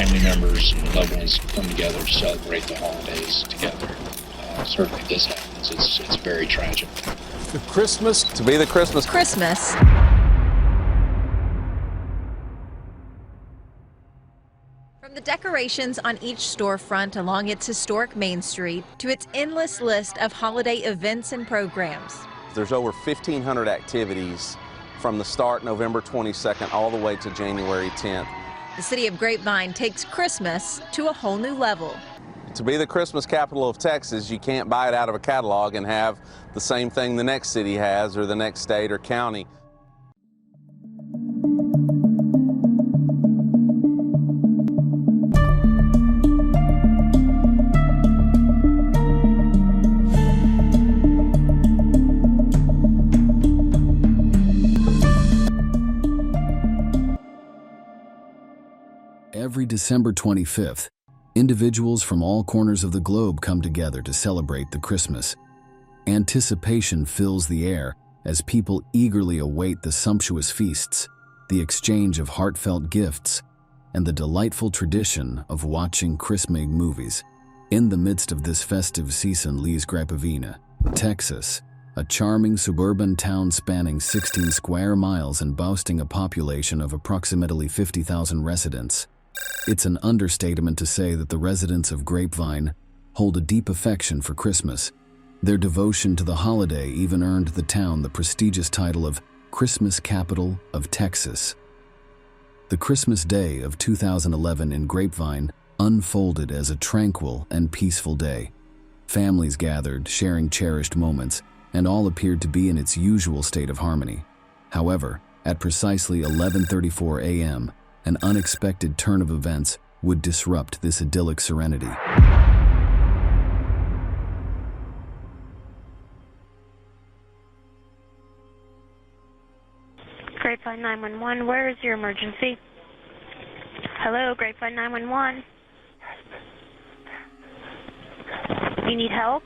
family members and loved ones come together to celebrate the holidays together. Certainly this happens. It's very tragic. The Christmas. To be the Christmas. Christmas. From the decorations on each storefront along its historic Main Street to its endless list of holiday events and programs. There's over 1,500 activities from the start November 22nd all the way to January 10th. The city of Grapevine takes Christmas to a whole new level. To be the Christmas capital of Texas, you can't buy it out of a catalog and have the same thing the next city has or the next state or county. Every December 25th, individuals from all corners of the globe come together to celebrate the Christmas. Anticipation fills the air as people eagerly await the sumptuous feasts, the exchange of heartfelt gifts, and the delightful tradition of watching Christmas movies. In the midst of this festive season lies Grapevine, Texas, a charming suburban town spanning 16 square miles and boasting a population of approximately 50,000 residents. It's an understatement to say that the residents of Grapevine hold a deep affection for Christmas. Their devotion to the holiday even earned the town the prestigious title of Christmas Capital of Texas. The Christmas Day of 2011 in Grapevine unfolded as a tranquil and peaceful day. Families gathered, sharing cherished moments, and all appeared to be in its usual state of harmony. However, at precisely 11:34 a.m., an unexpected turn of events would disrupt this idyllic serenity. Grapevine 911, where is your emergency? Hello, Grapevine 911. You need help?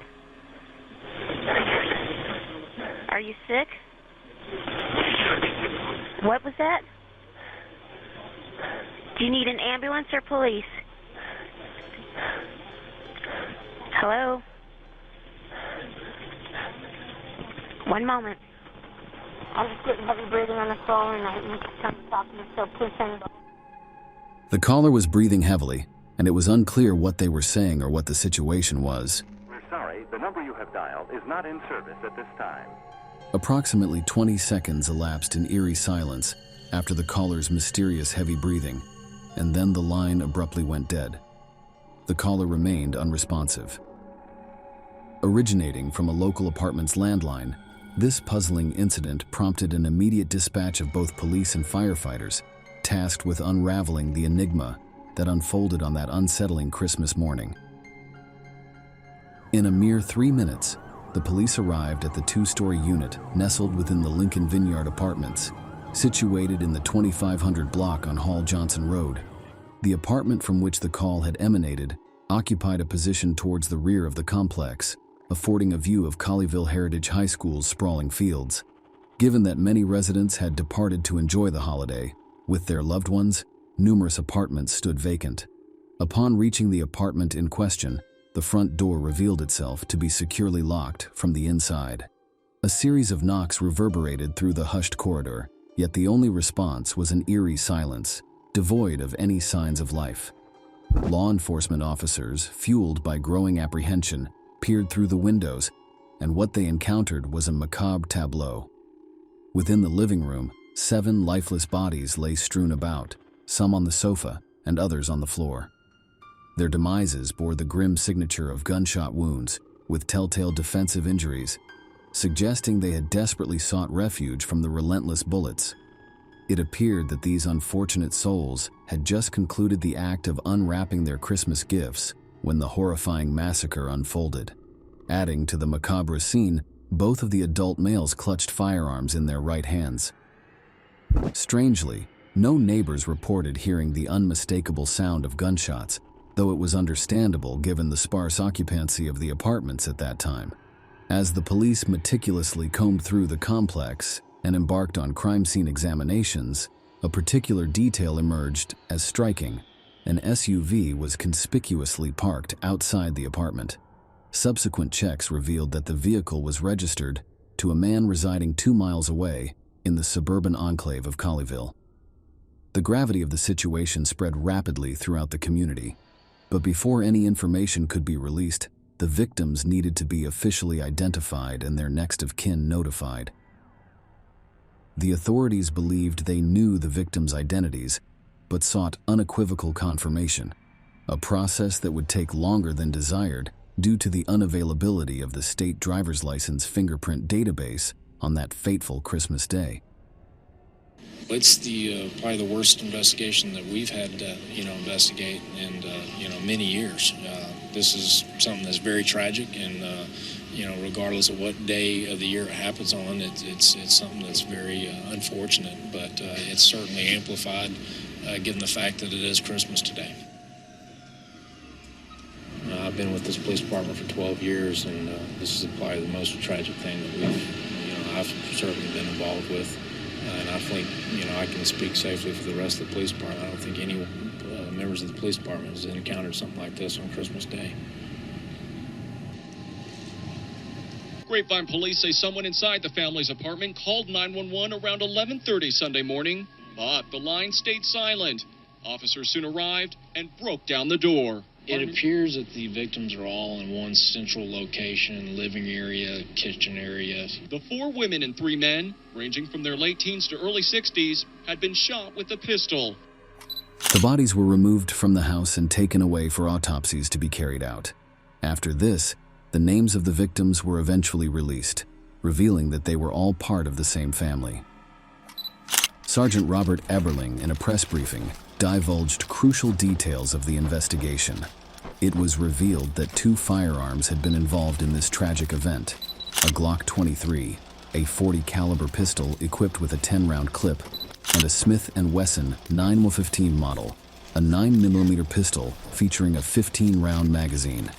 Are you sick? What was that? Do you need an ambulance or police? Hello? One moment. I'm just getting heavy breathing on the phone and I'm trying to talk to you, so please hang on. The caller was breathing heavily, and it was unclear what they were saying or what the situation was. We're sorry, the number you have dialed is not in service at this time. Approximately 20 seconds elapsed in eerie silence after the caller's mysterious heavy breathing, and then the line abruptly went dead. The caller remained unresponsive. Originating from a local apartment's landline, this puzzling incident prompted an immediate dispatch of both police and firefighters, tasked with unraveling the enigma that unfolded on that unsettling Christmas morning. In a mere 3 minutes, the police arrived at the two-story unit nestled within the Lincoln Vineyard Apartments, situated in the 2500 block on Hall Johnson Road. The apartment from which the call had emanated occupied a position towards the rear of the complex, affording a view of Colleyville Heritage High School's sprawling fields. Given that many residents had departed to enjoy the holiday with their loved ones, numerous apartments stood vacant. Upon reaching the apartment in question, the front door revealed itself to be securely locked from the inside. A series of knocks reverberated through the hushed corridor, yet the only response was an eerie silence, devoid of any signs of life. Law enforcement officers, fueled by growing apprehension, peered through the windows, and what they encountered was a macabre tableau. Within the living room, 7 lifeless bodies lay strewn about, some on the sofa and others on the floor. Their demises bore the grim signature of gunshot wounds, with telltale defensive injuries, suggesting they had desperately sought refuge from the relentless bullets. It appeared that these unfortunate souls had just concluded the act of unwrapping their Christmas gifts when the horrifying massacre unfolded. Adding to the macabre scene, both of the adult males clutched firearms in their right hands. Strangely, no neighbors reported hearing the unmistakable sound of gunshots, though it was understandable given the sparse occupancy of the apartments at that time. As the police meticulously combed through the complex and embarked on crime scene examinations, a particular detail emerged as striking. An SUV was conspicuously parked outside the apartment. Subsequent checks revealed that the vehicle was registered to a man residing 2 miles away in the suburban enclave of Colleyville. The gravity of the situation spread rapidly throughout the community, but before any information could be released, the victims needed to be officially identified and their next of kin notified. The authorities believed they knew the victims' identities, but sought unequivocal confirmation, a process that would take longer than desired due to the unavailability of the state driver's license fingerprint database on that fateful Christmas day. It's probably the worst investigation that we've had to, investigate in, many years. This is something that's very tragic, and, regardless of what day of the year it happens on, it's something that's very unfortunate, but it's certainly amplified given the fact that it is Christmas today. I've been with this police department for 12 years, and this is probably the most tragic thing that I've certainly been involved with. And I think, I can speak safely for the rest of the police department. I don't think any members of the police department has encountered something like this on Christmas Day. Grapevine police say someone inside the family's apartment called 911 around 11:30 Sunday morning, but the line stayed silent. Officers soon arrived and broke down the door. It appears that the victims are all in one central location, living area, kitchen area. The 4 women and 3 men, ranging from their late teens to early 60s, had been shot with a pistol. The bodies were removed from the house and taken away for autopsies to be carried out. After this, the names of the victims were eventually released, revealing that they were all part of the same family. Sergeant Robert Eberling, in a press briefing, divulged crucial details of the investigation. It was revealed that 2 firearms had been involved in this tragic event: a Glock 23, a .40 caliber pistol equipped with a 10-round clip, and a Smith & Wesson 9mm15 model, a 9mm pistol featuring a 15-round magazine.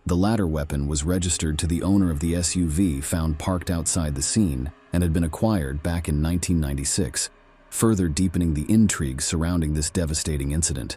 The latter weapon was registered to the owner of the SUV found parked outside the scene and had been acquired back in 1996, further deepening the intrigue surrounding this devastating incident.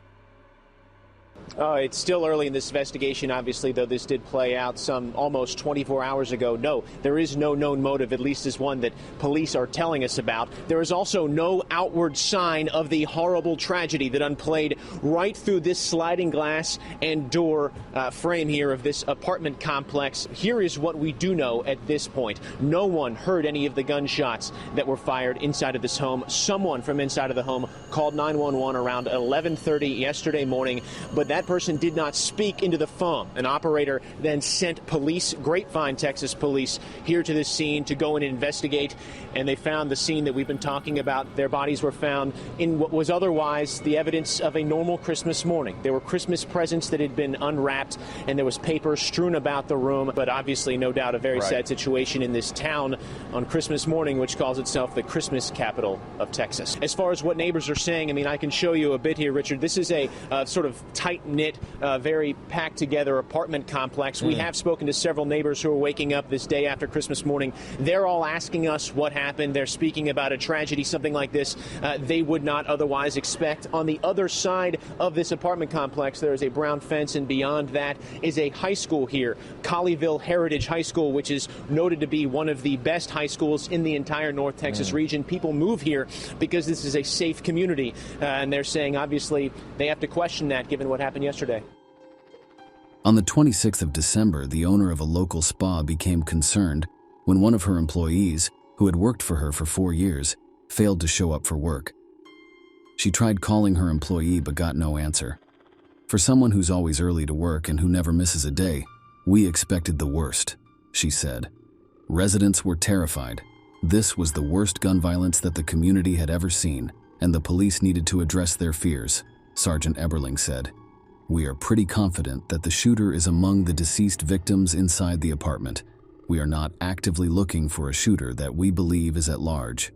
It's still early in this investigation, obviously, though this did play out some almost 24 hours ago. No, there is no known motive, at least as one that police are telling us about. There is also no outward sign of the horrible tragedy that unplayed right through this sliding glass and door frame here of this apartment complex. Here is what we do know at this point. No one heard any of the gunshots that were fired inside of this home. Someone from inside of the home called 911 around 11:30 yesterday morning, but that person did not speak into the phone. An operator then sent police, Grapevine, Texas police, here to this scene to go and investigate, and they found the scene that we've been talking about. Their bodies were found in what was otherwise the evidence of a normal Christmas morning. There were Christmas presents that had been unwrapped, and there was paper strewn about the room, but obviously, no doubt, a very sad situation in this town on Christmas morning, which calls itself the Christmas capital of Texas. As far as what neighbors are saying, I can show you a bit here, Richard. This is a sort of tight-knit, very packed together apartment complex. We have spoken to several neighbors who are waking up this day after Christmas morning. They're all asking us what happened. They're speaking about a tragedy, something like this they would not otherwise expect. On the other side of this apartment complex, there is a brown fence, and beyond that is a high school here, Colleyville Heritage High School, which is noted to be one of the best high schools in the entire North Texas region. People move here because this is a safe community, and they're saying, obviously, they have to question that given what happened yesterday. On the 26th of December, the owner of a local spa became concerned when one of her employees, who had worked for her for 4 years, failed to show up for work. She tried calling her employee but got no answer. For someone who's always early to work and who never misses a day, we expected the worst, she said. Residents were terrified. This was the worst gun violence that the community had ever seen, and the police needed to address their fears, Sergeant Eberling said. We are pretty confident that the shooter is among the deceased victims inside the apartment. We are not actively looking for a shooter that we believe is at large.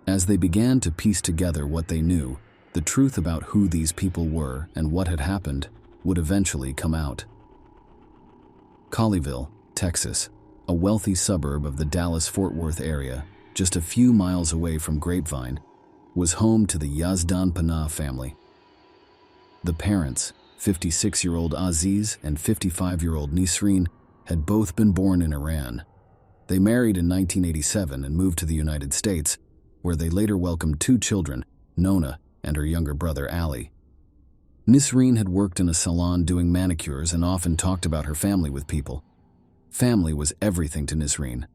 As they began to piece together what they knew, the truth about who these people were and what had happened would eventually come out. Colleyville, Texas, a wealthy suburb of the Dallas-Fort Worth area, just a few miles away from Grapevine, was home to the Yazdan Panah family. The parents, 56-year-old Aziz and 55-year-old Nisreen, had both been born in Iran. They married in 1987 and moved to the United States, where they later welcomed 2 children, Nona and her younger brother Ali. Nisreen had worked in a salon doing manicures and often talked about her family with people. Family was everything to Nisreen.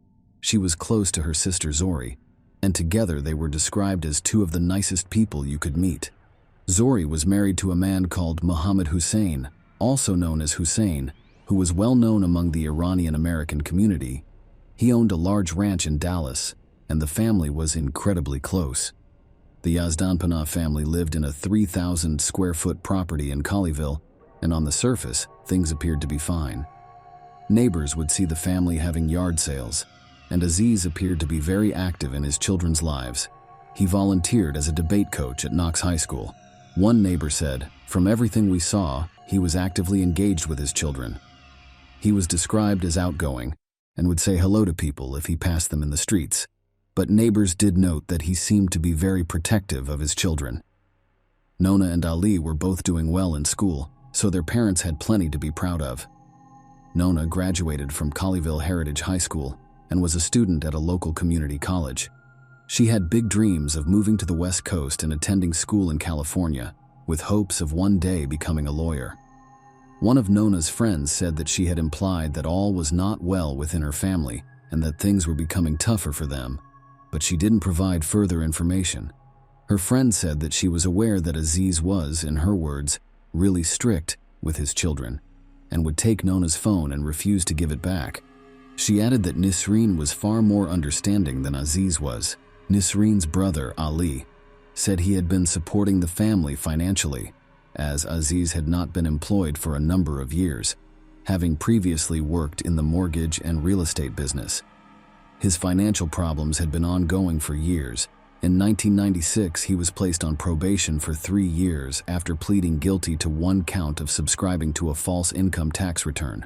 She was close to her sister Zori, and together they were described as 2 of the nicest people you could meet. Zori was married to a man called Mohammed Hussein, also known as Hussein, who was well known among the Iranian-American community. He owned a large ranch in Dallas, and the family was incredibly close. The Yazdanpanov family lived in a 3,000-square-foot property in Colleyville, and on the surface, things appeared to be fine. Neighbors would see the family having yard sales, and Aziz appeared to be very active in his children's lives. He volunteered as a debate coach at Knox High School. One neighbor said, "From everything we saw, he was actively engaged with his children." He was described as outgoing and would say hello to people if he passed them in the streets. But neighbors did note that he seemed to be very protective of his children. Nona and Ali were both doing well in school, so their parents had plenty to be proud of. Nona graduated from Colleyville Heritage High School and was a student at a local community college. She had big dreams of moving to the West Coast and attending school in California, with hopes of one day becoming a lawyer. One of Nona's friends said that she had implied that all was not well within her family and that things were becoming tougher for them, but she didn't provide further information. Her friend said that she was aware that Aziz was, in her words, really strict with his children, and would take Nona's phone and refuse to give it back. She added that Nisreen was far more understanding than Aziz was. Nisreen's brother, Ali, said he had been supporting the family financially, as Aziz had not been employed for a number of years, having previously worked in the mortgage and real estate business. His financial problems had been ongoing for years. In 1996, he was placed on probation for 3 years after pleading guilty to 1 count of subscribing to a false income tax return.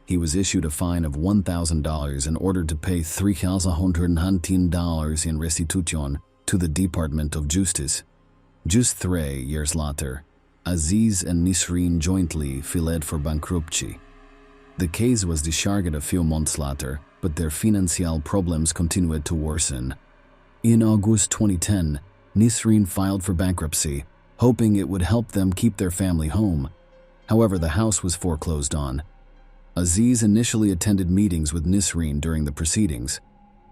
He was issued a fine of $1,000 and ordered to pay $319 in restitution to the Department of Justice. Just 3 years later, Aziz and Nisreen jointly filed for bankruptcy. The case was discharged a few months later, but their financial problems continued to worsen. In August 2010, Nisreen filed for bankruptcy, hoping it would help them keep their family home. However, the house was foreclosed on. Aziz initially attended meetings with Nisreen during the proceedings,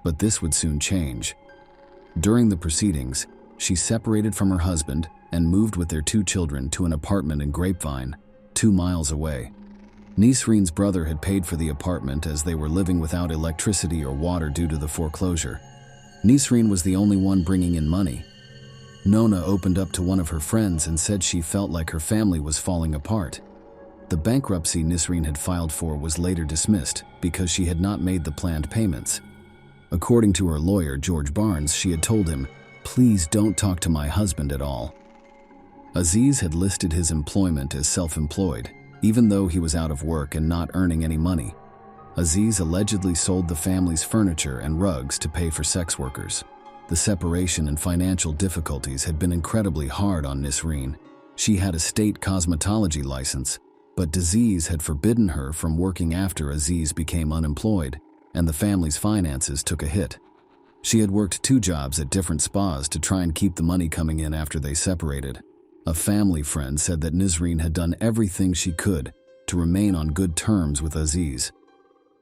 but this would soon change. During the proceedings, she separated from her husband and moved with their 2 children to an apartment in Grapevine, 2 miles away. Nisreen's brother had paid for the apartment as they were living without electricity or water due to the foreclosure. Nisreen was the only one bringing in money. Nona opened up to one of her friends and said she felt like her family was falling apart. The bankruptcy Nisreen had filed for was later dismissed because she had not made the planned payments. According to her lawyer, George Barnes, she had told him, "Please don't talk to my husband at all." Aziz had listed his employment as self-employed, even though he was out of work and not earning any money. Aziz allegedly sold the family's furniture and rugs to pay for sex workers. The separation and financial difficulties had been incredibly hard on Nisreen. She had a state cosmetology license, but disease had forbidden her from working after Aziz became unemployed, and the family's finances took a hit. She had worked 2 jobs at different spas to try and keep the money coming in after they separated. A family friend said that Nisreen had done everything she could to remain on good terms with Aziz.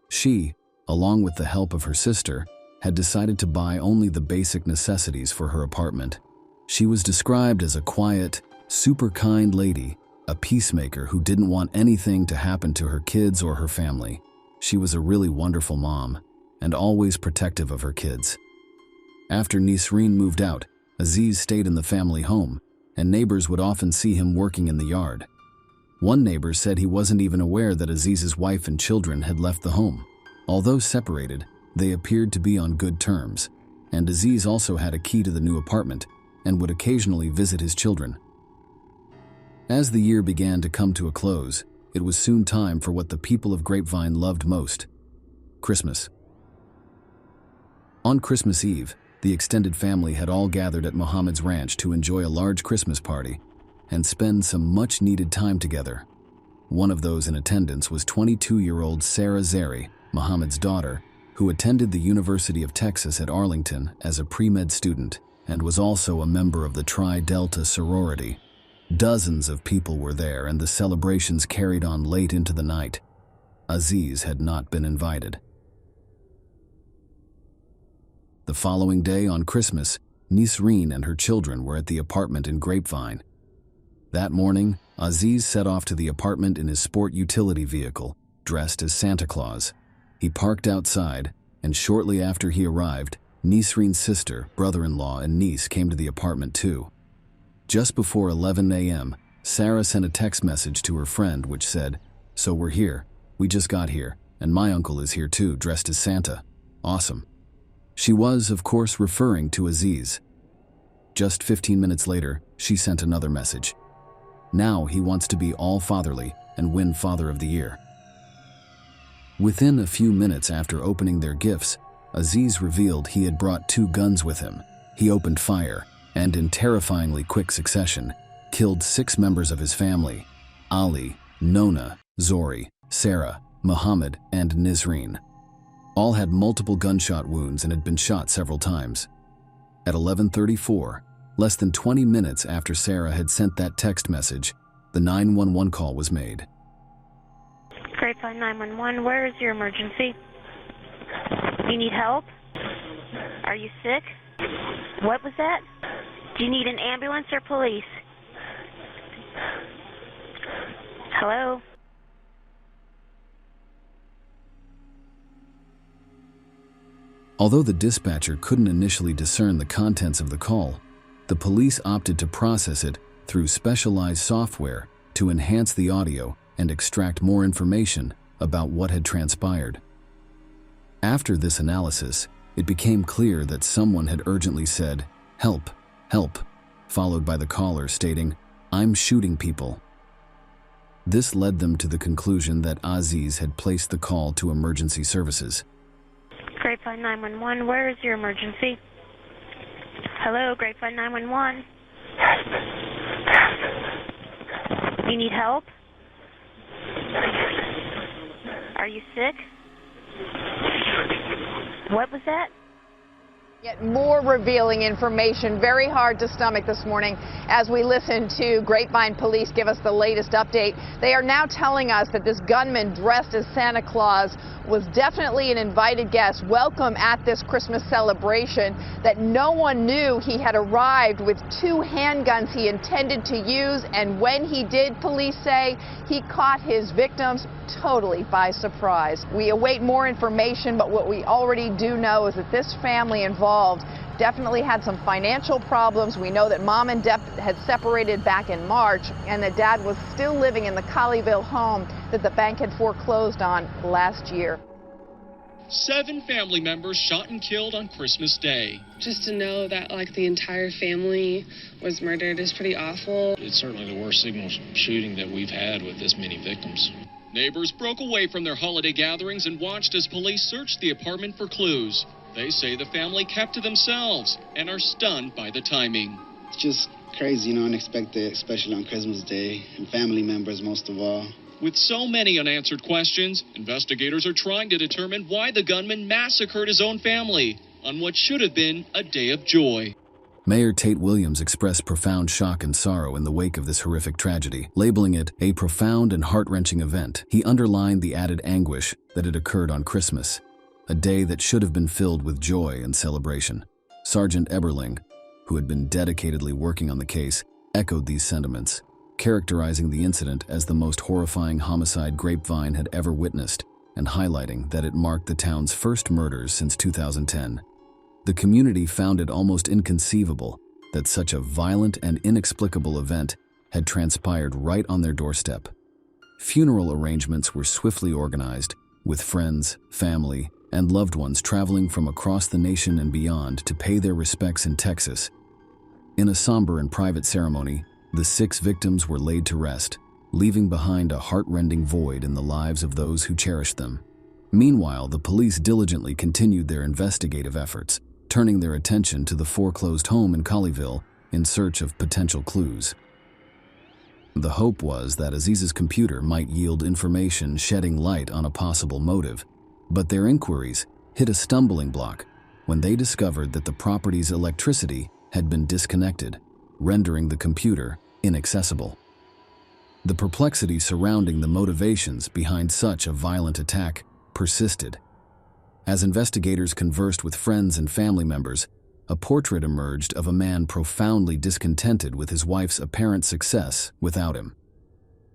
She, along with the help of her sister, had decided to buy only the basic necessities for her apartment. She was described as a quiet, super kind lady, a peacemaker who didn't want anything to happen to her kids or her family. She was a really wonderful mom, and always protective of her kids. After Nisreen moved out, Aziz stayed in the family home, and neighbors would often see him working in the yard. One neighbor said he wasn't even aware that Aziz's wife and children had left the home. Although separated, they appeared to be on good terms, and Aziz also had a key to the new apartment and would occasionally visit his children. As the year began to come to a close, it was soon time for what the people of Grapevine loved most: Christmas. On Christmas Eve, the extended family had all gathered at Mohammed's ranch to enjoy a large Christmas party. and spend some much-needed time together. One of those in attendance was 22-year-old Sarah Zeri, Muhammad's daughter, who attended the University of Texas at Arlington as a pre-med student and was also a member of the Tri Delta sorority. Dozens of people were there, and the celebrations carried on late into the night. Aziz had not been invited. The following day on Christmas, Nisreen and her children were at the apartment in Grapevine. That morning, Aziz set off to the apartment in his sport utility vehicle, dressed as Santa Claus. He parked outside, and shortly after he arrived, Nisreen's sister, brother-in-law, and niece came to the apartment too. Just before 11 a.m., Sarah sent a text message to her friend which said, "So we're here. We just got here, and my uncle is here too, dressed as Santa. Awesome." She was, of course, referring to Aziz. Just 15 minutes later, she sent another message. Now he wants to be all fatherly and win Father of the Year. Within a few minutes after opening their gifts, Aziz revealed he had brought 2 guns with him. He opened fire and, in terrifyingly quick succession, killed 6 members of his family: Ali, Nona, Zori, Sarah, Muhammad, and Nisreen. All had multiple gunshot wounds and had been shot several times. At 11:34, less than 20 minutes after Sarah had sent that text message, the 911 call was made. Grapevine 911, where is your emergency? You need help? Are you sick? What was that? Do you need an ambulance or police? Hello? Although the dispatcher couldn't initially discern the contents of the call, the police opted to process it through specialized software to enhance the audio and extract more information about what had transpired. After this analysis, it became clear that someone had urgently said, "Help, help," followed by the caller stating, "I'm shooting people." This led them to the conclusion that Aziz had placed the call to emergency services. Grapevine 911, where is your emergency? Hello, Grapevine 911. You need help? Are you sick? What was that? Yet more revealing information, very hard to stomach this morning as we listen to Grapevine Police give us the latest update. They are now telling us that this gunman dressed as Santa Claus was definitely an invited guest, welcome at this Christmas celebration, that no one knew he had arrived with 2 handguns he intended to use, and when he did, police say, he caught his victims totally by surprise. We await more information, but what we already do know is that this family involved definitely had some financial problems. We know that mom and dad had separated back in March, and that dad was still living in the Colleyville home that the bank had foreclosed on last year. 7 family members shot and killed on Christmas Day. Just to know that, like, the entire family was murdered is pretty awful. It's certainly the worst signal shooting that we've had with this many victims. Neighbors broke away from their holiday gatherings and watched as police searched the apartment for clues. They say the family kept to themselves and are stunned by the timing. It's just crazy, unexpected, especially on Christmas Day, and family members most of all. With so many unanswered questions, investigators are trying to determine why the gunman massacred his own family on what should have been a day of joy. Mayor Tate Williams expressed profound shock and sorrow in the wake of this horrific tragedy, labeling it a profound and heart-wrenching event. He underlined the added anguish that had occurred on Christmas, a day that should have been filled with joy and celebration. Sergeant Eberling, who had been dedicatedly working on the case, echoed these sentiments, characterizing the incident as the most horrifying homicide Grapevine had ever witnessed, and highlighting that it marked the town's first murders since 2010. The community found it almost inconceivable that such a violent and inexplicable event had transpired right on their doorstep. Funeral arrangements were swiftly organized, with friends, family, and loved ones traveling from across the nation and beyond to pay their respects in Texas. In a somber and private ceremony, the 6 victims were laid to rest, leaving behind a heart-rending void in the lives of those who cherished them. Meanwhile, the police diligently continued their investigative efforts, turning their attention to the foreclosed home in Colleyville in search of potential clues. The hope was that Aziz's computer might yield information shedding light on a possible motive, but their inquiries hit a stumbling block when they discovered that the property's electricity had been disconnected, rendering the computer inaccessible. The perplexity surrounding the motivations behind such a violent attack persisted. As investigators conversed with friends and family members, a portrait emerged of a man profoundly discontented with his wife's apparent success without him.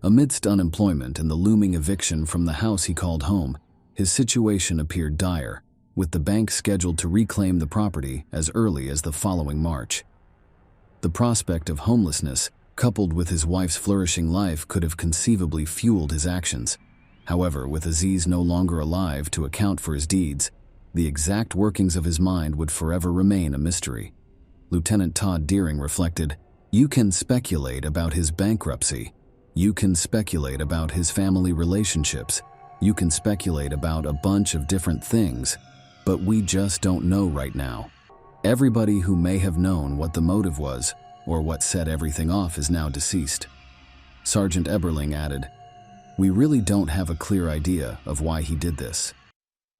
Amidst unemployment and the looming eviction from the house he called home, his situation appeared dire, with the bank scheduled to reclaim the property as early as the following March. The prospect of homelessness, coupled with his wife's flourishing life, could have conceivably fueled his actions. However, with Aziz no longer alive to account for his deeds, the exact workings of his mind would forever remain a mystery. Lieutenant Todd Deering reflected, "You can speculate about his bankruptcy. You can speculate about his family relationships. You can speculate about a bunch of different things, but we just don't know right now. Everybody who may have known what the motive was, or what set everything off, is now deceased." Sergeant Eberling added, "We really don't have a clear idea of why he did this.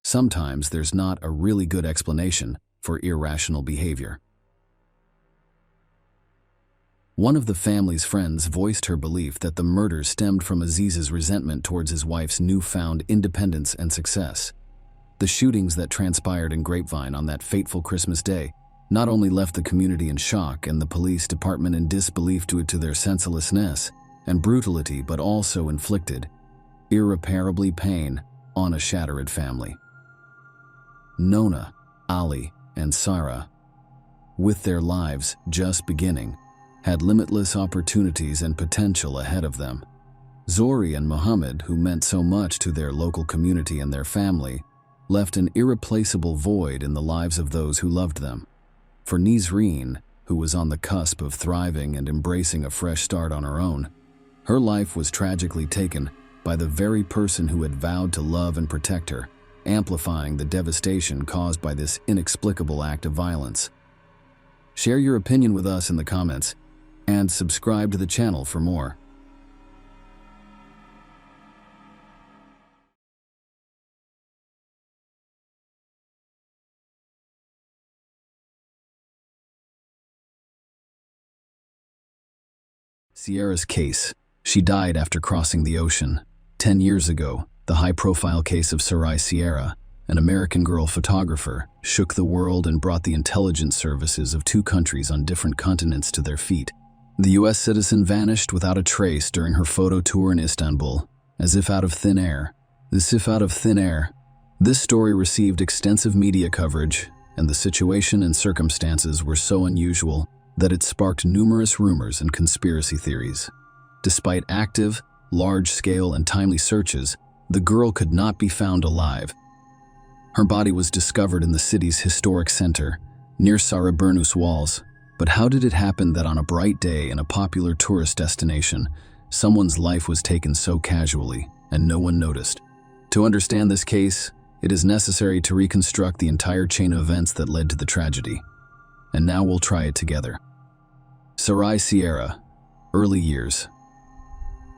Sometimes there's not a really good explanation for irrational behavior." One of the family's friends voiced her belief that the murder stemmed from Aziz's resentment towards his wife's newfound independence and success. The shootings that transpired in Grapevine on that fateful Christmas day not only left the community in shock and the police department in disbelief due to their senselessness and brutality, but also inflicted irreparably pain on a shattered family. Nona, Ali, and Sarah, with their lives just beginning, had limitless opportunities and potential ahead of them. Zori and Muhammad, who meant so much to their local community and their family, left an irreplaceable void in the lives of those who loved them. For Nizreen, who was on the cusp of thriving and embracing a fresh start on her own, her life was tragically taken by the very person who had vowed to love and protect her, amplifying the devastation caused by this inexplicable act of violence. Share your opinion with us in the comments, and subscribe to the channel for more. Sierra's case. She died after crossing the ocean. 10 years ago, the high-profile case of Sarai Sierra, an American girl photographer, shook the world and brought the intelligence services of two countries on different continents to their feet. The U.S. citizen vanished without a trace during her photo tour in Istanbul, as if out of thin air. This story received extensive media coverage, and the situation and circumstances were so unusual that it sparked numerous rumors and conspiracy theories. Despite active, large-scale, and timely searches, the girl could not be found alive. Her body was discovered in the city's historic center, near Sarıburnu's walls. But how did it happen that on a bright day in a popular tourist destination, someone's life was taken so casually and no one noticed? To understand this case, it is necessary to reconstruct the entire chain of events that led to the tragedy. And now we'll try it together. Sarai Sierra, early years.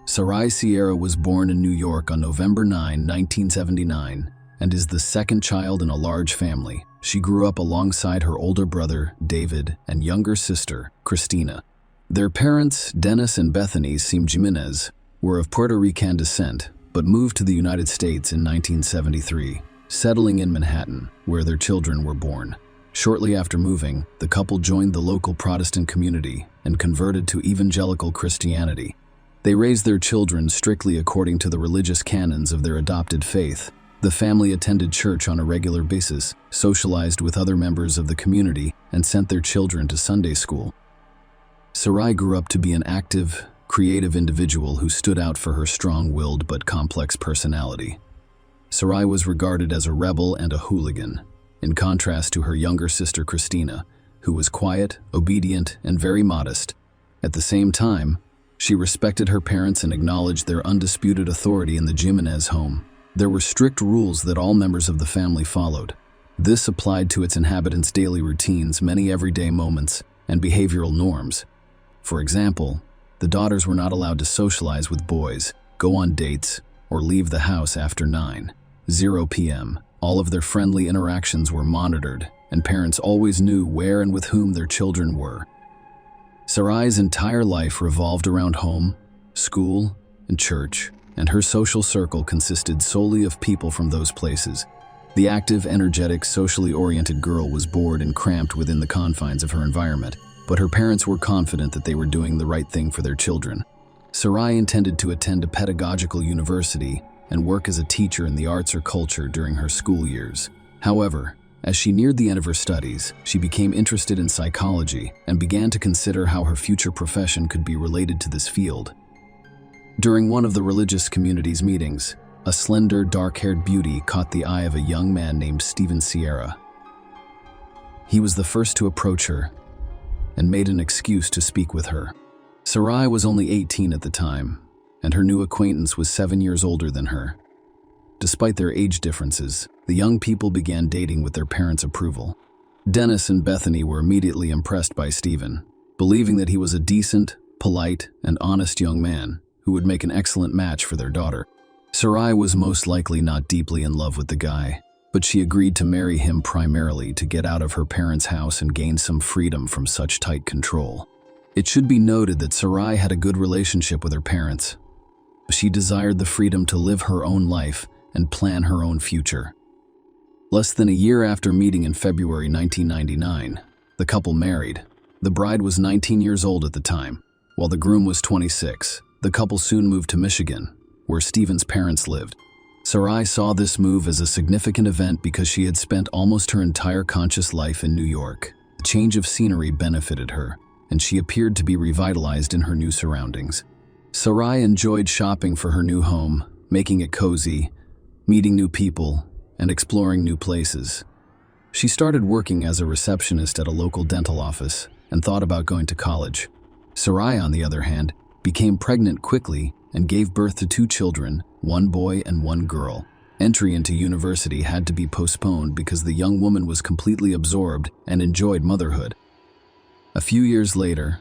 Sarai Sierra was born in New York on November 9, 1979, and is the second child in a large family. She grew up alongside her older brother, David, and younger sister, Christina. Their parents, Dennis and Bethany Sim Jimenez, were of Puerto Rican descent, but moved to the United States in 1973, settling in Manhattan, where their children were born. Shortly after moving, the couple joined the local Protestant community and converted to evangelical Christianity. They raised their children strictly according to the religious canons of their adopted faith. The family attended church on a regular basis, socialized with other members of the community, and sent their children to Sunday school. Sarai grew up to be an active, creative individual who stood out for her strong-willed but complex personality. Sarai was regarded as a rebel and a hooligan, in contrast to her younger sister Christina, who was quiet, obedient, and very modest. At the same time, she respected her parents and acknowledged their undisputed authority in the Jimenez home. There were strict rules that all members of the family followed. This applied to its inhabitants' daily routines, many everyday moments, and behavioral norms. For example, The daughters were not allowed to socialize with boys, go on dates, or leave the house after 9:00 p.m. All of their friendly interactions were monitored, and parents always knew where and with whom their children were. Sarai's entire life revolved around home, school, and church, and her social circle consisted solely of people from those places. The active, energetic, socially oriented girl was bored and cramped within the confines of her environment, but her parents were confident that they were doing the right thing for their children. Sarai intended to attend a pedagogical university and work as a teacher in the arts or culture during her school years. However, as she neared the end of her studies, she became interested in psychology and began to consider how her future profession could be related to this field. During one of the religious community's meetings, a slender, dark-haired beauty caught the eye of a young man named Stephen Sierra. He was the first to approach her and made an excuse to speak with her. Sarai was only 18 at the time, and her new acquaintance was 7 years older than her. Despite their age differences, the young people began dating with their parents' approval. Dennis and Bethany were immediately impressed by Stephen, believing that he was a decent, polite, and honest young man who would make an excellent match for their daughter. Sarai was most likely not deeply in love with the guy, but she agreed to marry him primarily to get out of her parents' house and gain some freedom from such tight control. It should be noted that Sarai had a good relationship with her parents. She desired the freedom to live her own life and plan her own future. Less than a year after meeting in February 1999, the couple married. The bride was 19 years old at the time, while the groom was 26. The couple soon moved to Michigan, where Stephen's parents lived. Sarai saw this move as a significant event because she had spent almost her entire conscious life in New York. The change of scenery benefited her, and she appeared to be revitalized in her new surroundings. Sarai enjoyed shopping for her new home, making it cozy, meeting new people, and exploring new places. She started working as a receptionist at a local dental office and thought about going to college. Sarai, on the other hand, became pregnant quickly and gave birth to 2 children, 1 boy and 1 girl. Entry into university had to be postponed because the young woman was completely absorbed and enjoyed motherhood. A few years later,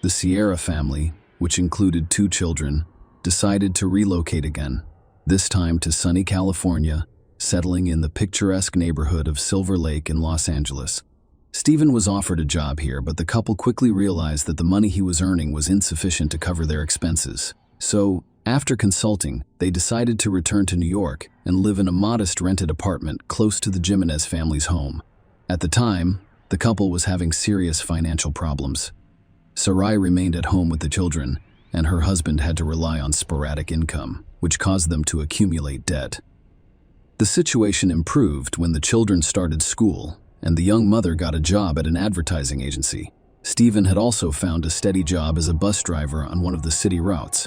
the Sierra family, which included 2 children, decided to relocate again, this time to sunny California, settling in the picturesque neighborhood of Silver Lake in Los Angeles. Stephen was offered a job here, but the couple quickly realized that the money he was earning was insufficient to cover their expenses. So, after consulting, they decided to return to New York and live in a modest rented apartment close to the Jimenez family's home. At the time, the couple was having serious financial problems. Sarai remained at home with the children, and her husband had to rely on sporadic income, which caused them to accumulate debt. The situation improved when the children started school, and the young mother got a job at an advertising agency. Stephen had also found a steady job as a bus driver on one of the city routes.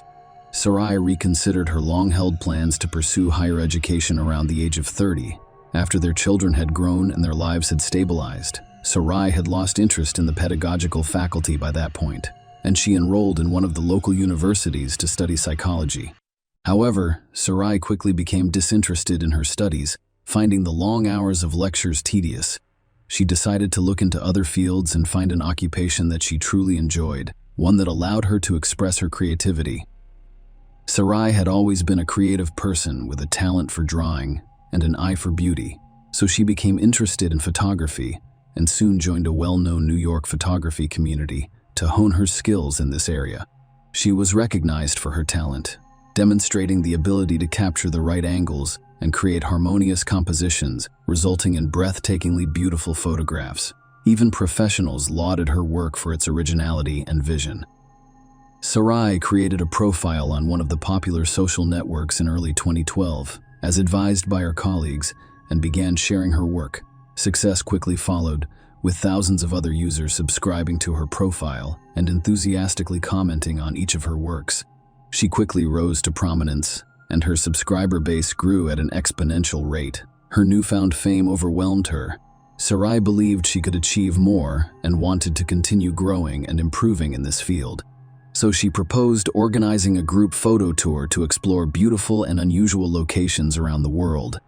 Sarai reconsidered her long-held plans to pursue higher education around the age of 30. After their children had grown and their lives had stabilized, Sarai had lost interest in the pedagogical faculty by that point, and she enrolled in one of the local universities to study psychology. However, Sarai quickly became disinterested in her studies, finding the long hours of lectures tedious. She decided to look into other fields and find an occupation that she truly enjoyed, one that allowed her to express her creativity. Sarai had always been a creative person with a talent for drawing and an eye for beauty, so she became interested in photography and soon joined a well-known New York photography community to hone her skills in this area. She was recognized for her talent, demonstrating the ability to capture the right angles and create harmonious compositions, resulting in breathtakingly beautiful photographs. Even professionals lauded her work for its originality and vision. Sarai created a profile on one of the popular social networks in early 2012, as advised by her colleagues, and began sharing her work. Success quickly followed, with thousands of other users subscribing to her profile and enthusiastically commenting on each of her works. She quickly rose to prominence, and her subscriber base grew at an exponential rate. Her newfound fame overwhelmed her. Sarai believed she could achieve more and wanted to continue growing and improving in this field. So she proposed organizing a group photo tour to explore beautiful and unusual locations around the world.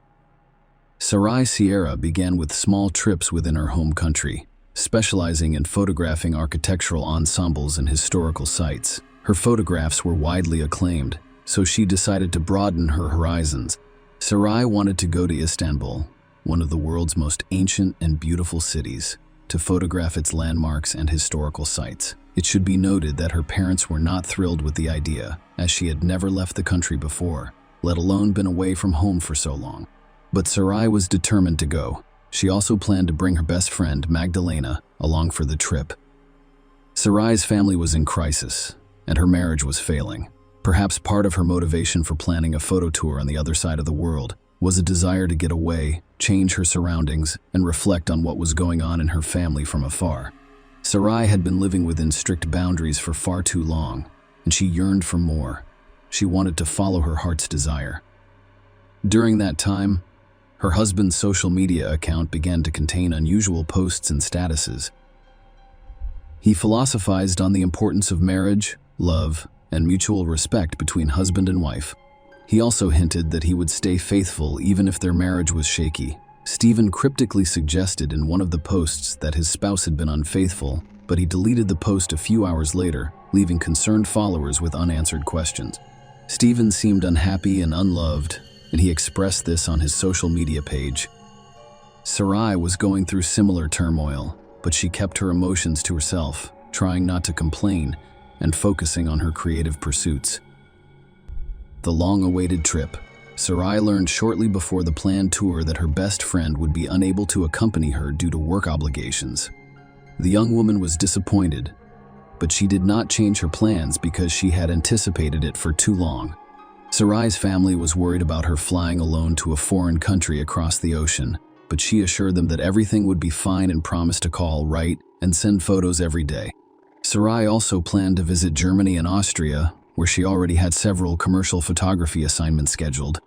Sarai Sierra began with small trips within her home country, specializing in photographing architectural ensembles and historical sites. Her photographs were widely acclaimed, so she decided to broaden her horizons. Sarai wanted to go to Istanbul, one of the world's most ancient and beautiful cities, to photograph its landmarks and historical sites. It should be noted that her parents were not thrilled with the idea, as she had never left the country before, let alone been away from home for so long. But Sarai was determined to go. She also planned to bring her best friend, Magdalena, along for the trip. Sarai's family was in crisis, and her marriage was failing. Perhaps part of her motivation for planning a photo tour on the other side of the world was a desire to get away, change her surroundings, and reflect on what was going on in her family from afar. Sarai had been living within strict boundaries for far too long, and she yearned for more. She wanted to follow her heart's desire. During that time, her husband's social media account began to contain unusual posts and statuses. He philosophized on the importance of marriage, love, and mutual respect between husband and wife. He also hinted that he would stay faithful even if their marriage was shaky. Stephen cryptically suggested in one of the posts that his spouse had been unfaithful, but he deleted the post a few hours later, leaving concerned followers with unanswered questions. Stephen seemed unhappy and unloved, and he expressed this on his social media page. Sarai was going through similar turmoil, but she kept her emotions to herself, trying not to complain and focusing on her creative pursuits. The long-awaited trip. Sarai learned shortly before the planned tour that her best friend would be unable to accompany her due to work obligations. The young woman was disappointed, but she did not change her plans because she had anticipated it for too long. Sarai's family was worried about her flying alone to a foreign country across the ocean, but she assured them that everything would be fine and promised to call, write, and send photos every day. Sarai also planned to visit Germany and Austria, where she already had several commercial photography assignments scheduled.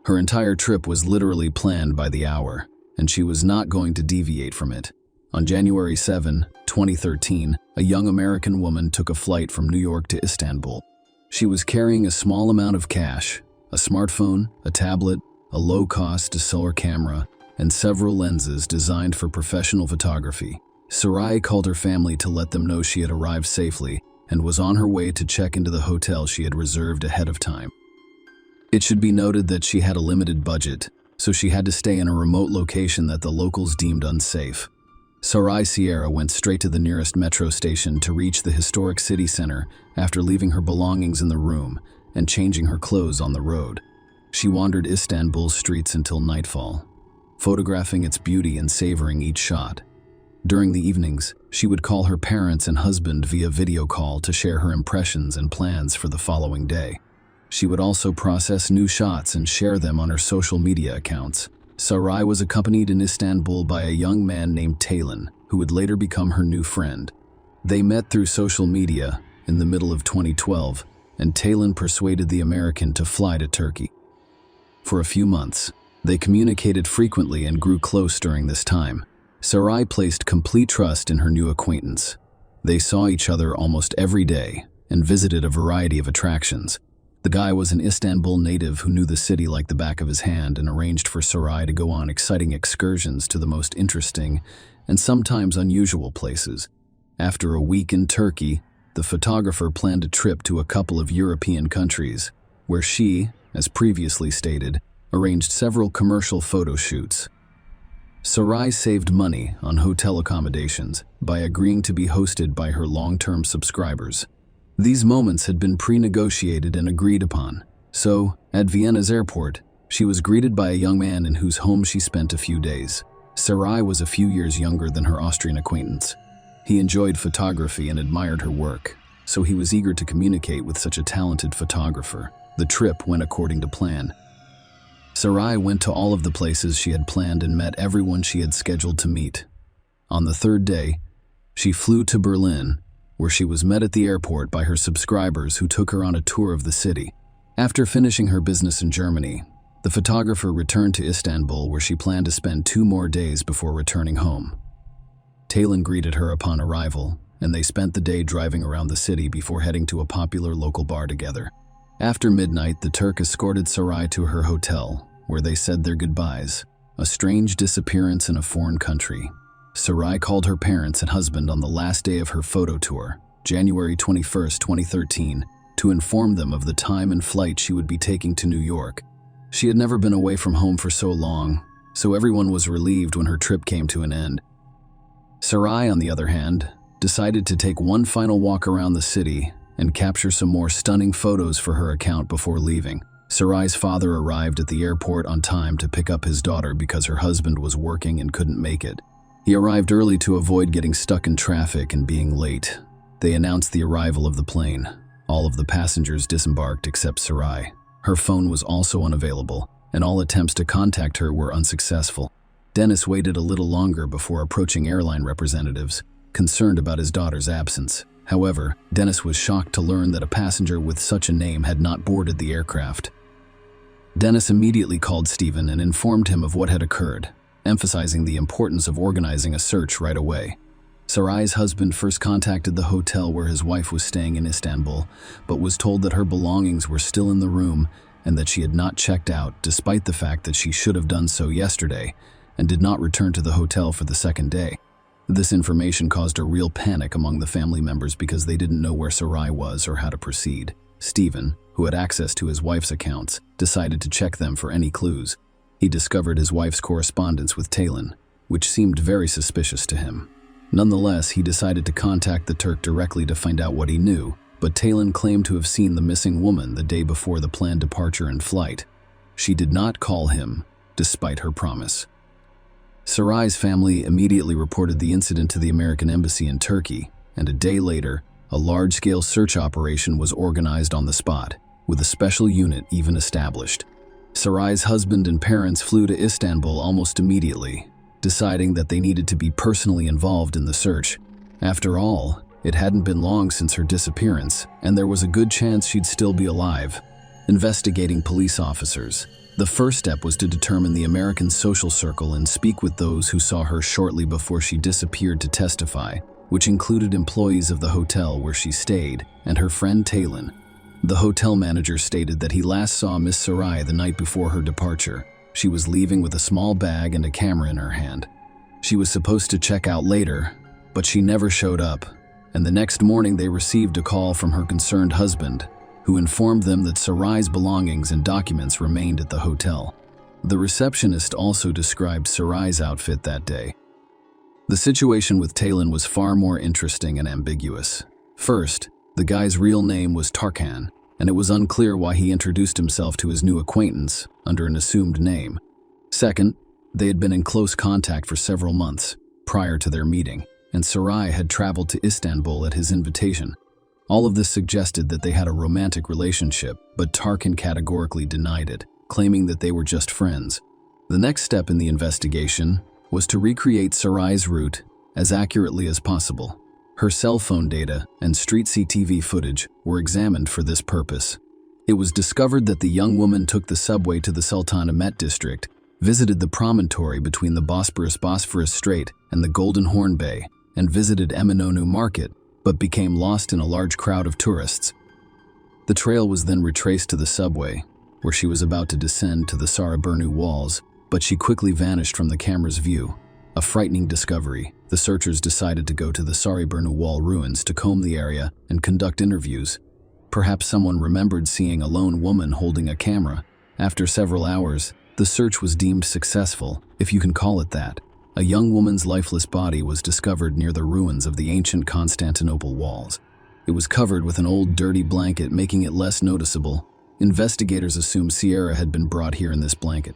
Her entire trip was literally planned by the hour, and she was not going to deviate from it. On January 7, 2013, a young American woman took a flight from New York to Istanbul. She was carrying a small amount of cash, a smartphone, a tablet, a low-cost DSLR camera, and several lenses designed for professional photography. Sarai called her family to let them know she had arrived safely and was on her way to check into the hotel she had reserved ahead of time. It should be noted that she had a limited budget, so she had to stay in a remote location that the locals deemed unsafe. Sarai Sierra went straight to the nearest metro station to reach the historic city center after leaving her belongings in the room and changing her clothes on the road. She wandered Istanbul's streets until nightfall, photographing its beauty and savoring each shot. During the evenings, she would call her parents and husband via video call to share her impressions and plans for the following day. She would also process new shots and share them on her social media accounts. Sarai was accompanied in Istanbul by a young man named Taylan, who would later become her new friend. They met through social media in the middle of 2012, and Taylan persuaded the American to fly to Turkey. For a few months, they communicated frequently and grew close during this time. Sarai placed complete trust in her new acquaintance. They saw each other almost every day and visited a variety of attractions. The guy was an Istanbul native who knew the city like the back of his hand and arranged for Sarai to go on exciting excursions to the most interesting and sometimes unusual places. After a week in Turkey, the photographer planned a trip to a couple of European countries, where she, as previously stated, arranged several commercial photo shoots. Sarai saved money on hotel accommodations by agreeing to be hosted by her long-term subscribers. These moments had been pre-negotiated and agreed upon, so, at Vienna's airport, she was greeted by a young man in whose home she spent a few days. Sarai was a few years younger than her Austrian acquaintance. He enjoyed photography and admired her work, so he was eager to communicate with such a talented photographer. The trip went according to plan. Sarai went to all of the places she had planned and met everyone she had scheduled to meet. On the third day, she flew to Berlin, where she was met at the airport by her subscribers who took her on a tour of the city. After finishing her business in Germany, the photographer returned to Istanbul, where she planned to spend 2 more days before returning home. Taylan greeted her upon arrival, and they spent the day driving around the city before heading to a popular local bar together. After midnight, the Turk escorted Sarai to her hotel, where they said their goodbyes. A strange disappearance in a foreign country. Sarai called her parents and husband on the last day of her photo tour, January 21, 2013, to inform them of the time and flight she would be taking to New York. She had never been away from home for so long, so everyone was relieved when her trip came to an end. Sarai, on the other hand, decided to take one final walk around the city and capture some more stunning photos for her account before leaving. Sarai's father arrived at the airport on time to pick up his daughter because her husband was working and couldn't make it. He arrived early to avoid getting stuck in traffic and being late. They announced the arrival of the plane. All of the passengers disembarked except Sarai. Her phone was also unavailable, and all attempts to contact her were unsuccessful. Dennis waited a little longer before approaching airline representatives, concerned about his daughter's absence. However, Dennis was shocked to learn that a passenger with such a name had not boarded the aircraft. Dennis immediately called Stephen and informed him of what had occurred, emphasizing the importance of organizing a search right away. Sarai's husband first contacted the hotel where his wife was staying in Istanbul, but was told that her belongings were still in the room and that she had not checked out, despite the fact that she should have done so yesterday, and did not return to the hotel for the second day. This information caused a real panic among the family members because they didn't know where Sarai was or how to proceed. Stephen, who had access to his wife's accounts, decided to check them for any clues. He discovered his wife's correspondence with Talon, which seemed very suspicious to him. Nonetheless, he decided to contact the Turk directly to find out what he knew, but Talon claimed to have seen the missing woman the day before the planned departure and flight. She did not call him, despite her promise. Sarai's family immediately reported the incident to the American embassy in Turkey, and a day later, a large-scale search operation was organized on the spot, with a special unit even established. Sarai's husband and parents flew to Istanbul almost immediately, deciding that they needed to be personally involved in the search. After all, it hadn't been long since her disappearance, and there was a good chance she'd still be alive. Investigating police officers. The first step was to determine the American social circle and speak with those who saw her shortly before she disappeared to testify, which included employees of the hotel where she stayed and her friend Talon. The hotel manager stated that he last saw Miss Sarai the night before her departure. She was leaving with a small bag and a camera in her hand. She was supposed to check out later, but she never showed up, and the next morning they received a call from her concerned husband, who informed them that Sarai's belongings and documents remained at the hotel. The receptionist also described Sarai's outfit that day. The situation with Talon was far more interesting and ambiguous. First, the guy's real name was Tarkan, and it was unclear why he introduced himself to his new acquaintance under an assumed name. Second, they had been in close contact for several months prior to their meeting, and Sarai had traveled to Istanbul at his invitation. All of this suggested that they had a romantic relationship, but Tarkan categorically denied it, claiming that they were just friends. The next step in the investigation was to recreate Sarai's route as accurately as possible. Her cell phone data and street CCTV footage were examined for this purpose. It was discovered that the young woman took the subway to the Sultanahmet district, visited the promontory between the Bosphorus Strait and the Golden Horn Bay, and visited Eminönü Market, but became lost in a large crowd of tourists. The trail was then retraced to the subway, where she was about to descend to the Sarıburnu walls, but she quickly vanished from the camera's view. A frightening discovery. The searchers decided to go to the Sarıburnu Wall ruins to comb the area and conduct interviews. Perhaps someone remembered seeing a lone woman holding a camera. After several hours, the search was deemed successful, if you can call it that. A young woman's lifeless body was discovered near the ruins of the ancient Constantinople walls. It was covered with an old dirty blanket, making it less noticeable. Investigators assumed Sierra had been brought here in this blanket.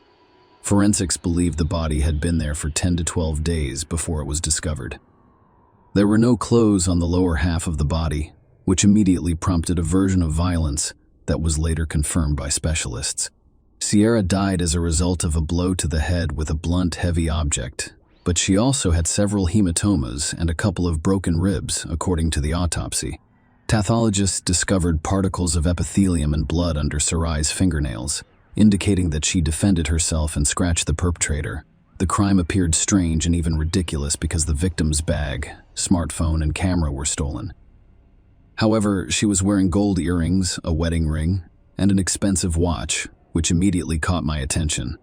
Forensics believed the body had been there for 10 to 12 days before it was discovered. There were no clothes on the lower half of the body, which immediately prompted a version of violence that was later confirmed by specialists. Sierra died as a result of a blow to the head with a blunt, heavy object, but she also had several hematomas and a couple of broken ribs, according to the autopsy. Pathologists discovered particles of epithelium and blood under Sarai's fingernails, indicating that she defended herself and scratched the perpetrator. The crime appeared strange and even ridiculous because the victim's bag, smartphone, and camera were stolen. However, she was wearing gold earrings, a wedding ring, and an expensive watch, which immediately caught my attention.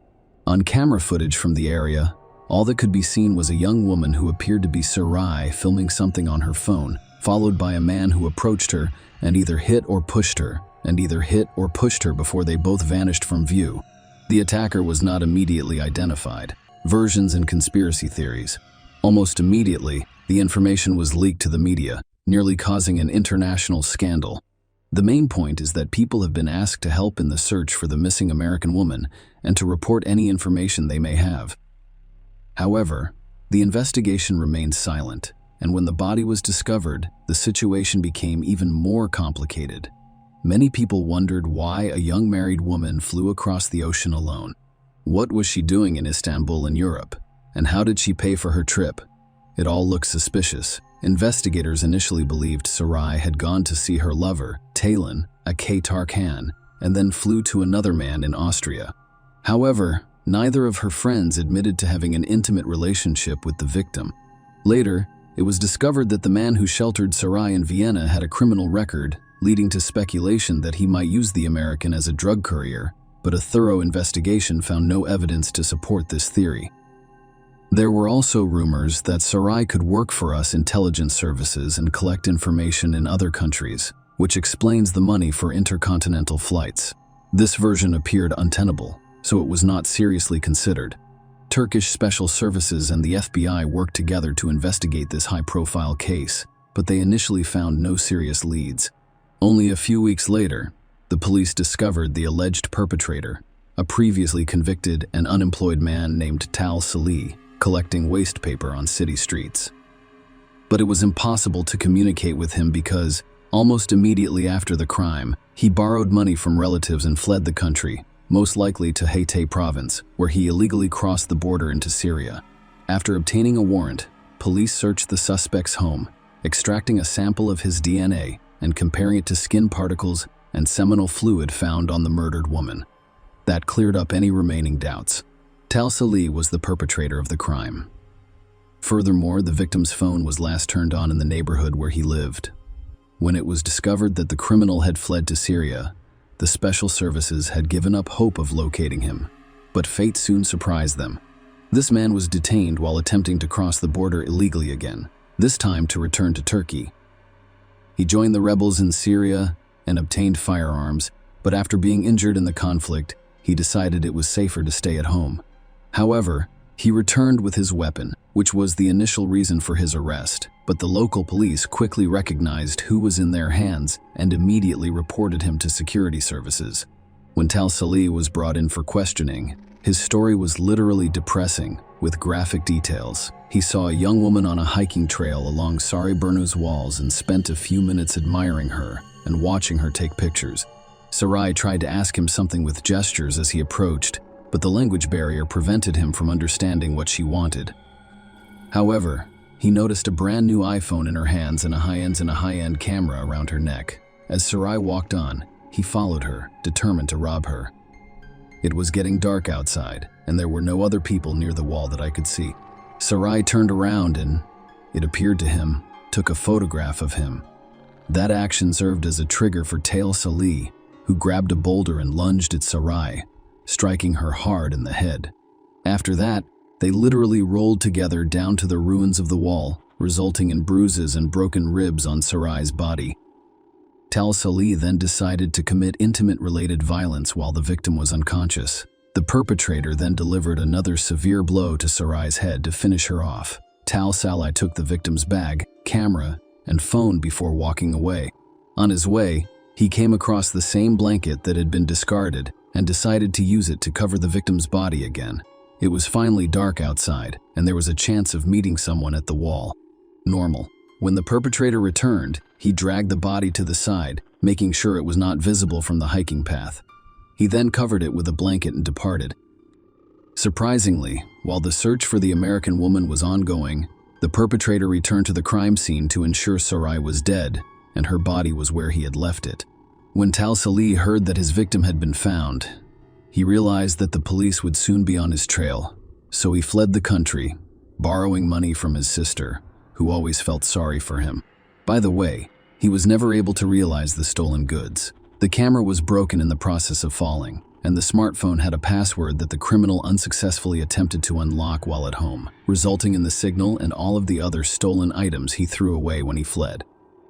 On camera footage from the area, all that could be seen was a young woman who appeared to be Sarai filming something on her phone, followed by a man who approached her and either hit or pushed her, before they both vanished from view. The attacker was not immediately identified. Versions and conspiracy theories. Almost immediately, the information was leaked to the media, nearly causing an international scandal. The main point is that people have been asked to help in the search for the missing American woman and to report any information they may have. However, the investigation remained silent, and when the body was discovered, the situation became even more complicated. Many people wondered why a young married woman flew across the ocean alone. What was she doing in Istanbul in Europe? And how did she pay for her trip? It all looked suspicious. Investigators initially believed Sarai had gone to see her lover, Taylan, a Tarkan, and then flew to another man in Austria. However, neither of her friends admitted to having an intimate relationship with the victim. Later, it was discovered that the man who sheltered Sarai in Vienna had a criminal record, leading to speculation that he might use the American as a drug courier, but a thorough investigation found no evidence to support this theory. There were also rumors that Sarai could work for us intelligence services and collect information in other countries, which explains the money for intercontinental flights. This version appeared untenable, so it was not seriously considered. Turkish special services and the FBI worked together to investigate this high-profile case, but they initially found no serious leads. Only a few weeks later, the police discovered the alleged perpetrator, a previously convicted and unemployed man named Tal Salih, collecting waste paper on city streets. But it was impossible to communicate with him because, almost immediately after the crime, he borrowed money from relatives and fled the country, most likely to Hatay province, where he illegally crossed the border into Syria. After obtaining a warrant, police searched the suspect's home, extracting a sample of his DNA and comparing it to skin particles and seminal fluid found on the murdered woman. That cleared up any remaining doubts. Tal Salih was the perpetrator of the crime. Furthermore, the victim's phone was last turned on in the neighborhood where he lived. When it was discovered that the criminal had fled to Syria, the special services had given up hope of locating him, but fate soon surprised them. This man was detained while attempting to cross the border illegally again, this time to return to Turkey. He joined the rebels in Syria and obtained firearms, but after being injured in the conflict, he decided it was safer to stay at home. However, he returned with his weapon, which was the initial reason for his arrest, but the local police quickly recognized who was in their hands and immediately reported him to security services. When Tal Salih was brought in for questioning, his story was literally depressing, with graphic details. He saw a young woman on a hiking trail along Sarayburnu's walls and spent a few minutes admiring her and watching her take pictures. Sarai tried to ask him something with gestures as he approached, but the language barrier prevented him from understanding what she wanted. However, he noticed a brand new iPhone in her hands and a high-end camera around her neck. As Sarai walked on, he followed her, determined to rob her. It was getting dark outside, and there were no other people near the wall that I could see. Sarai turned around and, it appeared to him, took a photograph of him. That action served as a trigger for Tal Salih, who grabbed a boulder and lunged at Sarai, striking her hard in the head. After that, they literally rolled together down to the ruins of the wall, resulting in bruises and broken ribs on Sarai's body. Tal Salih then decided to commit intimate-related violence while the victim was unconscious. The perpetrator then delivered another severe blow to Sarai's head to finish her off. Tal Salih took the victim's bag, camera, and phone before walking away. On his way, he came across the same blanket that had been discarded and decided to use it to cover the victim's body again. It was finally dark outside, and there was a chance of meeting someone at the wall. Normal. When the perpetrator returned, he dragged the body to the side, making sure it was not visible from the hiking path. He then covered it with a blanket and departed. Surprisingly, while the search for the American woman was ongoing, the perpetrator returned to the crime scene to ensure Sarai was dead, and her body was where he had left it. When Tal Salih heard that his victim had been found, he realized that the police would soon be on his trail, so he fled the country, borrowing money from his sister, who always felt sorry for him. By the way, he was never able to realize the stolen goods. The camera was broken in the process of falling, and the smartphone had a password that the criminal unsuccessfully attempted to unlock while at home, resulting in the signal and all of the other stolen items he threw away when he fled.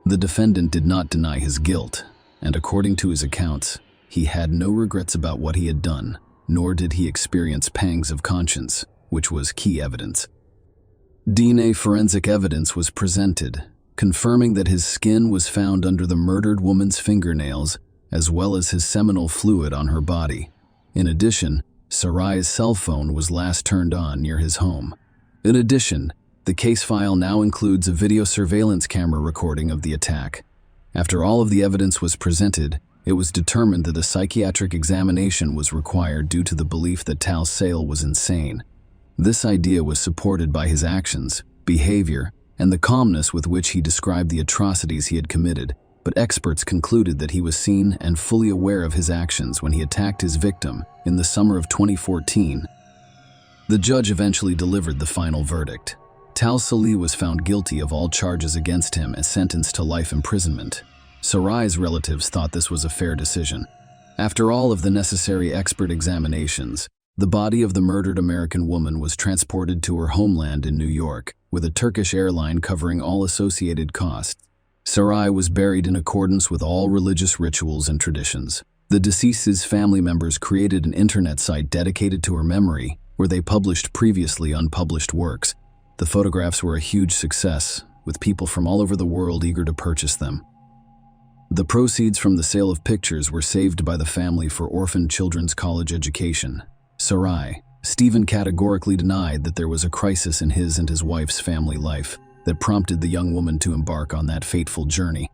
The defendant did not deny his guilt, and according to his accounts, he had no regrets about what he had done, nor did he experience pangs of conscience, which was key evidence. DNA forensic evidence was presented, confirming that his skin was found under the murdered woman's fingernails, as well as his seminal fluid on her body. In addition, Sarai's cell phone was last turned on near his home. In addition, the case file now includes a video surveillance camera recording of the attack. After all of the evidence was presented, it was determined that a psychiatric examination was required due to the belief that Tal Sale was insane. This idea was supported by his actions, behavior, and the calmness with which he described the atrocities he had committed, but experts concluded that he was seen and fully aware of his actions when he attacked his victim in the summer of 2014. The judge eventually delivered the final verdict. Tal Sale was found guilty of all charges against him and sentenced to life imprisonment. Sarai's relatives thought this was a fair decision. After all of the necessary expert examinations, the body of the murdered American woman was transported to her homeland in New York, with a Turkish airline covering all associated costs. Sarai was buried in accordance with all religious rituals and traditions. The deceased's family members created an internet site dedicated to her memory, where they published previously unpublished works. The photographs were a huge success, with people from all over the world eager to purchase them. The proceeds from the sale of pictures were saved by the family for orphaned children's college education. Sarai, Stephen categorically denied that there was a crisis in his and his wife's family life that prompted the young woman to embark on that fateful journey.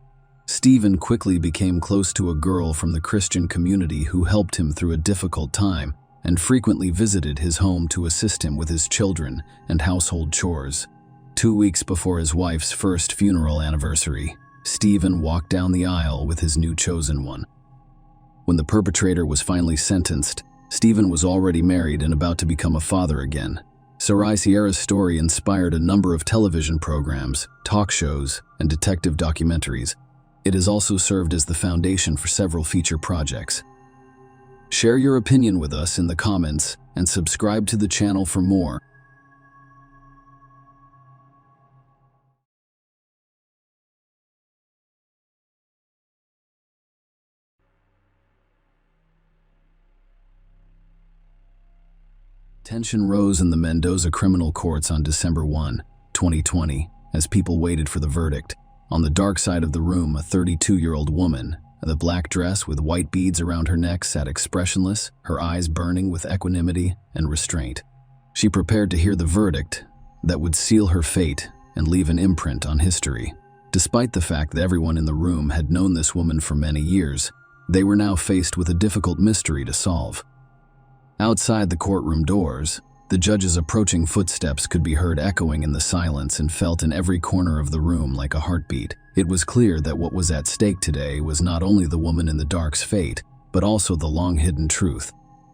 Stephen quickly became close to a girl from the Christian community who helped him through a difficult time and frequently visited his home to assist him with his children and household chores. 2 weeks before his wife's first funeral anniversary, Stephen walked down the aisle with his new chosen one. When the perpetrator was finally sentenced, Stephen was already married and about to become a father again. Sarai Sierra's story inspired a number of television programs, talk shows, and detective documentaries. It has also served as the foundation for several feature projects. Share your opinion with us in the comments and subscribe to the channel for more. Tension rose in the Mendoza criminal courts on December 1, 2020, as people waited for the verdict. On the dark side of the room, a 32-year-old woman, the black dress with white beads around her neck, sat expressionless, her eyes burning with equanimity and restraint. She prepared to hear the verdict that would seal her fate and leave an imprint on history. Despite the fact that everyone in the room had known this woman for many years, they were now faced with a difficult mystery to solve. Outside the courtroom doors, the judge's approaching footsteps could be heard echoing in the silence and felt in every corner of the room like a heartbeat. It was clear that what was at stake today was not only the woman in the dark's fate, but also the long-hidden truth.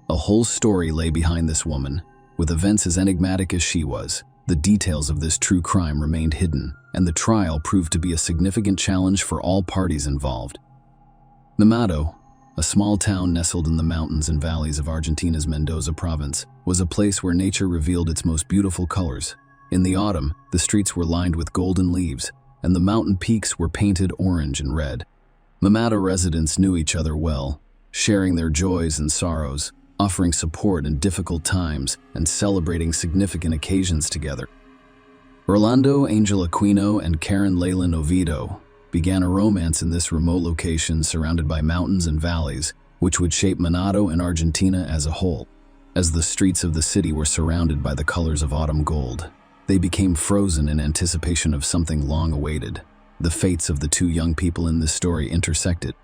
A whole story lay behind this woman. With events as enigmatic as she was, the details of this true crime remained hidden, and the trial proved to be a significant challenge for all parties involved. Mamato, a small town nestled in the mountains and valleys of Argentina's Mendoza province, was a place where nature revealed its most beautiful colors. In the autumn, the streets were lined with golden leaves, and the mountain peaks were painted orange and red. Mamato residents knew each other well, sharing their joys and sorrows, offering support in difficult times, and celebrating significant occasions together. Orlando Angel Aquino and Karen Leyland Oviedo began a romance in this remote location surrounded by mountains and valleys, which would shape Manato and Argentina as a whole. As the streets of the city were surrounded by the colors of autumn gold, they became frozen in anticipation of something long awaited. The fates of the two young people in this story intersected.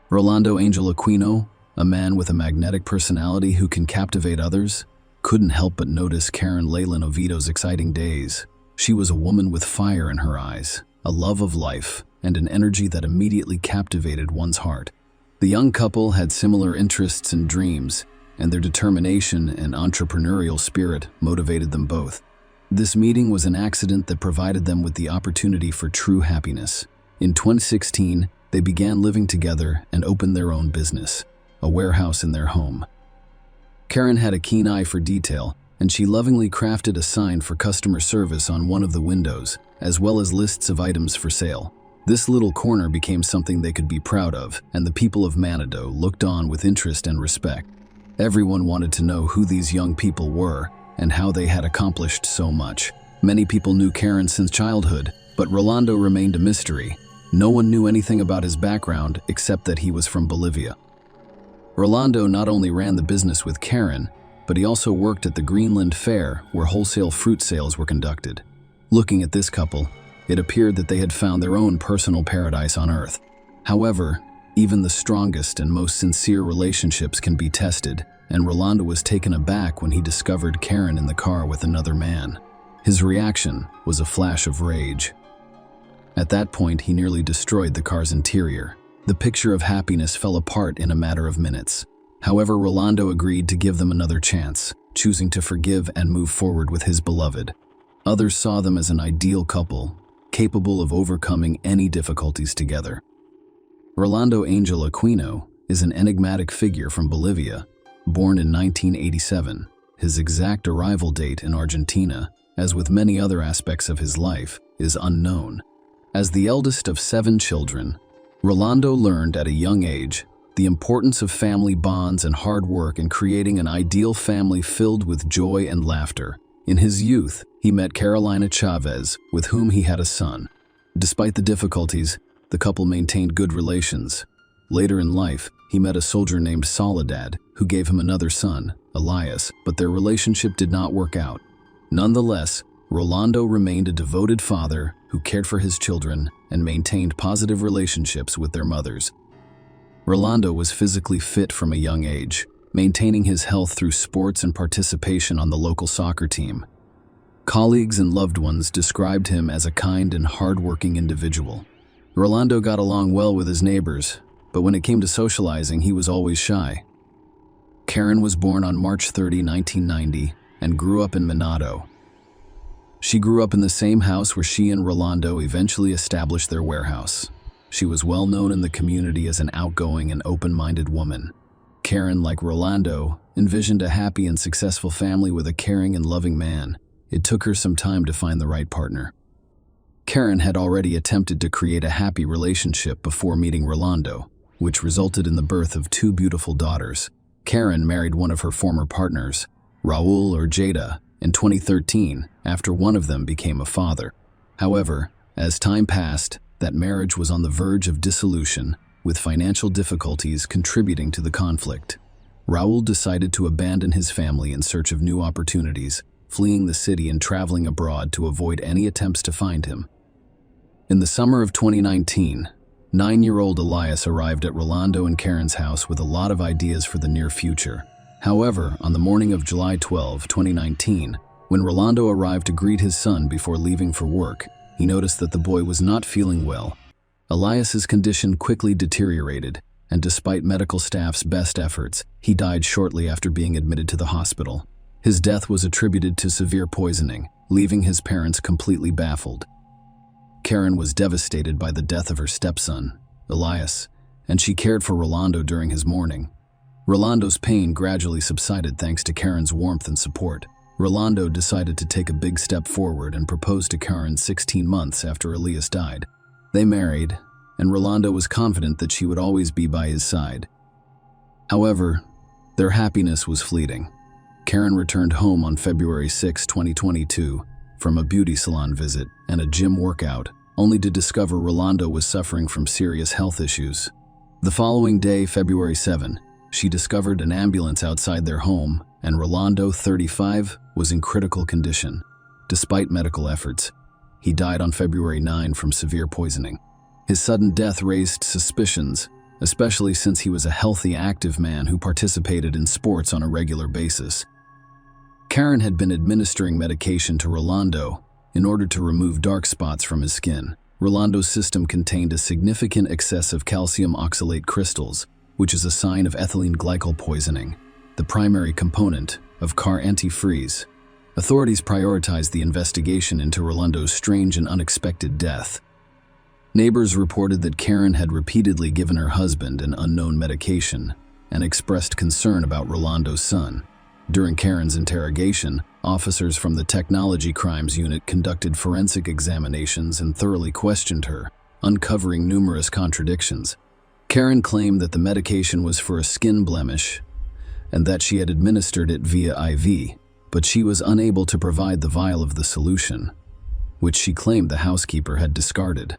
Rolando Angel Aquino, a man with a magnetic personality who can captivate others, couldn't help but notice Karen Leyland Oviedo's exciting days. She was a woman with fire in her eyes, a love of life, and an energy that immediately captivated one's heart. The young couple had similar interests and dreams, and their determination and entrepreneurial spirit motivated them both. This meeting was an accident that provided them with the opportunity for true happiness. In 2016, they began living together and opened their own business, a warehouse in their home. Karen had a keen eye for detail, and she lovingly crafted a sign for customer service on one of the windows, as well as lists of items for sale. This little corner became something they could be proud of, and the people of Manitou looked on with interest and respect. Everyone wanted to know who these young people were and how they had accomplished so much. Many people knew Karen since childhood, but Rolando remained a mystery. No one knew anything about his background except that he was from Bolivia. Rolando not only ran the business with Karen, but he also worked at the Greenland Fair, where wholesale fruit sales were conducted. Looking at this couple, it appeared that they had found their own personal paradise on Earth. However, even the strongest and most sincere relationships can be tested, and Rolando was taken aback when he discovered Karen in the car with another man. His reaction was a flash of rage. At that point, he nearly destroyed the car's interior. The picture of happiness fell apart in a matter of minutes. However, Rolando agreed to give them another chance, choosing to forgive and move forward with his beloved. Others saw them as an ideal couple, capable of overcoming any difficulties together. Rolando Angel Aquino is an enigmatic figure from Bolivia, born in 1987. His exact arrival date in Argentina, as with many other aspects of his life, is unknown. As the eldest of 7 children, Rolando learned at a young age the importance of family bonds and hard work in creating an ideal family filled with joy and laughter. In his youth, he met Carolina Chavez, with whom he had a son. Despite the difficulties, the couple maintained good relations. Later in life, he met a soldier named Soledad, who gave him another son, Elias, but their relationship did not work out. Nonetheless, Rolando remained a devoted father who cared for his children and maintained positive relationships with their mothers. Rolando was physically fit from a young age, maintaining his health through sports and participation on the local soccer team. Colleagues and loved ones described him as a kind and hard-working individual. Rolando got along well with his neighbors, but when it came to socializing, he was always shy. Karen was born on March 30, 1990, and grew up in Manitou. She grew up in the same house where she and Rolando eventually established their warehouse. She was well known in the community as an outgoing and open-minded woman. Karen, like Rolando, envisioned a happy and successful family with a caring and loving man. It took her some time to find the right partner. Karen had already attempted to create a happy relationship before meeting Rolando, which resulted in the birth of 2 beautiful daughters. Karen married one of her former partners, Raul or Jada, in 2013 after one of them became a father. However, as time passed, that marriage was on the verge of dissolution, with financial difficulties contributing to the conflict. Raul decided to abandon his family in search of new opportunities, fleeing the city and traveling abroad to avoid any attempts to find him. In the summer of 2019, 9-year-old Elias arrived at Rolando and Karen's house with a lot of ideas for the near future. However, on the morning of July 12, 2019, when Rolando arrived to greet his son before leaving for work, he noticed that the boy was not feeling well. Elias's condition quickly deteriorated, and despite medical staff's best efforts, he died shortly after being admitted to the hospital. His death was attributed to severe poisoning, leaving his parents completely baffled. Karen was devastated by the death of her stepson, Elias, and she cared for Rolando during his mourning. Rolando's pain gradually subsided thanks to Karen's warmth and support. Rolando decided to take a big step forward and proposed to Karen 16 months after Elias died. They married, and Rolando was confident that she would always be by his side. However, their happiness was fleeting. Karen returned home on February 6, 2022, from a beauty salon visit and a gym workout, only to discover Rolando was suffering from serious health issues. The following day, February 7, she discovered an ambulance outside their home, and Rolando, 35, was in critical condition. Despite medical efforts, he died on February 9 from severe poisoning. His sudden death raised suspicions, especially since he was a healthy, active man who participated in sports on a regular basis. Karen had been administering medication to Rolando in order to remove dark spots from his skin. Rolando's system contained a significant excess of calcium oxalate crystals, which is a sign of ethylene glycol poisoning, the primary component of car antifreeze. Authorities prioritized the investigation into Rolando's strange and unexpected death. Neighbors reported that Karen had repeatedly given her husband an unknown medication and expressed concern about Rolando's son. During Karen's interrogation, officers from the Technology Crimes Unit conducted forensic examinations and thoroughly questioned her, uncovering numerous contradictions. Karen claimed that the medication was for a skin blemish and that she had administered it via IV, but she was unable to provide the vial of the solution, which she claimed the housekeeper had discarded.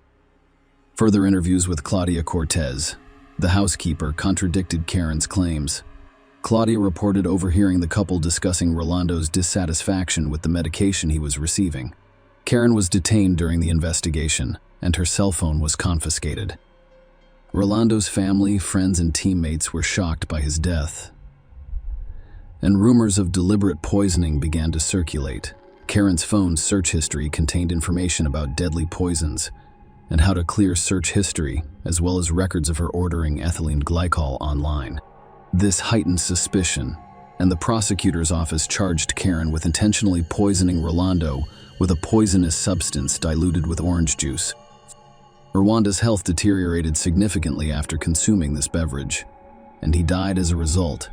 Further interviews with Claudia Cortez, the housekeeper, contradicted Karen's claims. Claudia reported overhearing the couple discussing Rolando's dissatisfaction with the medication he was receiving. Karen was detained during the investigation, and her cell phone was confiscated. Rolando's family, friends, and teammates were shocked by his death, and rumors of deliberate poisoning began to circulate. Karen's phone's search history contained information about deadly poisons and how to clear search history, as well as records of her ordering ethylene glycol online. This heightened suspicion, and the prosecutor's office charged Karen with intentionally poisoning Rolando with a poisonous substance diluted with orange juice. Rwanda's health deteriorated significantly after consuming this beverage, and he died as a result.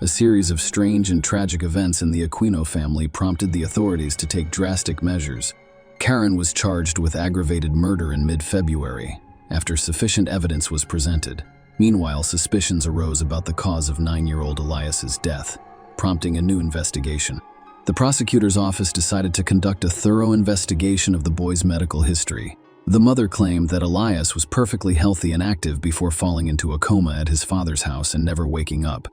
A series of strange and tragic events in the Aquino family prompted the authorities to take drastic measures. Karen was charged with aggravated murder in mid-February, after sufficient evidence was presented. Meanwhile, suspicions arose about the cause of 9-year-old Elias's death, prompting a new investigation. The prosecutor's office decided to conduct a thorough investigation of the boy's medical history. The mother claimed that Elias was perfectly healthy and active before falling into a coma at his father's house and never waking up.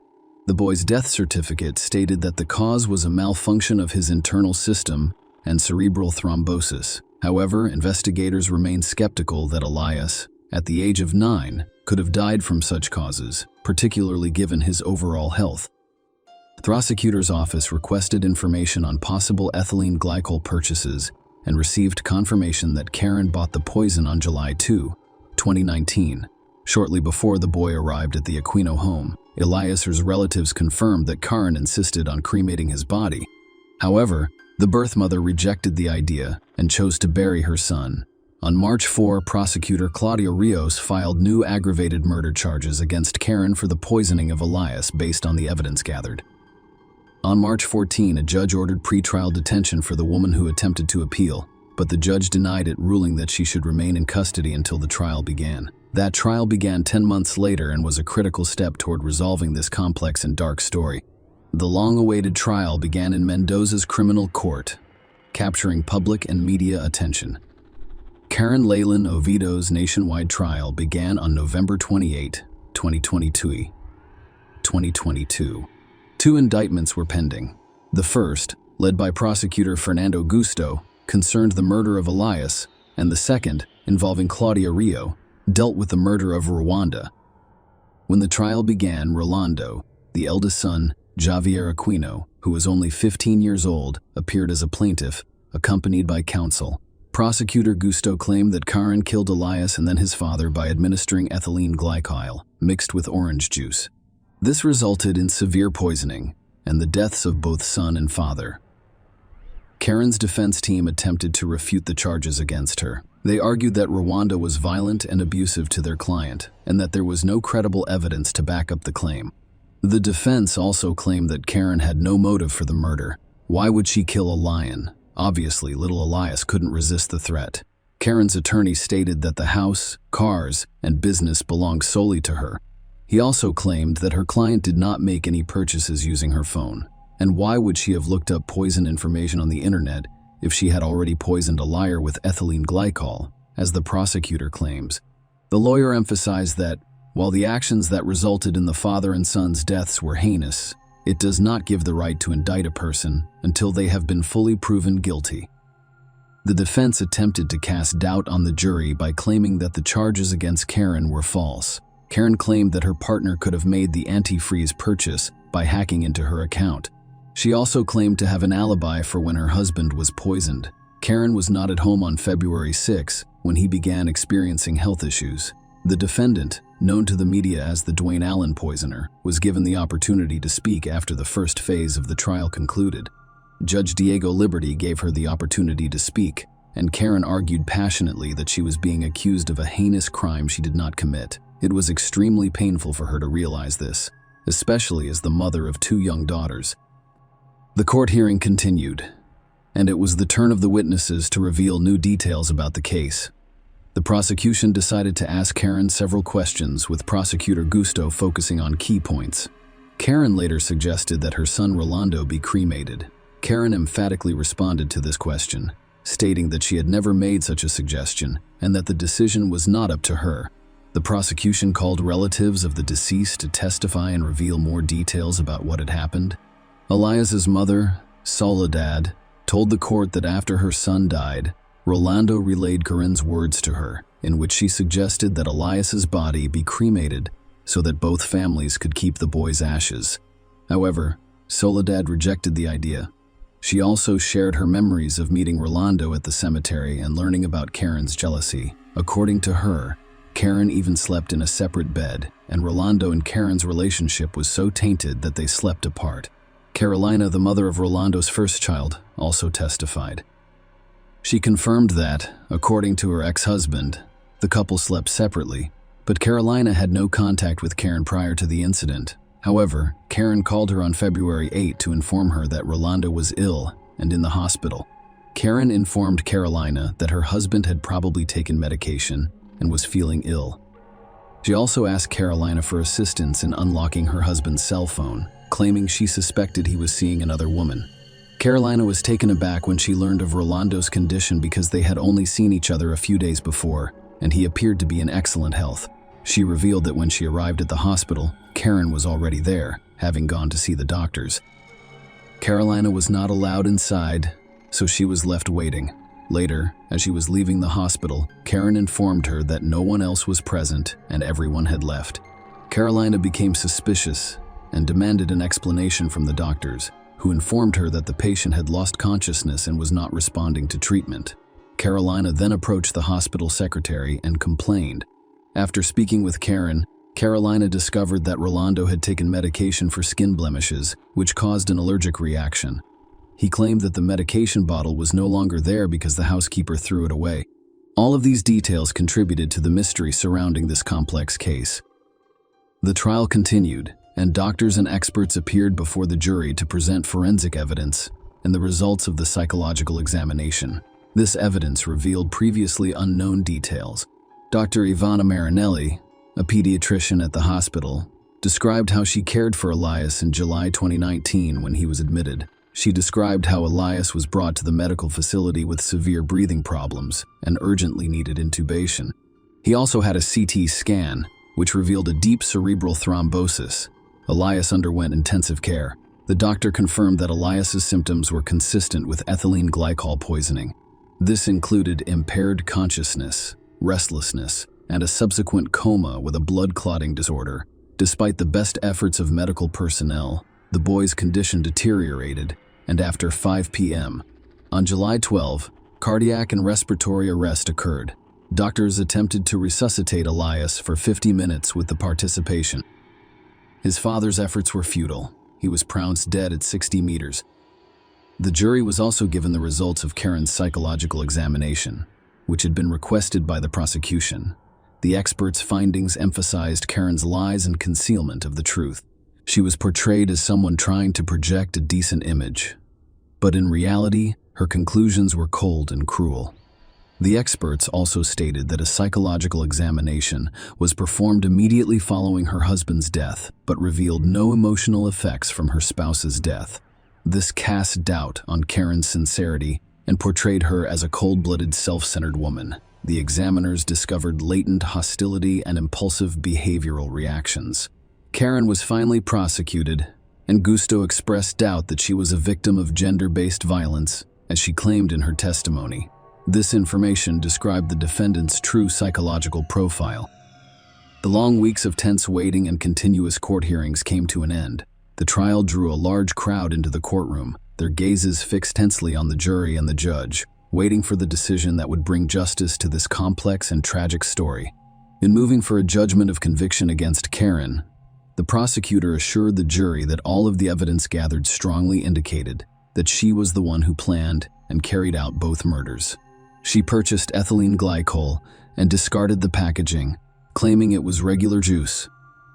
The boy's death certificate stated that the cause was a malfunction of his internal system and cerebral thrombosis. However, investigators remain skeptical that Elias, at the age of 9, could have died from such causes, particularly given his overall health. The prosecutor's office requested information on possible ethylene glycol purchases and received confirmation that Karen bought the poison on July 2, 2019. Shortly before the boy arrived at the Aquino home, Elias's relatives confirmed that Karen insisted on cremating his body. However, the birth mother rejected the idea and chose to bury her son. On March 4, prosecutor Claudia Rios filed new aggravated murder charges against Karen for the poisoning of Elias based on the evidence gathered. On March 14, a judge ordered pretrial detention for the woman who attempted to appeal, but the judge denied it, ruling that she should remain in custody until the trial began. That trial began 10 months later and was a critical step toward resolving this complex and dark story. The long-awaited trial began in Mendoza's criminal court, capturing public and media attention. Karen Leyland Oviedo's nationwide trial began on November 28, 2022. 2 indictments were pending. The first, led by prosecutor Fernando Gusto, concerned the murder of Elias, and the second, involving Claudia Rio, dealt with the murder of Rwanda. When the trial began, Rolando, the eldest son, Javier Aquino, who was only 15 years old, appeared as a plaintiff, accompanied by counsel. Prosecutor Gusto claimed that Karen killed Elias and then his father by administering ethylene glycol, mixed with orange juice. This resulted in severe poisoning and the deaths of both son and father. Karen's defense team attempted to refute the charges against her. They argued that Rwanda was violent and abusive to their client, and that there was no credible evidence to back up the claim. The defense also claimed that Karen had no motive for the murder. Why would she kill a lion? Obviously, little Elias couldn't resist the threat. Karen's attorney stated that the house, cars, and business belonged solely to her. He also claimed that her client did not make any purchases using her phone. And why would she have looked up poison information on the internet if she had already poisoned a liar with ethylene glycol, as the prosecutor claims? The lawyer emphasized that, while the actions that resulted in the father and son's deaths were heinous, it does not give the right to indict a person until they have been fully proven guilty. The defense attempted to cast doubt on the jury by claiming that the charges against Karen were false. Karen claimed that her partner could have made the antifreeze purchase by hacking into her account. She also claimed to have an alibi for when her husband was poisoned. Karen was not at home on February 6 when he began experiencing health issues. The defendant, known to the media as the Dwayne Allen poisoner, was given the opportunity to speak after the first phase of the trial concluded. Judge Diego Liberty gave her the opportunity to speak, and Karen argued passionately that she was being accused of a heinous crime she did not commit. It was extremely painful for her to realize this, especially as the mother of 2 young daughters. The court hearing continued, and it was the turn of the witnesses to reveal new details about the case. The prosecution decided to ask Karen several questions, with Prosecutor Gusto focusing on key points. Karen later suggested that her son Rolando be cremated. Karen emphatically responded to this question, stating that she had never made such a suggestion and that the decision was not up to her. The prosecution called relatives of the deceased to testify and reveal more details about what had happened. Elias's mother, Soledad, told the court that after her son died, Rolando relayed Karen's words to her, in which she suggested that Elias's body be cremated so that both families could keep the boy's ashes. However, Soledad rejected the idea. She also shared her memories of meeting Rolando at the cemetery and learning about Karen's jealousy. According to her, Karen even slept in a separate bed, and Rolando and Karen's relationship was so tainted that they slept apart. Carolina, the mother of Rolando's first child, also testified. She confirmed that, according to her ex-husband, the couple slept separately, but Carolina had no contact with Karen prior to the incident. However, Karen called her on February 8 to inform her that Rolando was ill and in the hospital. Karen informed Carolina that her husband had probably taken medication and was feeling ill. She also asked Carolina for assistance in unlocking her husband's cell phone, claiming she suspected he was seeing another woman. Carolina was taken aback when she learned of Rolando's condition because they had only seen each other a few days before, and he appeared to be in excellent health. She revealed that when she arrived at the hospital, Karen was already there, having gone to see the doctors. Carolina was not allowed inside, so she was left waiting. Later, as she was leaving the hospital, Karen informed her that no one else was present and everyone had left. Carolina became suspicious and demanded an explanation from the doctors, who informed her that the patient had lost consciousness and was not responding to treatment. Carolina then approached the hospital secretary and complained. After speaking with Karen, Carolina discovered that Rolando had taken medication for skin blemishes, which caused an allergic reaction. He claimed that the medication bottle was no longer there because the housekeeper threw it away. All of these details contributed to the mystery surrounding this complex case. The trial continued, and doctors and experts appeared before the jury to present forensic evidence and the results of the psychological examination. This evidence revealed previously unknown details. Dr. Ivana Marinelli, a pediatrician at the hospital, described how she cared for Elias in July 2019 when he was admitted. She described how Elias was brought to the medical facility with severe breathing problems and urgently needed intubation. He also had a CT scan, which revealed a deep cerebral thrombosis. Elias underwent intensive care. The doctor confirmed that Elias's symptoms were consistent with ethylene glycol poisoning. This included impaired consciousness, restlessness, and a subsequent coma with a blood clotting disorder. Despite the best efforts of medical personnel, the boy's condition deteriorated, and after 5 p.m. on July 12, cardiac and respiratory arrest occurred. Doctors attempted to resuscitate Elias for 50 minutes with the participation. His father's efforts were futile. He was pronounced dead at 60 meters. The jury was also given the results of Karen's psychological examination, which had been requested by the prosecution. The experts' findings emphasized Karen's lies and concealment of the truth. She was portrayed as someone trying to project a decent image, but in reality, her conclusions were cold and cruel. The experts also stated that a psychological examination was performed immediately following her husband's death, but revealed no emotional effects from her spouse's death. This cast doubt on Karen's sincerity and portrayed her as a cold-blooded, self-centered woman. The examiners discovered latent hostility and impulsive behavioral reactions. Karen was finally prosecuted, and Gusto expressed doubt that she was a victim of gender-based violence, as she claimed in her testimony. This information described the defendant's true psychological profile. The long weeks of tense waiting and continuous court hearings came to an end. The trial drew a large crowd into the courtroom, their gazes fixed tensely on the jury and the judge, waiting for the decision that would bring justice to this complex and tragic story. In moving for a judgment of conviction against Karen, the prosecutor assured the jury that all of the evidence gathered strongly indicated that she was the one who planned and carried out both murders. She purchased ethylene glycol and discarded the packaging, claiming it was regular juice.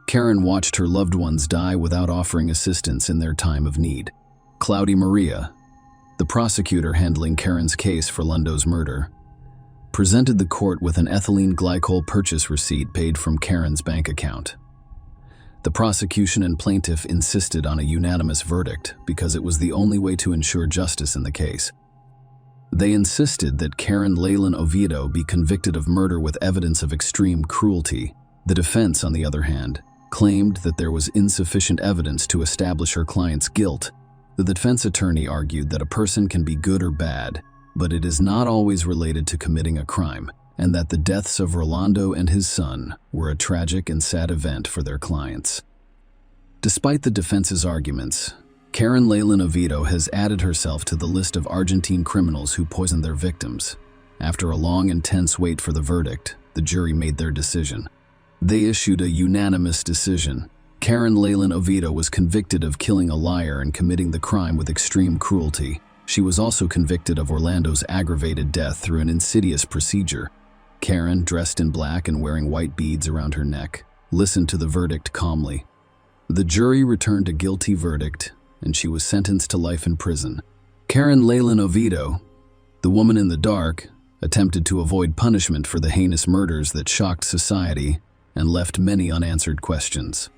Karen watched her loved ones die without offering assistance in their time of need. Cloudy Maria, the prosecutor handling Karen's case for Lundo's murder, presented the court with an ethylene glycol purchase receipt paid from Karen's bank account. The prosecution and plaintiff insisted on a unanimous verdict because it was the only way to ensure justice in the case. They insisted that Karen Leyland Oviedo be convicted of murder with evidence of extreme cruelty. The defense, on the other hand, claimed that there was insufficient evidence to establish her client's guilt. The defense attorney argued that a person can be good or bad, but it is not always related to committing a crime, and that the deaths of Rolando and his son were a tragic and sad event for their clients. Despite the defense's arguments, Karen Leyland Oviedo has added herself to the list of Argentine criminals who poisoned their victims. After a long and tense wait for the verdict, the jury made their decision. They issued a unanimous decision. Karen Leyland Oviedo was convicted of killing a liar and committing the crime with extreme cruelty. She was also convicted of Orlando's aggravated death through an insidious procedure. Karen, dressed in black and wearing white beads around her neck, listened to the verdict calmly. The jury returned a guilty verdict, and she was sentenced to life in prison. Karen Leyland Oviedo, the woman in the dark, attempted to avoid punishment for the heinous murders that shocked society and left many unanswered questions.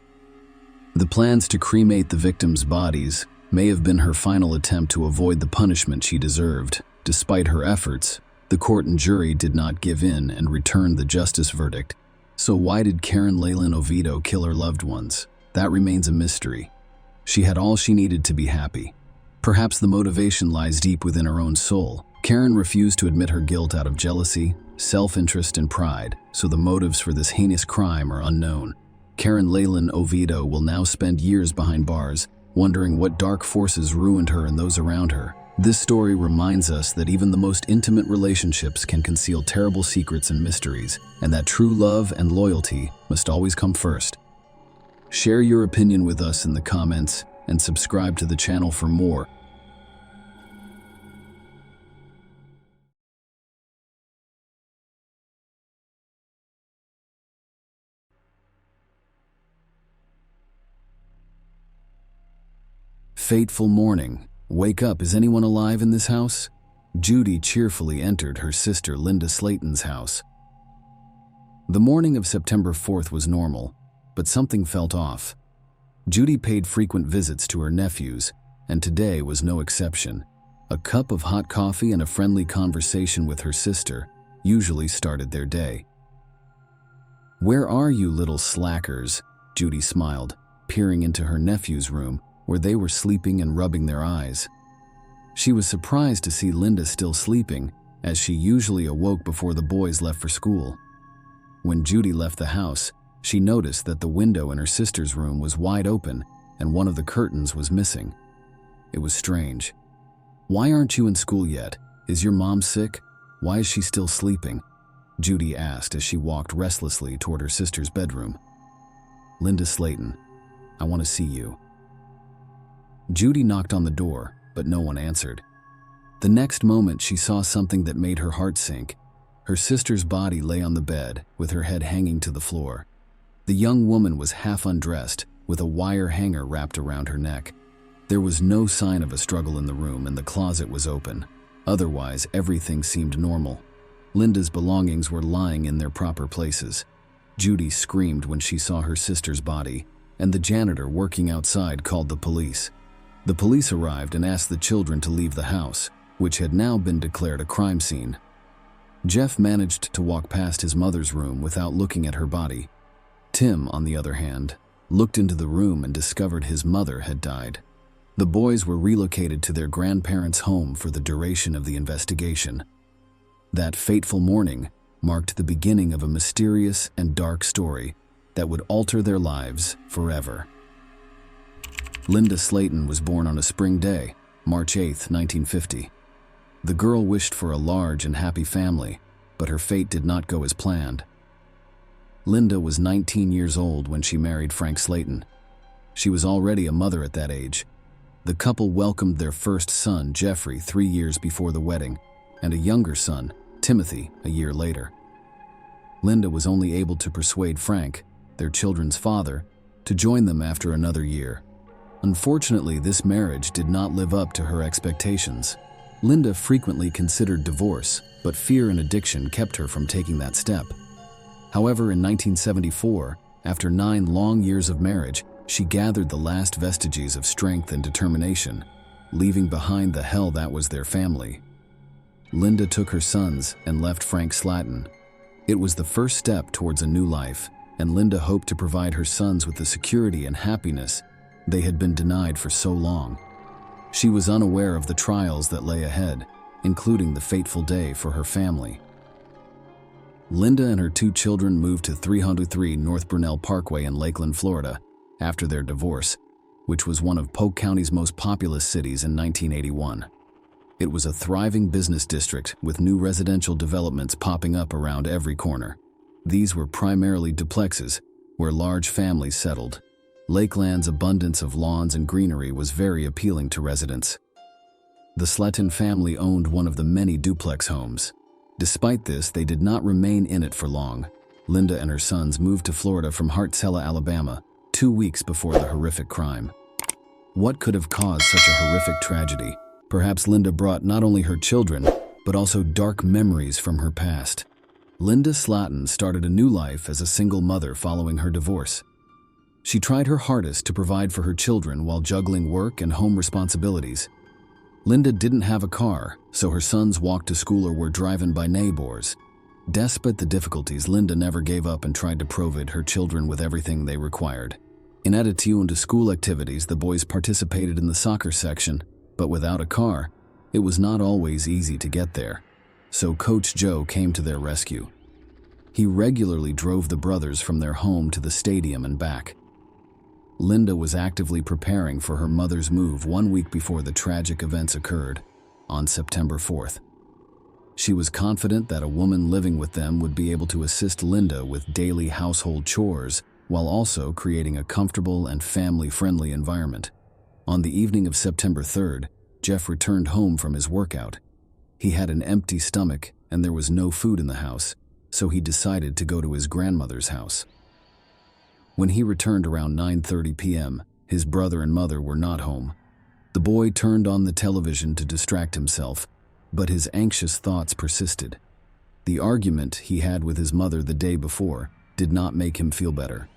The plans to cremate the victims' bodies may have been her final attempt to avoid the punishment she deserved. Despite her efforts, the court and jury did not give in and returned the justice verdict. So why did Karen Leyland Oviedo kill her loved ones? That remains a mystery. She had all she needed to be happy. Perhaps the motivation lies deep within her own soul. Karen refused to admit her guilt out of jealousy, self-interest, and pride, so the motives for this heinous crime are unknown. Karen Leyland Oviedo will now spend years behind bars, wondering what dark forces ruined her and those around her. This story reminds us that even the most intimate relationships can conceal terrible secrets and mysteries, and that true love and loyalty must always come first. Share your opinion with us in the comments and subscribe to the channel for more. Fateful morning. Wake up, is anyone alive in this house? Judy cheerfully entered her sister Linda Slayton's house. The morning of September 4th was normal, but something felt off. Judy paid frequent visits to her nephews, and today was no exception. A cup of hot coffee and a friendly conversation with her sister usually started their day. "Where are you, little slackers?" Judy smiled, peering into her nephew's room, where they were sleeping and rubbing their eyes. She was surprised to see Linda still sleeping, as she usually awoke before the boys left for school. When Judy left the house, she noticed that the window in her sister's room was wide open and one of the curtains was missing. It was strange. "Why aren't you in school yet? Is your mom sick? Why is she still sleeping?" Judy asked as she walked restlessly toward her sister's bedroom. "Linda Slayton, I want to see you." Judy knocked on the door, but no one answered. The next moment, she saw something that made her heart sink. Her sister's body lay on the bed, with her head hanging to the floor. The young woman was half undressed, with a wire hanger wrapped around her neck. There was no sign of a struggle in the room, and the closet was open. Otherwise, everything seemed normal. Linda's belongings were lying in their proper places. Judy screamed when she saw her sister's body, and the janitor working outside called the police. The police arrived and asked the children to leave the house, which had now been declared a crime scene. Jeff managed to walk past his mother's room without looking at her body. Tim, on the other hand, looked into the room and discovered his mother had died. The boys were relocated to their grandparents' home for the duration of the investigation. That fateful morning marked the beginning of a mysterious and dark story that would alter their lives forever. Linda Slayton was born on a spring day, March 8, 1950. The girl wished for a large and happy family, but her fate did not go as planned. Linda was 19 years old when she married Frank Slayton. She was already a mother at that age. The couple welcomed their first son, Jeffrey, 3 years before the wedding, and a younger son, Timothy, a year later. Linda was only able to persuade Frank, their children's father, to join them after another year. Unfortunately, this marriage did not live up to her expectations. Linda frequently considered divorce, but fear and addiction kept her from taking that step. However, in 1974, after 9 long years of marriage, she gathered the last vestiges of strength and determination, leaving behind the hell that was their family. Linda took her sons and left Frank Slatton. It was the first step towards a new life, and Linda hoped to provide her sons with the security and happiness they had been denied for so long. She was unaware of the trials that lay ahead, including the fateful day for her family. Linda and her 2 children moved to 303 North Brunel Parkway in Lakeland, Florida, after their divorce, which was one of Polk County's most populous cities in 1981. It was a thriving business district with new residential developments popping up around every corner. These were primarily duplexes, where large families settled. Lakeland's abundance of lawns and greenery was very appealing to residents. The Slatton family owned one of the many duplex homes. Despite this, they did not remain in it for long. Linda and her sons moved to Florida from Hartsella, Alabama, 2 weeks before the horrific crime. What could have caused such a horrific tragedy? Perhaps Linda brought not only her children, but also dark memories from her past. Linda Slatton started a new life as a single mother following her divorce. She tried her hardest to provide for her children while juggling work and home responsibilities. Linda didn't have a car, so her sons walked to school or were driven by neighbors. Despite the difficulties, Linda never gave up and tried to provide her children with everything they required. In addition to school activities, the boys participated in the soccer section, but without a car, it was not always easy to get there. So Coach Joe came to their rescue. He regularly drove the brothers from their home to the stadium and back. Linda was actively preparing for her mother's move 1 week before the tragic events occurred, on September 4th. She was confident that a woman living with them would be able to assist Linda with daily household chores while also creating a comfortable and family-friendly environment. On the evening of September 3rd, Jeff returned home from his workout. He had an empty stomach and there was no food in the house, so he decided to go to his grandmother's house. When he returned around 9:30 p.m., his brother and mother were not home. The boy turned on the television to distract himself, but his anxious thoughts persisted. The argument he had with his mother the day before did not make him feel better.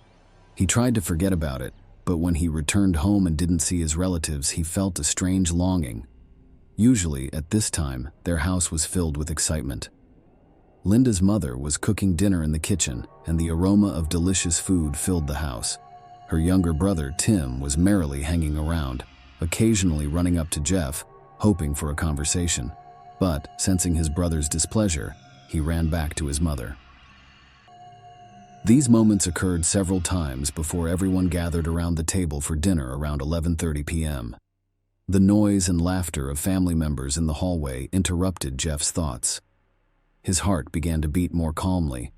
He tried to forget about it, but when he returned home and didn't see his relatives, he felt a strange longing. Usually, at this time, their house was filled with excitement. Linda's mother was cooking dinner in the kitchen, and the aroma of delicious food filled the house. Her younger brother, Tim, was merrily hanging around, occasionally running up to Jeff, hoping for a conversation. But, sensing his brother's displeasure, he ran back to his mother. These moments occurred several times before everyone gathered around the table for dinner around 11:30 p.m. The noise and laughter of family members in the hallway interrupted Jeff's thoughts. His heart began to beat more calmly.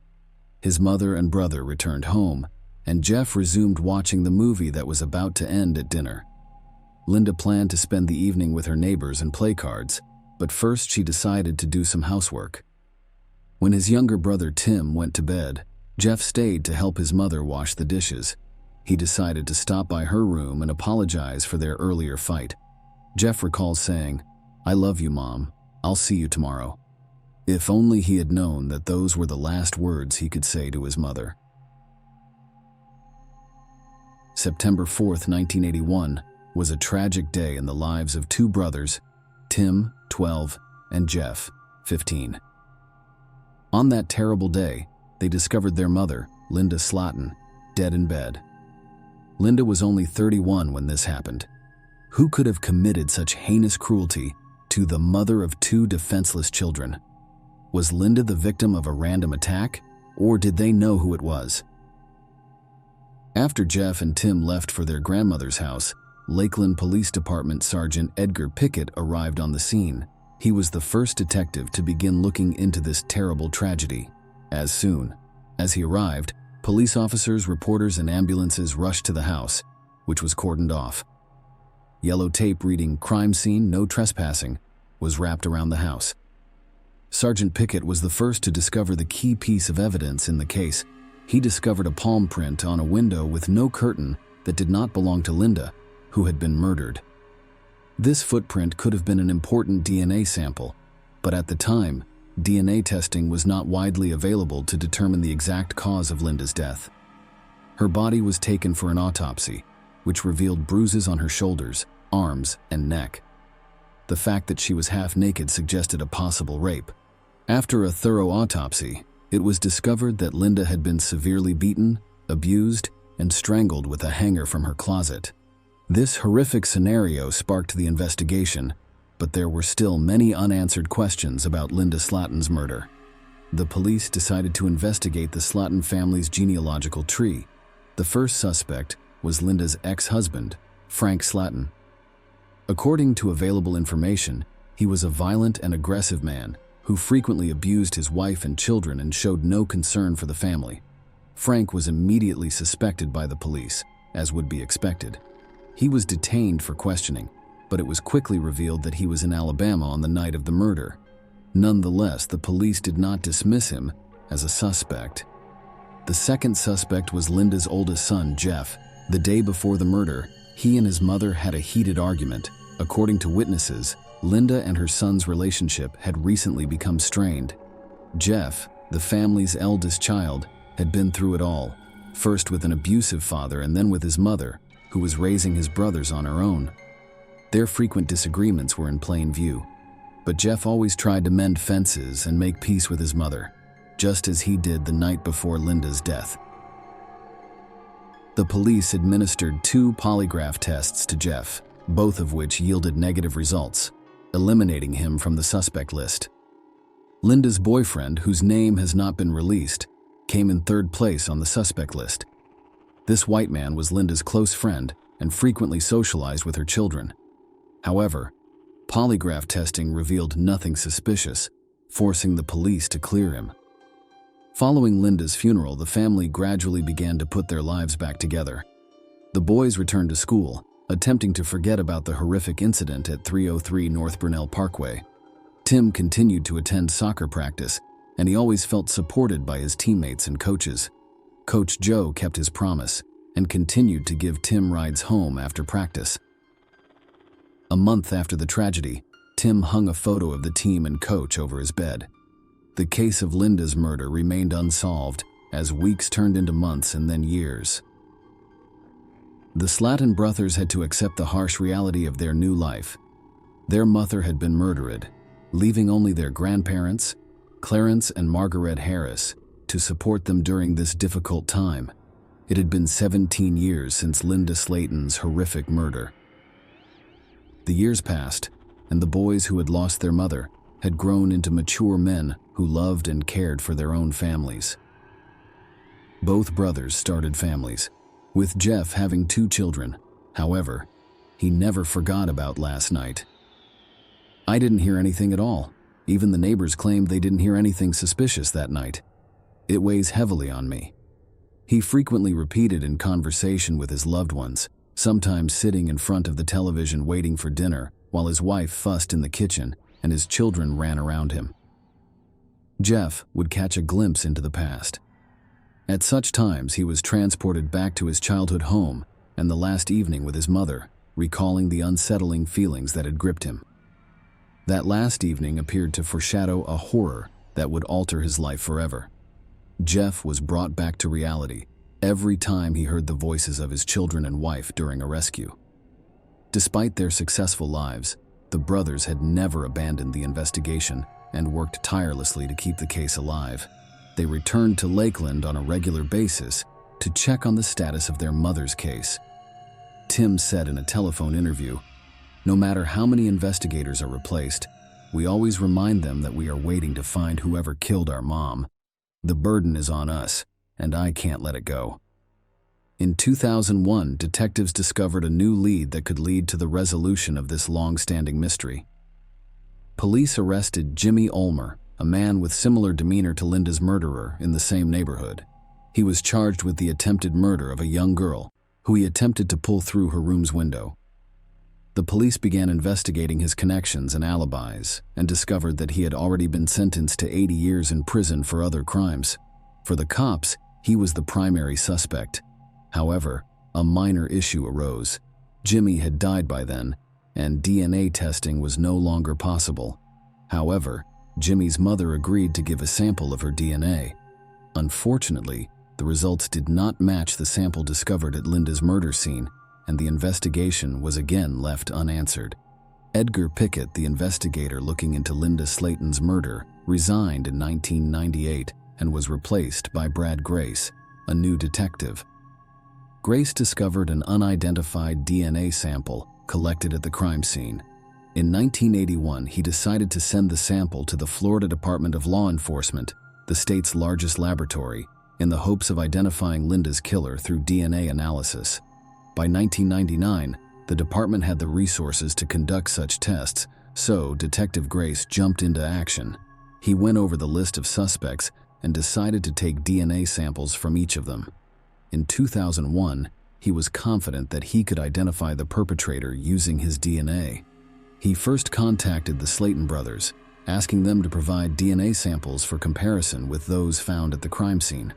His mother and brother returned home, and Jeff resumed watching the movie that was about to end at dinner. Linda planned to spend the evening with her neighbors and play cards, but first she decided to do some housework. When his younger brother Tim went to bed, Jeff stayed to help his mother wash the dishes. He decided to stop by her room and apologize for their earlier fight. Jeff recalls saying, "I love you, Mom. I'll see you tomorrow." If only he had known that those were the last words he could say to his mother. September 4th, 1981, was a tragic day in the lives of 2 brothers, Tim, 12, and Jeff, 15. On that terrible day, they discovered their mother, Linda Slatton, dead in bed. Linda was only 31 when this happened. Who could have committed such heinous cruelty to the mother of 2 defenseless children? Was Linda the victim of a random attack, or did they know who it was? After Jeff and Tim left for their grandmother's house, Lakeland Police Department Sergeant Edgar Pickett arrived on the scene. He was the first detective to begin looking into this terrible tragedy. As soon as he arrived, police officers, reporters, and ambulances rushed to the house, which was cordoned off. Yellow tape reading "Crime Scene, No Trespassing" was wrapped around the house. Sergeant Pickett was the first to discover the key piece of evidence in the case. He discovered a palm print on a window with no curtain that did not belong to Linda, who had been murdered. This footprint could have been an important DNA sample, but at the time, DNA testing was not widely available to determine the exact cause of Linda's death. Her body was taken for an autopsy, which revealed bruises on her shoulders, arms, and neck. The fact that she was half naked suggested a possible rape. After a thorough autopsy, it was discovered that Linda had been severely beaten, abused, and strangled with a hanger from her closet. This horrific scenario sparked the investigation, but there were still many unanswered questions about Linda Slatton's murder. The police decided to investigate the Slatton family's genealogical tree. The first suspect was Linda's ex-husband, Frank Slatton. According to available information, he was a violent and aggressive man who frequently abused his wife and children and showed no concern for the family. Frank was immediately suspected by the police, as would be expected. He was detained for questioning, but it was quickly revealed that he was in Alabama on the night of the murder. Nonetheless, the police did not dismiss him as a suspect. The second suspect was Linda's oldest son, Jeff. The day before the murder, he and his mother had a heated argument. According to witnesses, Linda and her son's relationship had recently become strained. Jeff, the family's eldest child, had been through it all, first with an abusive father and then with his mother, who was raising his brothers on her own. Their frequent disagreements were in plain view, but Jeff always tried to mend fences and make peace with his mother, just as he did the night before Linda's death. The police administered 2 polygraph tests to Jeff, both of which yielded negative results, eliminating him from the suspect list. Linda's boyfriend, whose name has not been released, came in 3rd place on the suspect list. This white man was Linda's close friend and frequently socialized with her children. However, polygraph testing revealed nothing suspicious, forcing the police to clear him. Following Linda's funeral, the family gradually began to put their lives back together. The boys returned to school, attempting to forget about the horrific incident at 303 North Brunel Parkway. Tim continued to attend soccer practice, and he always felt supported by his teammates and coaches. Coach Joe kept his promise and continued to give Tim rides home after practice. A month after the tragedy, Tim hung a photo of the team and coach over his bed. The case of Linda's murder remained unsolved as weeks turned into months and then years. The Slatton brothers had to accept the harsh reality of their new life. Their mother had been murdered, leaving only their grandparents, Clarence and Margaret Harris, to support them during this difficult time. It had been 17 years since Linda Slatton's horrific murder. The years passed, and the boys who had lost their mother had grown into mature men who loved and cared for their own families. Both brothers started families, with Jeff having 2 children. However, he never forgot about last night. "I didn't hear anything at all. Even the neighbors claimed they didn't hear anything suspicious that night. It weighs heavily on me." He frequently repeated in conversation with his loved ones, sometimes sitting in front of the television waiting for dinner while his wife fussed in the kitchen and his children ran around him. Jeff would catch a glimpse into the past. At such times, he was transported back to his childhood home and the last evening with his mother, recalling the unsettling feelings that had gripped him. That last evening appeared to foreshadow a horror that would alter his life forever. Jeff was brought back to reality every time he heard the voices of his children and wife during a rescue. Despite their successful lives, the brothers had never abandoned the investigation and worked tirelessly to keep the case alive. They returned to Lakeland on a regular basis to check on the status of their mother's case. Tim said in a telephone interview, "No matter how many investigators are replaced, we always remind them that we are waiting to find whoever killed our mom. The burden is on us, and I can't let it go." In 2001, detectives discovered a new lead that could lead to the resolution of this long-standing mystery. Police arrested Jimmy Ulmer, a man with similar demeanor to Linda's murderer in the same neighborhood. He was charged with the attempted murder of a young girl who he attempted to pull through her room's window. The police began investigating his connections and alibis and discovered that he had already been sentenced to 80 years in prison for other crimes. For the cops, he was the primary suspect. However, a minor issue arose. Jimmy had died by then, and DNA testing was no longer possible. However, Jimmy's mother agreed to give a sample of her DNA. Unfortunately, the results did not match the sample discovered at Linda's murder scene, and the investigation was again left unanswered. Edgar Pickett, the investigator looking into Linda Slayton's murder, resigned in 1998 and was replaced by Brad Grace, a new detective. Grace discovered an unidentified DNA sample collected at the crime scene. In 1981, he decided to send the sample to the Florida Department of Law Enforcement, the state's largest laboratory, in the hopes of identifying Linda's killer through DNA analysis. By 1999, the department had the resources to conduct such tests, so Detective Grace jumped into action. He went over the list of suspects and decided to take DNA samples from each of them. In 2001, he was confident that he could identify the perpetrator using his DNA. He first contacted the Slayton brothers, asking them to provide DNA samples for comparison with those found at the crime scene.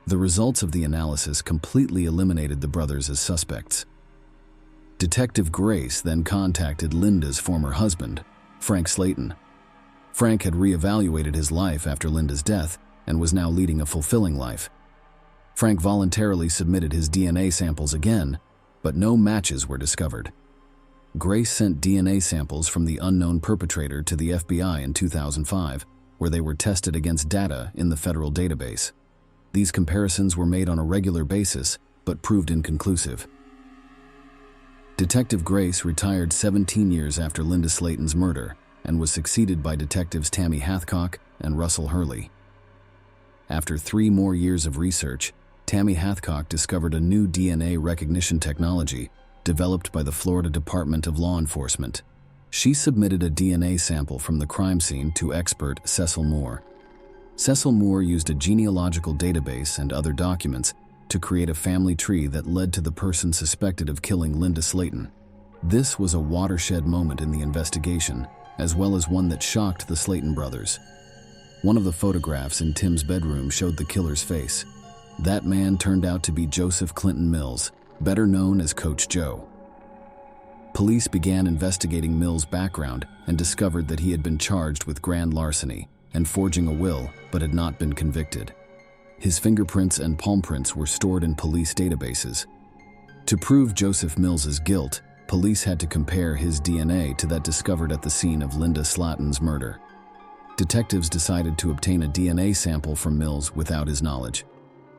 The results of the analysis completely eliminated the brothers as suspects. Detective Grace then contacted Linda's former husband, Frank Slayton. Frank had reevaluated his life after Linda's death and was now leading a fulfilling life. Frank voluntarily submitted his DNA samples again, but no matches were discovered. Grace sent DNA samples from the unknown perpetrator to the FBI in 2005, where they were tested against data in the federal database. These comparisons were made on a regular basis, but proved inconclusive. Detective Grace retired 17 years after Linda Slayton's murder and was succeeded by detectives Tammy Hathcock and Russell Hurley. After 3 more years of research, Tammy Hathcock discovered a new DNA recognition technology developed by the Florida Department of Law Enforcement. She submitted a DNA sample from the crime scene to expert Cecil Moore. Cecil Moore used a genealogical database and other documents to create a family tree that led to the person suspected of killing Linda Slayton. This was a watershed moment in the investigation, as well as one that shocked the Slayton brothers. One of the photographs in Tim's bedroom showed the killer's face. That man turned out to be Joseph Clinton Mills, better known as Coach Joe. Police began investigating Mills' background and discovered that he had been charged with grand larceny and forging a will, but had not been convicted. His fingerprints and palm prints were stored in police databases. To prove Joseph Mills's guilt, police had to compare his DNA to that discovered at the scene of Linda Slayton's murder. Detectives decided to obtain a DNA sample from Mills without his knowledge.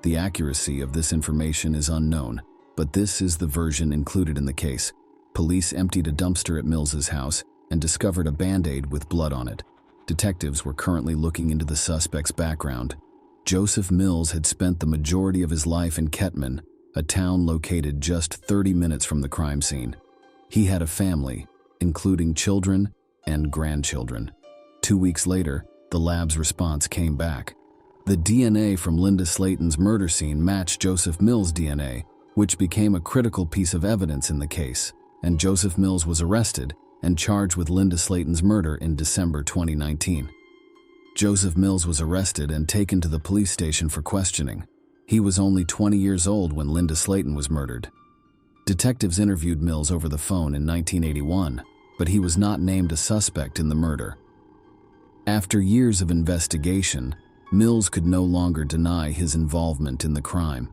The accuracy of this information is unknown, but this is the version included in the case. Police emptied a dumpster at Mills's house and discovered a Band-Aid with blood on it. Detectives were currently looking into the suspect's background. Joseph Mills had spent the majority of his life in Kettman, a town located just 30 minutes from the crime scene. He had a family, including children and grandchildren. 2 weeks later, the lab's response came back. The DNA from Linda Slayton's murder scene matched Joseph Mills' DNA, which became a critical piece of evidence in the case, and Joseph Mills was arrested and charged with Linda Slayton's murder in December 2019. Joseph Mills was arrested and taken to the police station for questioning. He was only 20 years old when Linda Slayton was murdered. Detectives interviewed Mills over the phone in 1981, but he was not named a suspect in the murder. After years of investigation, Mills could no longer deny his involvement in the crime.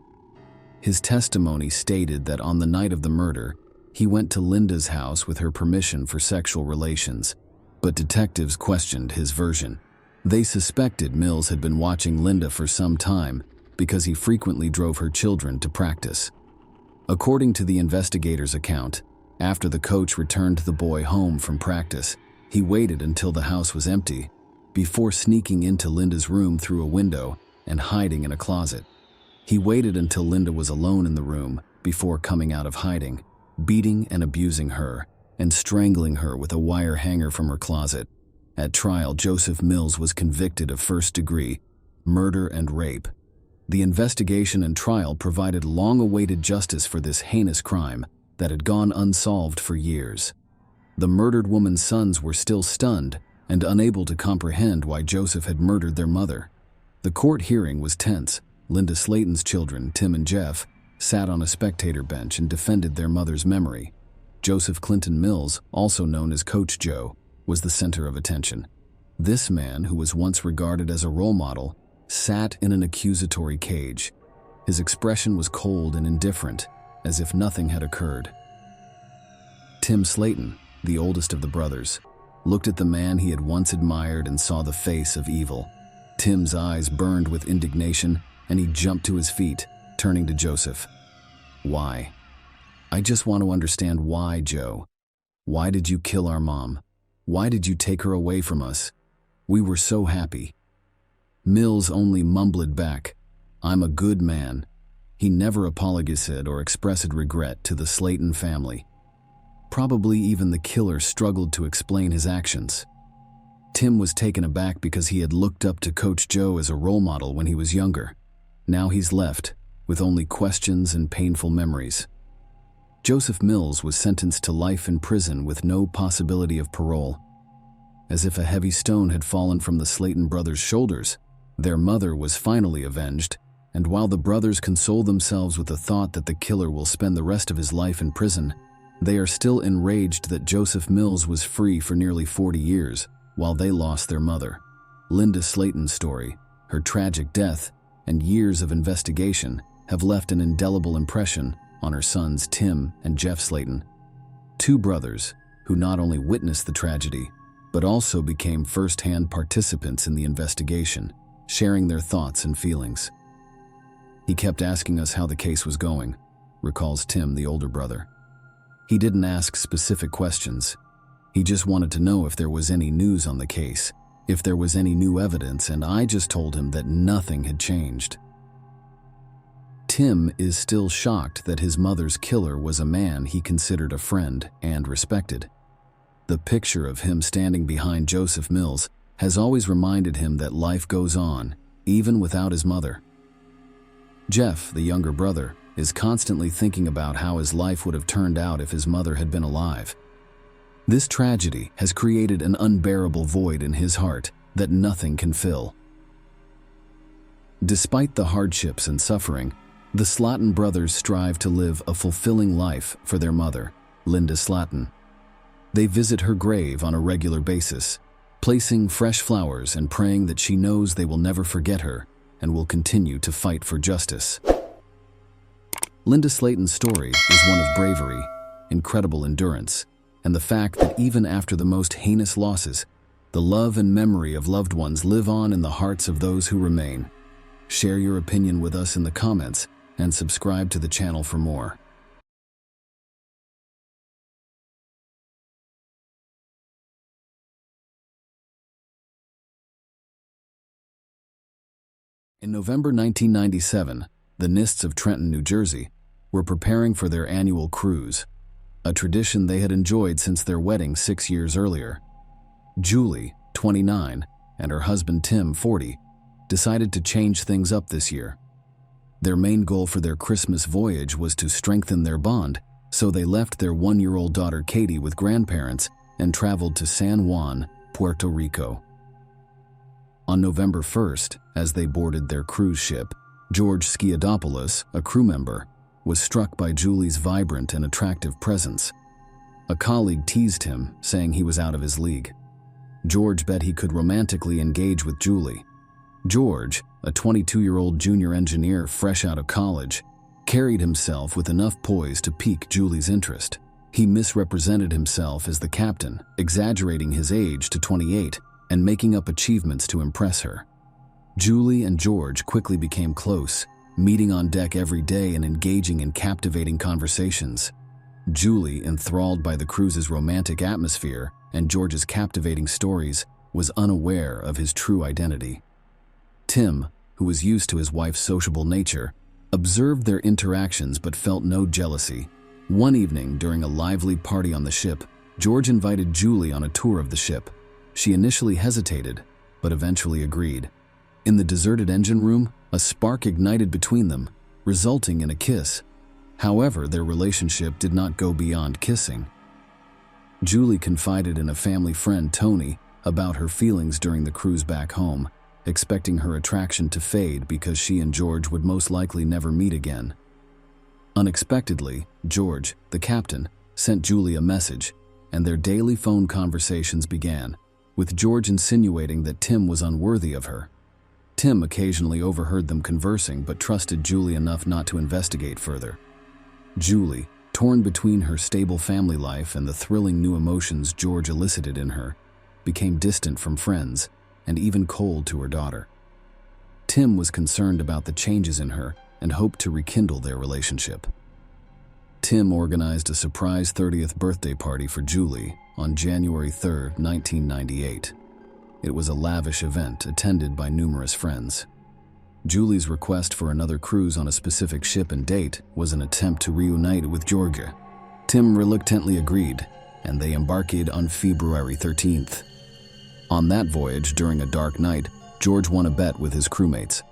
His testimony stated that on the night of the murder, he went to Linda's house with her permission for sexual relations, but detectives questioned his version. They suspected Mills had been watching Linda for some time because he frequently drove her children to practice. According to the investigator's account, after the coach returned the boy home from practice, he waited until the house was empty before sneaking into Linda's room through a window and hiding in a closet. He waited until Linda was alone in the room before coming out of hiding, beating and abusing her, and strangling her with a wire hanger from her closet. At trial, Joseph Mills was convicted of first-degree murder and rape. The investigation and trial provided long-awaited justice for this heinous crime that had gone unsolved for years. The murdered woman's sons were still stunned and unable to comprehend why Joseph had murdered their mother. The court hearing was tense. Linda Slayton's children, Tim and Jeff, sat on a spectator bench and defended their mother's memory. Joseph Clinton Mills, also known as Coach Joe, was the center of attention. This man, who was once regarded as a role model, sat in an accusatory cage. His expression was cold and indifferent, as if nothing had occurred. Tim Slayton, the oldest of the brothers, looked at the man he had once admired and saw the face of evil. Tim's eyes burned with indignation, and he jumped to his feet, turning to Joseph. "Why? I just want to understand why, Joe. Why did you kill our mom? Why did you take her away from us? We were so happy." Mills only mumbled back, "I'm a good man." He never apologized or expressed regret to the Slayton family. Probably even the killer struggled to explain his actions. Tim was taken aback because he had looked up to Coach Joe as a role model when he was younger. Now he's left with only questions and painful memories. Joseph Mills was sentenced to life in prison with no possibility of parole. As if a heavy stone had fallen from the Slayton brothers' shoulders, their mother was finally avenged, and while the brothers console themselves with the thought that the killer will spend the rest of his life in prison, they are still enraged that Joseph Mills was free for nearly 40 years while they lost their mother. Linda Slayton's story, her tragic death, and years of investigation have left an indelible impression on her sons Tim and Jeff Slayton, two brothers who not only witnessed the tragedy, but also became first-hand participants in the investigation, sharing their thoughts and feelings. "He kept asking us how the case was going," recalls Tim, the older brother. "He didn't ask specific questions. He just wanted to know if there was any news on the case, if there was any new evidence, and I just told him that nothing had changed." Tim is still shocked that his mother's killer was a man he considered a friend and respected. The picture of him standing behind Joseph Mills has always reminded him that life goes on, even without his mother. Jeff, the younger brother, is constantly thinking about how his life would have turned out if his mother had been alive. This tragedy has created an unbearable void in his heart that nothing can fill. Despite the hardships and suffering, the Slayton brothers strive to live a fulfilling life for their mother, Linda Slayton. They visit her grave on a regular basis, placing fresh flowers and praying that she knows they will never forget her and will continue to fight for justice. Linda Slayton's story is one of bravery, incredible endurance, and the fact that even after the most heinous losses, the love and memory of loved ones live on in the hearts of those who remain. Share your opinion with us in the comments and subscribe to the channel for more. In November 1997, the Nists of Trenton, New Jersey, were preparing for their annual cruise, a tradition they had enjoyed since their wedding 6 years earlier. Julie, 29, and her husband Tim, 40, decided to change things up this year. Their main goal for their Christmas voyage was to strengthen their bond, so they left their 1-year-old daughter Katie with grandparents and traveled to San Juan, Puerto Rico. On November 1st, as they boarded their cruise ship, George Skiadopoulos, a crew member, was struck by Julie's vibrant and attractive presence. A colleague teased him, saying he was out of his league. George bet he could romantically engage with Julie. George, a 22-year-old junior engineer fresh out of college, carried himself with enough poise to pique Julie's interest. He misrepresented himself as the captain, exaggerating his age to 28 and making up achievements to impress her. Julie and George quickly became close, meeting on deck every day and engaging in captivating conversations. Julie, enthralled by the cruise's romantic atmosphere and George's captivating stories, was unaware of his true identity. Tim, who was used to his wife's sociable nature, observed their interactions but felt no jealousy. One evening, during a lively party on the ship, George invited Julie on a tour of the ship. She initially hesitated, but eventually agreed. In the deserted engine room, a spark ignited between them, resulting in a kiss. However, their relationship did not go beyond kissing. Julie confided in a family friend, Tony, about her feelings during the cruise back home, expecting her attraction to fade because she and George would most likely never meet again. Unexpectedly, George, the captain, sent Julie a message, and their daily phone conversations began, with George insinuating that Tim was unworthy of her. Tim occasionally overheard them conversing but trusted Julie enough not to investigate further. Julie, torn between her stable family life and the thrilling new emotions George elicited in her, became distant from friends and even cold to her daughter. Tim was concerned about the changes in her and hoped to rekindle their relationship. Tim organized a surprise 30th birthday party for Julie on January 3, 1998. It was a lavish event attended by numerous friends. Julie's request for another cruise on a specific ship and date was an attempt to reunite with Georgia. Tim reluctantly agreed, and they embarked on February 13th. On that voyage, during a dark night, George won a bet with his crewmates.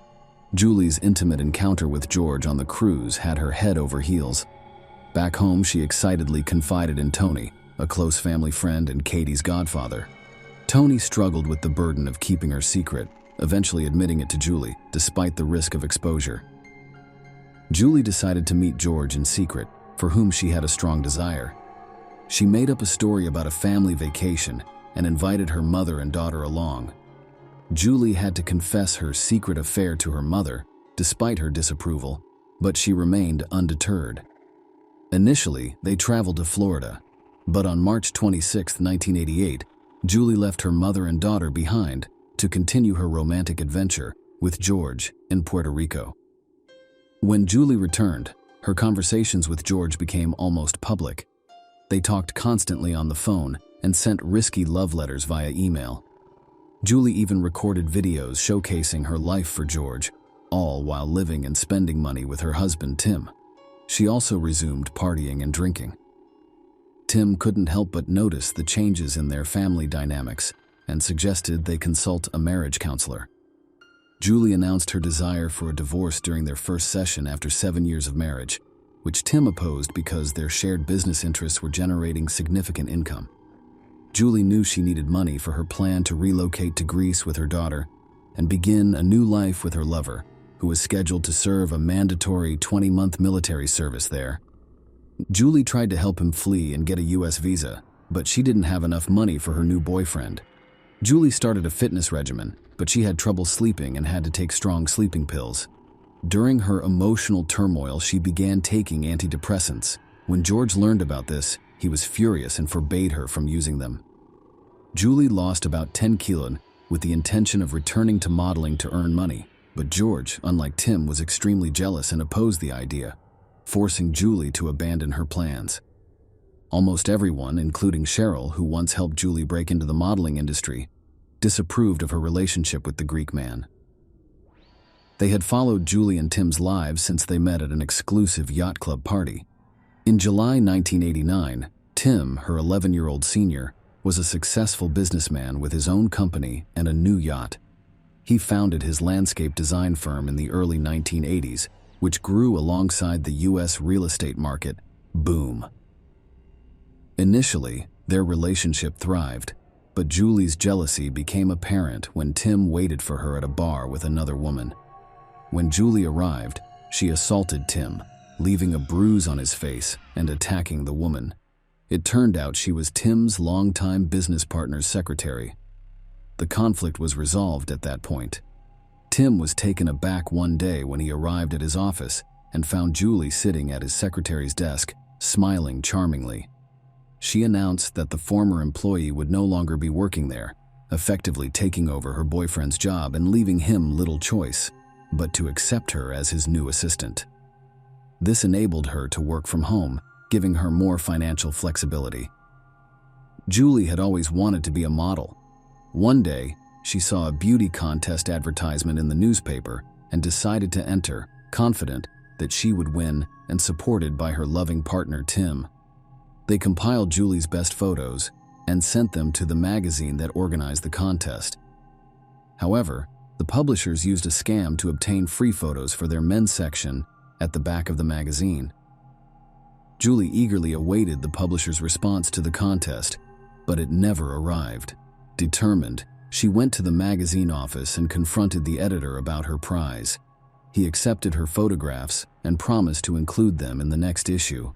Julie's intimate encounter with George on the cruise had her head over heels. Back home, she excitedly confided in Tony, a close family friend and Katie's godfather. Tony struggled with the burden of keeping her secret, eventually admitting it to Julie, despite the risk of exposure. Julie decided to meet George in secret, for whom she had a strong desire. She made up a story about a family vacation and invited her mother and daughter along. Julie had to confess her secret affair to her mother, despite her disapproval, but she remained undeterred. Initially, they traveled to Florida, but on March 26, 1988, Julie left her mother and daughter behind to continue her romantic adventure with George in Puerto Rico. When Julie returned, her conversations with George became almost public. They talked constantly on the phone and sent risky love letters via email. Julie even recorded videos showcasing her life for George, all while living and spending money with her husband, Tim. She also resumed partying and drinking. Tim couldn't help but notice the changes in their family dynamics and suggested they consult a marriage counselor. Julie announced her desire for a divorce during their first session after 7 years of marriage, which Tim opposed because their shared business interests were generating significant income. Julie knew she needed money for her plan to relocate to Greece with her daughter and begin a new life with her lover, who was scheduled to serve a mandatory 20-month military service there. Julie tried to help him flee and get a U.S. visa, but she didn't have enough money for her new boyfriend. Julie started a fitness regimen, but she had trouble sleeping and had to take strong sleeping pills. During her emotional turmoil, she began taking antidepressants. When George learned about this, he was furious and forbade her from using them. Julie lost about 10 kilos with the intention of returning to modeling to earn money, but George, unlike Tim, was extremely jealous and opposed the idea, forcing Julie to abandon her plans. Almost everyone, including Cheryl, who once helped Julie break into the modeling industry, disapproved of her relationship with the Greek man. They had followed Julie and Tim's lives since they met at an exclusive yacht club party. In July 1989, Tim, her 11-year-old senior, was a successful businessman with his own company and a new yacht. He founded his landscape design firm in the early 1980s, which grew alongside the U.S. real estate market boom. Initially, their relationship thrived, but Julie's jealousy became apparent when Tim waited for her at a bar with another woman. When Julie arrived, she assaulted Tim, leaving a bruise on his face and attacking the woman. It turned out she was Tim's longtime business partner's secretary. The conflict was resolved at that point. Tim was taken aback one day when he arrived at his office and found Julie sitting at his secretary's desk, smiling charmingly. She announced that the former employee would no longer be working there, effectively taking over her boyfriend's job and leaving him little choice but to accept her as his new assistant. This enabled her to work from home, giving her more financial flexibility. Julie had always wanted to be a model. One day, she saw a beauty contest advertisement in the newspaper and decided to enter, confident that she would win and supported by her loving partner, Tim. They compiled Julie's best photos and sent them to the magazine that organized the contest. However, the publishers used a scam to obtain free photos for their men's section at the back of the magazine. Julie eagerly awaited the publisher's response to the contest, but it never arrived. Determined, she went to the magazine office and confronted the editor about her prize. He accepted her photographs and promised to include them in the next issue.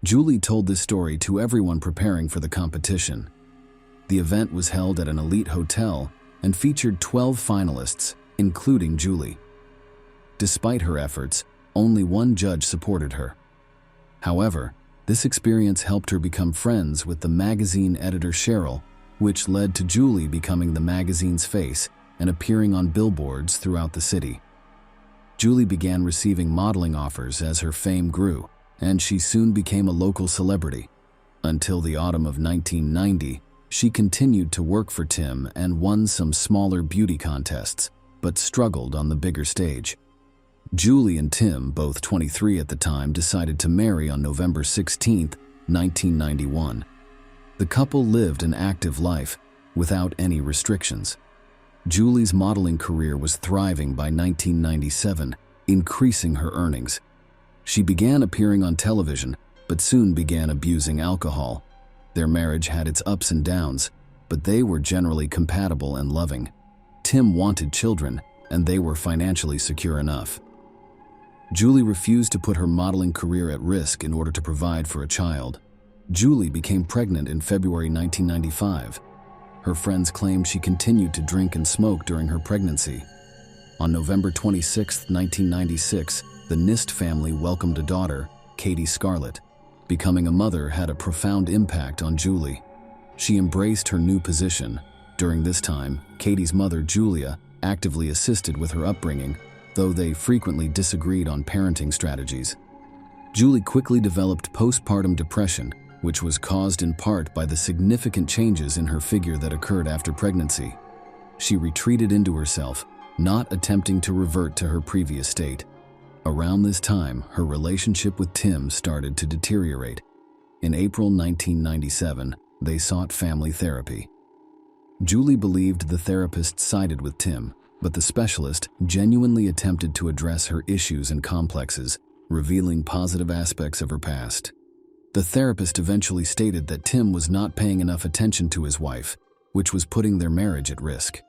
Julie told this story to everyone preparing for the competition. The event was held at an elite hotel and featured 12 finalists, including Julie. Despite her efforts, only one judge supported her. However, this experience helped her become friends with the magazine editor Cheryl, which led to Julie becoming the magazine's face and appearing on billboards throughout the city. Julie began receiving modeling offers as her fame grew, and she soon became a local celebrity. Until the autumn of 1990, she continued to work for Tim and won some smaller beauty contests, but struggled on the bigger stage. Julie and Tim, both 23 at the time, decided to marry on November 16, 1991. The couple lived an active life without any restrictions. Julie's modeling career was thriving by 1997, increasing her earnings. She began appearing on television, but soon began abusing alcohol. Their marriage had its ups and downs, but they were generally compatible and loving. Tim wanted children, and they were financially secure enough. Julie refused to put her modeling career at risk in order to provide for a child. Julie became pregnant in February 1995. Her friends claimed she continued to drink and smoke during her pregnancy. On November 26, 1996, the Nist family welcomed a daughter, Katie Scarlett. Becoming a mother had a profound impact on Julie. She embraced her new position. During this time, Katie's mother, Julia, actively assisted with her upbringing, though they frequently disagreed on parenting strategies. Julie quickly developed postpartum depression, which was caused in part by the significant changes in her figure that occurred after pregnancy. She retreated into herself, not attempting to revert to her previous state. Around this time, her relationship with Tim started to deteriorate. In April 1997, they sought family therapy. Julie believed the therapist sided with Tim, but the specialist genuinely attempted to address her issues and complexes, revealing positive aspects of her past. The therapist eventually stated that Tim was not paying enough attention to his wife, which was putting their marriage at risk.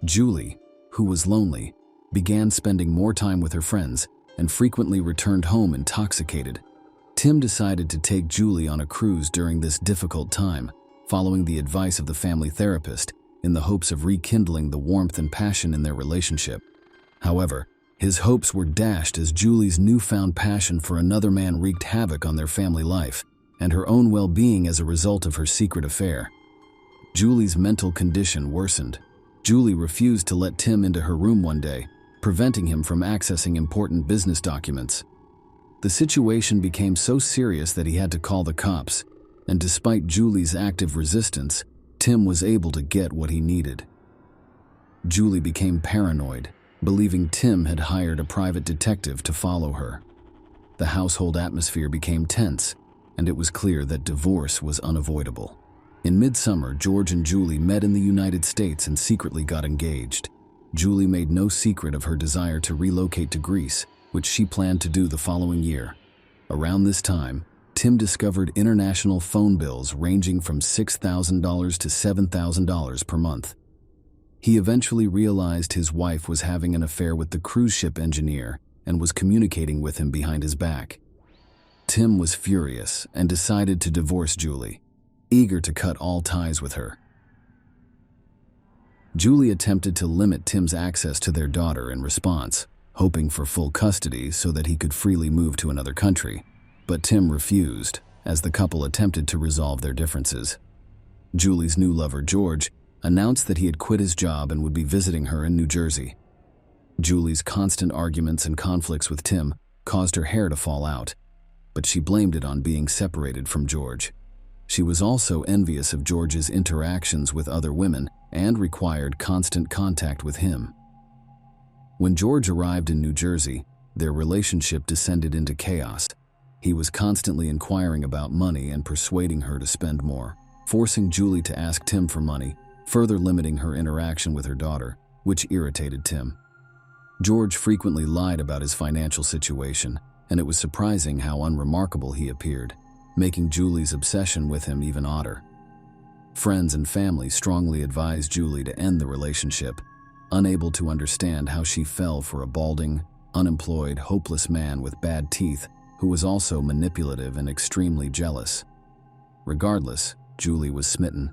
Julie, who was lonely, began spending more time with her friends and frequently returned home intoxicated. Tim decided to take Julie on a cruise during this difficult time, following the advice of the family therapist, in the hopes of rekindling the warmth and passion in their relationship. However, his hopes were dashed as Julie's newfound passion for another man wreaked havoc on their family life and her own well-being as a result of her secret affair. Julie's mental condition worsened. Julie refused to let Tim into her room one day, preventing him from accessing important business documents. The situation became so serious that he had to call the cops, and despite Julie's active resistance, Tim was able to get what he needed. Julie became paranoid, believing Tim had hired a private detective to follow her. The household atmosphere became tense, and it was clear that divorce was unavoidable. In midsummer, George and Julie met in the United States and secretly got engaged. Julie made no secret of her desire to relocate to Greece, which she planned to do the following year. Around this time, Tim discovered international phone bills ranging from $6,000 to $7,000 per month. He eventually realized his wife was having an affair with the cruise ship engineer and was communicating with him behind his back. Tim was furious and decided to divorce Julie, eager to cut all ties with her. Julie attempted to limit Tim's access to their daughter in response, hoping for full custody so that he could freely move to another country, but Tim refused as the couple attempted to resolve their differences. Julie's new lover, George, announced that he had quit his job and would be visiting her in New Jersey. Julie's constant arguments and conflicts with Tim caused her hair to fall out, but she blamed it on being separated from George. She was also envious of George's interactions with other women and required constant contact with him. When George arrived in New Jersey, their relationship descended into chaos. He was constantly inquiring about money and persuading her to spend more, forcing Julie to ask Tim for money, further limiting her interaction with her daughter, which irritated Tim. George frequently lied about his financial situation, and it was surprising how unremarkable he appeared, making Julie's obsession with him even odder. Friends and family strongly advised Julie to end the relationship, unable to understand how she fell for a balding, unemployed, hopeless man with bad teeth who was also manipulative and extremely jealous. Regardless, Julie was smitten.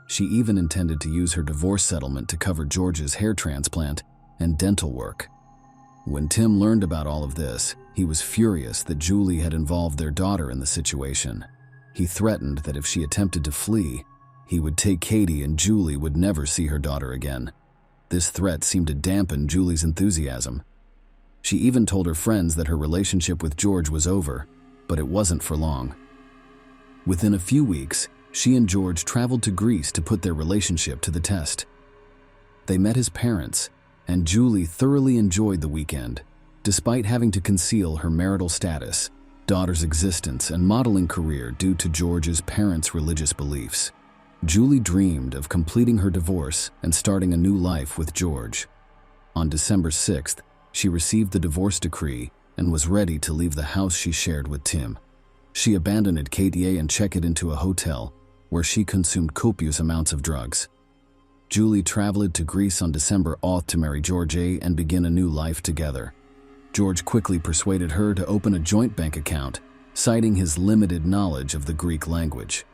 She even intended to use her divorce settlement to cover George's hair transplant and dental work. When Tim learned about all of this, he was furious that Julie had involved their daughter in the situation. He threatened that if she attempted to flee, he would take Katie and Julie would never see her daughter again. This threat seemed to dampen Julie's enthusiasm. She even told her friends that her relationship with George was over, but it wasn't for long. Within a few weeks, she and George traveled to Greece to put their relationship to the test. They met his parents, and Julie thoroughly enjoyed the weekend, despite having to conceal her marital status, daughter's existence, and modeling career due to George's parents' religious beliefs. Julie dreamed of completing her divorce and starting a new life with George. On December 6th, she received the divorce decree and was ready to leave the house she shared with Tim. She abandoned Katie and checked into a hotel, where she consumed copious amounts of drugs. Julie traveled to Greece on December 8th to marry George and begin a new life together. George quickly persuaded her to open a joint bank account, citing his limited knowledge of the Greek language.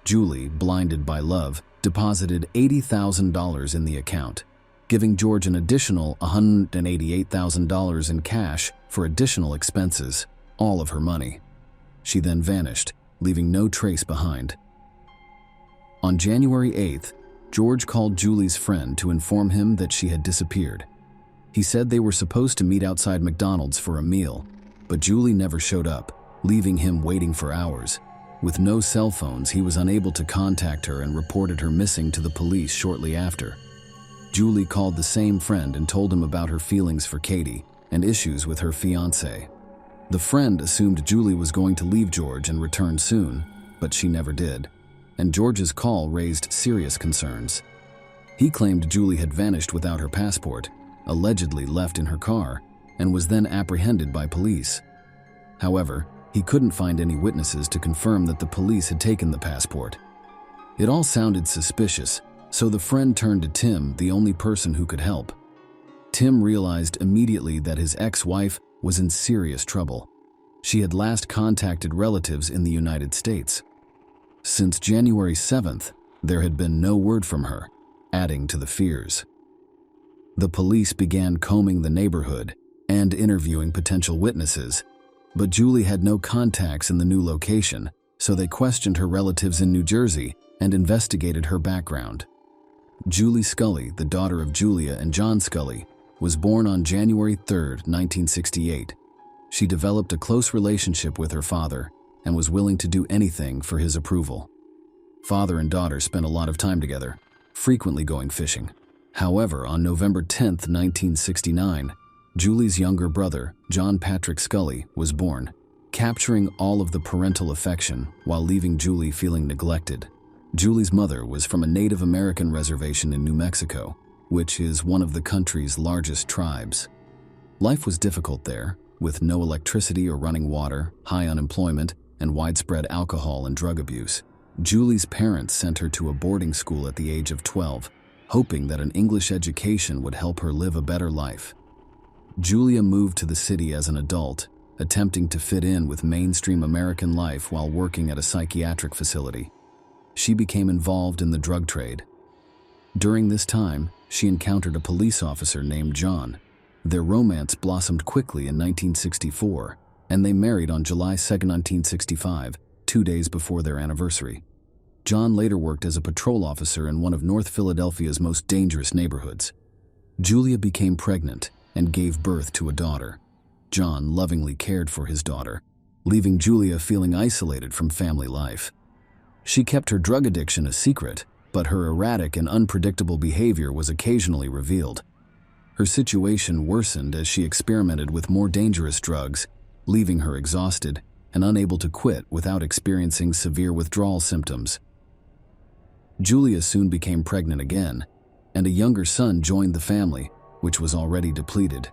Julie, blinded by love, deposited $80,000 in the account, giving George an additional $188,000 in cash for additional expenses, all of her money. She then vanished, leaving no trace behind. On January 8th, George called Julie's friend to inform him that she had disappeared. He said they were supposed to meet outside McDonald's for a meal, but Julie never showed up, leaving him waiting for hours. With no cell phones, he was unable to contact her and reported her missing to the police shortly after. Julie called the same friend and told him about her feelings for Katie and issues with her fiancé. The friend assumed Julie was going to leave George and return soon, but she never did, and George's call raised serious concerns. He claimed Julie had vanished without her passport, allegedly left in her car, and was then apprehended by police. However, he couldn't find any witnesses to confirm that the police had taken the passport. It all sounded suspicious, so the friend turned to Tim, the only person who could help. Tim realized immediately that his ex-wife was in serious trouble. She had last contacted relatives in the United States. Since January 7th, there had been no word from her, adding to the fears. The police began combing the neighborhood and interviewing potential witnesses, but Julie had no contacts in the new location, so they questioned her relatives in New Jersey and investigated her background. Julie Scully, the daughter of Julia and John Scully, was born on January 3, 1968. She developed a close relationship with her father and was willing to do anything for his approval. Father and daughter spent a lot of time together, frequently going fishing. However, on November 10, 1969, Julie's younger brother, John Patrick Scully, was born, capturing all of the parental affection while leaving Julie feeling neglected. Julie's mother was from a Native American reservation in New Mexico, which is one of the country's largest tribes. Life was difficult there, with no electricity or running water, high unemployment, and widespread alcohol and drug abuse. Julie's parents sent her to a boarding school at the age of 12, hoping that an English education would help her live a better life. Julia moved to the city as an adult, attempting to fit in with mainstream American life while working at a psychiatric facility. She became involved in the drug trade. During this time, she encountered a police officer named John. Their romance blossomed quickly in 1964, and they married on July 2, 1965, 2 days before their anniversary. John later worked as a patrol officer in one of North Philadelphia's most dangerous neighborhoods. Julia became pregnant and gave birth to a daughter. John lovingly cared for his daughter, leaving Julia feeling isolated from family life. She kept her drug addiction a secret, but her erratic and unpredictable behavior was occasionally revealed. Her situation worsened as she experimented with more dangerous drugs, leaving her exhausted and unable to quit without experiencing severe withdrawal symptoms. Julia soon became pregnant again, and a younger son joined the family, which was already depleted.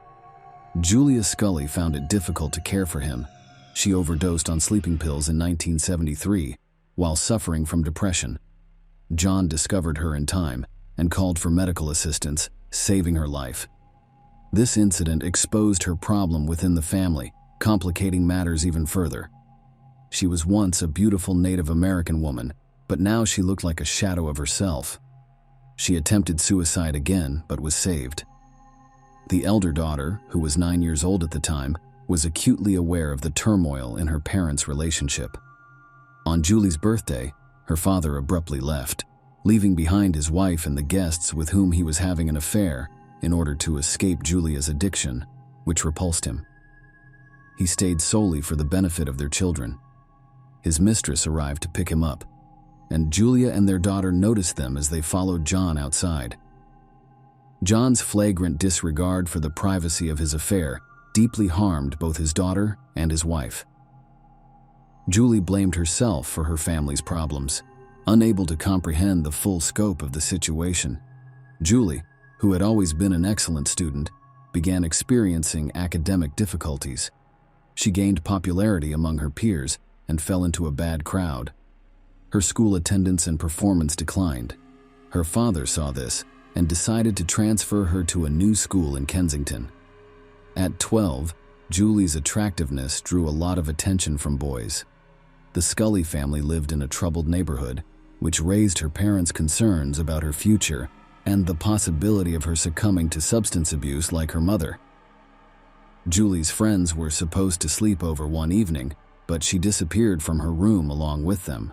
Julia Scully found it difficult to care for him. She overdosed on sleeping pills in 1973 while suffering from depression. John discovered her in time and called for medical assistance, saving her life. This incident exposed her problem within the family, complicating matters even further. She was once a beautiful Native American woman, but now she looked like a shadow of herself. She attempted suicide again, but was saved. The elder daughter, who was 9 years old at the time, was acutely aware of the turmoil in her parents' relationship. On Julie's birthday, her father abruptly left, leaving behind his wife and the guests with whom he was having an affair in order to escape Julia's addiction, which repulsed him. He stayed solely for the benefit of their children. His mistress arrived to pick him up, and Julia and their daughter noticed them as they followed John outside. John's flagrant disregard for the privacy of his affair deeply harmed both his daughter and his wife. Julie blamed herself for her family's problems, unable to comprehend the full scope of the situation. Julie, who had always been an excellent student, began experiencing academic difficulties. She gained popularity among her peers and fell into a bad crowd. Her school attendance and performance declined. Her father saw this and decided to transfer her to a new school in Kensington. At 12, Julie's attractiveness drew a lot of attention from boys. The Scully family lived in a troubled neighborhood, which raised her parents' concerns about her future and the possibility of her succumbing to substance abuse like her mother. Julie's friends were supposed to sleep over one evening, but she disappeared from her room along with them.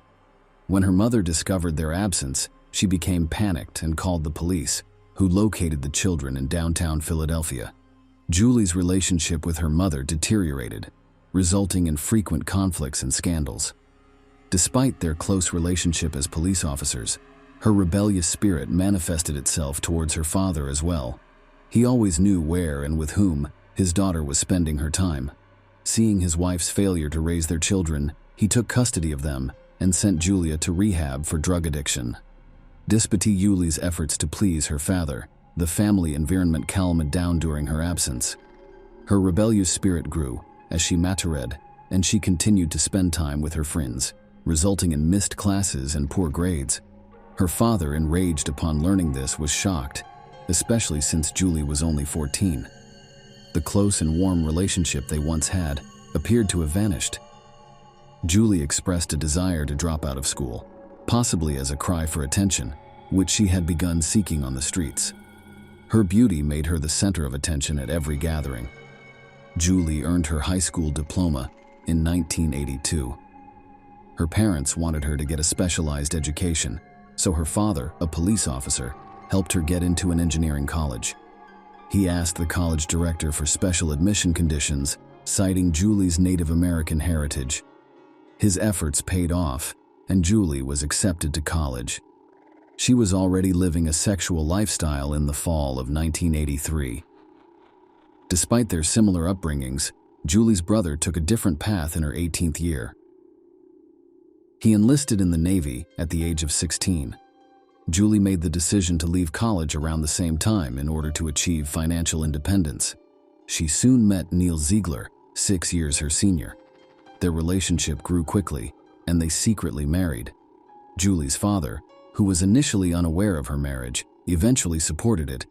When her mother discovered their absence, she became panicked and called the police, who located the children in downtown Philadelphia. Julie's relationship with her mother deteriorated, resulting in frequent conflicts and scandals. Despite their close relationship as police officers, her rebellious spirit manifested itself towards her father as well. He always knew where and with whom his daughter was spending her time. Seeing his wife's failure to raise their children, he took custody of them and sent Julia to rehab for drug addiction. Despite Julie's efforts to please her father, the family environment calmed down during her absence. Her rebellious spirit grew as she matured, and she continued to spend time with her friends, resulting in missed classes and poor grades. Her father, enraged upon learning this, was shocked, especially since Julie was only 14. The close and warm relationship they once had appeared to have vanished. Julie expressed a desire to drop out of school, possibly as a cry for attention, which she had begun seeking on the streets. Her beauty made her the center of attention at every gathering. Julie earned her high school diploma in 1982. Her parents wanted her to get a specialized education, so her father, a police officer, helped her get into an engineering college. He asked the college director for special admission conditions, citing Julie's Native American heritage. His efforts paid off, and Julie was accepted to college. She was already living a sexual lifestyle in the fall of 1983. Despite their similar upbringings, Julie's brother took a different path in her 18th year. He enlisted in the Navy at the age of 16. Julie made the decision to leave college around the same time in order to achieve financial independence. She soon met Neil Ziegler, 6 years her senior. Their relationship grew quickly, and they secretly married. Julie's father, who was initially unaware of her marriage, eventually supported it,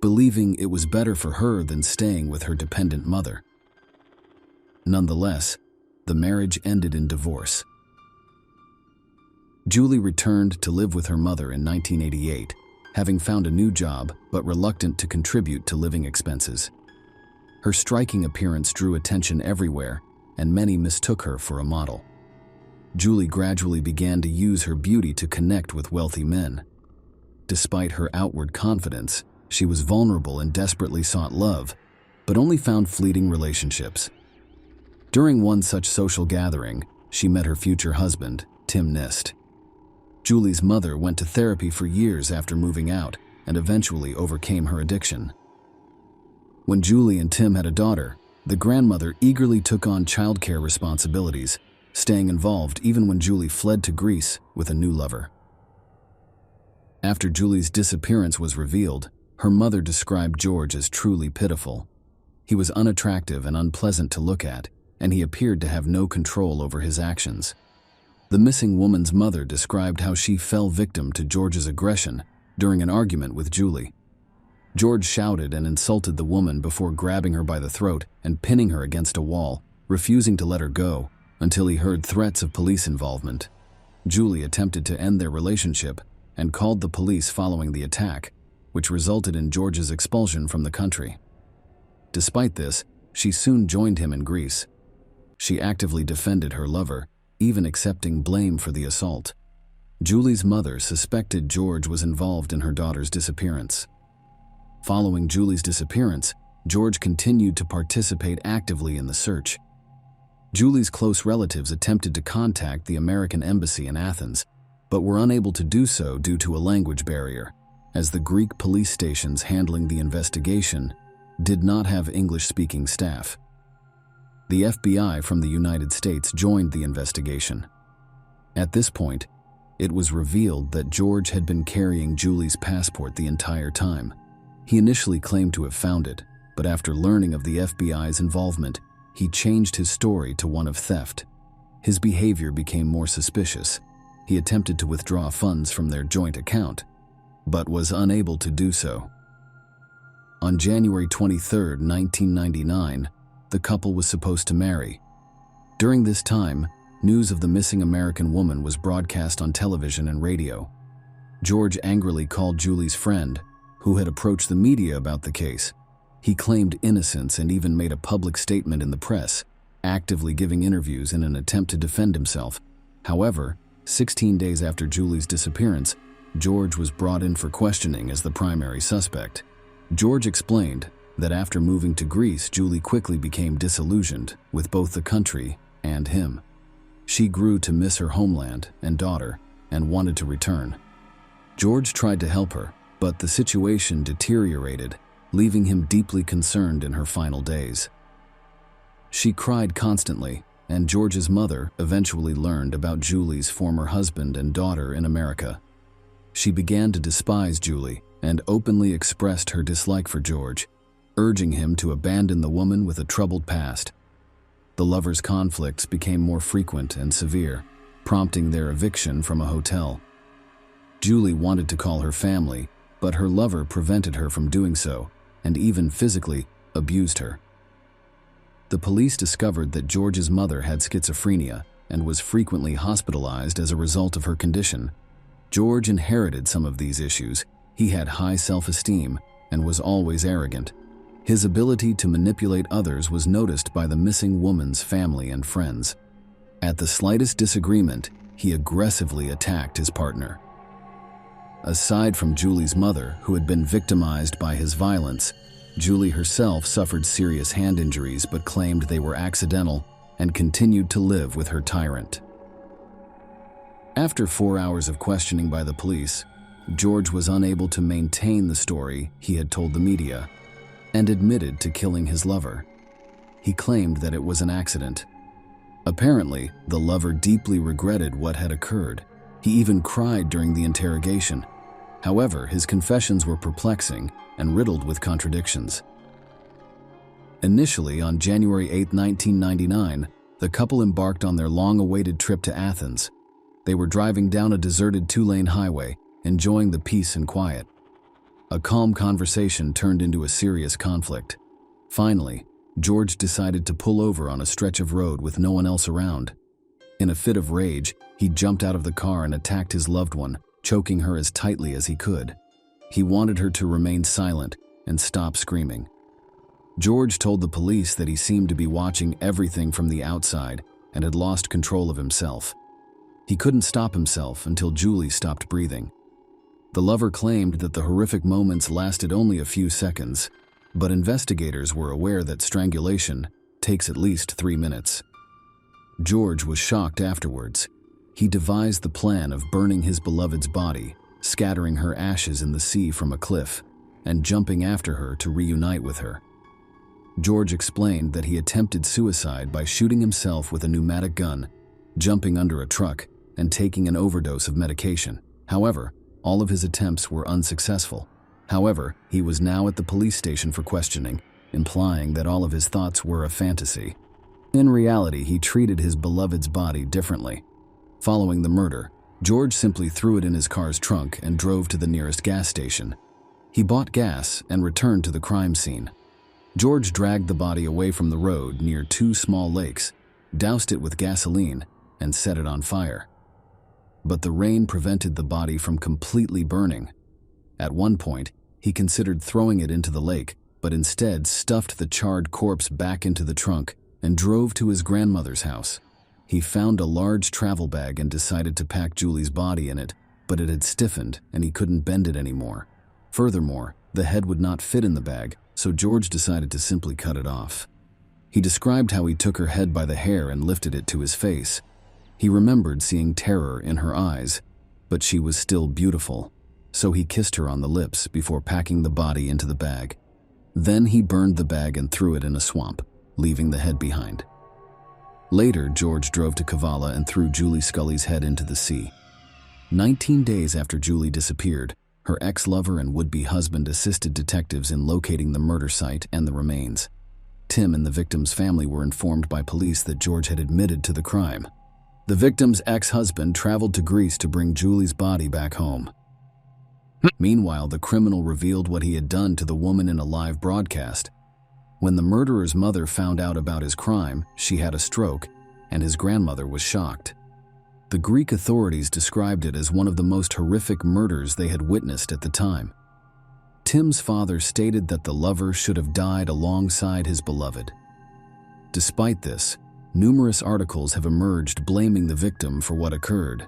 believing it was better for her than staying with her dependent mother. Nonetheless, the marriage ended in divorce. Julie returned to live with her mother in 1988, having found a new job but reluctant to contribute to living expenses. Her striking appearance drew attention everywhere, and many mistook her for a model. Julie gradually began to use her beauty to connect with wealthy men. Despite her outward confidence, she was vulnerable and desperately sought love, but only found fleeting relationships. During one such social gathering, she met her future husband, Tim Nist. Julie's mother went to therapy for years after moving out and eventually overcame her addiction. When Julie and Tim had a daughter, the grandmother eagerly took on childcare responsibilities, staying involved even when Julie fled to Greece with a new lover. After Julie's disappearance was revealed, her mother described George as truly pitiful. He was unattractive and unpleasant to look at, and he appeared to have no control over his actions. The missing woman's mother described how she fell victim to George's aggression during an argument with Julie. George shouted and insulted the woman before grabbing her by the throat and pinning her against a wall, refusing to let her go until he heard threats of police involvement. Julie attempted to end their relationship and called the police following the attack, which resulted in George's expulsion from the country. Despite this, she soon joined him in Greece. She actively defended her lover, even accepting blame for the assault. Julie's mother suspected George was involved in her daughter's disappearance. Following Julie's disappearance, George continued to participate actively in the search. Julie's close relatives attempted to contact the American embassy in Athens, but were unable to do so due to a language barrier, as the Greek police stations handling the investigation did not have English-speaking staff. The FBI from the United States joined the investigation. At this point, it was revealed that George had been carrying Julie's passport the entire time. He initially claimed to have found it, but after learning of the FBI's involvement, he changed his story to one of theft. His behavior became more suspicious. He attempted to withdraw funds from their joint account, but was unable to do so. On January 23, 1999, the couple was supposed to marry. During this time, news of the missing American woman was broadcast on television and radio. George angrily called Julie's friend, who had approached the media about the case. He claimed innocence and even made a public statement in the press, actively giving interviews in an attempt to defend himself. However, 16 days after Julie's disappearance, George was brought in for questioning as the primary suspect. George explained that after moving to Greece, Julie quickly became disillusioned with both the country and him. She grew to miss her homeland and daughter and wanted to return. George tried to help her, but the situation deteriorated, leaving him deeply concerned in her final days. She cried constantly, and George's mother eventually learned about Julie's former husband and daughter in America. She began to despise Julie and openly expressed her dislike for George, urging him to abandon the woman with a troubled past. The lovers' conflicts became more frequent and severe, prompting their eviction from a hotel. Julie wanted to call her family, but her lover prevented her from doing so, and even physically abused her. The police discovered that George's mother had schizophrenia and was frequently hospitalized as a result of her condition. George inherited some of these issues. He had high self-esteem and was always arrogant. His ability to manipulate others was noticed by the missing woman's family and friends. At the slightest disagreement, he aggressively attacked his partner. Aside from Julie's mother, who had been victimized by his violence, Julie herself suffered serious hand injuries but claimed they were accidental and continued to live with her tyrant. After 4 hours of questioning by the police, George was unable to maintain the story he had told the media and admitted to killing his lover. He claimed that it was an accident. Apparently, the lover deeply regretted what had occurred. He even cried during the interrogation. However, his confessions were perplexing and riddled with contradictions. Initially, on January 8, 1999, the couple embarked on their long-awaited trip to Athens. They were driving down a deserted 2-lane highway, enjoying the peace and quiet. A calm conversation turned into a serious conflict. Finally, George decided to pull over on a stretch of road with no one else around. In a fit of rage, he jumped out of the car and attacked his loved one, choking her as tightly as he could. He wanted her to remain silent and stop screaming. George told the police that he seemed to be watching everything from the outside and had lost control of himself. He couldn't stop himself until Julie stopped breathing. The lover claimed that the horrific moments lasted only a few seconds, but investigators were aware that strangulation takes at least 3 minutes. George was shocked afterwards. He devised the plan of burning his beloved's body, scattering her ashes in the sea from a cliff, and jumping after her to reunite with her. George explained that he attempted suicide by shooting himself with a pneumatic gun, jumping under a truck, and taking an overdose of medication. However, all of his attempts were unsuccessful. However, he was now at the police station for questioning, implying that all of his thoughts were a fantasy. In reality, he treated his beloved's body differently. Following the murder, George simply threw it in his car's trunk and drove to the nearest gas station. He bought gas and returned to the crime scene. George dragged the body away from the road near 2 small lakes, doused it with gasoline, and set it on fire. But the rain prevented the body from completely burning. At one point, he considered throwing it into the lake, but instead stuffed the charred corpse back into the trunk and drove to his grandmother's house. He found a large travel bag and decided to pack Julie's body in it, but it had stiffened and he couldn't bend it anymore. Furthermore, the head would not fit in the bag, so George decided to simply cut it off. He described how he took her head by the hair and lifted it to his face. He remembered seeing terror in her eyes, but she was still beautiful, so he kissed her on the lips before packing the body into the bag. Then he burned the bag and threw it in a swamp, leaving the head behind. Later, George drove to Kavala and threw Julie Scully's head into the sea. 19 days after Julie disappeared, her ex-lover and would-be husband assisted detectives in locating the murder site and the remains. Tim and the victim's family were informed by police that George had admitted to the crime. The victim's ex-husband traveled to Greece to bring Julie's body back home. Meanwhile, the criminal revealed what he had done to the woman in a live broadcast. When the murderer's mother found out about his crime, she had a stroke, and his grandmother was shocked. The Greek authorities described it as one of the most horrific murders they had witnessed at the time. Tim's father stated that the lover should have died alongside his beloved. Despite this, numerous articles have emerged blaming the victim for what occurred.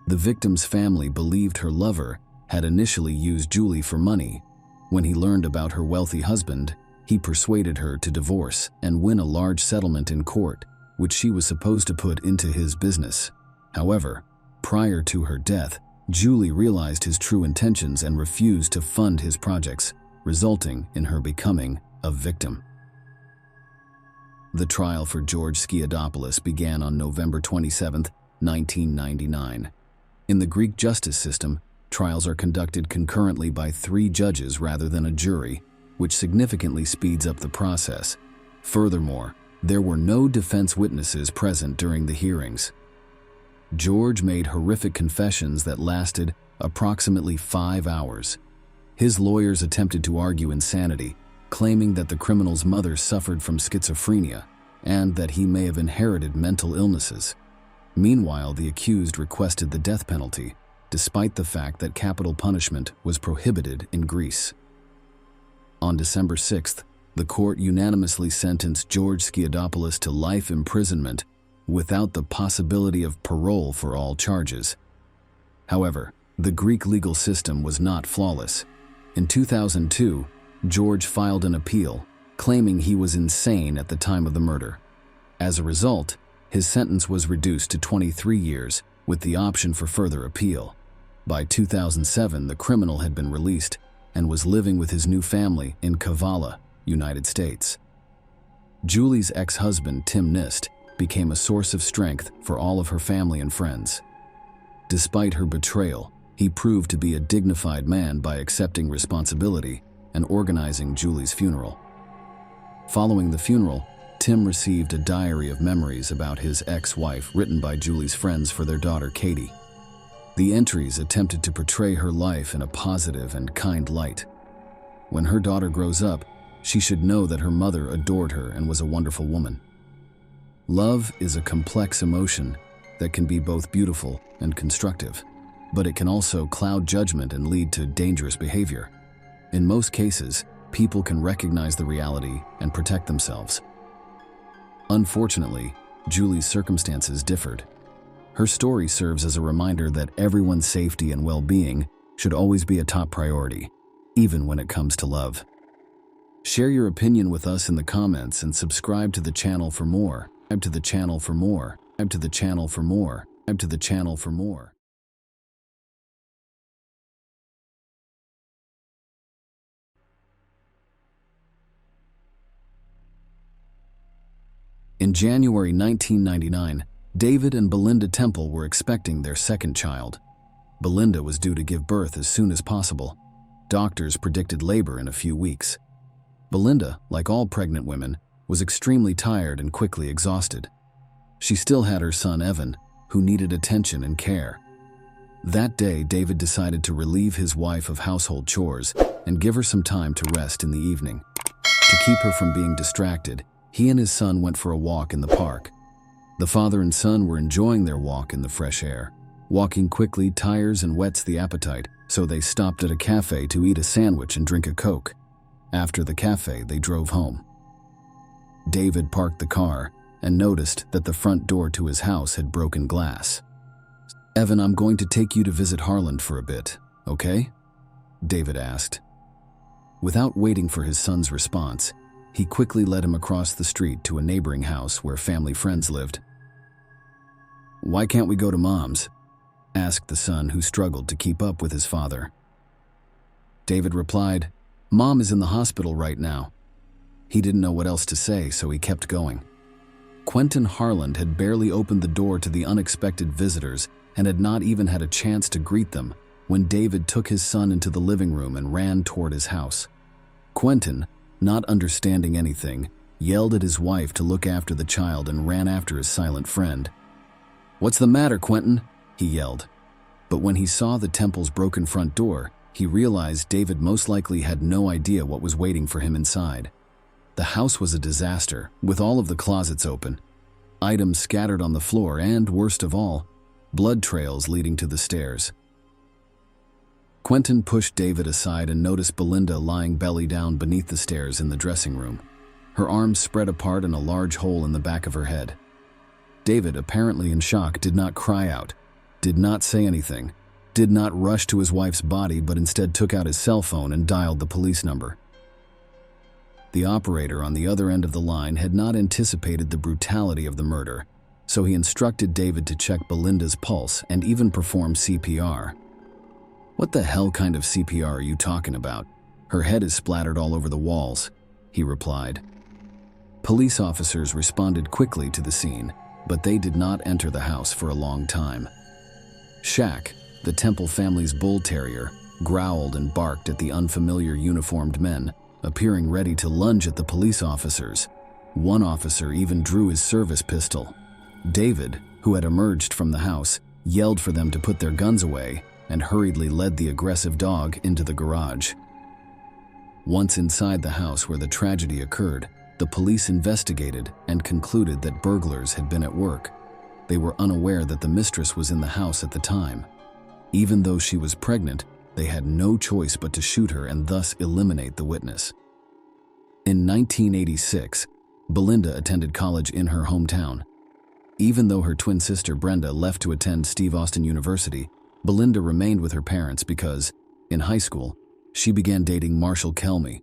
The victim's family believed her lover had initially used Julie for money. When he learned about her wealthy husband, he persuaded her to divorce and win a large settlement in court, which she was supposed to put into his business. However, prior to her death, Julie realized his true intentions and refused to fund his projects, resulting in her becoming a victim. The trial for George Skiadopoulos began on November 27, 1999. In the Greek justice system, trials are conducted concurrently by 3 judges rather than a jury, which significantly speeds up the process. Furthermore, there were no defense witnesses present during the hearings. George made horrific confessions that lasted approximately 5 hours. His lawyers attempted to argue insanity, claiming that the criminal's mother suffered from schizophrenia and that he may have inherited mental illnesses. Meanwhile, the accused requested the death penalty, despite the fact that capital punishment was prohibited in Greece. On December 6th, the court unanimously sentenced George Skiadopoulos to life imprisonment without the possibility of parole for all charges. However, the Greek legal system was not flawless. In 2002, George filed an appeal, claiming he was insane at the time of the murder. As a result, his sentence was reduced to 23 years, with the option for further appeal. By 2007, the criminal had been released and was living with his new family in Kavala, United States. Julie's ex-husband, Tim Nist, became a source of strength for all of her family and friends. Despite her betrayal, he proved to be a dignified man by accepting responsibility and organizing Julie's funeral. Following the funeral, Tim received a diary of memories about his ex-wife written by Julie's friends for their daughter Katie. The entries attempted to portray her life in a positive and kind light. When her daughter grows up, she should know that her mother adored her and was a wonderful woman. Love is a complex emotion that can be both beautiful and constructive, but it can also cloud judgment and lead to dangerous behavior. In most cases, people can recognize the reality and protect themselves. Unfortunately, Julie's circumstances differed. Her story serves as a reminder that everyone's safety and well-being should always be a top priority, even when it comes to love. Share your opinion with us in the comments and subscribe to the channel for more. Subscribe to the channel for more. Subscribe to the channel for more. Subscribe to the channel for more. In January 1999, David and Belinda Temple were expecting their second child. Belinda was due to give birth as soon as possible. Doctors predicted labor in a few weeks. Belinda, like all pregnant women, was extremely tired and quickly exhausted. She still had her son Evan, who needed attention and care. That day, David decided to relieve his wife of household chores and give her some time to rest in the evening. To keep her from being distracted, he and his son went for a walk in the park. The father and son were enjoying their walk in the fresh air. Walking quickly tires and whets the appetite, so they stopped at a cafe to eat a sandwich and drink a Coke. After the cafe, they drove home. David parked the car and noticed that the front door to his house had broken glass. "Evan, I'm going to take you to visit Harland for a bit, okay?" David asked. Without waiting for his son's response, he quickly led him across the street to a neighboring house where family friends lived. "Why can't we go to Mom's?" asked the son, who struggled to keep up with his father. David replied, "Mom is in the hospital right now." He didn't know what else to say, so he kept going. Quentin Harland had barely opened the door to the unexpected visitors and had not even had a chance to greet them when David took his son into the living room and ran toward his house. Quentin, not understanding anything, yelled at his wife to look after the child and ran after his silent friend. "What's the matter, Quentin?" he yelled. But when he saw the temple's broken front door, he realized David most likely had no idea what was waiting for him inside. The house was a disaster, with all of the closets open, items scattered on the floor, and, worst of all, blood trails leading to the stairs. Quentin pushed David aside and noticed Belinda lying belly down beneath the stairs in the dressing room, her arms spread apart and a large hole in the back of her head. David, apparently in shock, did not cry out, did not say anything, did not rush to his wife's body, but instead took out his cell phone and dialed the police number. The operator on the other end of the line had not anticipated the brutality of the murder, so he instructed David to check Belinda's pulse and even perform CPR. "What the hell kind of CPR are you talking about? Her head is splattered all over the walls," he replied. Police officers responded quickly to the scene, but they did not enter the house for a long time. Shaq, the Temple family's bull terrier, growled and barked at the unfamiliar uniformed men, appearing ready to lunge at the police officers. One officer even drew his service pistol. David, who had emerged from the house, yelled for them to put their guns away and hurriedly led the aggressive dog into the garage. Once inside the house where the tragedy occurred, the police investigated and concluded that burglars had been at work. They were unaware that the mistress was in the house at the time. Even though she was pregnant, they had no choice but to shoot her and thus eliminate the witness. In 1986, Belinda attended college in her hometown. Even though her twin sister Brenda left to attend Steve Austin University, Belinda remained with her parents because, in high school, she began dating Marshall Kelmy,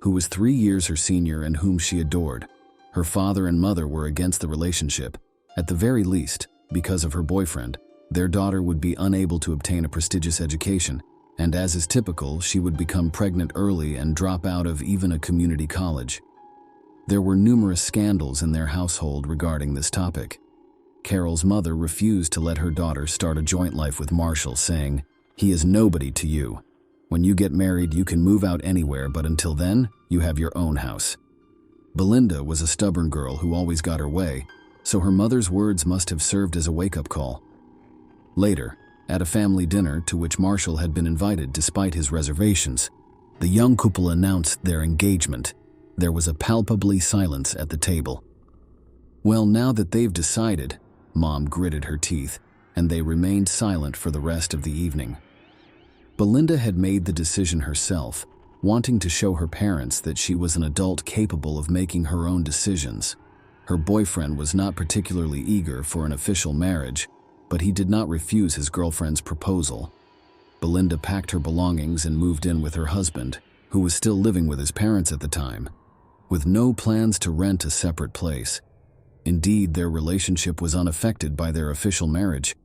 who was 3 years her senior and whom she adored. Her father and mother were against the relationship. At the very least, because of her boyfriend, their daughter would be unable to obtain a prestigious education, and as is typical, she would become pregnant early and drop out of even a community college. There were numerous scandals in their household regarding this topic. Carol's mother refused to let her daughter start a joint life with Marshall, saying, "He is nobody to you. When you get married, you can move out anywhere, but until then, you have your own house." Belinda was a stubborn girl who always got her way, so her mother's words must have served as a wake-up call. Later, at a family dinner to which Marshall had been invited despite his reservations, the young couple announced their engagement. There was a palpably silence at the table. "Well, now that they've decided," Mom gritted her teeth, and they remained silent for the rest of the evening. Belinda had made the decision herself, wanting to show her parents that she was an adult capable of making her own decisions. Her boyfriend was not particularly eager for an official marriage, but he did not refuse his girlfriend's proposal. Belinda packed her belongings and moved in with her husband, who was still living with his parents at the time, with no plans to rent a separate place. Indeed, their relationship was unaffected by their official marriage.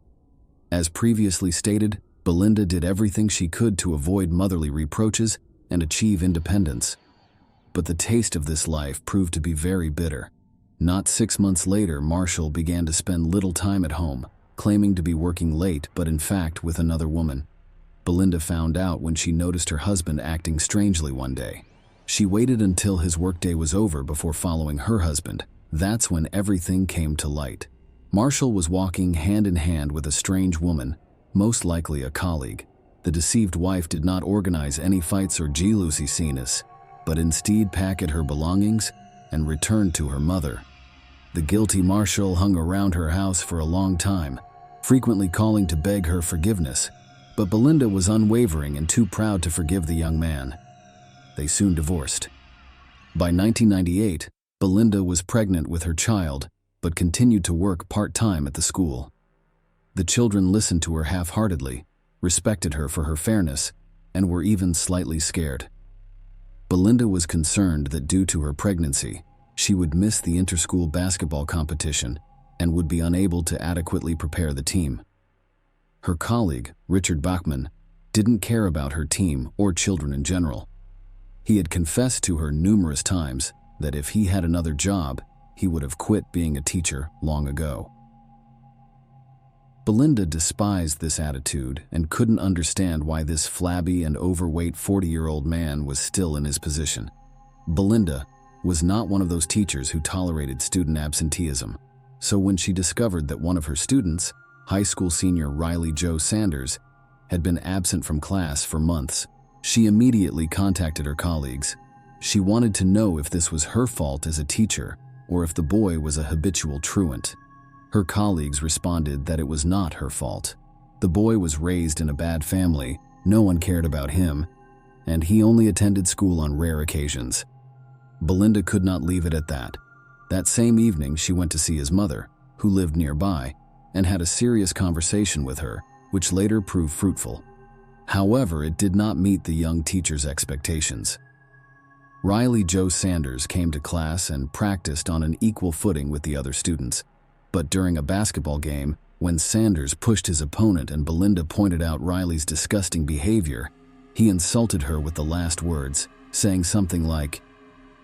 As previously stated, Belinda did everything she could to avoid motherly reproaches and achieve independence. But the taste of this life proved to be very bitter. Not 6 months later, Marshall began to spend little time at home, claiming to be working late, but in fact with another woman. Belinda found out when she noticed her husband acting strangely one day. She waited until his workday was over before following her husband. That's when everything came to light. Marshall was walking hand in hand with a strange woman, most likely a colleague. The deceived wife did not organize any fights or jealousy scenes. but instead packed her belongings and returned to her mother. The guilty Marshall hung around her house for a long time, frequently calling to beg her forgiveness, but Belinda was unwavering and too proud to forgive the young man. They soon divorced. By 1998, Belinda was pregnant with her child, but continued to work part-time at the school. The children listened to her half-heartedly, respected her for her fairness, and were even slightly scared. Belinda was concerned that due to her pregnancy, she would miss the inter-school basketball competition and would be unable to adequately prepare the team. Her colleague, Richard Bachman, didn't care about her team or children in general. He had confessed to her numerous times that if he had another job, he would have quit being a teacher long ago. Belinda despised this attitude and couldn't understand why this flabby and overweight 40-year-old man was still in his position. Belinda was not one of those teachers who tolerated student absenteeism, so when she discovered that one of her students, high school senior Riley Joe Sanders, had been absent from class for months, she immediately contacted her colleagues. She wanted to know if this was her fault as a teacher or if the boy was a habitual truant. Her colleagues responded that it was not her fault. The boy was raised in a bad family, no one cared about him, and he only attended school on rare occasions. Belinda could not leave it at that. That same evening, she went to see his mother, who lived nearby, and had a serious conversation with her, which later proved fruitful. However, it did not meet the young teacher's expectations. Riley Joe Sanders came to class and practiced on an equal footing with the other students. But during a basketball game, when Sanders pushed his opponent and Belinda pointed out Riley's disgusting behavior, he insulted her with the last words, saying something like,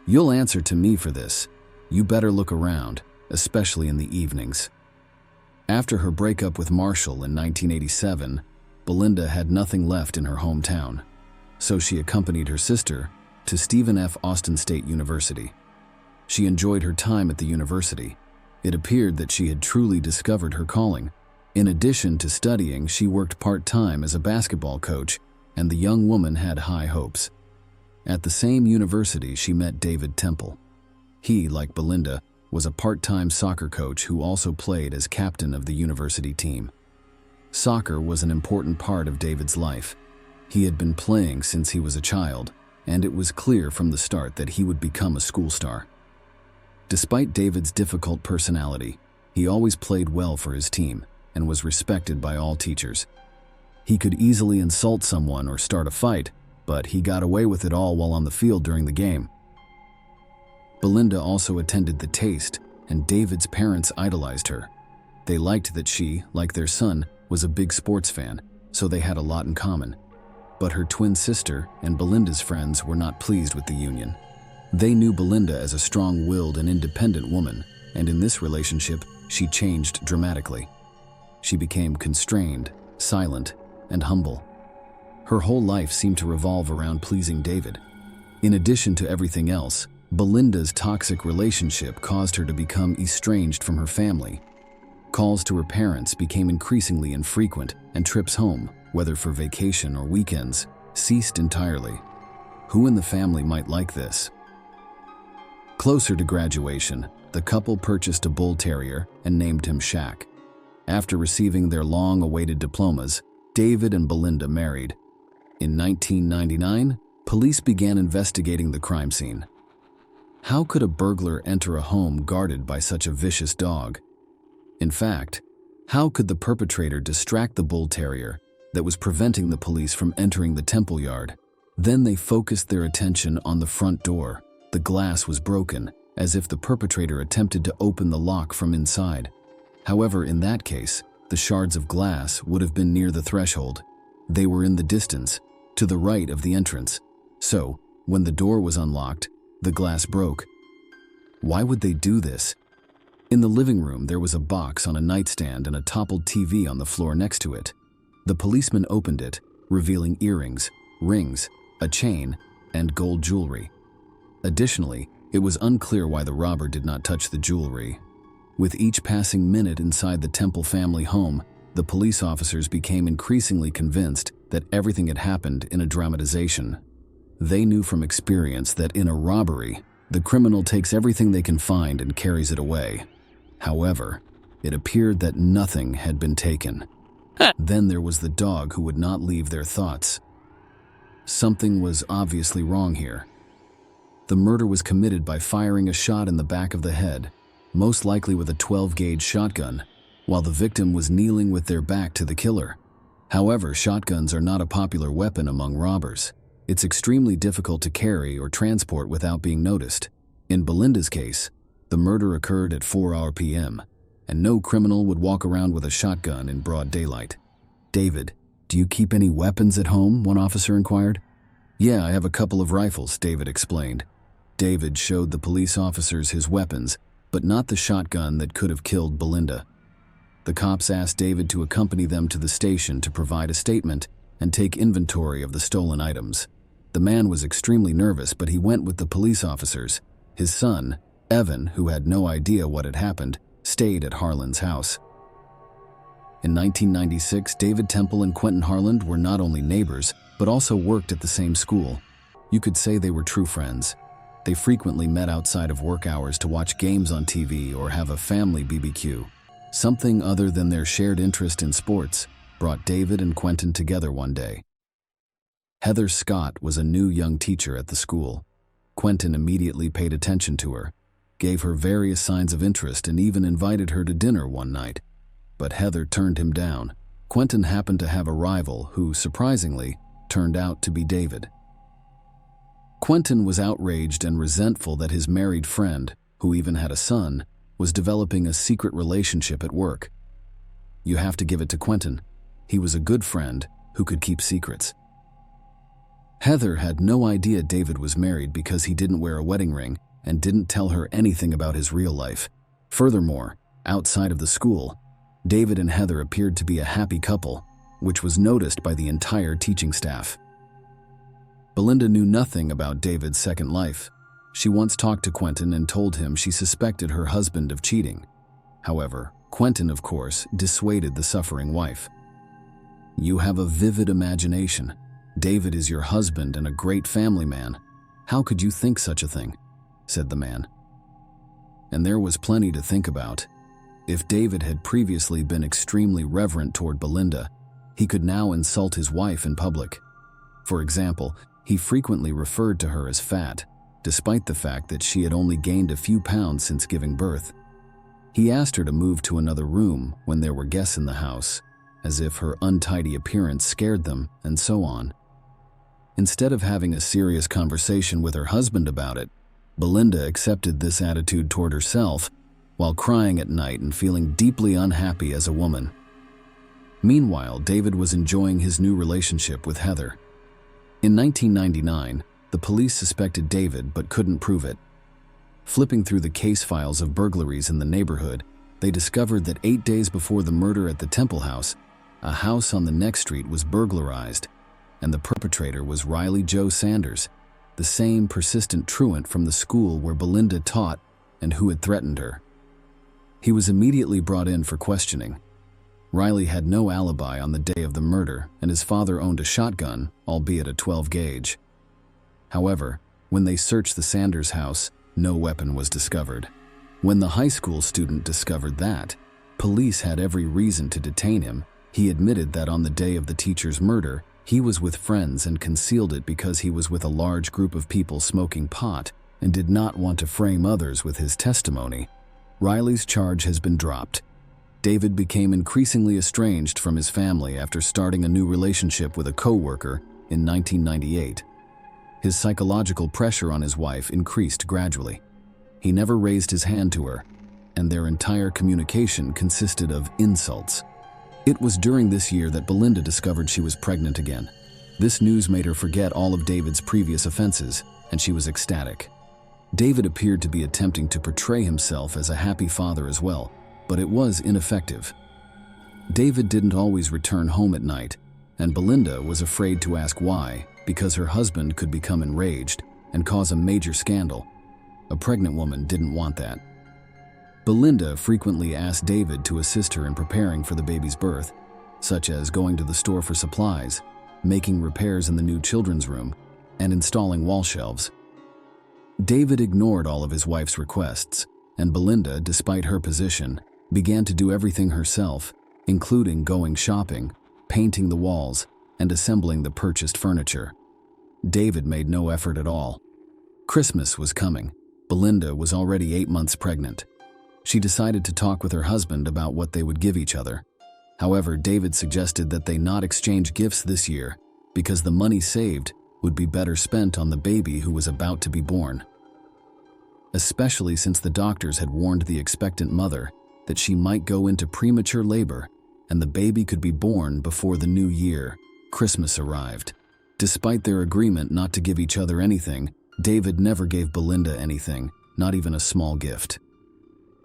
"You'll answer to me for this. You better look around, especially in the evenings." After her breakup with Marshall in 1987, Belinda had nothing left in her hometown, so she accompanied her sister to Stephen F. Austin State University. She enjoyed her time at the university. It appeared that she had truly discovered her calling. In addition to studying, she worked part-time as a basketball coach, and the young woman had high hopes. At the same university, she met David Temple. He, like Belinda, was a part-time soccer coach who also played as captain of the university team. Soccer was an important part of David's life. He had been playing since he was a child, and it was clear from the start that he would become a school star. Despite David's difficult personality, he always played well for his team and was respected by all teachers. He could easily insult someone or start a fight, but he got away with it all while on the field during the game. Belinda also attended the Taste, and David's parents idolized her. They liked that she, like their son, was a big sports fan, so they had a lot in common. But her twin sister and Belinda's friends were not pleased with the union. They knew Belinda as a strong-willed and independent woman, and in this relationship, she changed dramatically. She became constrained, silent, and humble. Her whole life seemed to revolve around pleasing David. In addition to everything else, Belinda's toxic relationship caused her to become estranged from her family. Calls to her parents became increasingly infrequent, and trips home, whether for vacation or weekends, ceased entirely. Who in the family might like this? Closer to graduation, the couple purchased a bull terrier and named him Shaq. After receiving their long-awaited diplomas, David and Belinda married. In 1999, police began investigating the crime scene. How could a burglar enter a home guarded by such a vicious dog? In fact, how could the perpetrator distract the bull terrier that was preventing the police from entering the Temple yard? Then they focused their attention on the front door. The glass was broken, as if the perpetrator attempted to open the lock from inside. However, in that case, the shards of glass would have been near the threshold. They were in the distance, to the right of the entrance. So, when the door was unlocked, the glass broke. Why would they do this? In the living room, there was a box on a nightstand and a toppled TV on the floor next to it. The policeman opened it, revealing earrings, rings, a chain, and gold jewelry. Additionally, it was unclear why the robber did not touch the jewelry. With each passing minute inside the Temple family home, the police officers became increasingly convinced that everything had happened in a dramatization. They knew from experience that in a robbery, the criminal takes everything they can find and carries it away. However, it appeared that nothing had been taken. Then there was the dog who would not leave their thoughts. Something was obviously wrong here. The murder was committed by firing a shot in the back of the head, most likely with a 12-gauge shotgun, while the victim was kneeling with their back to the killer. However, shotguns are not a popular weapon among robbers. It's extremely difficult to carry or transport without being noticed. In Belinda's case, the murder occurred at 4 p.m., and no criminal would walk around with a shotgun in broad daylight. "David, do you keep any weapons at home?" one officer inquired. "Yeah, I have a couple of rifles," David explained. David showed the police officers his weapons, but not the shotgun that could have killed Belinda. The cops asked David to accompany them to the station to provide a statement and take inventory of the stolen items. The man was extremely nervous, but he went with the police officers. His son, Evan, who had no idea what had happened, stayed at Harlan's house. In 1996, David Temple and Quentin Harlan were not only neighbors, but also worked at the same school. You could say they were true friends. They frequently met outside of work hours to watch games on TV or have a family BBQ. Something other than their shared interest in sports brought David and Quentin together one day. Heather Scott was a new young teacher at the school. Quentin immediately paid attention to her, gave her various signs of interest, and even invited her to dinner one night. But Heather turned him down. Quentin happened to have a rival who, surprisingly, turned out to be David. Quentin was outraged and resentful that his married friend, who even had a son, was developing a secret relationship at work. You have to give it to Quentin. He was a good friend who could keep secrets. Heather had no idea David was married because he didn't wear a wedding ring and didn't tell her anything about his real life. Furthermore, outside of the school, David and Heather appeared to be a happy couple, which was noticed by the entire teaching staff. Belinda knew nothing about David's second life. She once talked to Quentin and told him she suspected her husband of cheating. However, Quentin, of course, dissuaded the suffering wife. "You have a vivid imagination. David is your husband and a great family man. How could you think such a thing?" said the man. And there was plenty to think about. If David had previously been extremely reverent toward Belinda, he could now insult his wife in public. For example, he frequently referred to her as fat, despite the fact that she had only gained a few pounds since giving birth. He asked her to move to another room when there were guests in the house, as if her untidy appearance scared them, and so on. Instead of having a serious conversation with her husband about it, Belinda accepted this attitude toward herself while crying at night and feeling deeply unhappy as a woman. Meanwhile, David was enjoying his new relationship with Heather. In 1999, the police suspected David but couldn't prove it. Flipping through the case files of burglaries in the neighborhood, they discovered that 8 days before the murder at the Temple house, a house on the next street was burglarized, and the perpetrator was Riley Joe Sanders, the same persistent truant from the school where Belinda taught and who had threatened her. He was immediately brought in for questioning. Riley had no alibi on the day of the murder, and his father owned a shotgun, albeit a 12-gauge. However, when they searched the Sanders house, no weapon was discovered. When the high school student discovered that, police had every reason to detain him. He admitted that on the day of the teacher's murder, he was with friends and concealed it because he was with a large group of people smoking pot and did not want to frame others with his testimony. Riley's charge has been dropped. David became increasingly estranged from his family after starting a new relationship with a co-worker in 1998. His psychological pressure on his wife increased gradually. He never raised his hand to her, and their entire communication consisted of insults. It was during this year that Belinda discovered she was pregnant again. This news made her forget all of David's previous offenses, and she was ecstatic. David appeared to be attempting to portray himself as a happy father as well, but it was ineffective. David didn't always return home at night, and Belinda was afraid to ask why, because her husband could become enraged and cause a major scandal. A pregnant woman didn't want that. Belinda frequently asked David to assist her in preparing for the baby's birth, such as going to the store for supplies, making repairs in the new children's room, and installing wall shelves. David ignored all of his wife's requests, and Belinda, despite her position, began to do everything herself, including going shopping, painting the walls, and assembling the purchased furniture. David made no effort at all. Christmas was coming. Belinda was already 8 months pregnant. She decided to talk with her husband about what they would give each other. However, David suggested that they not exchange gifts this year because the money saved would be better spent on the baby who was about to be born. Especially since the doctors had warned the expectant mother that she might go into premature labor and the baby could be born before the new year. Christmas arrived. Despite their agreement not to give each other anything, David never gave Belinda anything, not even a small gift.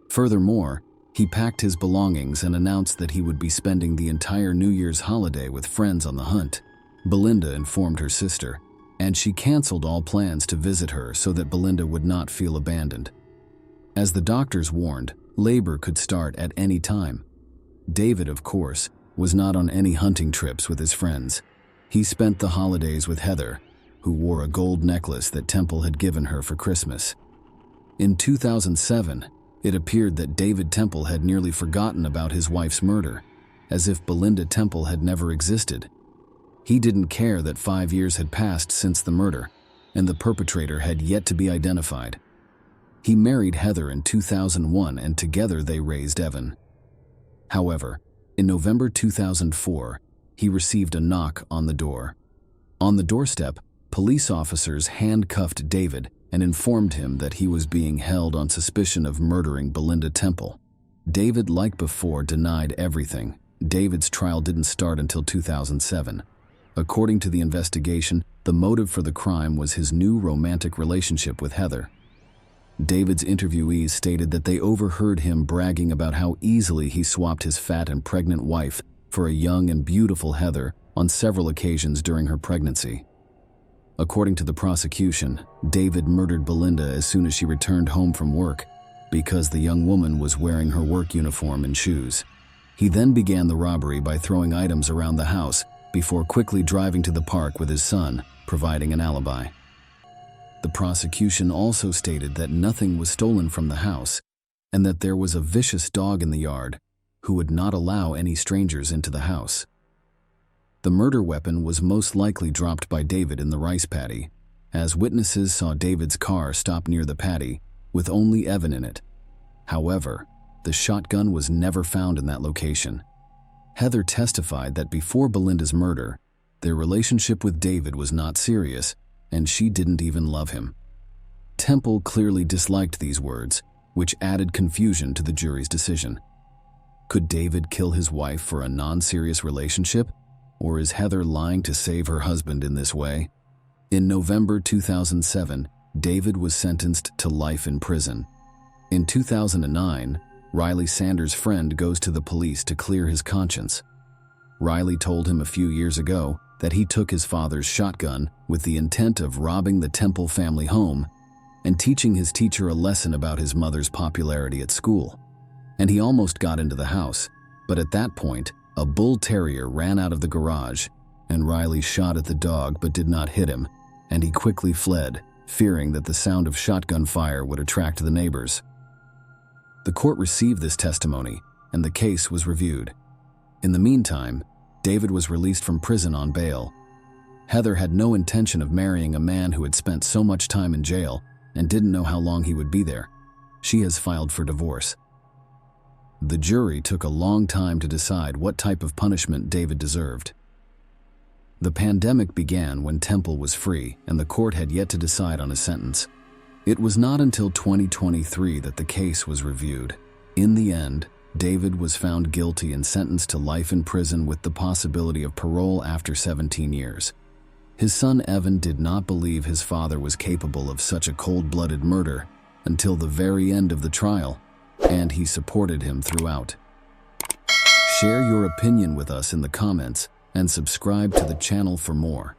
Furthermore, he packed his belongings and announced that he would be spending the entire New Year's holiday with friends on the hunt. Belinda informed her sister, and she canceled all plans to visit her so that Belinda would not feel abandoned. As the doctors warned, labor could start at any time. David, of course, was not on any hunting trips with his friends. He spent the holidays with Heather, who wore a gold necklace that Temple had given her for Christmas. In 2007, it appeared that David Temple had nearly forgotten about his wife's murder, as if Belinda Temple had never existed. He didn't care that 5 years had passed since the murder, and the perpetrator had yet to be identified. He married Heather in 2001, and together they raised Evan. However, in November 2004, he received a knock on the door. On the doorstep, police officers handcuffed David and informed him that he was being held on suspicion of murdering Belinda Temple. David, like before, denied everything. David's trial didn't start until 2007. According to the investigation, the motive for the crime was his new romantic relationship with Heather. David's interviewees stated that they overheard him bragging about how easily he swapped his fat and pregnant wife for a young and beautiful Heather on several occasions during her pregnancy. According to the prosecution, David murdered Belinda as soon as she returned home from work because the young woman was wearing her work uniform and shoes. He then began the robbery by throwing items around the house before quickly driving to the park with his son, providing an alibi. The prosecution also stated that nothing was stolen from the house and that there was a vicious dog in the yard who would not allow any strangers into the house. The murder weapon was most likely dropped by David in the rice paddy, as witnesses saw David's car stop near the paddy with only Evan in it. However, the shotgun was never found in that location. Heather testified that before Belinda's murder, their relationship with David was not serious, and she didn't even love him. Temple clearly disliked these words, which added confusion to the jury's decision. Could David kill his wife for a non-serious relationship? Or is Heather lying to save her husband in this way? In November 2007, David was sentenced to life in prison. In 2009, Riley Sanders' friend goes to the police to clear his conscience. Riley told him a few years ago that he took his father's shotgun with the intent of robbing the Temple family home and teaching his teacher a lesson about his mother's popularity at school. And he almost got into the house, but at that point, a bull terrier ran out of the garage, and Riley shot at the dog but did not hit him, and he quickly fled, fearing that the sound of shotgun fire would attract the neighbors. The court received this testimony, and the case was reviewed. In the meantime, David was released from prison on bail. Heather had no intention of marrying a man who had spent so much time in jail and didn't know how long he would be there. She has filed for divorce. The jury took a long time to decide what type of punishment David deserved. The pandemic began when Temple was free, and the court had yet to decide on a sentence. It was not until 2023 that the case was reviewed. In the end, David was found guilty and sentenced to life in prison with the possibility of parole after 17 years. His son Evan did not believe his father was capable of such a cold-blooded murder until the very end of the trial, and he supported him throughout. Share your opinion with us in the comments and subscribe to the channel for more.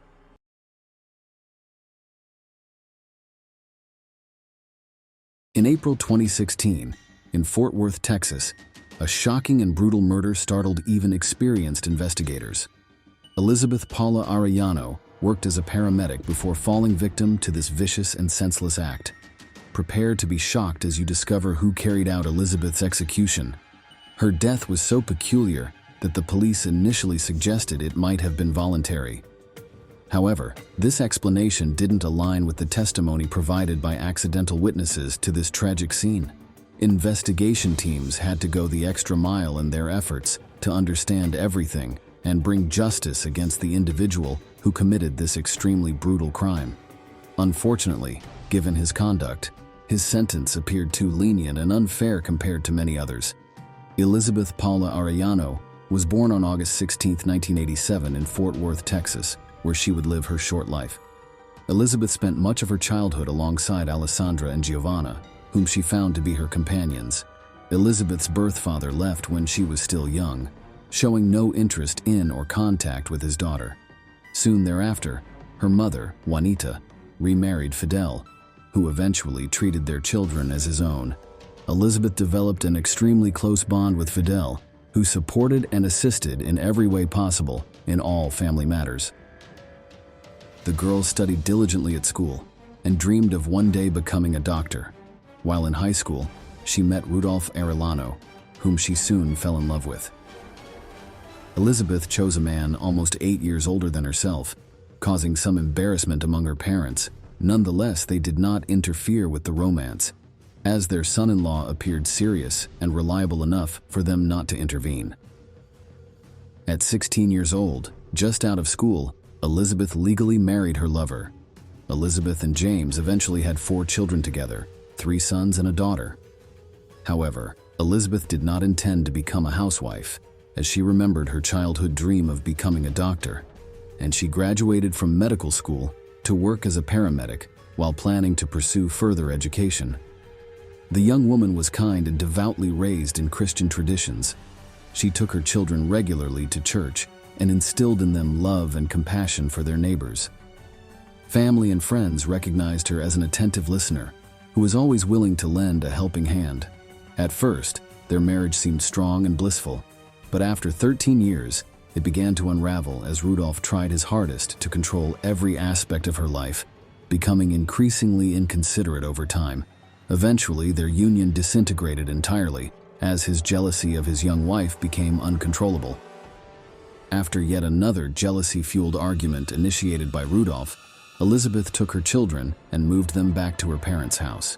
In April 2016, in Fort Worth, Texas, a shocking and brutal murder startled even experienced investigators. Elizabeth Paula Arellano worked as a paramedic before falling victim to this vicious and senseless act. Prepare to be shocked as you discover who carried out Elizabeth's execution. Her death was so peculiar that the police initially suggested it might have been voluntary. However, this explanation didn't align with the testimony provided by accidental witnesses to this tragic scene. Investigation teams had to go the extra mile in their efforts to understand everything and bring justice against the individual who committed this extremely brutal crime. Unfortunately, given his conduct, his sentence appeared too lenient and unfair compared to many others. Elizabeth Paula Arellano was born on August 16, 1987 in Fort Worth, Texas, where she would live her short life. Elizabeth spent much of her childhood alongside Alessandra and Giovanna, whom she found to be her companions. Elizabeth's birth father left when she was still young, showing no interest in or contact with his daughter. Soon thereafter, her mother, Juanita, remarried Fidel, who eventually treated their children as his own. Elizabeth developed an extremely close bond with Fidel, who supported and assisted in every way possible in all family matters. The girl studied diligently at school and dreamed of one day becoming a doctor. While in high school, she met Rudolph Arellano, whom she soon fell in love with. Elizabeth chose a man almost 8 years older than herself, causing some embarrassment among her parents. Nonetheless, they did not interfere with the romance, as their son-in-law appeared serious and reliable enough for them not to intervene. At 16 years old, just out of school, Elizabeth legally married her lover. Elizabeth and James eventually had 4 children together, 3 sons and a daughter. However, Elizabeth did not intend to become a housewife, as she remembered her childhood dream of becoming a doctor, and she graduated from medical school to work as a paramedic while planning to pursue further education. The young woman was kind and devoutly raised in Christian traditions. She took her children regularly to church and instilled in them love and compassion for their neighbors. Family and friends recognized her as an attentive listener who was always willing to lend a helping hand. At first, their marriage seemed strong and blissful, but after 13 years, it began to unravel as Rudolph tried his hardest to control every aspect of her life, becoming increasingly inconsiderate over time. Eventually, their union disintegrated entirely, as his jealousy of his young wife became uncontrollable. After yet another jealousy-fueled argument initiated by Rudolph, Elizabeth took her children and moved them back to her parents' house.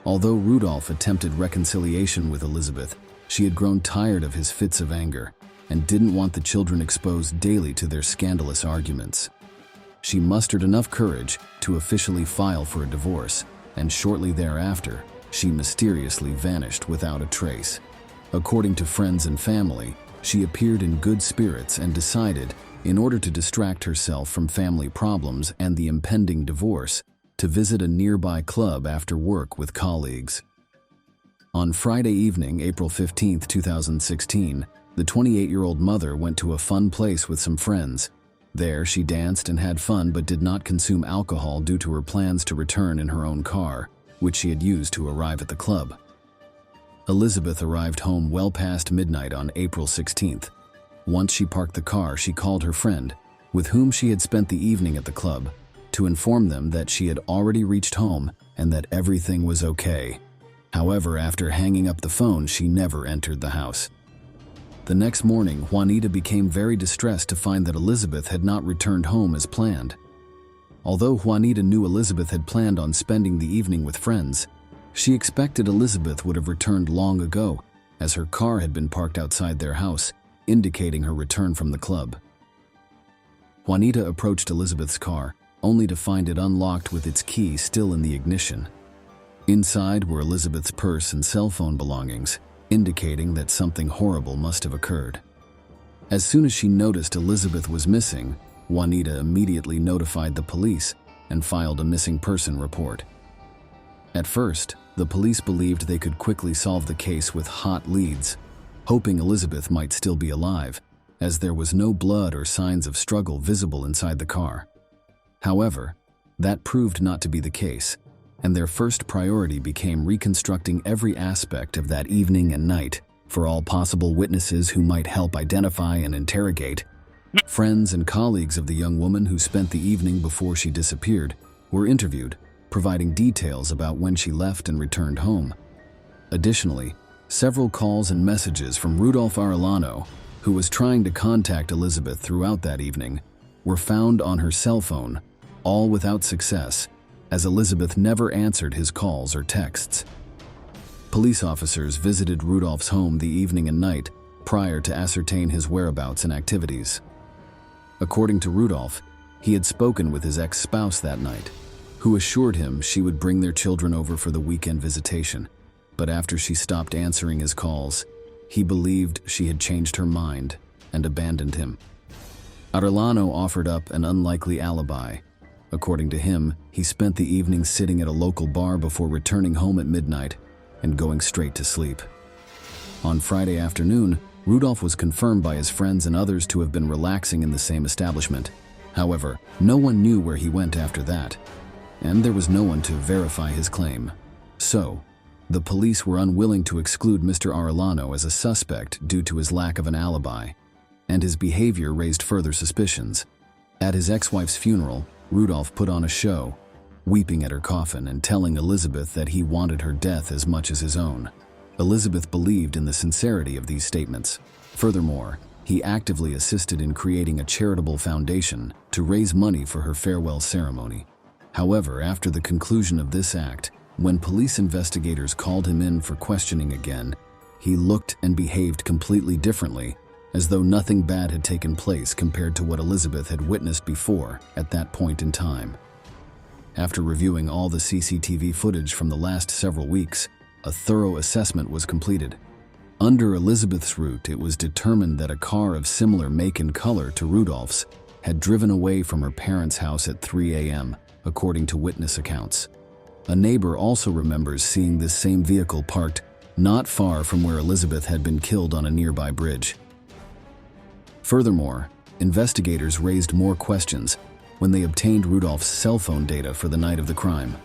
Although Rudolph attempted reconciliation with Elizabeth, she had grown tired of his fits of anger and didn't want the children exposed daily to their scandalous arguments. She mustered enough courage to officially file for a divorce, and shortly thereafter, she mysteriously vanished without a trace. According to friends and family, she appeared in good spirits and decided, in order to distract herself from family problems and the impending divorce, to visit a nearby club after work with colleagues. On Friday evening, April 15, 2016, the 28-year-old mother went to a fun place with some friends. There, she danced and had fun but did not consume alcohol due to her plans to return in her own car, which she had used to arrive at the club. Elizabeth arrived home well past midnight on April 16th. Once she parked the car, she called her friend, with whom she had spent the evening at the club, to inform them that she had already reached home and that everything was okay. However, after hanging up the phone, she never entered the house. The next morning, Juanita became very distressed to find that Elizabeth had not returned home as planned. Although Juanita knew Elizabeth had planned on spending the evening with friends, she expected Elizabeth would have returned long ago, as her car had been parked outside their house, indicating her return from the club. Juanita approached Elizabeth's car, only to find it unlocked with its key still in the ignition. Inside were Elizabeth's purse and cell phone belongings, indicating that something horrible must have occurred. As soon as she noticed Elizabeth was missing, Juanita immediately notified the police and filed a missing person report. At first, the police believed they could quickly solve the case with hot leads, hoping Elizabeth might still be alive, as there was no blood or signs of struggle visible inside the car. However, that proved not to be the case, and their first priority became reconstructing every aspect of that evening and night for all possible witnesses who might help identify and interrogate Friends and colleagues of the young woman who spent the evening before she disappeared were interviewed, providing details about when she left and returned home. Additionally, several calls and messages from Rudolph Arellano, who was trying to contact Elizabeth throughout that evening, were found on her cell phone, all without success, as Elizabeth never answered his calls or texts. Police officers visited Rudolph's home the evening and night prior to ascertain his whereabouts and activities. According to Rudolph, he had spoken with his ex-spouse that night, who assured him she would bring their children over for the weekend visitation. But after she stopped answering his calls, he believed she had changed her mind and abandoned him. Arellano offered up an unlikely alibi. According to him, he spent the evening sitting at a local bar before returning home at midnight and going straight to sleep. On Friday afternoon, Rudolph was confirmed by his friends and others to have been relaxing in the same establishment. However, no one knew where he went after that, and there was no one to verify his claim. So, the police were unwilling to exclude Mr. Arellano as a suspect due to his lack of an alibi, and his behavior raised further suspicions. At his ex-wife's funeral, Rudolph put on a show, weeping at her coffin and telling Elizabeth that he wanted her death as much as his own. Elizabeth believed in the sincerity of these statements. Furthermore, he actively assisted in creating a charitable foundation to raise money for her farewell ceremony. However, after the conclusion of this act, when police investigators called him in for questioning again, he looked and behaved completely differently, as though nothing bad had taken place compared to what Elizabeth had witnessed before at that point in time. After reviewing all the CCTV footage from the last several weeks, a thorough assessment was completed. Under Elizabeth's route, it was determined that a car of similar make and color to Rudolph's had driven away from her parents' house at 3 a.m., according to witness accounts. A neighbor also remembers seeing this same vehicle parked not far from where Elizabeth had been killed on a nearby bridge. Furthermore, investigators raised more questions when they obtained Rudolph's cell phone data for the night of the crime.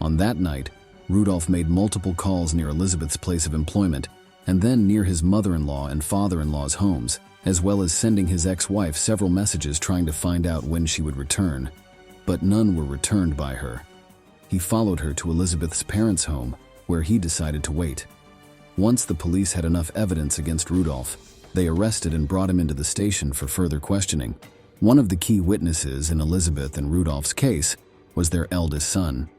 On that night, Rudolph made multiple calls near Elizabeth's place of employment and then near his mother-in-law and father-in-law's homes, as well as sending his ex-wife several messages trying to find out when she would return, but none were returned by her. He followed her to Elizabeth's parents' home, where he decided to wait. Once the police had enough evidence against Rudolph, they arrested and brought him into the station for further questioning. One of the key witnesses in Elizabeth and Rudolph's case was their eldest son.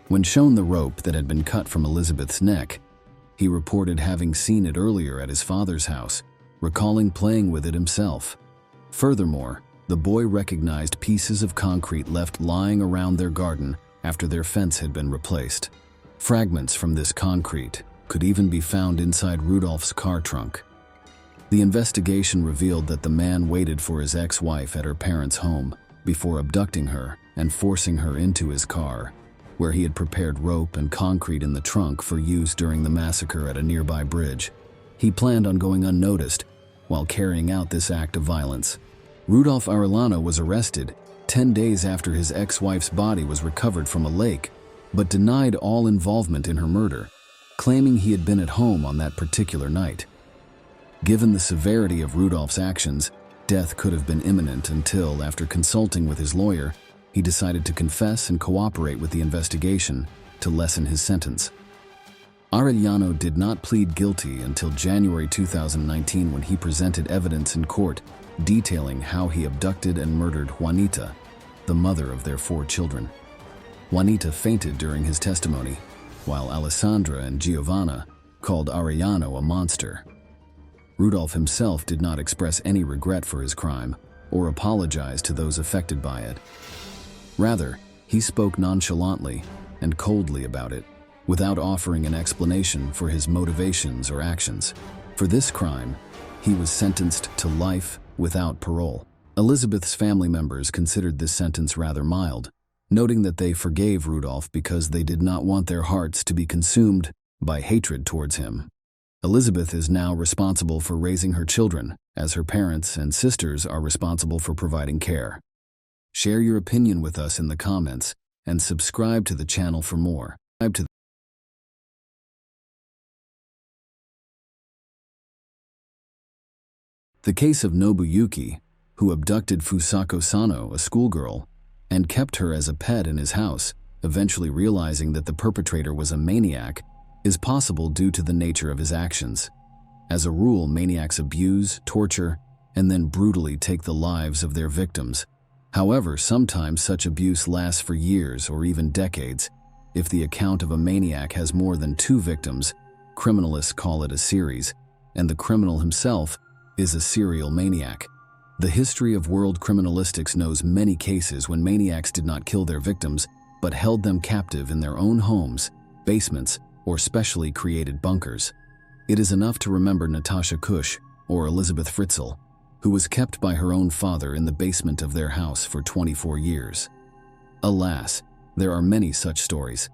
When shown the rope that had been cut from Elizabeth's neck, he reported having seen it earlier at his father's house, recalling playing with it himself. Furthermore, the boy recognized pieces of concrete left lying around their garden after their fence had been replaced. Fragments from this concrete could even be found inside Rudolph's car trunk. The investigation revealed that the man waited for his ex-wife at her parents' home before abducting her and forcing her into his car, where he had prepared rope and concrete in the trunk for use during the massacre at a nearby bridge. He planned on going unnoticed while carrying out this act of violence. Rudolph Arellano was arrested 10 days after his ex-wife's body was recovered from a lake, but denied all involvement in her murder, claiming he had been at home on that particular night. Given the severity of Rudolph's actions, death could have been imminent until, after consulting with his lawyer, he decided to confess and cooperate with the investigation to lessen his sentence. Arellano did not plead guilty until January 2019 when he presented evidence in court detailing how he abducted and murdered Juanita, the mother of their 4 children. Juanita fainted during his testimony, while Alessandra and Giovanna called Arellano a monster. Rudolph himself did not express any regret for his crime or apologize to those affected by it. Rather, he spoke nonchalantly and coldly about it, without offering an explanation for his motivations or actions. For this crime, he was sentenced to life without parole. Elizabeth's family members considered this sentence rather mild, noting that they forgave Rudolph because they did not want their hearts to be consumed by hatred towards him. Elizabeth is now responsible for raising her children, as her parents and sisters are responsible for providing care. Share your opinion with us in the comments and subscribe to the channel for more. The case of Nobuyuki, who abducted Fusako Sano, a schoolgirl, and kept her as a pet in his house, eventually realizing that the perpetrator was a maniac, is possible due to the nature of his actions. As a rule, maniacs abuse, torture, and then brutally take the lives of their victims. However, sometimes such abuse lasts for years or even decades. If the account of a maniac has more than 2 victims, criminalists call it a series, and the criminal himself is a serial maniac. The history of world criminalistics knows many cases when maniacs did not kill their victims, but held them captive in their own homes, basements, or specially created bunkers. It is enough to remember Natasha Kush, or Elizabeth Fritzl, who was kept by her own father in the basement of their house for 24 years. Alas, there are many such stories.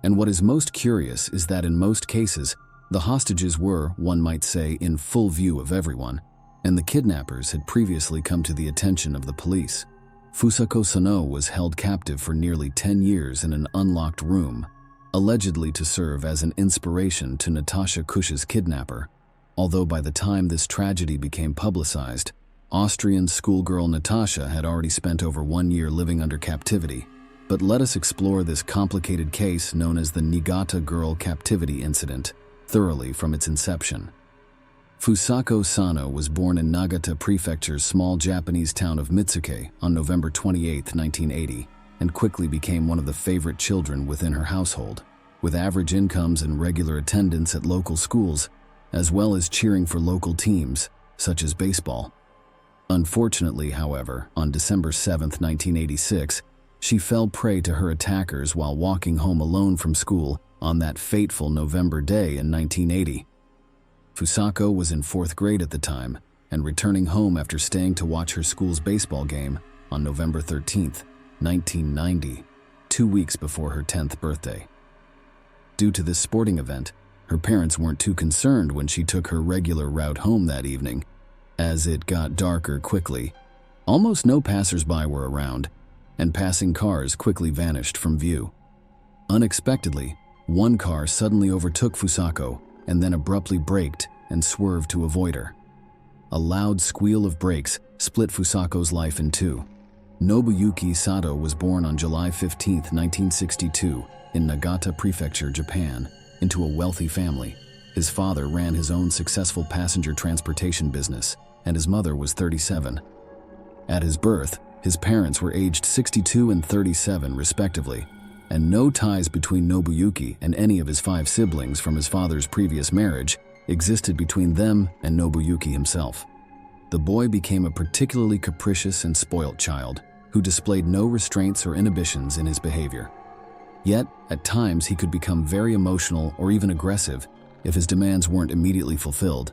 And what is most curious is that in most cases, the hostages were, one might say, in full view of everyone, and the kidnappers had previously come to the attention of the police. Fusako Sano was held captive for nearly 10 years in an unlocked room, allegedly to serve as an inspiration to Natasha Kush's kidnapper. Although by the time this tragedy became publicized, Austrian schoolgirl Natasha had already spent over 1 year living under captivity. But let us explore this complicated case known as the Niigata girl captivity incident thoroughly from its inception. Fusako Sano was born in Nagata Prefecture's small Japanese town of Mitsuke on November 28, 1980, and quickly became one of the favorite children within her household, with average incomes and regular attendance at local schools, as well as cheering for local teams, such as baseball. Unfortunately, however, on December 7, 1986, she fell prey to her attackers while walking home alone from school on that fateful November day in 1980. Fusako was in 4th grade at the time and returning home after staying to watch her school's baseball game on November 13, 1990, 2 weeks before her 10th birthday. Due to this sporting event, her parents weren't too concerned when she took her regular route home that evening. As it got darker quickly, almost no passers-by were around, and passing cars quickly vanished from view. Unexpectedly, one car suddenly overtook Fusako and then abruptly braked and swerved to avoid her. A loud squeal of brakes split Fusako's life in two. Nobuyuki Sato was born on July 15, 1962, in Nagata Prefecture, Japan, into a wealthy family. His father ran his own successful passenger transportation business, and his mother was 37. At his birth, his parents were aged 62 and 37 respectively, and no ties between Nobuyuki and any of his 5 siblings from his father's previous marriage existed between them and Nobuyuki himself. The boy became a particularly capricious and spoilt child who displayed no restraints or inhibitions in his behavior. Yet, at times he could become very emotional or even aggressive if his demands weren't immediately fulfilled,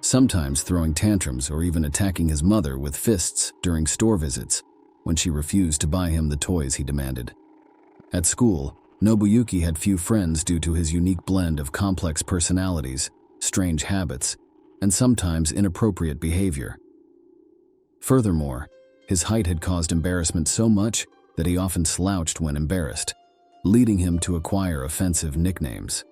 sometimes throwing tantrums or even attacking his mother with fists during store visits when she refused to buy him the toys he demanded. At school, Nobuyuki had few friends due to his unique blend of complex personalities, strange habits, and sometimes inappropriate behavior. Furthermore, his height had caused embarrassment so much that he often slouched when embarrassed, leading him to acquire offensive nicknames.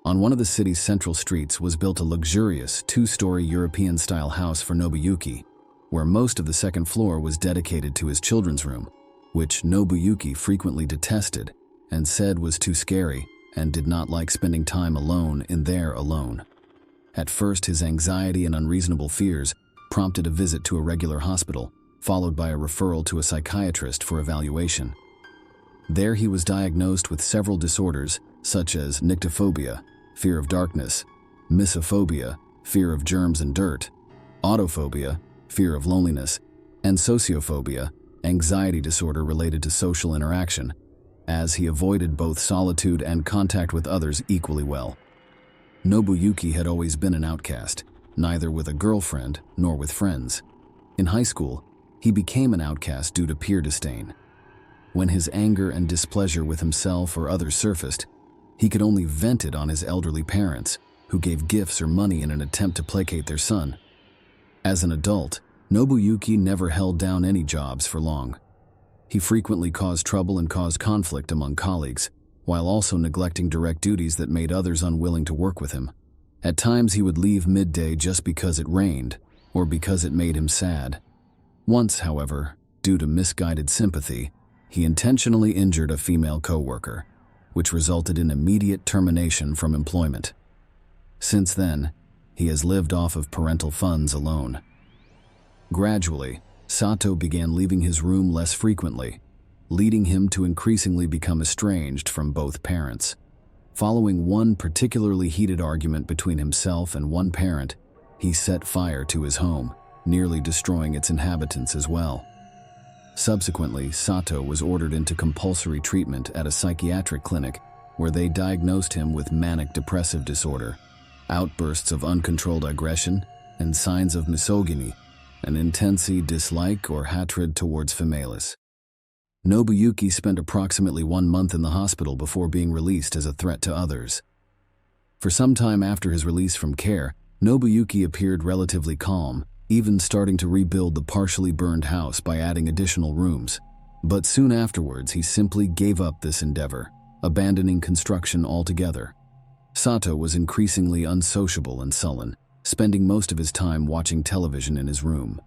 On one of the city's central streets was built a luxurious 2-story European-style house for Nobuyuki, where most of the second floor was dedicated to his children's room, which Nobuyuki frequently detested and said was too scary and did not like spending time alone in there alone. At first, his anxiety and unreasonable fears prompted a visit to a regular hospital, followed by a referral to a psychiatrist for evaluation. There he was diagnosed with several disorders such as nyctophobia, fear of darkness, misophobia, fear of germs and dirt, autophobia, fear of loneliness, and sociophobia, anxiety disorder related to social interaction, as he avoided both solitude and contact with others equally well. Nobuyuki had always been an outcast, neither with a girlfriend nor with friends. In high school, he became an outcast due to peer disdain. When his anger and displeasure with himself or others surfaced, he could only vent it on his elderly parents, who gave gifts or money in an attempt to placate their son. As an adult, Nobuyuki never held down any jobs for long. He frequently caused trouble and caused conflict among colleagues, while also neglecting direct duties that made others unwilling to work with him. At times he would leave midday just because it rained, or because it made him sad. Once, however, due to misguided sympathy, he intentionally injured a female coworker, which resulted in immediate termination from employment. Since then, he has lived off of parental funds alone. Gradually, Sato began leaving his room less frequently, leading him to increasingly become estranged from both parents. Following one particularly heated argument between himself and one parent, he set fire to his home, nearly destroying its inhabitants as well. Subsequently, Sato was ordered into compulsory treatment at a psychiatric clinic where they diagnosed him with manic depressive disorder, outbursts of uncontrolled aggression, and signs of misogyny, an intense dislike or hatred towards females. Nobuyuki spent approximately 1 month in the hospital before being released as a threat to others. For some time after his release from care, Nobuyuki appeared relatively calm, even starting to rebuild the partially burned house by adding additional rooms. But soon afterwards, he simply gave up this endeavor, abandoning construction altogether. Sato was increasingly unsociable and sullen, spending most of his time watching television in his room.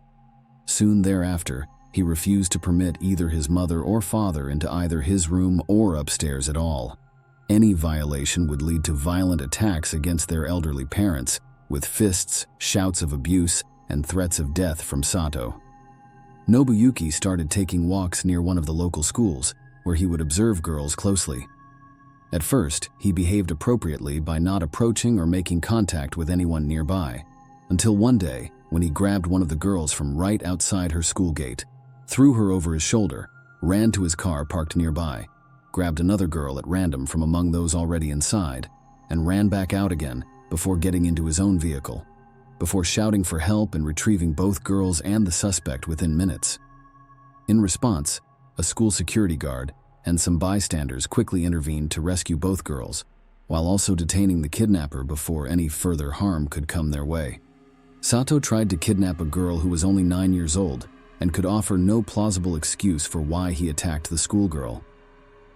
Soon thereafter, he refused to permit either his mother or father into either his room or upstairs at all. Any violation would lead to violent attacks against their elderly parents, with fists, shouts of abuse, and threats of death from Sato. Nobuyuki started taking walks near one of the local schools, where he would observe girls closely. At first, he behaved appropriately by not approaching or making contact with anyone nearby, until one day, when he grabbed one of the girls from right outside her school gate, threw her over his shoulder, ran to his car parked nearby, grabbed another girl at random from among those already inside, and ran back out again before getting into his own vehicle, before shouting for help and retrieving both girls and the suspect within minutes. In response, a school security guard and some bystanders quickly intervened to rescue both girls, while also detaining the kidnapper before any further harm could come their way. Sato tried to kidnap a girl who was only 9 years old and could offer no plausible excuse for why he attacked the schoolgirl.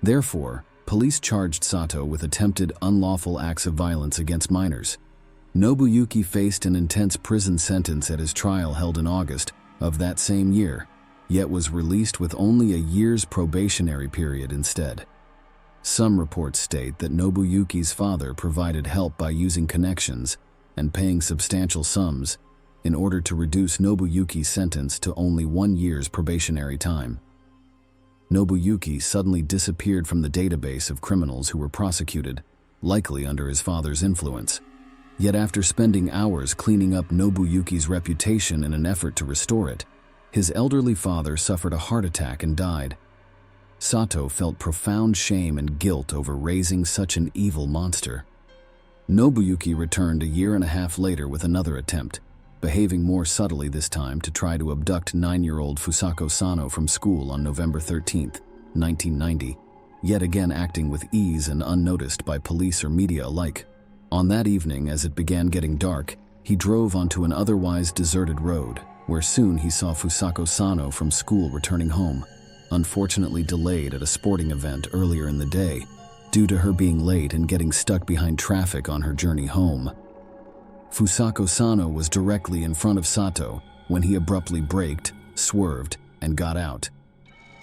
Therefore, police charged Sato with attempted unlawful acts of violence against minors. Nobuyuki faced an intense prison sentence at his trial held in August of that same year, yet was released with only a year's probationary period instead. Some reports state that Nobuyuki's father provided help by using connections and paying substantial sums in order to reduce Nobuyuki's sentence to only 1 year's probationary time. Nobuyuki suddenly disappeared from the database of criminals who were prosecuted, likely under his father's influence. Yet after spending hours cleaning up Nobuyuki's reputation in an effort to restore it, his elderly father suffered a heart attack and died. Sato felt profound shame and guilt over raising such an evil monster. Nobuyuki returned a year and a half later with another attempt, behaving more subtly this time to try to abduct 9-year-old Fusako Sano from school on November 13, 1990, yet again acting with ease and unnoticed by police or media alike. On that evening, as it began getting dark, he drove onto an otherwise deserted road, where soon he saw Fusako Sano from school returning home, unfortunately delayed at a sporting event earlier in the day, due to her being late and getting stuck behind traffic on her journey home. Fusako Sano was directly in front of Sato when he abruptly braked, swerved, and got out.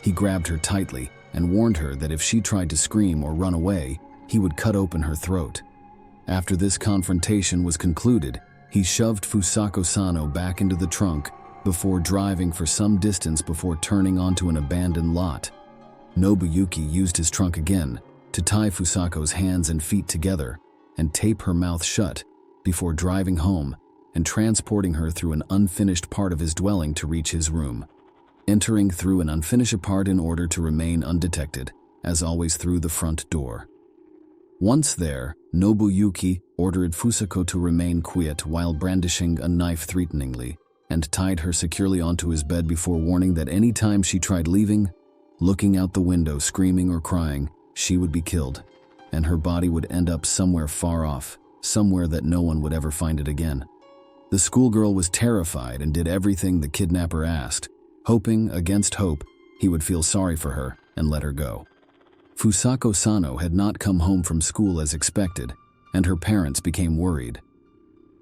He grabbed her tightly and warned her that if she tried to scream or run away, he would cut open her throat. After this confrontation was concluded, he shoved Fusako Sano back into the trunk before driving for some distance before turning onto an abandoned lot. Nobuyuki used his trunk again to tie Fusako's hands and feet together and tape her mouth shut before driving home and transporting her through an unfinished part of his dwelling to reach his room, entering through an unfinished part in order to remain undetected, as always through the front door. Once there, Nobuyuki ordered Fusako to remain quiet while brandishing a knife threateningly, and tied her securely onto his bed before warning that any time she tried leaving, looking out the window screaming or crying, she would be killed, and her body would end up somewhere far off, somewhere that no one would ever find it again. The schoolgirl was terrified and did everything the kidnapper asked, hoping, against hope, he would feel sorry for her and let her go. Fusako Sano had not come home from school as expected, and her parents became worried.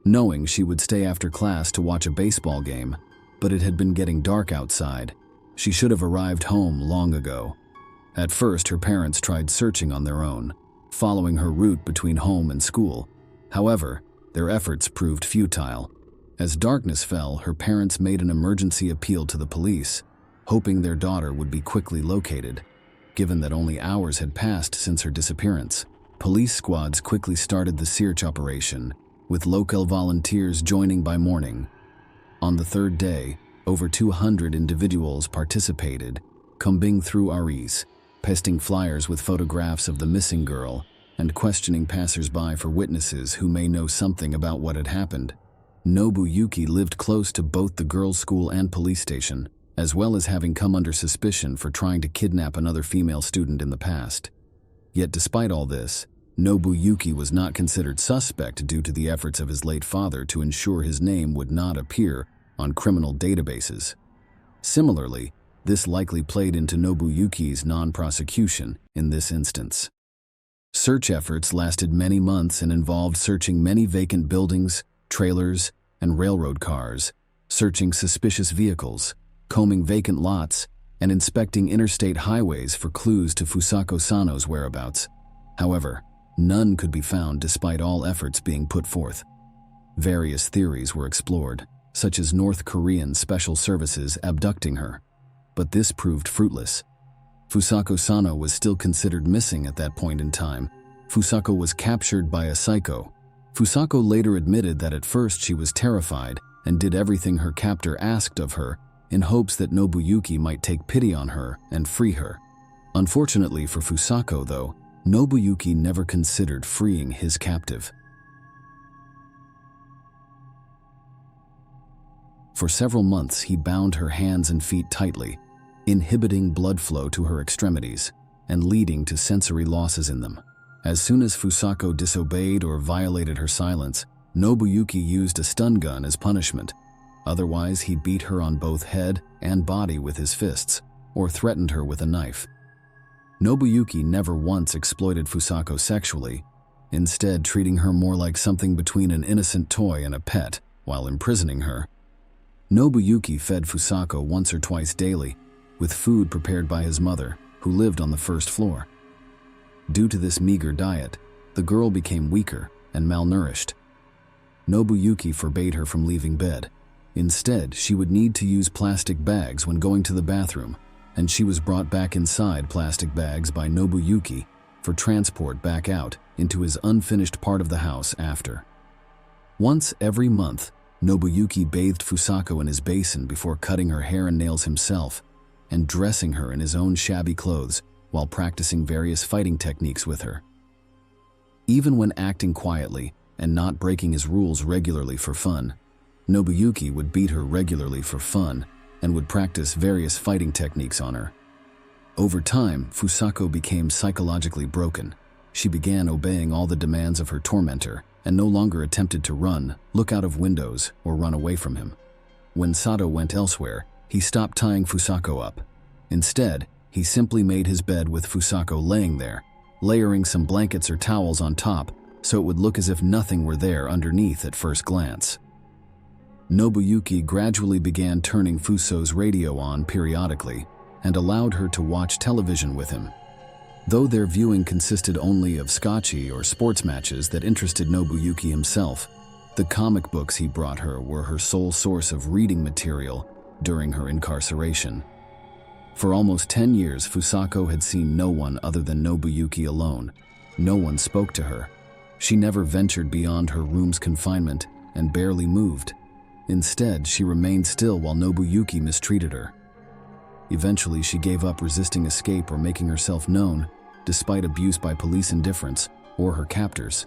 knowing she would stay after class to watch a baseball game, but it had been getting dark outside. She should have arrived home long ago. At first, her parents tried searching on their own, following her route between home and school. However, their efforts proved futile. As darkness fell, her parents made an emergency appeal to the police, hoping their daughter would be quickly located. Given that only hours had passed since her disappearance, police squads quickly started the search operation, with local volunteers joining by morning. On the third day, over 200 individuals participated, combing through REs, pasting flyers with photographs of the missing girl, and questioning passers-by for witnesses who may know something about what had happened. Nobuyuki lived close to both the girls' school and police station, as well as having come under suspicion for trying to kidnap another female student in the past. Yet despite all this, Nobuyuki was not considered suspect due to the efforts of his late father to ensure his name would not appear on criminal databases. Similarly, this likely played into Nobuyuki's non-prosecution in this instance. Search efforts lasted many months and involved searching many vacant buildings, trailers, and railroad cars, searching suspicious vehicles, combing vacant lots, and inspecting interstate highways for clues to Fusako Sano's whereabouts. However, none could be found despite all efforts being put forth. Various theories were explored, such as North Korean special services abducting her, but this proved fruitless. Fusako Sano was still considered missing at that point in time. Fusako was captured by a psycho. Fusako later admitted that at first she was terrified and did everything her captor asked of her in hopes that Nobuyuki might take pity on her and free her. Unfortunately for Fusako, though, Nobuyuki never considered freeing his captive. For several months, he bound her hands and feet tightly, inhibiting blood flow to her extremities and leading to sensory losses in them. As soon as Fusako disobeyed or violated her silence, Nobuyuki used a stun gun as punishment. Otherwise, he beat her on both head and body with his fists, or threatened her with a knife. Nobuyuki never once exploited Fusako sexually, instead treating her more like something between an innocent toy and a pet while imprisoning her. Nobuyuki fed Fusako once or twice daily, with food prepared by his mother, who lived on the first floor. Due to this meager diet, the girl became weaker and malnourished. Nobuyuki forbade her from leaving bed. Instead, she would need to use plastic bags when going to the bathroom, and she was brought back inside plastic bags by Nobuyuki for transport back out into his unfinished part of the house after. Once every month, Nobuyuki bathed Fusako in his basin before cutting her hair and nails himself and dressing her in his own shabby clothes while practicing various fighting techniques with her. Even when acting quietly and not breaking his rules regularly for fun, Nobuyuki would beat her regularly for fun and would practice various fighting techniques on her. Over time, Fusako became psychologically broken. She began obeying all the demands of her tormentor and no longer attempted to run, look out of windows, or run away from him. When Sato went elsewhere, he stopped tying Fusako up. Instead, he simply made his bed with Fusako laying there, layering some blankets or towels on top so it would look as if nothing were there underneath at first glance. Nobuyuki gradually began turning Fuso's radio on periodically and allowed her to watch television with him. Though their viewing consisted only of scotchy or sports matches that interested Nobuyuki himself, the comic books he brought her were her sole source of reading material during her incarceration. For almost 10 years, Fusako had seen no one other than Nobuyuki alone. No one spoke to her. She never ventured beyond her room's confinement and barely moved. Instead, she remained still while Nobuyuki mistreated her. Eventually, she gave up resisting escape or making herself known, despite abuse by police indifference or her captors.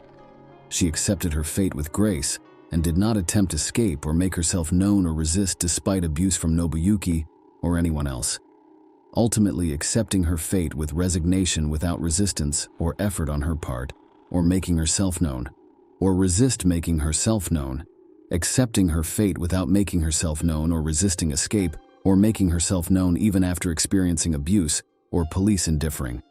She accepted her fate with grace and did not attempt escape or make herself known or resist despite abuse from Nobuyuki or anyone else. Ultimately accepting her fate with resignation without resistance or effort on her part, or making herself known, or resist making herself known, accepting her fate without making herself known or resisting escape, or making herself known even after experiencing abuse or police indiffering.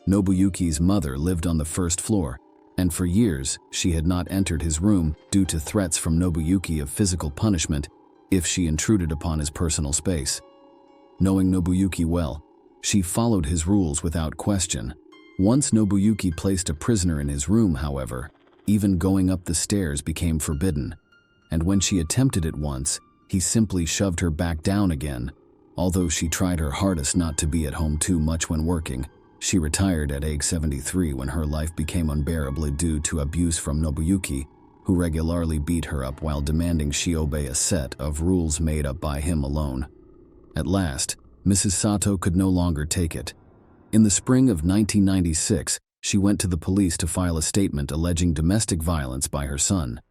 Nobuyuki's mother lived on the first floor, and for years she had not entered his room due to threats from Nobuyuki of physical punishment if she intruded upon his personal space. Knowing Nobuyuki well, she followed his rules without question. Once Nobuyuki placed a prisoner in his room, however, even going up the stairs became forbidden, and when she attempted it once, he simply shoved her back down again. Although she tried her hardest not to be at home too much when working, she retired at age 73 when her life became unbearable due to abuse from Nobuyuki, who regularly beat her up while demanding she obey a set of rules made up by him alone. At last, Mrs. Sato could no longer take it. In the spring of 1996, she went to the police to file a statement alleging domestic violence by her son.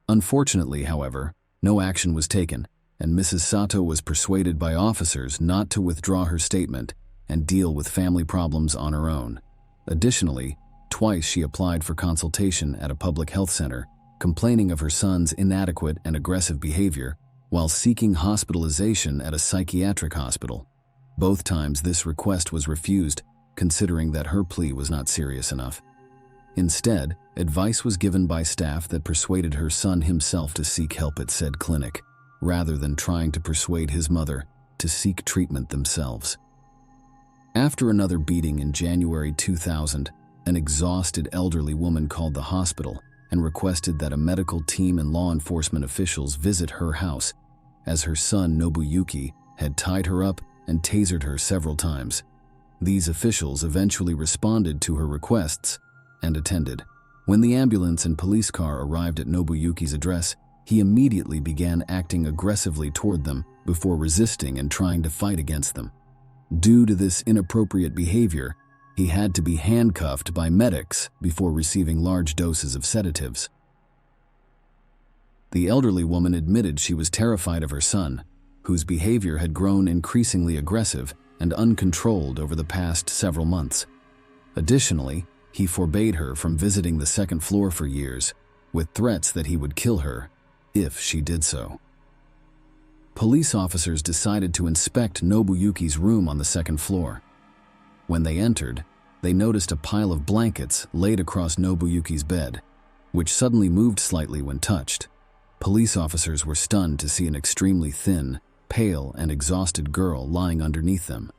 Unfortunately, however, no action was taken, and Mrs. Sato was persuaded by officers not to withdraw her statement and deal with family problems on her own. Additionally, twice she applied for consultation at a public health center, complaining of her son's inadequate and aggressive behavior while seeking hospitalization at a psychiatric hospital. Both times this request was refused, considering that her plea was not serious enough. Instead, advice was given by staff that persuaded her son himself to seek help at said clinic, rather than trying to persuade his mother to seek treatment themselves. After another beating in January 2000, an exhausted elderly woman called the hospital and requested that a medical team and law enforcement officials visit her house, as her son Nobuyuki had tied her up and tasered her several times. These officials eventually responded to her requests and attended. When the ambulance and police car arrived at Nobuyuki's address, he immediately began acting aggressively toward them before resisting and trying to fight against them. Due to this inappropriate behavior, he had to be handcuffed by medics before receiving large doses of sedatives. The elderly woman admitted she was terrified of her son, whose behavior had grown increasingly aggressive and uncontrolled over the past several months. Additionally, he forbade her from visiting the second floor for years, with threats that he would kill her if she did so. Police officers decided to inspect Nobuyuki's room on the second floor. When they entered, they noticed a pile of blankets laid across Nobuyuki's bed, which suddenly moved slightly when touched. Police officers were stunned to see an extremely thin, pale, and exhausted girl lying underneath them.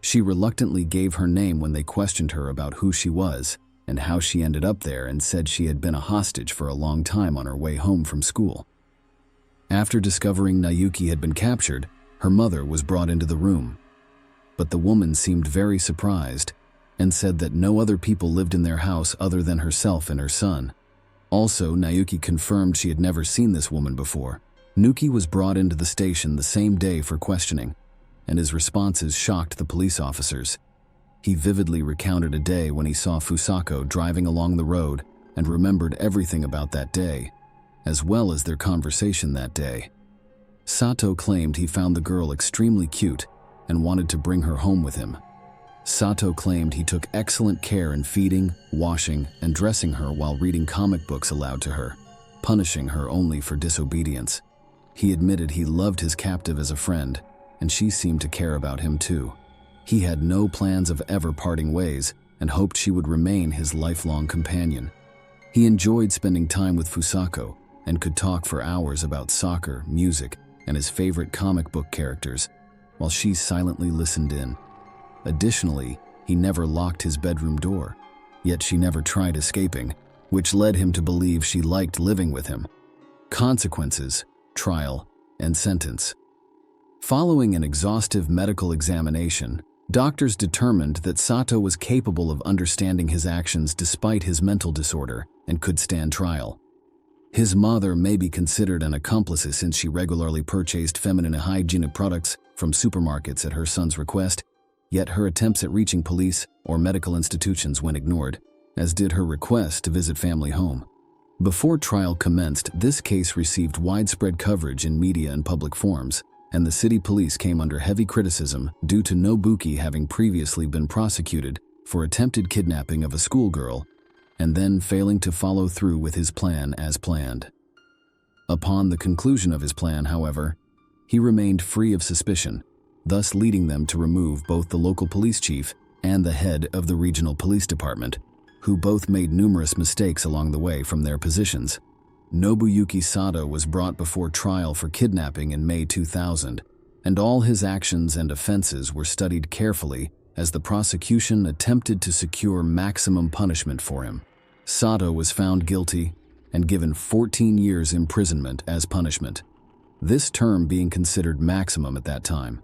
She reluctantly gave her name when they questioned her about who she was and how she ended up there, and said she had been a hostage for a long time on her way home from school. After discovering Nayuki had been captured, her mother was brought into the room. But the woman seemed very surprised and said that no other people lived in their house other than herself and her son. Also, Nayuki confirmed she had never seen this woman before. Nuki was brought into the station the same day for questioning, and his responses shocked the police officers. He vividly recounted a day when he saw Fusako driving along the road and remembered everything about that day, as well as their conversation that day. Sato claimed he found the girl extremely cute and wanted to bring her home with him. Sato claimed he took excellent care in feeding, washing, and dressing her while reading comic books aloud to her, punishing her only for disobedience. He admitted he loved his captive as a friend, and she seemed to care about him too. He had no plans of ever parting ways and hoped she would remain his lifelong companion. He enjoyed spending time with Fusako and could talk for hours about soccer, music, and his favorite comic book characters, while she silently listened in. Additionally, he never locked his bedroom door, yet she never tried escaping, which led him to believe she liked living with him. Consequences, trial, and sentence. Following an exhaustive medical examination, doctors determined that Sato was capable of understanding his actions despite his mental disorder and could stand trial. His mother may be considered an accomplice since she regularly purchased feminine hygiene products from supermarkets at her son's request, yet her attempts at reaching police or medical institutions went ignored, as did her request to visit family home. Before trial commenced, this case received widespread coverage in media and public forums, and the city police came under heavy criticism due to Nobuki having previously been prosecuted for attempted kidnapping of a schoolgirl and then failing to follow through with his plan as planned. Upon the conclusion of his plan, however, he remained free of suspicion, thus leading them to remove both the local police chief and the head of the regional police department, who both made numerous mistakes along the way from their positions. Nobuyuki Sato was brought before trial for kidnapping in May 2000, and all his actions and offenses were studied carefully as the prosecution attempted to secure maximum punishment for him. Sato was found guilty and given 14 years imprisonment as punishment, this term being considered maximum at that time.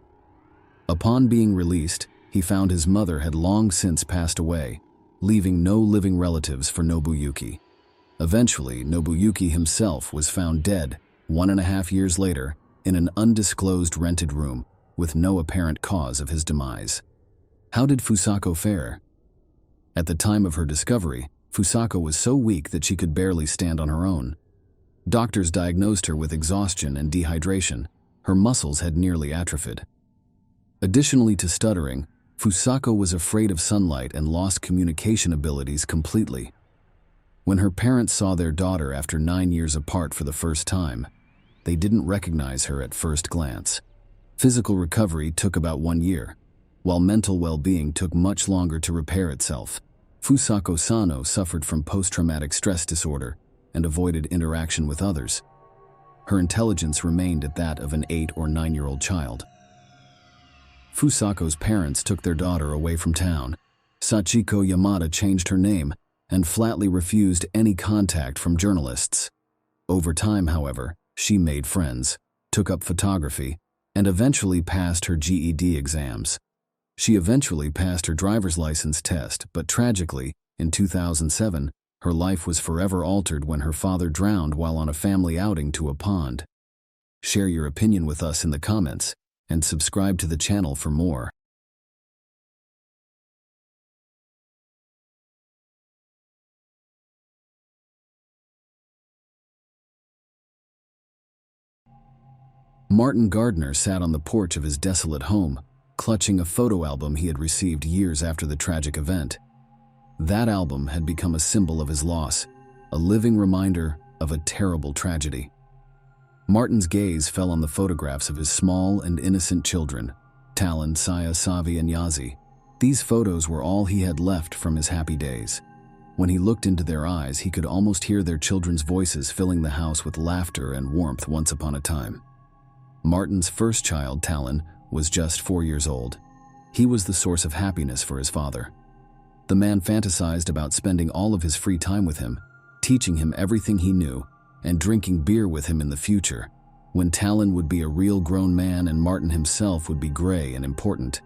Upon being released, he found his mother had long since passed away, leaving no living relatives for Nobuyuki. Eventually, Nobuyuki himself was found dead 1.5 years later in an undisclosed rented room with no apparent cause of his demise. How did Fusako fare? At the time of her discovery, Fusako was so weak that she could barely stand on her own. Doctors diagnosed her with exhaustion and dehydration. Her muscles had nearly atrophied. Additionally to stuttering, Fusako was afraid of sunlight and lost communication abilities completely. When her parents saw their daughter after 9 years apart for the first time, they didn't recognize her at first glance. Physical recovery took about 1 year, while mental well-being took much longer to repair itself. Fusako Sano suffered from post-traumatic stress disorder and avoided interaction with others. Her intelligence remained at that of an 8 or 9-year-old child. Fusako's parents took their daughter away from town. Sachiko Yamada changed her name and flatly refused any contact from journalists. Over time, however, she made friends, took up photography, and eventually passed her GED exams. She eventually passed her driver's license test, but tragically, in 2007, her life was forever altered when her father drowned while on a family outing to a pond. Share your opinion with us in the comments, and subscribe to the channel for more. Martin Gardner sat on the porch of his desolate home, clutching a photo album he had received years after the tragic event. That album had become a symbol of his loss, a living reminder of a terrible tragedy. Martin's gaze fell on the photographs of his small and innocent children, Talon, Saya, Savi, and Yazi. These photos were all he had left from his happy days. When he looked into their eyes, he could almost hear their children's voices filling the house with laughter and warmth once upon a time. Martin's first child, Talon, was just 4 years old. He was the source of happiness for his father. The man fantasized about spending all of his free time with him, teaching him everything he knew, and drinking beer with him in the future, when Talon would be a real grown man and Martin himself would be gray and important.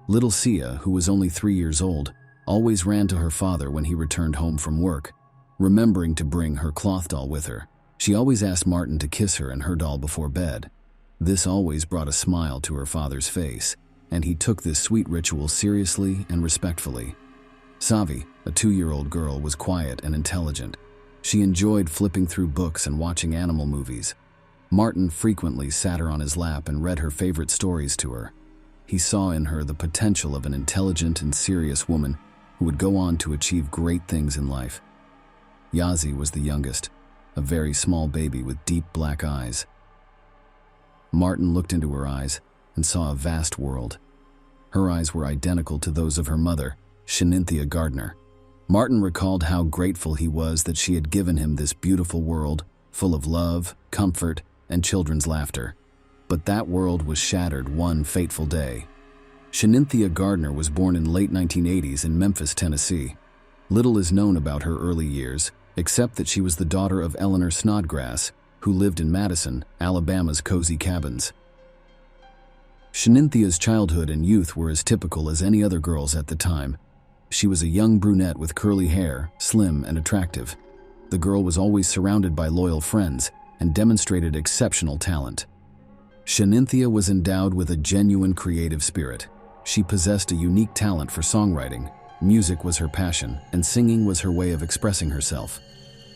Little Sia, who was only 3 years old, always ran to her father when he returned home from work, remembering to bring her cloth doll with her. She always asked Martin to kiss her and her doll before bed. This always brought a smile to her father's face, and he took this sweet ritual seriously and respectfully. Savi, a 2-year-old girl, was quiet and intelligent. She enjoyed flipping through books and watching animal movies. Martin frequently sat her on his lap and read her favorite stories to her. He saw in her the potential of an intelligent and serious woman who would go on to achieve great things in life. Yazi was the youngest, a very small baby with deep black eyes. Martin looked into her eyes and saw a vast world. Her eyes were identical to those of her mother, Shanynthia Gardner. Martin recalled how grateful he was that she had given him this beautiful world, full of love, comfort, and children's laughter. But that world was shattered one fateful day. Shanynthia Gardner was born in late 1980s in Memphis, Tennessee. Little is known about her early years, except that she was the daughter of Eleanor Snodgrass, who lived in Madison, Alabama's cozy cabins. Shaninthia's childhood and youth were as typical as any other girls at the time. She was a young brunette with curly hair, slim and attractive. The girl was always surrounded by loyal friends and demonstrated exceptional talent. Shanynthia was endowed with a genuine creative spirit. She possessed a unique talent for songwriting. Music was her passion, and singing was her way of expressing herself.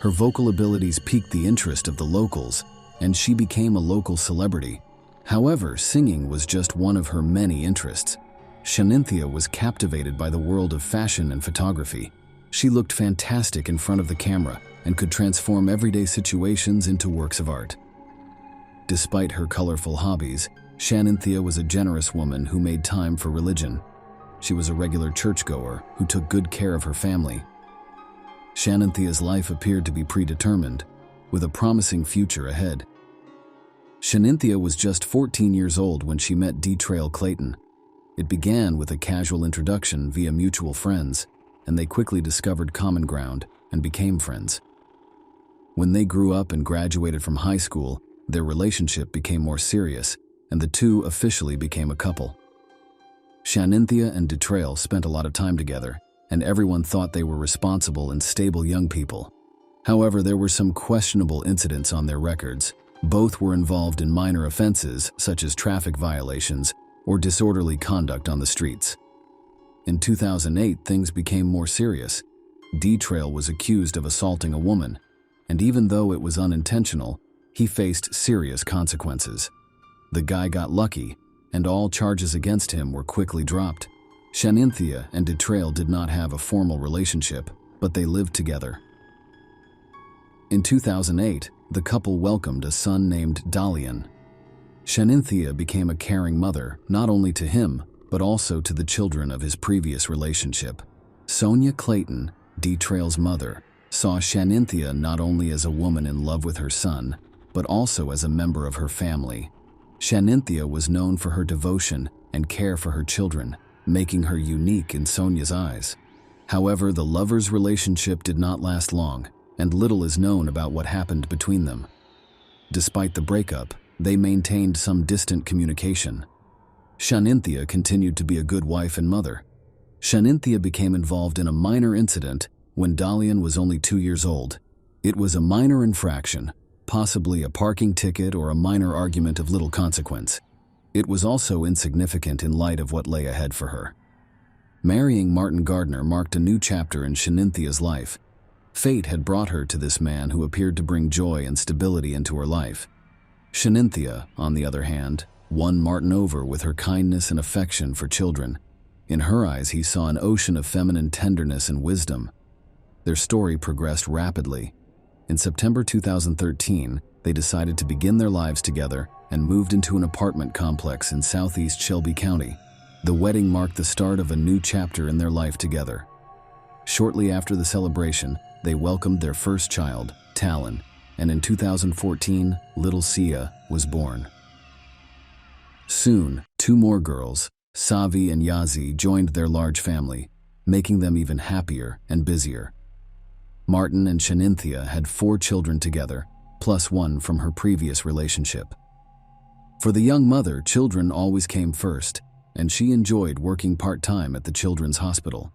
Her vocal abilities piqued the interest of the locals, and she became a local celebrity. However, singing was just one of her many interests. Shanynthia was captivated by the world of fashion and photography. She looked fantastic in front of the camera and could transform everyday situations into works of art. Despite her colorful hobbies, Shanynthia was a generous woman who made time for religion. She was a regular churchgoer who took good care of her family, Shaninthia's life appeared to be predetermined, with a promising future ahead. Shaninthia was just 14 years old when she met D-Trail Clayton. It began with a casual introduction via mutual friends, and they quickly discovered common ground and became friends. When they grew up and graduated from high school, their relationship became more serious, and the two officially became a couple. Shaninthia and D-Trail spent a lot of time together, and everyone thought they were responsible and stable young people. However, there were some questionable incidents on their records. Both were involved in minor offenses, such as traffic violations or disorderly conduct on the streets. In 2008, things became more serious. D-Trail was accused of assaulting a woman, and even though it was unintentional, he faced serious consequences. The guy got lucky, and all charges against him were quickly dropped. Shaninthia and D-Trail did not have a formal relationship, but they lived together. In 2008, the couple welcomed a son named Dalian. Shaninthia became a caring mother, not only to him, but also to the children of his previous relationship. Sonia Clayton, D-Trail's mother, saw Shaninthia not only as a woman in love with her son, but also as a member of her family. Shaninthia was known for her devotion and care for her children, making her unique in Sonia's eyes. However, the lovers' relationship did not last long, and little is known about what happened between them. Despite the breakup, they maintained some distant communication. Shaninthia continued to be a good wife and mother. Shaninthia became involved in a minor incident when Dalian was only 2 years old. It was a minor infraction, possibly a parking ticket or a minor argument of little consequence. It was also insignificant in light of what lay ahead for her. Marrying Martin Gardner marked a new chapter in Shaninthia's life. Fate had brought her to this man who appeared to bring joy and stability into her life. Shaninthia, on the other hand, won Martin over with her kindness and affection for children. In her eyes, he saw an ocean of feminine tenderness and wisdom. Their story progressed rapidly. In September 2013, they decided to begin their lives together and moved into an apartment complex in southeast Shelby County. The wedding marked the start of a new chapter in their life together. Shortly after the celebration, they welcomed their first child, Talon, and in 2014, little Sia was born. Soon, 2 more girls, Savi and Yazi, joined their large family, making them even happier and busier. Martin and Shaninthia had 4 children together, plus 1 from her previous relationship. For the young mother, children always came first, and she enjoyed working part-time at the children's hospital.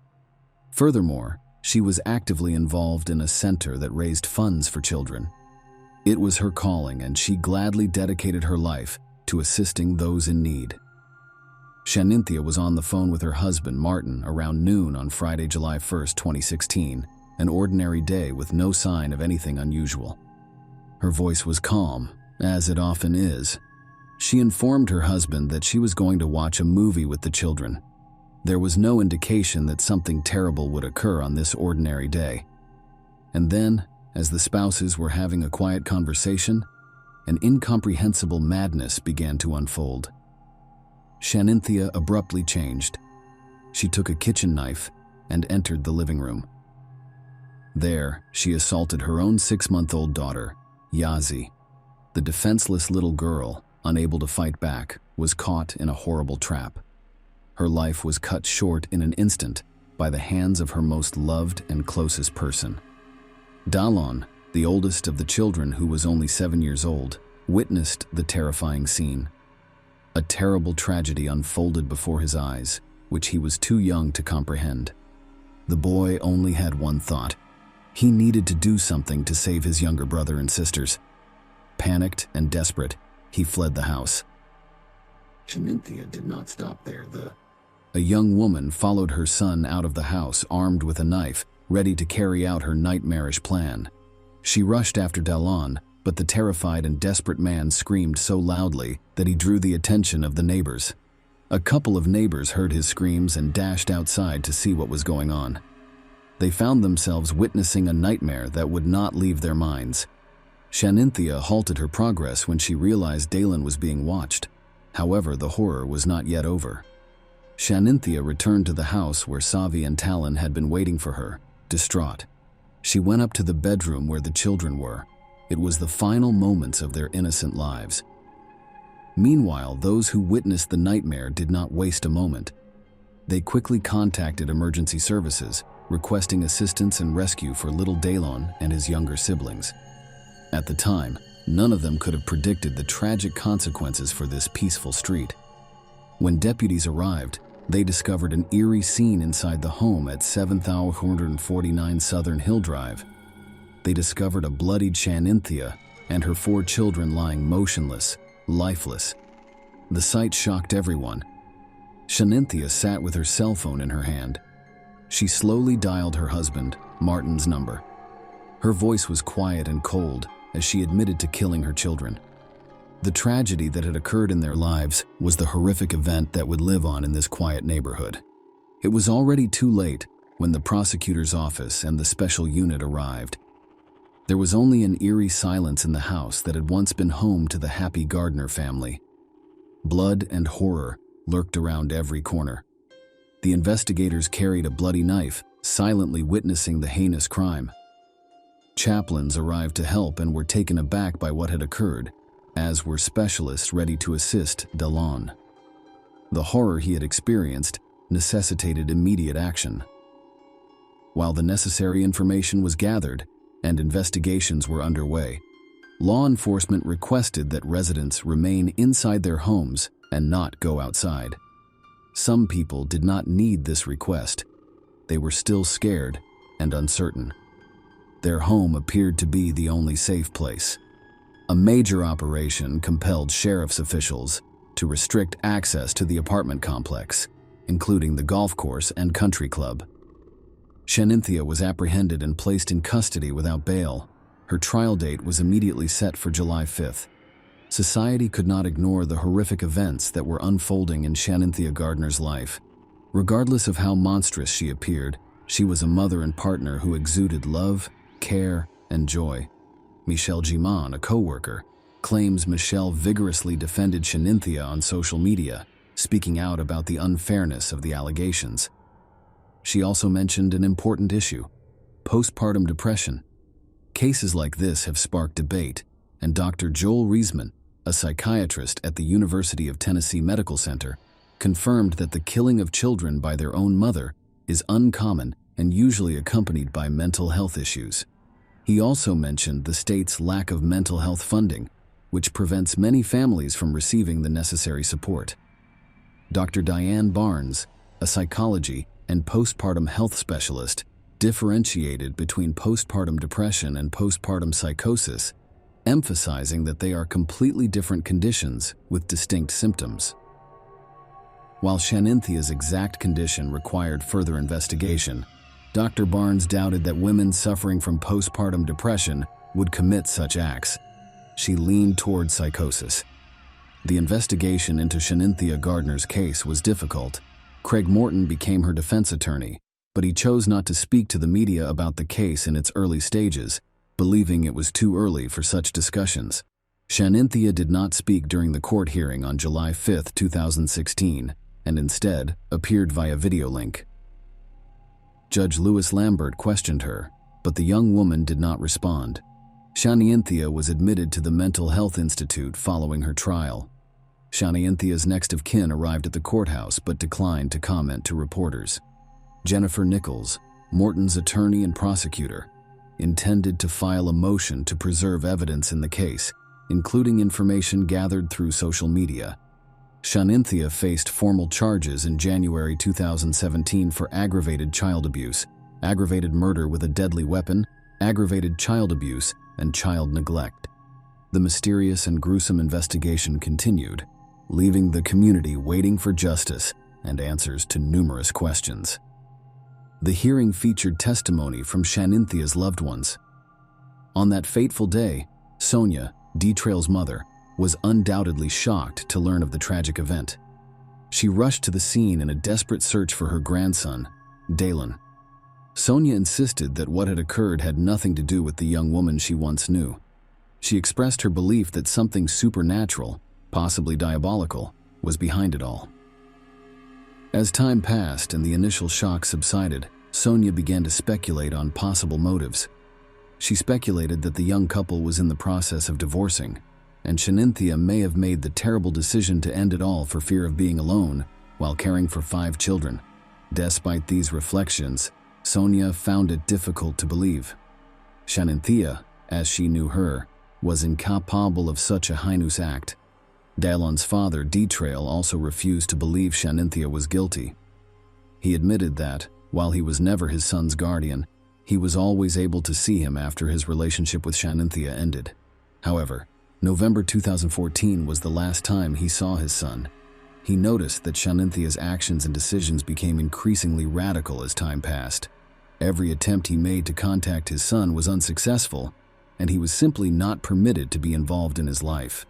Furthermore, she was actively involved in a center that raised funds for children. It was her calling, and she gladly dedicated her life to assisting those in need. Shaninthia was on the phone with her husband, Martin, around noon on Friday, July 1st, 2016, an ordinary day with no sign of anything unusual. Her voice was calm, as it often is. She informed her husband that she was going to watch a movie with the children. There was no indication that something terrible would occur on this ordinary day. And then, as the spouses were having a quiet conversation, an incomprehensible madness began to unfold. Shaninthia abruptly changed. She took a kitchen knife and entered the living room. There, she assaulted her own 6-month-old daughter, Yazi. The defenseless little girl, unable to fight back, was caught in a horrible trap. Her life was cut short in an instant by the hands of her most loved and closest person. Dalon, the oldest of the children, who was only 7 years old, witnessed the terrifying scene. A terrible tragedy unfolded before his eyes, which he was too young to comprehend. The boy only had one thought. He needed to do something to save his younger brother and sisters. Panicked and desperate, he fled the house. Shaninthia did not stop there. A young woman followed her son out of the house armed with a knife, ready to carry out her nightmarish plan. She rushed after Dalon, but the terrified and desperate man screamed so loudly that he drew the attention of the neighbors. A couple of neighbors heard his screams and dashed outside to see what was going on. They found themselves witnessing a nightmare that would not leave their minds. Shaninthia halted her progress when she realized Dalon was being watched. However, the horror was not yet over. Shaninthia returned to the house where Savi and Talon had been waiting for her, distraught. She went up to the bedroom where the children were. It was the final moments of their innocent lives. Meanwhile, those who witnessed the nightmare did not waste a moment. They quickly contacted emergency services, requesting assistance and rescue for little Daylon and his younger siblings. At the time, none of them could have predicted the tragic consequences for this peaceful street. When deputies arrived, they discovered an eerie scene inside the home at 7449 Southern Hill Drive. They discovered a bloodied Shanynthia and her 4 children lying motionless, lifeless. The sight shocked everyone. Shanynthia sat with her cell phone in her hand. She slowly dialed her husband, Martin's number. Her voice was quiet and cold as she admitted to killing her children. The tragedy that had occurred in their lives was the horrific event that would live on in this quiet neighborhood. It was already too late when the prosecutor's office and the special unit arrived. There was only an eerie silence in the house that had once been home to the happy Gardner family. Blood and horror lurked around every corner. The investigators carried a bloody knife, silently witnessing the heinous crime. Chaplains arrived to help and were taken aback by what had occurred, as were specialists ready to assist Daylon. The horror he had experienced necessitated immediate action. While the necessary information was gathered and investigations were underway, law enforcement requested that residents remain inside their homes and not go outside. Some people did not need this request. They were still scared and uncertain. Their home appeared to be the only safe place. A major operation compelled sheriff's officials to restrict access to the apartment complex, including the golf course and country club. Shanynthia was apprehended and placed in custody without bail. Her trial date was immediately set for July 5th. Society could not ignore the horrific events that were unfolding in Shanynthia Gardner's life. Regardless of how monstrous she appeared, she was a mother and partner who exuded love, care, and joy. Michelle Giman, a co-worker, claims Michelle vigorously defended Shanynthia on social media, speaking out about the unfairness of the allegations. She also mentioned an important issue: postpartum depression. Cases like this have sparked debate, and Dr. Joel Reisman, a psychiatrist at the University of Tennessee Medical Center, confirmed that the killing of children by their own mother is uncommon and usually accompanied by mental health issues. He also mentioned the state's lack of mental health funding, which prevents many families from receiving the necessary support. Dr. Diane Barnes, a psychology and postpartum health specialist, differentiated between postpartum depression and postpartum psychosis, emphasizing that they are completely different conditions with distinct symptoms. While Shaninthia's exact condition required further investigation, Dr. Barnes doubted that women suffering from postpartum depression would commit such acts. She leaned toward psychosis. The investigation into Shanynthia Gardner's case was difficult. Craig Morton became her defense attorney, but he chose not to speak to the media about the case in its early stages, believing it was too early for such discussions. Shanynthia did not speak during the court hearing on July 5, 2016, and instead appeared via video link. Judge Lewis Lambert questioned her, but the young woman did not respond. Shanynthia was admitted to the Mental Health Institute following her trial. Shanyntia's next of kin arrived at the courthouse but declined to comment to reporters. Jennifer Nichols, Morton's attorney and prosecutor, intended to file a motion to preserve evidence in the case, including information gathered through social media. Shanynthia faced formal charges in January 2017 for aggravated child abuse, aggravated murder with a deadly weapon, aggravated child abuse, and child neglect. The mysterious and gruesome investigation continued, leaving the community waiting for justice and answers to numerous questions. The hearing featured testimony from Shaninthia's loved ones. On that fateful day, Sonia, D-Trail's mother, was undoubtedly shocked to learn of the tragic event. She rushed to the scene in a desperate search for her grandson, Daylon. Sonia insisted that what had occurred had nothing to do with the young woman she once knew. She expressed her belief that something supernatural, possibly diabolical, was behind it all. As time passed and the initial shock subsided, Sonia began to speculate on possible motives. She speculated that the young couple was in the process of divorcing, and Shanynthia may have made the terrible decision to end it all for fear of being alone while caring for 5 children. Despite these reflections, Sonia found it difficult to believe. Shanynthia, as she knew her, was incapable of such a heinous act. Dallon's father, D-Trail, also refused to believe Shanynthia was guilty. He admitted that, while he was never his son's guardian, he was always able to see him after his relationship with Shanynthia ended. However, November 2014 was the last time he saw his son. He noticed that Shaninthia's actions and decisions became increasingly radical as time passed. Every attempt he made to contact his son was unsuccessful, and he was simply not permitted to be involved in his life.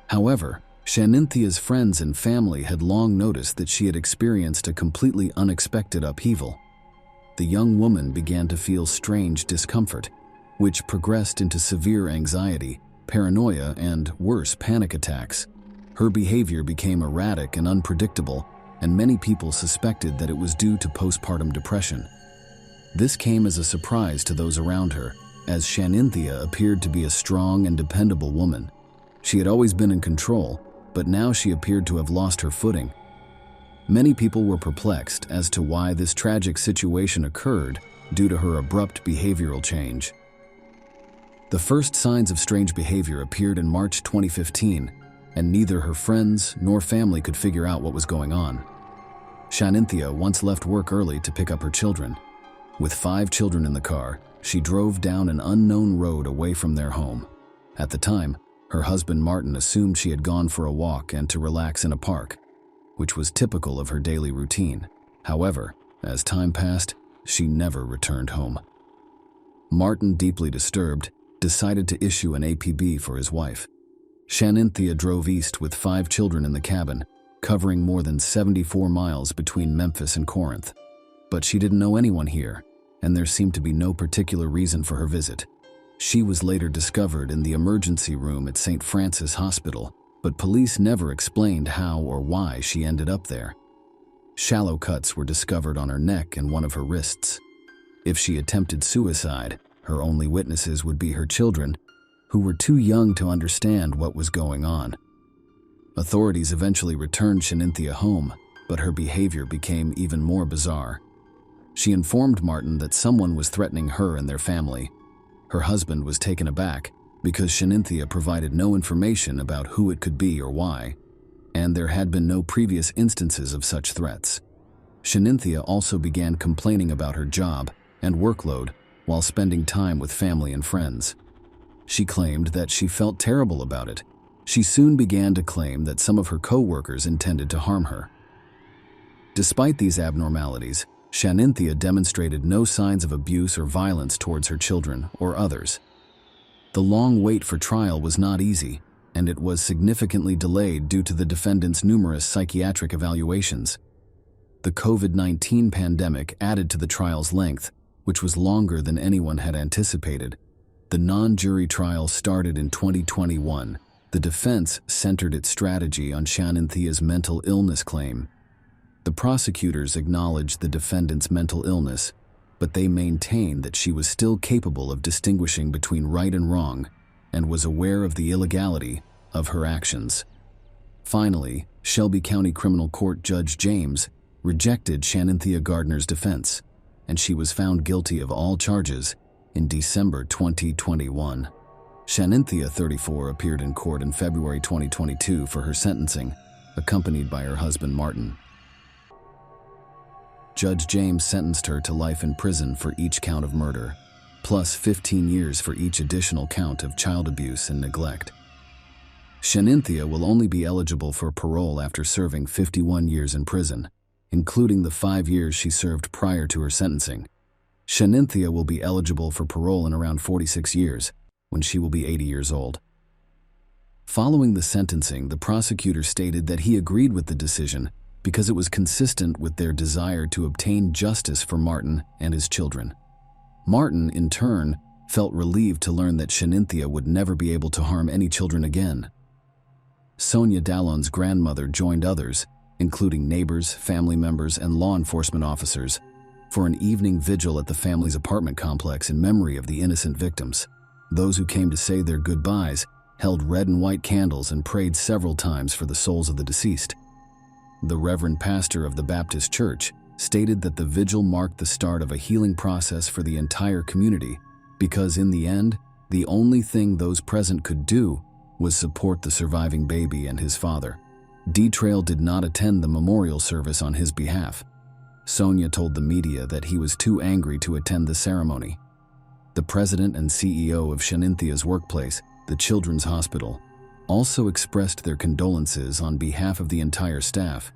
However, Shaninthia's friends and family had long noticed that she had experienced a completely unexpected upheaval. The young woman began to feel strange discomfort, which progressed into severe anxiety, paranoia, and worse, panic attacks. Her behavior became erratic and unpredictable, and many people suspected that it was due to postpartum depression. This came as a surprise to those around her, as Shanynthia appeared to be a strong and dependable woman. She had always been in control, but now she appeared to have lost her footing. Many people were perplexed as to why this tragic situation occurred due to her abrupt behavioral change. The first signs of strange behavior appeared in March 2015, and neither her friends nor family could figure out what was going on. Shanynthia once left work early to pick up her children. With 5 children in the car, she drove down an unknown road away from their home. At the time, her husband Martin assumed she had gone for a walk and to relax in a park, which was typical of her daily routine. However, as time passed, she never returned home. Martin, deeply disturbed, decided to issue an APB for his wife. Shanynthia drove east with 5 children in the cabin, covering more than 74 miles between Memphis and Corinth. But she didn't know anyone here, and there seemed to be no particular reason for her visit. She was later discovered in the emergency room at St. Francis Hospital, but police never explained how or why she ended up there. Shallow cuts were discovered on her neck and one of her wrists. If she attempted suicide, her only witnesses would be her children, who were too young to understand what was going on. Authorities eventually returned Shanynthia home, but her behavior became even more bizarre. She informed Martin that someone was threatening her and their family. Her husband was taken aback because Shanynthia provided no information about who it could be or why, and there had been no previous instances of such threats. Shanynthia also began complaining about her job and workload while spending time with family and friends. She claimed that she felt terrible about it. She soon began to claim that some of her co-workers intended to harm her. Despite these abnormalities, Shanynthia demonstrated no signs of abuse or violence towards her children or others. The long wait for trial was not easy, and it was significantly delayed due to the defendant's numerous psychiatric evaluations. The COVID-19 pandemic added to the trial's length, which was longer than anyone had anticipated. The non-jury trial started in 2021. The defense centered its strategy on Shaninthia's mental illness claim. The prosecutors acknowledged the defendant's mental illness, but they maintained that she was still capable of distinguishing between right and wrong and was aware of the illegality of her actions. Finally, Shelby County Criminal Court Judge James rejected Shanynthia Gardner's defense, and she was found guilty of all charges in December 2021. Shanynthia, 34, appeared in court in February 2022 for her sentencing, accompanied by her husband Martin. Judge James sentenced her to life in prison for each count of murder, plus 15 years for each additional count of child abuse and neglect. Shanynthia will only be eligible for parole after serving 51 years in prison, including the 5 years she served prior to her sentencing. Shanynthia will be eligible for parole in around 46 years, when she will be 80 years old. Following the sentencing, the prosecutor stated that he agreed with the decision because it was consistent with their desire to obtain justice for Martin and his children. Martin, in turn, felt relieved to learn that Shanynthia would never be able to harm any children again. Sonia Dallon's grandmother joined others, including neighbors, family members, and law enforcement officers, for an evening vigil at the family's apartment complex in memory of the innocent victims. Those who came to say their goodbyes held red and white candles and prayed several times for the souls of the deceased. The Reverend Pastor of the Baptist Church stated that the vigil marked the start of a healing process for the entire community because, in the end, the only thing those present could do was support the surviving baby and his father. D-Trail did not attend the memorial service on his behalf. Sonia told the media that he was too angry to attend the ceremony. The president and CEO of Shaninthia's workplace, the Children's Hospital, also expressed their condolences on behalf of the entire staff.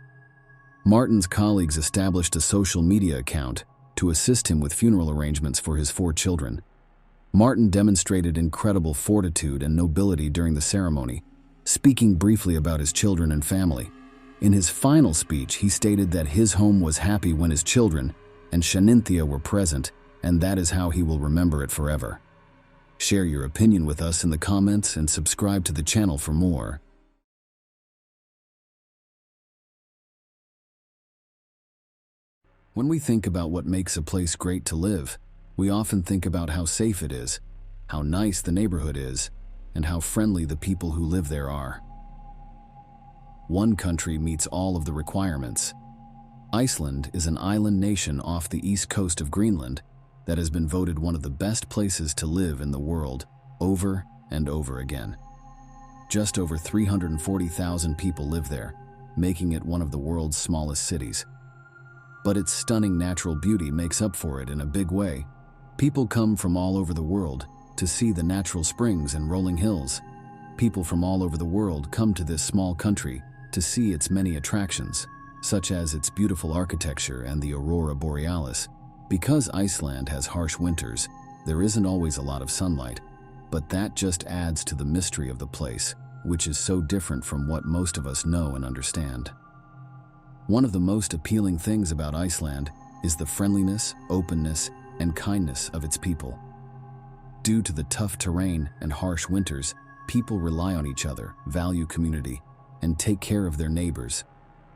Martin's colleagues established a social media account to assist him with funeral arrangements for his 4 children. Martin demonstrated incredible fortitude and nobility during the ceremony, speaking briefly about his children and family. In his final speech, he stated that his home was happy when his children and Shaninthia were present, and that is how he will remember it forever. Share your opinion with us in the comments and subscribe to the channel for more. When we think about what makes a place great to live, we often think about how safe it is, how nice the neighborhood is, and how friendly the people who live there are. One country meets all of the requirements. Iceland is an island nation off the east coast of Greenland that has been voted one of the best places to live in the world over and over again. Just over 340,000 people live there, making it one of the world's smallest cities. But its stunning natural beauty makes up for it in a big way. People come from all over the world to see the natural springs and rolling hills. People from all over the world come to this small country to see its many attractions, such as its beautiful architecture and the aurora borealis. Because Iceland has harsh winters, there isn't always a lot of sunlight, but that just adds to the mystery of the place, which is so different from what most of us know and understand. One of the most appealing things about Iceland is the friendliness, openness, and kindness of its people. Due to the tough terrain and harsh winters, people rely on each other, value community, and take care of their neighbors.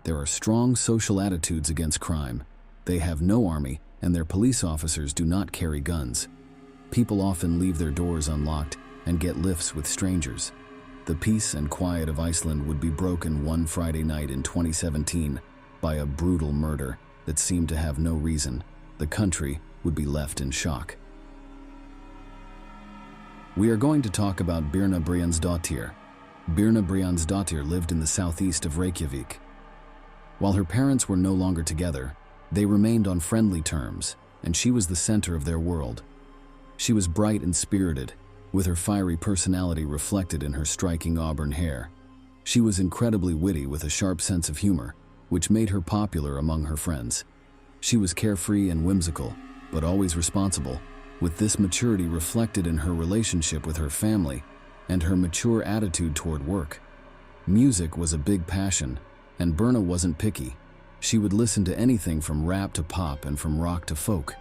There are strong social attitudes against crime. They have no army, and their police officers do not carry guns. People often leave their doors unlocked and get lifts with strangers. The peace and quiet of Iceland would be broken one Friday night in 2017 by a brutal murder that seemed to have no reason. The country would be left in shock. We are going to talk about Birna Briansdottir. Birna Briansdottir lived in the southeast of Reykjavik. While her parents were no longer together, they remained on friendly terms, and she was the center of their world. She was bright and spirited, with her fiery personality reflected in her striking auburn hair. She was incredibly witty with a sharp sense of humor, which made her popular among her friends. She was carefree and whimsical, but always responsible, with this maturity reflected in her relationship with her family and her mature attitude toward work. Music was a big passion, and Birna wasn't picky. She would listen to anything from rap to pop and from rock to folk.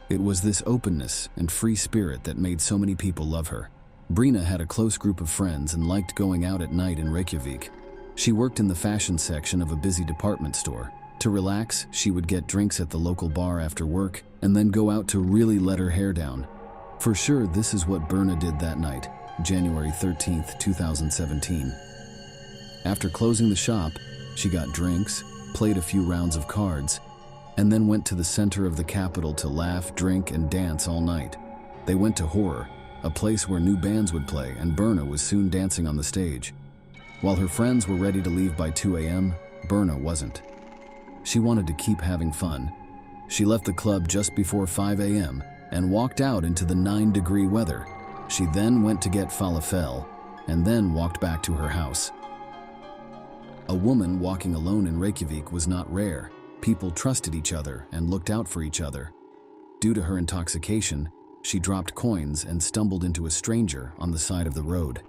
It was this openness and free spirit that made so many people love her. Birna had a close group of friends and liked going out at night in Reykjavik. She worked in the fashion section of a busy department store. To relax, she would get drinks at the local bar after work and then go out to really let her hair down. For sure, this is what Birna did that night, January 13th, 2017. After closing the shop, she got drinks, played a few rounds of cards, and then went to the center of the capital to laugh, drink, and dance all night. They went to Horror, a place where new bands would play, and Birna was soon dancing on the stage. While her friends were ready to leave by 2 a.m., Birna wasn't. She wanted to keep having fun. She left the club just before 5 a.m. and walked out into the 9-degree weather. She then went to get falafel and then walked back to her house. A woman walking alone in Reykjavik was not rare. People trusted each other and looked out for each other. Due to her intoxication, she dropped coins and stumbled into a stranger on the side of the road.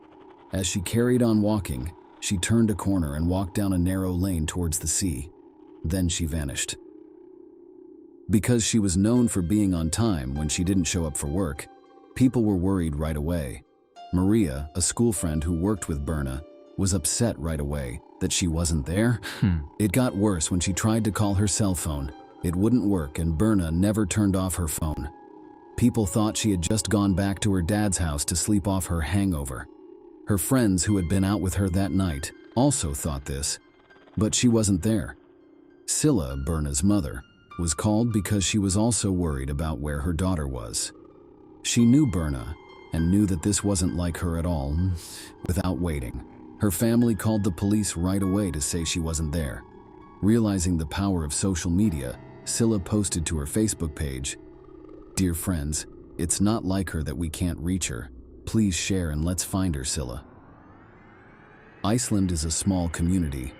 As she carried on walking, she turned a corner and walked down a narrow lane towards the sea. Then she vanished. Because she was known for being on time when she didn't show up for work, people were worried right away. Maria, a school friend who worked with Birna, was upset right away that she wasn't there. It got worse when she tried to call her cell phone, It wouldn't work, and Berna never turned off her phone. People thought she had just gone back to her dad's house to sleep off her hangover. Her friends who had been out with her that night also thought this, but she wasn't there. Scylla, Berna's mother, was called because she was also worried about where her daughter was. She knew Berna and knew that this wasn't like her at all. Without waiting, her family called the police right away to say she wasn't there. Realizing the power of social media, Scylla posted to her Facebook page, "Dear friends, it's not like her that we can't reach her. Please share and let's find her, Scylla." Iceland is a small community,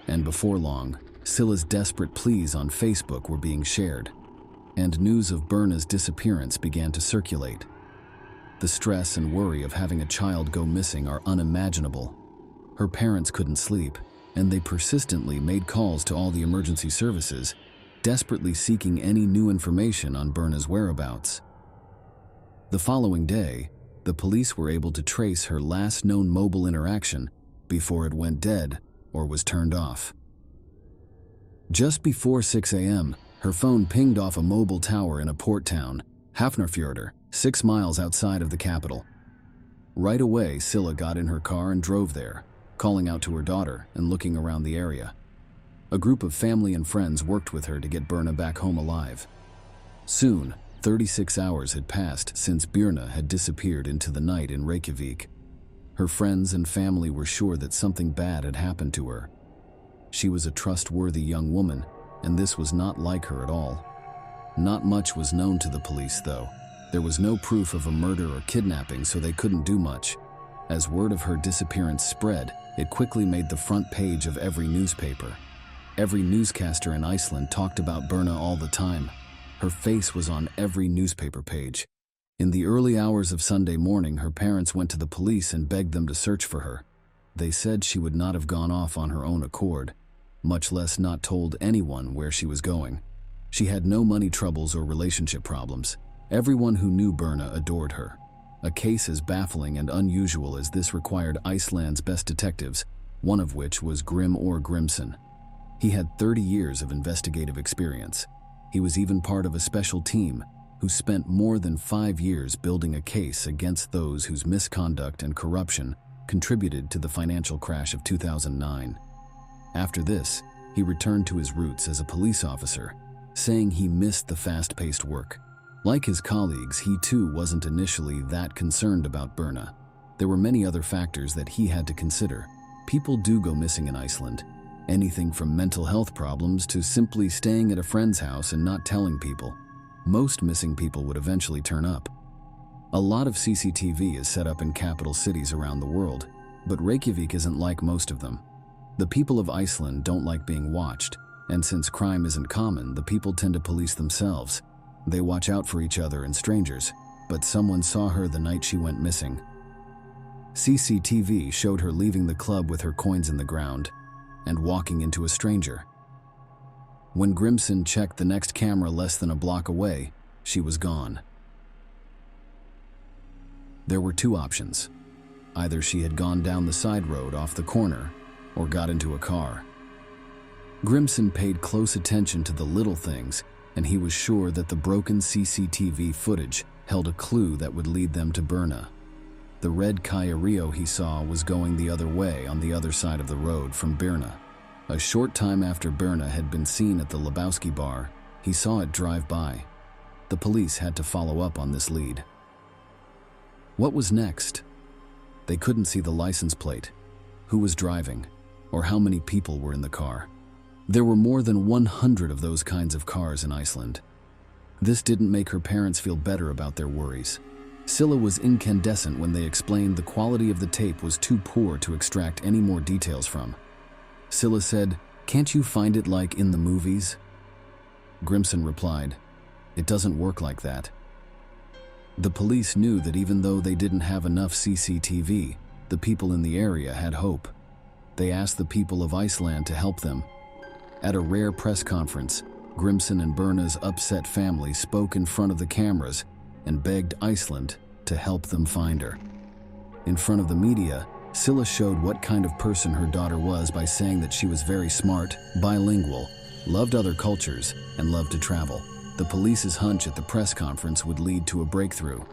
and before long, Scylla's desperate pleas on Facebook were being shared, and news of Berna's disappearance began to circulate. The stress and worry of having a child go missing are unimaginable. Her parents couldn't sleep, and they persistently made calls to all the emergency services, desperately seeking any new information on Berna's whereabouts. The following day, the police were able to trace her last known mobile interaction before it went dead or was turned off. Just before 6 a.m., her phone pinged off a mobile tower in a port town, Hafnarfjordur, 6 miles outside of the capital. Right away, Scylla got in her car and drove there, calling out to her daughter and looking around the area. A group of family and friends worked with her to get Berna back home alive. Soon, 36 hours had passed since Birna had disappeared into the night in Reykjavik. Her friends and family were sure that something bad had happened to her. She was a trustworthy young woman, and this was not like her at all. Not much was known to the police, though. There was no proof of a murder or kidnapping, so they couldn't do much. As word of her disappearance spread, it quickly made the front page of every newspaper. Every newscaster in Iceland talked about Berna all the time. Her face was on every newspaper page. In the early hours of Sunday morning, her parents went to the police and begged them to search for her. They said she would not have gone off on her own accord, much less not told anyone where she was going. She had no money troubles or relationship problems. Everyone who knew Berna adored her. A case as baffling and unusual as this required Iceland's best detectives, one of which was Grim Or Grimson. He had 30 years of investigative experience. He was even part of a special team who spent more than 5 years building a case against those whose misconduct and corruption contributed to the financial crash of 2009. After this, he returned to his roots as a police officer, saying he missed the fast-paced work. Like his colleagues, he too wasn't initially that concerned about Berna. There were many other factors that he had to consider. People do go missing in Iceland. Anything from mental health problems to simply staying at a friend's house and not telling people. Most missing people would eventually turn up. A lot of CCTV is set up in capital cities around the world, but Reykjavik isn't like most of them. The people of Iceland don't like being watched, and since crime isn't common, the people tend to police themselves. They watch out for each other and strangers, but someone saw her the night she went missing. CCTV showed her leaving the club with her coins in the ground and walking into a stranger. When Grimson checked the next camera less than a block away, she was gone. There were two options. Either she had gone down the side road off the corner or got into a car. Grimson paid close attention to the little things, and he was sure that the broken CCTV footage held a clue that would lead them to Berna. The red Kia Rio he saw was going the other way on the other side of the road from Birna. A short time after Berna had been seen at the Lebowski bar, he saw it drive by. The police had to follow up on this lead. What was next? They couldn't see the license plate, who was driving, or how many people were in the car. There were more than 100 of those kinds of cars in Iceland. This didn't make her parents feel better about their worries. Scylla was incandescent when they explained the quality of the tape was too poor to extract any more details from. Scylla said, "Can't you find it like in the movies?" Grimson replied, "It doesn't work like that." The police knew that even though they didn't have enough CCTV, the people in the area had hope. They asked the people of Iceland to help them. At a rare press conference, Grimson and Berna's upset family spoke in front of the cameras and begged Iceland to help them find her. In front of the media, Scylla showed what kind of person her daughter was by saying that she was very smart, bilingual, loved other cultures, and loved to travel. The police's hunch at the press conference would lead to a breakthrough.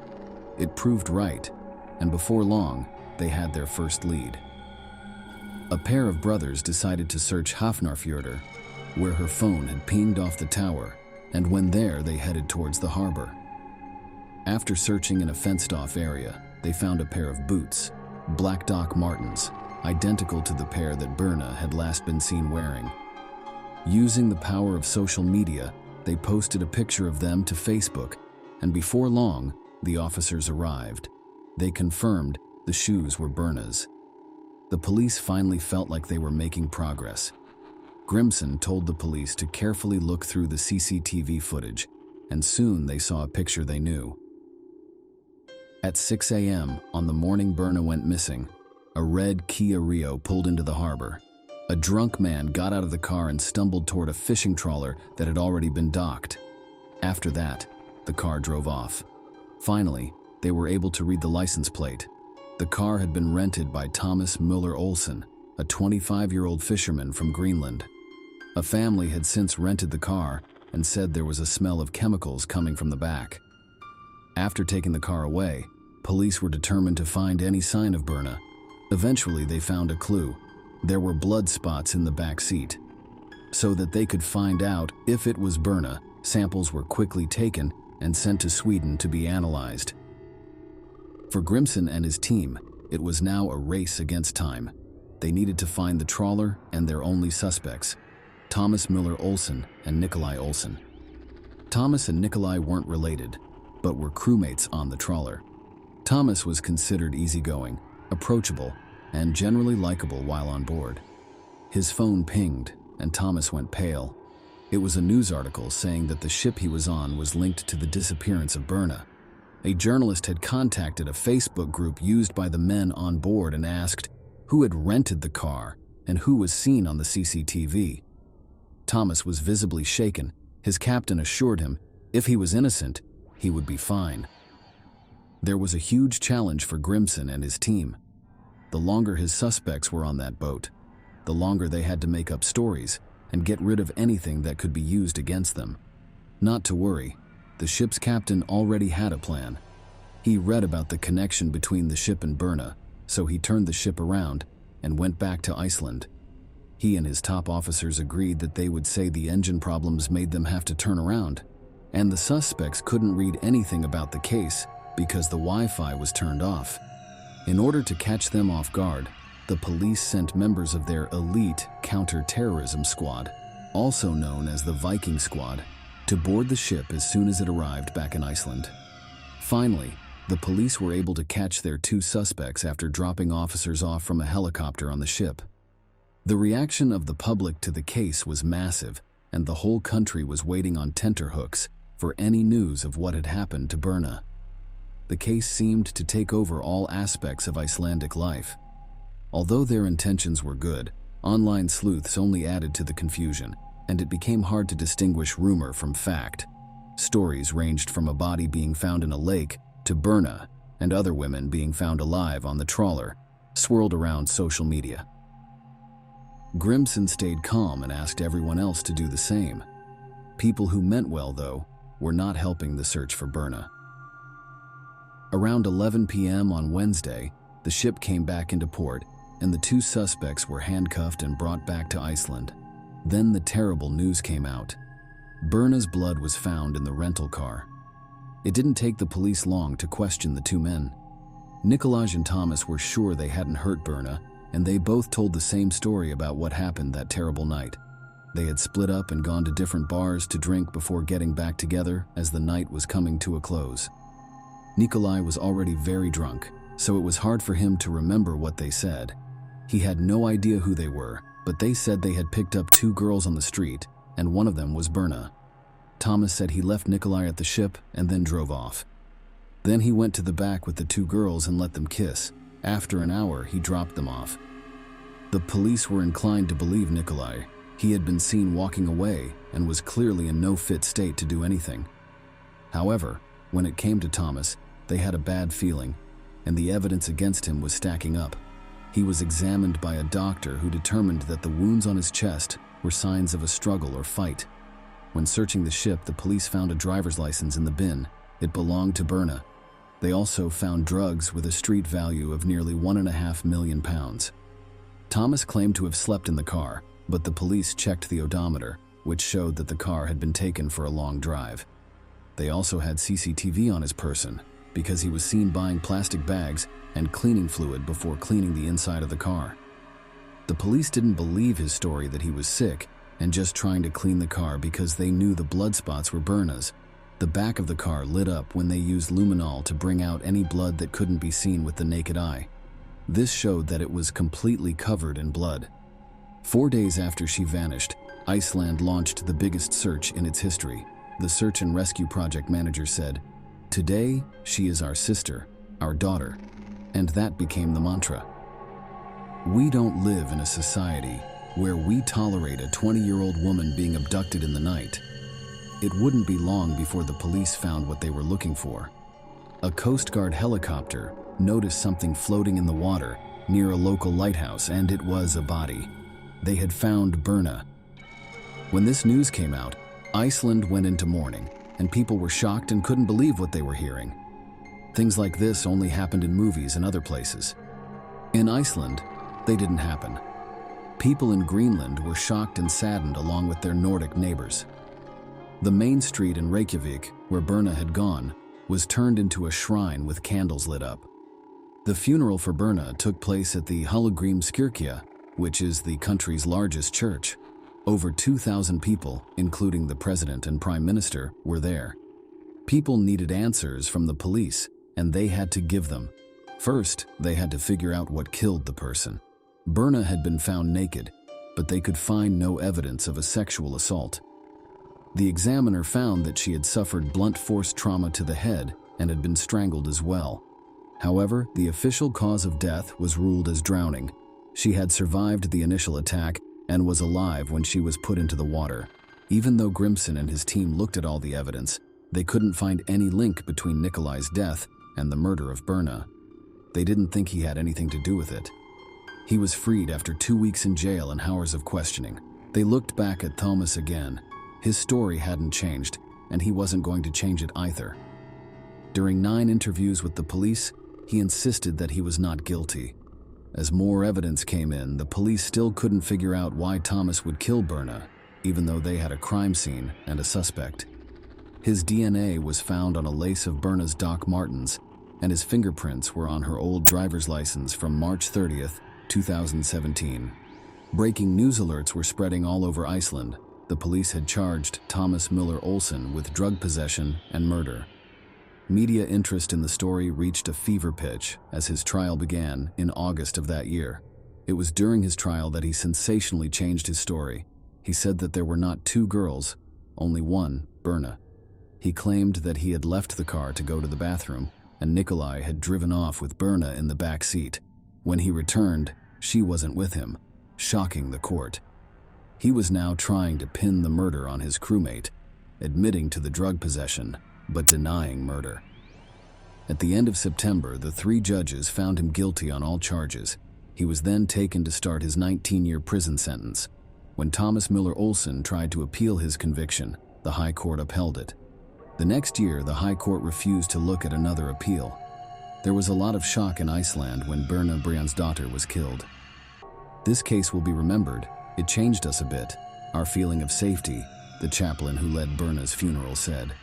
It proved right, and before long, they had their first lead. A pair of brothers decided to search Hafnarfjordur, where her phone had pinged off the tower, and when there, they headed towards the harbor. After searching in a fenced-off area, they found a pair of boots, black Doc Martens, identical to the pair that Berna had last been seen wearing. Using the power of social media, they posted a picture of them to Facebook, and before long, the officers arrived. They confirmed the shoes were Berna's. The police finally felt like they were making progress. Grimson told the police to carefully look through the CCTV footage, and soon they saw a picture they knew. At 6 a.m. on the morning Berna went missing, a red Kia Rio pulled into the harbor. A drunk man got out of the car and stumbled toward a fishing trawler that had already been docked. After that, the car drove off. Finally, they were able to read the license plate. The car had been rented by Thomas Muller Olsen, a 25-year-old fisherman from Greenland. A family had since rented the car and said there was a smell of chemicals coming from the back. After taking the car away, police were determined to find any sign of Berna. Eventually, they found a clue. There were blood spots in the back seat. So that they could find out if it was Berna, samples were quickly taken and sent to Sweden to be analyzed. For Grimson and his team, it was now a race against time. They needed to find the trawler and their only suspects, Thomas Muller Olsen and Nikolai Olsen. Thomas and Nikolai weren't related, but were crewmates on the trawler. Thomas was considered easygoing, approachable, and generally likable while on board. His phone pinged, and Thomas went pale. It was a news article saying that the ship he was on was linked to the disappearance of Berna. A journalist had contacted a Facebook group used by the men on board and asked who had rented the car and who was seen on the CCTV. Thomas was visibly shaken. His captain assured him if he was innocent, he would be fine. There was a huge challenge for Grimson and his team. The longer his suspects were on that boat, the longer they had to make up stories and get rid of anything that could be used against them. Not to worry, the ship's captain already had a plan. He read about the connection between the ship and Berna, so he turned the ship around and went back to Iceland. He and his top officers agreed that they would say the engine problems made them have to turn around, and the suspects couldn't read anything about the case because the Wi-Fi was turned off. In order to catch them off guard, the police sent members of their elite counter-terrorism squad, also known as the Viking Squad, to board the ship as soon as it arrived back in Iceland. Finally, the police were able to catch their two suspects after dropping officers off from a helicopter on the ship. The reaction of the public to the case was massive, and the whole country was waiting on tenterhooks for any news of what had happened to Berna. The case seemed to take over all aspects of Icelandic life. Although their intentions were good, online sleuths only added to the confusion, and it became hard to distinguish rumor from fact. Stories ranged from a body being found in a lake to Berna and other women being found alive on the trawler, swirled around social media. Grimson stayed calm and asked everyone else to do the same. People who meant well, though, were not helping the search for Berna. Around 11 p.m. on Wednesday, the ship came back into port, and the two suspects were handcuffed and brought back to Iceland. Then the terrible news came out. Berna's blood was found in the rental car. It didn't take the police long to question the two men. Nikolaj and Thomas were sure they hadn't hurt Berna, and they both told the same story about what happened that terrible night. They had split up and gone to different bars to drink before getting back together as the night was coming to a close. Nikolaj was already very drunk, so it was hard for him to remember what they said. He had no idea who they were, but they said they had picked up two girls on the street, and one of them was Berna. Thomas said he left Nikolaj at the ship and then drove off. Then he went to the back with the two girls and let them kiss. After an hour, he dropped them off. The police were inclined to believe Nikolaj. He had been seen walking away and was clearly in no fit state to do anything. However, when it came to Thomas, they had a bad feeling, and the evidence against him was stacking up. He was examined by a doctor who determined that the wounds on his chest were signs of a struggle or fight. When searching the ship, the police found a driver's license in the bin. It belonged to Berna. They also found drugs with a street value of nearly £1.5 million. Thomas claimed to have slept in the car, but the police checked the odometer, which showed that the car had been taken for a long drive. They also had CCTV on his person, because he was seen buying plastic bags and cleaning fluid before cleaning the inside of the car. The police didn't believe his story that he was sick and just trying to clean the car because they knew the blood spots were Berna's. The back of the car lit up when they used luminol to bring out any blood that couldn't be seen with the naked eye. This showed that it was completely covered in blood. 4 days after she vanished, Iceland launched the biggest search in its history. The search and rescue project manager said, "Today, she is our sister, our daughter." And that became the mantra. We don't live in a society where we tolerate a 20-year-old woman being abducted in the night. It wouldn't be long before the police found what they were looking for. A Coast Guard helicopter noticed something floating in the water near a local lighthouse, and it was a body. They had found Berna. When this news came out, Iceland went into mourning, and people were shocked and couldn't believe what they were hearing. Things like this only happened in movies and other places. In Iceland, they didn't happen. People in Greenland were shocked and saddened along with their Nordic neighbors. The main street in Reykjavik, where Berna had gone, was turned into a shrine with candles lit up. The funeral for Berna took place at the Hallgrímskirkja, which is the country's largest church. Over 2,000 people, including the president and prime minister, were there. People needed answers from the police, and they had to give them. First, they had to figure out what killed the person. Berna had been found naked, but they could find no evidence of a sexual assault. The examiner found that she had suffered blunt force trauma to the head and had been strangled as well. However, the official cause of death was ruled as drowning. She had survived the initial attack and was alive when she was put into the water. Even though Grimson and his team looked at all the evidence, they couldn't find any link between Nikolai's death and the murder of Berna. They didn't think he had anything to do with it. He was freed after 2 weeks in jail and hours of questioning. They looked back at Thomas again. His story hadn't changed, and he wasn't going to change it either. During 9 interviews with the police, he insisted that he was not guilty. As more evidence came in, the police still couldn't figure out why Thomas would kill Berna, even though they had a crime scene and a suspect. His DNA was found on a lace of Berna's Doc Martens, and his fingerprints were on her old driver's license from March 30th, 2017. Breaking news alerts were spreading all over Iceland. The police had charged Thomas Müller Olsen with drug possession and murder. Media interest in the story reached a fever pitch as his trial began in August of that year. It was during his trial that he sensationally changed his story. He said that there were not 2 girls, only one, Berna. He claimed that he had left the car to go to the bathroom, and Nikolai had driven off with Berna in the back seat. When he returned, she wasn't with him, shocking the court. He was now trying to pin the murder on his crewmate, admitting to the drug possession, but denying murder. At the end of September, the 3 judges found him guilty on all charges. He was then taken to start his 19-year prison sentence. When Thomas Müller Olsen tried to appeal his conviction, the High Court upheld it. The next year, the High Court refused to look at another appeal. There was a lot of shock in Iceland when Berna Brjánsdóttir was killed. This case will be remembered. It changed us a bit, our feeling of safety, the chaplain who led Berna's funeral said.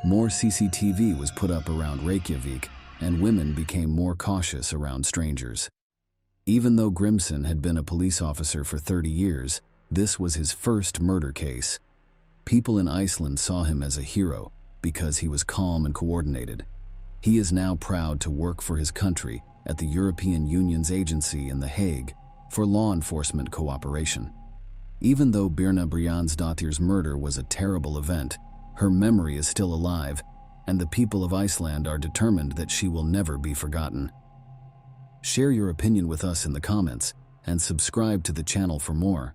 More CCTV was put up around Reykjavik, and women became more cautious around strangers. Even though Grimson had been a police officer for 30 years, this was his first murder case. People in Iceland saw him as a hero because he was calm and coordinated. He is now proud to work for his country at the European Union's agency in The Hague for law enforcement cooperation. Even though Birna Brjánsdóttir's murder was a terrible event, her memory is still alive, and the people of Iceland are determined that she will never be forgotten. Share your opinion with us in the comments, and subscribe to the channel for more.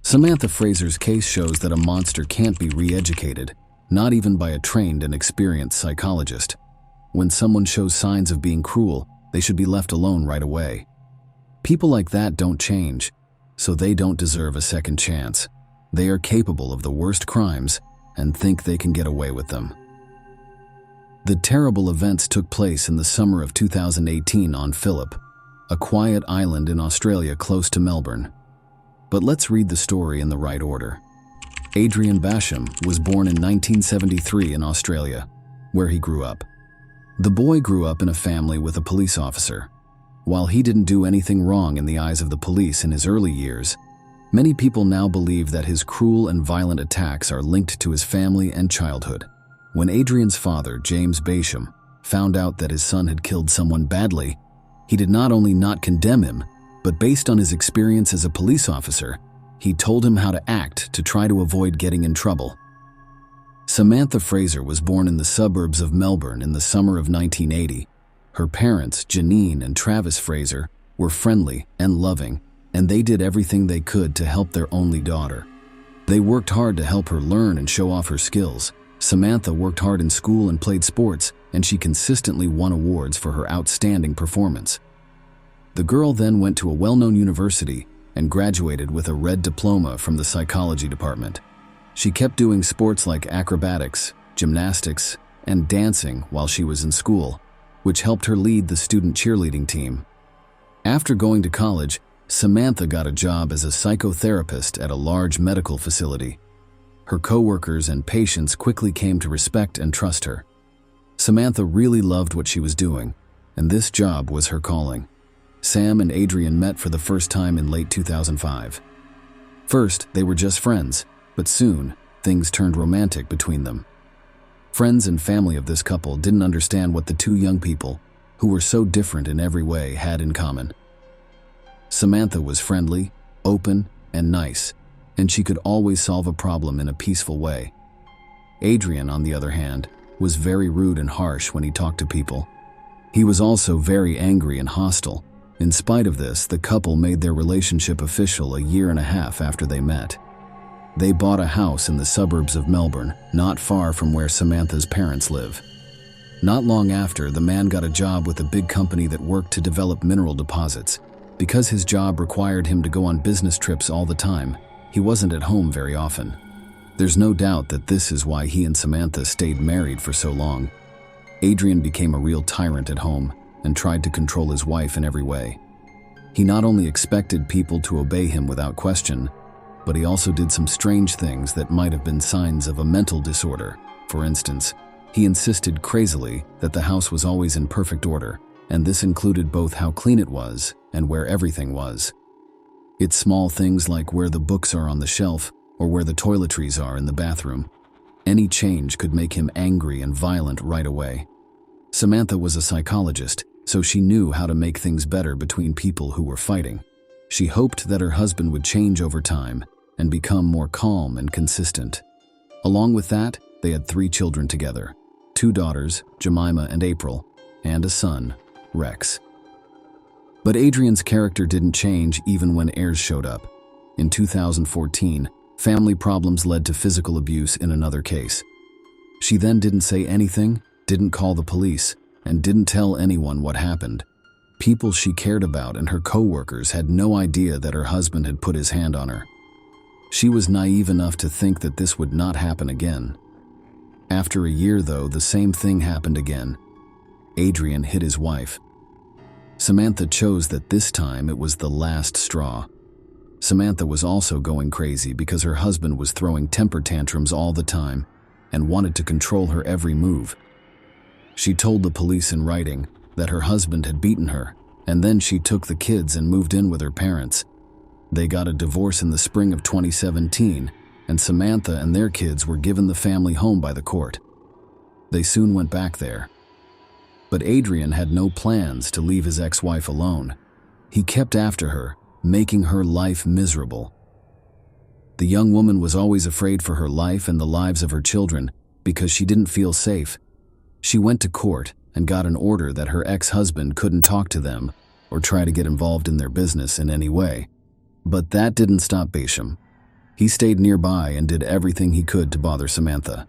Samantha Fraser's case shows that a monster can't be re-educated. not even by a trained and experienced psychologist. When someone shows signs of being cruel, they should be left alone right away. People like that don't change, so they don't deserve a second chance. They are capable of the worst crimes and think they can get away with them. The terrible events took place in the summer of 2018 on Phillip, a quiet island in Australia close to Melbourne. But let's read the story in the right order. Adrian Basham was born in 1973 in Australia, where he grew up. The boy grew up in a family with a police officer. While he didn't do anything wrong in the eyes of the police in his early years, many people now believe that his cruel and violent attacks are linked to his family and childhood. When Adrian's father, James Basham, found out that his son had killed someone badly, he did not only not condemn him, but based on his experience as a police officer, he told him how to act to try to avoid getting in trouble. Samantha Fraser was born in the suburbs of Melbourne in the summer of 1980. Her parents, Janine and Travis Fraser, were friendly and loving, and they did everything they could to help their only daughter. They worked hard to help her learn and show off her skills. Samantha worked hard in school and played sports, and she consistently won awards for her outstanding performance. The girl then went to a well-known university and graduated with a red diploma from the psychology department. She kept doing sports like acrobatics, gymnastics, and dancing while she was in school, which helped her lead the student cheerleading team. After going to college, Samantha got a job as a psychotherapist at a large medical facility. Her coworkers and patients quickly came to respect and trust her. Samantha really loved what she was doing, and this job was her calling. Sam and Adrian met for the first time in late 2005. First, they were just friends, but soon, things turned romantic between them. Friends and family of this couple didn't understand what the two young people, who were so different in every way, had in common. Samantha was friendly, open, and nice, and she could always solve a problem in a peaceful way. Adrian, on the other hand, was very rude and harsh when he talked to people. He was also very angry and hostile. In spite of this, the couple made their relationship official a year and a half after they met. They bought a house in the suburbs of Melbourne, not far from where Samantha's parents live. Not long after, the man got a job with a big company that worked to develop mineral deposits. Because his job required him to go on business trips all the time, he wasn't at home very often. There's no doubt that this is why he and Samantha stayed married for so long. Adrian became a real tyrant at home and tried to control his wife in every way. He not only expected people to obey him without question, but he also did some strange things that might have been signs of a mental disorder. For instance, he insisted crazily that the house was always in perfect order, and this included both how clean it was and where everything was. It's small things like where the books are on the shelf or where the toiletries are in the bathroom. Any change could make him angry and violent right away. Samantha was a psychologist, so she knew how to make things better between people who were fighting. She hoped that her husband would change over time and become more calm and consistent. Along with that, they had 3 children together, 2 daughters, Jemima and April, and a son, Rex. But Adrian's character didn't change even when heirs showed up. In 2014, family problems led to physical abuse in another case. She then didn't say anything, didn't call the police, and didn't tell anyone what happened. People she cared about and her co-workers had no idea that her husband had put his hand on her. She was naive enough to think that this would not happen again. After a year, though, the same thing happened again. Adrian hit his wife. Samantha chose that this time it was the last straw. Samantha was also going crazy because her husband was throwing temper tantrums all the time and wanted to control her every move. She told the police in writing that her husband had beaten her, and then she took the kids and moved in with her parents. They got a divorce in the spring of 2017, and Samantha and their kids were given the family home by the court. They soon went back there. But Adrian had no plans to leave his ex-wife alone. He kept after her, making her life miserable. The young woman was always afraid for her life and the lives of her children because she didn't feel safe. She went to court and got an order that her ex-husband couldn't talk to them or try to get involved in their business in any way. But that didn't stop Basham. He stayed nearby and did everything he could to bother Samantha.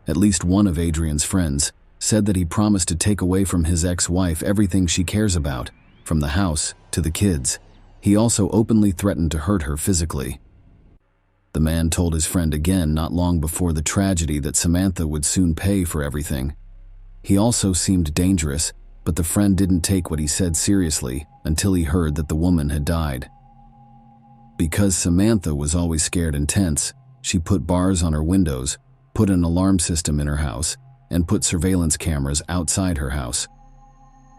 At least one of Adrian's friends said that he promised to take away from his ex-wife everything she cares about, from the house to the kids. He also openly threatened to hurt her physically. The man told his friend again not long before the tragedy that Samantha would soon pay for everything. He also seemed dangerous, but the friend didn't take what he said seriously until he heard that the woman had died. Because Samantha was always scared and tense, she put bars on her windows, put an alarm system in her house, and put surveillance cameras outside her house.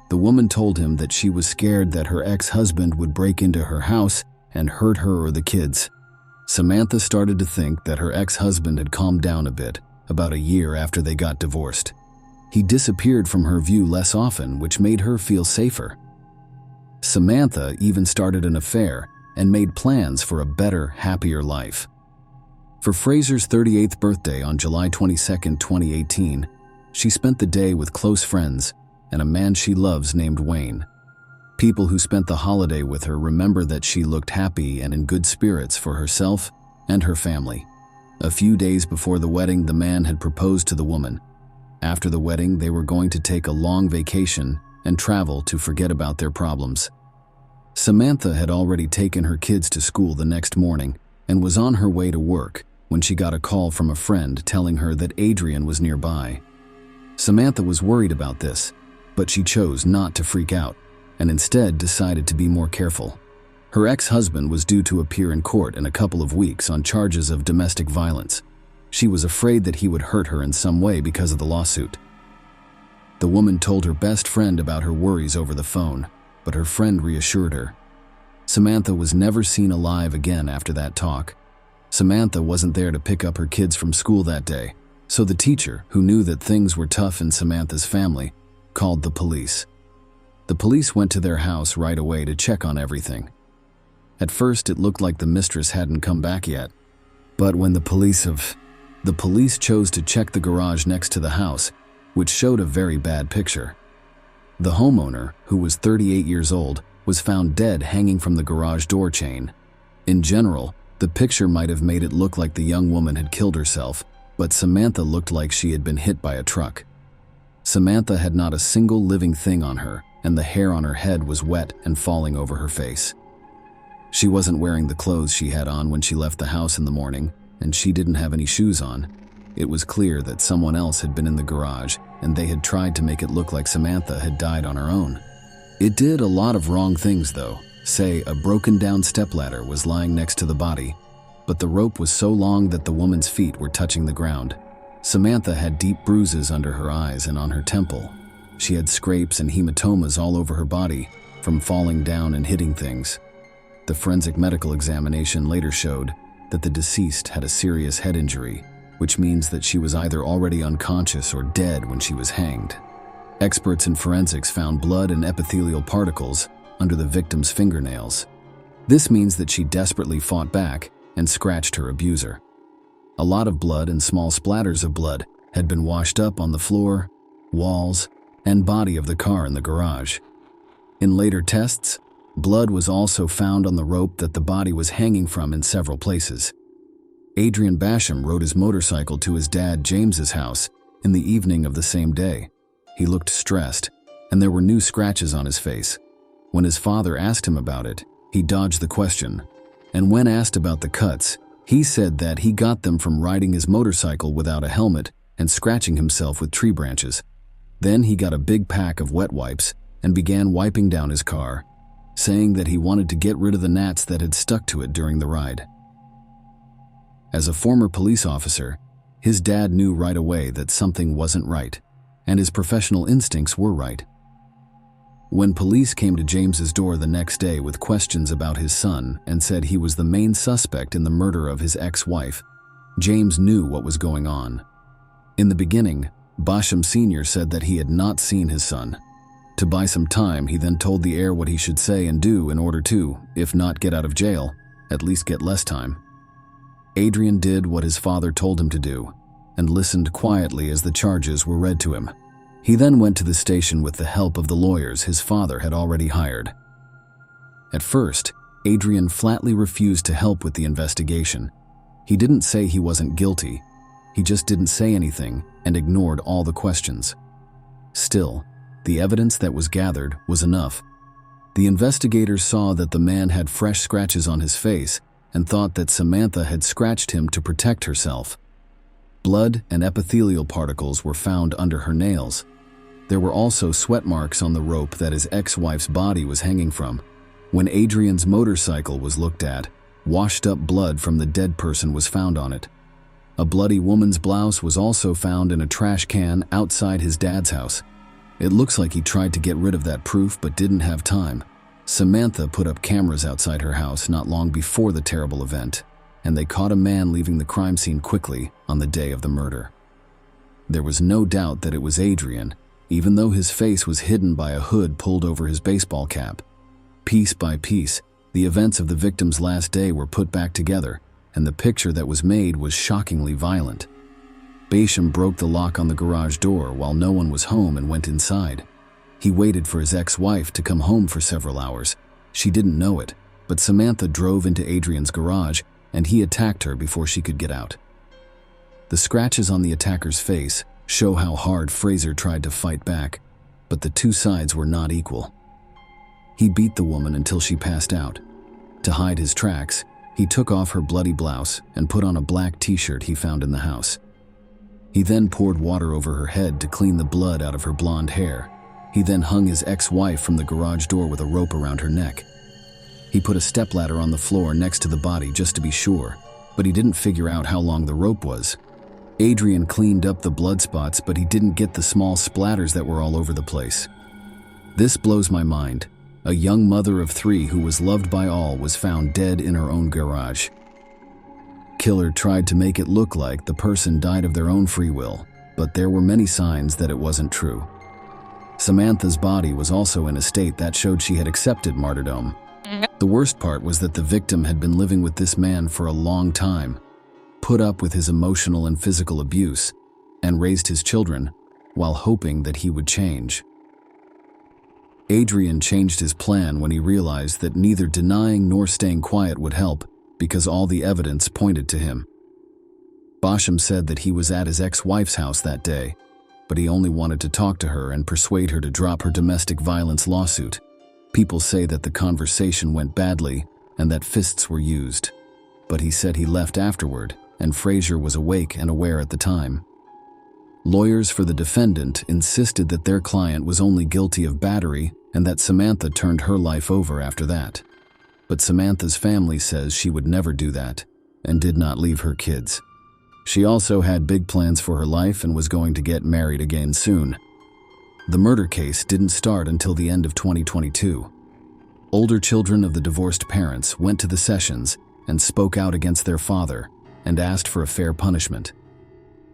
The woman told him that she was scared that her ex-husband would break into her house and hurt her or the kids. Samantha started to think that her ex-husband had calmed down a bit, about a year after they got divorced. He disappeared from her view less often, which made her feel safer. Samantha even started an affair and made plans for a better, happier life. For Fraser's 38th birthday on July 22, 2018, she spent the day with close friends and a man she loves named Wayne. People who spent the holiday with her remember that she looked happy and in good spirits for herself and her family. A few days before the wedding, the man had proposed to the woman. After the wedding, they were going to take a long vacation and travel to forget about their problems. Samantha had already taken her kids to school the next morning and was on her way to work when she got a call from a friend telling her that Adrian was nearby. Samantha was worried about this, but she chose not to freak out and instead decided to be more careful. Her ex-husband was due to appear in court in a couple of weeks on charges of domestic violence. She was afraid that he would hurt her in some way because of the lawsuit. The woman told her best friend about her worries over the phone, but her friend reassured her. Samantha was never seen alive again after that talk. Samantha wasn't there to pick up her kids from school that day, so the teacher, who knew that things were tough in Samantha's family, called the police. The police went to their house right away to check on everything. At first, it looked like the mistress hadn't come back yet, but when the police chose to check the garage next to the house, which showed a very bad picture. The homeowner, who was 38 years old, was found dead hanging from the garage door chain. In general, the picture might have made it look like the young woman had killed herself, but Samantha looked like she had been hit by a truck. Samantha had not a single living thing on her, and the hair on her head was wet and falling over her face. She wasn't wearing the clothes she had on when she left the house in the morning, and she didn't have any shoes on. It was clear that someone else had been in the garage, and they had tried to make it look like Samantha had died on her own. It did a lot of wrong things, though. Say, a broken-down stepladder was lying next to the body, but the rope was so long that the woman's feet were touching the ground. Samantha had deep bruises under her eyes and on her temple. She had scrapes and hematomas all over her body from falling down and hitting things. The forensic medical examination later showed that the deceased had a serious head injury, which means that she was either already unconscious or dead when she was hanged. Experts in forensics found blood and epithelial particles under the victim's fingernails. This means that she desperately fought back and scratched her abuser. A lot of blood and small splatters of blood had been washed up on the floor, walls, and body of the car in the garage. In later tests, blood was also found on the rope that the body was hanging from in several places. Adrian Basham rode his motorcycle to his dad James's house in the evening of the same day. He looked stressed, and there were new scratches on his face. When his father asked him about it, he dodged the question. And when asked about the cuts, he said that he got them from riding his motorcycle without a helmet and scratching himself with tree branches. Then he got a big pack of wet wipes and began wiping down his car, saying that he wanted to get rid of the gnats that had stuck to it during the ride. As a former police officer, his dad knew right away that something wasn't right, and his professional instincts were right. When police came to James's door the next day with questions about his son and said he was the main suspect in the murder of his ex-wife, James knew what was going on. In the beginning, Basham Sr. said that he had not seen his son. To buy some time, he then told the heir what he should say and do in order to, if not get out of jail, at least get less time. Adrian did what his father told him to do and listened quietly as the charges were read to him. He then went to the station with the help of the lawyers his father had already hired. At first, Adrian flatly refused to help with the investigation. He didn't say he wasn't guilty, He just didn't say anything and ignored all the questions. Still, the evidence that was gathered was enough. The investigators saw that the man had fresh scratches on his face and thought that Samantha had scratched him to protect herself. Blood and epithelial particles were found under her nails. There were also sweat marks on the rope that his ex-wife's body was hanging from. When Adrian's motorcycle was looked at, washed-up blood from the dead person was found on it. A bloody woman's blouse was also found in a trash can outside his dad's house. It looks like he tried to get rid of that proof but didn't have time. Samantha put up cameras outside her house not long before the terrible event, and they caught a man leaving the crime scene quickly on the day of the murder. There was no doubt that it was Adrian, even though his face was hidden by a hood pulled over his baseball cap. Piece by piece, the events of the victim's last day were put back together, and the picture that was made was shockingly violent. Basham broke the lock on the garage door while no one was home and went inside. He waited for his ex-wife to come home for several hours. She didn't know it, but Samantha drove into Adrian's garage and he attacked her before she could get out. The scratches on the attacker's face show how hard Fraser tried to fight back, but the two sides were not equal. He beat the woman until she passed out. To hide his tracks, he took off her bloody blouse and put on a black t-shirt he found in the house. He then poured water over her head to clean the blood out of her blonde hair. He then hung his ex-wife from the garage door with a rope around her neck. He put a stepladder on the floor next to the body just to be sure, but he didn't figure out how long the rope was. Adrian cleaned up the blood spots, but he didn't get the small splatters that were all over the place. This blows my mind. A young mother of 3 who was loved by all was found dead in her own garage. Killer tried to make it look like the person died of their own free will, but there were many signs that it wasn't true. Samantha's body was also in a state that showed she had accepted martyrdom. The worst part was that the victim had been living with this man for a long time, put up with his emotional and physical abuse, and raised his children while hoping that he would change. Adrian changed his plan when he realized that neither denying nor staying quiet would help because all the evidence pointed to him. Basham said that he was at his ex-wife's house that day, but he only wanted to talk to her and persuade her to drop her domestic violence lawsuit. People say that the conversation went badly and that fists were used, but he said he left afterward and Fraser was awake and aware at the time. Lawyers for the defendant insisted that their client was only guilty of battery and that Samantha turned her life over after that. But Samantha's family says she would never do that and did not leave her kids. She also had big plans for her life and was going to get married again soon. The murder case didn't start until the end of 2022. Older children of the divorced parents went to the sessions and spoke out against their father and asked for a fair punishment.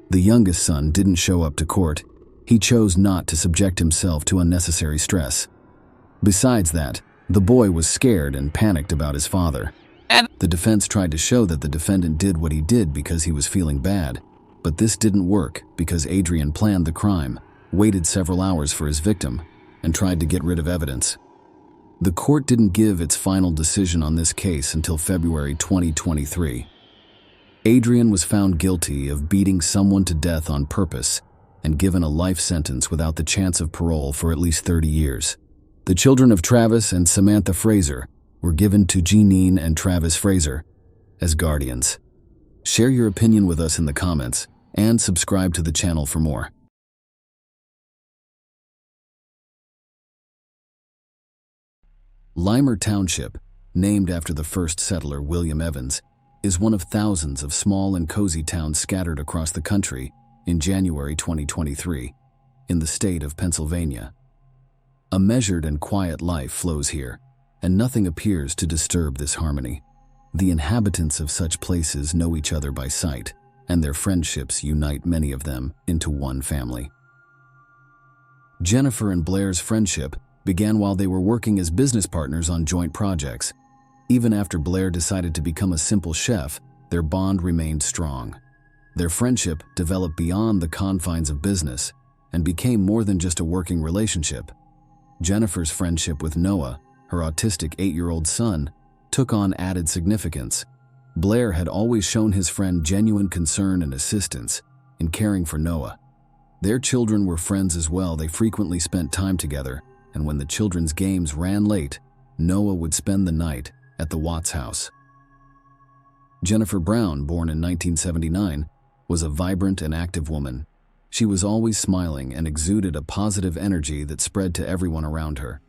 The youngest son didn't show up to court. He chose not to subject himself to unnecessary stress. Besides that, the boy was scared and panicked about his father. The defense tried to show that the defendant did what he did because he was feeling bad, but this didn't work because Adrian planned the crime, waited several hours for his victim, and tried to get rid of evidence. The court didn't give its final decision on this case until February 2023. Adrian was found guilty of beating someone to death on purpose and given a life sentence without the chance of parole for at least 30 years. The children of Travis and Samantha Fraser were given to Jeanine and Travis Fraser as guardians. Share your opinion with us in the comments and subscribe to the channel for more. Limer Township, named after the first settler William Evans, is one of thousands of small and cozy towns scattered across the country in January 2023 in the state of Pennsylvania. A measured and quiet life flows here, and nothing appears to disturb this harmony. The inhabitants of such places know each other by sight, and their friendships unite many of them into one family. Jennifer and Blair's friendship began while they were working as business partners on joint projects. Even after Blair decided to become a simple chef, their bond remained strong. Their friendship developed beyond the confines of business and became more than just a working relationship. Jennifer's friendship with Noah, her autistic 8-year-old son, took on added significance. Blair had always shown his friend genuine concern and assistance in caring for Noah. Their children were friends as well. They frequently spent time together, and when the children's games ran late, Noah would spend the night at the Watts house. Jennifer Brown, born in 1979, was a vibrant and active woman. She was always smiling and exuded a positive energy that spread to everyone around her.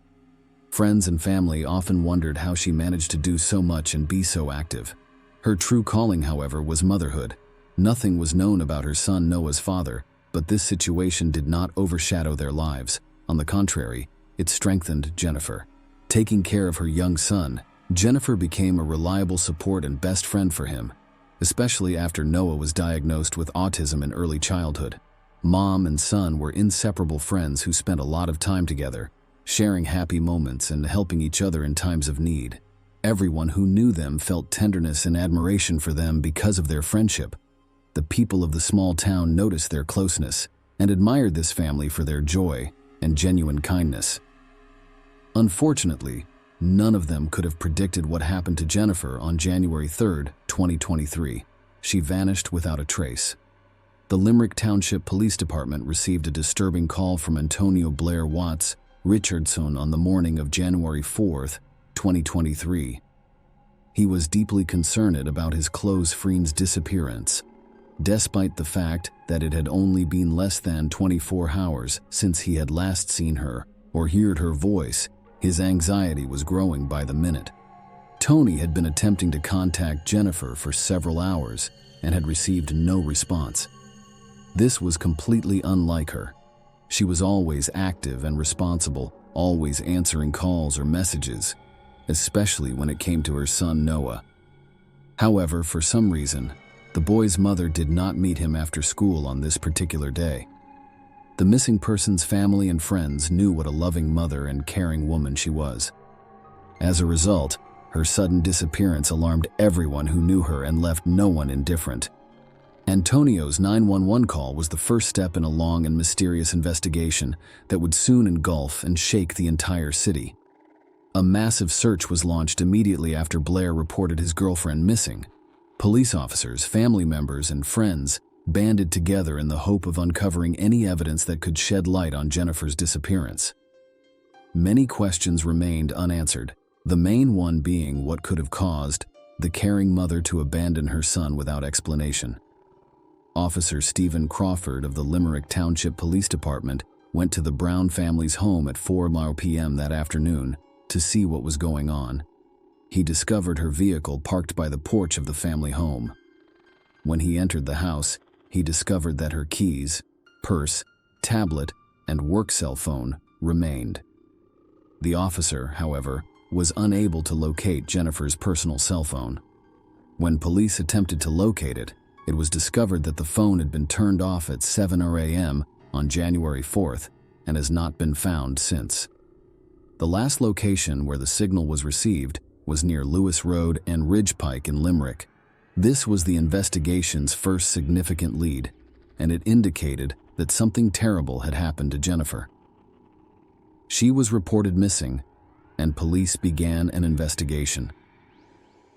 Friends and family often wondered how she managed to do so much and be so active. Her true calling, however, was motherhood. Nothing was known about her son Noah's father, but this situation did not overshadow their lives. On the contrary, it strengthened Jennifer. Taking care of her young son, Jennifer became a reliable support and best friend for him, especially after Noah was diagnosed with autism in early childhood. Mom and son were inseparable friends who spent a lot of time together, sharing happy moments and helping each other in times of need. Everyone who knew them felt tenderness and admiration for them because of their friendship. The people of the small town noticed their closeness and admired this family for their joy and genuine kindness. Unfortunately, none of them could have predicted what happened to Jennifer on January 3, 2023. She vanished without a trace. The Limerick Township Police Department received a disturbing call from Antonio Blair Watts Richardson on the morning of January 4, 2023. He was deeply concerned about his close friend's disappearance. Despite the fact that it had only been less than 24 hours since he had last seen her or heard her voice, his anxiety was growing by the minute. Tony had been attempting to contact Jennifer for several hours and had received no response. This was completely unlike her. She was always active and responsible, always answering calls or messages, especially when it came to her son Noah. However, for some reason, the boy's mother did not meet him after school on this particular day. The missing person's family and friends knew what a loving mother and caring woman she was. As a result, her sudden disappearance alarmed everyone who knew her and left no one indifferent. Antonio's 911 call was the first step in a long and mysterious investigation that would soon engulf and shake the entire city. A massive search was launched immediately after Blair reported his girlfriend missing. Police officers, family members, and friends banded together in the hope of uncovering any evidence that could shed light on Jennifer's disappearance. Many questions remained unanswered, the main one being what could have caused the caring mother to abandon her son without explanation. Officer Stephen Crawford of the Limerick Township Police Department went to the Brown family's home at 4 p.m. that afternoon to see what was going on. He discovered her vehicle parked by the porch of the family home. When he entered the house, he discovered that her keys, purse, tablet, and work cell phone remained. The officer, however, was unable to locate Jennifer's personal cell phone. When police attempted to locate it, it was discovered that the phone had been turned off at 7 a.m. on January 4th and has not been found since. The last location where the signal was received was near Lewis Road and Ridge Pike in Limerick. This was the investigation's first significant lead, and it indicated that something terrible had happened to Jennifer. She was reported missing, and police began an investigation.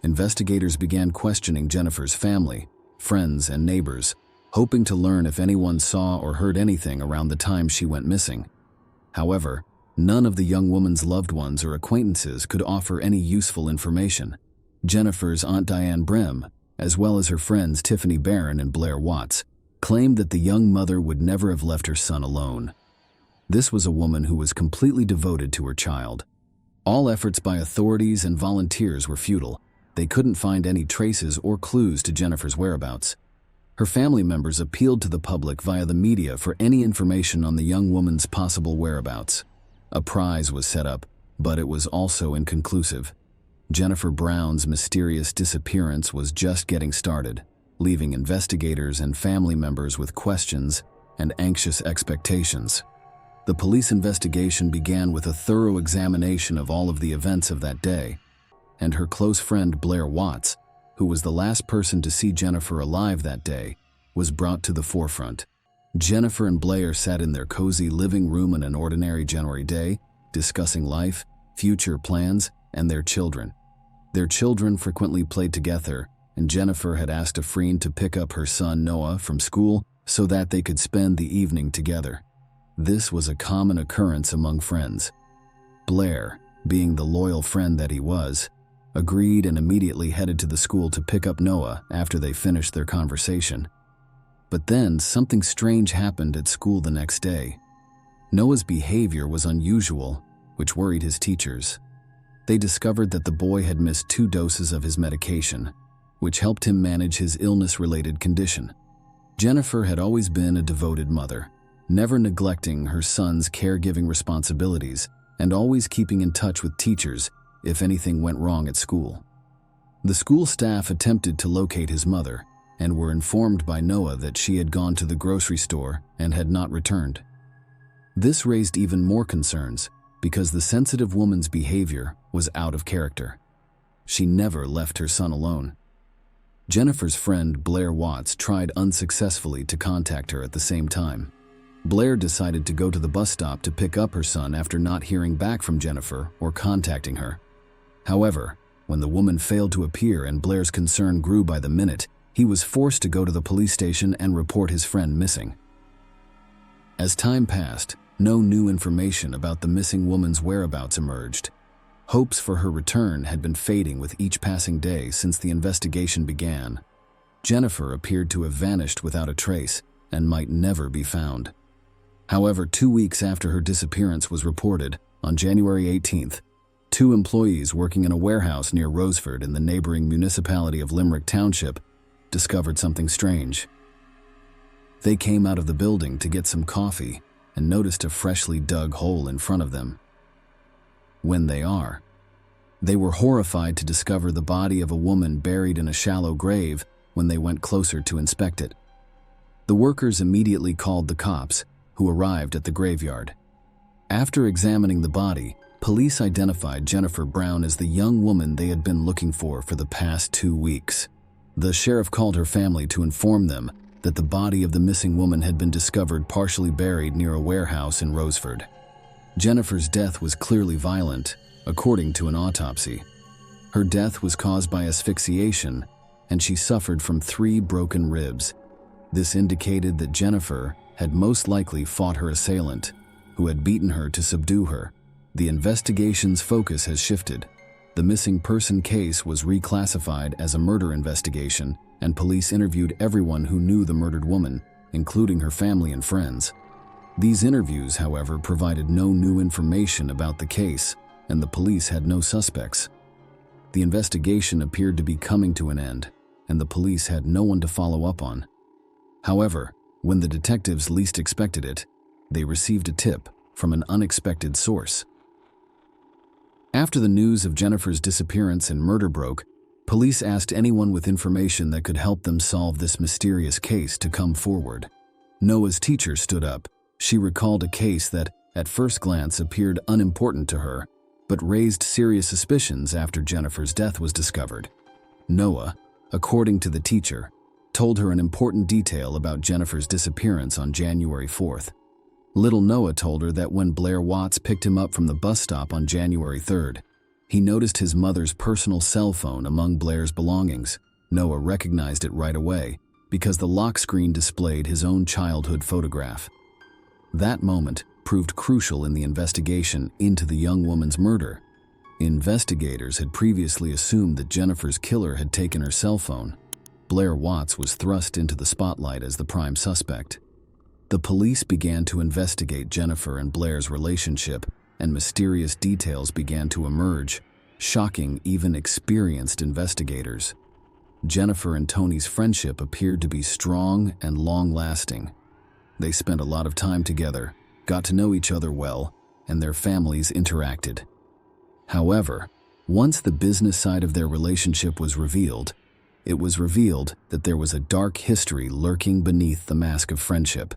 Investigators began questioning Jennifer's family, friends, and neighbors, hoping to learn if anyone saw or heard anything around the time she went missing. However, none of the young woman's loved ones or acquaintances could offer any useful information. Jennifer's Aunt Diane Brem, as well as her friends Tiffany Barron and Blair Watts, claimed that the young mother would never have left her son alone. This was a woman who was completely devoted to her child. All efforts by authorities and volunteers were futile. They couldn't find any traces or clues to Jennifer's whereabouts. Her family members appealed to the public via the media for any information on the young woman's possible whereabouts. A prize was set up, but it was also inconclusive. Jennifer Brown's mysterious disappearance was just getting started, leaving investigators and family members with questions and anxious expectations. The police investigation began with a thorough examination of all of the events of that day, and her close friend Blair Watts, who was the last person to see Jennifer alive that day, was brought to the forefront. Jennifer and Blair sat in their cozy living room on an ordinary January day, discussing life, future plans, and their children. Their children frequently played together, and Jennifer had asked a friend to pick up her son Noah from school so that they could spend the evening together. This was a common occurrence among friends. Blair, being the loyal friend that he was, agreed and immediately headed to the school to pick up Noah after they finished their conversation. But then something strange happened at school the next day. Noah's behavior was unusual, which worried his teachers. They discovered that the boy had missed 2 doses of his medication, which helped him manage his illness-related condition. Jennifer had always been a devoted mother, never neglecting her son's caregiving responsibilities and always keeping in touch with teachers if anything went wrong at school. The school staff attempted to locate his mother and were informed by Noah that she had gone to the grocery store and had not returned. This raised even more concerns because the sensitive woman's behavior was out of character. She never left her son alone. Jennifer's friend Blair Watts tried unsuccessfully to contact her at the same time. Blair decided to go to the bus stop to pick up her son after not hearing back from Jennifer or contacting her. However, when the woman failed to appear and Blair's concern grew by the minute, he was forced to go to the police station and report his friend missing. As time passed, no new information about the missing woman's whereabouts emerged. Hopes for her return had been fading with each passing day since the investigation began. Jennifer appeared to have vanished without a trace and might never be found. However, 2 weeks after her disappearance was reported, on January 18th, 2 employees working in a warehouse near Roseford in the neighboring municipality of Limerick Township discovered something strange. They came out of the building to get some coffee and noticed a freshly dug hole in front of them. They were horrified to discover the body of a woman buried in a shallow grave when they went closer to inspect it. The workers immediately called the cops, who arrived at the graveyard. After examining the body, police identified Jennifer Brown as the young woman they had been looking for the past 2 weeks. The sheriff called her family to inform them that the body of the missing woman had been discovered partially buried near a warehouse in Roseford. Jennifer's death was clearly violent, according to an autopsy. Her death was caused by asphyxiation, and she suffered from 3 broken ribs. This indicated that Jennifer had most likely fought her assailant, who had beaten her to subdue her. The investigation's focus has shifted. The missing person case was reclassified as a murder investigation, and police interviewed everyone who knew the murdered woman, including her family and friends. These interviews, however, provided no new information about the case, and the police had no suspects. The investigation appeared to be coming to an end, and the police had no one to follow up on. However, when the detectives least expected it, they received a tip from an unexpected source. After the news of Jennifer's disappearance and murder broke, police asked anyone with information that could help them solve this mysterious case to come forward. Noah's teacher stood up. She recalled a case that, at first glance, appeared unimportant to her, but raised serious suspicions after Jennifer's death was discovered. Noah, according to the teacher, told her an important detail about Jennifer's disappearance on January 4th. Little Noah told her that when Blair Watts picked him up from the bus stop on January 3rd, he noticed his mother's personal cell phone among Blair's belongings. Noah recognized it right away because the lock screen displayed his own childhood photograph. That moment proved crucial in the investigation into the young woman's murder. Investigators had previously assumed that Jennifer's killer had taken her cell phone. Blair Watts was thrust into the spotlight as the prime suspect. The police began to investigate Jennifer and Blair's relationship, and mysterious details began to emerge, shocking even experienced investigators. Jennifer and Tony's friendship appeared to be strong and long-lasting. They spent a lot of time together, got to know each other well, and their families interacted. However, once the business side of their relationship was revealed, it was revealed that there was a dark history lurking beneath the mask of friendship.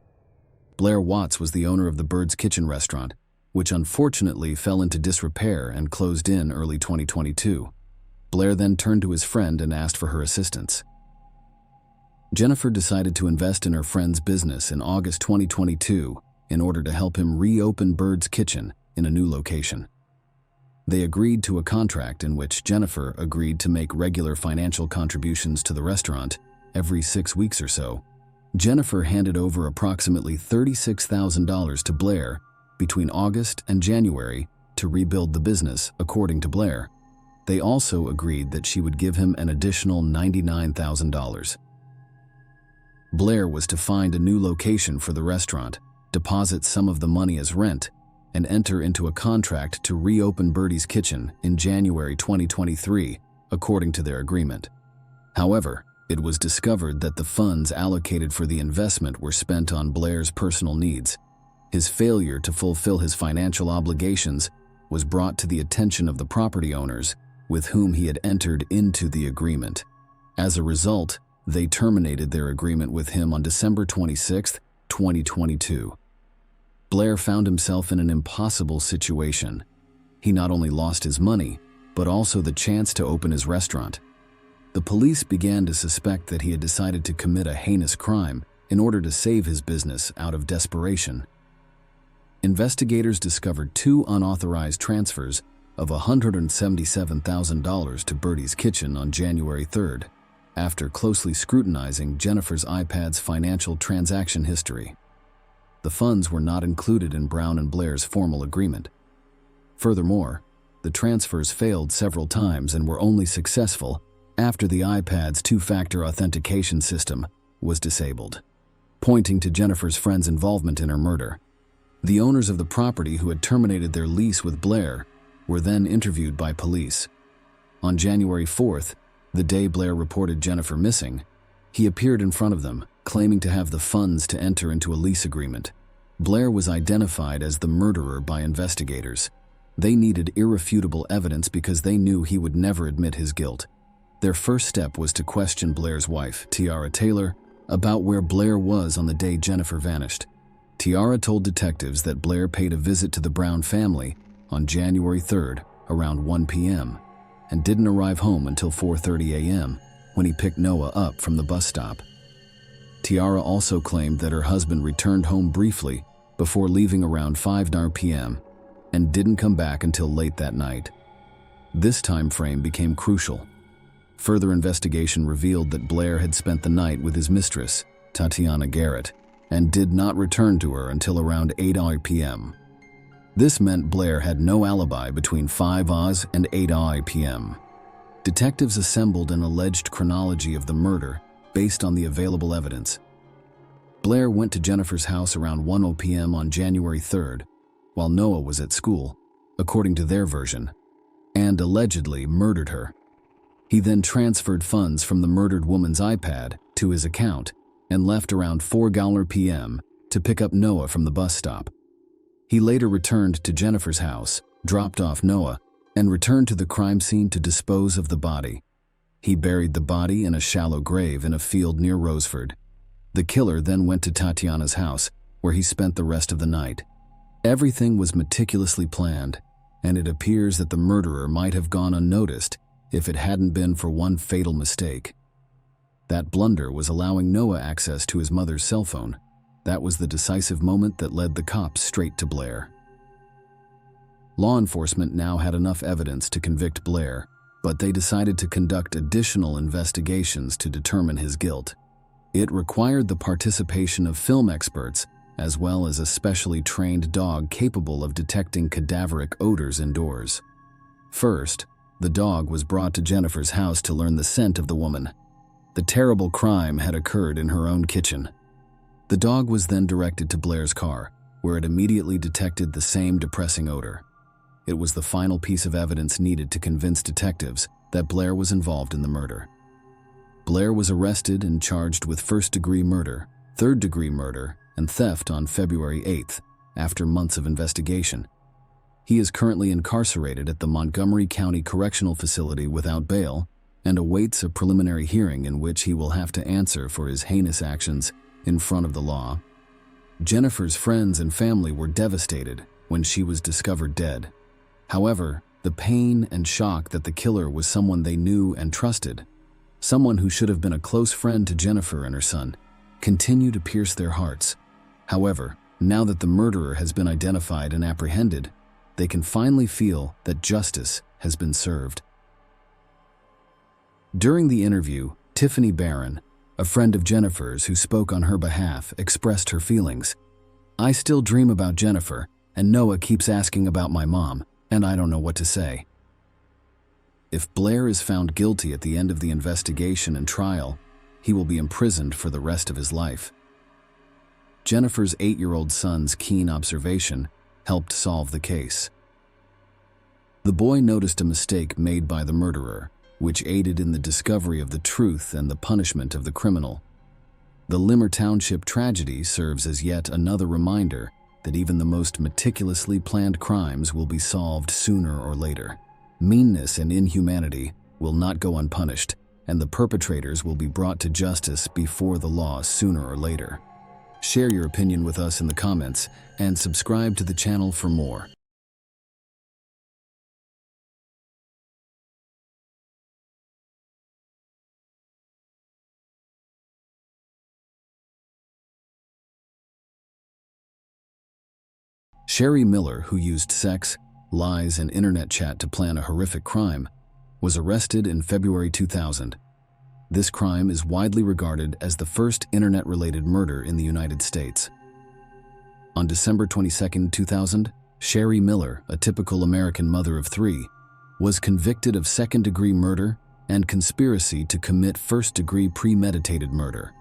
Blair Watts was the owner of the Bird's Kitchen restaurant, which unfortunately fell into disrepair and closed in early 2022. Blair then turned to his friend and asked for her assistance. Jennifer decided to invest in her friend's business in August 2022 in order to help him reopen Bird's Kitchen in a new location. They agreed to a contract in which Jennifer agreed to make regular financial contributions to the restaurant every 6 weeks or so. Jennifer handed over approximately $36,000 to Blair between August and January to rebuild the business, according to Blair. They also agreed that she would give him an additional $99,000. Blair was to find a new location for the restaurant, deposit some of the money as rent, and enter into a contract to reopen Birdie's Kitchen in January 2023, according to their agreement. However, it was discovered that the funds allocated for the investment were spent on Blair's personal needs. His failure to fulfill his financial obligations was brought to the attention of the property owners with whom he had entered into the agreement. As a result, they terminated their agreement with him on December 26, 2022. Blair found himself in an impossible situation. He not only lost his money, but also the chance to open his restaurant. The police began to suspect that he had decided to commit a heinous crime in order to save his business out of desperation. Investigators discovered 2 unauthorized transfers of $177,000 to Birdie's Kitchen on January 3rd, after closely scrutinizing Jennifer's iPad's financial transaction history. The funds were not included in Brown and Blair's formal agreement. Furthermore, the transfers failed several times and were only successful after the iPad's 2-factor authentication system was disabled, pointing to Jennifer's friend's involvement in her murder. The owners of the property who had terminated their lease with Blair were then interviewed by police. On January 4th, the day Blair reported Jennifer missing, he appeared in front of them, claiming to have the funds to enter into a lease agreement. Blair was identified as the murderer by investigators. They needed irrefutable evidence because they knew he would never admit his guilt. Their first step was to question Blair's wife, Tiara Taylor, about where Blair was on the day Jennifer vanished. Tiara told detectives that Blair paid a visit to the Brown family on January 3rd around 1 p.m. and didn't arrive home until 4:30 a.m. when he picked Noah up from the bus stop. Tiara also claimed that her husband returned home briefly before leaving around 5:00 p.m. and didn't come back until late that night. This time frame became crucial. Further investigation revealed that Blair had spent the night with his mistress, Tatiana Garrett, and did not return to her until around 8:00 p.m. This meant Blair had no alibi between 5:00 and 8:00 p.m. Detectives assembled an alleged chronology of the murder based on the available evidence. Blair went to Jennifer's house around 1:00 p.m. on January 3rd, while Noah was at school, according to their version, and allegedly murdered her. He then transferred funds from the murdered woman's iPad to his account and left around 4:00 p.m. to pick up Noah from the bus stop. He later returned to Jennifer's house, dropped off Noah, and returned to the crime scene to dispose of the body. He buried the body in a shallow grave in a field near Roseford. The killer then went to Tatiana's house, where he spent the rest of the night. Everything was meticulously planned, and it appears that the murderer might have gone unnoticed if it hadn't been for one fatal mistake. That blunder was allowing Noah access to his mother's cell phone. That was the decisive moment that led the cops straight to Blair. Law enforcement now had enough evidence to convict Blair, but they decided to conduct additional investigations to determine his guilt. It required the participation of film experts, as well as a specially trained dog capable of detecting cadaveric odors indoors. First, the dog was brought to Jennifer's house to learn the scent of the woman. The terrible crime had occurred in her own kitchen. The dog was then directed to Blair's car, where it immediately detected the same depressing odor. It was the final piece of evidence needed to convince detectives that Blair was involved in the murder. Blair was arrested and charged with first-degree murder, third-degree murder, and theft on February 8th, after months of investigation. He is currently incarcerated at the Montgomery County Correctional Facility without bail and awaits a preliminary hearing in which he will have to answer for his heinous actions in front of the law. Jennifer's friends and family were devastated when she was discovered dead. However, the pain and shock that the killer was someone they knew and trusted, someone who should have been a close friend to Jennifer and her son, continued to pierce their hearts. However, now that the murderer has been identified and apprehended, they can finally feel that justice has been served. During the interview, Tiffany Barron, a friend of Jennifer's who spoke on her behalf, expressed her feelings. "I still dream about Jennifer, and Noah keeps asking about my mom, and I don't know what to say." If Blair is found guilty at the end of the investigation and trial, he will be imprisoned for the rest of his life. Jennifer's 8-year-old son's keen observation helped solve the case. The boy noticed a mistake made by the murderer, which aided in the discovery of the truth and the punishment of the criminal. The Limmer Township tragedy serves as yet another reminder that even the most meticulously planned crimes will be solved sooner or later. Meanness and inhumanity will not go unpunished, and the perpetrators will be brought to justice before the law sooner or later. Share your opinion with us in the comments and subscribe to the channel for more. Sherry Miller, who used sex, lies, and internet chat to plan a horrific crime, was arrested in February 2000. This crime is widely regarded as the first internet-related murder in the United States. On December 22, 2000, Sherry Miller, a typical American mother of 3, was convicted of second-degree murder and conspiracy to commit first-degree premeditated murder.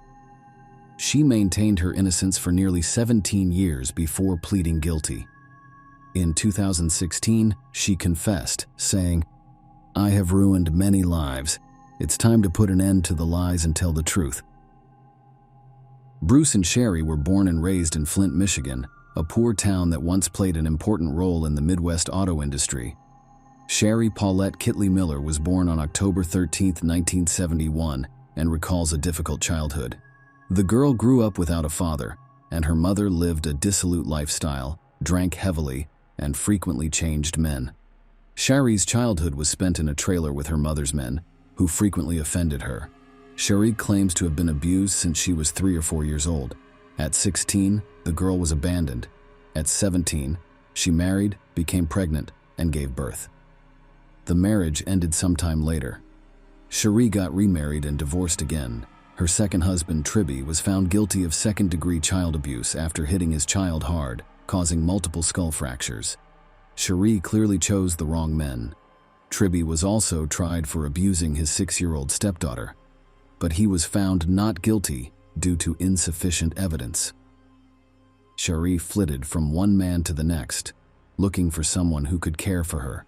She maintained her innocence for nearly 17 years before pleading guilty. In 2016, she confessed, saying, "I have ruined many lives. It's time to put an end to the lies and tell the truth." Bruce and Sherry were born and raised in Flint, Michigan, a poor town that once played an important role in the Midwest auto industry. Sherry Paulette Kitley Miller was born on October 13, 1971, and recalls a difficult childhood. The girl grew up without a father, and her mother lived a dissolute lifestyle, drank heavily, and frequently changed men. Sherry's childhood was spent in a trailer with her mother's men, who frequently offended her. Sherry claims to have been abused since she was 3 or 4 years old. At 16, the girl was abandoned. At 17, she married, became pregnant, and gave birth. The marriage ended sometime later. Sherry got remarried and divorced again. Her second husband, Tribby, was found guilty of second-degree child abuse after hitting his child hard, causing multiple skull fractures. Sherry clearly chose the wrong men. Tribby was also tried for abusing his 6-year-old stepdaughter, but he was found not guilty due to insufficient evidence. Sherry flitted from one man to the next, looking for someone who could care for her.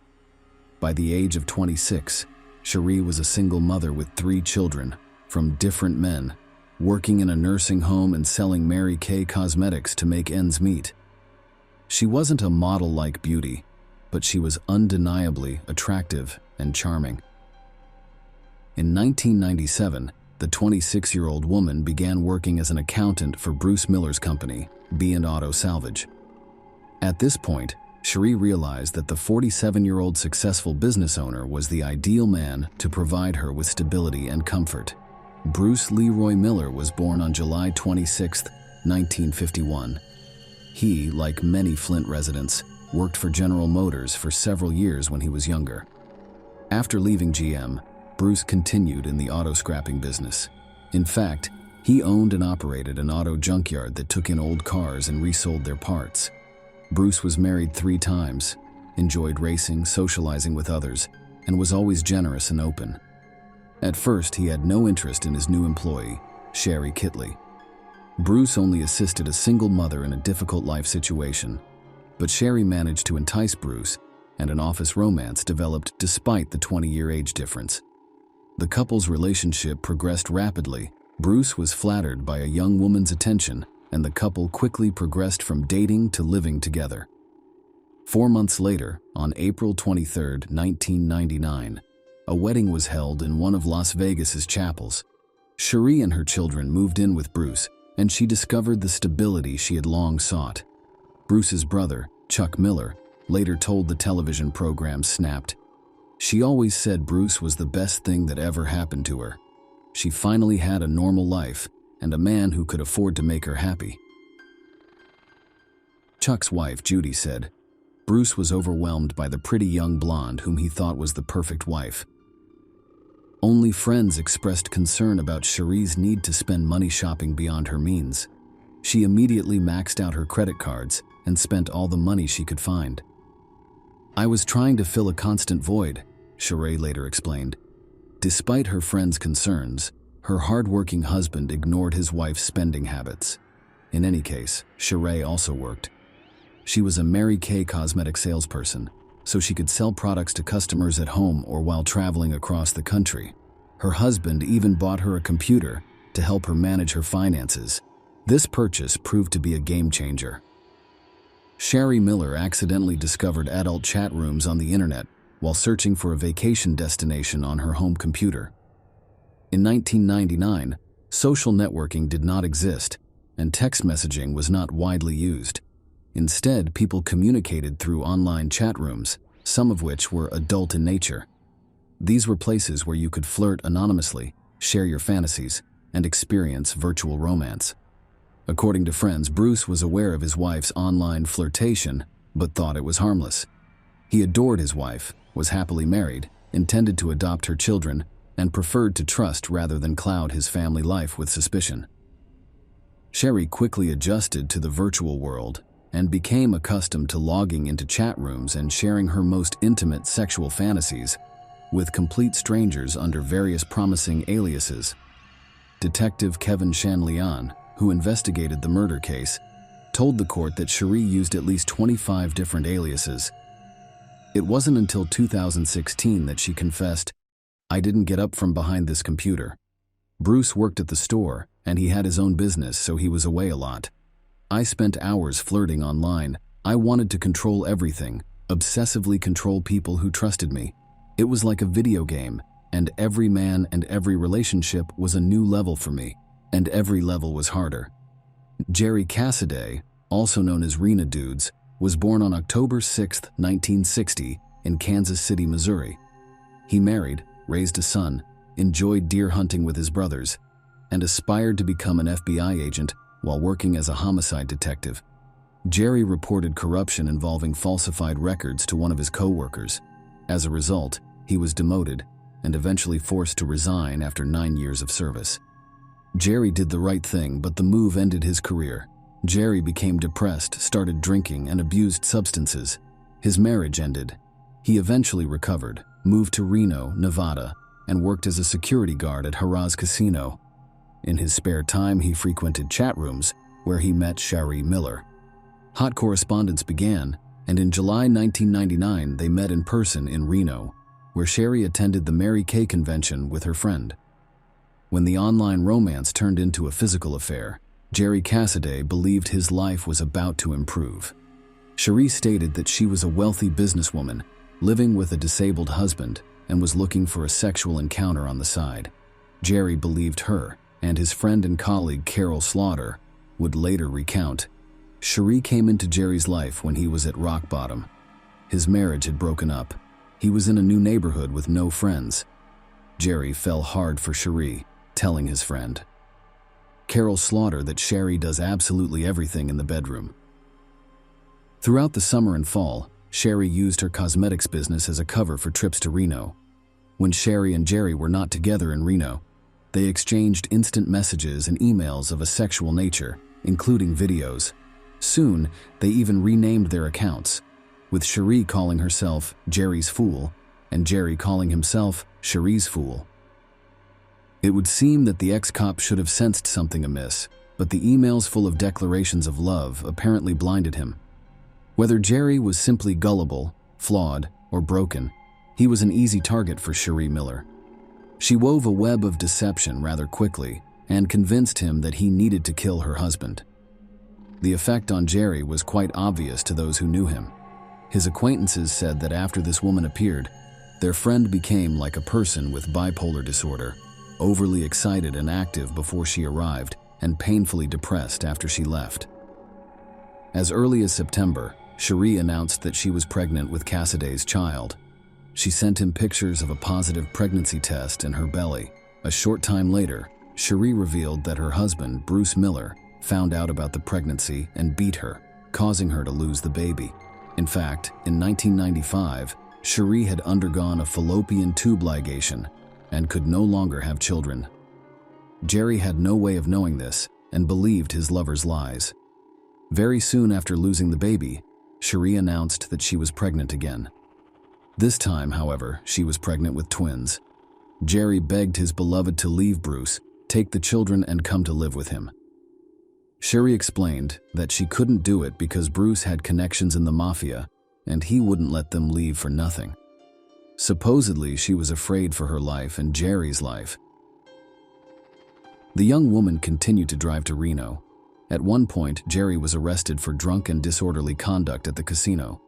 By the age of 26, Sherry was a single mother with 3 children from different men, working in a nursing home and selling Mary Kay cosmetics to make ends meet. She wasn't a model-like beauty, but she was undeniably attractive and charming. In 1997, the 26-year-old woman began working as an accountant for Bruce Miller's company, B&Auto Salvage. At this point, Sherry realized that the 47-year-old successful business owner was the ideal man to provide her with stability and comfort. Bruce Leroy Miller was born on July 26, 1951. He, like many Flint residents, worked for General Motors for several years when he was younger. After leaving GM, Bruce continued in the auto scrapping business. In fact, he owned and operated an auto junkyard that took in old cars and resold their parts. Bruce was married 3 times, enjoyed racing, socializing with others, and was always generous and open. At first, he had no interest in his new employee, Sherry Kitley. Bruce only assisted a single mother in a difficult life situation, but Sherry managed to entice Bruce, and an office romance developed despite the 20-year age difference. The couple's relationship progressed rapidly. Bruce was flattered by a young woman's attention, and the couple quickly progressed from dating to living together. 4 months later, on April 23, 1999, a wedding was held in one of Las Vegas's chapels. Sherry and her children moved in with Bruce, and she discovered the stability she had long sought. Bruce's brother, Chuck Miller, later told the television program Snapped, "She always said Bruce was the best thing that ever happened to her. She finally had a normal life and a man who could afford to make her happy." Chuck's wife, Judy, said, Bruce was overwhelmed by the pretty young blonde whom he thought was the perfect wife. Only friends expressed concern about Cherie's need to spend money shopping beyond her means. She immediately maxed out her credit cards and spent all the money she could find. "I was trying to fill a constant void," Cherie later explained. Despite her friends' concerns, her hard-working husband ignored his wife's spending habits. In any case, Cherie also worked. She was a Mary Kay cosmetic salesperson, so she could sell products to customers at home or while traveling across the country. Her husband even bought her a computer to help her manage her finances. This purchase proved to be a game changer. Cherie Miller accidentally discovered adult chat rooms on the internet while searching for a vacation destination on her home computer. In 1999, social networking did not exist, and text messaging was not widely used. Instead, people communicated through online chat rooms, some of which were adult in nature. These were places where you could flirt anonymously, share your fantasies, and experience virtual romance. According to friends, Bruce was aware of his wife's online flirtation, but thought it was harmless. He adored his wife, was happily married, intended to adopt her children, and preferred to trust rather than cloud his family life with suspicion. Cherie quickly adjusted to the virtual world and became accustomed to logging into chat rooms and sharing her most intimate sexual fantasies with complete strangers under various promising aliases. Detective Kevin Shanlian, who investigated the murder case, told the court that Cherie used at least 25 different aliases. It wasn't until 2016 that she confessed, "I didn't get up from behind this computer. Bruce worked at the store, and he had his own business, so he was away a lot. I spent hours flirting online. I wanted to control everything, obsessively control people who trusted me. It was like a video game, and every man and every relationship was a new level for me, and every level was harder." Jerry Cassaday, also known as Rena Dudes, was born on October 6, 1960, in Kansas City, Missouri. He married, raised a son, enjoyed deer hunting with his brothers, and aspired to become an FBI agent while working as a homicide detective. Jerry reported corruption involving falsified records to one of his co-workers. As a result, he was demoted and eventually forced to resign after 9 years of service. Jerry did the right thing, but the move ended his career. Jerry became depressed, started drinking, and abused substances. His marriage ended. He eventually recovered, moved to Reno, Nevada, and worked as a security guard at Harrah's Casino. In his spare time, he frequented chat rooms, where he met Cherie Miller. Hot correspondence began, and in July 1999, they met in person in Reno, where Cherie attended the Mary Kay convention with her friend. When the online romance turned into a physical affair, Jerry Cassaday believed his life was about to improve. Cherie stated that she was a wealthy businesswoman, living with a disabled husband, and was looking for a sexual encounter on the side. Jerry believed her, and his friend and colleague Carol Slaughter would later recount. Cherie came into Jerry's life when he was at rock bottom. His marriage had broken up. He was in a new neighborhood with no friends. Jerry fell hard for Cherie, telling his friend, Carol Slaughter, that Cherie does absolutely everything in the bedroom. Throughout the summer and fall, Cherie used her cosmetics business as a cover for trips to Reno. When Cherie and Jerry were not together in Reno, they exchanged instant messages and emails of a sexual nature, including videos. Soon, they even renamed their accounts, with Cherie calling herself Jerry's Fool and Jerry calling himself Cherie's Fool. It would seem that the ex-cop should have sensed something amiss, but the emails full of declarations of love apparently blinded him. Whether Jerry was simply gullible, flawed, or broken, he was an easy target for Cherie Miller. She wove a web of deception rather quickly and convinced him that he needed to kill her husband. The effect on Jerry was quite obvious to those who knew him. His acquaintances said that after this woman appeared, their friend became like a person with bipolar disorder, overly excited and active before she arrived, and painfully depressed after she left. As early as September, Cherie announced that she was pregnant with Cassaday's child. She sent him pictures of a positive pregnancy test in her belly. A short time later, Cherie revealed that her husband, Bruce Miller, found out about the pregnancy and beat her, causing her to lose the baby. In fact, in 1995, Cherie had undergone a fallopian tube ligation and could no longer have children. Jerry had no way of knowing this and believed his lover's lies. Very soon after losing the baby, Cherie announced that she was pregnant again. This time, however, she was pregnant with twins. Jerry begged his beloved to leave Bruce, take the children, and come to live with him. Cherie explained that she couldn't do it because Bruce had connections in the mafia and he wouldn't let them leave for nothing. Supposedly, she was afraid for her life and Jerry's life. The young woman continued to drive to Reno. At one point, Jerry was arrested for drunk and disorderly conduct at the casino.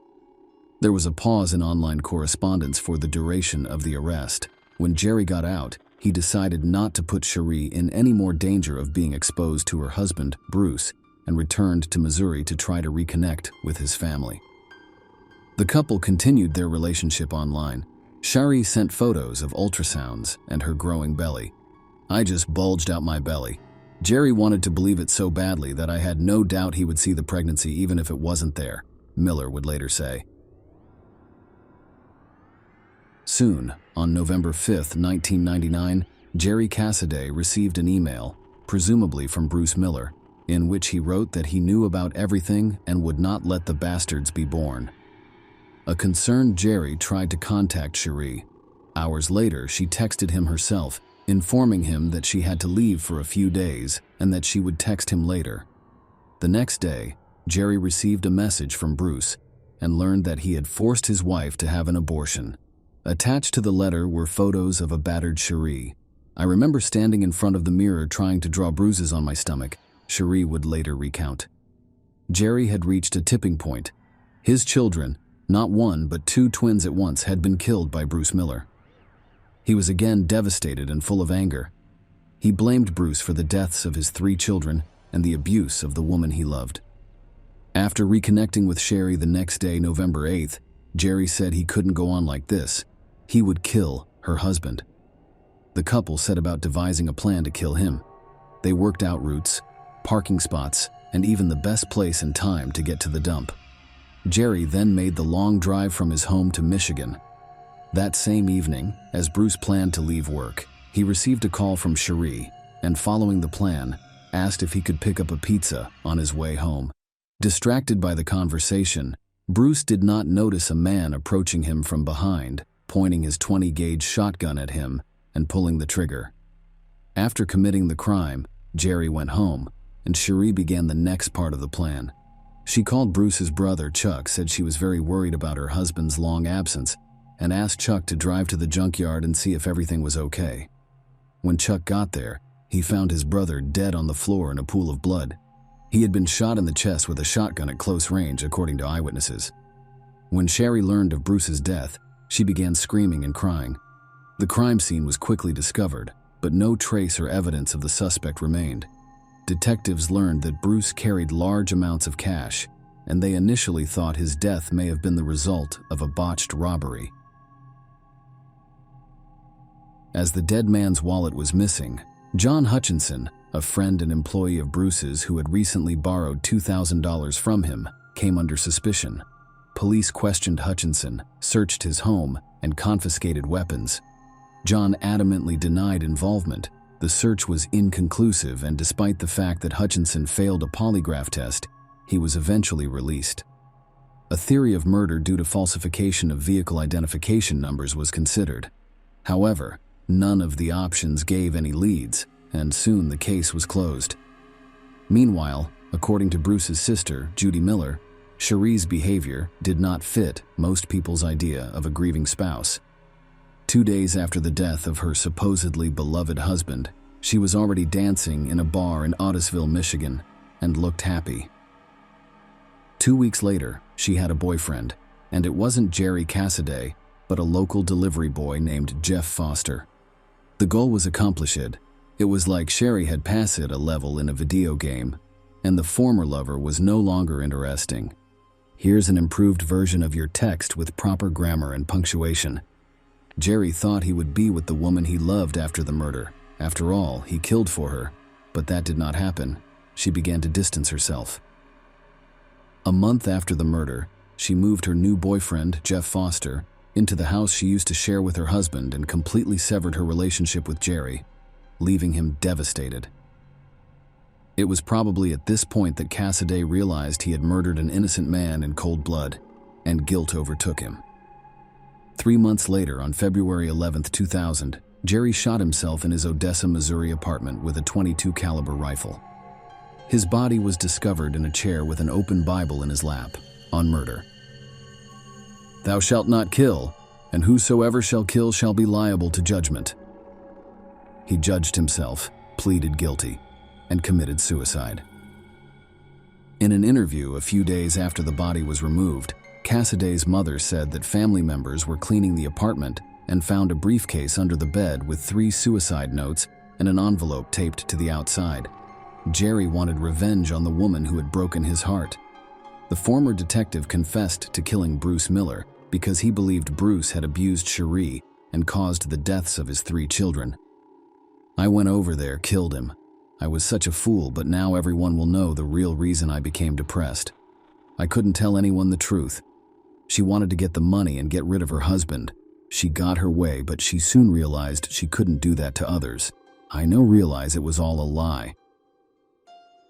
There was a pause in online correspondence for the duration of the arrest. When Jerry got out, he decided not to put Cherie in any more danger of being exposed to her husband, Bruce, and returned to Missouri to try to reconnect with his family. The couple continued their relationship online. Cherie sent photos of ultrasounds and her growing belly. "I just bulged out my belly. Jerry wanted to believe it so badly that I had no doubt he would see the pregnancy even if it wasn't there," Miller would later say. Soon, on November 5, 1999, Jerry Cassaday received an email, presumably from Bruce Miller, in which he wrote that he knew about everything and would not let the bastards be born. A concerned Jerry tried to contact Cherie. Hours later, she texted him herself, informing him that she had to leave for a few days and that she would text him later. The next day, Jerry received a message from Bruce and learned that he had forced his wife to have an abortion. Attached to the letter were photos of a battered Cherie. "I remember standing in front of the mirror trying to draw bruises on my stomach," Cherie would later recount. Jerry had reached a tipping point. His children, not one but two twins at once, had been killed by Bruce Miller. He was again devastated and full of anger. He blamed Bruce for the deaths of his 3 children and the abuse of the woman he loved. After reconnecting with Cherie the next day, November 8th, Jerry said he couldn't go on like this. He would kill her husband. The couple set about devising a plan to kill him. They worked out routes, parking spots, and even the best place and time to get to the dump. Jerry then made the long drive from his home to Michigan. That same evening, as Bruce planned to leave work, he received a call from Cherie, and following the plan, asked if he could pick up a pizza on his way home. Distracted by the conversation, Bruce did not notice a man approaching him from behind, pointing his 20-gauge shotgun at him and pulling the trigger. After committing the crime, Jerry went home, and Cherie began the next part of the plan. She called Bruce's brother, Chuck, said she was very worried about her husband's long absence, and asked Chuck to drive to the junkyard and see if everything was okay. When Chuck got there, he found his brother dead on the floor in a pool of blood. He had been shot in the chest with a shotgun at close range, according to eyewitnesses. When Cherie learned of Bruce's death, she began screaming and crying. The crime scene was quickly discovered, but no trace or evidence of the suspect remained. Detectives learned that Bruce carried large amounts of cash, and they initially thought his death may have been the result of a botched robbery. As the dead man's wallet was missing, John Hutchinson, a friend and employee of Bruce's who had recently borrowed $2,000 from him, came under suspicion. Police questioned Hutchinson, searched his home, and confiscated weapons. John adamantly denied involvement. The search was inconclusive, and despite the fact that Hutchinson failed a polygraph test, he was eventually released. A theory of murder due to falsification of vehicle identification numbers was considered. However, none of the options gave any leads, and soon the case was closed. Meanwhile, according to Bruce's sister, Judy Miller, Cherie's behavior did not fit most people's idea of a grieving spouse. 2 days after the death of her supposedly beloved husband, she was already dancing in a bar in Ottisville, Michigan, and looked happy. 2 weeks later, she had a boyfriend, and it wasn't Jerry Cassaday, but a local delivery boy named Jeff Foster. The goal was accomplished. It was like Cherie had passed a level in a video game, and the former lover was no longer interesting. Here's an improved version of your text with proper grammar and punctuation. Jerry thought he would be with the woman he loved after the murder. After all, he killed for her, but that did not happen. She began to distance herself. A month after the murder, she moved her new boyfriend, Jeff Foster, into the house she used to share with her husband and completely severed her relationship with Jerry, leaving him devastated. It was probably at this point that Cassidy realized he had murdered an innocent man in cold blood, and guilt overtook him. 3 months later, on February 11, 2000, Jerry shot himself in his Odessa, Missouri apartment with a .22 caliber rifle. His body was discovered in a chair with an open Bible in his lap, on murder. "Thou shalt not kill, and whosoever shall kill shall be liable to judgment." He judged himself, pleaded guilty, and committed suicide. In an interview a few days after the body was removed, Cassidy's mother said that family members were cleaning the apartment and found a briefcase under the bed with 3 suicide notes and an envelope taped to the outside. Jerry wanted revenge on the woman who had broken his heart. The former detective confessed to killing Bruce Miller because he believed Bruce had abused Cherie and caused the deaths of his 3 children. "I went over there, killed him. I was such a fool, but now everyone will know the real reason I became depressed. I couldn't tell anyone the truth. She wanted to get the money and get rid of her husband. She got her way, but she soon realized she couldn't do that to others. I now realize it was all a lie."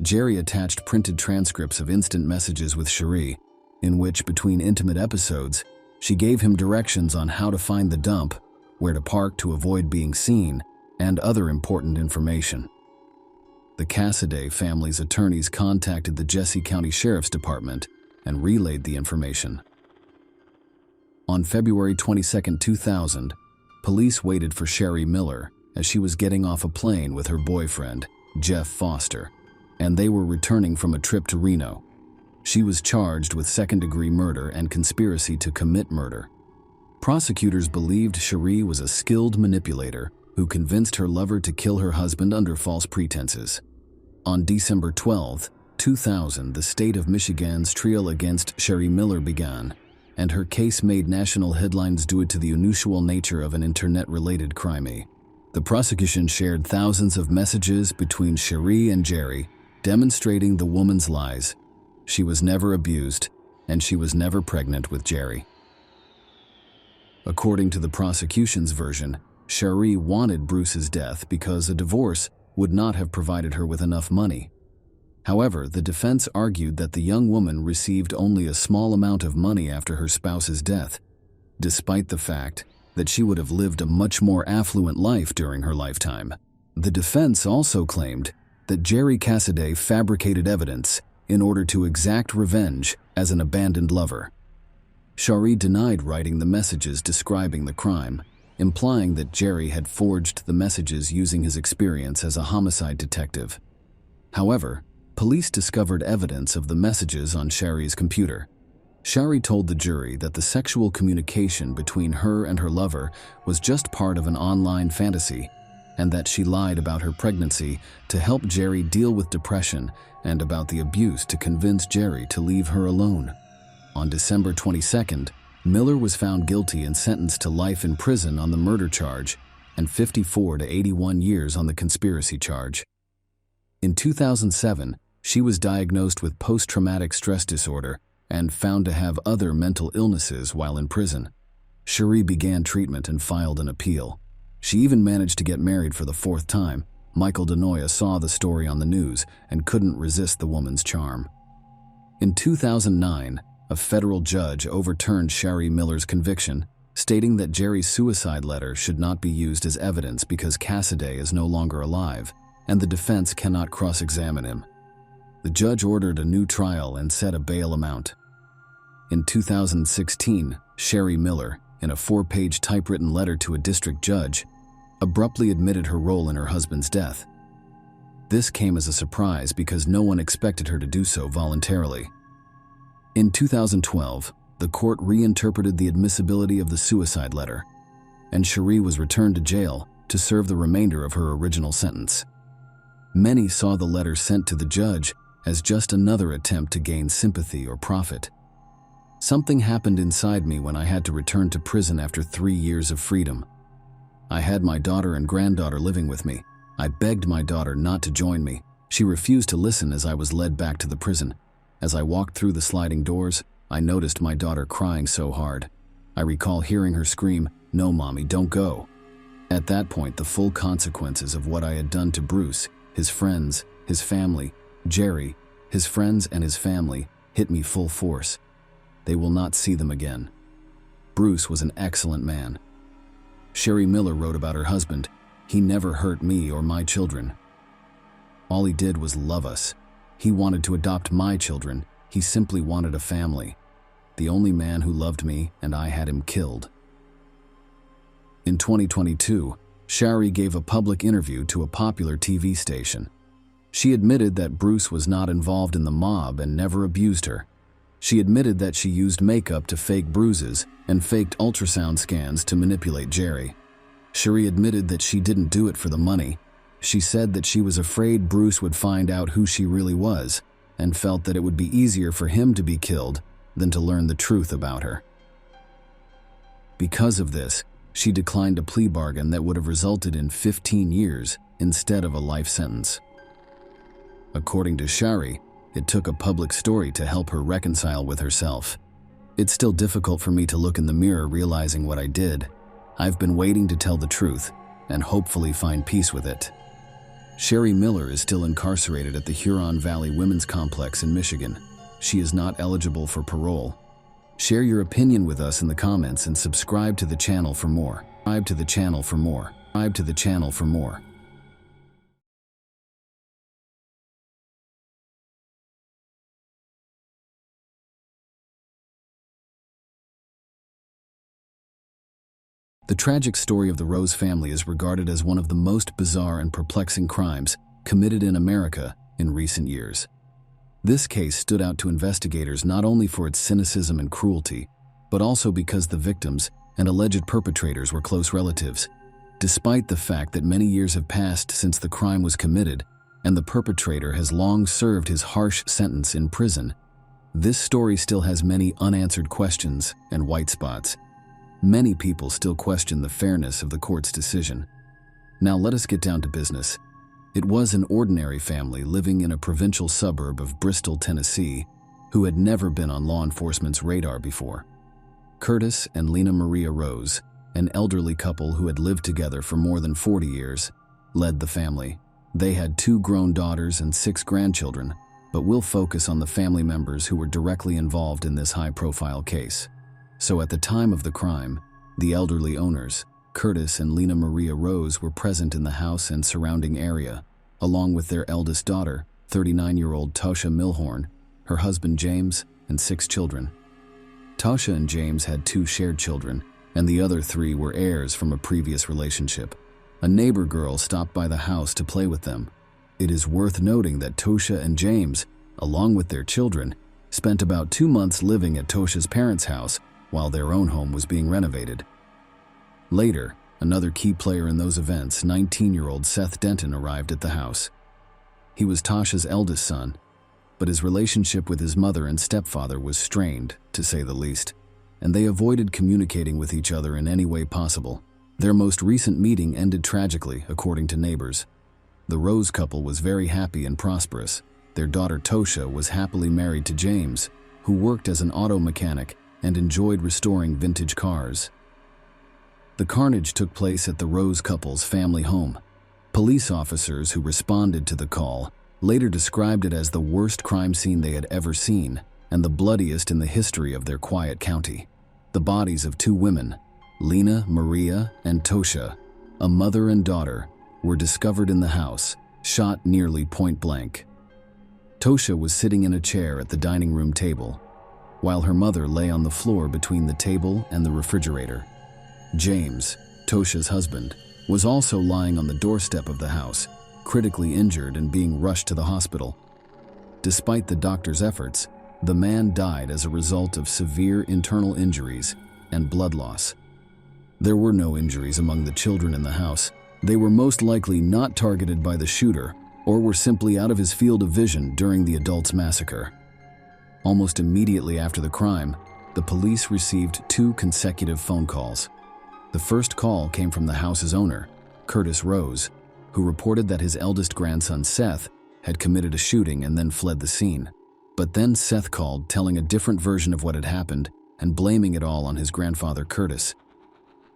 Jerry attached printed transcripts of instant messages with Cherie, in which, between intimate episodes, she gave him directions on how to find the dump, where to park to avoid being seen, and other important information. The Cassidy family's attorneys contacted the Jesse County Sheriff's Department and relayed the information. On February 22, 2000, police waited for Cherie Miller as she was getting off a plane with her boyfriend, Jeff Foster, and they were returning from a trip to Reno. She was charged with second-degree murder and conspiracy to commit murder. Prosecutors believed Cherie was a skilled manipulator who convinced her lover to kill her husband under false pretenses. On December 12, 2000, the state of Michigan's trial against Cherie Miller began, and her case made national headlines due to the unusual nature of an internet-related crime. The prosecution shared thousands of messages between Cherie and Jerry, demonstrating the woman's lies. She was never abused, and she was never pregnant with Jerry. According to the prosecution's version, Cherie wanted Bruce's death because a divorce would not have provided her with enough money. However, the defense argued that the young woman received only a small amount of money after her spouse's death, despite the fact that she would have lived a much more affluent life during her lifetime. The defense also claimed that Jerry Cassidy fabricated evidence in order to exact revenge as an abandoned lover. Cherie denied writing the messages describing the crime, implying that Jerry had forged the messages using his experience as a homicide detective. However, police discovered evidence of the messages on Cherie's computer. Cherie told the jury that the sexual communication between her and her lover was just part of an online fantasy, and that she lied about her pregnancy to help Jerry deal with depression and about the abuse to convince Jerry to leave her alone. On December 22nd, Miller was found guilty and sentenced to life in prison on the murder charge and 54 to 81 years on the conspiracy charge. In 2007, she was diagnosed with post-traumatic stress disorder and found to have other mental illnesses while in prison. Cherie began treatment and filed an appeal. She even managed to get married for the 4th time. Michael DeNoia saw the story on the news and couldn't resist the woman's charm. In 2009, a federal judge overturned Cherie Miller's conviction, stating that Jerry's suicide letter should not be used as evidence because Cassidy is no longer alive, and the defense cannot cross-examine him. The judge ordered a new trial and set a bail amount. In 2016, Cherie Miller, in a 4-page typewritten letter to a district judge, abruptly admitted her role in her husband's death. This came as a surprise because no one expected her to do so voluntarily. In 2012, the court reinterpreted the admissibility of the suicide letter, and Cherie was returned to jail to serve the remainder of her original sentence. Many saw the letter sent to the judge as just another attempt to gain sympathy or profit. Something happened inside me when I had to return to prison after 3 years of freedom. I had my daughter and granddaughter living with me. I begged my daughter not to join me. She refused to listen as I was led back to the prison. As I walked through the sliding doors, I noticed my daughter crying so hard. I recall hearing her scream, "No, Mommy, don't go." At that point, the full consequences of what I had done to Bruce, his friends, his family, Jerry, his friends and his family, hit me full force. They will not see them again. Bruce was an excellent man. Sherry Miller wrote about her husband. He never hurt me or my children. All he did was love us. He wanted to adopt my children. He simply wanted a family. The only man who loved me, and I had him killed. In 2022, Sherry gave a public interview to a popular TV station. She admitted that Bruce was not involved in the mob and never abused her. She admitted that she used makeup to fake bruises and faked ultrasound scans to manipulate Jerry. Sherry admitted that she didn't do it for the money. She said that she was afraid Bruce would find out who she really was and felt that it would be easier for him to be killed than to learn the truth about her. Because of this, she declined a plea bargain that would have resulted in 15 years instead of a life sentence. According to Sherry, it took a public story to help her reconcile with herself. It's still difficult for me to look in the mirror realizing what I did. I've been waiting to tell the truth and hopefully find peace with it. Sherry Miller is still incarcerated at the Huron Valley Women's Complex in Michigan. She is not eligible for parole. Share your opinion with us in the comments and subscribe to the channel for more. Subscribe to the channel for more. Subscribe to the channel for more. The tragic story of the Rose family is regarded as one of the most bizarre and perplexing crimes committed in America in recent years. This case stood out to investigators not only for its cynicism and cruelty, but also because the victims and alleged perpetrators were close relatives. Despite the fact that many years have passed since the crime was committed and the perpetrator has long served his harsh sentence in prison, this story still has many unanswered questions and white spots. Many people still question the fairness of the court's decision. Now let us get down to business. It was an ordinary family living in a provincial suburb of Bristol, Tennessee, who had never been on law enforcement's radar before. Curtis and Lena Maria Rose, an elderly couple who had lived together for more than 40 years, led the family. They had 2 grown daughters and 6 grandchildren, but we'll focus on the family members who were directly involved in this high-profile case. So at the time of the crime, the elderly owners, Curtis and Lena Maria Rose, were present in the house and surrounding area, along with their eldest daughter, 39-year-old Tosha Milhorn, her husband James, and 6 children. Tosha and James had 2 shared children, and the other 3 were heirs from a previous relationship. A neighbor girl stopped by the house to play with them. It is worth noting that Tosha and James, along with their children, spent about 2 months living at Tosha's parents' house while their own home was being renovated. Later, another key player in those events, 19-year-old Seth Denton, arrived at the house. He was Tasha's eldest son, but his relationship with his mother and stepfather was strained, to say the least, and they avoided communicating with each other in any way possible. Their most recent meeting ended tragically, according to neighbors. The Rose couple was very happy and prosperous. Their daughter Tosha was happily married to James, who worked as an auto mechanic and enjoyed restoring vintage cars. The carnage took place at the Rose couple's family home. Police officers who responded to the call later described it as the worst crime scene they had ever seen and the bloodiest in the history of their quiet county. The bodies of 2 women, Lena Maria and Tosha, a mother and daughter, were discovered in the house, shot nearly point blank. Tosha was sitting in a chair at the dining room table, while her mother lay on the floor between the table and the refrigerator. James, Tosha's husband, was also lying on the doorstep of the house, critically injured and being rushed to the hospital. Despite the doctor's efforts, the man died as a result of severe internal injuries and blood loss. There were no injuries among the children in the house. They were most likely not targeted by the shooter or were simply out of his field of vision during the adults' massacre. Almost immediately after the crime, the police received 2 consecutive phone calls. The first call came from the house's owner, Curtis Rose, who reported that his eldest grandson Seth had committed a shooting and then fled the scene. But then Seth called, telling a different version of what had happened and blaming it all on his grandfather Curtis.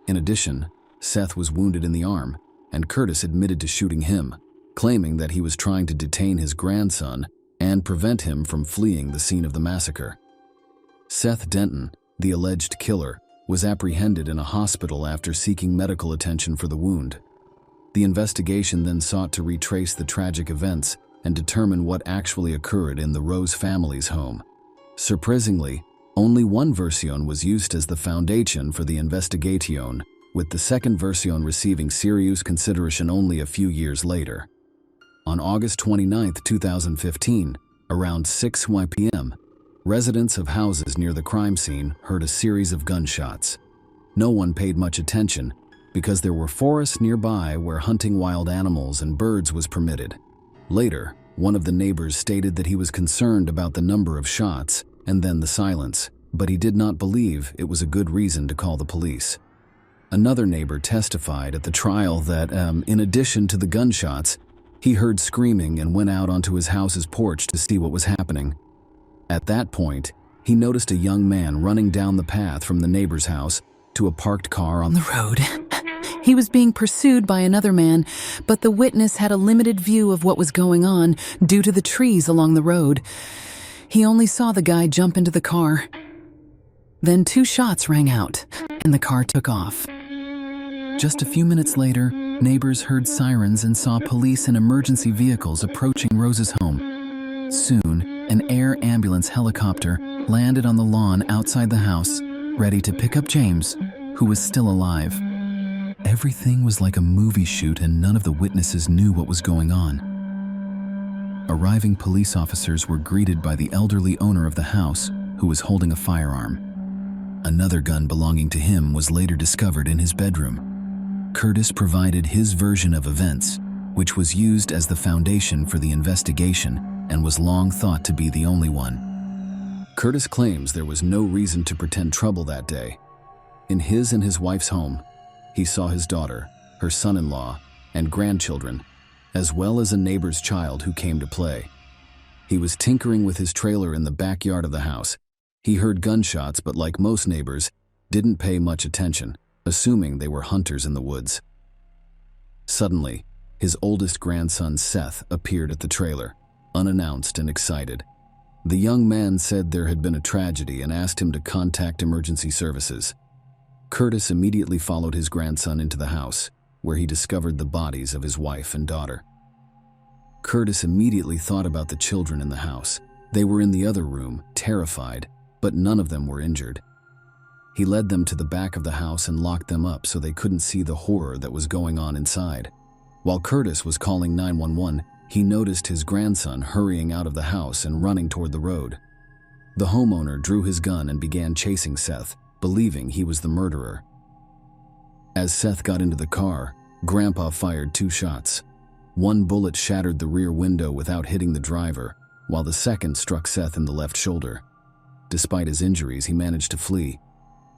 In addition, Seth was wounded in the arm, and Curtis admitted to shooting him, claiming that he was trying to detain his grandson and prevent him from fleeing the scene of the massacre. Seth Denton, the alleged killer, was apprehended in a hospital after seeking medical attention for the wound. The investigation then sought to retrace the tragic events and determine what actually occurred in the Rose family's home. Surprisingly, only one version was used as the foundation for the investigation, with the second version receiving serious consideration only a few years later. On August 29, 2015, around 6 p.m., residents of houses near the crime scene heard a series of gunshots. No one paid much attention because there were forests nearby where hunting wild animals and birds was permitted. Later, one of the neighbors stated that he was concerned about the number of shots and then the silence, but he did not believe it was a good reason to call the police. Another neighbor testified at the trial that, in addition to the gunshots, he heard screaming and went out onto his house's porch to see what was happening. At that point, he noticed a young man running down the path from the neighbor's house to a parked car on the road. He was being pursued by another man, but the witness had a limited view of what was going on due to the trees along the road. He only saw the guy jump into the car. Then 2 shots rang out, and the car took off. Just a few minutes later, neighbors heard sirens and saw police and emergency vehicles approaching Rose's home. Soon, an air ambulance helicopter landed on the lawn outside the house, ready to pick up James, who was still alive. Everything was like a movie shoot, and none of the witnesses knew what was going on. Arriving police officers were greeted by the elderly owner of the house, who was holding a firearm. Another gun belonging to him was later discovered in his bedroom. Curtis provided his version of events, which was used as the foundation for the investigation and was long thought to be the only one. Curtis claims there was no reason to pretend trouble that day. In his and his wife's home, he saw his daughter, her son-in-law, and grandchildren, as well as a neighbor's child who came to play. He was tinkering with his trailer in the backyard of the house. He heard gunshots, but like most neighbors, didn't pay much attention, assuming they were hunters in the woods. Suddenly, his oldest grandson, Seth, appeared at the trailer, unannounced and excited. The young man said there had been a tragedy and asked him to contact emergency services. Curtis immediately followed his grandson into the house, where he discovered the bodies of his wife and daughter. Curtis immediately thought about the children in the house. They were in the other room, terrified, but none of them were injured. He led them to the back of the house and locked them up so they couldn't see the horror that was going on inside. While Curtis was calling 911, he noticed his grandson hurrying out of the house and running toward the road. The homeowner drew his gun and began chasing Seth, believing he was the murderer. As Seth got into the car, Grandpa fired 2 shots. One bullet shattered the rear window without hitting the driver, while the second struck Seth in the left shoulder. Despite his injuries, he managed to flee.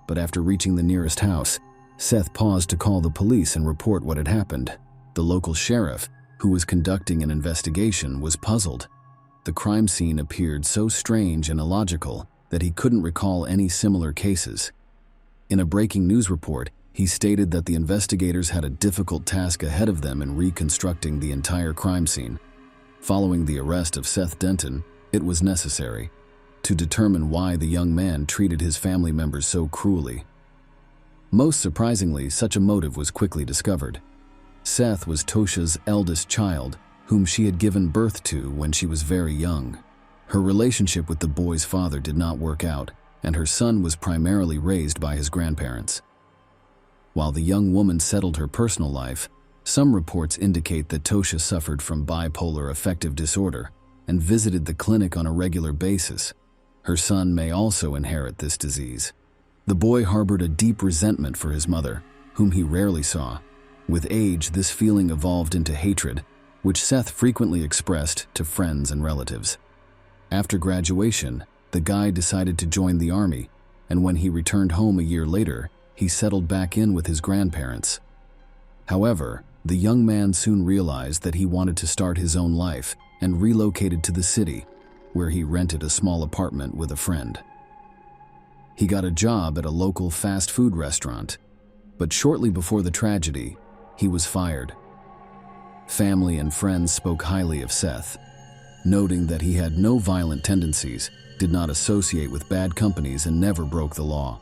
But after reaching the nearest house, Seth paused to call the police and report what had happened. The local sheriff, who was conducting an investigation, was puzzled. The crime scene appeared so strange and illogical that he couldn't recall any similar cases. In a breaking news report, he stated that the investigators had a difficult task ahead of them in reconstructing the entire crime scene. Following the arrest of Seth Denton, it was necessary to determine why the young man treated his family members so cruelly. Most surprisingly, such a motive was quickly discovered. Seth was Tosha's eldest child, whom she had given birth to when she was very young. Her relationship with the boy's father did not work out, and her son was primarily raised by his grandparents. While the young woman settled her personal life, some reports indicate that Tosha suffered from bipolar affective disorder and visited the clinic on a regular basis. Her son may also inherit this disease. The boy harbored a deep resentment for his mother, whom he rarely saw. With age, this feeling evolved into hatred, which Seth frequently expressed to friends and relatives. After graduation, the guy decided to join the army, and when he returned home a year later, he settled back in with his grandparents. However, the young man soon realized that he wanted to start his own life and relocated to the city. where he rented a small apartment with a friend. He got a job at a local fast food restaurant, but shortly before the tragedy, he was fired. Family and friends spoke highly of Seth, noting that he had no violent tendencies, did not associate with bad companies, and never broke the law.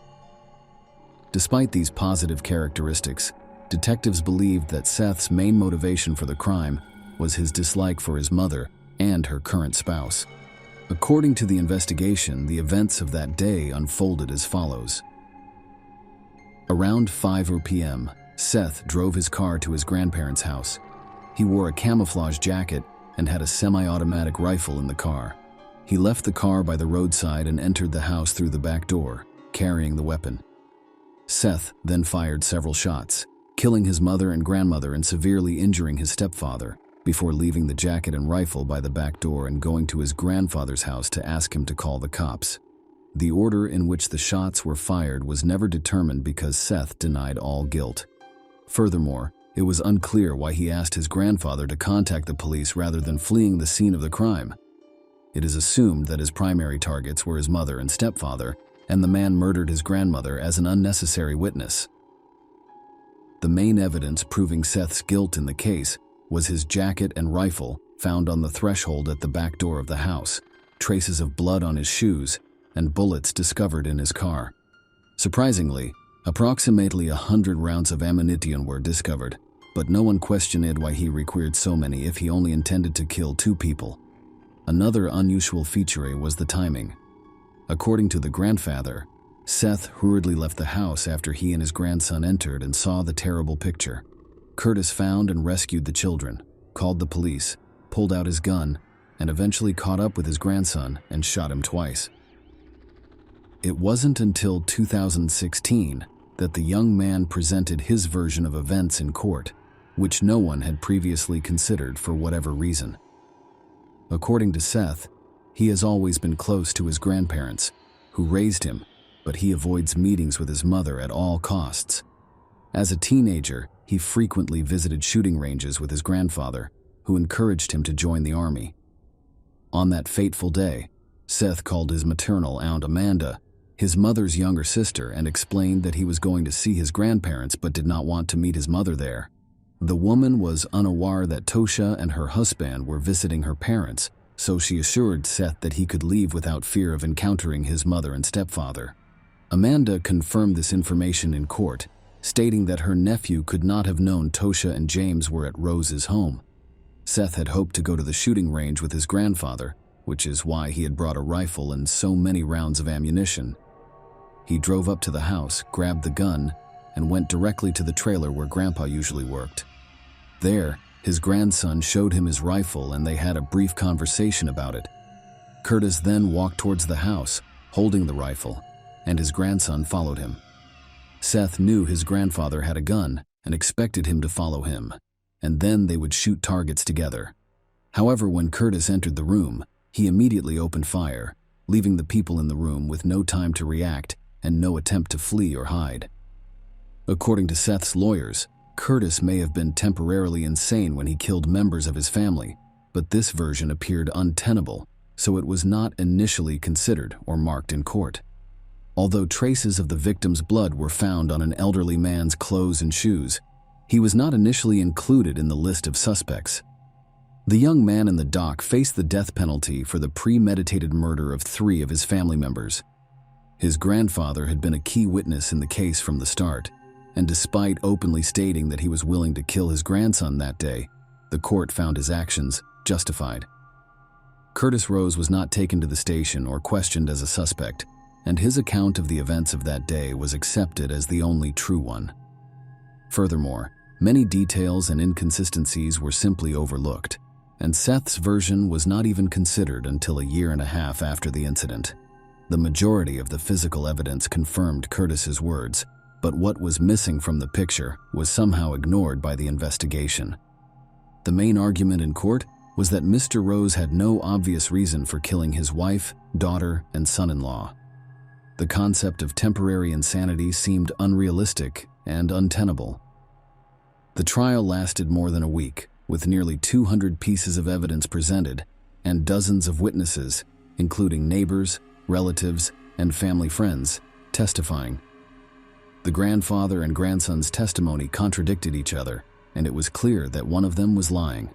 Despite these positive characteristics, detectives believed that Seth's main motivation for the crime was his dislike for his mother and her current spouse. According to the investigation, the events of that day unfolded as follows. Around 5 p.m., Seth drove his car to his grandparents' house. He wore a camouflage jacket and had a semi-automatic rifle in the car. He left the car by the roadside and entered the house through the back door, carrying the weapon. Seth then fired several shots, killing his mother and grandmother and severely injuring his stepfather, before leaving the jacket and rifle by the back door and going to his grandfather's house to ask him to call the cops. The order in which the shots were fired was never determined because Seth denied all guilt. Furthermore, it was unclear why he asked his grandfather to contact the police rather than fleeing the scene of the crime. It is assumed that his primary targets were his mother and stepfather, and the man murdered his grandmother as an unnecessary witness. The main evidence proving Seth's guilt in the case was his jacket and rifle found on the threshold at the back door of the house, traces of blood on his shoes, and bullets discovered in his car. Surprisingly, approximately 100 rounds of ammunition were discovered, but no one questioned why he required so many if he only intended to kill 2 people. Another unusual feature was the timing. According to the grandfather, Seth hurriedly left the house after he and his grandson entered and saw the terrible picture. Curtis found and rescued the children, called the police, pulled out his gun, and eventually caught up with his grandson and shot him twice. It wasn't until 2016 that the young man presented his version of events in court, which no one had previously considered for whatever reason. According to Seth, he has always been close to his grandparents, who raised him, but he avoids meetings with his mother at all costs. As a teenager, he frequently visited shooting ranges with his grandfather, who encouraged him to join the army. On that fateful day, Seth called his maternal aunt Amanda, his mother's younger sister, and explained that he was going to see his grandparents but did not want to meet his mother there. The woman was unaware that Tosha and her husband were visiting her parents, so she assured Seth that he could leave without fear of encountering his mother and stepfather. Amanda confirmed this information in court, stating that her nephew could not have known Tosha and James were at Rose's home. Seth had hoped to go to the shooting range with his grandfather, which is why he had brought a rifle and so many rounds of ammunition. He drove up to the house, grabbed the gun, and went directly to the trailer where Grandpa usually worked. There, his grandson showed him his rifle and they had a brief conversation about it. Curtis then walked towards the house, holding the rifle, and his grandson followed him. Seth knew his grandfather had a gun and expected him to follow him, and then they would shoot targets together. However, when Curtis entered the room, he immediately opened fire, leaving the people in the room with no time to react and no attempt to flee or hide. According to Seth's lawyers, Curtis may have been temporarily insane when he killed members of his family, but this version appeared untenable, so it was not initially considered or marked in court. Although traces of the victim's blood were found on an elderly man's clothes and shoes, he was not initially included in the list of suspects. The young man in the dock faced the death penalty for the premeditated murder of 3 of his family members. His grandfather had been a key witness in the case from the start, and despite openly stating that he was willing to kill his grandson that day, the court found his actions justified. Curtis Rose was not taken to the station or questioned as a suspect, and his account of the events of that day was accepted as the only true one. Furthermore, many details and inconsistencies were simply overlooked, and Seth's version was not even considered until a year and a half after the incident. The majority of the physical evidence confirmed Curtis's words, but what was missing from the picture was somehow ignored by the investigation. The main argument in court was that Mr. Rose had no obvious reason for killing his wife, daughter, and son-in-law. The concept of temporary insanity seemed unrealistic and untenable. The trial lasted more than a week, with nearly 200 pieces of evidence presented and dozens of witnesses, including neighbors, relatives, and family friends, testifying. The grandfather and grandson's testimony contradicted each other, and it was clear that one of them was lying.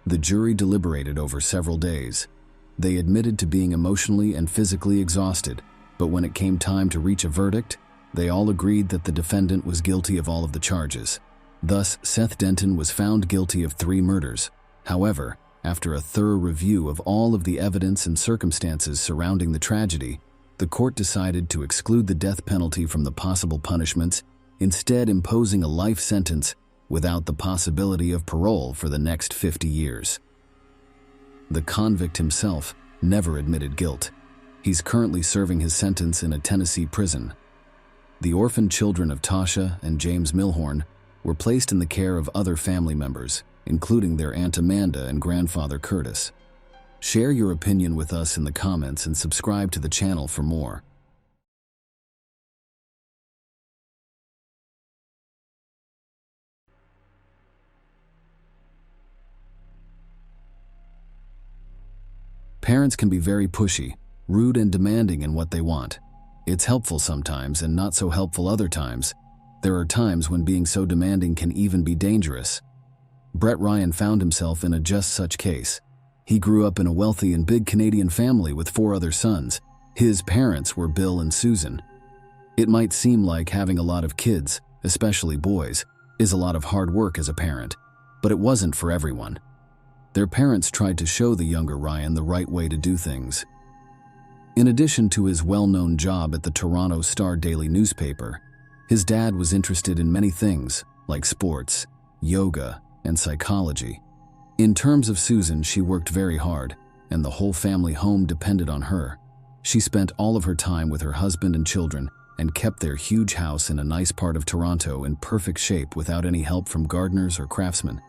The jury deliberated over several days. They admitted to being emotionally and physically exhausted, but when it came time to reach a verdict, they all agreed that the defendant was guilty of all of the charges. Thus, Seth Denton was found guilty of 3 murders. However, after a thorough review of all of the evidence and circumstances surrounding the tragedy, the court decided to exclude the death penalty from the possible punishments, instead imposing a life sentence without the possibility of parole for the next 50 years. The convict himself never admitted guilt. He's currently serving his sentence in a Tennessee prison. The orphaned children of Tasha and James Milhorn were placed in the care of other family members, including their Aunt Amanda and grandfather Curtis. Share your opinion with us in the comments and subscribe to the channel for more. Parents can be very pushy, rude, and demanding in what they want. It's helpful sometimes and not so helpful other times. There are times when being so demanding can even be dangerous. Brett Ryan found himself in a just such case. He grew up in a wealthy and big Canadian family with 4 other sons. His parents were Bill and Susan. It might seem like having a lot of kids, especially boys, is a lot of hard work as a parent, but it wasn't for everyone. Their parents tried to show the younger Ryan the right way to do things. In addition to his well-known job at the Toronto Star Daily newspaper, his dad was interested in many things, like sports, yoga, and psychology. In terms of Susan, she worked very hard, and the whole family home depended on her. She spent all of her time with her husband and children and kept their huge house in a nice part of Toronto in perfect shape without any help from gardeners or craftsmen.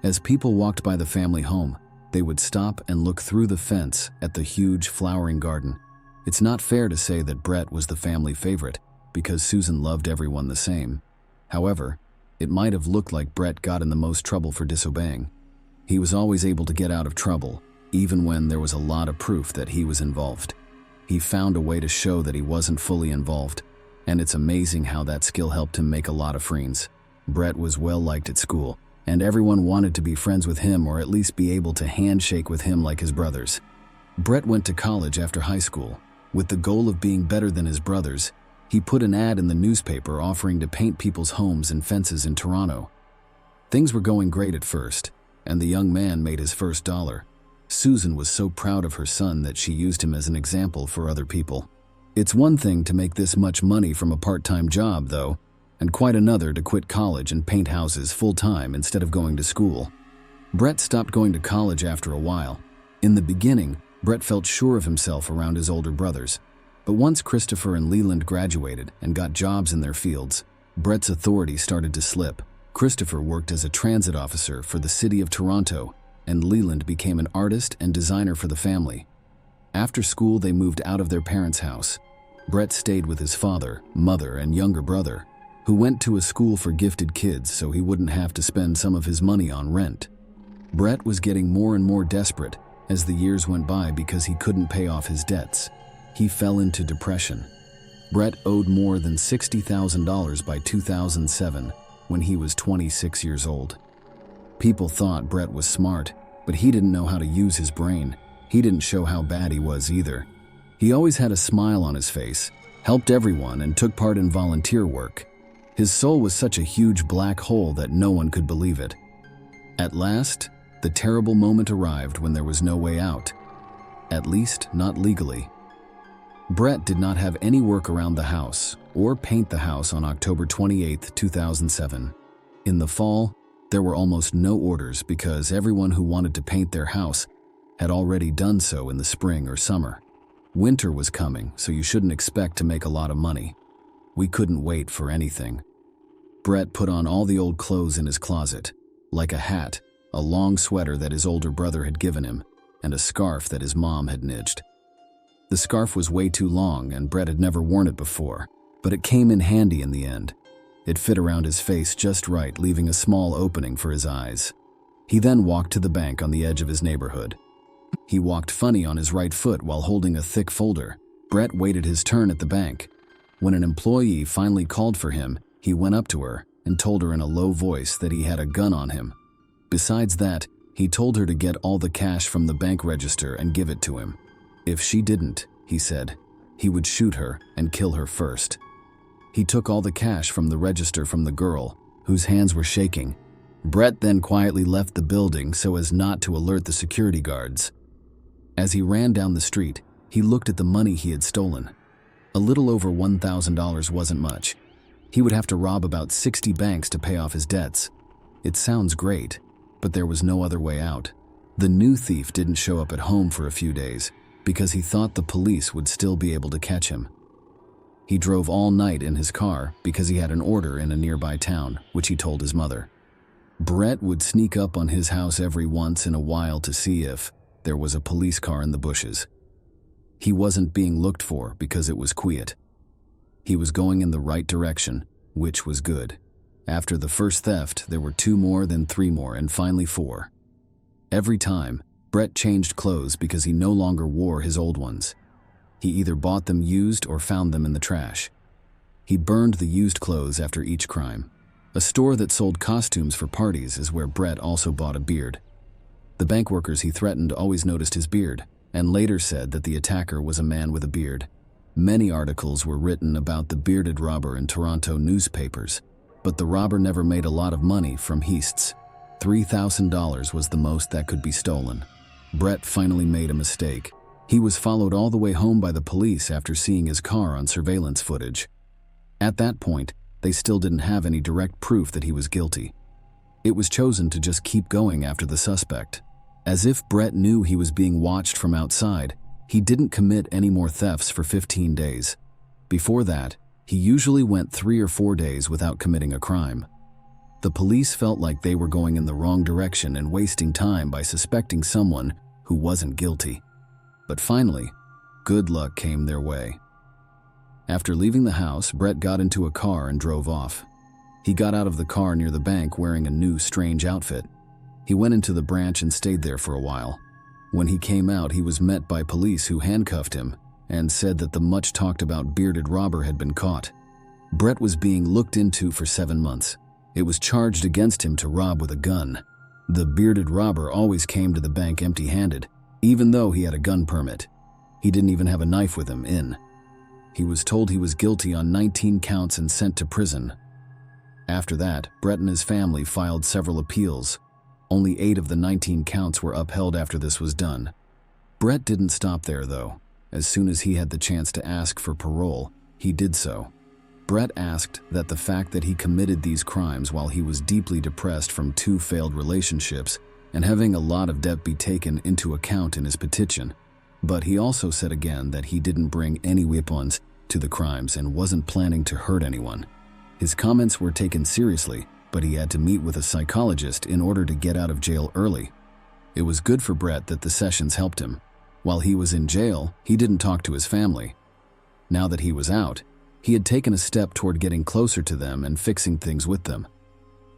As people walked by the family home, they would stop and look through the fence at the huge flowering garden. It's not fair to say that Brett was the family favorite, because Susan loved everyone the same. However, it might have looked like Brett got in the most trouble for disobeying. He was always able to get out of trouble, even when there was a lot of proof that he was involved. He found a way to show that he wasn't fully involved, and it's amazing how that skill helped him make a lot of friends. Brett was well liked at school, and everyone wanted to be friends with him or at least be able to handshake with him like his brothers. Brett went to college after high school. With the goal of being better than his brothers, he put an ad in the newspaper offering to paint people's homes and fences in Toronto. Things were going great at first, and the young man made his first dollar. Susan was so proud of her son that she used him as an example for other people. It's one thing to make this much money from a part-time job, though, and quite another to quit college and paint houses full-time instead of going to school. Brett stopped going to college after a while. In the beginning, Brett felt sure of himself around his older brothers. But once Christopher and Leland graduated and got jobs in their fields, Brett's authority started to slip. Christopher worked as a transit officer for the city of Toronto, and Leland became an artist and designer for the family. After school, they moved out of their parents' house. Brett stayed with his father, mother, and younger brother, who went to a school for gifted kids so he wouldn't have to spend some of his money on rent. Brett was getting more and more desperate as the years went by because he couldn't pay off his debts. He fell into depression. Brett owed more than $60,000 by 2007 when he was 26 years old. People thought Brett was smart, but he didn't know how to use his brain. He didn't show how bad he was either. He always had a smile on his face, helped everyone, and took part in volunteer work. His soul was such a huge black hole that no one could believe it. At last, the terrible moment arrived when there was no way out. At least, not legally. Brett did not have any work around the house or paint the house on October 28, 2007. In the fall, there were almost no orders because everyone who wanted to paint their house had already done so in the spring or summer. Winter was coming, so you shouldn't expect to make a lot of money. We couldn't wait for anything. Brett put on all the old clothes in his closet, like a hat, a long sweater that his older brother had given him, and a scarf that his mom had knitted. The scarf was way too long, and Brett had never worn it before, but it came in handy in the end. It fit around his face just right, leaving a small opening for his eyes. He then walked to the bank on the edge of his neighborhood. He walked funny on his right foot while holding a thick folder. Brett waited his turn at the bank. When an employee finally called for him, he went up to her and told her in a low voice that he had a gun on him. Besides that, he told her to get all the cash from the bank register and give it to him. If she didn't, he said, he would shoot her and kill her first. He took all the cash from the register from the girl, whose hands were shaking. Brett then quietly left the building so as not to alert the security guards. As he ran down the street, he looked at the money he had stolen. A little over $1,000 wasn't much. He would have to rob about 60 banks to pay off his debts. It sounds great, but there was no other way out. The new thief didn't show up at home for a few days because he thought the police would still be able to catch him. He drove all night in his car because he had an order in a nearby town, which he told his mother. Brett would sneak up on his house every once in a while to see if there was a police car in the bushes. He wasn't being looked for because it was quiet. He was going in the right direction, which was good. After the first theft, there were 2 more, then 3 more, and finally 4. Every time, Brett changed clothes because he no longer wore his old ones. He either bought them used or found them in the trash. He burned the used clothes after each crime. A store that sold costumes for parties is where Brett also bought a beard. The bank workers he threatened always noticed his beard, and later said that the attacker was a man with a beard. Many articles were written about the bearded robber in Toronto newspapers, but the robber never made a lot of money from heists. $3,000 was the most that could be stolen. Brett finally made a mistake. He was followed all the way home by the police after seeing his car on surveillance footage. At that point, they still didn't have any direct proof that he was guilty. It was chosen to just keep going after the suspect. As if Brett knew he was being watched from outside, he didn't commit any more thefts for 15 days. Before that, he usually went 3 or 4 days without committing a crime. The police felt like they were going in the wrong direction and wasting time by suspecting someone who wasn't guilty. But finally, good luck came their way. After leaving the house, Brett got into a car and drove off. He got out of the car near the bank wearing a new, strange outfit. He went into the branch and stayed there for a while. When he came out, he was met by police who handcuffed him and said that the much-talked-about bearded robber had been caught. Brett was being looked into for 7 months. It was charged against him to rob with a gun. The bearded robber always came to the bank empty-handed, even though he had a gun permit. He didn't even have a knife with him in. He was told he was guilty on 19 counts and sent to prison. After that, Brett and his family filed several appeals. Only 8 of the 19 counts were upheld after this was done. Brett didn't stop there, though. As soon as he had the chance to ask for parole, he did so. Brett asked that the fact that he committed these crimes while he was deeply depressed from 2 failed relationships and having a lot of debt be taken into account in his petition. But he also said again that he didn't bring any weapons to the crimes and wasn't planning to hurt anyone. His comments were taken seriously, but he had to meet with a psychologist in order to get out of jail early. It was good for Brett that the sessions helped him. While he was in jail, he didn't talk to his family. Now that he was out, he had taken a step toward getting closer to them and fixing things with them.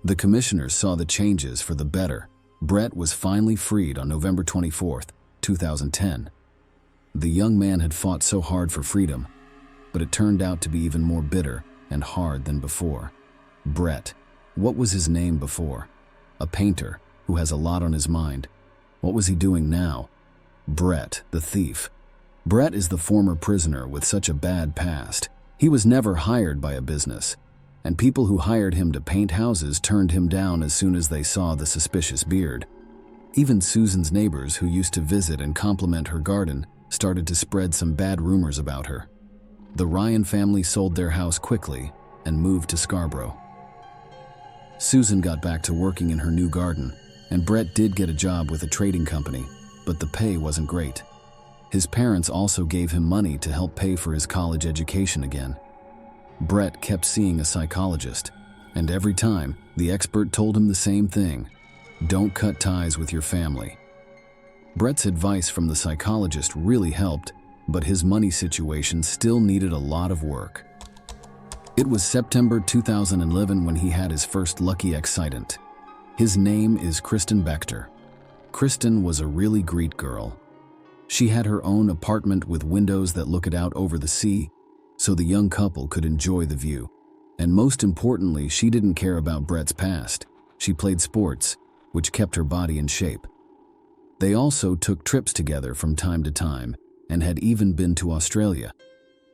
The commissioners saw the changes for the better. Brett was finally freed on November 24th, 2010. The young man had fought so hard for freedom, but it turned out to be even more bitter and hard than before. Brett. What was his name before? A painter who has a lot on his mind. What was he doing now? Brett, the thief. Brett is the former prisoner with such a bad past. He was never hired by a business, and people who hired him to paint houses turned him down as soon as they saw the suspicious beard. Even Susan's neighbors who used to visit and compliment her garden started to spread some bad rumors about her. The Ryan family sold their house quickly and moved to Scarborough. Susan got back to working in her new garden, and Brett did get a job with a trading company, but the pay wasn't great. His parents also gave him money to help pay for his college education again. Brett kept seeing a psychologist, and every time, the expert told him the same thing: don't cut ties with your family. Brett's advice from the psychologist really helped, but his money situation still needed a lot of work. It was September 2011 when he had his first lucky accident. His name is Kristen Bechter. Kristen was a really great girl. She had her own apartment with windows that looked out over the sea, so the young couple could enjoy the view. And most importantly, she didn't care about Brett's past. She played sports, which kept her body in shape. They also took trips together from time to time and had even been to Australia.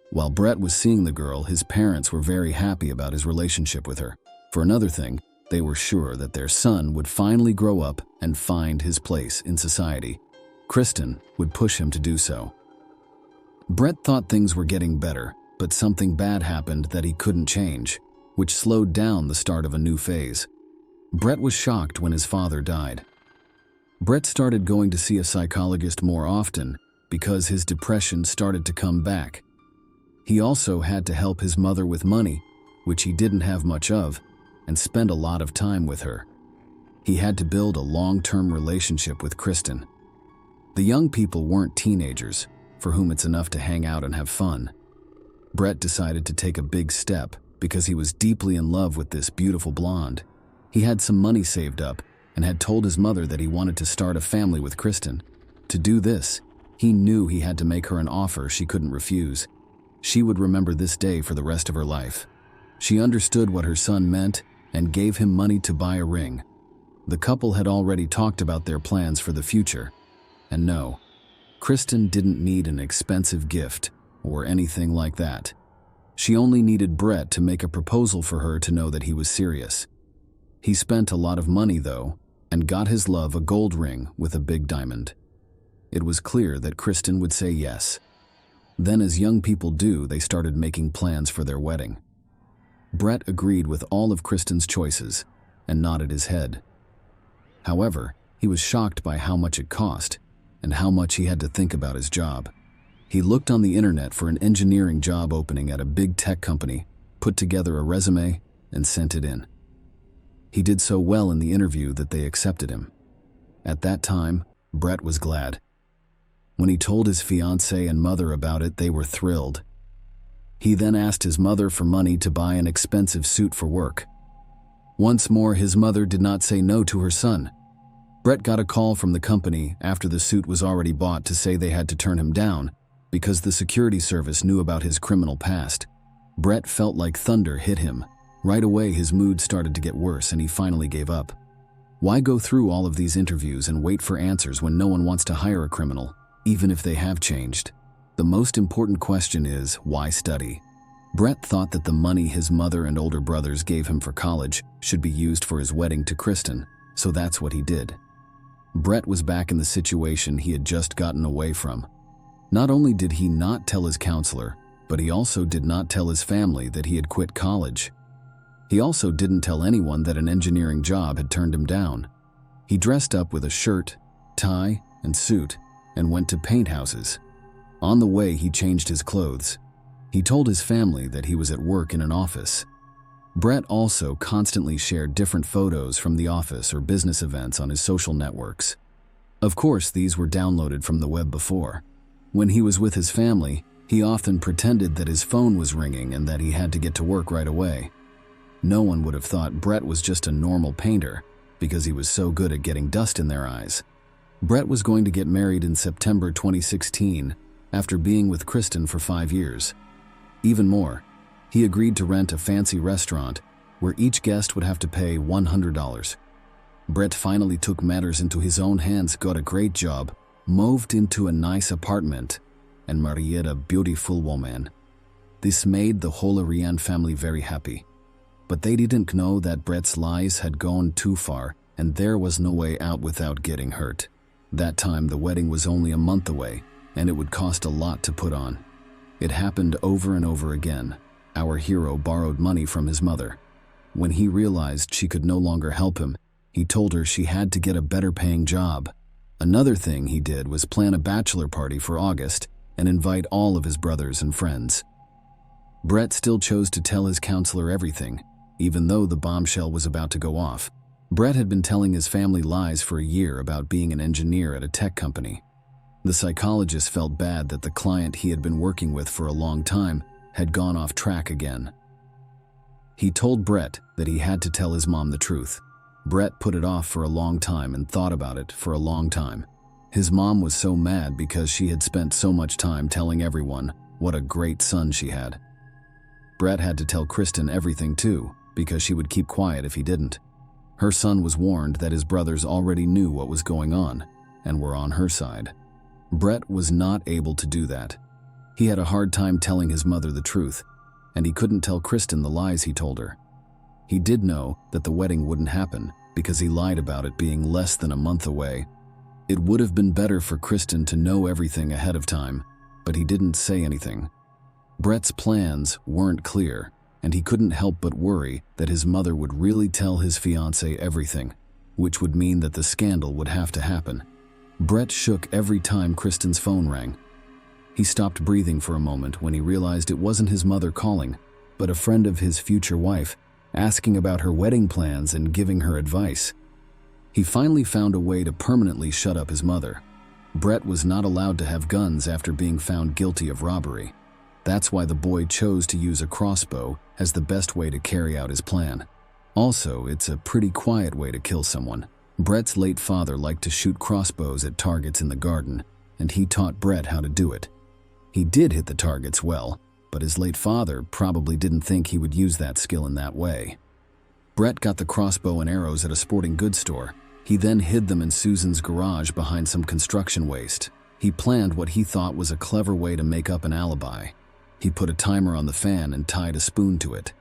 While Brett was seeing the girl, his parents were very happy about his relationship with her. For another thing, they were sure that their son would finally grow up and find his place in society. Kristen would push him to do so. Brett thought things were getting better, but something bad happened that he couldn't change, which slowed down the start of a new phase. Brett was shocked when his father died. Brett started going to see a psychologist more often because his depression started to come back. He also had to help his mother with money, which he didn't have much of, and spend a lot of time with her. He had to build a long-term relationship with Kristen. The young people weren't teenagers, for whom it's enough to hang out and have fun. Brett decided to take a big step because he was deeply in love with this beautiful blonde. He had some money saved up and had told his mother that he wanted to start a family with Kristen. To do this, he knew he had to make her an offer she couldn't refuse. She would remember this day for the rest of her life. She understood what her son meant and gave him money to buy a ring. The couple had already talked about their plans for the future. And no, Kristen didn't need an expensive gift or anything like that. She only needed Brett to make a proposal for her to know that he was serious. He spent a lot of money, though, and got his love a gold ring with a big diamond. It was clear that Kristen would say yes. Then, as young people do, they started making plans for their wedding. Brett agreed with all of Kristen's choices and nodded his head. However, he was shocked by how much it cost and how much he had to think about his job. He looked on the internet for an engineering job opening at a big tech company, put together a resume, and sent it in. He did so well in the interview that they accepted him. At that time, Brett was glad. When he told his fiancée and mother about it, they were thrilled. He then asked his mother for money to buy an expensive suit for work. Once more, his mother did not say no to her son. Brett got a call from the company after the suit was already bought to say they had to turn him down because the security service knew about his criminal past. Brett felt like thunder hit him. Right away, his mood started to get worse and he finally gave up. Why go through all of these interviews and wait for answers when no one wants to hire a criminal, even if they have changed? The most important question is, why study? Brett thought that the money his mother and older brothers gave him for college should be used for his wedding to Kristen, so that's what he did. Brett was back in the situation he had just gotten away from. Not only did he not tell his counselor, but he also did not tell his family that he had quit college. He also didn't tell anyone that an engineering job had turned him down. He dressed up with a shirt, tie, and suit and went to paint houses. On the way, he changed his clothes. He told his family that he was at work in an office. Brett also constantly shared different photos from the office or business events on his social networks. Of course, these were downloaded from the web before. When he was with his family, he often pretended that his phone was ringing and that he had to get to work right away. No one would have thought Brett was just a normal painter because he was so good at getting dust in their eyes. Brett was going to get married in September 2016 after being with Kristen for 5 years. Even more, he agreed to rent a fancy restaurant where each guest would have to pay $100. Brett finally took matters into his own hands, got a great job, moved into a nice apartment, and married a beautiful woman. This made the whole Ariane family very happy. But they didn't know that Brett's lies had gone too far and there was no way out without getting hurt. That time the wedding was only a month away and it would cost a lot to put on. It happened over and over again. Our hero borrowed money from his mother. When he realized she could no longer help him, he told her she had to get a better paying job. Another thing he did was plan a bachelor party for August and invite all of his brothers and friends. Brett still chose to tell his counselor everything, even though the bombshell was about to go off. Brett had been telling his family lies for a year about being an engineer at a tech company. The psychologist felt bad that the client he had been working with for a long time had gone off track again. He told Brett that he had to tell his mom the truth. Brett put it off for a long time and thought about it for a long time. His mom was so mad because she had spent so much time telling everyone what a great son she had. Brett had to tell Kristen everything too, because she would keep quiet if he didn't. Her son was warned that his brothers already knew what was going on and were on her side. Brett was not able to do that. He had a hard time telling his mother the truth, and he couldn't tell Kristen the lies he told her. He did know that the wedding wouldn't happen because he lied about it being less than a month away. It would have been better for Kristen to know everything ahead of time, but he didn't say anything. Brett's plans weren't clear, and he couldn't help but worry that his mother would really tell his fiancée everything, which would mean that the scandal would have to happen. Brett shook every time Kristen's phone rang. He stopped breathing for a moment when he realized it wasn't his mother calling, but a friend of his future wife, asking about her wedding plans and giving her advice. He finally found a way to permanently shut up his mother. Brett was not allowed to have guns after being found guilty of robbery. That's why the boy chose to use a crossbow as the best way to carry out his plan. Also, it's a pretty quiet way to kill someone. Brett's late father liked to shoot crossbows at targets in the garden, and he taught Brett how to do it. He did hit the targets well, but his late father probably didn't think he would use that skill in that way. Brett got the crossbow and arrows at a sporting goods store. He then hid them in Susan's garage behind some construction waste. He planned what he thought was a clever way to make up an alibi. He put a timer on the fan and tied a spoon to it.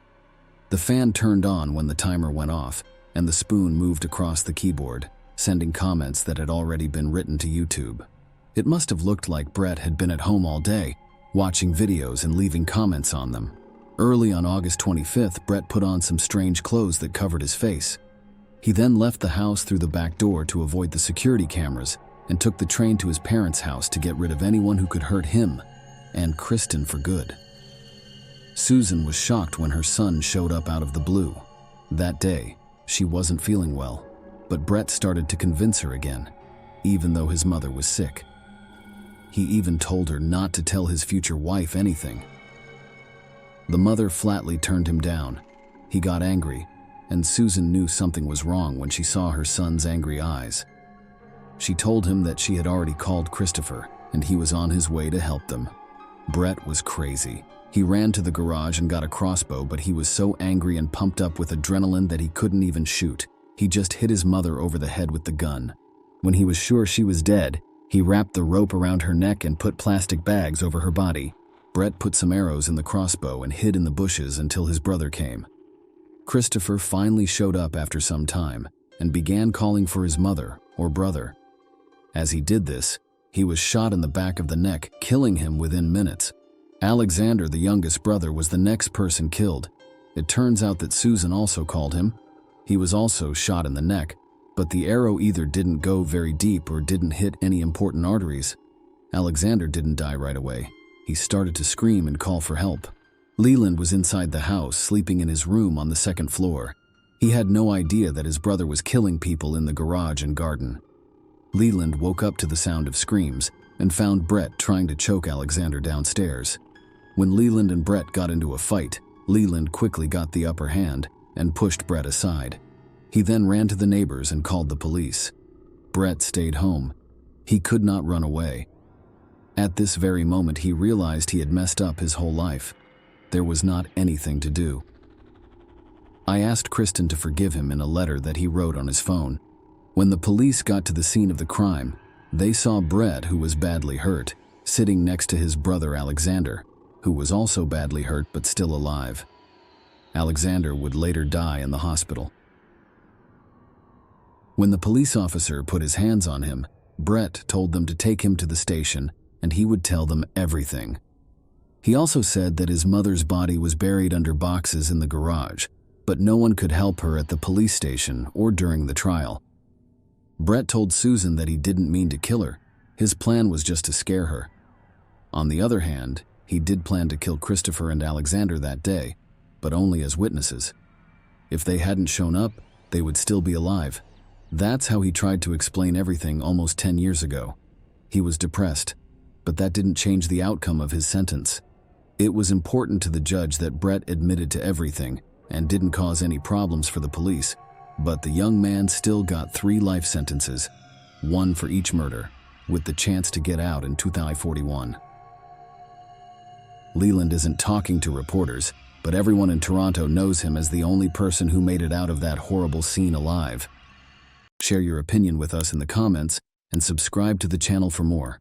The fan turned on when the timer went off, and the spoon moved across the keyboard, sending comments that had already been written to YouTube. It must have looked like Brett had been at home all day, watching videos and leaving comments on them. Early on August 25th, Brett put on some strange clothes that covered his face. He then left the house through the back door to avoid the security cameras and took the train to his parents' house to get rid of anyone who could hurt him and Kristen for good. Susan was shocked when her son showed up out of the blue. That day, she wasn't feeling well, but Brett started to convince her again, even though his mother was sick. He even told her not to tell his future wife anything. The mother flatly turned him down. He got angry, and Susan knew something was wrong when she saw her son's angry eyes. She told him that she had already called Christopher, and he was on his way to help them. Brett was crazy. He ran to the garage and got a crossbow, but he was so angry and pumped up with adrenaline that he couldn't even shoot. He just hit his mother over the head with the gun. When he was sure she was dead, he wrapped the rope around her neck and put plastic bags over her body. Brett put some arrows in the crossbow and hid in the bushes until his brother came. Christopher finally showed up after some time and began calling for his mother or brother. As he did this, he was shot in the back of the neck, killing him within minutes. Alexander, the youngest brother, was the next person killed. It turns out that Susan also called him. He was also shot in the neck, but the arrow either didn't go very deep or didn't hit any important arteries. Alexander didn't die right away. He started to scream and call for help. Leland was inside the house, sleeping in his room on the second floor. He had no idea that his brother was killing people in the garage and garden. Leland woke up to the sound of screams and found Brett trying to choke Alexander downstairs. When Leland and Brett got into a fight, Leland quickly got the upper hand and pushed Brett aside. He then ran to the neighbors and called the police. Brett stayed home. He could not run away. At this very moment, he realized he had messed up his whole life. There was not anything to do. I asked Kristen to forgive him in a letter that he wrote on his phone. When the police got to the scene of the crime, they saw Brett, who was badly hurt, sitting next to his brother Alexander, who was also badly hurt but still alive. Alexander would later die in the hospital. When the police officer put his hands on him, Brett told them to take him to the station and he would tell them everything. He also said that his mother's body was buried under boxes in the garage, but no one could help her at the police station or during the trial. Brett told Susan that he didn't mean to kill her. His plan was just to scare her. On the other hand, he did plan to kill Christopher and Alexander that day, but only as witnesses. If they hadn't shown up, they would still be alive. That's how he tried to explain everything almost 10 years ago. He was depressed, but that didn't change the outcome of his sentence. It was important to the judge that Brett admitted to everything and didn't cause any problems for the police, but the young man still got 3 life sentences, 1 for each murder. with the chance to get out in 2041. Leland isn't talking to reporters, but everyone in Toronto knows him as the only person who made it out of that horrible scene alive. Share your opinion with us in the comments and subscribe to the channel for more.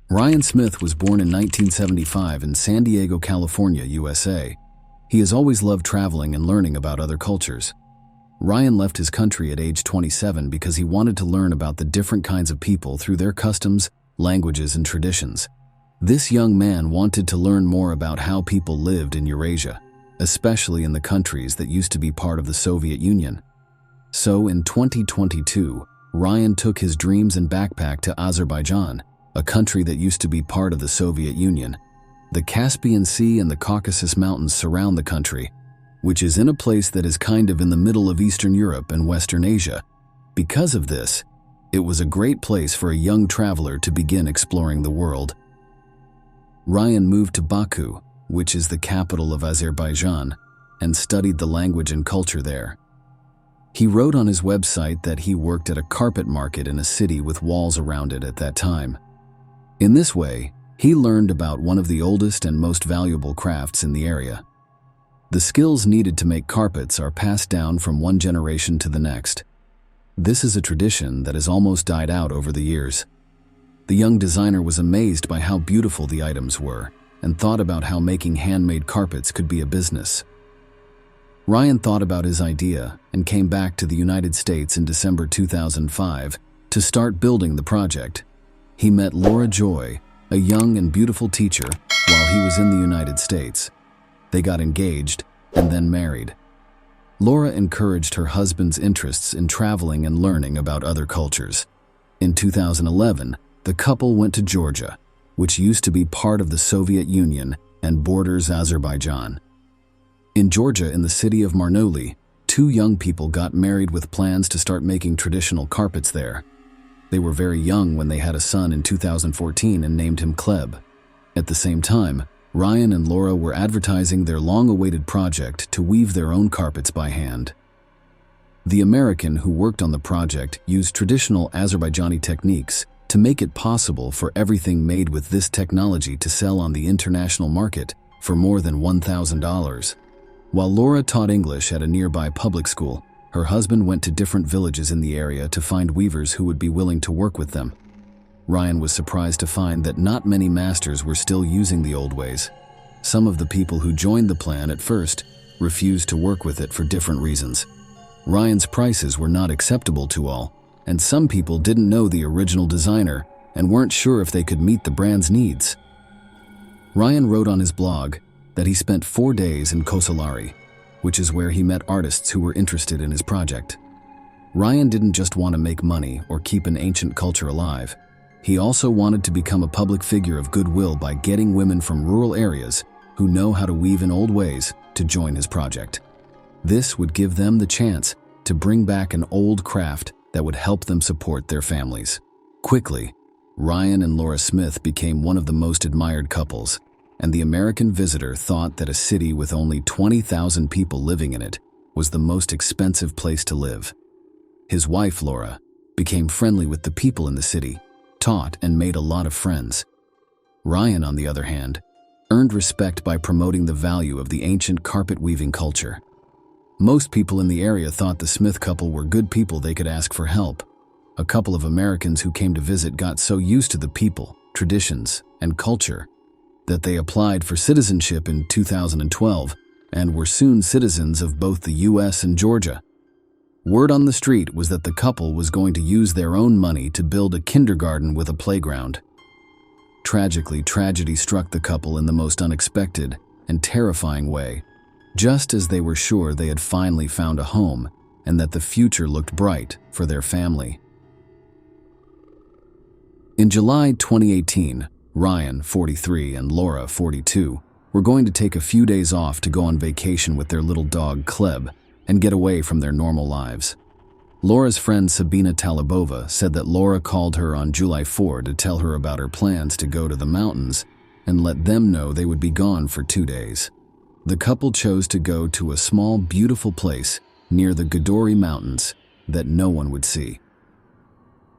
Ryan Smith was born in 1975 in San Diego, California, USA. He has always loved traveling and learning about other cultures. Ryan left his country at age 27 because he wanted to learn about the different kinds of people through their customs, languages, and traditions. This young man wanted to learn more about how people lived in Eurasia, especially in the countries that used to be part of the Soviet Union. So in 2022, Ryan took his dreams and backpack to Azerbaijan, a country that used to be part of the Soviet Union. The Caspian Sea and the Caucasus Mountains surround the country, which is in a place that is kind of in the middle of Eastern Europe and Western Asia. Because of this, it was a great place for a young traveler to begin exploring the world. Ryan moved to Baku, which is the capital of Azerbaijan, and studied the language and culture there. He wrote on his website that he worked at a carpet market in a city with walls around it at that time. In this way, he learned about one of the oldest and most valuable crafts in the area. The skills needed to make carpets are passed down from one generation to the next. This is a tradition that has almost died out over the years. The young designer was amazed by how beautiful the items were and thought about how making handmade carpets could be a business. Ryan thought about his idea and came back to the United States in December 2005 to start building the project. He met Laura Joy, a young and beautiful teacher, while he was in the United States. They got engaged and then married. Laura encouraged her husband's interests in traveling and learning about other cultures. In 2011, the couple went to Georgia, which used to be part of the Soviet Union and borders Azerbaijan. In Georgia, in the city of Marnoli, two young people got married with plans to start making traditional carpets there. They were very young when they had a son in 2014 and named him Kleb. At the same time, Ryan and Laura were advertising their long-awaited project to weave their own carpets by hand. The American who worked on the project used traditional Azerbaijani techniques to make it possible for everything made with this technology to sell on the international market for more than $1,000. While Laura taught English at a nearby public school, her husband went to different villages in the area to find weavers who would be willing to work with them. Ryan was surprised to find that not many masters were still using the old ways. Some of the people who joined the plan at first refused to work with it for different reasons. Ryan's prices were not acceptable to all, and some people didn't know the original designer and weren't sure if they could meet the brand's needs. Ryan wrote on his blog that he spent 4 days in Kosalari, which is where he met artists who were interested in his project. Ryan didn't just want to make money or keep an ancient culture alive. He also wanted to become a public figure of goodwill by getting women from rural areas who know how to weave in old ways to join his project. This would give them the chance to bring back an old craft that would help them support their families. Quickly, Ryan and Laura Smith became one of the most admired couples, and the American visitor thought that a city with only 20,000 people living in it was the most expensive place to live. His wife, Laura, became friendly with the people in the city, taught and made a lot of friends. Ryan, on the other hand, earned respect by promoting the value of the ancient carpet weaving culture. Most people in the area thought the Smith couple were good people they could ask for help. A couple of Americans who came to visit got so used to the people, traditions, and culture that they applied for citizenship in 2012 and were soon citizens of both the US and Georgia. Word on the street was that the couple was going to use their own money to build a kindergarten with a playground. Tragically, tragedy struck the couple in the most unexpected and terrifying way, just as they were sure they had finally found a home and that the future looked bright for their family. In July 2018, Ryan, 43, and Laura, 42, were going to take a few days off to go on vacation with their little dog, Kleb, and get away from their normal lives. Laura's friend Sabina Talibova said that Laura called her on July 4 to tell her about her plans to go to the mountains and let them know they would be gone for 2 days. The couple chose to go to a small, beautiful place near the Godori Mountains that no one would see.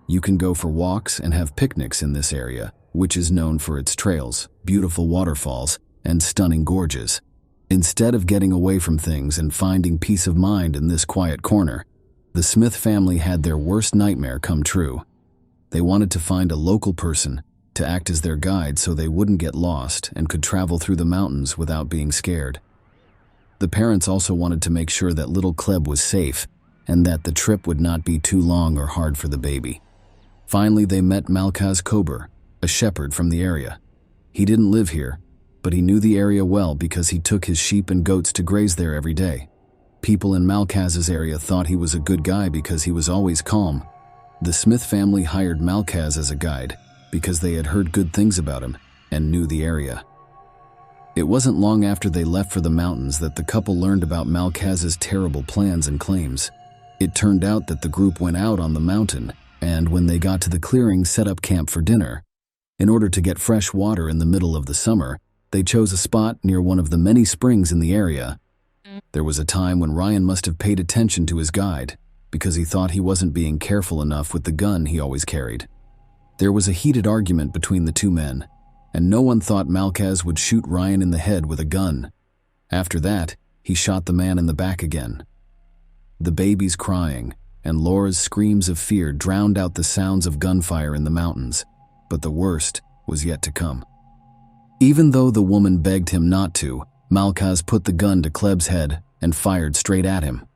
You can go for walks and have picnics in this area, which is known for its trails, beautiful waterfalls, and stunning gorges. Instead of getting away from things and finding peace of mind in this quiet corner, the Smith family had their worst nightmare come true. They wanted to find a local person to act as their guide so they wouldn't get lost and could travel through the mountains without being scared. The parents also wanted to make sure that little Kleb was safe and that the trip would not be too long or hard for the baby. Finally, they met Malkaz Kober, a shepherd from the area. He didn't live here, but he knew the area well because he took his sheep and goats to graze there every day. People in Malkaz's area thought he was a good guy because he was always calm. The Smith family hired Malkaz as a guide because they had heard good things about him and knew the area. It wasn't long after they left for the mountains that the couple learned about Malkaz's terrible plans and claims. It turned out that the group went out on the mountain and, when they got to the clearing, set up camp for dinner. In order to get fresh water in the middle of the summer, they chose a spot near one of the many springs in the area. There was a time when Ryan must have paid attention to his guide because he thought he wasn't being careful enough with the gun he always carried. There was a heated argument between the two men, and no one thought Malkaz would shoot Ryan in the head with a gun. After that, he shot the man in the back again. The baby's crying and Laura's screams of fear drowned out the sounds of gunfire in the mountains, but the worst was yet to come. Even though the woman begged him not to, Malkaz put the gun to Kleb's head and fired straight at him.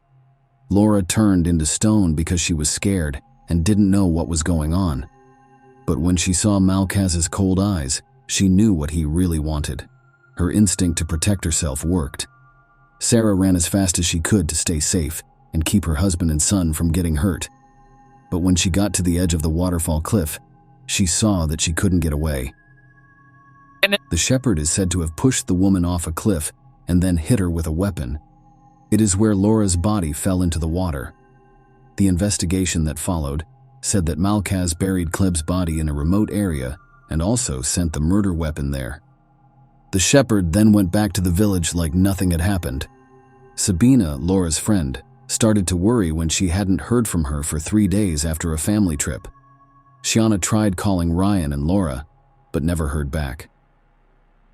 Laura turned into stone because she was scared and didn't know what was going on. But when she saw Malkaz's cold eyes, she knew what he really wanted. Her instinct to protect herself worked. Sarah ran as fast as she could to stay safe and keep her husband and son from getting hurt. But when she got to the edge of the waterfall cliff, she saw that she couldn't get away. The shepherd is said to have pushed the woman off a cliff and then hit her with a weapon. It is where Laura's body fell into the water. The investigation that followed said that Malkaz buried Kleb's body in a remote area and also sent the murder weapon there. The shepherd then went back to the village like nothing had happened. Sabina, Laura's friend, started to worry when she hadn't heard from her for 3 days after a family trip. Shiana tried calling Ryan and Laura, but never heard back.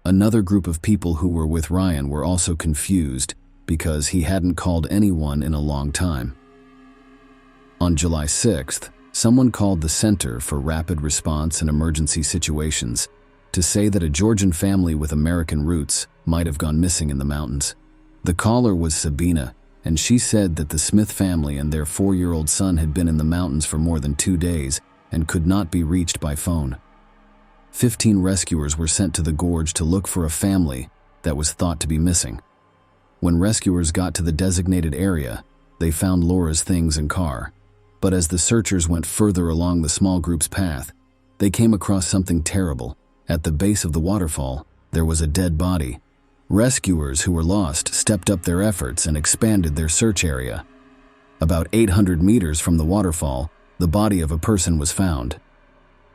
Another group of people who were with Ryan were also confused because he hadn't called anyone in a long time. On July 6th, someone called the Center for Rapid Response and Emergency Situations to say that a Georgian family with American roots might have gone missing in the mountains. The caller was Sabina, and she said that the Smith family and their 4-year-old son had been in the mountains for more than 2 days and could not be reached by phone. 15 rescuers were sent to the gorge to look for a family that was thought to be missing. When rescuers got to the designated area, they found Laura's things and car. But as the searchers went further along the small group's path, they came across something terrible. At the base of the waterfall, there was a dead body. Rescuers who were lost stepped up their efforts and expanded their search area. About 800 meters from the waterfall, the body of a person was found.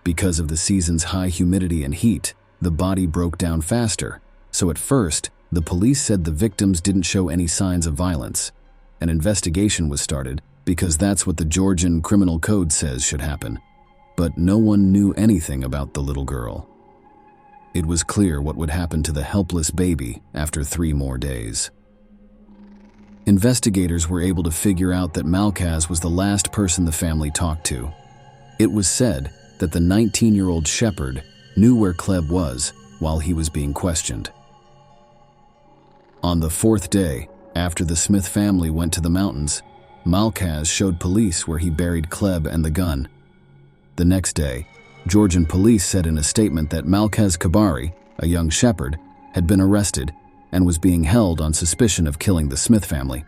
Because of the season's high humidity and heat, the body broke down faster, so at first, the police said the victims didn't show any signs of violence. An investigation was started because that's what the Georgian criminal code says should happen. But no one knew anything about the little girl. It was clear what would happen to the helpless baby after 3 more days. Investigators were able to figure out that Malkaz was the last person the family talked to. It was said that the 19-year-old shepherd knew where Kleb was while he was being questioned. On the 4th day, after the Smith family went to the mountains, Malkaz showed police where he buried Kleb and the gun. The next day, Georgian police said in a statement that Malkaz Kabari, a young shepherd, had been arrested and was being held on suspicion of killing the Smith family.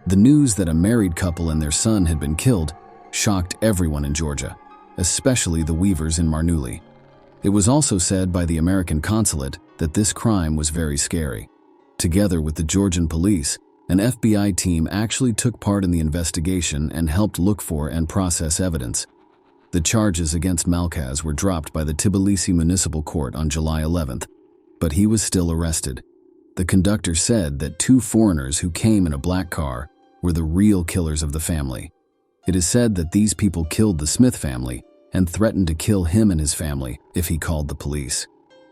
The news that a married couple and their son had been killed shocked everyone in Georgia, especially the Weavers in Marneuli. It was also said by the American consulate that this crime was very scary. Together with the Georgian police, an FBI team actually took part in the investigation and helped look for and process evidence. The charges against Malkaz were dropped by the Tbilisi Municipal Court on July 11th, but he was still arrested. The conductor said that 2 foreigners who came in a black car were the real killers of the family. It is said that these people killed the Smith family and threatened to kill him and his family if he called the police.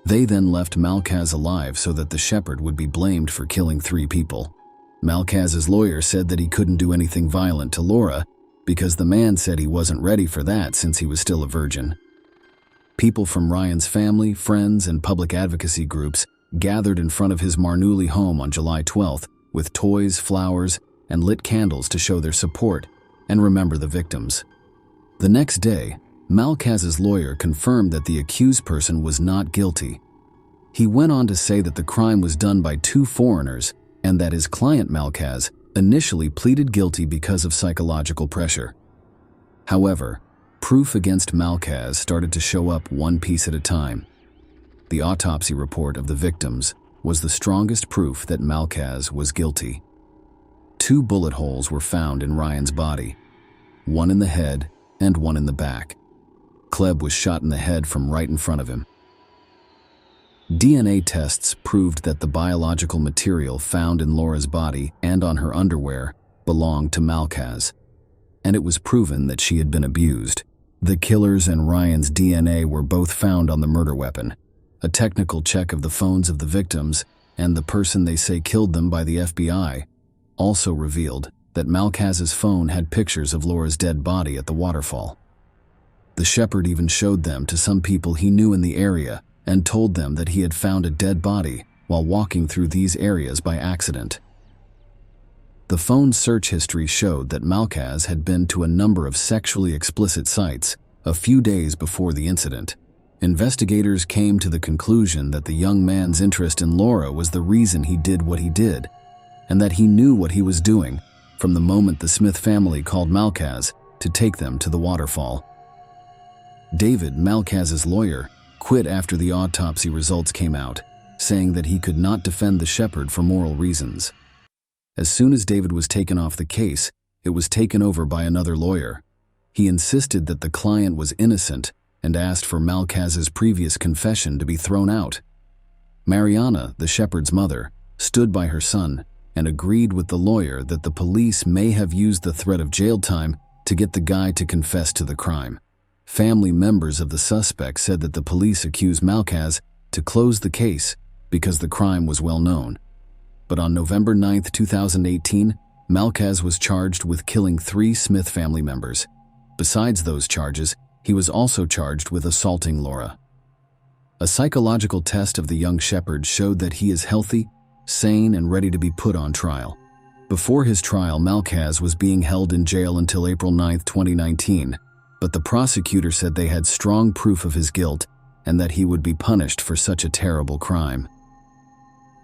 They then left Malkaz alive so that the shepherd would be blamed for killing 3 people. Malkaz's lawyer said that he couldn't do anything violent to Laura because the man said he wasn't ready for that since he was still a virgin. People from Ryan's family, friends, and public advocacy groups gathered in front of his Marnooly home on July 12th with toys, flowers, and lit candles to show their support and remember the victims. The next day, Malkaz's lawyer confirmed that the accused person was not guilty. He went on to say that the crime was done by 2 foreigners and that his client Malkaz initially pleaded guilty because of psychological pressure. However, proof against Malkaz started to show up one piece at a time. The autopsy report of the victims was the strongest proof that Malkaz was guilty. 2 bullet holes were found in Ryan's body, one in the head and one in the back. Kleb was shot in the head from right in front of him. DNA tests proved that the biological material found in Laura's body and on her underwear belonged to Malkaz, and it was proven that she had been abused. The killer's and Ryan's DNA were both found on the murder weapon. A technical check of the phones of the victims and the person they say killed them by the FBI also revealed that Malkaz's phone had pictures of Laura's dead body at the waterfall. The shepherd even showed them to some people he knew in the area and told them that he had found a dead body while walking through these areas by accident. The phone's search history showed that Malkaz had been to a number of sexually explicit sites a few days before the incident. Investigators came to the conclusion that the young man's interest in Laura was the reason he did what he did, and that he knew what he was doing from the moment the Smith family called Malkaz to take them to the waterfall. David, Malkaz's lawyer, quit after the autopsy results came out, saying that he could not defend the shepherd for moral reasons. As soon as David was taken off the case, it was taken over by another lawyer. He insisted that the client was innocent and asked for Malkaz's previous confession to be thrown out. Mariana, the shepherd's mother, stood by her son and agreed with the lawyer that the police may have used the threat of jail time to get the guy to confess to the crime. Family members of the suspect said that the police accused Malkaz to close the case because the crime was well known. But on November 9, 2018, Malkaz was charged with killing 3 Smith family members. Besides those charges, he was also charged with assaulting Laura. A psychological test of the young shepherd showed that he is healthy, sane, and ready to be put on trial. Before his trial, Malkaz was being held in jail until April 9, 2019, but the prosecutor said they had strong proof of his guilt and that he would be punished for such a terrible crime.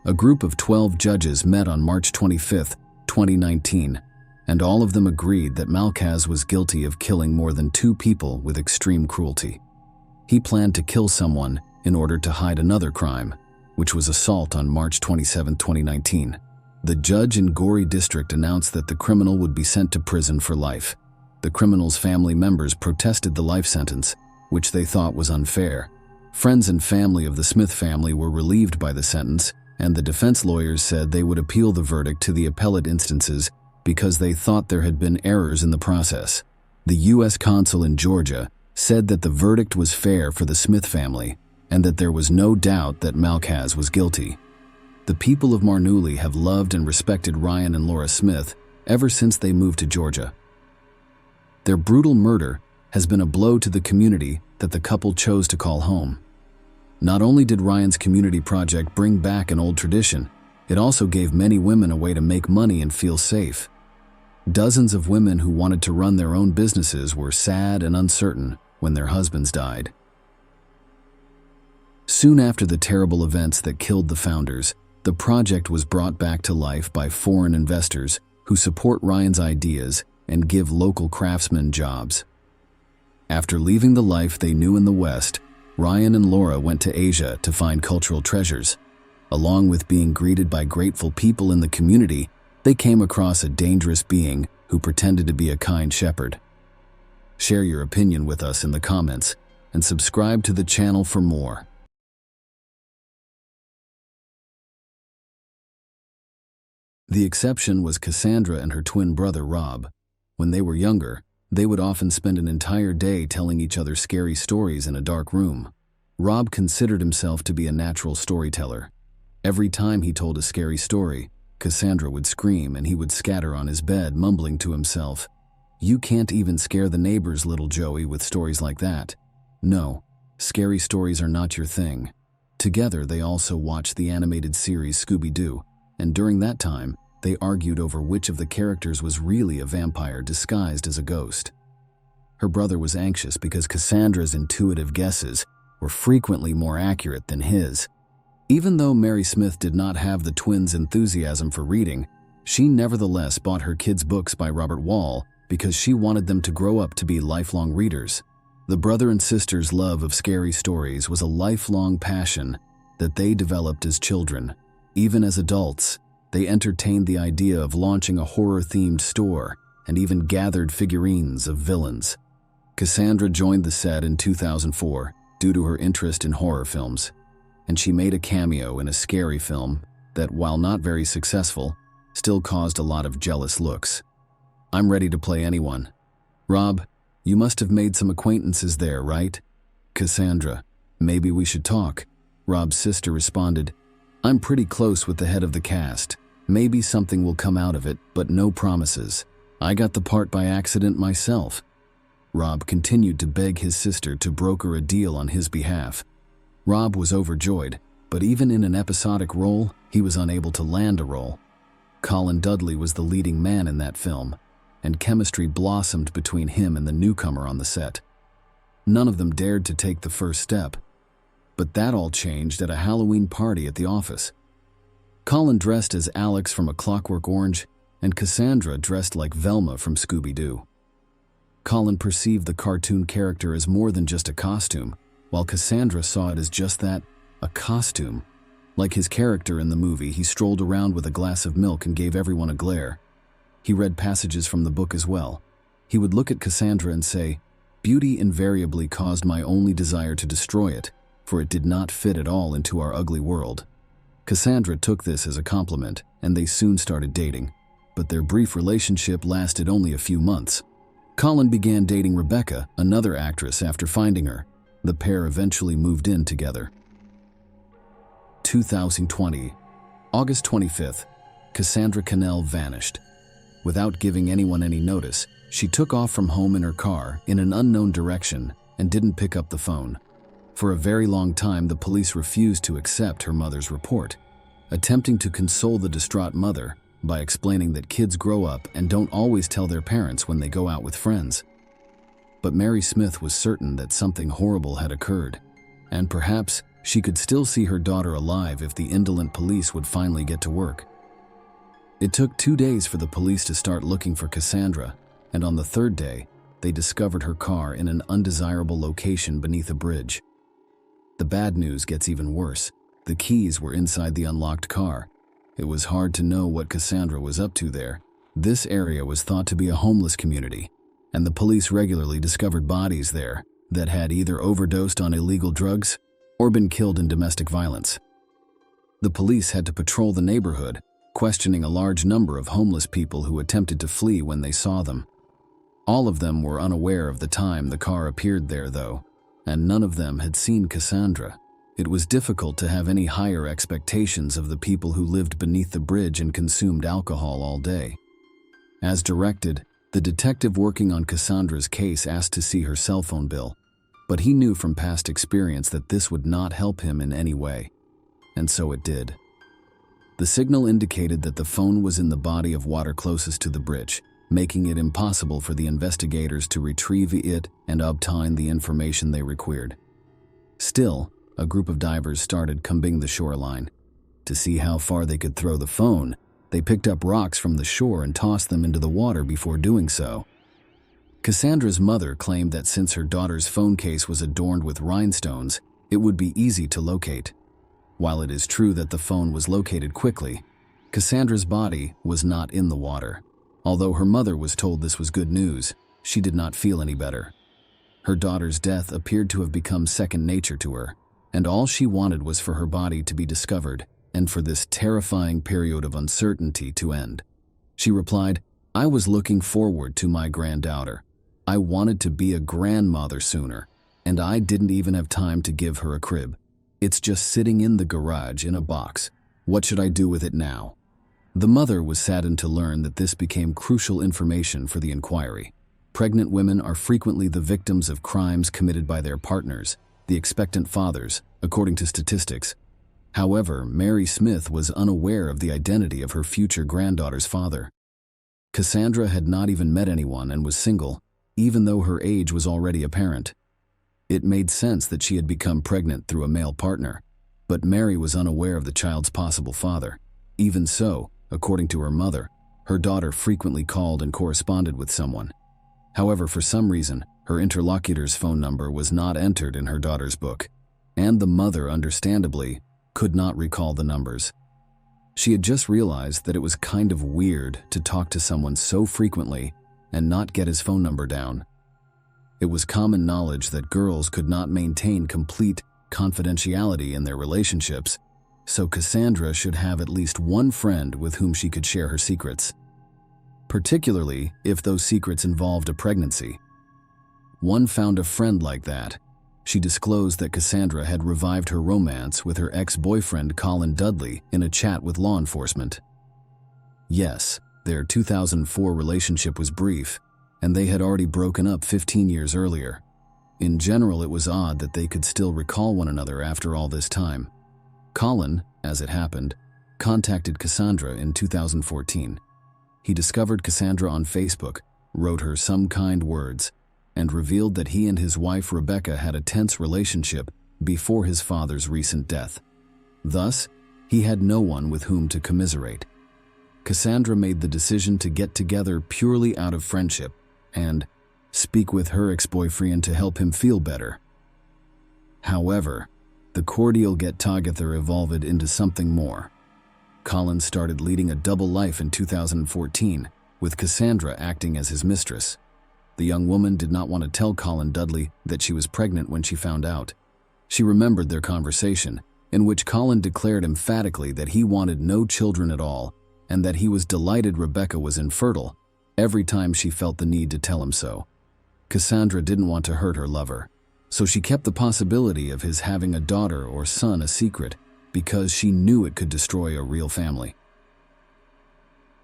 A group of 12 judges met on March 25, 2019, and all of them agreed that Malkaz was guilty of killing more than 2 people with extreme cruelty. He planned to kill someone in order to hide another crime, which was assault on March 27, 2019. The judge in Gori district announced that the criminal would be sent to prison for life. The criminal's family members protested the life sentence, which they thought was unfair. Friends and family of the Smith family were relieved by the sentence, and the defense lawyers said they would appeal the verdict to the appellate instances because they thought there had been errors in the process. The U.S. consul in Georgia said that the verdict was fair for the Smith family and that there was no doubt that Malkaz was guilty. The people of Marnooly have loved and respected Ryan and Laura Smith ever since they moved to Georgia. Their brutal murder has been a blow to the community that the couple chose to call home. Not only did Ryan's community project bring back an old tradition, it also gave many women a way to make money and feel safe. Dozens of women who wanted to run their own businesses were sad and uncertain when their husbands died. Soon after the terrible events that killed the founders, the project was brought back to life by foreign investors who support Ryan's ideas and give local craftsmen jobs. After leaving the life they knew in the West, Ryan and Laura went to Asia to find cultural treasures. Along with being greeted by grateful people in the community, they came across a dangerous being who pretended to be a kind shepherd. Share your opinion with us in the comments and subscribe to the channel for more. The exception was Cassandra and her twin brother Rob. When they were younger, they would often spend an entire day telling each other scary stories in a dark room. Rob considered himself to be a natural storyteller. Every time he told a scary story, Cassandra would scream and he would scatter on his bed, mumbling to himself, "You can't even scare the neighbors, little Joey, with stories like that." No, scary stories are not your thing. Together, they also watched the animated series Scooby-Doo, and during that time, they argued over which of the characters was really a vampire disguised as a ghost. Her brother was anxious because Cassandra's intuitive guesses were frequently more accurate than his. Even though Mary Smith did not have the twins' enthusiasm for reading, she nevertheless bought her kids' books by Robert Wall because she wanted them to grow up to be lifelong readers. The brother and sister's love of scary stories was a lifelong passion that they developed as children. Even as adults, they entertained the idea of launching a horror-themed store and even gathered figurines of villains. Cassandra joined the set in 2004 due to her interest in horror films, and she made a cameo in a scary film that, while not very successful, still caused a lot of jealous looks. "I'm ready to play anyone." "Rob, you must have made some acquaintances there, right?" "Cassandra, maybe we should talk." Rob's sister responded, "I'm pretty close with the head of the cast. Maybe something will come out of it, but no promises. I got the part by accident myself." Rob continued to beg his sister to broker a deal on his behalf. Rob was overjoyed, but even in an episodic role, he was unable to land a role. Colin Dudley was the leading man in that film, and chemistry blossomed between him and the newcomer on the set. None of them dared to take the first step, but that all changed at a Halloween party at the office. Colin dressed as Alex from A Clockwork Orange, and Cassandra dressed like Velma from Scooby-Doo. Colin perceived the cartoon character as more than just a costume, while Cassandra saw it as just that, a costume. Like his character in the movie, he strolled around with a glass of milk and gave everyone a glare. He read passages from the book as well. He would look at Cassandra and say, "Beauty invariably caused my only desire to destroy it, for it did not fit at all into our ugly world." Cassandra took this as a compliment, and they soon started dating. But their brief relationship lasted only a few months. Colin began dating Rebecca, another actress, after finding her. The pair eventually moved in together. 2020, August 25th, Cassandra Cannell vanished. Without giving anyone any notice, she took off from home in her car in an unknown direction and didn't pick up the phone. For a very long time, the police refused to accept her mother's report, attempting to console the distraught mother by explaining that kids grow up and don't always tell their parents when they go out with friends. But Mary Smith was certain that something horrible had occurred, and perhaps she could still see her daughter alive if the indolent police would finally get to work. It took 2 days for the police to start looking for Cassandra, and on the third day, they discovered her car in an undesirable location beneath a bridge. The bad news gets even worse. The keys were inside the unlocked car. It was hard to know what Cassandra was up to there. This area was thought to be a homeless community, and the police regularly discovered bodies there that had either overdosed on illegal drugs or been killed in domestic violence. The police had to patrol the neighborhood, questioning a large number of homeless people who attempted to flee when they saw them. All of them were unaware of the time the car appeared there, though, and none of them had seen Cassandra. It was difficult to have any higher expectations of the people who lived beneath the bridge and consumed alcohol all day. As directed, the detective working on Cassandra's case asked to see her cell phone bill, but he knew from past experience that this would not help him in any way, and so it did. The signal indicated that the phone was in the body of water closest to the bridge, making it impossible for the investigators to retrieve it and obtain the information they required. Still, a group of divers started combing the shoreline. To see how far they could throw the phone, they picked up rocks from the shore and tossed them into the water before doing so. Cassandra's mother claimed that since her daughter's phone case was adorned with rhinestones, it would be easy to locate. While it is true that the phone was located quickly, Cassandra's body was not in the water. Although her mother was told this was good news, she did not feel any better. Her daughter's death appeared to have become second nature to her, and all she wanted was for her body to be discovered and for this terrifying period of uncertainty to end. She replied, "I was looking forward to my granddaughter. I wanted to be a grandmother sooner, and I didn't even have time to give her a crib. It's just sitting in the garage in a box. What should I do with it now?" The mother was saddened to learn that this became crucial information for the inquiry. Pregnant women are frequently the victims of crimes committed by their partners, the expectant fathers, according to statistics. However, Mary Smith was unaware of the identity of her future granddaughter's father. Cassandra had not even met anyone and was single, even though her age was already apparent. It made sense that she had become pregnant through a male partner, but Mary was unaware of the child's possible father. Even so, according to her mother, her daughter frequently called and corresponded with someone. However, for some reason, her interlocutor's phone number was not entered in her daughter's book, and the mother, understandably, could not recall the numbers. She had just realized that it was kind of weird to talk to someone so frequently and not get his phone number down. It was common knowledge that girls could not maintain complete confidentiality in their relationships, so Cassandra should have at least one friend with whom she could share her secrets, particularly if those secrets involved a pregnancy. One found a friend like that. She disclosed that Cassandra had revived her romance with her ex-boyfriend Colin Dudley in a chat with law enforcement. Yes, their 2004 relationship was brief, and they had already broken up 15 years earlier. In general, it was odd that they could still recall one another after all this time. Colin, as it happened, contacted Cassandra in 2014. He discovered Cassandra on Facebook, wrote her some kind words, and revealed that he and his wife Rebecca had a tense relationship before his father's recent death. Thus, he had no one with whom to commiserate. Cassandra made the decision to get together purely out of friendship and speak with her ex-boyfriend to help him feel better. However, the cordial get-together evolved into something more. Colin started leading a double life in 2014, with Cassandra acting as his mistress. The young woman did not want to tell Colin Dudley that she was pregnant when she found out. She remembered their conversation, in which Colin declared emphatically that he wanted no children at all, and that he was delighted Rebecca was infertile, every time she felt the need to tell him so. Cassandra didn't want to hurt her lover, so she kept the possibility of his having a daughter or son a secret because she knew it could destroy a real family.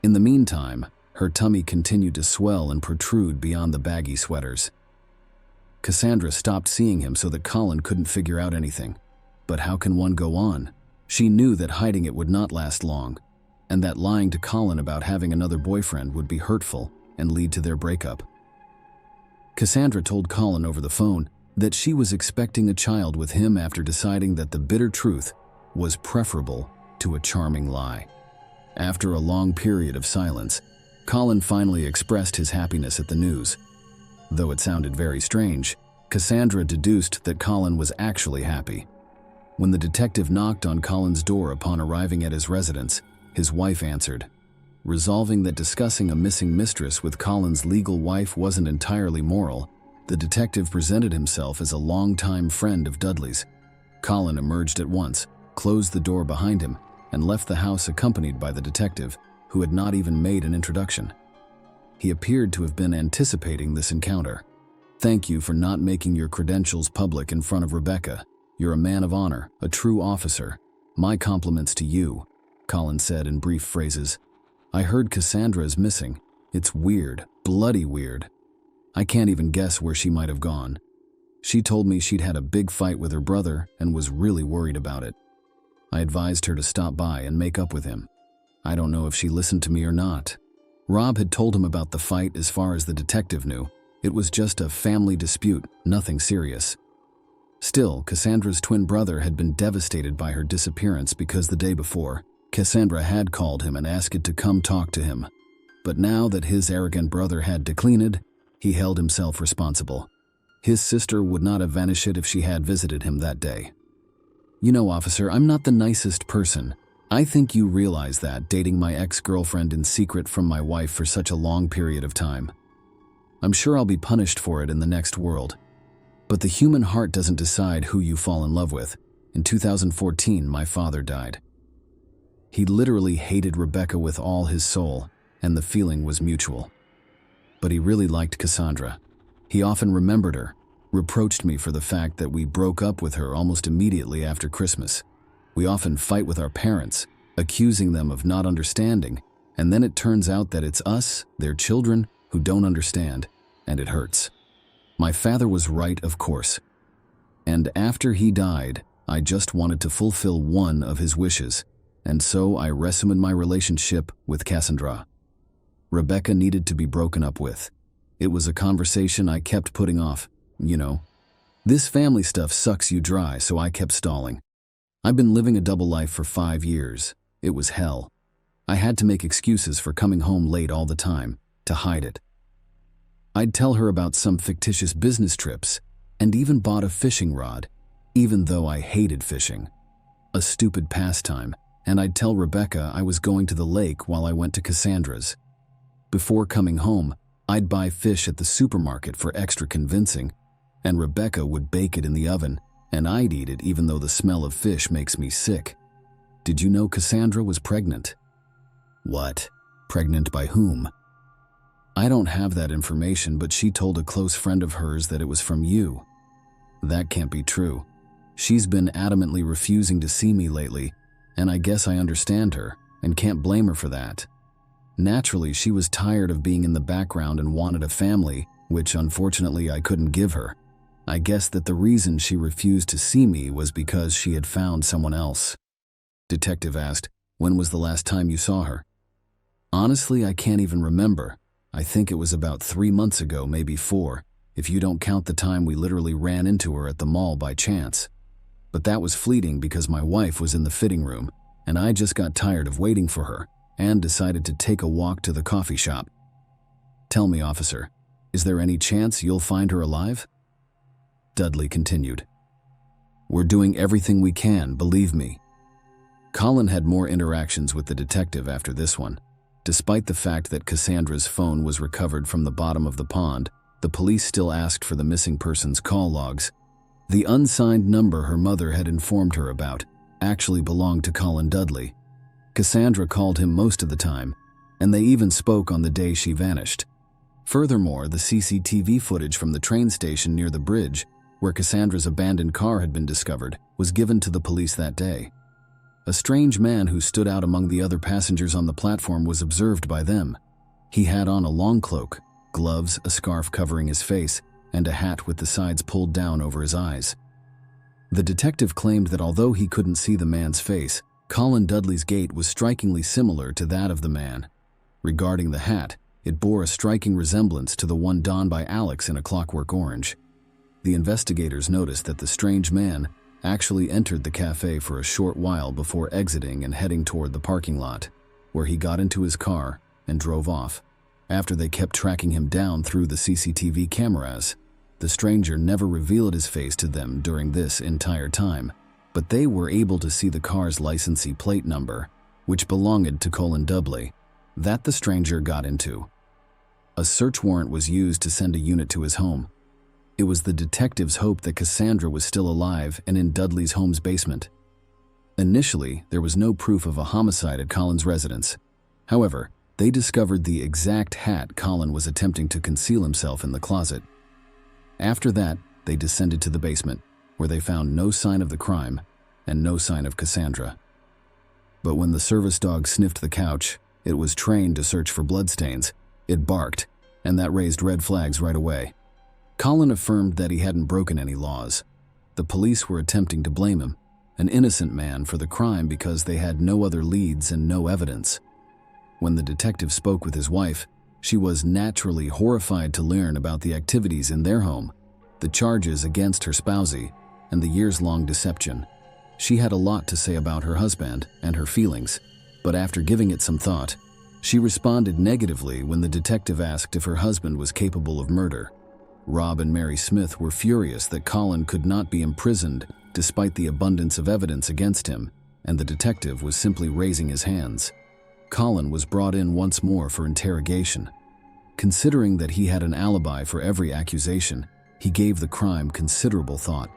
In the meantime, her tummy continued to swell and protrude beyond the baggy sweaters. Cassandra stopped seeing him so that Colin couldn't figure out anything. But how can one go on? She knew that hiding it would not last long, and that lying to Colin about having another boyfriend would be hurtful and lead to their breakup. Cassandra told Colin over the phone that she was expecting a child with him after deciding that the bitter truth was preferable to a charming lie. After a long period of silence, Colin finally expressed his happiness at the news. Though it sounded very strange, Cassandra deduced that Colin was actually happy. When the detective knocked on Colin's door upon arriving at his residence, his wife answered. Resolving that discussing a missing mistress with Colin's legal wife wasn't entirely moral, the detective presented himself as a longtime friend of Dudley's. Colin emerged at once, closed the door behind him, and left the house accompanied by the detective, who had not even made an introduction. He appeared to have been anticipating this encounter. "Thank you for not making your credentials public in front of Rebecca. You're a man of honor, a true officer. My compliments to you," Colin said in brief phrases. "I heard Cassandra is missing. It's weird, bloody weird. I can't even guess where she might have gone. She told me she'd had a big fight with her brother and was really worried about it. I advised her to stop by and make up with him. I don't know if she listened to me or not." Rob had told him about the fight. As far as the detective knew, it was just a family dispute, nothing serious. Still, Cassandra's twin brother had been devastated by her disappearance because the day before, Cassandra had called him and asked to come talk to him. But now that his arrogant brother had declined, he held himself responsible. His sister would not have vanished if she had visited him that day. "You know, officer, I'm not the nicest person. I think you realize that, dating my ex-girlfriend in secret from my wife for such a long period of time. I'm sure I'll be punished for it in the next world. But the human heart doesn't decide who you fall in love with. In 2014, my father died. He literally hated Rebecca with all his soul, and the feeling was mutual. But he really liked Cassandra. He often remembered her, reproached me for the fact that we broke up with her almost immediately after Christmas. We often fight with our parents, accusing them of not understanding, and then it turns out that it's us, their children, who don't understand, and it hurts. My father was right, of course. And after he died, I just wanted to fulfill one of his wishes, and so I resumed my relationship with Cassandra. Rebecca needed to be broken up with. It was a conversation I kept putting off, you know. This family stuff sucks you dry, so I kept stalling. I've been living a double life for 5 years. It was hell. I had to make excuses for coming home late all the time, to hide it. I'd tell her about some fictitious business trips, and even bought a fishing rod, even though I hated fishing. A stupid pastime, and I'd tell Rebecca I was going to the lake while I went to Cassandra's. Before coming home, I'd buy fish at the supermarket for extra convincing, and Rebecca would bake it in the oven, and I'd eat it even though the smell of fish makes me sick. Did you know Cassandra was pregnant? What? Pregnant by whom? I don't have that information, but she told a close friend of hers that it was from you. That can't be true. She's been adamantly refusing to see me lately, and I guess I understand her and can't blame her for that. Naturally, she was tired of being in the background and wanted a family, which unfortunately I couldn't give her. I guess that the reason she refused to see me was because she had found someone else. Detective asked, "When was the last time you saw her?" Honestly, I can't even remember. I think it was about 3 months ago, maybe 4, if you don't count the time we literally ran into her at the mall by chance. But that was fleeting because my wife was in the fitting room, and I just got tired of waiting for her and decided to take a walk to the coffee shop. Tell me, officer, is there any chance you'll find her alive? Dudley continued. We're doing everything we can, believe me. Colin had more interactions with the detective after this one. Despite the fact that Cassandra's phone was recovered from the bottom of the pond, the police still asked for the missing person's call logs. The unsigned number her mother had informed her about actually belonged to Colin Dudley. Cassandra called him most of the time, and they even spoke on the day she vanished. Furthermore, the CCTV footage from the train station near the bridge, where Cassandra's abandoned car had been discovered, was given to the police that day. A strange man who stood out among the other passengers on the platform was observed by them. He had on a long cloak, gloves, a scarf covering his face, and a hat with the sides pulled down over his eyes. The detective claimed that although he couldn't see the man's face, Colin Dudley's gait was strikingly similar to that of the man. Regarding the hat, it bore a striking resemblance to the one donned by Alex in A Clockwork Orange. The investigators noticed that the strange man actually entered the cafe for a short while before exiting and heading toward the parking lot, where he got into his car and drove off. After they kept tracking him down through the CCTV cameras, the stranger never revealed his face to them during this entire time, but they were able to see the car's licensee plate number, which belonged to Colin Dudley, that the stranger got into. A search warrant was used to send a unit to his home. It was the detectives' hope that Cassandra was still alive and in Dudley's home's basement. Initially, there was no proof of a homicide at Colin's residence. However, they discovered the exact hat Colin was attempting to conceal himself in the closet. After that, they descended to the basement, where they found no sign of the crime and no sign of Cassandra. But when the service dog sniffed the couch, it was trained to search for bloodstains. It barked, and that raised red flags right away. Colin affirmed that he hadn't broken any laws. The police were attempting to blame him, an innocent man, for the crime because they had no other leads and no evidence. When the detective spoke with his wife, she was naturally horrified to learn about the activities in their home, the charges against her spousey, and the years-long deception. She had a lot to say about her husband and her feelings, but after giving it some thought, she responded negatively when the detective asked if her husband was capable of murder. Rob and Mary Smith were furious that Colin could not be imprisoned despite the abundance of evidence against him, and the detective was simply raising his hands. Colin was brought in once more for interrogation. Considering that he had an alibi for every accusation, he gave the crime considerable thought.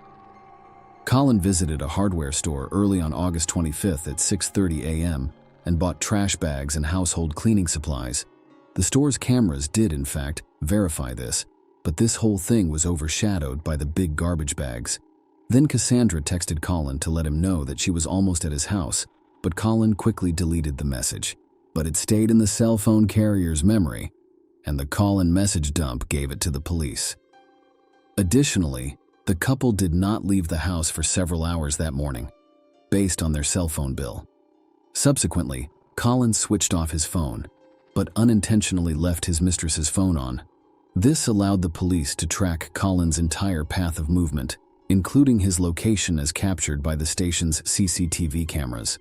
Colin visited a hardware store early on August 25th at 6:30 a.m. and bought trash bags and household cleaning supplies. The store's cameras did, in fact, verify this, but this whole thing was overshadowed by the big garbage bags. Then Cassandra texted Colin to let him know that she was almost at his house, but Colin quickly deleted the message. But it stayed in the cell phone carrier's memory, and the Colin message dump gave it to the police. Additionally, the couple did not leave the house for several hours that morning, based on their cell phone bill. Subsequently, Colin switched off his phone, but unintentionally left his mistress's phone on. This allowed the police to track Colin's entire path of movement, including his location as captured by the station's CCTV cameras.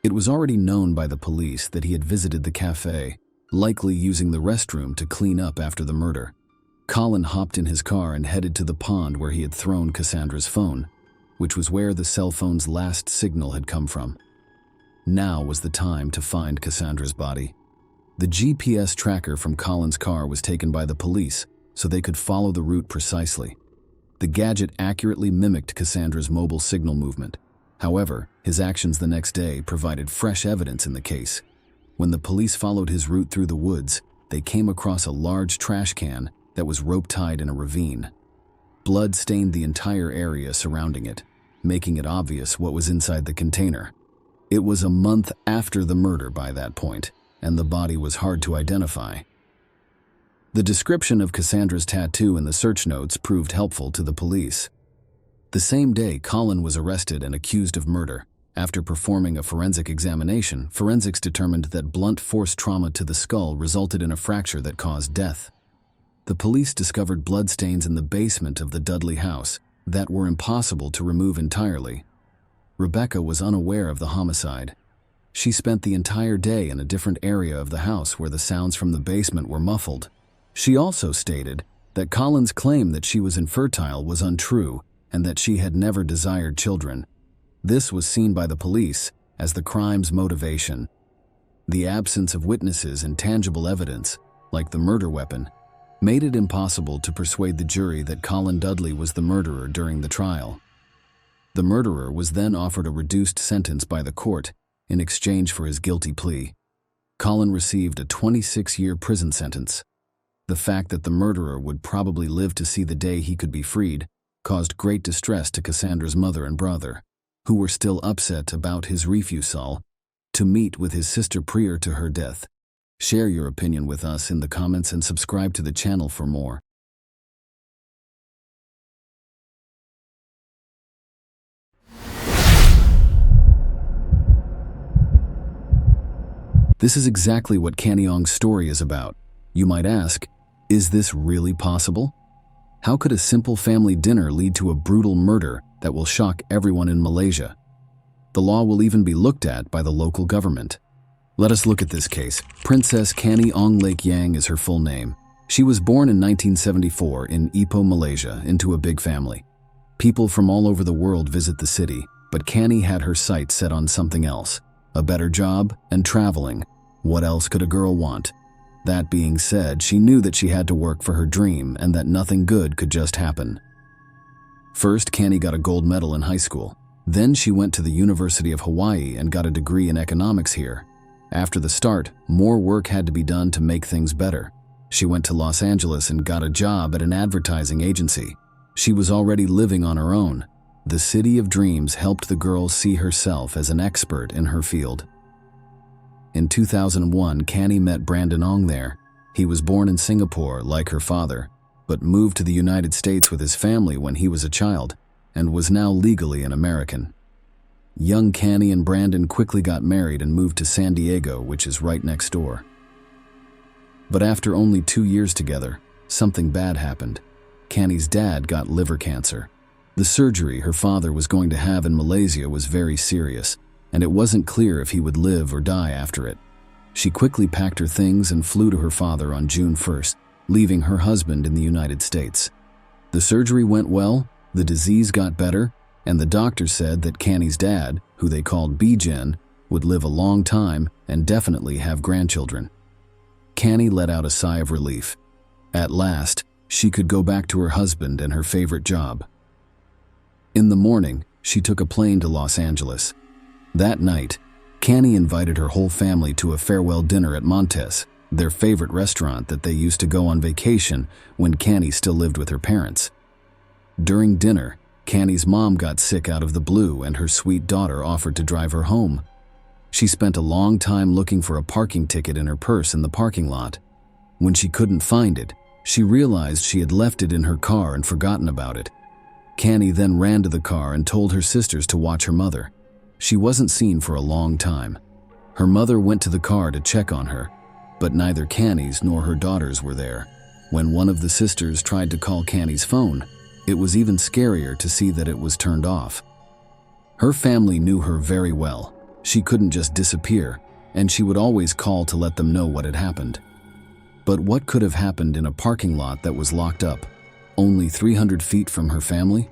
It was already known by the police that he had visited the cafe, likely using the restroom to clean up after the murder. Colin hopped in his car and headed to the pond where he had thrown Cassandra's phone, which was where the cell phone's last signal had come from. Now was the time to find Cassandra's body. The GPS tracker from Colin's car was taken by the police so they could follow the route precisely. The gadget accurately mimicked Cassandra's mobile signal movement. However, his actions the next day provided fresh evidence in the case. When the police followed his route through the woods, they came across a large trash can that was rope-tied in a ravine. Blood stained the entire area surrounding it, making it obvious what was inside the container. It was a month after the murder by that point, and the body was hard to identify. The description of Cassandra's tattoo in the search notes proved helpful to the police. The same day, Colin was arrested and accused of murder. After performing a forensic examination, forensics determined that blunt force trauma to the skull resulted in a fracture that caused death. The police discovered bloodstains in the basement of the Dudley house that were impossible to remove entirely. Rebecca was unaware of the homicide. She spent the entire day in a different area of the house where the sounds from the basement were muffled. She also stated that Colin's claim that she was infertile was untrue and that she had never desired children. This was seen by the police as the crime's motivation. The absence of witnesses and tangible evidence, like the murder weapon, made it impossible to persuade the jury that Colin Dudley was the murderer during the trial. The murderer was then offered a reduced sentence by the court in exchange for his guilty plea. Colin received a 26-year prison sentence. The fact that the murderer would probably live to see the day he could be freed caused great distress to Cassandra's mother and brother, who were still upset about his refusal to meet with his sister prior to her death. Share your opinion with us in the comments and subscribe to the channel for more. This is exactly what Kanyong's story is about. You might ask, is this really possible? How could a simple family dinner lead to a brutal murder that will shock everyone in Malaysia? The law will even be looked at by the local government. Let us look at this case. Princess Kany Ong Lake Yang is her full name. She was born in 1974 in Ipoh, Malaysia, into a big family. People from all over the world visit the city, but Kany had her sights set on something else: a better job and traveling. What else could a girl want? That being said, she knew that she had to work for her dream and that nothing good could just happen. First, Kany got a gold medal in high school. Then she went to the University of Hawaii and got a degree in economics here. After the start, more work had to be done to make things better. She went to Los Angeles and got a job at an advertising agency. She was already living on her own. The City of Dreams helped the girl see herself as an expert in her field. In 2001, Kany met Brandon Ong there. He was born in Singapore, like her father, but moved to the United States with his family when he was a child, and was now legally an American. Young Kany and Brandon quickly got married and moved to San Diego, which is right next door. But after only 2 years together, something bad happened. Kany's dad got liver cancer. The surgery her father was going to have in Malaysia was very serious, and it wasn't clear if he would live or die after it. She quickly packed her things and flew to her father on June 1st, leaving her husband in the United States. The surgery went well, the disease got better, and the doctor said that Kany's dad, who they called Bijan, would live a long time and definitely have grandchildren. Kany let out a sigh of relief. At last, she could go back to her husband and her favorite job. In the morning, she took a plane to Los Angeles. That night, Canny invited her whole family to a farewell dinner at Montes, their favorite restaurant that they used to go on vacation when Canny still lived with her parents. During dinner, Canny's mom got sick out of the blue and her sweet daughter offered to drive her home. She spent a long time looking for a parking ticket in her purse in the parking lot. When she couldn't find it, she realized she had left it in her car and forgotten about it. Canny then ran to the car and told her sisters to watch her mother. She wasn't seen for a long time. Her mother went to the car to check on her, but neither Canny's nor her daughters were there. When one of the sisters tried to call Canny's phone, it was even scarier to see that it was turned off. Her family knew her very well. She couldn't just disappear, and she would always call to let them know what had happened. But what could have happened in a parking lot that was locked up, only 300 feet from her family?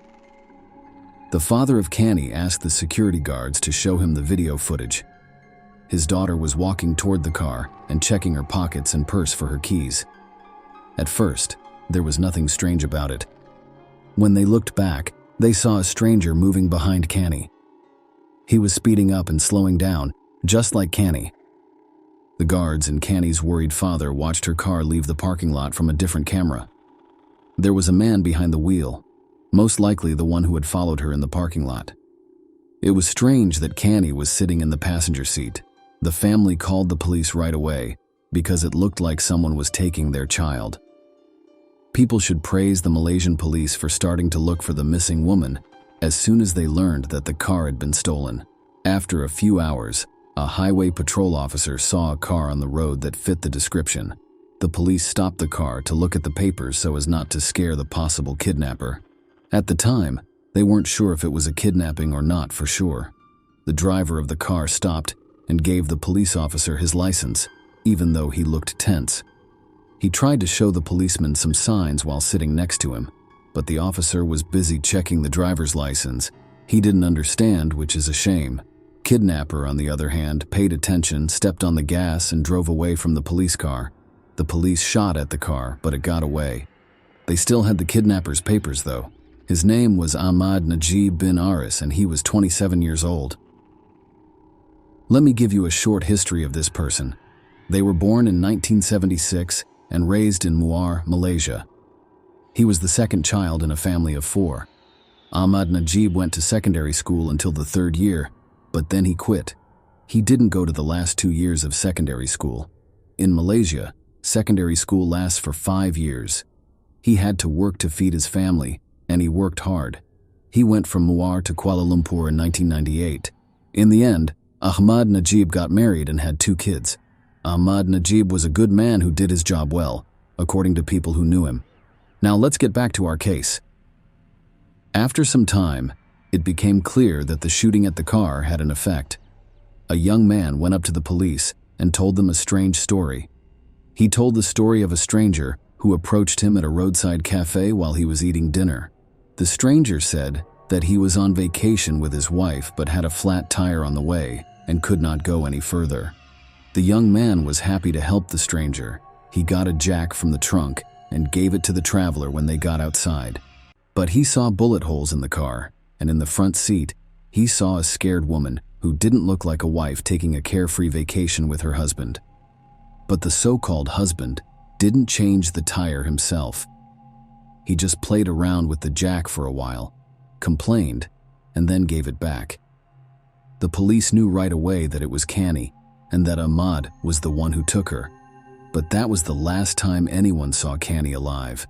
The father of Canny asked the security guards to show him the video footage. His daughter was walking toward the car and checking her pockets and purse for her keys. At first, there was nothing strange about it. When they looked back, they saw a stranger moving behind Canny. He was speeding up and slowing down, just like Canny. The guards and Canny's worried father watched her car leave the parking lot from a different camera. There was a man behind the wheel, most likely the one who had followed her in the parking lot. It was strange that Canny was sitting in the passenger seat. The family called the police right away because it looked like someone was taking their child. People should praise the Malaysian police for starting to look for the missing woman as soon as they learned that the car had been stolen. After a few hours, a highway patrol officer saw a car on the road that fit the description. The police stopped the car to look at the papers so as not to scare the possible kidnapper. At the time, they weren't sure if it was a kidnapping or not for sure. The driver of the car stopped and gave the police officer his license, even though he looked tense. He tried to show the policeman some signs while sitting next to him, but the officer was busy checking the driver's license. He didn't understand, which is a shame. Kidnapper, on the other hand, paid attention, stepped on the gas, and drove away from the police car. The police shot at the car, but it got away. They still had the kidnapper's papers, though. His name was Ahmad Najib bin Aris, and he was 27 years old. Let me give you a short history of this person. They were born in 1976 and raised in Muar, Malaysia. He was the second child in a family of 4. Ahmad Najib went to secondary school until the 3rd year, but then he quit. He didn't go to the last 2 years of secondary school. In Malaysia, secondary school lasts for 5 years. He had to work to feed his family, and he worked hard. He went from Muar to Kuala Lumpur in 1998. In the end, Ahmad Najib got married and had 2 kids. Ahmad Najib was a good man who did his job well, according to people who knew him. Now let's get back to our case. After some time, it became clear that the shooting at the car had an effect. A young man went up to the police and told them a strange story. He told the story of a stranger who approached him at a roadside cafe while he was eating dinner. The stranger said that he was on vacation with his wife but had a flat tire on the way and could not go any further. The young man was happy to help the stranger. He got a jack from the trunk and gave it to the traveler when they got outside. But he saw bullet holes in the car, and in the front seat, he saw a scared woman who didn't look like a wife taking a carefree vacation with her husband. But the so-called husband didn't change the tire himself. He just played around with the jack for a while, complained, and then gave it back. The police knew right away that it was Canny, and that Ahmad was the one who took her. But that was the last time anyone saw Canny alive.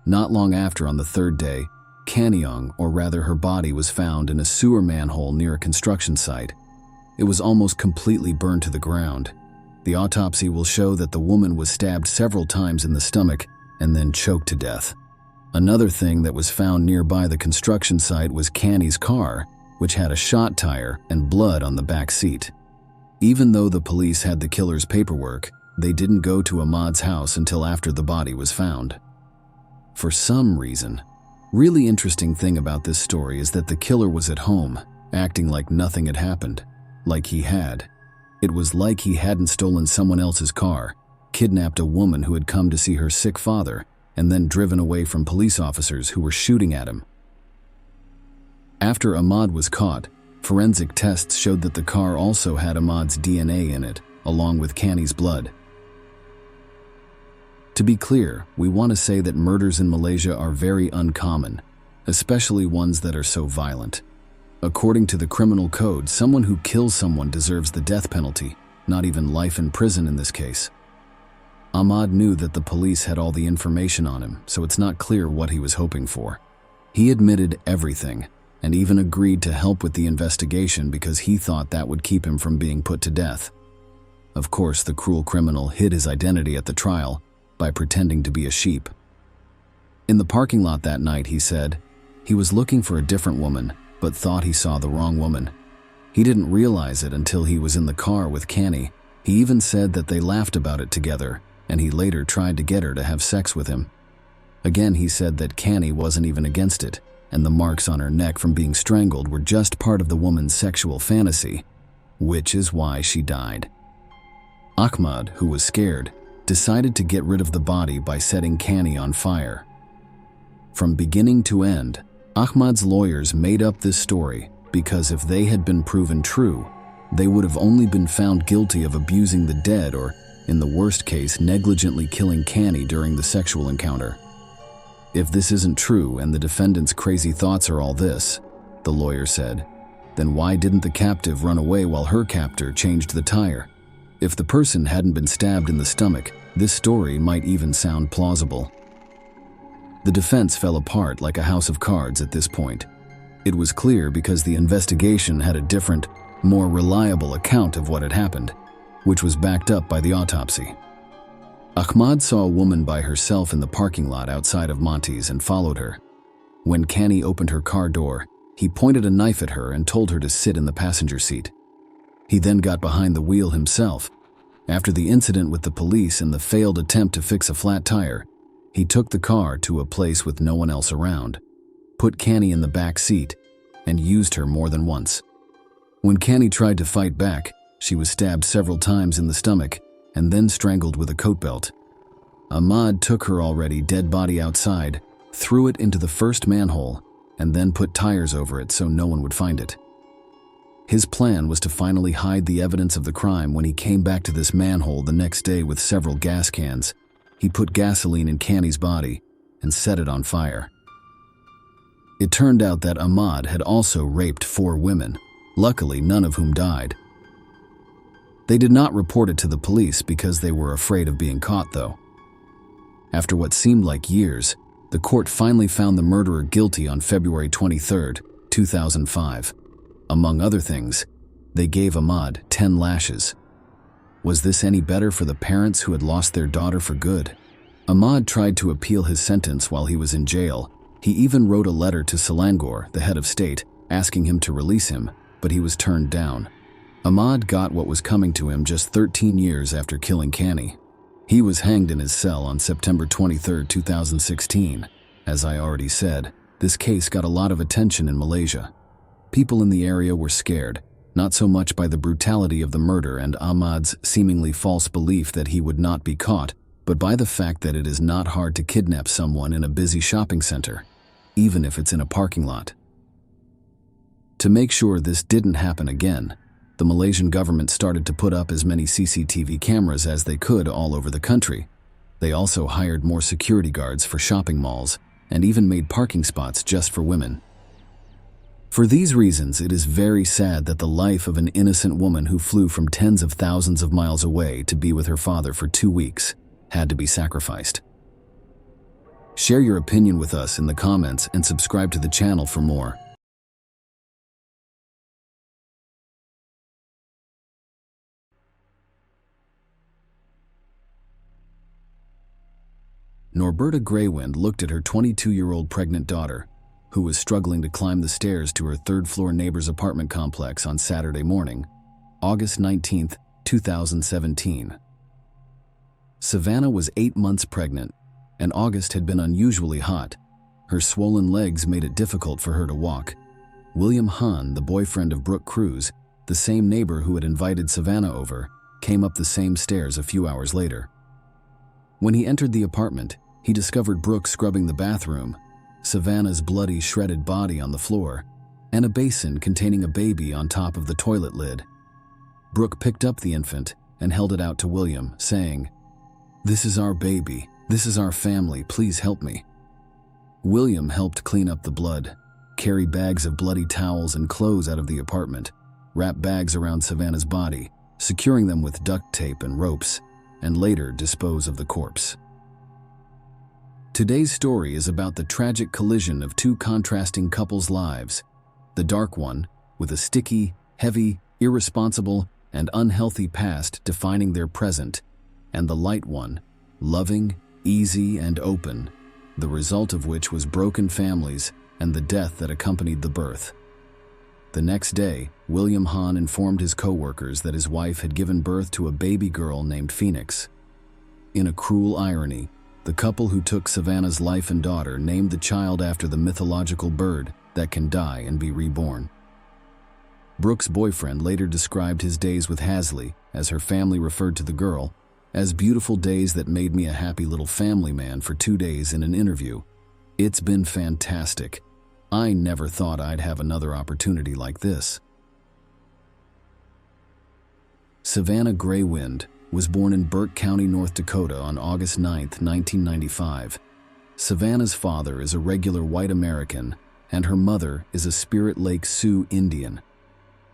Not long after, on the 3rd day, Cannyong, or rather her body, was found in a sewer manhole near a construction site. It was almost completely burned to the ground. The autopsy will show that the woman was stabbed several times in the stomach and then choked to death. Another thing that was found nearby the construction site was Canny's car, which had a shot tire and blood on the back seat. Even though the police had the killer's paperwork, they didn't go to Ahmad's house until after the body was found. For some reason, really interesting thing about this story is that the killer was at home, acting like nothing had happened, like he had. It was like he hadn't stolen someone else's car, kidnapped a woman who had come to see her sick father, and then driven away from police officers who were shooting at him. After Ahmad was caught, Forensic tests showed that the car also had Ahmad's DNA in it, along with Kani's blood. To be clear, we want to say that murders in Malaysia are very uncommon, especially ones that are so violent. According to the criminal code, someone who kills someone deserves the death penalty, not even life in prison in this case. Ahmad knew that the police had all the information on him, so it's not clear what he was hoping for. He admitted everything, and even agreed to help with the investigation because he thought that would keep him from being put to death. Of course, the cruel criminal hid his identity at the trial by pretending to be a sheep. In the parking lot that night, he said, he was looking for a different woman, but thought he saw the wrong woman. He didn't realize it until he was in the car with Kani. He even said that they laughed about it together, and he later tried to get her to have sex with him. Again, he said that Kani wasn't even against it, and the marks on her neck from being strangled were just part of the woman's sexual fantasy, which is why she died. Ahmad, who was scared, decided to get rid of the body by setting Kani on fire. From beginning to end, Ahmad's lawyers made up this story because if they had been proven true, they would have only been found guilty of abusing the dead or, in the worst case, negligently killing Kani during the sexual encounter. If this isn't true and the defendant's crazy thoughts are all this, the lawyer said, then why didn't the captive run away while her captor changed the tire? If the person hadn't been stabbed in the stomach, this story might even sound plausible. The defense fell apart like a house of cards at this point. It was clear because the investigation had a different, more reliable account of what had happened, which was backed up by the autopsy. Ahmad saw a woman by herself in the parking lot outside of Monty's and followed her. When Kani opened her car door, he pointed a knife at her and told her to sit in the passenger seat. He then got behind the wheel himself. After the incident with the police and the failed attempt to fix a flat tire, he took the car to a place with no one else around, put Kani in the back seat, and used her more than once. When Kani tried to fight back, she was stabbed several times in the stomach and then strangled with a coat belt. Ahmad took her already dead body outside, threw it into the first manhole, and then put tires over it so no one would find it. His plan was to finally hide the evidence of the crime when he came back to this manhole the next day with several gas cans. He put gasoline in Kani's body and set it on fire. It turned out that Ahmad had also raped 4 women, luckily none of whom died. They did not report it to the police because they were afraid of being caught, though. After what seemed like years, the court finally found the murderer guilty on February 23, 2005. Among other things, they gave Ahmad 10 lashes. Was this any better for the parents who had lost their daughter for good? Ahmad tried to appeal his sentence while he was in jail. He even wrote a letter to Selangor, the head of state, asking him to release him, but he was turned down. Ahmad got what was coming to him just 13 years after killing Kani. He was hanged in his cell on September 23, 2016. As I already said, this case got a lot of attention in Malaysia. People in the area were scared, not so much by the brutality of the murder and Ahmad's seemingly false belief that he would not be caught, but by the fact that it is not hard to kidnap someone in a busy shopping center, even if it's in a parking lot. To make sure this didn't happen again, the Malaysian government started to put up as many CCTV cameras as they could all over the country. They also hired more security guards for shopping malls and even made parking spots just for women. For these reasons, it is very sad that the life of an innocent woman who flew from tens of thousands of miles away to be with her father for 2 weeks had to be sacrificed. Share your opinion with us in the comments and subscribe to the channel for more. Norberta Greywind looked at her 22-year-old pregnant daughter, who was struggling to climb the stairs to her third-floor neighbor's apartment complex on Saturday morning, August 19, 2017. Savannah was 8 months pregnant, and August had been unusually hot. Her swollen legs made it difficult for her to walk. William Hahn, the boyfriend of Brooke Cruz, the same neighbor who had invited Savannah over, came up the same stairs a few hours later. When he entered the apartment, he discovered Brooke scrubbing the bathroom, Savannah's bloody, shredded body on the floor, and a basin containing a baby on top of the toilet lid. Brooke picked up the infant and held it out to William, saying, "This is our baby. This is our family. Please help me." William helped clean up the blood, carry bags of bloody towels and clothes out of the apartment, wrap bags around Savannah's body, securing them with duct tape and ropes, and later dispose of the corpse. Today's story is about the tragic collision of two contrasting couples' lives. The dark one, with a sticky, heavy, irresponsible, and unhealthy past defining their present, and the light one, loving, easy, and open, the result of which was broken families and the death that accompanied the birth. The next day, William Hahn informed his co-workers that his wife had given birth to a baby girl named Phoenix. In a cruel irony, the couple who took Savannah's life and daughter named the child after the mythological bird that can die and be reborn. Brooke's boyfriend later described his days with Hasley, as her family referred to the girl, as beautiful days that made me a happy little family man for 2 days in an interview. "It's been fantastic. I never thought I'd have another opportunity like this." Savannah Graywind was born in Burke County, North Dakota on August 9, 1995. Savannah's father is a regular white American, and her mother is a Spirit Lake Sioux Indian.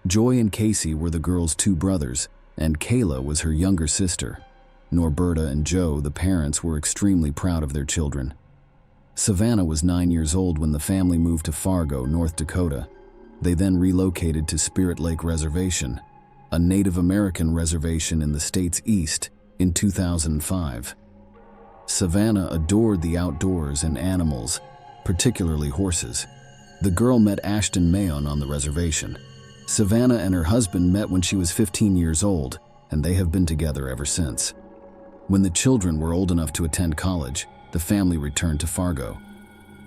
Joy and Casey were the girl's 2 brothers, and Kayla was her younger sister. Norberta and Joe, the parents, were extremely proud of their children. Savannah was 9 years old when the family moved to Fargo, North Dakota. They then relocated to Spirit Lake Reservation, a Native American reservation in the state's east, in 2005. Savannah adored the outdoors and animals, particularly horses. The girl met Ashton Mayon on the reservation. Savannah and her husband met when she was 15 years old, and they have been together ever since. When the children were old enough to attend college, the family returned to Fargo.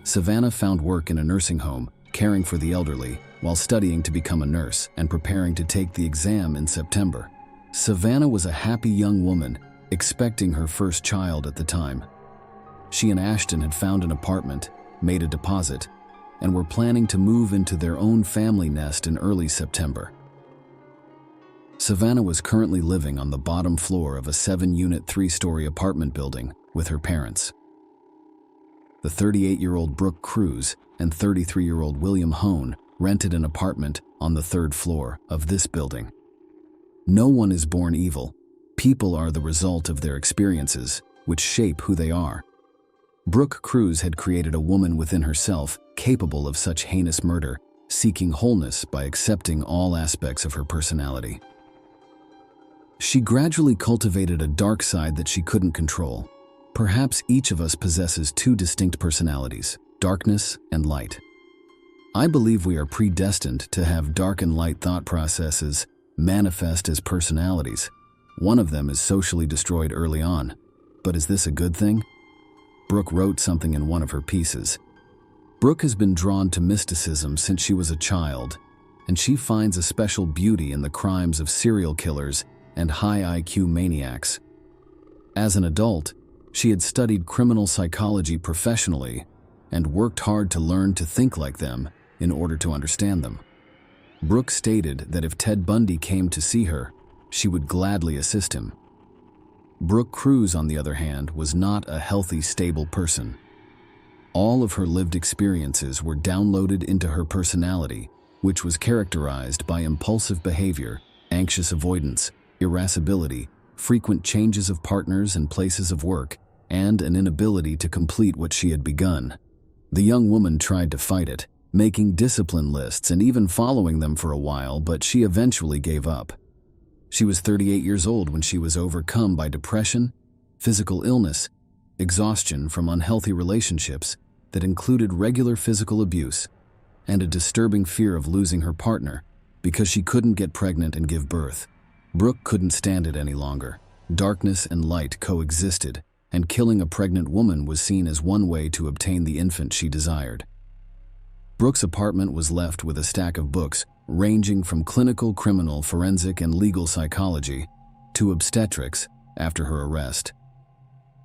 Savannah found work in a nursing home, caring for the elderly, while studying to become a nurse and preparing to take the exam in September. Savannah was a happy young woman, expecting her first child at the time. She and Ashton had found an apartment, made a deposit, and were planning to move into their own family nest in early September. Savannah was currently living on the bottom floor of a 7-unit 3-story apartment building with her parents. The 38-year-old Brooke Cruz and 33-year-old William Hone rented an apartment on the 3rd floor of this building. No one is born evil. People are the result of their experiences, which shape who they are. Brooke Cruz had created a woman within herself capable of such heinous murder, seeking wholeness by accepting all aspects of her personality. She gradually cultivated a dark side that she couldn't control. Perhaps each of us possesses 2 distinct personalities, darkness and light. I believe we are predestined to have dark and light thought processes manifest as personalities. One of them is socially destroyed early on. But is this a good thing? Brooke wrote something in one of her pieces. Brooke has been drawn to mysticism since she was a child, and she finds a special beauty in the crimes of serial killers and high IQ maniacs. As an adult, she had studied criminal psychology professionally and worked hard to learn to think like them in order to understand them. Brooke stated that if Ted Bundy came to see her, she would gladly assist him. Brooke Cruz, on the other hand, was not a healthy, stable person. All of her lived experiences were downloaded into her personality, which was characterized by impulsive behavior, anxious avoidance, irascibility, frequent changes of partners and places of work, and an inability to complete what she had begun. The young woman tried to fight it, making discipline lists and even following them for a while, but she eventually gave up. She was 38 years old when she was overcome by depression, physical illness, exhaustion from unhealthy relationships that included regular physical abuse, and a disturbing fear of losing her partner because she couldn't get pregnant and give birth. Brooke couldn't stand it any longer. Darkness and light coexisted, and killing a pregnant woman was seen as one way to obtain the infant she desired. Brooke's apartment was left with a stack of books ranging from clinical, criminal, forensic, and legal psychology to obstetrics after her arrest.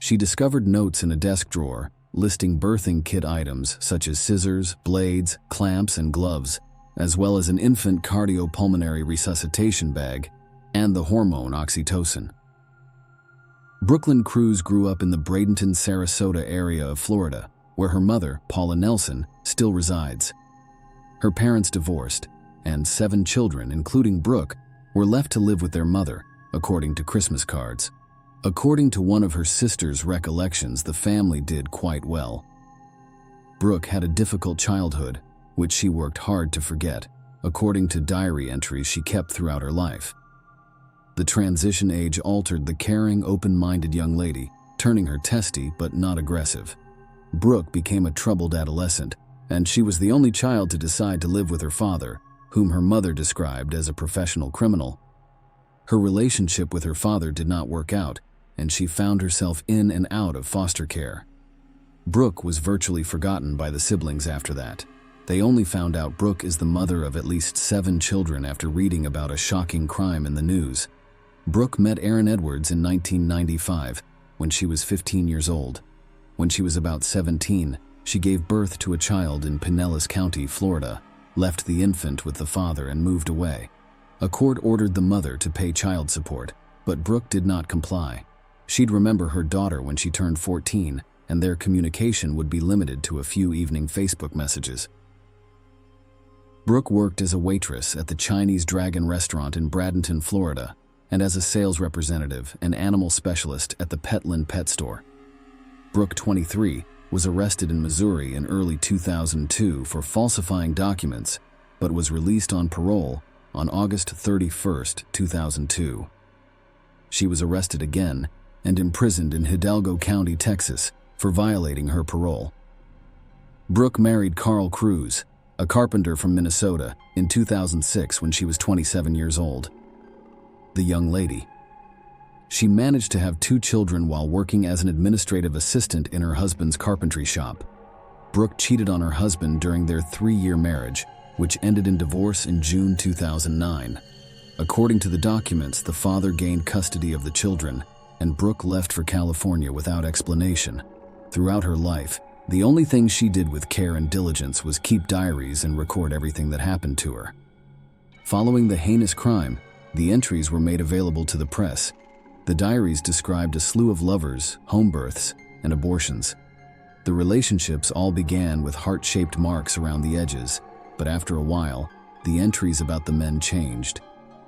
She discovered notes in a desk drawer listing birthing kit items such as scissors, blades, clamps, and gloves, as well as an infant cardiopulmonary resuscitation bag and the hormone oxytocin. Brooklyn Cruz grew up in the Bradenton, Sarasota area of Florida, where her mother, Paula Nelson, still resides. Her parents divorced, and 7 children, including Brooke, were left to live with their mother, according to Christmas cards. According to one of her sister's recollections, the family did quite well. Brooke had a difficult childhood, which she worked hard to forget, according to diary entries she kept throughout her life. The transition age altered the caring, open-minded young lady, turning her testy but not aggressive. Brooke became a troubled adolescent, and she was the only child to decide to live with her father, whom her mother described as a professional criminal. Her relationship with her father did not work out, and she found herself in and out of foster care. Brooke was virtually forgotten by the siblings after that. They only found out Brooke is the mother of at least 7 children after reading about a shocking crime in the news. Brooke met Aaron Edwards in 1995, when she was 15 years old. When she was about 17, she gave birth to a child in Pinellas County, Florida, left the infant with the father and moved away. A court ordered the mother to pay child support, but Brooke did not comply. She'd remember her daughter when she turned 14, and their communication would be limited to a few evening Facebook messages. Brooke worked as a waitress at the Chinese Dragon restaurant in Bradenton, Florida, and as a sales representative and animal specialist at the Petland Pet Store. Brooke, 23, was arrested in Missouri in early 2002 for falsifying documents, but was released on parole on August 31, 2002. She was arrested again and imprisoned in Hidalgo County, Texas, for violating her parole. Brooke married Carl Cruz, a carpenter from Minnesota, in 2006 when she was 27 years old. The young lady. She managed to have 2 children while working as an administrative assistant in her husband's carpentry shop. Brooke cheated on her husband during their 3-year marriage, which ended in divorce in June 2009. According to the documents, the father gained custody of the children, and Brooke left for California without explanation. Throughout her life, the only thing she did with care and diligence was keep diaries and record everything that happened to her. Following the heinous crime, the entries were made available to the press. The diaries described a slew of lovers, home births, and abortions. The relationships all began with heart-shaped marks around the edges, but after a while, the entries about the men changed.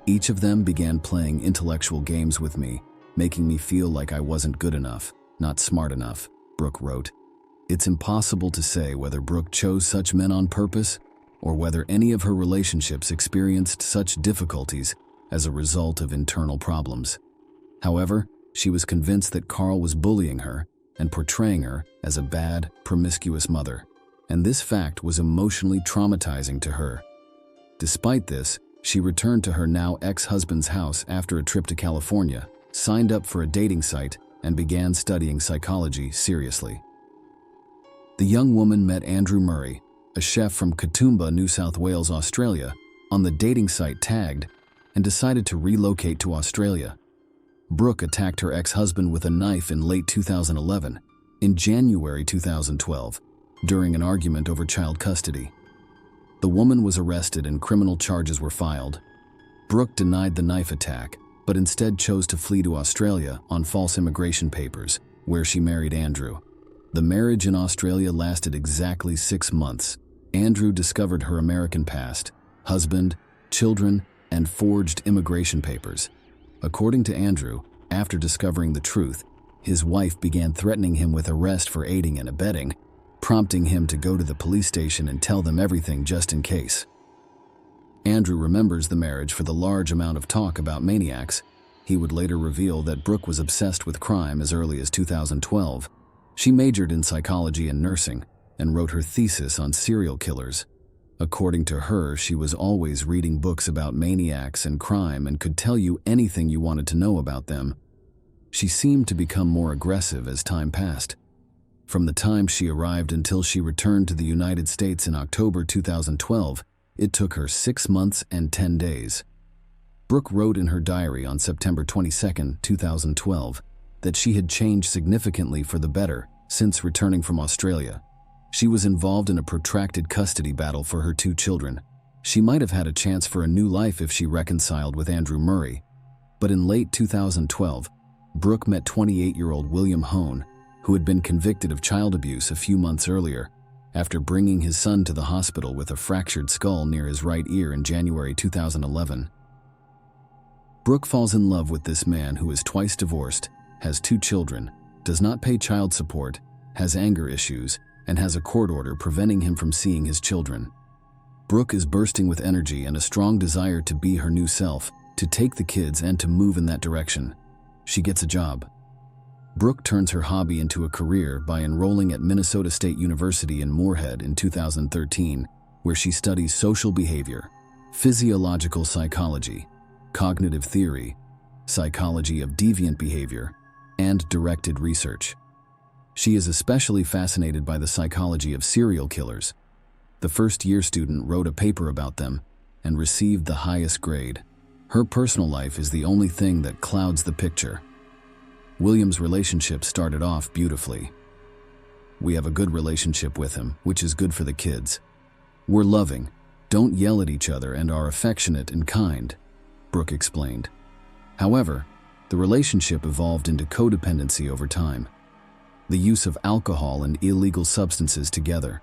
Each of them began playing intellectual games with me, making me feel like I wasn't good enough, not smart enough, Brooke wrote. It's impossible to say whether Brooke chose such men on purpose or whether any of her relationships experienced such difficulties as a result of internal problems. However, she was convinced that Carl was bullying her and portraying her as a bad, promiscuous mother, and this fact was emotionally traumatizing to her. Despite this, she returned to her now ex-husband's house after a trip to California, signed up for a dating site, and began studying psychology seriously. The young woman met Andrew Murray, a chef from Katoomba, New South Wales, Australia, on the dating site Tagged, and decided to relocate to Australia. Brooke attacked her ex-husband with a knife in late 2011. In January 2012, during an argument over child custody. The woman was arrested and criminal charges were filed. Brooke denied the knife attack, but instead chose to flee to Australia on false immigration papers, where she married Andrew. The marriage in Australia lasted exactly 6 months. Andrew discovered her American past, husband, children, and forged immigration papers. According to Andrew, after discovering the truth, his wife began threatening him with arrest for aiding and abetting, prompting him to go to the police station and tell them everything just in case. Andrew remembers the marriage for the large amount of talk about maniacs. He would later reveal that Brooke was obsessed with crime as early as 2012. She majored in psychology and nursing and wrote her thesis on serial killers. According to her, she was always reading books about maniacs and crime and could tell you anything you wanted to know about them. She seemed to become more aggressive as time passed. From the time she arrived until she returned to the United States in October 2012, it took her 6 months and 10 days. Brooke wrote in her diary on September 22, 2012, that she had changed significantly for the better since returning from Australia. She was involved in a protracted custody battle for her 2 children. She might have had a chance for a new life if she reconciled with Andrew Murray. But in late 2012, Brooke met 28-year-old William Hone, who had been convicted of child abuse a few months earlier, after bringing his son to the hospital with a fractured skull near his right ear in January 2011. Brooke falls in love with this man who is twice divorced, has 2 children, does not pay child support, has anger issues, and has a court order preventing him from seeing his children. Brooke is bursting with energy and a strong desire to be her new self, to take the kids and to move in that direction. She gets a job. Brooke turns her hobby into a career by enrolling at Minnesota State University in Moorhead in 2013, where she studies social behavior, physiological psychology, cognitive theory, psychology of deviant behavior, and directed research. She is especially fascinated by the psychology of serial killers. The first-year student wrote a paper about them and received the highest grade. Her personal life is the only thing that clouds the picture. William's relationship started off beautifully. We have a good relationship with him, which is good for the kids. We're loving, don't yell at each other, and are affectionate and kind, Brooke explained. However, the relationship evolved into codependency over time. The use of alcohol and illegal substances together.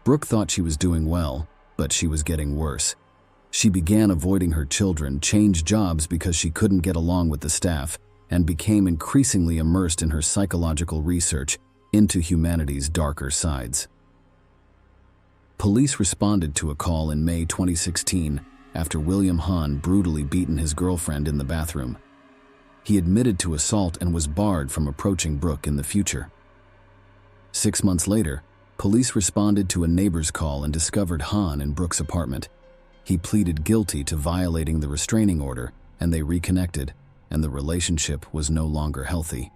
Brooke thought she was doing well, but she was getting worse. She began avoiding her children, changed jobs because she couldn't get along with the staff, and became increasingly immersed in her psychological research into humanity's darker sides. Police responded to a call in May 2016 after William Hahn brutally beaten his girlfriend in the bathroom. He admitted to assault and was barred from approaching Brooke in the future. 6 months later, police responded to a neighbor's call and discovered Hahn in Brooke's apartment. He pleaded guilty to violating the restraining order, and they reconnected, and the relationship was no longer healthy.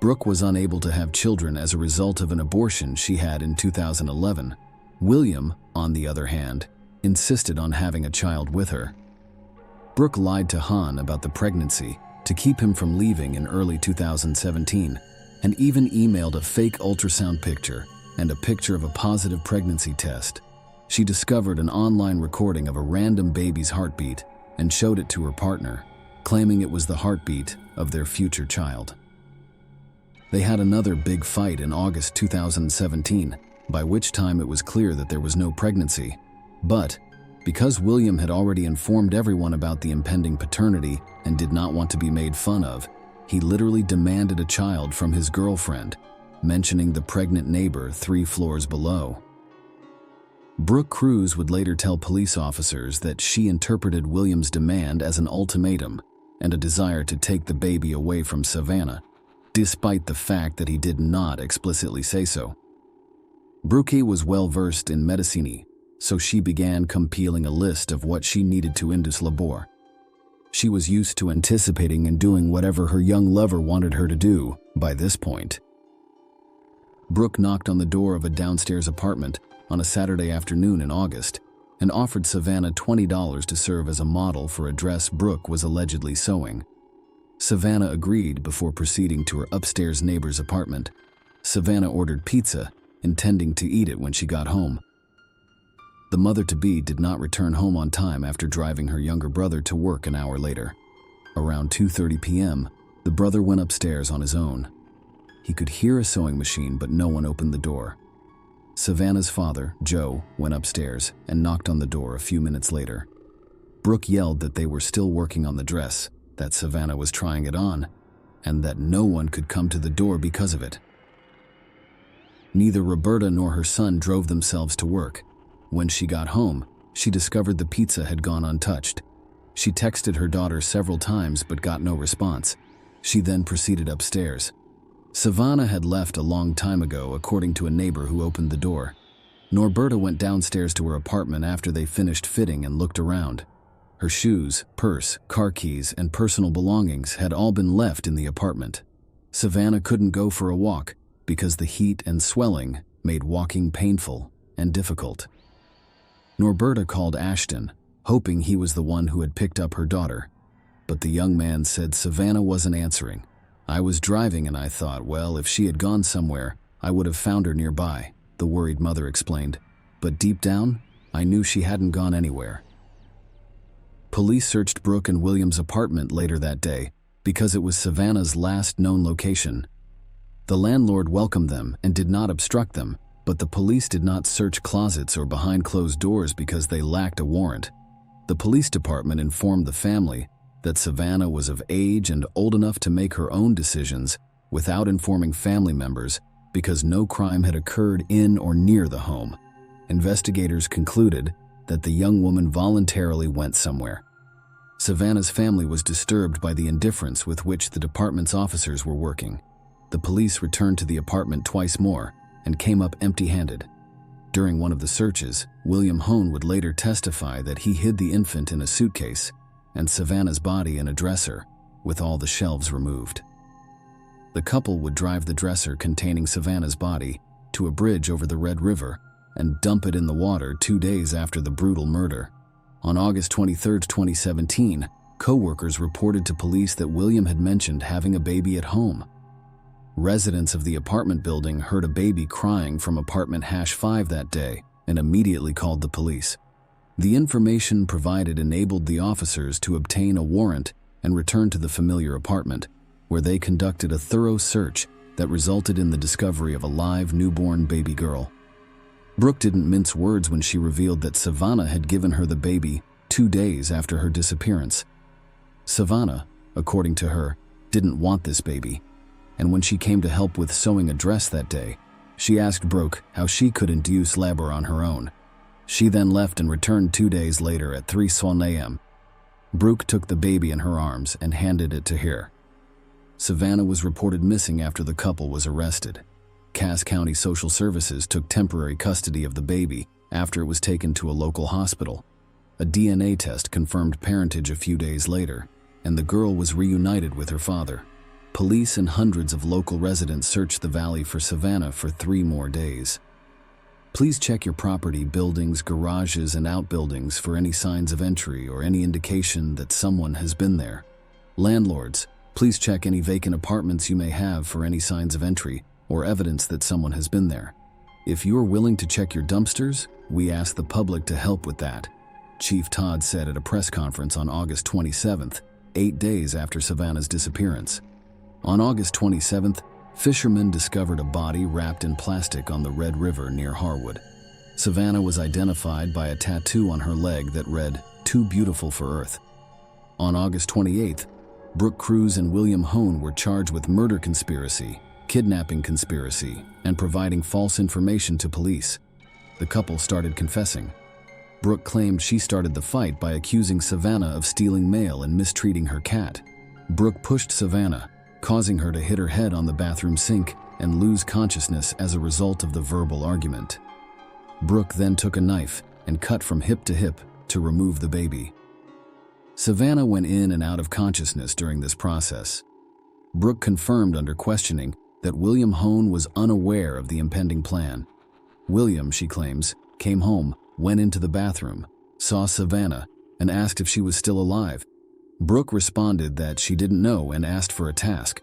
Brooke was unable to have children as a result of an abortion she had in 2011. William, on the other hand, insisted on having a child with her. Brooke lied to Hahn about the pregnancy to keep him from leaving in early 2017, and even emailed a fake ultrasound picture and a picture of a positive pregnancy test. She discovered an online recording of a random baby's heartbeat and showed it to her partner, claiming it was the heartbeat of their future child. They had another big fight in August 2017, by which time it was clear that there was no pregnancy. But, because William had already informed everyone about the impending paternity and did not want to be made fun of, he literally demanded a child from his girlfriend, mentioning the pregnant neighbor 3 floors below. Brooke Cruz would later tell police officers that she interpreted William's demand as an ultimatum and a desire to take the baby away from Savannah, despite the fact that he did not explicitly say so. Brooke was well versed in medicine, so she began compiling a list of what she needed to induce labor. She was used to anticipating and doing whatever her young lover wanted her to do by this point. Brooke knocked on the door of a downstairs apartment on a Saturday afternoon in August and offered Savannah $20 to serve as a model for a dress Brooke was allegedly sewing. Savannah agreed before proceeding to her upstairs neighbor's apartment. Savannah ordered pizza, intending to eat it when she got home. The mother-to-be did not return home on time after driving her younger brother to work an hour later. Around 2:30 p.m., the brother went upstairs on his own. He could hear a sewing machine, but no one opened the door. Savannah's father, Joe, went upstairs and knocked on the door a few minutes later. Brooke yelled that they were still working on the dress, that Savannah was trying it on, and that no one could come to the door because of it. Neither Roberta nor her son drove themselves to work. When she got home, she discovered the pizza had gone untouched. She texted her daughter several times but got no response. She then proceeded upstairs. Savannah had left a long time ago, according to a neighbor who opened the door. Norberta went downstairs to her apartment after they finished fitting and looked around. Her shoes, purse, car keys, and personal belongings had all been left in the apartment. Savannah couldn't go for a walk because the heat and swelling made walking painful and difficult. Norberta called Ashton, hoping he was the one who had picked up her daughter. But the young man said Savannah wasn't answering. "I was driving and I thought, well, if she had gone somewhere, I would have found her nearby," the worried mother explained. "But deep down, I knew she hadn't gone anywhere. Police searched Brooke and William's apartment later that day because it was Savannah's last known location. The landlord welcomed them and did not obstruct them, but the police did not search closets or behind closed doors because they lacked a warrant. The police department informed the family that Savannah was of age and old enough to make her own decisions without informing family members because no crime had occurred in or near the home. Investigators concluded that the young woman voluntarily went somewhere. Savannah's family was disturbed by the indifference with which the department's officers were working. The police returned to the apartment twice more and came up empty-handed. During one of the searches, William Hone would later testify that he hid the infant in a suitcase and Savannah's body in a dresser, with all the shelves removed. The couple would drive the dresser containing Savannah's body to a bridge over the Red River and dump it in the water 2 days after the brutal murder. On August 23, 2017, co-workers reported to police that William had mentioned having a baby at home. Residents of the apartment building heard a baby crying from apartment #5 that day and immediately called the police. The information provided enabled the officers to obtain a warrant and return to the familiar apartment, where they conducted a thorough search that resulted in the discovery of a live newborn baby girl. Brooke didn't mince words when she revealed that Savannah had given her the baby 2 days after her disappearance. Savannah, according to her, didn't want this baby, and when she came to help with sewing a dress that day, she asked Brooke how she could induce labor on her own. She then left and returned 2 days later at 3:00 a.m. Brooke took the baby in her arms and handed it to her. Savannah was reported missing after the couple was arrested. Cass County Social Services took temporary custody of the baby after it was taken to a local hospital. A DNA test confirmed parentage a few days later, and the girl was reunited with her father. Police and hundreds of local residents searched the valley for Savannah for 3 more days. Please check your property, buildings, garages, and outbuildings for any signs of entry or any indication that someone has been there. Landlords, please check any vacant apartments you may have for any signs of entry or evidence that someone has been there. If you are willing to check your dumpsters, we ask the public to help with that, Chief Todd said at a press conference on August 27th, 8 days after Savannah's disappearance. On August 27th, fishermen discovered a body wrapped in plastic on the Red River near Harwood. Savannah was identified by a tattoo on her leg that read, "Too beautiful for Earth." On August 28th, Brooke Cruz and William Hone were charged with murder conspiracy, kidnapping conspiracy, and providing false information to police. The couple started confessing. Brooke claimed she started the fight by accusing Savannah of stealing mail and mistreating her cat. Brooke pushed Savannah, causing her to hit her head on the bathroom sink and lose consciousness as a result of the verbal argument. Brooke then took a knife and cut from hip to hip to remove the baby. Savannah went in and out of consciousness during this process. Brooke confirmed under questioning that William Hone was unaware of the impending plan. William, she claims, came home, went into the bathroom, saw Savannah, and asked if she was still alive. Brooke responded that she didn't know and asked for a task.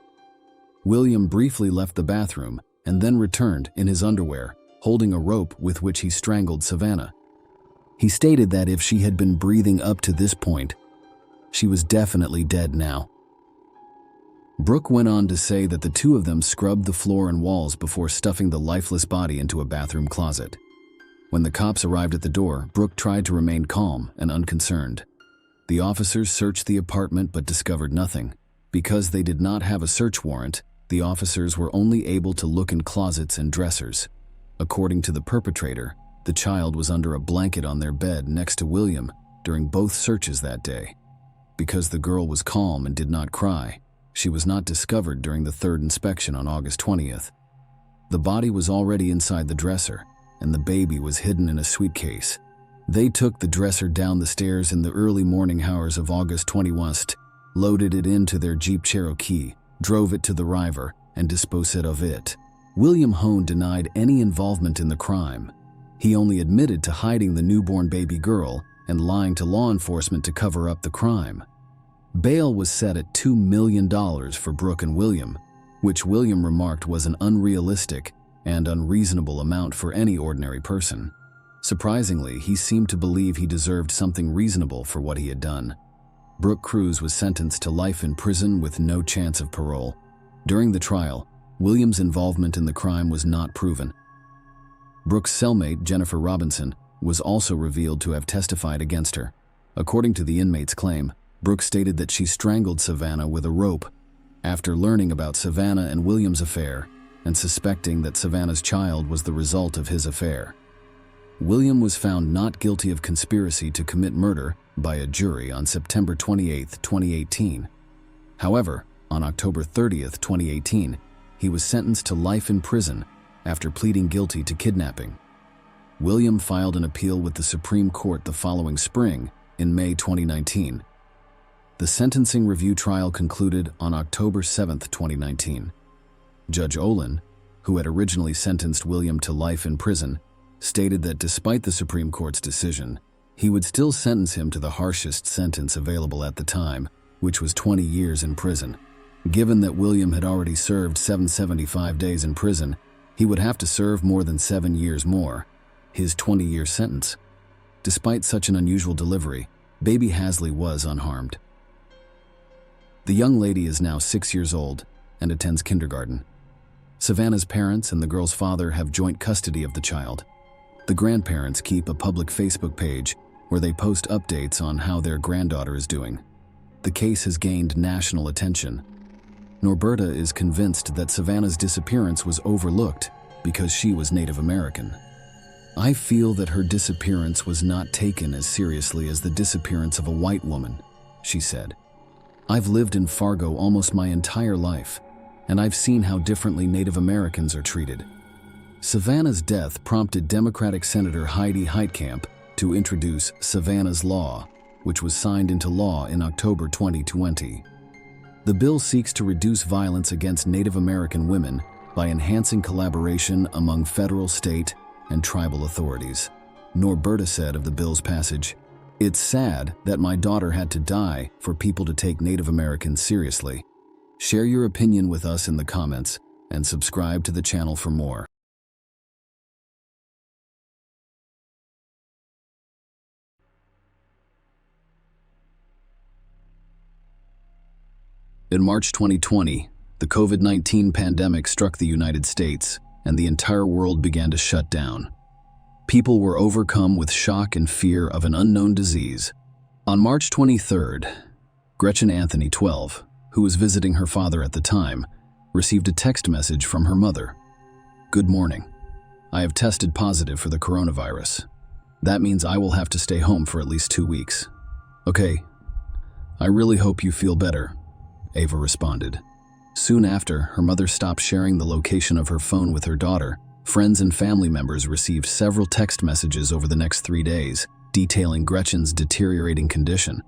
William briefly left the bathroom and then returned in his underwear, holding a rope with which he strangled Savannah. He stated that if she had been breathing up to this point, she was definitely dead now. Brooke went on to say that the two of them scrubbed the floor and walls before stuffing the lifeless body into a bathroom closet. When the cops arrived at the door, Brooke tried to remain calm and unconcerned. The officers searched the apartment but discovered nothing. Because they did not have a search warrant, the officers were only able to look in closets and dressers. According to the perpetrator, the child was under a blanket on their bed next to William during both searches that day. Because the girl was calm and did not cry, she was not discovered during the third inspection on August 20th. The body was already inside the dresser, and the baby was hidden in a suitcase. They took the dresser down the stairs in the early morning hours of August 21st, loaded it into their Jeep Cherokee, drove it to the river, and disposed of it. William Hone denied any involvement in the crime. He only admitted to hiding the newborn baby girl and lying to law enforcement to cover up the crime. Bail was set at $2 million for Brooke and William, which William remarked was an unrealistic and unreasonable amount for any ordinary person. Surprisingly, he seemed to believe he deserved something reasonable for what he had done. Brooke Cruz was sentenced to life in prison with no chance of parole. During the trial, Williams' involvement in the crime was not proven. Brooke's cellmate, Jennifer Robinson, was also revealed to have testified against her. According to the inmate's claim, Brooke stated that she strangled Savannah with a rope after learning about Savannah and Williams' affair and suspecting that Savannah's child was the result of his affair. William was found not guilty of conspiracy to commit murder by a jury on September 28, 2018. However, on October 30, 2018, he was sentenced to life in prison after pleading guilty to kidnapping. William filed an appeal with the Supreme Court the following spring, in May 2019. The sentencing review trial concluded on October 7, 2019. Judge Olin, who had originally sentenced William to life in prison, stated that despite the Supreme Court's decision, he would still sentence him to the harshest sentence available at the time, which was 20 years in prison. Given that William had already served 775 days in prison, he would have to serve more than 7 years more, his 20-year sentence. Despite such an unusual delivery, baby Hasley was unharmed. The young lady is now 6 years old and attends kindergarten. Savannah's parents and the girl's father have joint custody of the child. The grandparents keep a public Facebook page where they post updates on how their granddaughter is doing. The case has gained national attention. Norberta is convinced that Savannah's disappearance was overlooked because she was Native American. I feel that her disappearance was not taken as seriously as the disappearance of a white woman, she said. I've lived in Fargo almost my entire life, and I've seen how differently Native Americans are treated. Savannah's death prompted Democratic Senator Heidi Heitkamp to introduce Savannah's Law, which was signed into law in October 2020. The bill seeks to reduce violence against Native American women by enhancing collaboration among federal, state, and tribal authorities. Norberta said of the bill's passage, "It's sad that my daughter had to die for people to take Native Americans seriously. Share your opinion with us in the comments and subscribe to the channel for more." In March 2020, the COVID-19 pandemic struck the United States, and the entire world began to shut down. People were overcome with shock and fear of an unknown disease. On March 23rd, Gretchen Anthony, 12, who was visiting her father at the time, received a text message from her mother. "Good morning. I have tested positive for the coronavirus. That means I will have to stay home for at least 2 weeks. Okay, I really hope you feel better," Ava responded. Soon after, her mother stopped sharing the location of her phone with her daughter. Friends and family members received several text messages over the next 3 days, detailing Gretchen's deteriorating condition.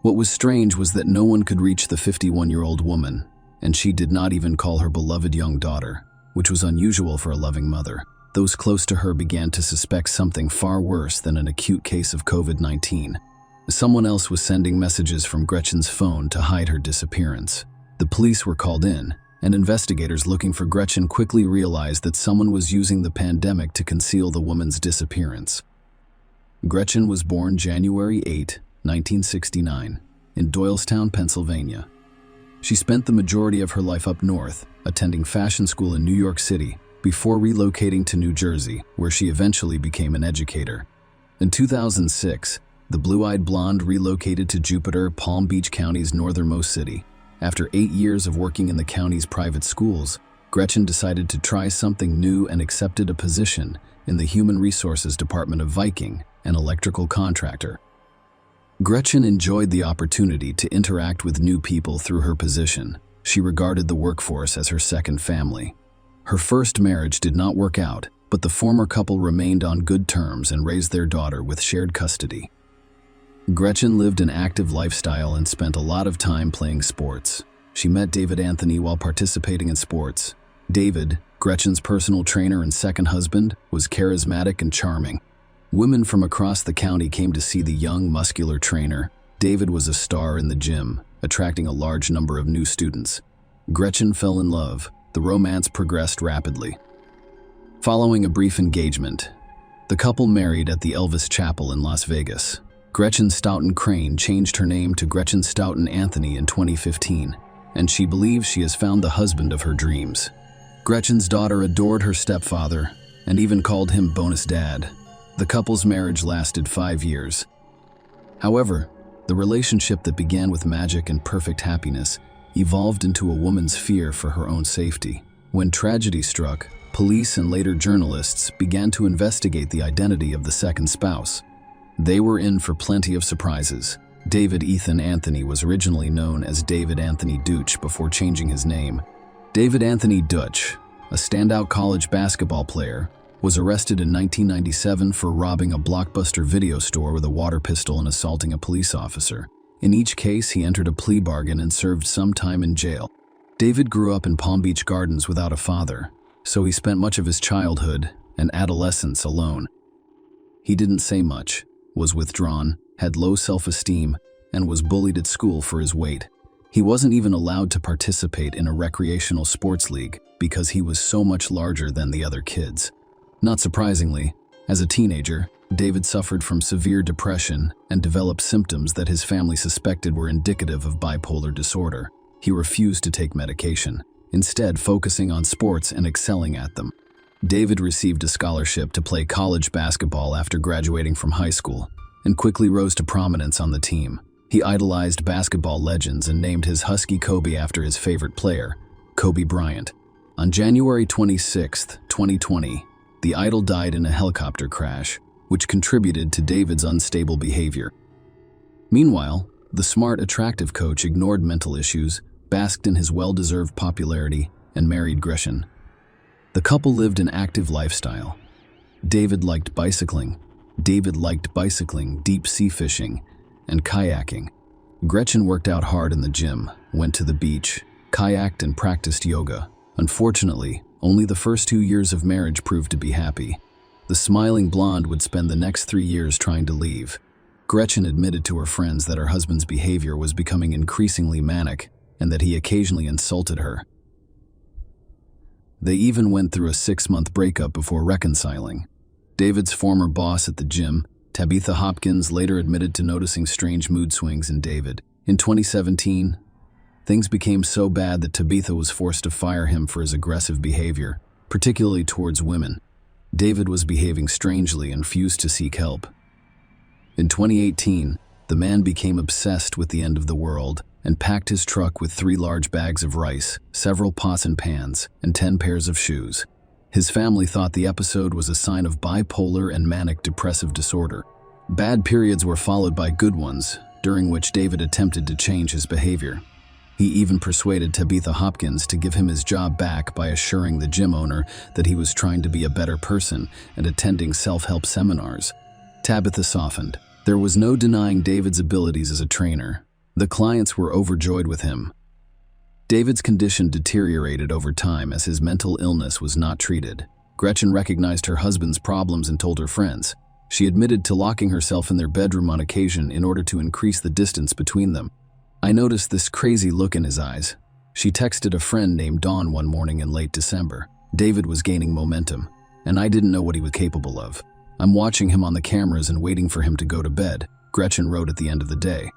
What was strange was that no one could reach the 51-year-old woman, and she did not even call her beloved young daughter, which was unusual for a loving mother. Those close to her began to suspect something far worse than an acute case of COVID-19. Someone else was sending messages from Gretchen's phone to hide her disappearance. The police were called in, and investigators looking for Gretchen quickly realized that someone was using the pandemic to conceal the woman's disappearance. Gretchen was born January 8, 1969, in Doylestown, Pennsylvania. She spent the majority of her life up north, attending fashion school in New York City, before relocating to New Jersey, where she eventually became an educator. In 2006, the blue-eyed blonde relocated to Jupiter, Palm Beach County's northernmost city. After 8 years of working in the county's private schools, Gretchen decided to try something new and accepted a position in the Human Resources Department of Viking, an electrical contractor. Gretchen enjoyed the opportunity to interact with new people through her position. She regarded the workforce as her second family. Her first marriage did not work out, but the former couple remained on good terms and raised their daughter with shared custody. Gretchen lived an active lifestyle and spent a lot of time playing sports. She met David Anthony while participating in sports. David, Gretchen's personal trainer and second husband, was charismatic and charming. Women from across the county came to see the young, muscular trainer. David was a star in the gym, attracting a large number of new students. Gretchen fell in love. The romance progressed rapidly. Following a brief engagement, The couple married at the Elvis Chapel in Las Vegas. Gretchen Stoughton Crane changed her name to Gretchen Stoughton Anthony in 2015, and she believes she has found the husband of her dreams. Gretchen's daughter adored her stepfather and even called him bonus dad. The couple's marriage lasted 5 years. However, the relationship that began with magic and perfect happiness evolved into a woman's fear for her own safety. When tragedy struck, police and later journalists began to investigate the identity of the second spouse. They were in for plenty of surprises. David Ethan Anthony was originally known as David Anthony Deutsch before changing his name. David Anthony Deutsch, a standout college basketball player, was arrested in 1997 for robbing a Blockbuster video store with a water pistol and assaulting a police officer. In each case, he entered a plea bargain and served some time in jail. David grew up in Palm Beach Gardens without a father, so he spent much of his childhood and adolescence alone. He didn't say much, was withdrawn, had low self-esteem, and was bullied at school for his weight. He wasn't even allowed to participate in a recreational sports league because he was so much larger than the other kids. Not surprisingly, as a teenager, David suffered from severe depression and developed symptoms that his family suspected were indicative of bipolar disorder. He refused to take medication, instead focusing on sports and excelling at them. David received a scholarship to play college basketball after graduating from high school and quickly rose to prominence on the team. He idolized basketball legends and named his husky Kobe after his favorite player, Kobe Bryant. On January 26, 2020, the idol died in a helicopter crash, which contributed to David's unstable behavior. Meanwhile, the smart, attractive coach ignored mental issues, basked in his well-deserved popularity, and married Gretchen. The couple lived an active lifestyle. David liked bicycling, deep sea fishing, and kayaking. Gretchen worked out hard in the gym, went to the beach, kayaked, and practiced yoga. Unfortunately, only the first 2 years of marriage proved to be happy. The smiling blonde would spend the next 3 years trying to leave. Gretchen admitted to her friends that her husband's behavior was becoming increasingly manic and that he occasionally insulted her. They even went through a 6-month breakup before reconciling. David's former boss at the gym, Tabitha Hopkins, later admitted to noticing strange mood swings in David. In 2017, things became so bad that Tabitha was forced to fire him for his aggressive behavior, particularly towards women. David was behaving strangely and refused to seek help. In 2018, the man became obsessed with the end of the world and packed his truck with 3 large bags of rice, several pots and pans, and 10 pairs of shoes. His family thought the episode was a sign of bipolar and manic depressive disorder. Bad periods were followed by good ones, during which David attempted to change his behavior. He even persuaded Tabitha Hopkins to give him his job back by assuring the gym owner that he was trying to be a better person and attending self-help seminars. Tabitha softened. There was no denying David's abilities as a trainer. The clients were overjoyed with him. David's condition deteriorated over time as his mental illness was not treated. Gretchen recognized her husband's problems and told her friends. She admitted to locking herself in their bedroom on occasion in order to increase the distance between them. I noticed this crazy look in his eyes. She texted a friend named Dawn one morning in late December. David was gaining momentum, and I didn't know what he was capable of. I'm watching him on the cameras and waiting for him to go to bed, Gretchen wrote at the end of the day.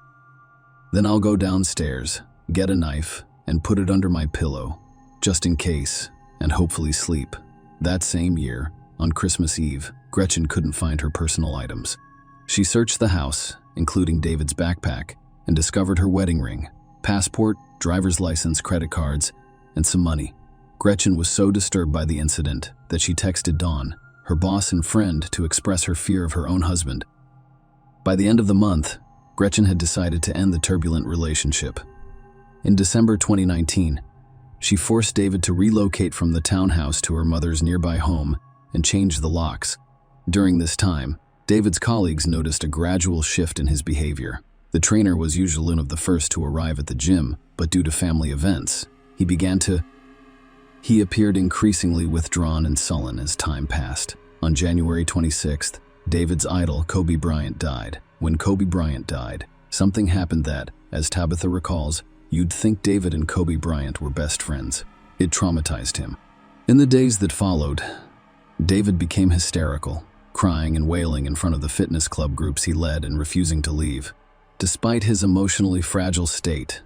Then I'll go downstairs, get a knife, and put it under my pillow, just in case, and hopefully sleep. That same year, on Christmas Eve, Gretchen couldn't find her personal items. She searched the house, including David's backpack, and discovered her wedding ring, passport, driver's license, credit cards, and some money. Gretchen was so disturbed by the incident that she texted Dawn, her boss and friend, to express her fear of her own husband. By the end of the month, Gretchen had decided to end the turbulent relationship. In December 2019, she forced David to relocate from the townhouse to her mother's nearby home and change the locks. During this time, David's colleagues noticed a gradual shift in his behavior. The trainer was usually one of the first to arrive at the gym, but due to family events, he appeared increasingly withdrawn and sullen as time passed. On January 26th, David's idol, Kobe Bryant, died. When Kobe Bryant died, something happened that, as Tabitha recalls, you'd think David and Kobe Bryant were best friends. It traumatized him. In the days that followed, David became hysterical, crying and wailing in front of the fitness club groups he led and refusing to leave. Despite his emotionally fragile state,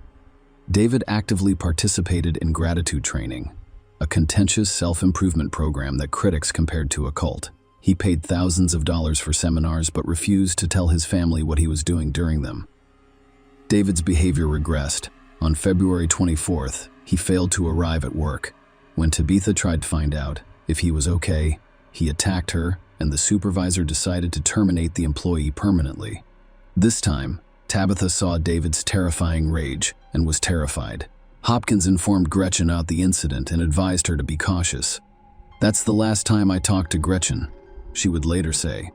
David actively participated in gratitude training, a contentious self-improvement program that critics compared to a cult. He paid thousands of dollars for seminars but refused to tell his family what he was doing during them. David's behavior regressed. On February 24th, he failed to arrive at work. When Tabitha tried to find out if he was okay, he attacked her, and the supervisor decided to terminate the employee permanently. This time, Tabitha saw David's terrifying rage and was terrified. Hopkins informed Gretchen about the incident and advised her to be cautious. "That's the last time I talked to Gretchen," she would later say.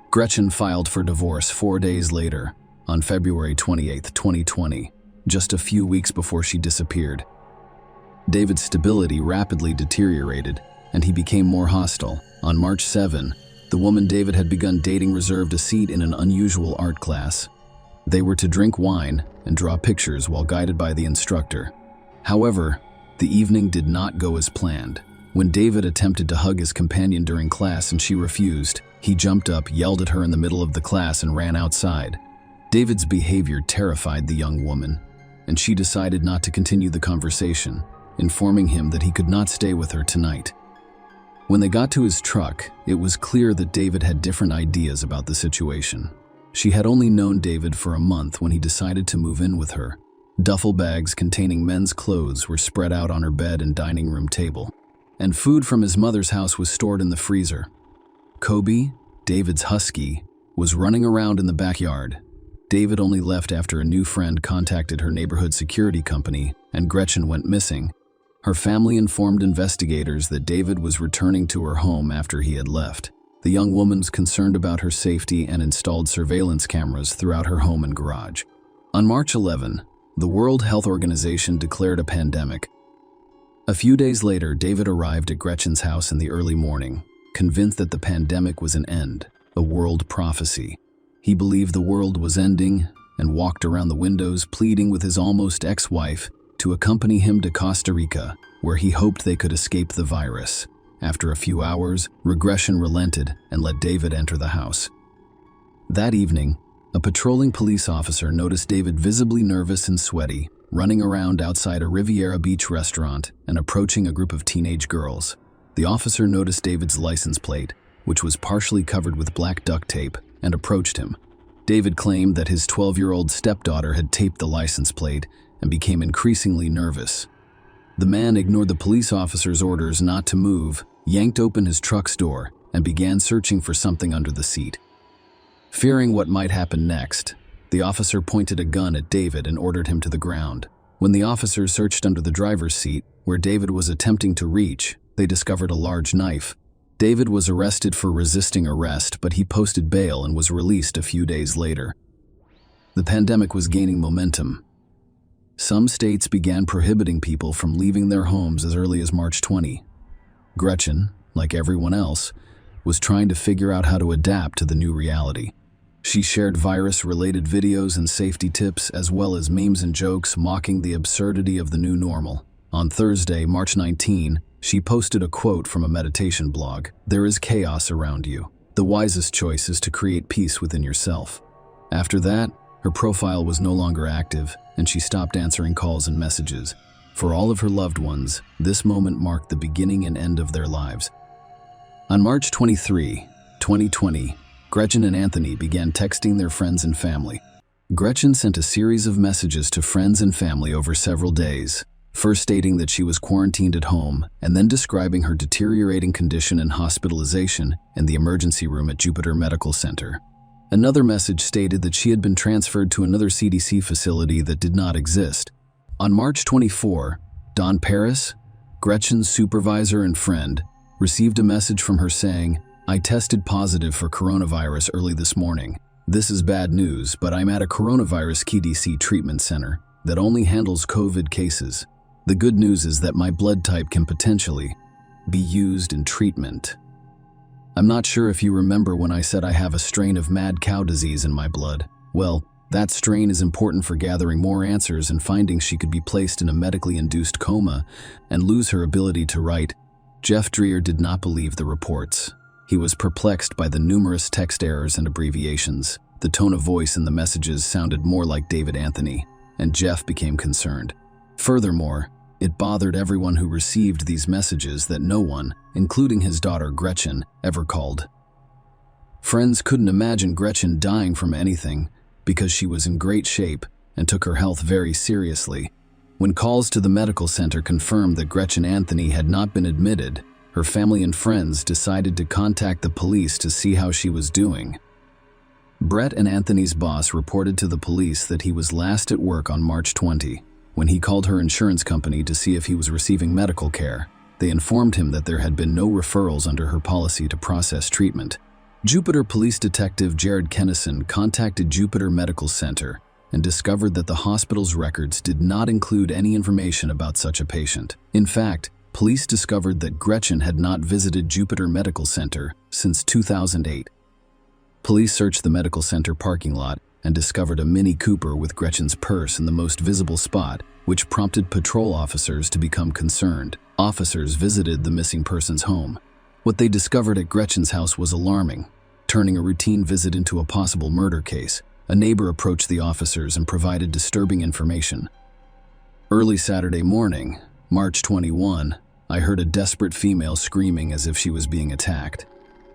Gretchen filed for divorce 4 days later, on February 28, 2020, just a few weeks before she disappeared. David's stability rapidly deteriorated, and he became more hostile. On March 7, the woman David had begun dating reserved a seat in an unusual art class. They were to drink wine and draw pictures while guided by the instructor. However, the evening did not go as planned. When David attempted to hug his companion during class and she refused, he jumped up, yelled at her in the middle of the class, and ran outside. David's behavior terrified the young woman, and she decided not to continue the conversation, informing him that he could not stay with her tonight. When they got to his truck, it was clear that David had different ideas about the situation. She had only known David for a month when he decided to move in with her. Duffel bags containing men's clothes were spread out on her bed and dining room table, and food from his mother's house was stored in the freezer. Kobe, David's husky, was running around in the backyard. David only left after a new friend contacted her neighborhood security company and Gretchen went missing. Her family informed investigators that David was returning to her home after he had left. The young woman was concerned about her safety and installed surveillance cameras throughout her home and garage. On March 11, the World Health Organization declared a pandemic. A few days later, David arrived at Gretchen's house in the early morning, convinced that the pandemic was an end, a world prophecy. He believed the world was ending and walked around the windows pleading with his almost ex-wife to accompany him to Costa Rica, where he hoped they could escape the virus. After a few hours, regression relented and let David enter the house. That evening, a patrolling police officer noticed David visibly nervous and sweaty, running around outside a Riviera Beach restaurant and approaching a group of teenage girls. The officer noticed David's license plate, which was partially covered with black duct tape, and approached him. David claimed that his 12-year-old stepdaughter had taped the license plate and became increasingly nervous. The man ignored the police officer's orders not to move, yanked open his truck's door, and began searching for something under the seat. Fearing what might happen next, the officer pointed a gun at David and ordered him to the ground. When the officers searched under the driver's seat, where David was attempting to reach, they discovered a large knife. David was arrested for resisting arrest, but he posted bail and was released a few days later. The pandemic was gaining momentum. Some states began prohibiting people from leaving their homes as early as March 20. Gretchen, like everyone else, was trying to figure out how to adapt to the new reality. She shared virus-related videos and safety tips, as well as memes and jokes mocking the absurdity of the new normal. On Thursday, March 19, she posted a quote from a meditation blog. "There is chaos around you. The wisest choice is to create peace within yourself." After that, her profile was no longer active, and she stopped answering calls and messages. For all of her loved ones, this moment marked the beginning and end of their lives. On March 23, 2020, Gretchen and Anthony began texting their friends and family. Gretchen sent a series of messages to friends and family over several days, first stating that she was quarantined at home, and then describing her deteriorating condition and hospitalization in the emergency room at Jupiter Medical Center. Another message stated that she had been transferred to another CDC facility that did not exist. On March 24, Don Paris, Gretchen's supervisor and friend, received a message from her saying, "I tested positive for coronavirus early this morning. This is bad news, but I'm at a coronavirus KDC treatment center that only handles COVID cases. The good news is that my blood type can potentially be used in treatment. I'm not sure if you remember when I said I have a strain of mad cow disease in my blood. Well, that strain is important for gathering more answers and finding she could be placed in a medically induced coma and lose her ability to write." Jeff Dreher did not believe the reports. He was perplexed by the numerous text errors and abbreviations. The tone of voice in the messages sounded more like David Anthony, and Jeff became concerned. Furthermore, it bothered everyone who received these messages that no one, including his daughter Gretchen, ever called. Friends couldn't imagine Gretchen dying from anything because she was in great shape and took her health very seriously. When calls to the medical center confirmed that Gretchen Anthony had not been admitted, her family and friends decided to contact the police to see how she was doing. Brett and Anthony's boss reported to the police that he was last at work on March 20. When he called her insurance company to see if he was receiving medical care, they informed him that there had been no referrals under her policy to process treatment. Jupiter Police Detective Jared Kennison contacted Jupiter Medical Center and discovered that the hospital's records did not include any information about such a patient. In fact, police discovered that Gretchen had not visited Jupiter Medical Center since 2008. Police searched the medical center parking lot and discovered a Mini Cooper with Gretchen's purse in the most visible spot, which prompted patrol officers to become concerned. Officers visited the missing person's home. What they discovered at Gretchen's house was alarming, turning a routine visit into a possible murder case. A neighbor approached the officers and provided disturbing information. Early Saturday morning, March 21, I heard a desperate female screaming as if she was being attacked.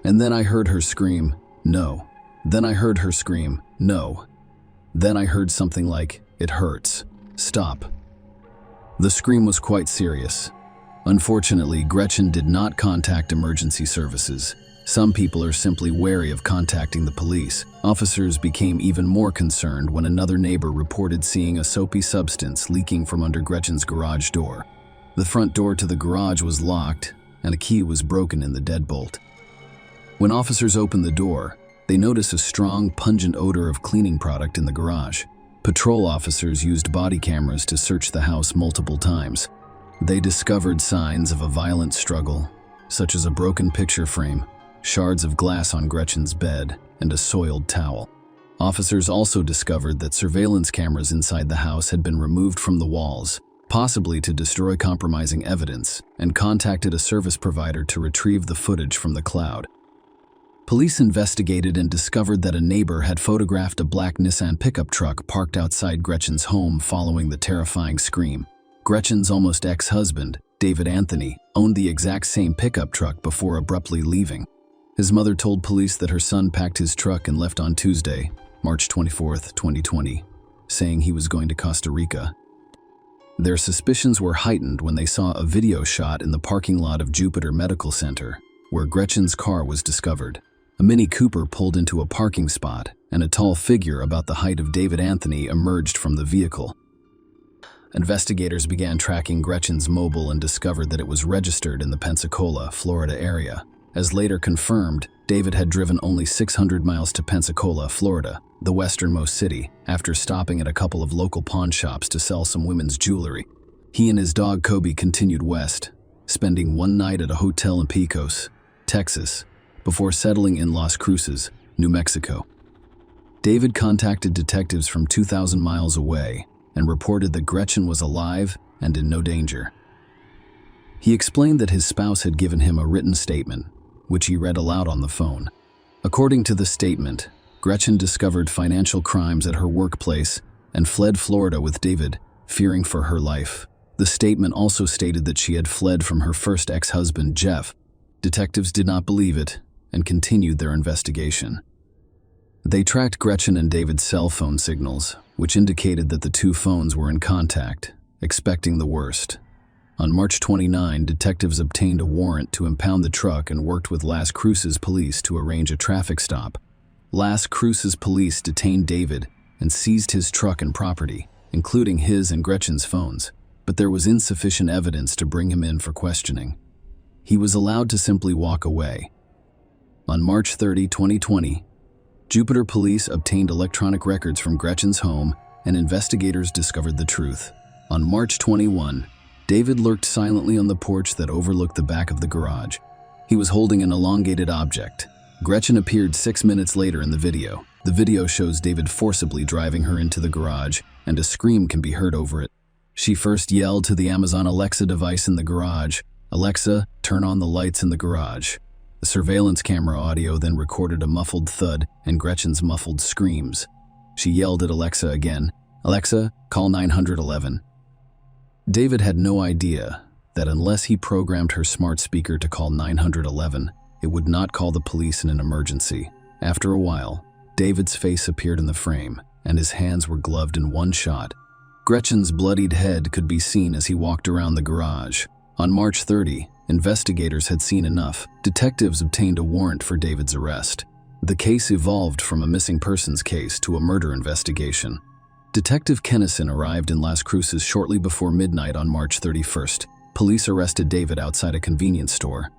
And then I heard her scream, "No." Then I heard her scream, "No." Then I heard something like, "It hurts. Stop." The scream was quite serious. Unfortunately, Gretchen did not contact emergency services. Some people are simply wary of contacting the police. Officers became even more concerned when another neighbor reported seeing a soapy substance leaking from under Gretchen's garage door. The front door to the garage was locked, and a key was broken in the deadbolt. When officers opened the door, they noticed a strong, pungent odor of cleaning product in the garage. Patrol officers used body cameras to search the house multiple times. They discovered signs of a violent struggle, such as a broken picture frame, shards of glass on Gretchen's bed, and a soiled towel. Officers also discovered that surveillance cameras inside the house had been removed from the walls, possibly to destroy compromising evidence, and contacted a service provider to retrieve the footage from the cloud. Police investigated and discovered that a neighbor had photographed a black Nissan pickup truck parked outside Gretchen's home following the terrifying scream. Gretchen's almost ex-husband, David Anthony, owned the exact same pickup truck before abruptly leaving. His mother told police that her son packed his truck and left on Tuesday, March 24, 2020, saying he was going to Costa Rica. Their suspicions were heightened when they saw a video shot in the parking lot of Jupiter Medical Center, where Gretchen's car was discovered. A Mini Cooper pulled into a parking spot, and a tall figure about the height of David Anthony emerged from the vehicle. Investigators began tracking Gretchen's mobile and discovered that it was registered in the Pensacola, Florida area. As later confirmed, David had driven only 600 miles to Pensacola, Florida, the westernmost city, after stopping at a couple of local pawn shops to sell some women's jewelry. He and his dog Kobe continued west, spending one night at a hotel in Pecos, Texas, before settling in Las Cruces, New Mexico. David contacted detectives from 2,000 miles away and reported that Gretchen was alive and in no danger. He explained that his spouse had given him a written statement, which he read aloud on the phone. According to the statement, Gretchen discovered financial crimes at her workplace and fled Florida with David, fearing for her life. The statement also stated that she had fled from her first ex-husband, Jeff. Detectives did not believe it and continued their investigation. They tracked Gretchen and David's cell phone signals, which indicated that the two phones were in contact, expecting the worst. On March 29, detectives obtained a warrant to impound the truck and worked with Las Cruces police to arrange a traffic stop. Las Cruces police detained David and seized his truck and property, including his and Gretchen's phones, but there was insufficient evidence to bring him in for questioning. He was allowed to simply walk away. On March 30, 2020, Jupiter police obtained electronic records from Gretchen's home, and investigators discovered the truth. On March 21, David lurked silently on the porch that overlooked the back of the garage. He was holding an elongated object. Gretchen appeared 6 minutes later in the video. The video shows David forcibly driving her into the garage, and a scream can be heard over it. She first yelled to the Amazon Alexa device in the garage, "Alexa, turn on the lights in the garage." The surveillance camera audio then recorded a muffled thud and Gretchen's muffled screams. She yelled at Alexa again, "Alexa, call 911. David had no idea that unless he programmed her smart speaker to call 911, it would not call the police in an emergency. After a while, David's face appeared in the frame, and his hands were gloved in one shot. Gretchen's bloodied head could be seen as he walked around the garage. On March 30, investigators had seen enough. Detectives obtained a warrant for David's arrest. The case evolved from a missing persons case to a murder investigation. Detective Kennison arrived in Las Cruces shortly before midnight on March 31st. Police arrested David outside a convenience store.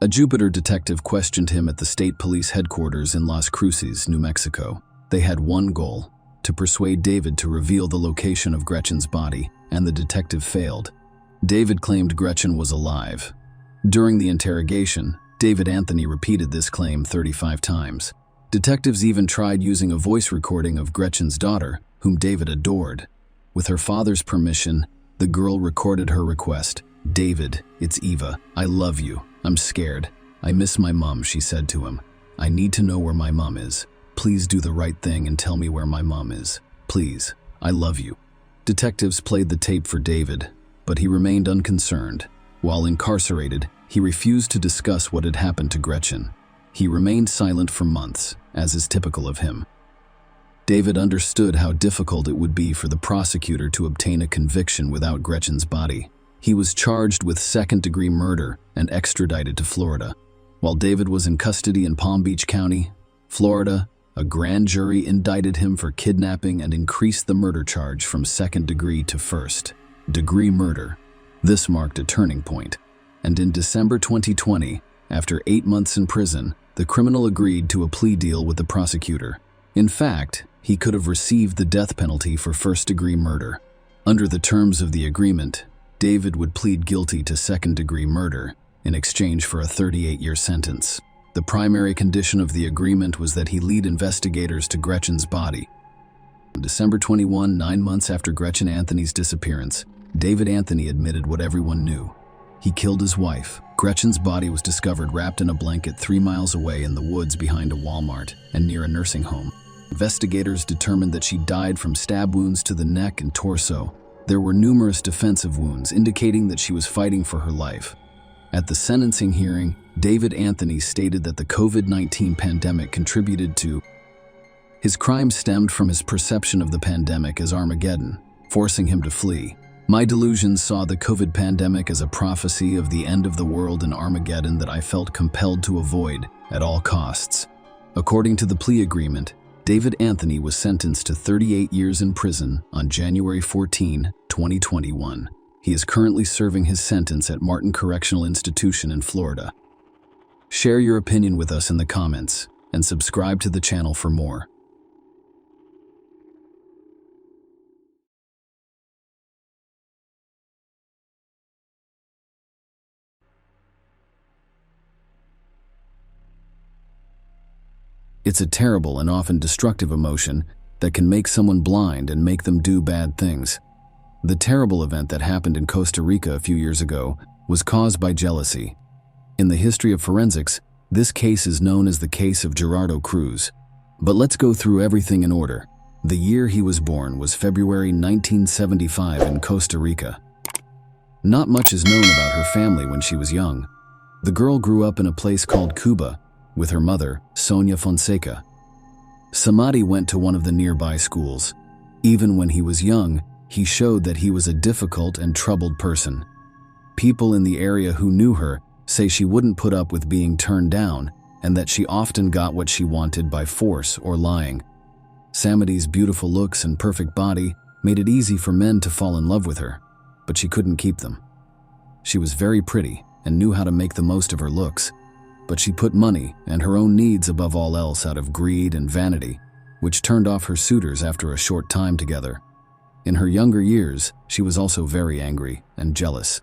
A Jupiter detective questioned him at the state police headquarters in Las Cruces, New Mexico. They had one goal: to persuade David to reveal the location of Gretchen's body, and the detective failed. David claimed Gretchen was alive. During the interrogation, David Anthony repeated this claim 35 times. Detectives even tried using a voice recording of Gretchen's daughter, whom David adored. With her father's permission, the girl recorded her request. "David, it's Eva. I love you. I'm scared. I miss my mom," she said to him. "I need to know where my mom is. Please do the right thing and tell me where my mom is. Please. I love you." Detectives played the tape for David, but he remained unconcerned. While incarcerated, he refused to discuss what had happened to Gretchen. He remained silent for months, as is typical of him. David understood how difficult it would be for the prosecutor to obtain a conviction without Gretchen's body. He was charged with second-degree murder and extradited to Florida. While David was in custody in Palm Beach County, Florida, a grand jury indicted him for kidnapping and increased the murder charge from second-degree to first-degree murder. This marked a turning point, and in December 2020, after 8 months in prison, the criminal agreed to a plea deal with the prosecutor. In fact, he could have received the death penalty for first-degree murder. Under the terms of the agreement, David would plead guilty to second-degree murder in exchange for a 38-year sentence. The primary condition of the agreement was that he lead investigators to Gretchen's body. On December 21, 9 months after Gretchen Anthony's disappearance, David Anthony admitted what everyone knew. He killed his wife. Gretchen's body was discovered wrapped in a blanket 3 miles away in the woods behind a Walmart and near a nursing home. Investigators determined that she died from stab wounds to the neck and torso. There were numerous defensive wounds indicating that she was fighting for her life. At the sentencing hearing, David Anthony stated that the COVID-19 pandemic contributed to his crime stemmed from his perception of the pandemic as Armageddon, forcing him to flee. "My delusions saw the COVID pandemic as a prophecy of the end of the world and Armageddon that I felt compelled to avoid at all costs." According to the plea agreement, David Anthony was sentenced to 38 years in prison on January 14, 2021. He is currently serving his sentence at Martin Correctional Institution in Florida. Share your opinion with us in the comments and subscribe to the channel for more. It's a terrible and often destructive emotion that can make someone blind and make them do bad things. The terrible event that happened in Costa Rica a few years ago was caused by jealousy. In the history of forensics, this case is known as the case of Gerardo Cruz. But let's go through everything in order. The year he was born was February 1975 in Costa Rica. Not much is known about her family when she was young. The girl grew up in a place called Cuba with her mother, Sonia Fonseca. Samadi went to one of the nearby schools. Even when he was young, he showed that he was a difficult and troubled person. People in the area who knew her say she wouldn't put up with being turned down and that she often got what she wanted by force or lying. Samadi's beautiful looks and perfect body made it easy for men to fall in love with her, but she couldn't keep them. She was very pretty and knew how to make the most of her looks, but she put money and her own needs above all else out of greed and vanity, which turned off her suitors after a short time together. In her younger years, she was also very angry and jealous.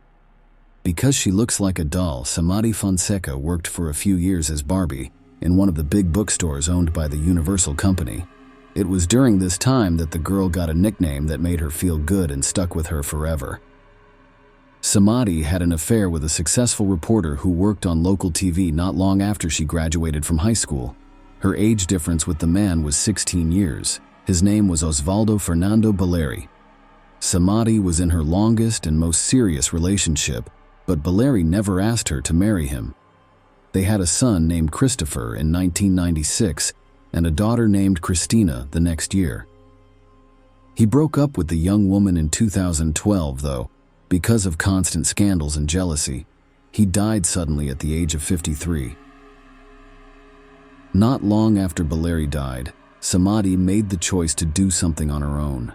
Because she looks like a doll, Samadi Fonseca worked for a few years as Barbie in one of the big bookstores owned by the Universal Company. It was during this time that the girl got a nickname that made her feel good and stuck with her forever. Samadhi had an affair with a successful reporter who worked on local TV not long after she graduated from high school. Her age difference with the man was 16 years. His name was Osvaldo Fernando Baleri. Samadhi was in her longest and most serious relationship, but Baleri never asked her to marry him. They had a son named Christopher in 1996 and a daughter named Christina the next year. He broke up with the young woman in 2012, though, because of constant scandals and jealousy. He died suddenly at the age of 53. Not long after Baleri died, Samadhi made the choice to do something on her own.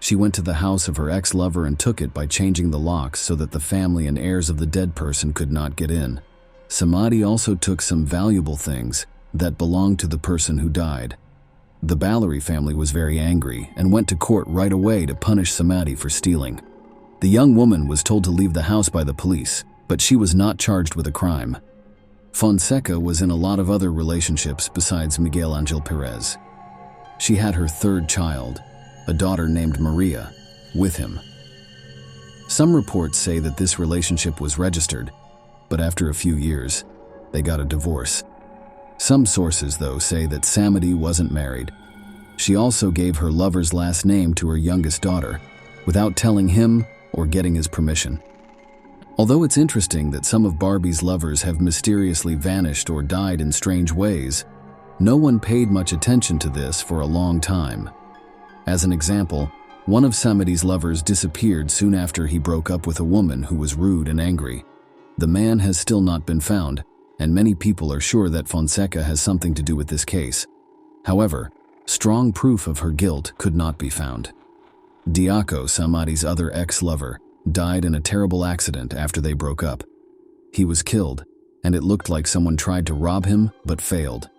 She went to the house of her ex-lover and took it by changing the locks so that the family and heirs of the dead person could not get in. Samadhi also took some valuable things that belonged to the person who died. The Baleri family was very angry and went to court right away to punish Samadhi for stealing. The young woman was told to leave the house by the police, but she was not charged with a crime. Fonseca was in a lot of other relationships besides Miguel Angel Perez. She had her third child, a daughter named Maria, with him. Some reports say that this relationship was registered, but after a few years, they got a divorce. Some sources, though, say that Samadhi wasn't married. She also gave her lover's last name to her youngest daughter, without telling him or getting his permission. Although it's interesting that some of Barbie's lovers have mysteriously vanished or died in strange ways, no one paid much attention to this for a long time. As an example, one of Samadhi's lovers disappeared soon after he broke up with a woman who was rude and angry. The man has still not been found, and many people are sure that Fonseca has something to do with this case. However, strong proof of her guilt could not be found. Diaco, Samadhi's other ex-lover, died in a terrible accident after they broke up. He was killed, and it looked like someone tried to rob him but failed.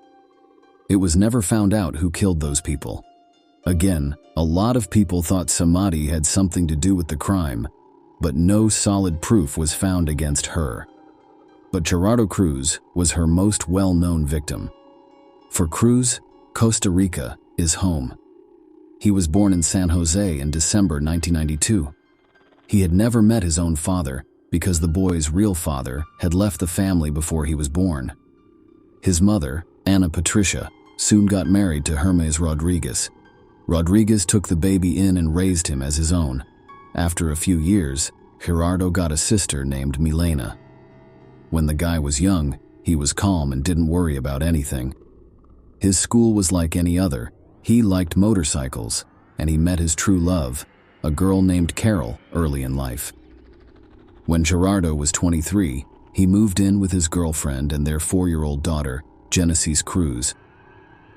It was never found out who killed those people. Again, a lot of people thought Samadhi had something to do with the crime, but no solid proof was found against her. But Gerardo Cruz was her most well-known victim. For Cruz, Costa Rica is home. He was born in San Jose in December 1992. He had never met his own father because the boy's real father had left the family before he was born. His mother, Ana Patricia, soon got married to Hermes Rodriguez. Rodriguez took the baby in and raised him as his own. After a few years, Gerardo got a sister named Milena. When the guy was young, he was calm and didn't worry about anything. His school was like any other. He liked motorcycles, and he met his true love, a girl named Carol, early in life. When Gerardo was 23, he moved in with his girlfriend and their 4-year-old daughter, Genesis Cruz.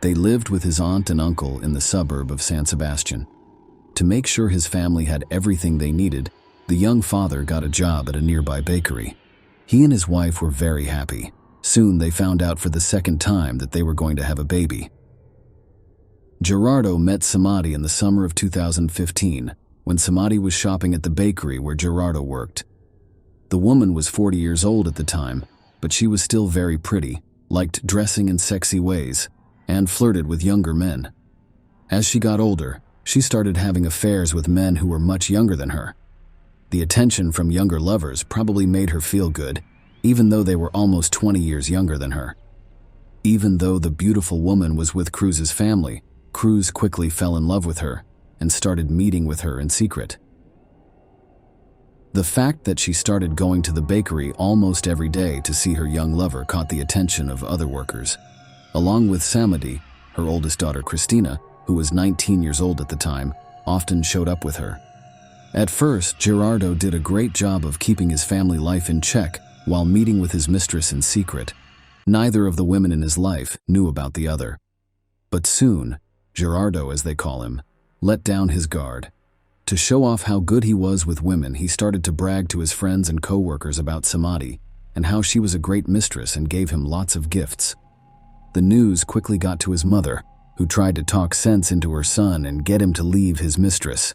They lived with his aunt and uncle in the suburb of San Sebastian. To make sure his family had everything they needed, the young father got a job at a nearby bakery. He and his wife were very happy. Soon they found out for the second time that they were going to have a baby. Gerardo met Samadhi in the summer of 2015 when Samadhi was shopping at the bakery where Gerardo worked. The woman was 40 years old at the time, but she was still very pretty, liked dressing in sexy ways, and flirted with younger men. As she got older, she started having affairs with men who were much younger than her. The attention from younger lovers probably made her feel good, even though they were almost 20 years younger than her. Even though the beautiful woman was with Cruz's family, Cruz quickly fell in love with her and started meeting with her in secret. The fact that she started going to the bakery almost every day to see her young lover caught the attention of other workers. Along with Samadhi, her oldest daughter Christina, who was 19 years old at the time, often showed up with her. At first, Gerardo did a great job of keeping his family life in check while meeting with his mistress in secret. Neither of the women in his life knew about the other. But soon, Gerardo, as they call him, let down his guard. To show off how good he was with women, he started to brag to his friends and co-workers about Samadhi and how she was a great mistress and gave him lots of gifts. The news quickly got to his mother, who tried to talk sense into her son and get him to leave his mistress.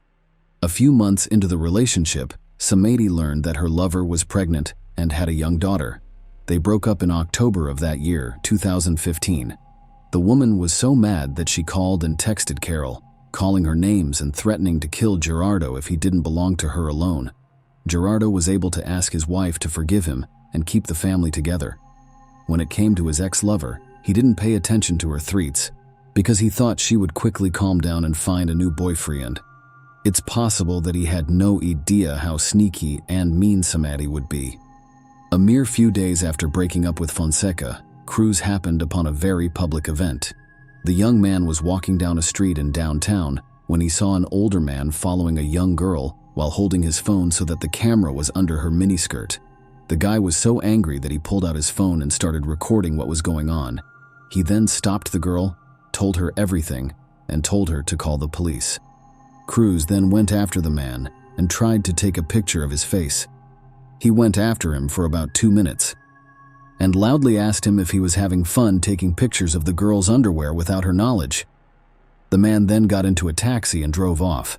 A few months into the relationship, Samadhi learned that her lover was pregnant and had a young daughter. They broke up in October of that year, 2015. The woman was so mad that she called and texted Carol, calling her names and threatening to kill Gerardo if he didn't belong to her alone. Gerardo was able to ask his wife to forgive him and keep the family together. When it came to his ex-lover, he didn't pay attention to her threats because he thought she would quickly calm down and find a new boyfriend. It's possible that he had no idea how sneaky and mean Samadi would be. A mere few days after breaking up with Fonseca, Cruz happened upon a very public event. The young man was walking down a street in downtown when he saw an older man following a young girl while holding his phone so that the camera was under her miniskirt. The guy was so angry that he pulled out his phone and started recording what was going on. He then stopped the girl, told her everything, and told her to call the police. Cruz then went after the man and tried to take a picture of his face. He went after him for about 2 minutes and loudly asked him if he was having fun taking pictures of the girl's underwear without her knowledge. The man then got into a taxi and drove off.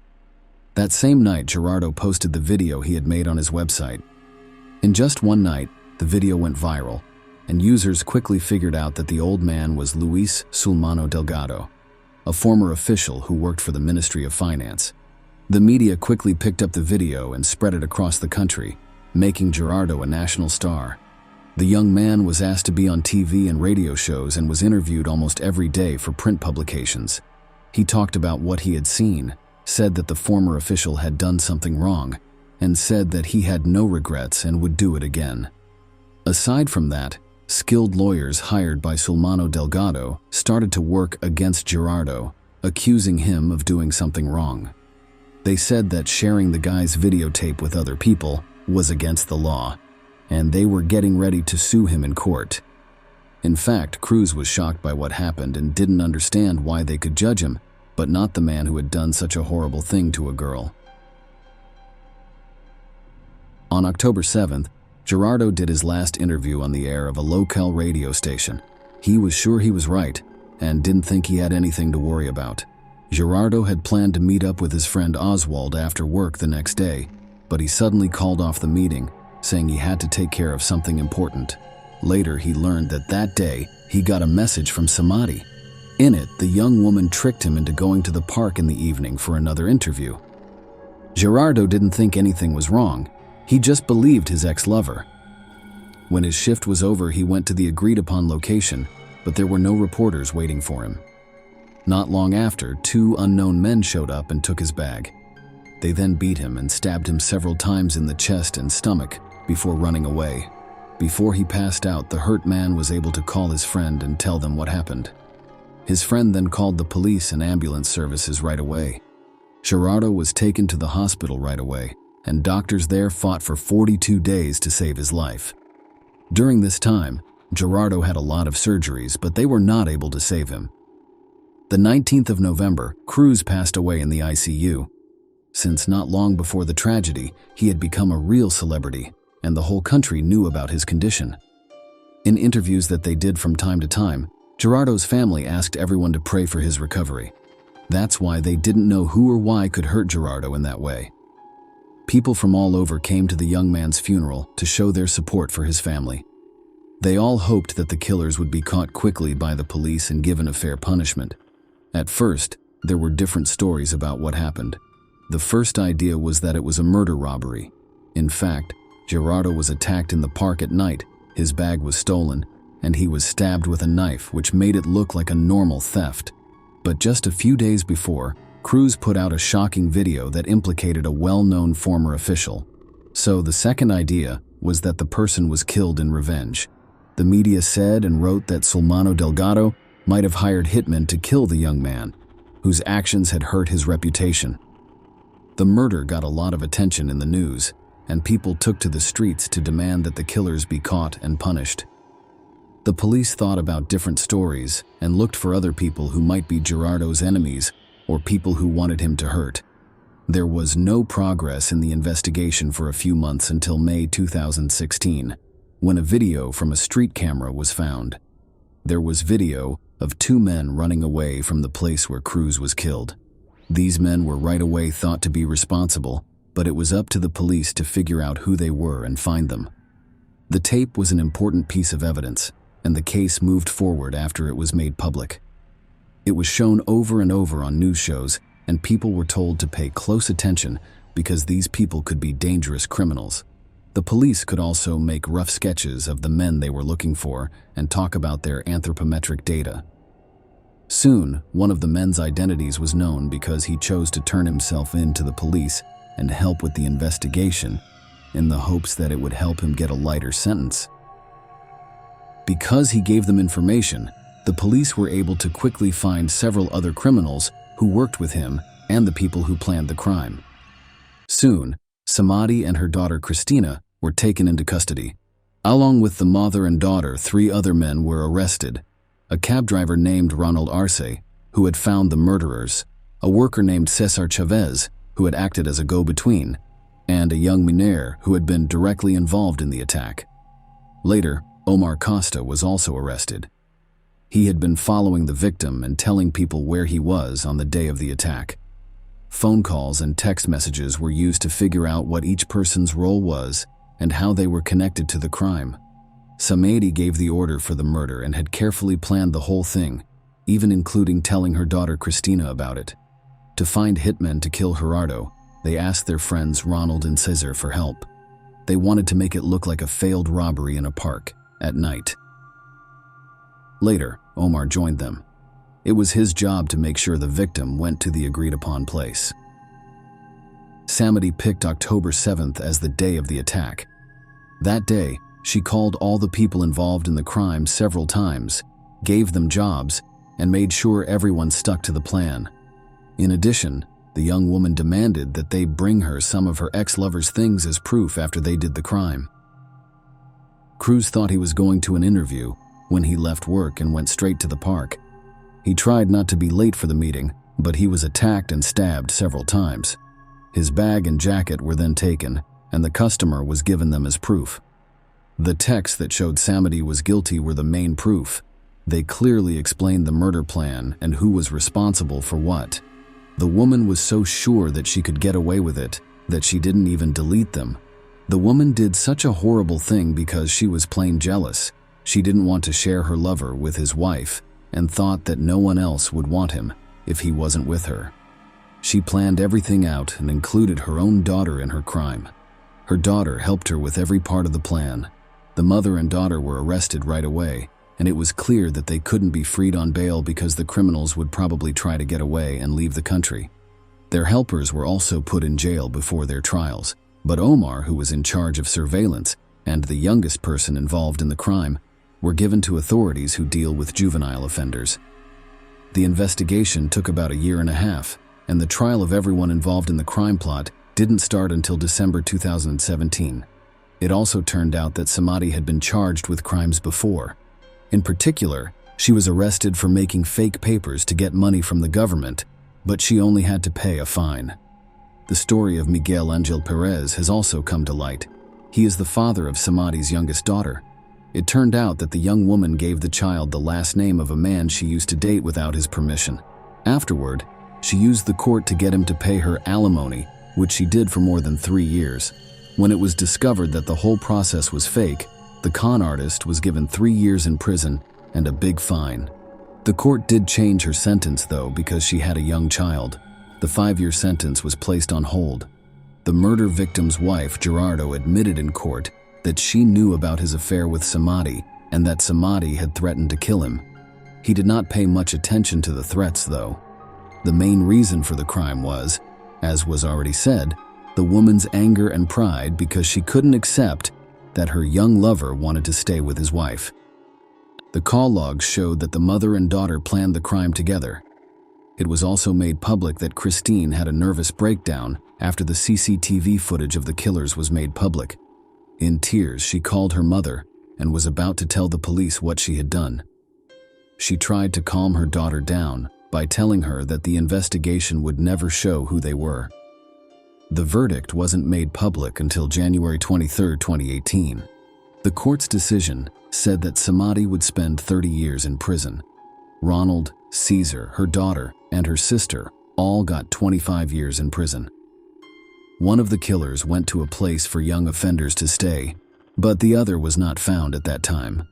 That same night, Gerardo posted the video he had made on his website. In just one night, the video went viral, and users quickly figured out that the old man was Luis Sulmano Delgado, a former official who worked for the Ministry of Finance. The media quickly picked up the video and spread it across the country, making Gerardo a national star. The young man was asked to be on TV and radio shows and was interviewed almost every day for print publications. He talked about what he had seen, said that the former official had done something wrong, and said that he had no regrets and would do it again. Aside from that, skilled lawyers hired by Sulmano Delgado started to work against Gerardo, accusing him of doing something wrong. They said that sharing the guy's videotape with other people was against the law, and they were getting ready to sue him in court. In fact, Cruz was shocked by what happened and didn't understand why they could judge him, but not the man who had done such a horrible thing to a girl. On October 7th, Gerardo did his last interview on the air of a local radio station. He was sure he was right and didn't think he had anything to worry about. Gerardo had planned to meet up with his friend Oswald after work the next day, but he suddenly called off the meeting, saying he had to take care of something important. Later, he learned that that day, he got a message from Samadi. In it, the young woman tricked him into going to the park in the evening for another interview. Gerardo didn't think anything was wrong. He just believed his ex-lover. When his shift was over, he went to the agreed-upon location, but there were no reporters waiting for him. Not long after, 2 unknown men showed up and took his bag. They then beat him and stabbed him several times in the chest and stomach before running away. Before he passed out, the hurt man was able to call his friend and tell them what happened. His friend then called the police and ambulance services right away. Gerardo was taken to the hospital right away, and doctors there fought for 42 days to save his life. During this time, Gerardo had a lot of surgeries, but they were not able to save him. The 19th of November, Cruz passed away in the ICU. Since not long before the tragedy, he had become a real celebrity, and the whole country knew about his condition. In interviews that they did from time to time, Gerardo's family asked everyone to pray for his recovery. That's why they didn't know who or why could hurt Gerardo in that way. People from all over came to the young man's funeral to show their support for his family. They all hoped that the killers would be caught quickly by the police and given a fair punishment. At first, there were different stories about what happened. The first idea was that it was a murder robbery. In fact, Gerardo was attacked in the park at night, his bag was stolen, and he was stabbed with a knife, which made it look like a normal theft. But just a few days before, Cruz put out a shocking video that implicated a well-known former official. So the second idea was that the person was killed in revenge. The media said and wrote that Sulmano Delgado might have hired hitmen to kill the young man, whose actions had hurt his reputation. The murder got a lot of attention in the news, and people took to the streets to demand that the killers be caught and punished. The police thought about different stories and looked for other people who might be Gerardo's enemies or people who wanted him to hurt. There was no progress in the investigation for a few months until May 2016, when a video from a street camera was found. There was video of 2 men running away from the place where Cruz was killed. These men were right away thought to be responsible, but it was up to the police to figure out who they were and find them. The tape was an important piece of evidence, and the case moved forward after it was made public. It was shown over and over on news shows, and people were told to pay close attention because these people could be dangerous criminals. The police could also make rough sketches of the men they were looking for and talk about their anthropometric data. Soon, one of the men's identities was known because he chose to turn himself in to the police and help with the investigation in the hopes that it would help him get a lighter sentence. Because he gave them information, the police were able to quickly find several other criminals who worked with him and the people who planned the crime. Soon, Samadi and her daughter Christina were taken into custody. Along with the mother and daughter, 3 other men were arrested: a cab driver named Ronald Arce, who had found the murderers, a worker named Cesar Chavez, who had acted as a go-between, and a young Miner who had been directly involved in the attack. Later, Omar Costa was also arrested. He had been following the victim and telling people where he was on the day of the attack. Phone calls and text messages were used to figure out what each person's role was and how they were connected to the crime. Samadi gave the order for the murder and had carefully planned the whole thing, even including telling her daughter Christina about it. To find hitmen to kill Gerardo, they asked their friends Ronald and Cesar for help. They wanted to make it look like a failed robbery in a park at night. Later, Omar joined them. It was his job to make sure the victim went to the agreed-upon place. Samadi picked October 7th as the day of the attack. That day, she called all the people involved in the crime several times, gave them jobs, and made sure everyone stuck to the plan. In addition, the young woman demanded that they bring her some of her ex-lover's things as proof after they did the crime. Cruz thought he was going to an interview when he left work and went straight to the park. He tried not to be late for the meeting, but he was attacked and stabbed several times. His bag and jacket were then taken, and the customer was given them as proof. The texts that showed Samadi was guilty were the main proof. They clearly explained the murder plan and who was responsible for what. The woman was so sure that she could get away with it that she didn't even delete them. The woman did such a horrible thing because she was plain jealous. She didn't want to share her lover with his wife and thought that no one else would want him if he wasn't with her. She planned everything out and included her own daughter in her crime. Her daughter helped her with every part of the plan. The mother and daughter were arrested right away, and it was clear that they couldn't be freed on bail because the criminals would probably try to get away and leave the country. Their helpers were also put in jail before their trials, but Omar, who was in charge of surveillance, and the youngest person involved in the crime, were given to authorities who deal with juvenile offenders. The investigation took about a year and a half, and the trial of everyone involved in the crime plot didn't start until December 2017. It also turned out that Samadi had been charged with crimes before. In particular, she was arrested for making fake papers to get money from the government, but she only had to pay a fine. The story of Miguel Angel Perez has also come to light. He is the father of Samadi's youngest daughter. It turned out that the young woman gave the child the last name of a man she used to date without his permission. Afterward, she used the court to get him to pay her alimony, which she did for more than 3 years. When it was discovered that the whole process was fake, the con artist was given 3 years in prison and a big fine. The court did change her sentence, though, because she had a young child. The 5-year sentence was placed on hold. The murder victim's wife, Gerardo, admitted in court that she knew about his affair with Samadi and that Samadi had threatened to kill him. He did not pay much attention to the threats, though. The main reason for the crime was, as was already said, the woman's anger and pride because she couldn't accept that her young lover wanted to stay with his wife. The call logs showed that the mother and daughter planned the crime together. It was also made public that Christine had a nervous breakdown after the CCTV footage of the killers was made public. In tears, she called her mother and was about to tell the police what she had done. She tried to calm her daughter down by telling her that the investigation would never show who they were. The verdict wasn't made public until January 23, 2018. The court's decision said that Samadi would spend 30 years in prison. Ronald, Caesar, her daughter, and her sister all got 25 years in prison. One of the killers went to a place for young offenders to stay, but the other was not found at that time.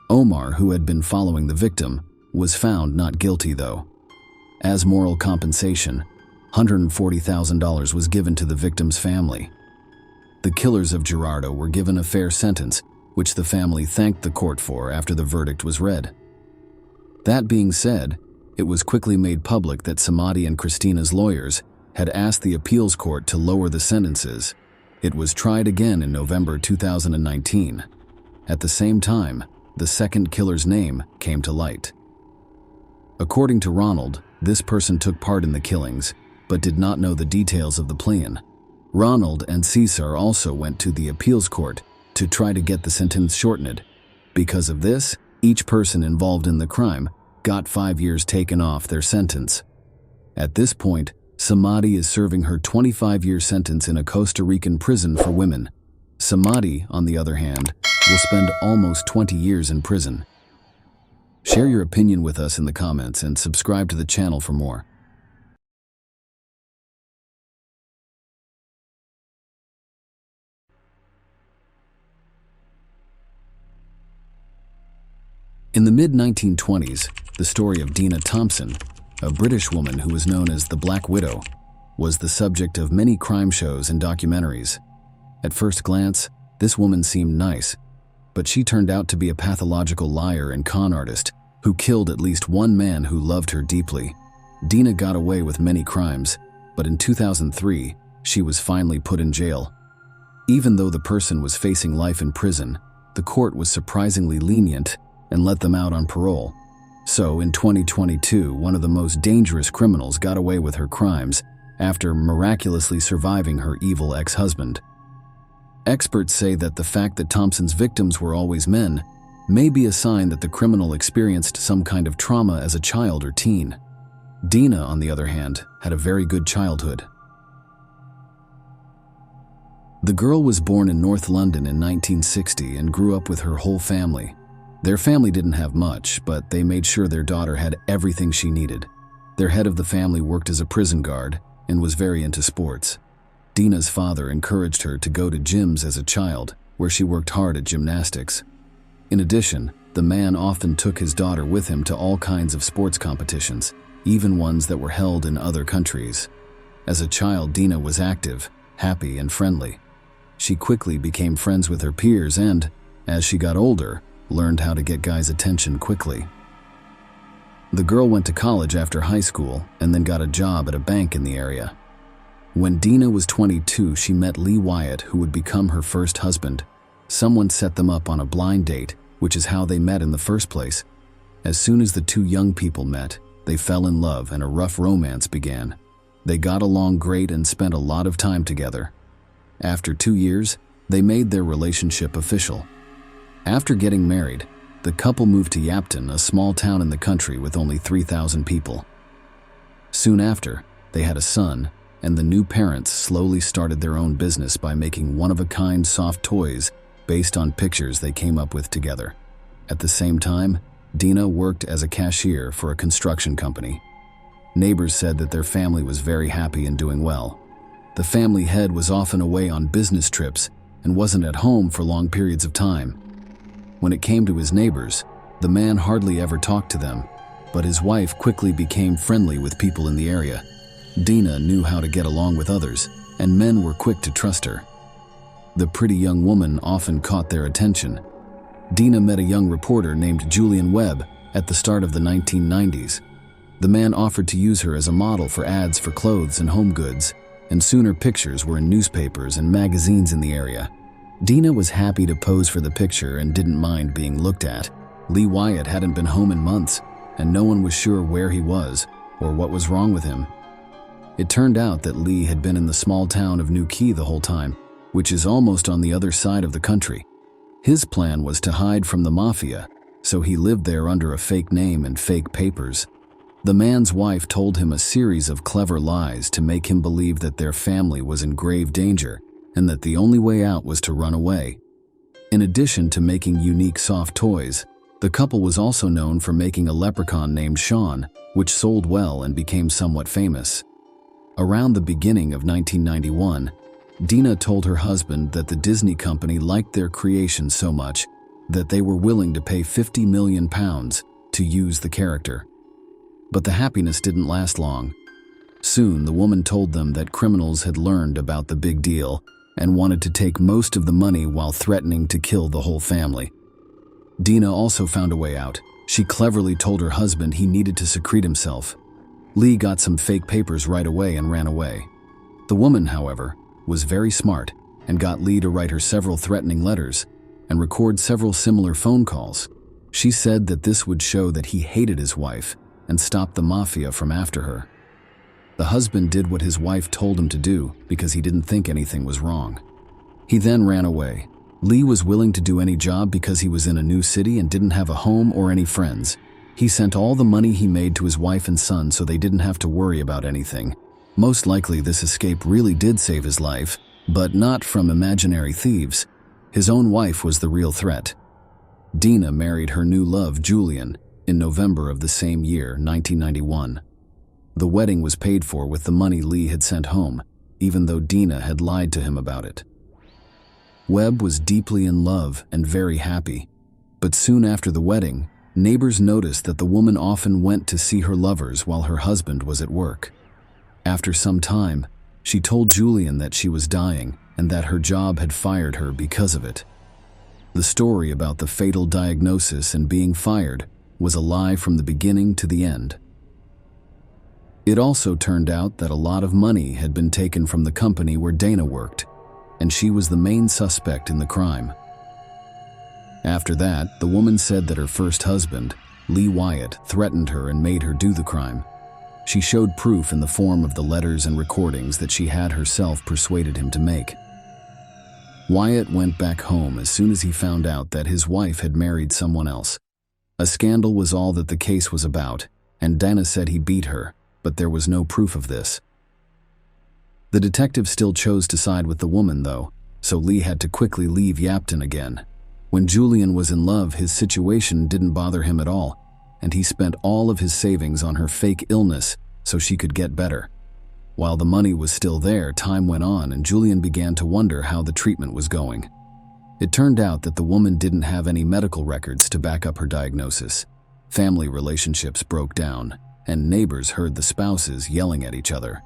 Omar, who had been following the victim, was found not guilty, though. As moral compensation, $140,000 was given to the victim's family. The killers of Gerardo were given a fair sentence, which the family thanked the court for after the verdict was read. That being said, it was quickly made public that Samadi and Christina's lawyers had asked the appeals court to lower the sentences. It was tried again in November 2019. At the same time, the second killer's name came to light. According to Ronald, this person took part in the killings, but did not know the details of the plan. Ronald and Cesar also went to the appeals court to try to get the sentence shortened. Because of this, each person involved in the crime got 5 years taken off their sentence. At this point, Samadi is serving her 25-year sentence in a Costa Rican prison for women. Samadi, on the other hand, will spend almost 20 years in prison. Share your opinion with us in the comments and subscribe to the channel for more. In the mid-1920s, the story of Dina Thompson, a British woman who was known as the Black Widow, was the subject of many crime shows and documentaries. At first glance, this woman seemed nice, but she turned out to be a pathological liar and con artist who killed at least one man who loved her deeply. Dina got away with many crimes, but in 2003, she was finally put in jail. Even though the person was facing life in prison, the court was surprisingly lenient and let them out on parole. So in 2022, one of the most dangerous criminals got away with her crimes after miraculously surviving her evil ex-husband. Experts say that the fact that Thompson's victims were always men may be a sign that the criminal experienced some kind of trauma as a child or teen. Dina, on the other hand, had a very good childhood. The girl was born in North London in 1960 and grew up with her whole family. Their family didn't have much, but they made sure their daughter had everything she needed. Their head of the family worked as a prison guard and was very into sports. Dina's father encouraged her to go to gyms as a child, where she worked hard at gymnastics. In addition, the man often took his daughter with him to all kinds of sports competitions, even ones that were held in other countries. As a child, Dina was active, happy, and friendly. She quickly became friends with her peers and, as she got older, learned how to get guys' attention quickly. The girl went to college after high school and then got a job at a bank in the area. When Dina was 22, she met Lee Wyatt, who would become her first husband. Someone set them up on a blind date, which is how they met in the first place. As soon as the two young people met, they fell in love and a rough romance began. They got along great and spent a lot of time together. After 2 years, they made their relationship official. After getting married, the couple moved to Yapton, a small town in the country with only 3,000 people. Soon after, they had a son, and the new parents slowly started their own business by making one-of-a-kind soft toys based on pictures they came up with together. At the same time, Dina worked as a cashier for a construction company. Neighbors said that their family was very happy and doing well. The family head was often away on business trips and wasn't at home for long periods of time. When it came to his neighbors, the man hardly ever talked to them, but his wife quickly became friendly with people in the area. Dina knew how to get along with others, and men were quick to trust her. The pretty young woman often caught their attention. Dina met a young reporter named Julian Webb at the start of the 1990s. The man offered to use her as a model for ads for clothes and home goods, and soon her pictures were in newspapers and magazines in the area. Dina was happy to pose for the picture and didn't mind being looked at. Lee Wyatt hadn't been home in months, and no one was sure where he was or what was wrong with him. It turned out that Lee had been in the small town of New Quay the whole time, which is almost on the other side of the country. His plan was to hide from the mafia, so he lived there under a fake name and fake papers. The man's wife told him a series of clever lies to make him believe that their family was in grave danger and that the only way out was to run away. In addition to making unique soft toys, the couple was also known for making a leprechaun named Sean, which sold well and became somewhat famous. Around the beginning of 1991, Dina told her husband that the Disney company liked their creation so much that they were willing to pay £50 million to use the character. But the happiness didn't last long. Soon, the woman told them that criminals had learned about the big deal and wanted to take most of the money while threatening to kill the whole family. Dina also found a way out. She cleverly told her husband he needed to secrete himself. Lee got some fake papers right away and ran away. The woman, however, was very smart and got Lee to write her several threatening letters and record several similar phone calls. She said that this would show that he hated his wife and stop the mafia from after her. The husband did what his wife told him to do because he didn't think anything was wrong. He then ran away. Lee was willing to do any job because he was in a new city and didn't have a home or any friends. He sent all the money he made to his wife and son so they didn't have to worry about anything. Most likely this escape really did save his life, but not from imaginary thieves. His own wife was the real threat. Dina married her new love, Julian, in November of the same year, 1991. The wedding was paid for with the money Lee had sent home, even though Dina had lied to him about it. Webb was deeply in love and very happy, but soon after the wedding, neighbors noticed that the woman often went to see her lovers while her husband was at work. After some time, she told Julian that she was dying and that her job had fired her because of it. The story about the fatal diagnosis and being fired was a lie from the beginning to the end. It also turned out that a lot of money had been taken from the company where Dana worked, and she was the main suspect in the crime. After that, the woman said that her first husband, Lee Wyatt, threatened her and made her do the crime. She showed proof in the form of the letters and recordings that she had herself persuaded him to make. Wyatt went back home as soon as he found out that his wife had married someone else. A scandal was all that the case was about, and Dana said he beat her, but there was no proof of this. The detective still chose to side with the woman, though, so Lee had to quickly leave Yapton again. When Julian was in love, his situation didn't bother him at all, and he spent all of his savings on her fake illness so she could get better. While the money was still there, time went on and Julian began to wonder how the treatment was going. It turned out that the woman didn't have any medical records to back up her diagnosis. Family relationships broke down, and neighbors heard the spouses yelling at each other.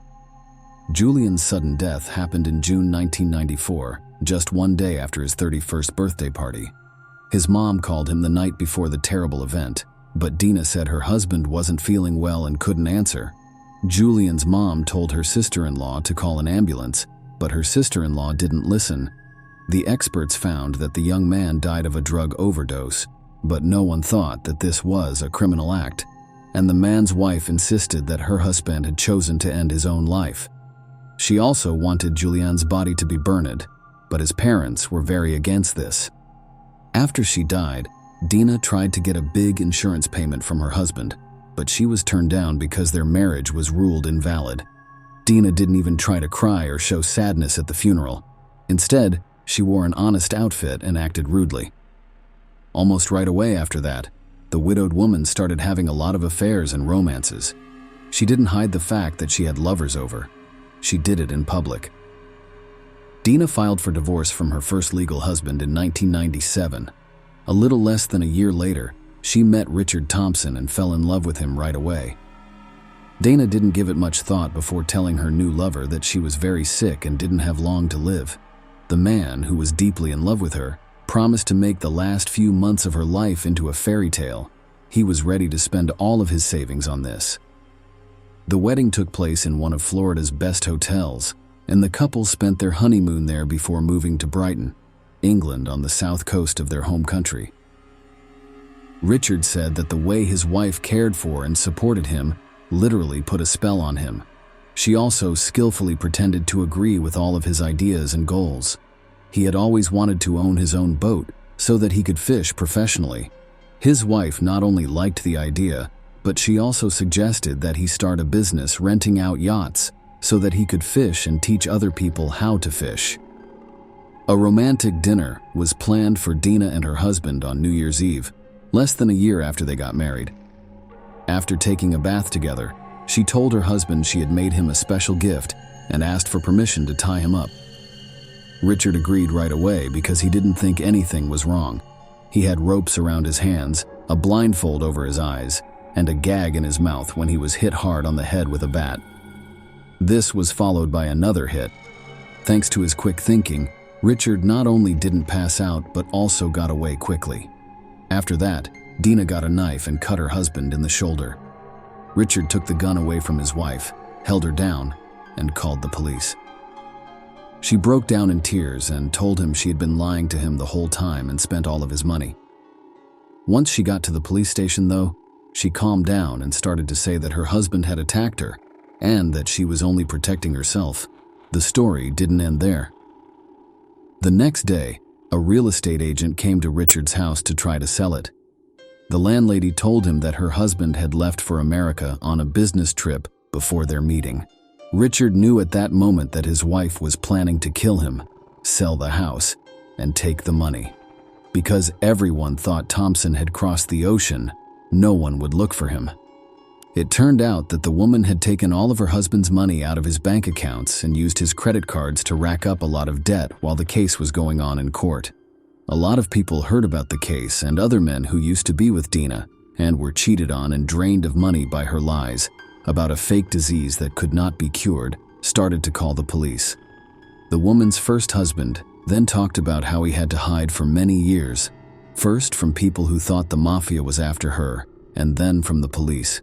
Julian's sudden death happened in June 1994, just one day after his 31st birthday party. His mom called him the night before the terrible event, but Dina said her husband wasn't feeling well and couldn't answer. Julian's mom told her sister-in-law to call an ambulance, but her sister-in-law didn't listen. The experts found that the young man died of a drug overdose, but no one thought that this was a criminal act, and the man's wife insisted that her husband had chosen to end his own life. She also wanted Julian's body to be burned, but his parents were very against this. After she died, Dina tried to get a big insurance payment from her husband, but she was turned down because their marriage was ruled invalid. Dina didn't even try to cry or show sadness at the funeral. Instead, she wore an honest outfit and acted rudely. Almost right away after that, the widowed woman started having a lot of affairs and romances. She didn't hide the fact that she had lovers over. She did it in public. Dina filed for divorce from her first legal husband in 1997. A little less than a year later, she met Richard Thompson and fell in love with him right away. Dana didn't give it much thought before telling her new lover that she was very sick and didn't have long to live. The man, who was deeply in love with her, promised to make the last few months of her life into a fairy tale. He was ready to spend all of his savings on this. The wedding took place in one of Florida's best hotels, and the couple spent their honeymoon there before moving to Brighton, England, on the south coast of their home country. Richard said that the way his wife cared for and supported him literally put a spell on him. She also skillfully pretended to agree with all of his ideas and goals. He had always wanted to own his own boat so that he could fish professionally. His wife not only liked the idea, but she also suggested that he start a business renting out yachts so that he could fish and teach other people how to fish. A romantic dinner was planned for Dina and her husband on New Year's Eve, less than a year after they got married. After taking a bath together, she told her husband she had made him a special gift and asked for permission to tie him up. Richard agreed right away because he didn't think anything was wrong. He had ropes around his hands, a blindfold over his eyes, and a gag in his mouth when he was hit hard on the head with a bat. This was followed by another hit. Thanks to his quick thinking, Richard not only didn't pass out but also got away quickly. After that, Dina got a knife and cut her husband in the shoulder. Richard took the gun away from his wife, held her down, and called the police. She broke down in tears and told him she had been lying to him the whole time and spent all of his money. Once she got to the police station, though, she calmed down and started to say that her husband had attacked her and that she was only protecting herself. The story didn't end there. The next day, a real estate agent came to Richard's house to try to sell it. The landlady told him that her husband had left for America on a business trip before their meeting. Richard knew at that moment that his wife was planning to kill him, sell the house, and take the money. Because everyone thought Thompson had crossed the ocean, no one would look for him. It turned out that the woman had taken all of her husband's money out of his bank accounts and used his credit cards to rack up a lot of debt while the case was going on in court. A lot of people heard about the case and other men who used to be with Dina and were cheated on and drained of money by her lies about a fake disease that could not be cured started to call the police. The woman's first husband then talked about how he had to hide for many years, first from people who thought the mafia was after her, and then from the police.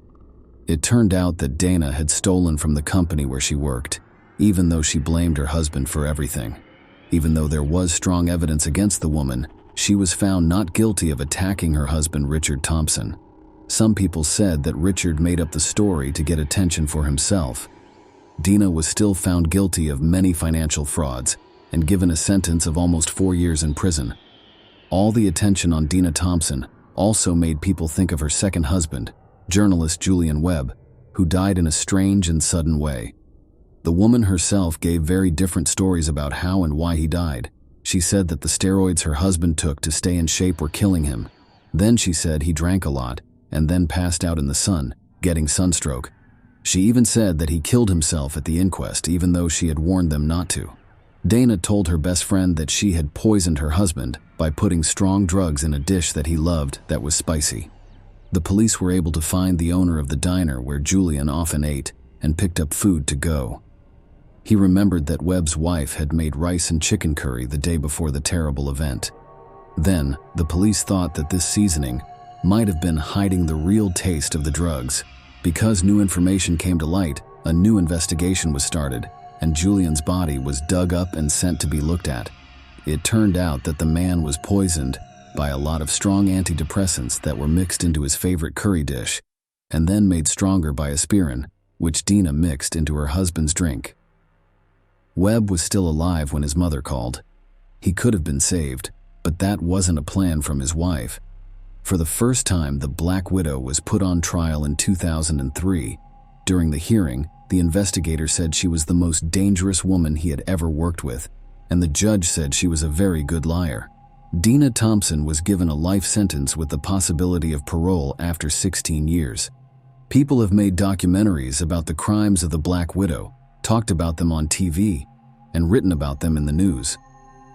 It turned out that Dana had stolen from the company where she worked, even though she blamed her husband for everything. Even though there was strong evidence against the woman, she was found not guilty of attacking her husband, Richard Thompson. Some people said that Richard made up the story to get attention for himself. Dina was still found guilty of many financial frauds and given a sentence of almost 4 years in prison. All the attention on Dina Thompson also made people think of her second husband, journalist Julian Webb, who died in a strange and sudden way. The woman herself gave very different stories about how and why he died. She said that the steroids her husband took to stay in shape were killing him. Then she said he drank a lot and then passed out in the sun, getting sunstroke. She even said that he killed himself at the inquest, even though she had warned them not to. Dana told her best friend that she had poisoned her husband by putting strong drugs in a dish that he loved that was spicy. The police were able to find the owner of the diner where Julian often ate and picked up food to go. He remembered that Webb's wife had made rice and chicken curry the day before the terrible event. Then, the police thought that this seasoning might have been hiding the real taste of the drugs. Because new information came to light, a new investigation was started, and Julian's body was dug up and sent to be looked at. It turned out that the man was poisoned by a lot of strong antidepressants that were mixed into his favorite curry dish, and then made stronger by aspirin, which Dina mixed into her husband's drink. Webb was still alive when his mother called. He could have been saved, but that wasn't a plan from his wife. For the first time, the Black Widow was put on trial in 2003. During the hearing, the investigator said she was the most dangerous woman he had ever worked with, and the judge said she was a very good liar. Dina Thompson was given a life sentence with the possibility of parole after 16 years. People have made documentaries about the crimes of the Black Widow, talked about them on TV, and written about them in the news.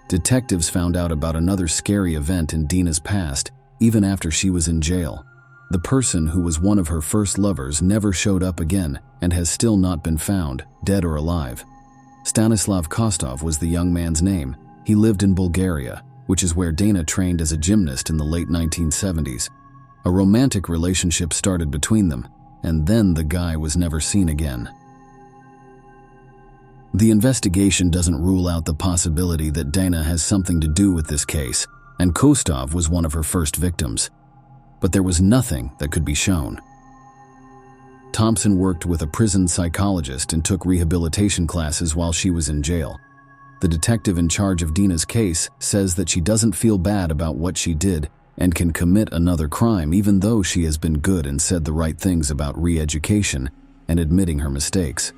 Detectives found out about another scary event in Dina's past, even after she was in jail. The person who was one of her first lovers never showed up again and has still not been found, dead or alive. Stanislav Kostov was the young man's name. He lived in Bulgaria, which is where Dana trained as a gymnast in the late 1970s. A romantic relationship started between them, and then the guy was never seen again. The investigation doesn't rule out the possibility that Dana has something to do with this case, and Kostov was one of her first victims. But there was nothing that could be shown. Thompson worked with a prison psychologist and took rehabilitation classes while she was in jail. The detective in charge of Dina's case says that she doesn't feel bad about what she did and can commit another crime even though she has been good and said the right things about re-education and admitting her mistakes.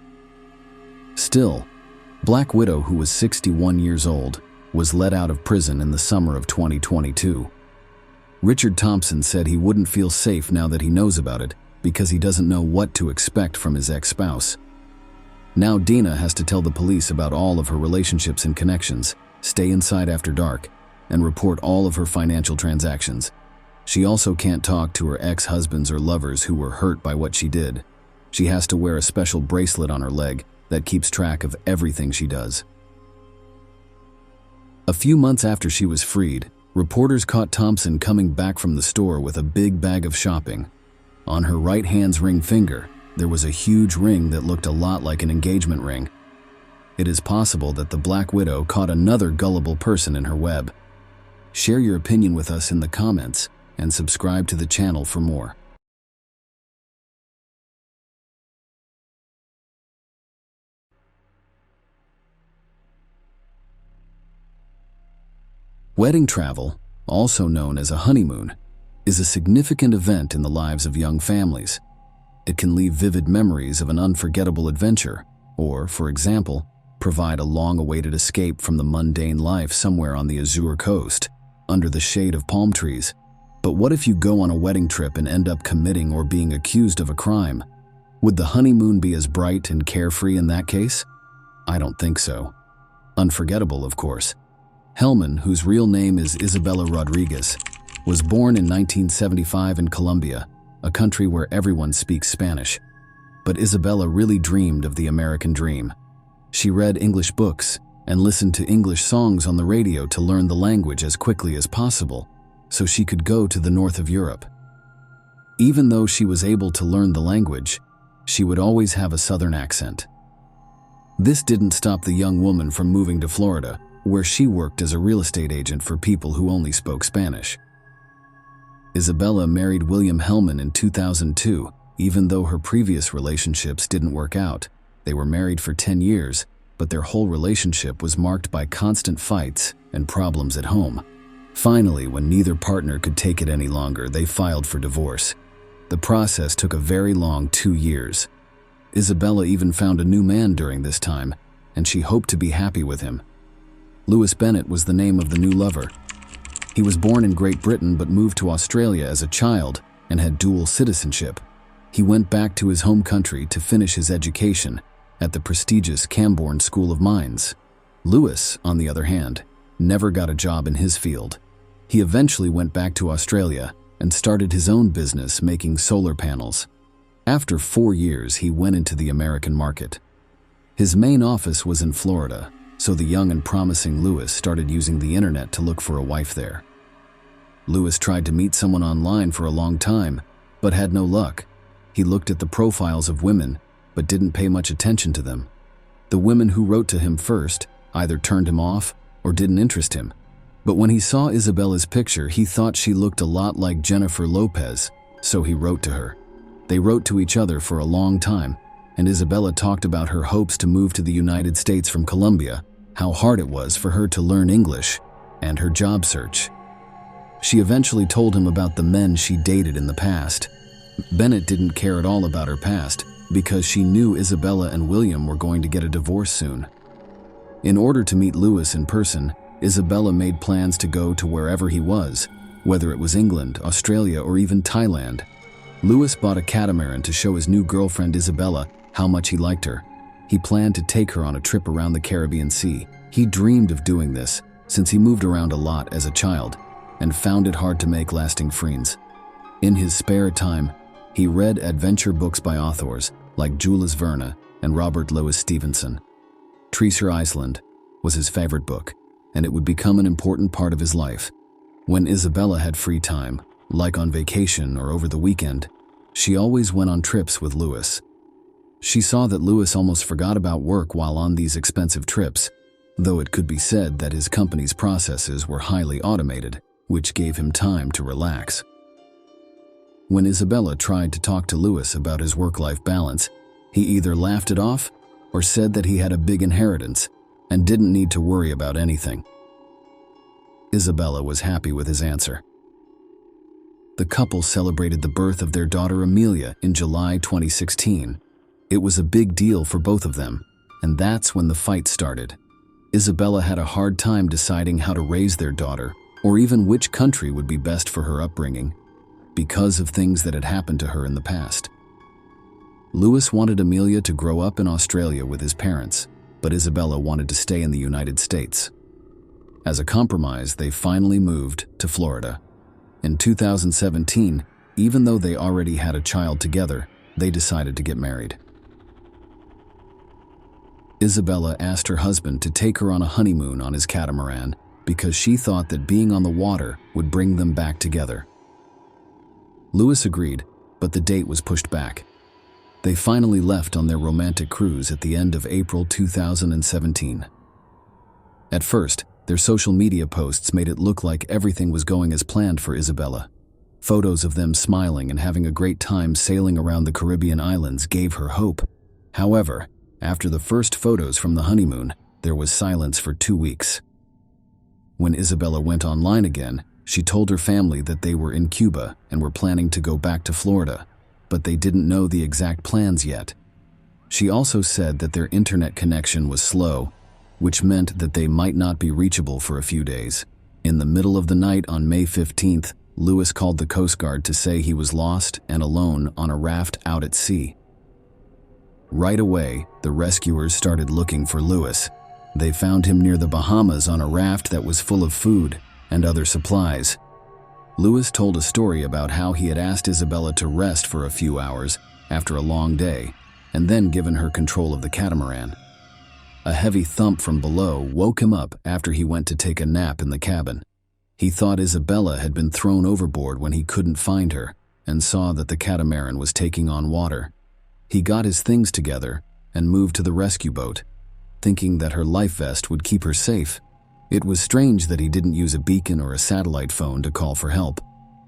Still, Black Widow, who was 61 years old, was let out of prison in the summer of 2022. Richard Thompson said he wouldn't feel safe now that he knows about it because he doesn't know what to expect from his ex-spouse. Now Dina has to tell the police about all of her relationships and connections, stay inside after dark, and report all of her financial transactions. She also can't talk to her ex-husbands or lovers who were hurt by what she did. She has to wear a special bracelet on her leg that keeps track of everything she does. A few months after she was freed, reporters caught Thompson coming back from the store with a big bag of shopping. On her right hand's ring finger, there was a huge ring that looked a lot like an engagement ring. It is possible that the Black Widow caught another gullible person in her web. Share your opinion with us in the comments and subscribe to the channel for more. Wedding travel, also known as a honeymoon, is a significant event in the lives of young families. It can leave vivid memories of an unforgettable adventure, or, for example, provide a long-awaited escape from the mundane life somewhere on the Azure coast, under the shade of palm trees. But what if you go on a wedding trip and end up committing or being accused of a crime? Would the honeymoon be as bright and carefree in that case? I don't think so. Unforgettable, of course. Hellman, whose real name is Isabella Rodriguez, was born in 1975 in Colombia, a country where everyone speaks Spanish. But Isabella really dreamed of the American dream. She read English books and listened to English songs on the radio to learn the language as quickly as possible, so she could go to the north of Europe. Even though she was able to learn the language, she would always have a southern accent. This didn't stop the young woman from moving to Florida, where she worked as a real estate agent for people who only spoke Spanish. Isabella married William Hellman in 2002, even though her previous relationships didn't work out. They were married for 10 years, but their whole relationship was marked by constant fights and problems at home. Finally, when neither partner could take it any longer, they filed for divorce. The process took a very long 2 years. Isabella even found a new man during this time, and she hoped to be happy with him. Lewis Bennett was the name of the new lover. He was born in Great Britain but moved to Australia as a child and had dual citizenship. He went back to his home country to finish his education at the prestigious Camborne School of Mines. Lewis, on the other hand, never got a job in his field. He eventually went back to Australia and started his own business making solar panels. After 4 years, he went into the American market. His main office was in Florida, so the young and promising Lewis started using the internet to look for a wife there. Lewis tried to meet someone online for a long time, but had no luck. He looked at the profiles of women, but didn't pay much attention to them. The women who wrote to him first either turned him off or didn't interest him. But when he saw Isabella's picture, he thought she looked a lot like Jennifer Lopez, so he wrote to her. They wrote to each other for a long time, and Isabella talked about her hopes to move to the United States from Colombia, how hard it was for her to learn English, and her job search. She eventually told him about the men she dated in the past. Bennett didn't care at all about her past, because she knew Isabella and William were going to get a divorce soon. In order to meet Lewis in person, Isabella made plans to go to wherever he was, whether it was England, Australia, or even Thailand. Lewis bought a catamaran to show his new girlfriend Isabella how much he liked her. He planned to take her on a trip around the Caribbean Sea. He dreamed of doing this since he moved around a lot as a child and found it hard to make lasting friends. In his spare time, he read adventure books by authors like Jules Verne and Robert Louis Stevenson. Treasure Island was his favorite book, and it would become an important part of his life. When Isabella had free time, like on vacation or over the weekend, she always went on trips with Lewis. She saw that Lewis almost forgot about work while on these expensive trips, though it could be said that his company's processes were highly automated, which gave him time to relax. When Isabella tried to talk to Lewis about his work-life balance, he either laughed it off or said that he had a big inheritance and didn't need to worry about anything. Isabella was happy with his answer. The couple celebrated the birth of their daughter Amelia in July 2016. It was a big deal for both of them, and that's when the fight started. Isabella had a hard time deciding how to raise their daughter, or even which country would be best for her upbringing, because of things that had happened to her in the past. Lewis wanted Amelia to grow up in Australia with his parents, but Isabella wanted to stay in the United States. As a compromise, they finally moved to Florida. In 2017, even though they already had a child together, they decided to get married. Isabella asked her husband to take her on a honeymoon on his catamaran because she thought that being on the water would bring them back together. Lewis agreed, but the date was pushed back. They finally left on their romantic cruise at the end of April 2017. At first, their social media posts made it look like everything was going as planned for Isabella. Photos of them smiling and having a great time sailing around the Caribbean islands gave her hope. However, after the first photos from the honeymoon, there was silence for 2 weeks. When Isabella went online again, she told her family that they were in Cuba and were planning to go back to Florida, but they didn't know the exact plans yet. She also said that their internet connection was slow, which meant that they might not be reachable for a few days. In the middle of the night on May 15th, Lewis called the Coast Guard to say he was lost and alone on a raft out at sea. Right away, the rescuers started looking for Lewis. They found him near the Bahamas on a raft that was full of food and other supplies. Lewis told a story about how he had asked Isabella to rest for a few hours after a long day, and then given her control of the catamaran. A heavy thump from below woke him up after he went to take a nap in the cabin. He thought Isabella had been thrown overboard when he couldn't find her, and saw that the catamaran was taking on water. He got his things together and moved to the rescue boat, thinking that her life vest would keep her safe. It was strange that he didn't use a beacon or a satellite phone to call for help.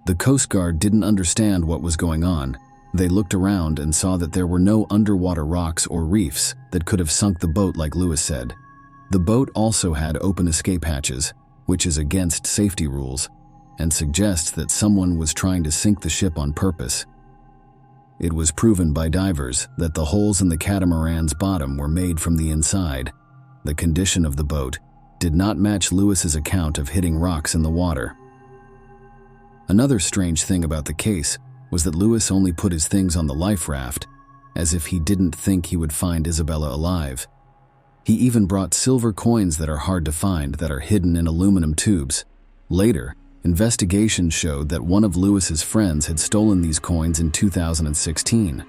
The Coast Guard didn't understand what was going on. They looked around and saw that there were no underwater rocks or reefs that could have sunk the boat like Lewis said. The boat also had open escape hatches, which is against safety rules, and suggests that someone was trying to sink the ship on purpose. It was proven by divers that the holes in the catamaran's bottom were made from the inside. The condition of the boat did not match Lewis's account of hitting rocks in the water. Another strange thing about the case was that Lewis only put his things on the life raft, as if he didn't think he would find Isabella alive. He even brought silver coins that are hard to find that are hidden in aluminum tubes. Later, investigations showed that one of Lewis's friends had stolen these coins in 2016.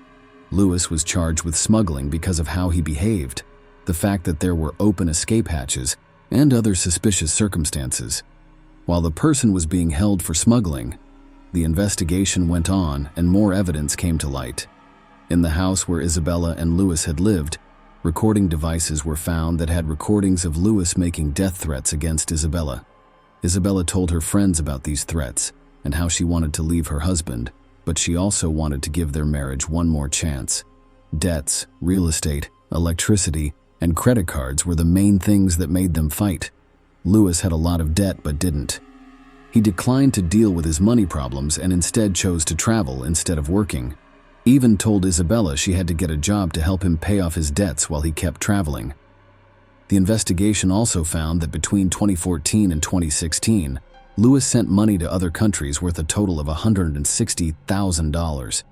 Lewis was charged with smuggling because of how he behaved, the fact that there were open escape hatches, and other suspicious circumstances. While the person was being held for smuggling, the investigation went on and more evidence came to light. In the house where Isabella and Lewis had lived, recording devices were found that had recordings of Lewis making death threats against Isabella. Isabella told her friends about these threats and how she wanted to leave her husband, but she also wanted to give their marriage one more chance. Debts, real estate, electricity, and credit cards were the main things that made them fight. Lewis had a lot of debt but didn't. He declined to deal with his money problems and instead chose to travel instead of working. Even told Isabella she had to get a job to help him pay off his debts while he kept traveling. The investigation also found that between 2014 and 2016, Lewis sent money to other countries worth a total of $160,000.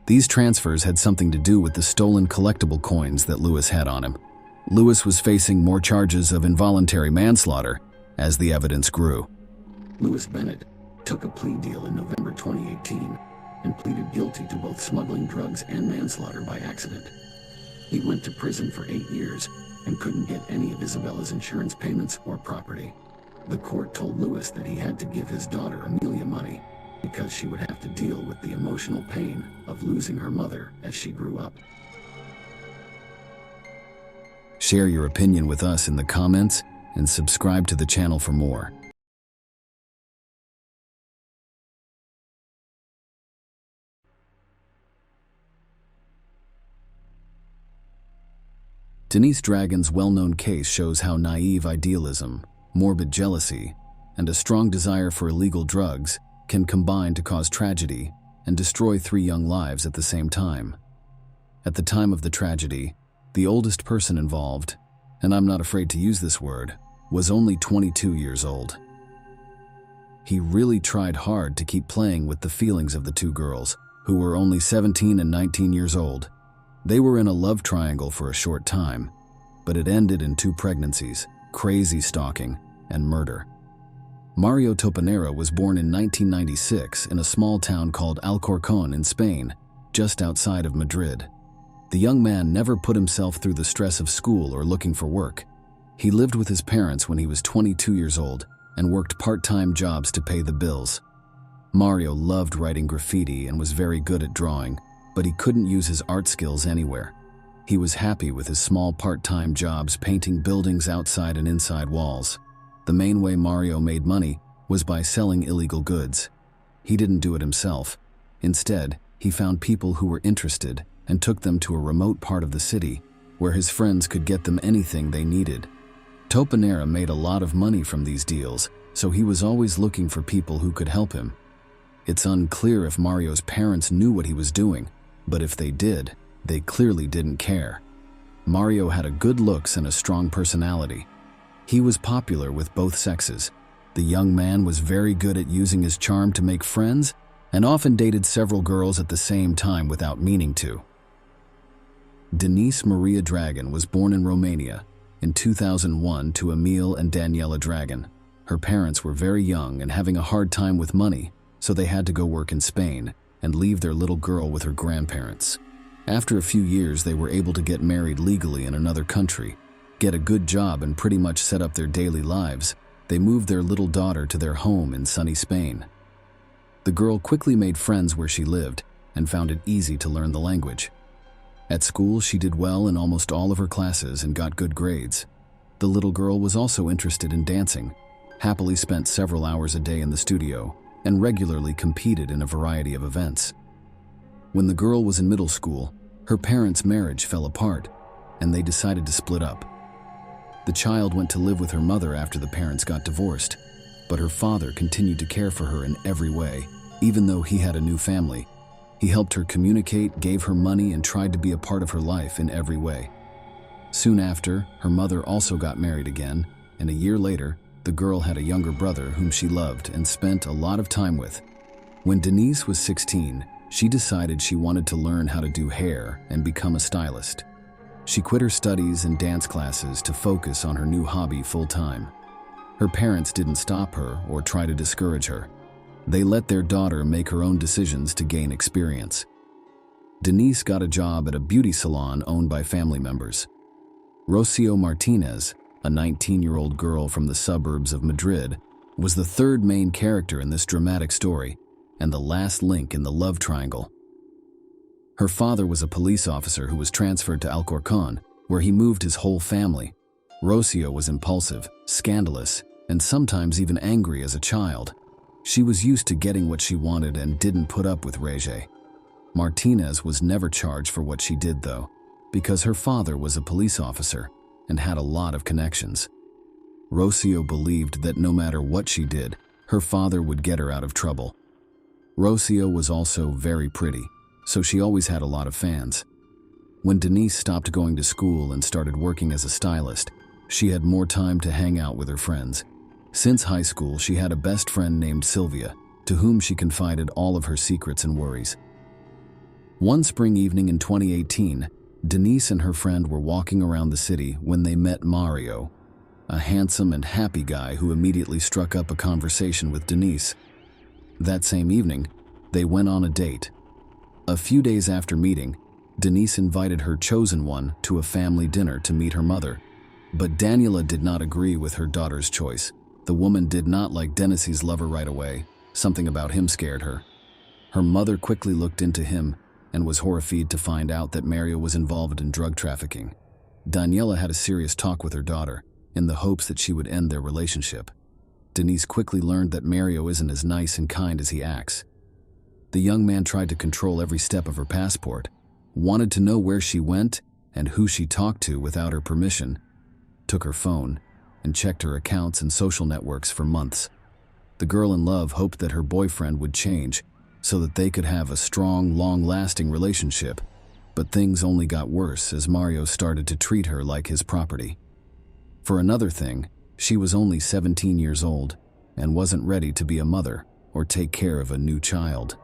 These transfers had something to do with the stolen collectible coins that Lewis had on him. Lewis was facing more charges of involuntary manslaughter as the evidence grew. Lewis Bennett took a plea deal in November 2018 and pleaded guilty to both smuggling drugs and manslaughter by accident. He went to prison for 8 years and couldn't get any of Isabella's insurance payments or property. The court told Lewis that he had to give his daughter Amelia money because she would have to deal with the emotional pain of losing her mother as she grew up. Share your opinion with us in the comments and subscribe to the channel for more. Denise Dragon's well-known case shows how naive idealism, morbid jealousy, and a strong desire for illegal drugs can combine to cause tragedy and destroy 3 young lives at the same time. At the time of the tragedy, the oldest person involved, and I'm not afraid to use this word, was only 22 years old. He really tried hard to keep playing with the feelings of the 2 girls, who were only 17 and 19 years old. They were in a love triangle for a short time, but it ended in 2 pregnancies, crazy stalking, and murder. Mario Topanera was born in 1996 in a small town called Alcorcón in Spain, just outside of Madrid. The young man never put himself through the stress of school or looking for work. He lived with his parents when he was 22 years old and worked part-time jobs to pay the bills. Mario loved writing graffiti and was very good at drawing, but he couldn't use his art skills anywhere. He was happy with his small part-time jobs painting buildings outside and inside walls. The main way Mario made money was by selling illegal goods. He didn't do it himself. Instead, he found people who were interested and took them to a remote part of the city where his friends could get them anything they needed. Topanera made a lot of money from these deals, so he was always looking for people who could help him. It's unclear if Mario's parents knew what he was doing, but if they did, they clearly didn't care. Mario had a good looks and a strong personality. He was popular with both sexes. The young man was very good at using his charm to make friends and often dated several girls at the same time without meaning to. Denise Maria Dragan was born in Romania in 2001 to Emil and Daniela Dragan. Her parents were very young and having a hard time with money, so they had to go work in Spain and leave their little girl with her grandparents. After a few years, they were able to get married legally in another country, get a good job, and pretty much set up their daily lives. They moved their little daughter to their home in sunny Spain. The girl quickly made friends where she lived and found it easy to learn the language. At school, she did well in almost all of her classes and got good grades. The little girl was also interested in dancing, happily spent several hours a day in the studio, and regularly competed in a variety of events. When the girl was in middle school, her parents' marriage fell apart, and they decided to split up. The child went to live with her mother after the parents got divorced, but her father continued to care for her in every way, even though he had a new family. He helped her communicate, gave her money, and tried to be a part of her life in every way. Soon after, her mother also got married again, and a year later, the girl had a younger brother whom she loved and spent a lot of time with. When Denise was 16, she decided she wanted to learn how to do hair and become a stylist. She quit her studies and dance classes to focus on her new hobby full-time. Her parents didn't stop her or try to discourage her. They let their daughter make her own decisions to gain experience. Denise got a job at a beauty salon owned by family members. Rocio Martinez, a 19-year-old girl from the suburbs of Madrid, was the third main character in this dramatic story and the last link in the love triangle. Her father was a police officer who was transferred to Alcorcón, where he moved his whole family. Rocio was impulsive, scandalous, and sometimes even angry as a child. She was used to getting what she wanted and didn't put up with Rege. Martinez was never charged for what she did, though, because her father was a police officer and had a lot of connections. Rocio believed that no matter what she did, her father would get her out of trouble. Rocio was also very pretty, so she always had a lot of fans. When Denise stopped going to school and started working as a stylist, she had more time to hang out with her friends. Since high school, she had a best friend named Sylvia, to whom she confided all of her secrets and worries. One spring evening in 2018, Denise and her friend were walking around the city when they met Mario, a handsome and happy guy who immediately struck up a conversation with Denise. That same evening, they went on a date. A few days after meeting, Denise invited her chosen one to a family dinner to meet her mother, but Daniela did not agree with her daughter's choice. The woman did not like Denise's lover right away. Something about him scared her. Her mother quickly looked into him and was horrified to find out that Mario was involved in drug trafficking. Daniela had a serious talk with her daughter in the hopes that she would end their relationship. Denise quickly learned that Mario isn't as nice and kind as he acts. The young man tried to control every step of her passport, wanted to know where she went and who she talked to without her permission, took her phone, and checked her accounts and social networks for months. The girl in love hoped that her boyfriend would change so that they could have a strong, long-lasting relationship, but things only got worse as Mario started to treat her like his property. For another thing, she was only 17 years old and wasn't ready to be a mother or take care of a new child.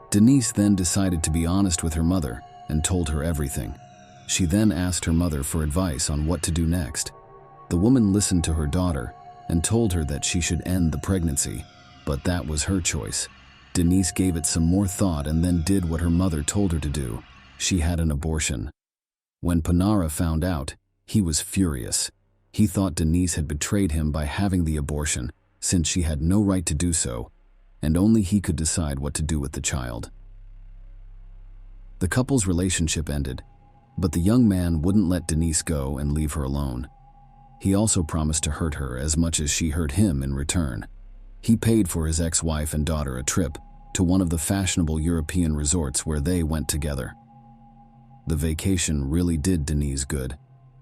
Denise then decided to be honest with her mother and told her everything. She then asked her mother for advice on what to do next. The woman listened to her daughter and told her that she should end the pregnancy, but that was her choice. Denise gave it some more thought and then did what her mother told her to do. she had an abortion. When Panara found out, he was furious. He thought Denise had betrayed him by having the abortion, since she had no right to do so, and only he could decide what to do with the child. The couple's relationship ended, but the young man wouldn't let Denise go and leave her alone. He also promised to hurt her as much as she hurt him in return. He paid for his ex-wife and daughter a trip to one of the fashionable European resorts where they went together. The vacation really did Denise good.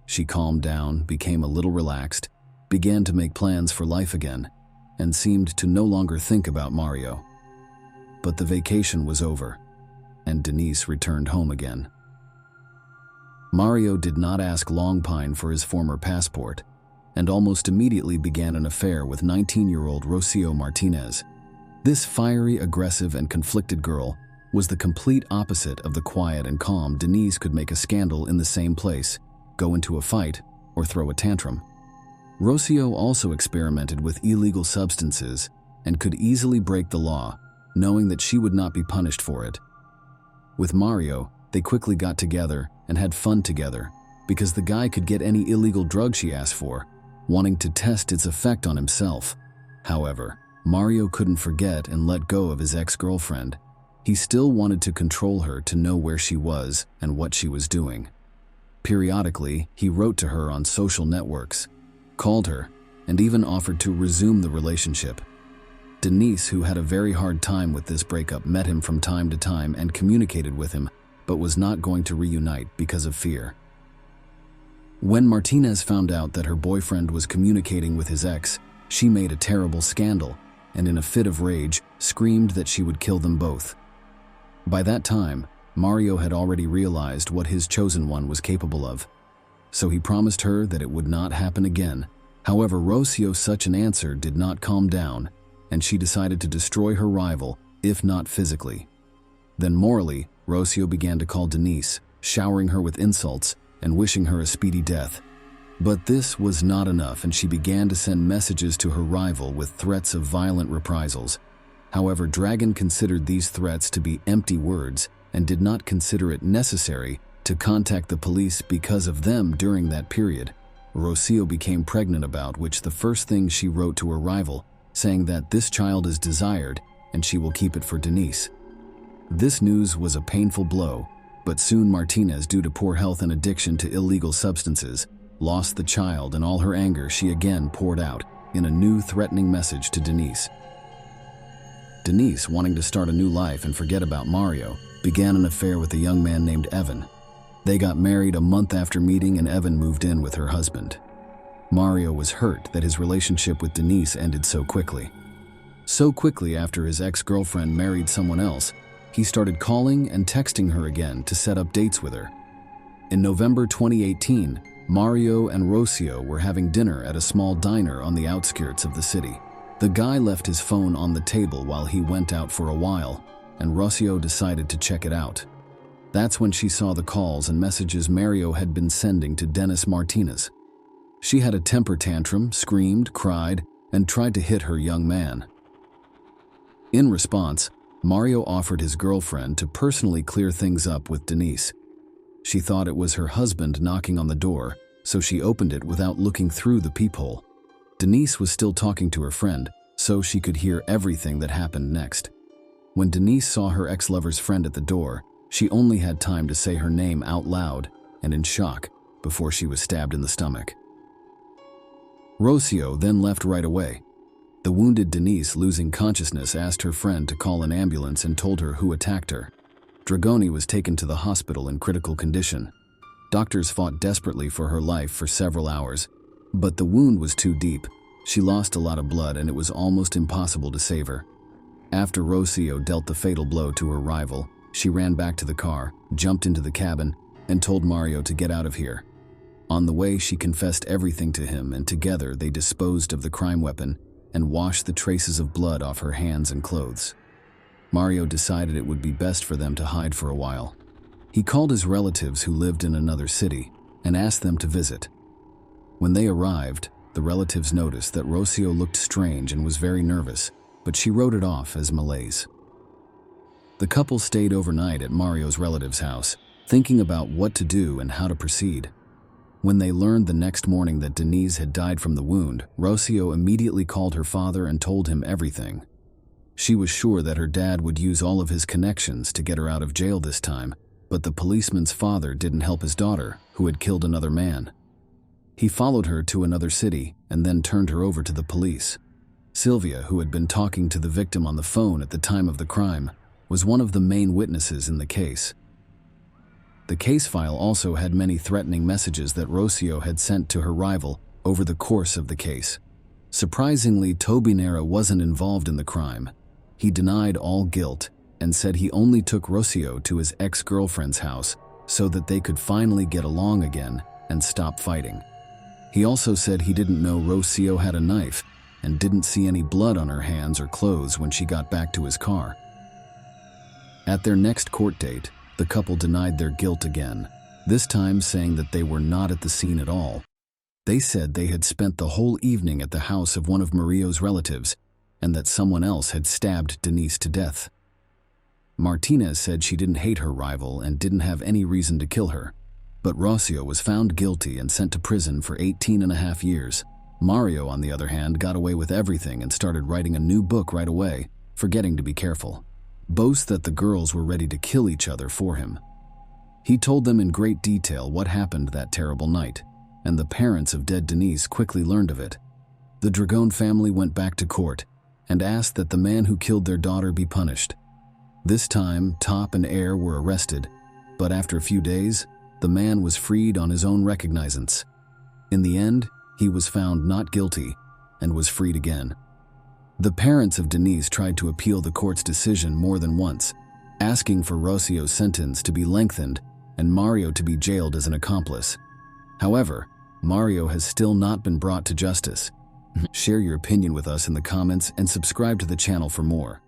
She calmed down, became a little relaxed, began to make plans for life again, and seemed to no longer think about Mario. But the vacation was over, and Denise returned home again. Mario did not ask Longpine for his former passport, and almost immediately began an affair with 19-year-old Rocio Martinez. This fiery, aggressive, and conflicted girl was the complete opposite of the quiet and calm Denise could make a scandal in the same place, go into a fight, or throw a tantrum. Rocio also experimented with illegal substances and could easily break the law, knowing that she would not be punished for it. With Mario, they quickly got together and had fun together because the guy could get any illegal drug she asked for, wanting to test its effect on himself. However, Mario couldn't forget and let go of his ex-girlfriend. He still wanted to control her to know where she was and what she was doing. Periodically, he wrote to her on social networks, called her, and even offered to resume the relationship. Denise, who had a very hard time with this breakup, met him from time to time and communicated with him, but was not going to reunite because of fear. When Martinez found out that her boyfriend was communicating with his ex, she made a terrible scandal and in a fit of rage screamed that she would kill them both. By that time, Mario had already realized what his chosen one was capable of, so he promised her that it would not happen again. However, Rocio's such an answer did not calm down, and she decided to destroy her rival, if not physically. Then morally, Rocio began to call Denise, showering her with insults and wishing her a speedy death. But this was not enough, and she began to send messages to her rival with threats of violent reprisals. However, Dragon considered these threats to be empty words and did not consider it necessary to contact the police because of them during that period. Rocio became pregnant, about which the first thing she wrote to her rival, saying that this child is desired and she will keep it for Denise. This news was a painful blow, but soon Martinez, due to poor health and addiction to illegal substances, lost the child, and all her anger she again poured out in a new threatening message to Denise. Denise, wanting to start a new life and forget about Mario, began an affair with a young man named Evan. They got married a month after meeting, and Evan moved in with her husband. Mario was hurt that his relationship with Denise ended so quickly. So quickly after his ex-girlfriend married someone else, he started calling and texting her again to set up dates with her. In November 2018, Mario and Rocio were having dinner at a small diner on the outskirts of the city. The guy left his phone on the table while he went out for a while, and Rocio decided to check it out. That's when she saw the calls and messages Mario had been sending to Dennis Martinez. She had a temper tantrum, screamed, cried, and tried to hit her young man. In response, Mario offered his girlfriend to personally clear things up with Denise. She thought it was her husband knocking on the door, so she opened it without looking through the peephole. Denise was still talking to her friend, so she could hear everything that happened next. When Denise saw her ex-lover's friend at the door, she only had time to say her name out loud and in shock before she was stabbed in the stomach. Rocio then left right away. The wounded Denise, losing consciousness, asked her friend to call an ambulance and told her who attacked her. Dragoni was taken to the hospital in critical condition. Doctors fought desperately for her life for several hours, but the wound was too deep. She lost a lot of blood and it was almost impossible to save her. After Rocio dealt the fatal blow to her rival, she ran back to the car, jumped into the cabin, and told Mario to get out of here. On the way, she confessed everything to him, and together they disposed of the crime weapon and washed the traces of blood off her hands and clothes. Mario decided it would be best for them to hide for a while. He called his relatives who lived in another city and asked them to visit. When they arrived, the relatives noticed that Rocio looked strange and was very nervous, but she wrote it off as malaise. The couple stayed overnight at Mario's relative's house, thinking about what to do and how to proceed. When they learned the next morning that Denise had died from the wound, Rocio immediately called her father and told him everything. She was sure that her dad would use all of his connections to get her out of jail this time, but the policeman's father didn't help his daughter, who had killed another man. He followed her to another city and then turned her over to the police. Sylvia, who had been talking to the victim on the phone at the time of the crime, was one of the main witnesses in the case. The case file also had many threatening messages that Rocio had sent to her rival over the course of the case. Surprisingly, Toby Nera wasn't involved in the crime. He denied all guilt and said he only took Rocio to his ex-girlfriend's house so that they could finally get along again and stop fighting. He also said he didn't know Rocio had a knife and didn't see any blood on her hands or clothes when she got back to his car. At their next court date, the couple denied their guilt again, this time saying that they were not at the scene at all. They said they had spent the whole evening at the house of one of Murillo's relatives and that someone else had stabbed Denise to death. Martinez said she didn't hate her rival and didn't have any reason to kill her, but Rocio was found guilty and sent to prison for 18.5 years. Mario, on the other hand, got away with everything and started writing a new book right away, forgetting to be careful. Boasts that the girls were ready to kill each other for him. He told them in great detail what happened that terrible night, and the parents of dead Denise quickly learned of it. The Dragon family went back to court and asked that the man who killed their daughter be punished. This time, Top and Air were arrested, but after a few days, the man was freed on his own recognizance. In the end, he was found not guilty and was freed again. The parents of Denise tried to appeal the court's decision more than once, asking for Rocio's sentence to be lengthened and Mario to be jailed as an accomplice. However, Mario has still not been brought to justice. Share your opinion with us in the comments and subscribe to the channel for more.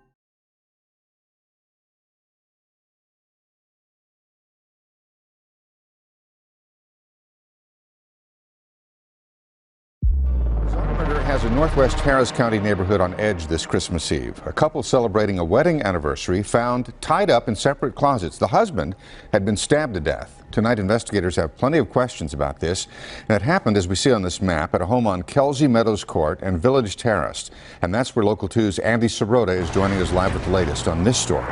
Has a Northwest Harris County neighborhood on edge this Christmas Eve. A couple celebrating a wedding anniversary found tied up in separate closets. The husband had been stabbed to death. Tonight, investigators have plenty of questions about this. And it happened, as we see on this map, at a home on Kelsey Meadows Court and Village Terrace. And that's where Local 2's Andy Sirota is joining us live with the latest on this story.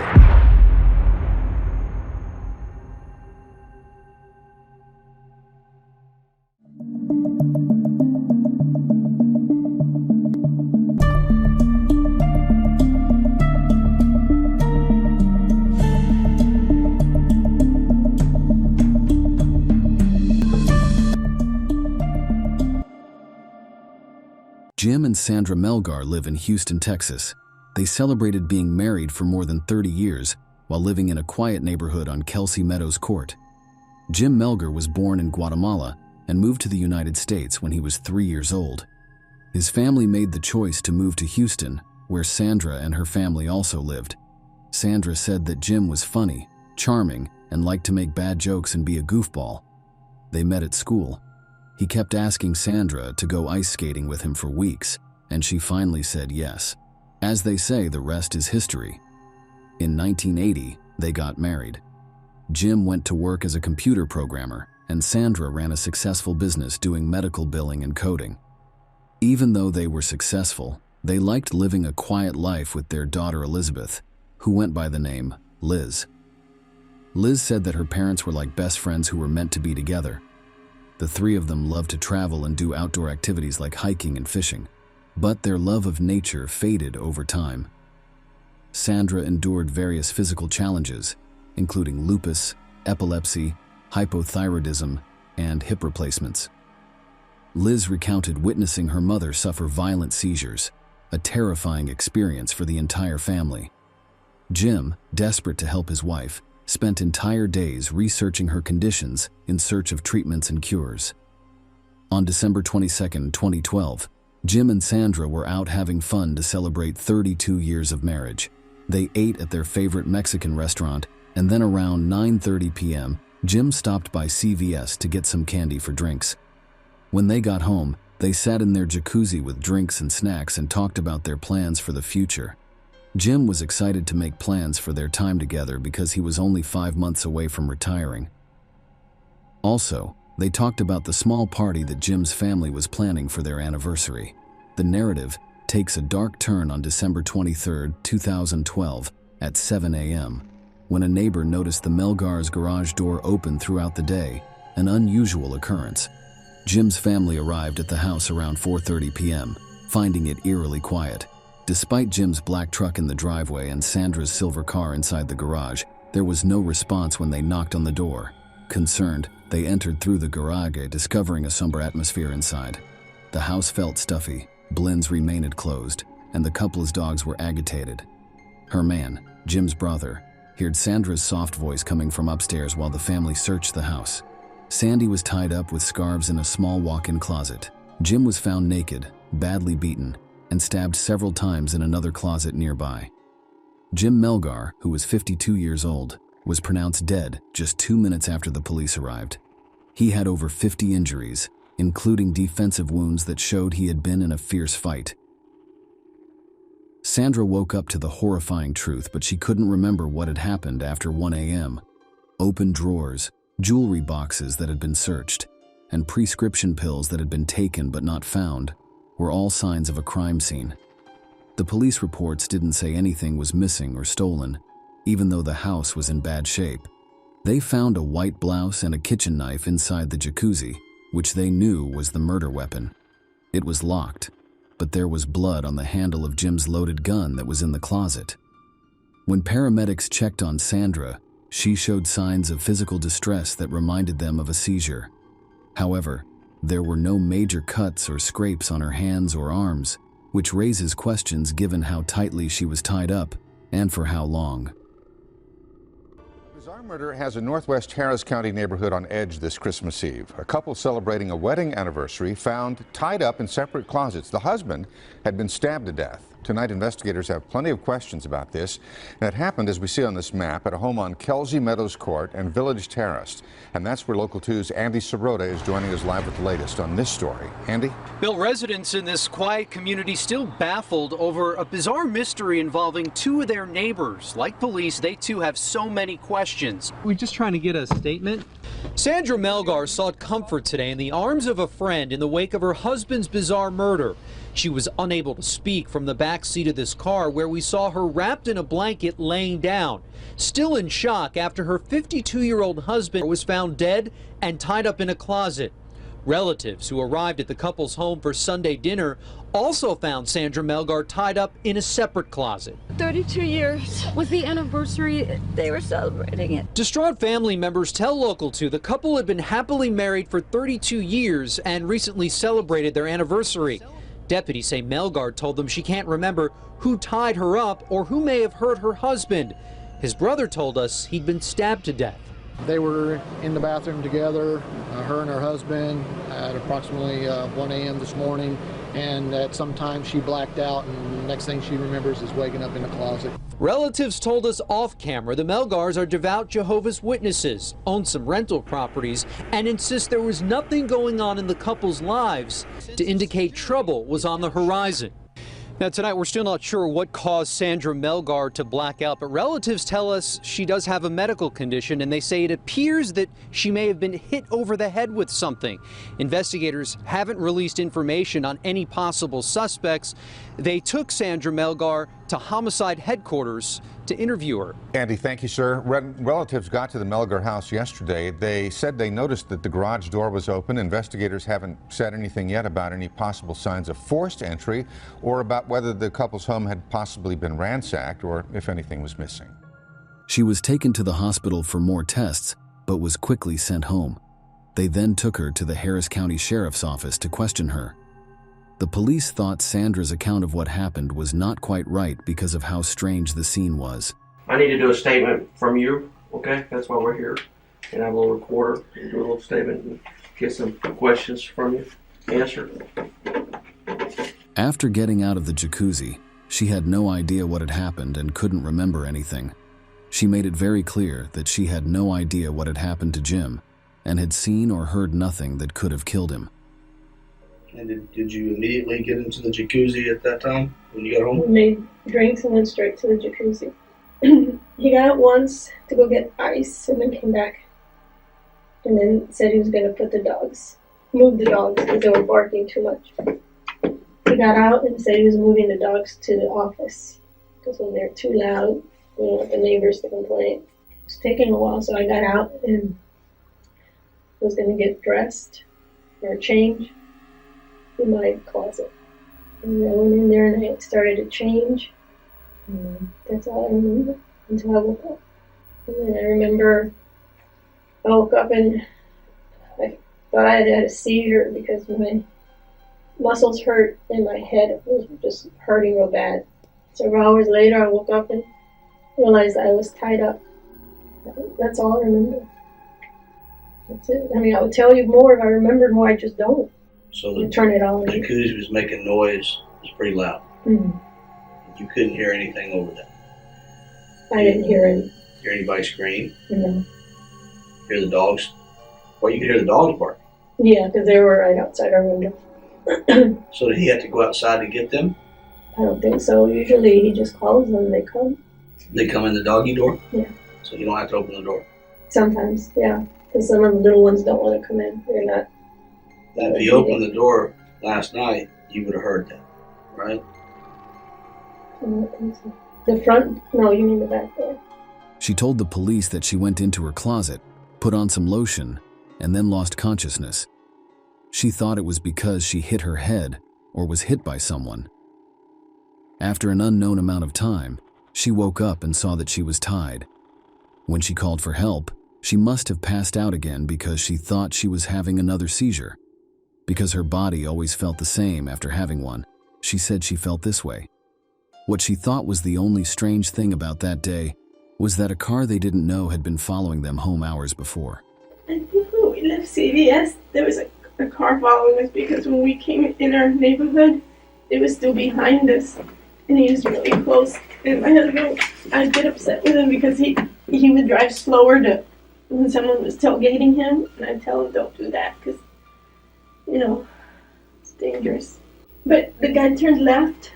Jim and Sandra Melgar live in Houston, Texas. They celebrated being married for more than 30 years while living in a quiet neighborhood on Kelsey Meadows Court. Jim Melgar was born in Guatemala and moved to the United States when he was 3 years old. His family made the choice to move to Houston, where Sandra and her family also lived. Sandra said that Jim was funny, charming, and liked to make bad jokes and be a goofball. They met at school. He kept asking Sandra to go ice skating with him for weeks, and she finally said yes. As they say, the rest is history. In 1980, they got married. Jim went to work as a computer programmer, and Sandra ran a successful business doing medical billing and coding. Even though they were successful, they liked living a quiet life with their daughter Elizabeth, who went by the name Liz. Liz said that her parents were like best friends who were meant to be together. The three of them loved to travel and do outdoor activities like hiking and fishing, but their love of nature faded over time. Sandra endured various physical challenges, including lupus, epilepsy, hypothyroidism, and hip replacements. Liz recounted witnessing her mother suffer violent seizures, a terrifying experience for the entire family. Jim, desperate to help his wife, spent entire days researching her conditions in search of treatments and cures. On December 22, 2012, Jim and Sandra were out having fun to celebrate 32 years of marriage. They ate at their favorite Mexican restaurant, and then around 9:30 p.m., Jim stopped by CVS to get some candy for drinks. When they got home, they sat in their jacuzzi with drinks and snacks and talked about their plans for the future. Jim was excited to make plans for their time together because he was only 5 months away from retiring. Also, they talked about the small party that Jim's family was planning for their anniversary. The narrative takes a dark turn on December 23, 2012, at 7 a.m., when a neighbor noticed the Melgar's garage door open throughout the day, an unusual occurrence. Jim's family arrived at the house around 4:30 p.m., finding it eerily quiet. Despite Jim's black truck in the driveway and Sandra's silver car inside the garage, there was no response when they knocked on the door. Concerned, they entered through the garage, discovering a somber atmosphere inside. The house felt stuffy, blinds remained closed, and the couple's dogs were agitated. Her man, Jim's brother, heard Sandra's soft voice coming from upstairs while the family searched the house. Sandy was tied up with scarves in a small walk-in closet. Jim was found naked, badly beaten, and stabbed several times in another closet nearby. Jim Melgar, who was 52 years old, was pronounced dead just 2 minutes after the police arrived. He had over 50 injuries, including defensive wounds that showed he had been in a fierce fight. Sandra woke up to the horrifying truth, but she couldn't remember what had happened after 1 a.m. Open drawers, jewelry boxes that had been searched, and prescription pills that had been taken but not found were all signs of a crime scene. The police reports didn't say anything was missing or stolen, even though the house was in bad shape. They found a white blouse and a kitchen knife inside the jacuzzi, which they knew was the murder weapon. It was locked, but there was blood on the handle of Jim's loaded gun that was in the closet. When paramedics checked on Sandra, she showed signs of physical distress that reminded them of a seizure. However, there were no major cuts or scrapes on her hands or arms, which raises questions given how tightly she was tied up and for how long. Bizarre murder has a northwest Harris County neighborhood on edge this Christmas Eve. A couple celebrating a wedding anniversary found tied up in separate closets. The husband had been stabbed to death. Tonight, investigators have plenty of questions about this. And it happened, as we see on this map, at a home on Kelsey Meadows Court and Village Terrace. And that's where Local 2's Andy Sirota is joining us live with the latest on this story. Andy? Bill, residents in this quiet community still baffled over a bizarre mystery involving two of their neighbors. Like police, they too have so many questions. We're just trying to get a statement. Sandra Melgar sought comfort today in the arms of a friend in the wake of her husband's bizarre murder. She was unable to speak from the back seat of this car, where we saw her wrapped in a blanket laying down, still in shock after her 52-year-old husband was found dead and tied up in a closet. Relatives who arrived at the couple's home for Sunday dinner also found Sandra Melgar tied up in a separate closet. 32 years was the anniversary. They were celebrating it. Distraught family members tell Local 2 the couple had been happily married for 32 years and recently celebrated their anniversary. Deputies say Melgar told them she can't remember who tied her up or who may have hurt her husband. His brother told us he'd been stabbed to death. They were in the bathroom together, her and her husband, at approximately 1 a.m. this morning, and at some time she blacked out, and the next thing she remembers is waking up in the closet. Relatives told us off camera the Melgars are devout Jehovah's Witnesses, own some rental properties, and insist there was nothing going on in the couple's lives to indicate trouble was on the horizon. Now, tonight, we're still not sure what caused Sandra Melgar to black out, but relatives tell us she does have a medical condition, and they say it appears that she may have been hit over the head with something. Investigators haven't released information on any possible suspects. They took Sandra Melgar to homicide headquarters to interview her. Andy, thank you, sir. Relatives got to the Melgar house yesterday. They said they noticed that the garage door was open. Investigators haven't said anything yet about any possible signs of forced entry or about whether the couple's home had possibly been ransacked or if anything was missing. She was taken to the hospital for more tests, but was quickly sent home. They then took her to the Harris County Sheriff's Office to question her. The police thought Sandra's account of what happened was not quite right because of how strange the scene was. I need to do a statement from you, okay? That's why we're here. And I have a little recorder and do a little statement and get some questions from you. Answer. After getting out of the jacuzzi, she had no idea what had happened and couldn't remember anything. She made it very clear that she had no idea what had happened to Jim and had seen or heard nothing that could have killed him. And did you immediately get into the jacuzzi at that time when you got home? We made drinks and went straight to the jacuzzi. He got out once to go get ice and then came back. and then said he was going to move the dogs because they were barking too much. He got out and said he was moving the dogs to the office because when they're too loud, we don't want the neighbors to complain. It was taking a while, so I got out and was going to get dressed or change in my closet. And I went in there and I started to change. And that's all I remember until I woke up. And then I remember I woke up and I thought I had had a seizure because my muscles hurt and my head was just hurting real bad. Several hours later, I woke up and realized I was tied up. That's all I remember. That's it. I mean, I would tell you more if I remembered more. I just don't. So the turn it on. jacuzzi was making noise. It was pretty loud. Mm-hmm. You couldn't hear anything over that. I didn't hear any. Hear anybody scream? No. Hear the dogs? Well, you could hear the dogs bark. Yeah, because they were right outside our window. So did he have to go outside to get them? I don't think so. Usually he just calls them and they come. They come in the doggy door? Yeah. So you don't have to open the door? Sometimes, yeah. Because some of the little ones don't want to come in. They're not. Now, if you opened the door last night, you would have heard that, right? I don't think so. The front? No, you mean the back door. She told the police that she went into her closet, put on some lotion, and then lost consciousness. She thought it was because she hit her head or was hit by someone. After an unknown amount of time, she woke up and saw that she was tied. When she called for help, she must have passed out again because she thought she was having another seizure. Because her body always felt the same after having one, she said she felt this way. What she thought was the only strange thing about that day was that a car they didn't know had been following them home hours before. I think when we left CVS, there was a car following us because when we came in our neighborhood, it was still behind us, and he was really close. And my husband, I'd get upset with him because he would drive slower when someone was tailgating him, and I'd tell him don't do that because, it's dangerous. But the guy turned left,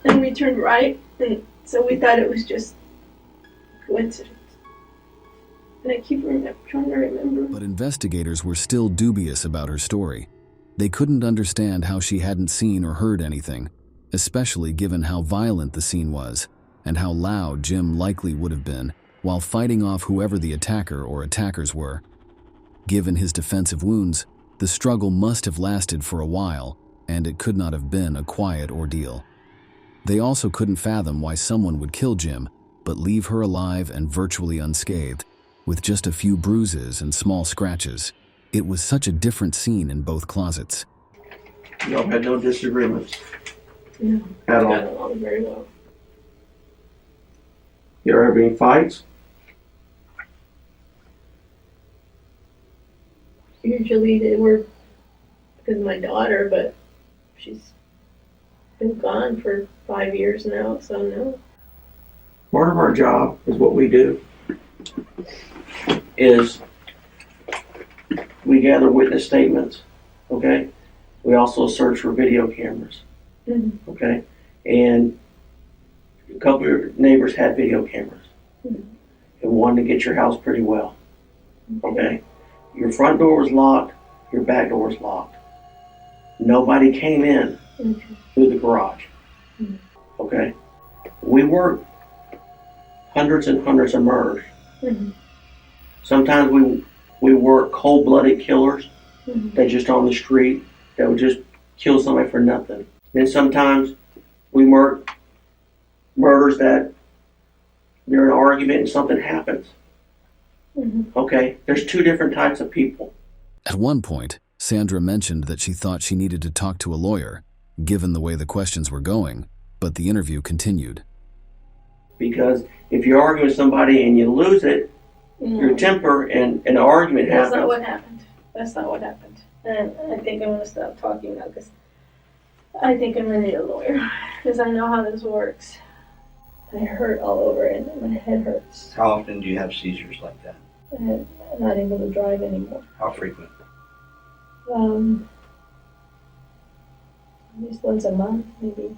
and we turned right, and so we thought it was just coincidence. And I keep trying to remember. But investigators were still dubious about her story. They couldn't understand how she hadn't seen or heard anything, especially given how violent the scene was and how loud Jim likely would have been while fighting off whoever the attacker or attackers were. Given his defensive wounds, the struggle must have lasted for a while, and it could not have been a quiet ordeal. They also couldn't fathom why someone would kill Jim, but leave her alive and virtually unscathed, with just a few bruises and small scratches. It was such a different scene in both closets. Y'all had no disagreements? No. At all? Got along very well. You ever have any fights? Usually they were because of my daughter, but she's been gone for 5 years now, so no. Part of our job is what we do is we gather witness statements, okay? We also search for video cameras, okay? And a couple of your neighbors had video cameras and wanted to get your house pretty well, okay? Your front door was locked, your back door was locked. Nobody came in through the garage, okay? We work hundreds and hundreds of murders. Sometimes we work cold-blooded killers that just on the street that would just kill somebody for nothing. Then sometimes we work murders that they're in an argument and something happens. Okay, there's two different types of people. At one point, Sandra mentioned that she thought she needed to talk to a lawyer, given the way the questions were going, but the interview continued. Because if you argue with somebody and you lose it, your temper and an argument happens. That's not what happened. That's not what happened. And I think I'm going to stop talking now because I think I'm going to need a lawyer because I know how this works. I hurt all over and my head hurts. How often do you have seizures like that? And I'm not able to drive anymore. How frequent? At least once a month, maybe.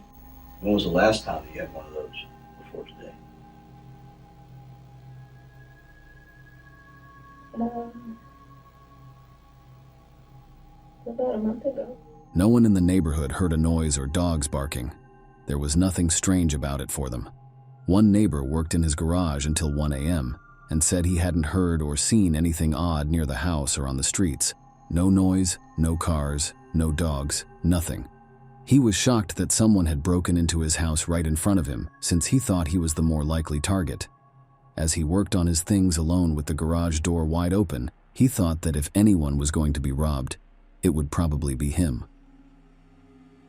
When was the last time you had one of those before today? About a month ago. No one in the neighborhood heard a noise or dogs barking. There was nothing strange about it for them. One neighbor worked in his garage until 1 a.m. and said he hadn't heard or seen anything odd near the house or on the streets. No noise, no cars, no dogs, nothing. He was shocked that someone had broken into his house right in front of him, since he thought he was the more likely target. As he worked on his things alone with the garage door wide open, he thought that if anyone was going to be robbed, it would probably be him.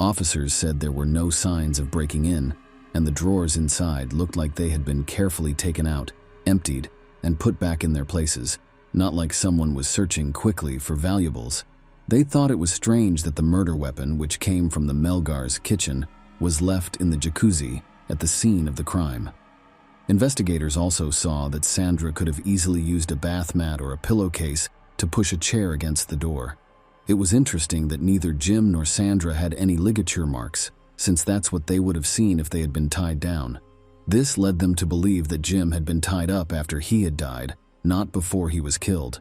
Officers said there were no signs of breaking in, and the drawers inside looked like they had been carefully taken out, emptied, and put back in their places, not like someone was searching quickly for valuables. They thought it was strange that the murder weapon, which came from the Melgar's kitchen, was left in the jacuzzi at the scene of the crime. Investigators also saw that Sandra could have easily used a bath mat or a pillowcase to push a chair against the door. It was interesting that neither Jim nor Sandra had any ligature marks, since that's what they would have seen if they had been tied down. This led them to believe that Jim had been tied up after he had died, not before he was killed.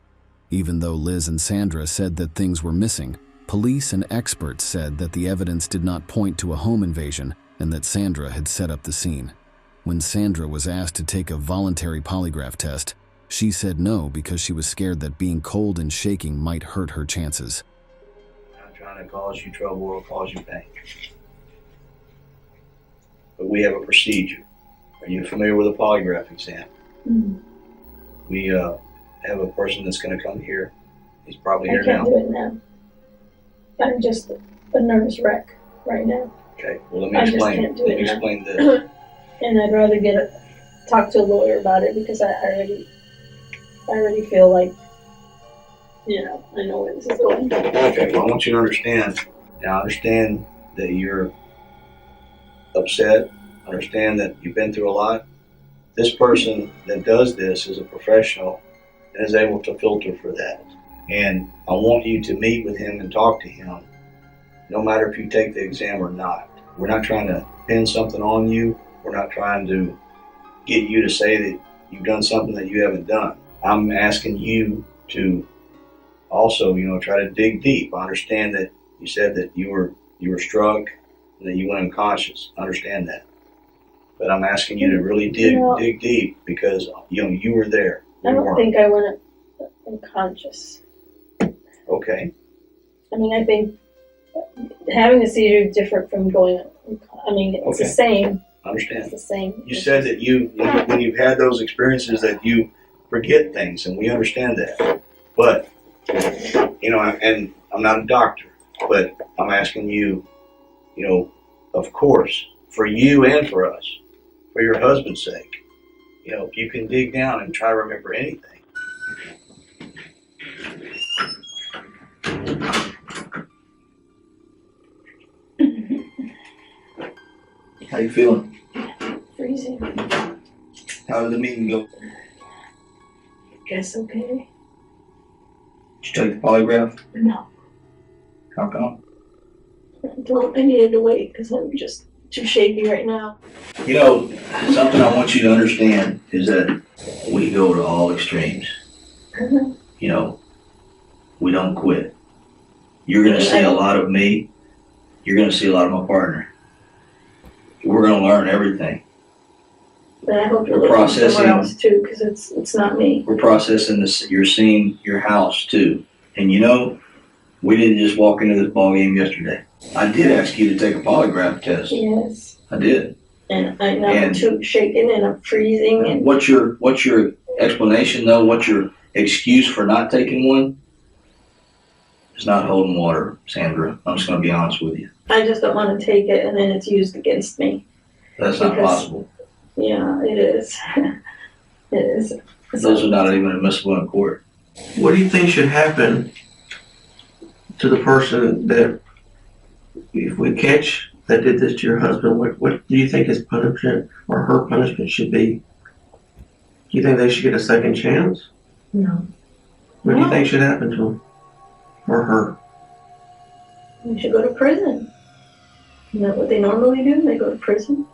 Even though Liz and Sandra said that things were missing, police and experts said that the evidence did not point to a home invasion and that Sandra had set up the scene. When Sandra was asked to take a voluntary polygraph test, she said no because she was scared that being cold and shaking might hurt her chances. I'm not trying to cause you trouble or cause you pain. But we have a procedure. Are you familiar with a polygraph exam? Mm-hmm. We have a person that's going to come here. He's probably here I can't now. do it now. I'm just a nervous wreck right now. Okay, well let me I just explain. can't do Let it me now. explain this. And I'd rather talk to a lawyer about it because I already feel like, I know where this is going. Okay, well I want you to understand. Now I understand that you're upset. I understand that you've been through a lot. This person that does this is a professional and is able to filter for that. And I want you to meet with him and talk to him, no matter if you take the exam or not. We're not trying to pin something on you. We're not trying to get you to say that you've done something that you haven't done. I'm asking you to also, try to dig deep. I understand that you said that you were struck and that you went unconscious. I understand that. But I'm asking you to really dig deep because, you were there. I don't think I went unconscious. Okay. I mean, I think having a seizure is different from going, it's the same. I understand. It's the same. You said that when you've had those experiences that you forget things, and we understand that. But, and I'm not a doctor, but I'm asking you, of course, for you and for us, for your husband's sake, if you can dig down and try to remember anything. How you feeling? Freezing. How did the meeting go? Guess okay. Did you take the polygraph? No. How come? I needed to wait because I'm just too shaky right now. Something I want you to understand is that we go to all extremes. Mm-hmm. We don't quit. You're going to see a lot of me. You're going to see a lot of my partner. We're going to learn everything. But I hope you're looking somewhere else too, because it's not me. We're processing this. You're seeing your house too. And we didn't just walk into this ball game yesterday. I did ask you to take a polygraph test. Yes. I did. And I know I'm too shaken and I'm freezing. And what's your explanation though? What's your excuse for not taking one? It's not holding water, Sandra. I'm just going to be honest with you. I just don't want to take it and then it's used against me. That's not possible. Yeah, it is. It is. Those are not even admissible in court. What do you think should happen to the person that, if we catch that did this to your husband, what do you think his punishment or her punishment should be? Do you think they should get a second chance? No. What do you think should happen to him or her? They should go to prison. Isn't that what they normally do? They go to prison?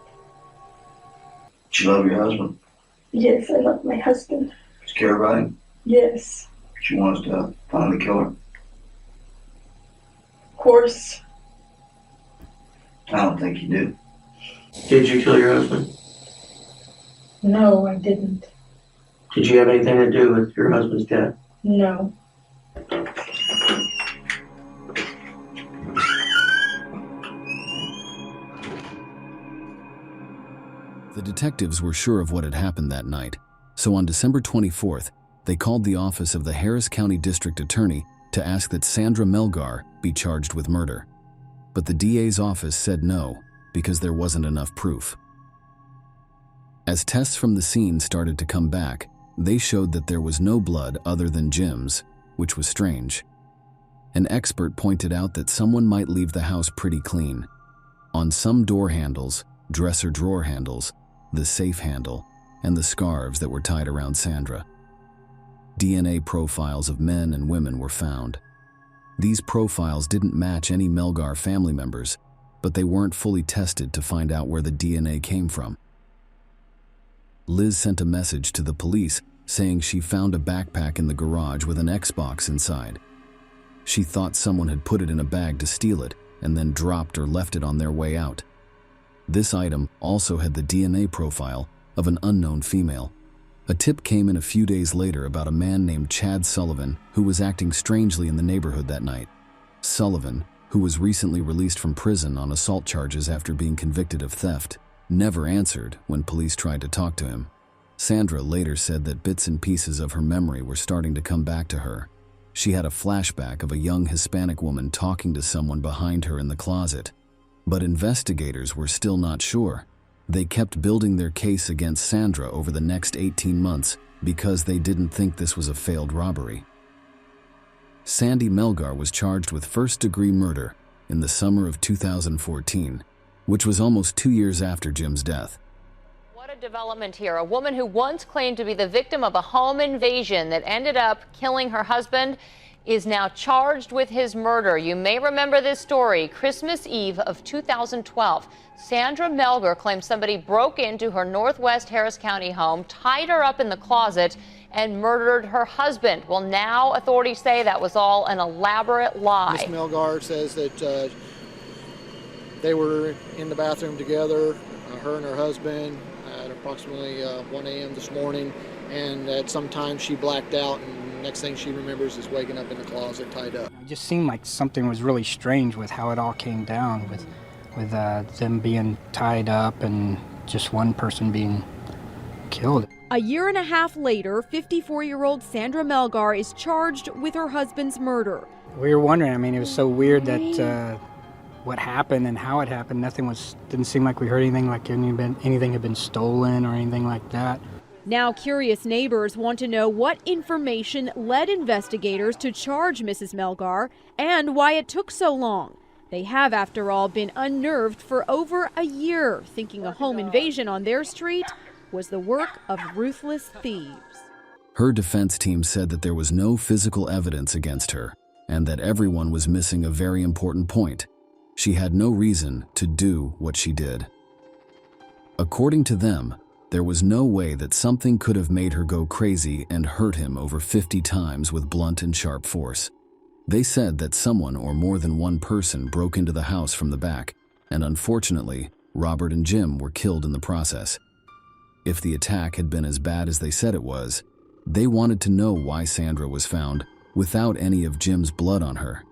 Do you love your husband? Yes, I love my husband. Do you care about him? Yes. She wants to find the killer. course. I don't think you do. Did you kill your husband? No, I didn't. Did you have anything to do with your husband's death? No. The detectives were sure of what had happened that night, so on December 24th, they called the office of the Harris County District Attorney to ask that Sandra Melgar be charged with murder. But the DA's office said no, because there wasn't enough proof. As tests from the scene started to come back, they showed that there was no blood other than Jim's, which was strange. An expert pointed out that someone might leave the house pretty clean. On some door handles, dresser drawer handles, the safe handle, and the scarves that were tied around Sandra. DNA profiles of men and women were found. These profiles didn't match any Melgar family members, but they weren't fully tested to find out where the DNA came from. Liz sent a message to the police saying she found a backpack in the garage with an Xbox inside. She thought someone had put it in a bag to steal it and then dropped or left it on their way out. This item also had the DNA profile of an unknown female. A tip came in a few days later about a man named Chad Sullivan who was acting strangely in the neighborhood that night. Sullivan, who was recently released from prison on assault charges after being convicted of theft, never answered when police tried to talk to him. Sandra later said that bits and pieces of her memory were starting to come back to her. She had a flashback of a young Hispanic woman talking to someone behind her in the closet. But investigators were still not sure. They kept building their case against Sandra over the next 18 months because they didn't think this was a failed robbery. Sandy Melgar was charged with first-degree murder in the summer of 2014, which was almost 2 years after Jim's death. What a development here. A woman who once claimed to be the victim of a home invasion that ended up killing her husband is now charged with his murder. You may remember this story. Christmas Eve of 2012, Sandra Melgar claimed somebody broke into her Northwest Harris County home, tied her up in the closet, and murdered her husband. Well, now authorities say that was all an elaborate lie. Miss Melgar says that they were in the bathroom together, her and her husband, at approximately 1 a.m. this morning, and at some time she blacked out, and next thing she remembers is waking up in the closet tied up. It just seemed like something was really strange with how it all came down, with them being tied up and just one person being killed. A year and a half later, 54-year-old Sandra Melgar is charged with her husband's murder. We were wondering, I mean, it was so weird that what happened and how it happened, didn't seem like we heard anything like anything had been stolen or anything like that. Now curious neighbors want to know what information led investigators to charge Mrs. Melgar and why it took so long. They have, after all, been unnerved for over a year, thinking a home invasion on their street was the work of ruthless thieves. Her defense team said that there was no physical evidence against her and that everyone was missing a very important point. She had no reason to do what she did. According to them, there was no way that something could have made her go crazy and hurt him over 50 times with blunt and sharp force. They said that someone or more than one person broke into the house from the back, and unfortunately, Robert and Jim were killed in the process. If the attack had been as bad as they said it was, they wanted to know why Sandra was found without any of Jim's blood on her.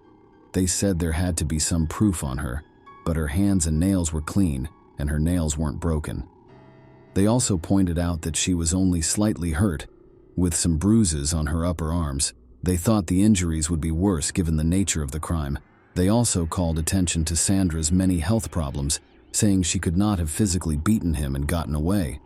They said there had to be some proof on her, but her hands and nails were clean and her nails weren't broken. They also pointed out that she was only slightly hurt, with some bruises on her upper arms. They thought the injuries would be worse given the nature of the crime. They also called attention to Sandra's many health problems, saying she could not have physically beaten him and gotten away.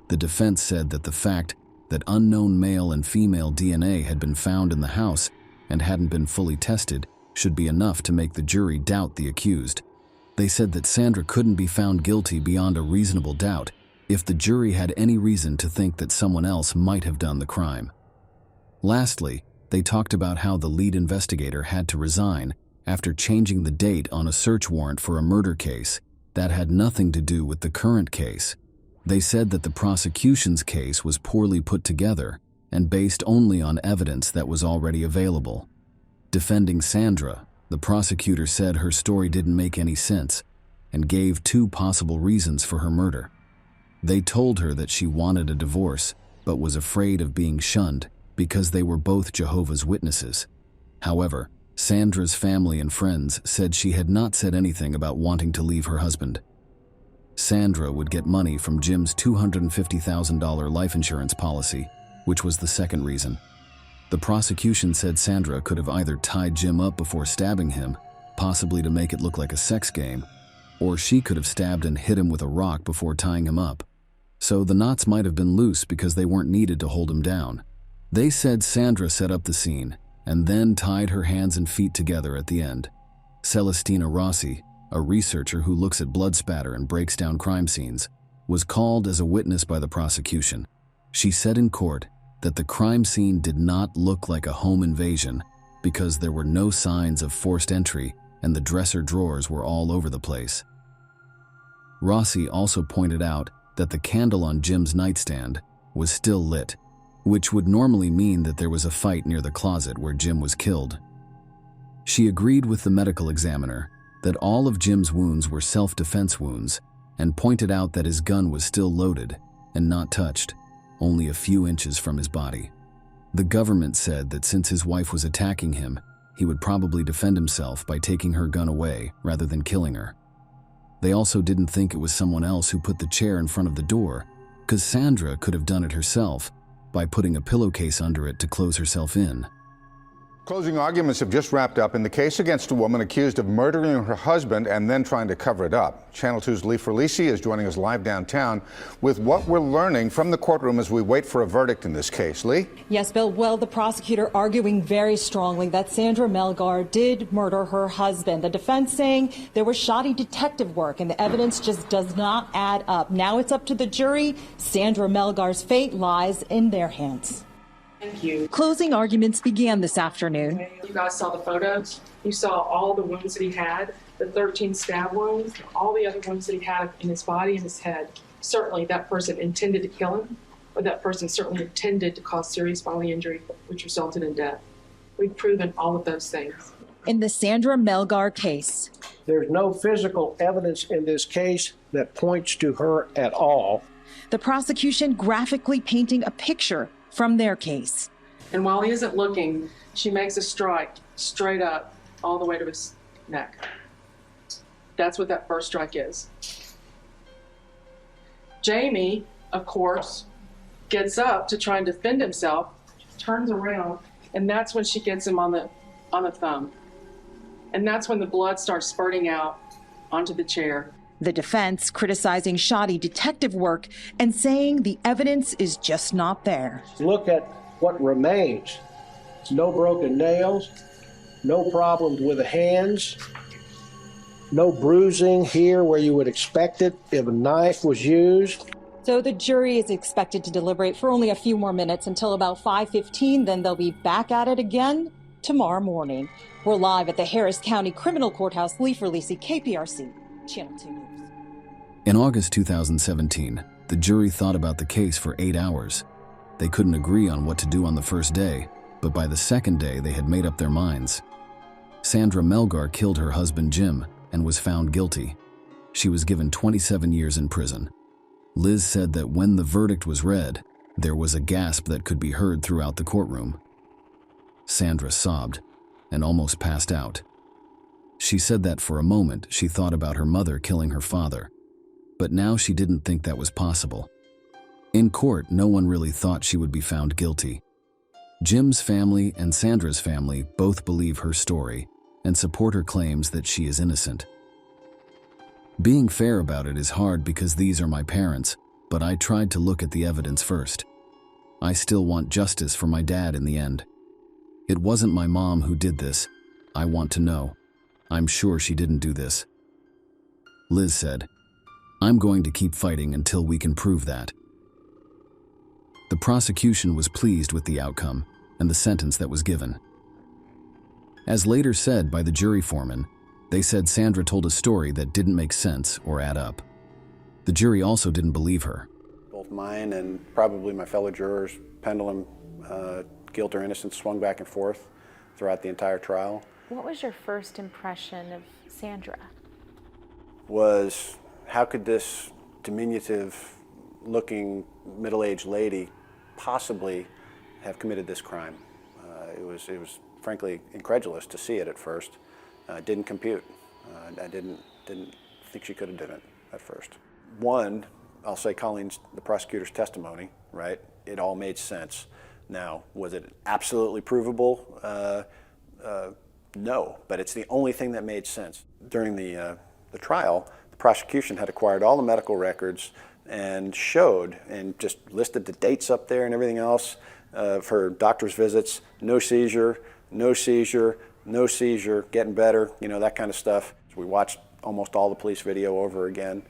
The defense said that the fact that unknown male and female DNA had been found in the house and hadn't been fully tested should be enough to make the jury doubt the accused. They said that Sandra couldn't be found guilty beyond a reasonable doubt if the jury had any reason to think that someone else might have done the crime. Lastly, they talked about how the lead investigator had to resign after changing the date on a search warrant for a murder case that had nothing to do with the current case. They said that the prosecution's case was poorly put together and based only on evidence that was already available. Defending Sandra, The prosecutor said her story didn't make any sense and gave 2 possible reasons for her murder. They told her that she wanted a divorce but was afraid of being shunned because they were both Jehovah's Witnesses. However, Sandra's family and friends said she had not said anything about wanting to leave her husband. Sandra would get money from Jim's $250,000 life insurance policy, which was the second reason. The prosecution said Sandra could have either tied Jim up before stabbing him, possibly to make it look like a sex game, or she could have stabbed and hit him with a rock before tying him up. So the knots might have been loose because they weren't needed to hold him down. They said Sandra set up the scene and then tied her hands and feet together at the end. Celestina Rossi, a researcher who looks at blood spatter and breaks down crime scenes, was called as a witness by the prosecution. She said in court that the crime scene did not look like a home invasion because there were no signs of forced entry and the dresser drawers were all over the place. Rossi also pointed out that the candle on Jim's nightstand was still lit, which would normally mean that there was a fight near the closet where Jim was killed. She agreed with the medical examiner that all of Jim's wounds were self-defense wounds and pointed out that his gun was still loaded and not touched, only a few inches from his body. The government said that since his wife was attacking him, he would probably defend himself by taking her gun away rather than killing her. They also didn't think it was someone else who put the chair in front of the door, because Sandra could have done it herself by putting a pillowcase under it to close herself in. Closing arguments have just wrapped up in the case against a woman accused of murdering her husband and then trying to cover it up. Channel 2's Lee Ferlisi is joining us live downtown with what we're learning from the courtroom as we wait for a verdict in this case. Lee? Yes, Bill. Well, the prosecutor arguing very strongly that Sandra Melgar did murder her husband. The defense saying there was shoddy detective work and the evidence just does not add up. Now it's up to the jury. Sandra Melgar's fate lies in their hands. Thank you. Closing arguments began this afternoon. You guys saw the photos. You saw all the wounds that he had, the 13 stab wounds, all the other wounds that he had in his body and his head. Certainly that person intended to kill him, or that person certainly intended to cause serious bodily injury, which resulted in death. We've proven all of those things. In the Sandra Melgar case, there's no physical evidence in this case that points to her at all. The prosecution graphically painting a picture from their case. And while he isn't looking, she makes a strike straight up all the way to his neck. That's what that first strike is. Jamie, of course, gets up to try and defend himself, turns around, and that's when she gets him on the thumb. And that's when the blood starts spurting out onto the chair. The defense criticizing shoddy detective work and saying the evidence is just not there. Look at what remains. No broken nails, no problems with the hands, no bruising here where you would expect it if a knife was used. So the jury is expected to deliberate for only a few more minutes until about 5:15. Then they'll be back at it again tomorrow morning. We're live at the Harris County Criminal Courthouse. Lee Ferlisi, KPRC, Channel 2 News. In August 2017, the jury thought about the case for 8 hours. They couldn't agree on what to do on the first day, but by the second day they had made up their minds. Sandra Melgar killed her husband Jim and was found guilty. She was given 27 years in prison. Liz said that when the verdict was read, there was a gasp that could be heard throughout the courtroom. Sandra sobbed and almost passed out. She said that for a moment she thought about her mother killing her father, but now she didn't think that was possible. In court, no one really thought she would be found guilty. Jim's family and Sandra's family both believe her story and support her claims that she is innocent. Being fair about it is hard because these are my parents, but I tried to look at the evidence first. I still want justice for my dad in the end. It wasn't my mom who did this. I want to know. I'm sure she didn't do this. Liz said, "I'm going to keep fighting until we can prove that." The prosecution was pleased with the outcome and the sentence that was given. As later said by the jury foreman, they said Sandra told a story that didn't make sense or add up. The jury also didn't believe her. Both mine and probably my fellow jurors' pendulum, guilt or innocence, swung back and forth throughout the entire trial. What was your first impression of Sandra? Was how could this diminutive-looking middle-aged lady possibly have committed this crime? It was frankly incredulous to see it at first. Didn't compute. I didn't think she could have done it at first. One, I'll say Colleen's, the prosecutor's testimony, right? It all made sense. Now, was it absolutely provable? No, but it's the only thing that made sense. During the trial, the prosecution had acquired all the medical records and showed, and just listed the dates up there and everything else of her doctor's visits, no seizure, no seizure, no seizure, getting better, you know, that kind of stuff. So we watched almost all the police video over again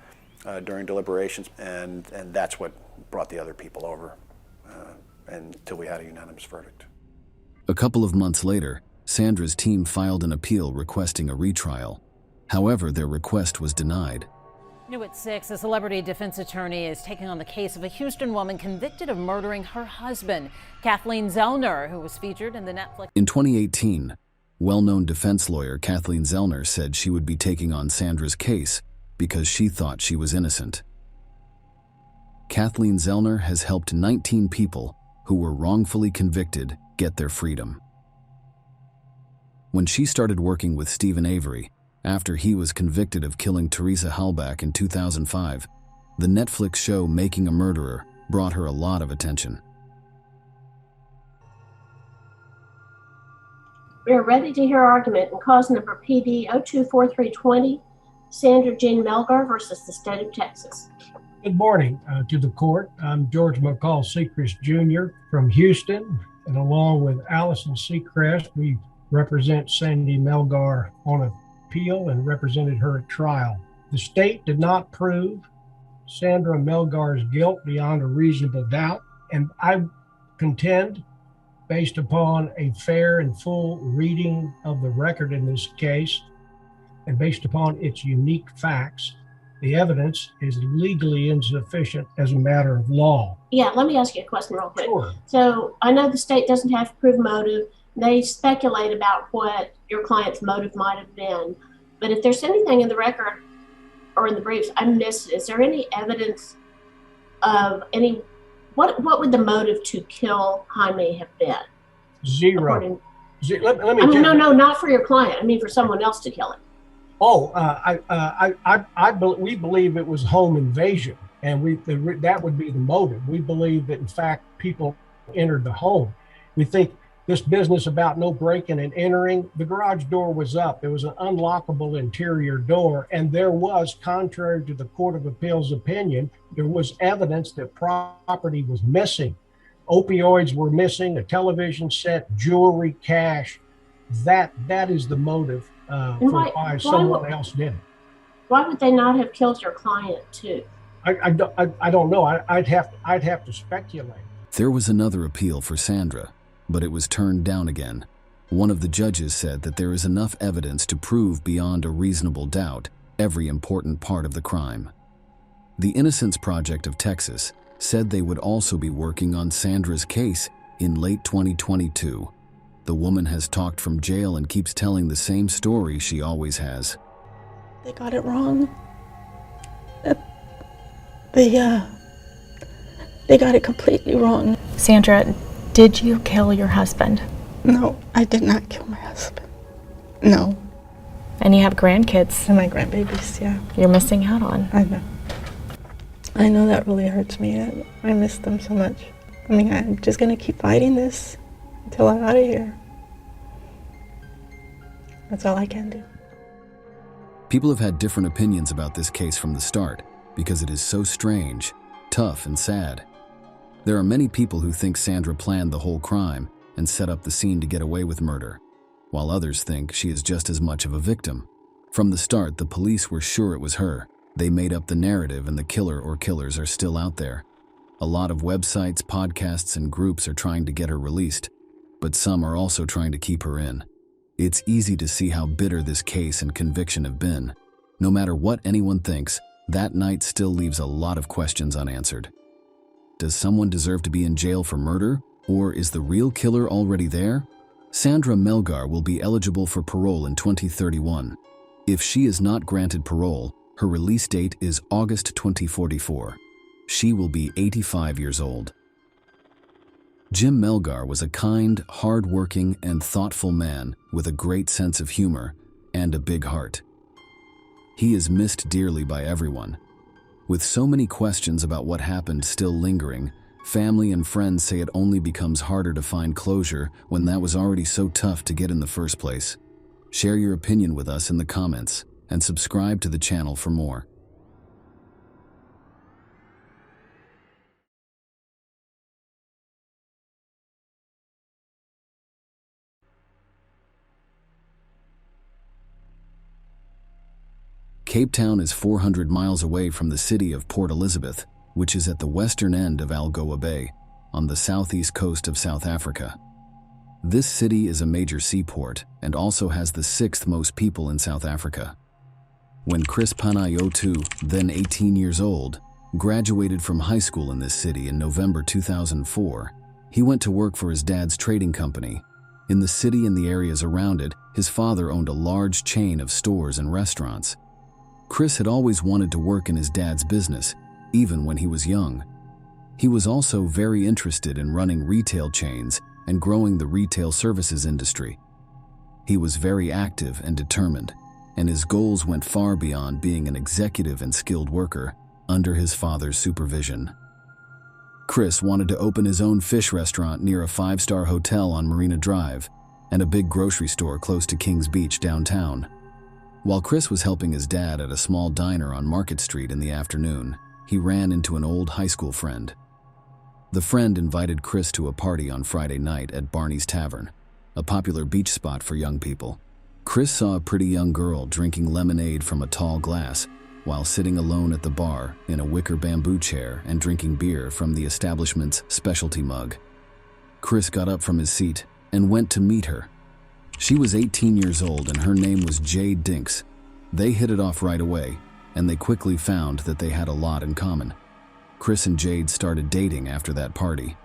during deliberations, and that's what brought the other people over until we had a unanimous verdict. A couple of months later, Sandra's team filed an appeal requesting a retrial. However, their request was denied. New at 6, a celebrity defense attorney is taking on the case of a Houston woman convicted of murdering her husband, Kathleen Zellner, who was featured in the Netflix. In 2018, well-known defense lawyer Kathleen Zellner said she would be taking on Sandra's case because she thought she was innocent. Kathleen Zellner has helped 19 people who were wrongfully convicted get their freedom. When she started working with Stephen Avery, after he was convicted of killing Teresa Halbach in 2005, the Netflix show Making a Murderer brought her a lot of attention. We are ready to hear argument in cause number PD 024320, Sandra Jean Melgar versus the state of Texas. Good morning to the court. I'm George McCall Seacrest Jr. from Houston, and along with Allison Seacrest, we represent Sandy Melgar on appeal and represented her at trial. The state did not prove Sandra Melgar's guilt beyond a reasonable doubt, and I contend, based upon a fair and full reading of the record in this case, and based upon its unique facts, the evidence is legally insufficient as a matter of law. Yeah, let me ask you a question real quick. Sure. So I know the state doesn't have to prove motive. They speculate about what your client's motive might have been. But if there's anything in the record or in the briefs I missed, is there any evidence of any, what would the motive to kill Jaime have been? Zero. Let me No, not for your client. I mean for someone else to kill him. Oh, we believe it was home invasion, and that would be the motive. We believe that, in fact, people entered the home. We think this business about no breaking and entering, the garage door was up. It was an unlockable interior door, and there was, contrary to the Court of Appeals opinion, there was evidence that property was missing. Opioids were missing, a television set, jewelry, cash. That is the motive. For why someone else did it. Why would they not have killed your client too? I don't know. I'd have to speculate. There was another appeal for Sandra, but it was turned down again. One of the judges said that there is enough evidence to prove beyond a reasonable doubt every important part of the crime. The Innocence Project of Texas said they would also be working on Sandra's case in late 2022. The woman has talked from jail and keeps telling the same story she always has. They got it wrong. They got it completely wrong. Sandra, did you kill your husband? No, I did not kill my husband. No. And you have grandkids. And my grandbabies, yeah. You're missing out on. I know. I know that really hurts me. I miss them so much. I mean, I'm just gonna keep fighting this until I'm out of here. That's all I can do. People have had different opinions about this case from the start because it is so strange, tough, and sad. There are many people who think Sandra planned the whole crime and set up the scene to get away with murder, while others think she is just as much of a victim. From the start, the police were sure it was her. They made up the narrative, and the killer or killers are still out there. A lot of websites, podcasts, and groups are trying to get her released, but some are also trying to keep her in. It's easy to see how bitter this case and conviction have been. No matter what anyone thinks, that night still leaves a lot of questions unanswered. Does someone deserve to be in jail for murder, or is the real killer already there? Sandra Melgar will be eligible for parole in 2031. If she is not granted parole, her release date is August 2044. She will be 85 years old. Jim Melgar was a kind, hard-working, and thoughtful man with a great sense of humor and a big heart. He is missed dearly by everyone. With so many questions about what happened still lingering, family and friends say it only becomes harder to find closure when that was already so tough to get in the first place. Share your opinion with us in the comments and subscribe to the channel for more. Cape Town is 400 miles away from the city of Port Elizabeth, which is at the western end of Algoa Bay, on the southeast coast of South Africa. This city is a major seaport and also has the 6th most people in South Africa. When Chris Panayotu, then 18 years old, graduated from high school in this city in November 2004, he went to work for his dad's trading company. In the city and the areas around it, his father owned a large chain of stores and restaurants. Chris had always wanted to work in his dad's business, even when he was young. He was also very interested in running retail chains and growing the retail services industry. He was very active and determined, and his goals went far beyond being an executive and skilled worker under his father's supervision. Chris wanted to open his own fish restaurant near a 5-star hotel on Marina Drive and a big grocery store close to Kings Beach downtown. While Chris was helping his dad at a small diner on Market Street in the afternoon, he ran into an old high school friend. The friend invited Chris to a party on Friday night at Barney's Tavern, a popular beach spot for young people. Chris saw a pretty young girl drinking lemonade from a tall glass while sitting alone at the bar in a wicker bamboo chair and drinking beer from the establishment's specialty mug. Chris got up from his seat and went to meet her. She was 18 years old and her name was Jade Dinks. They hit it off right away, and they quickly found that they had a lot in common. Chris and Jade started dating after that party.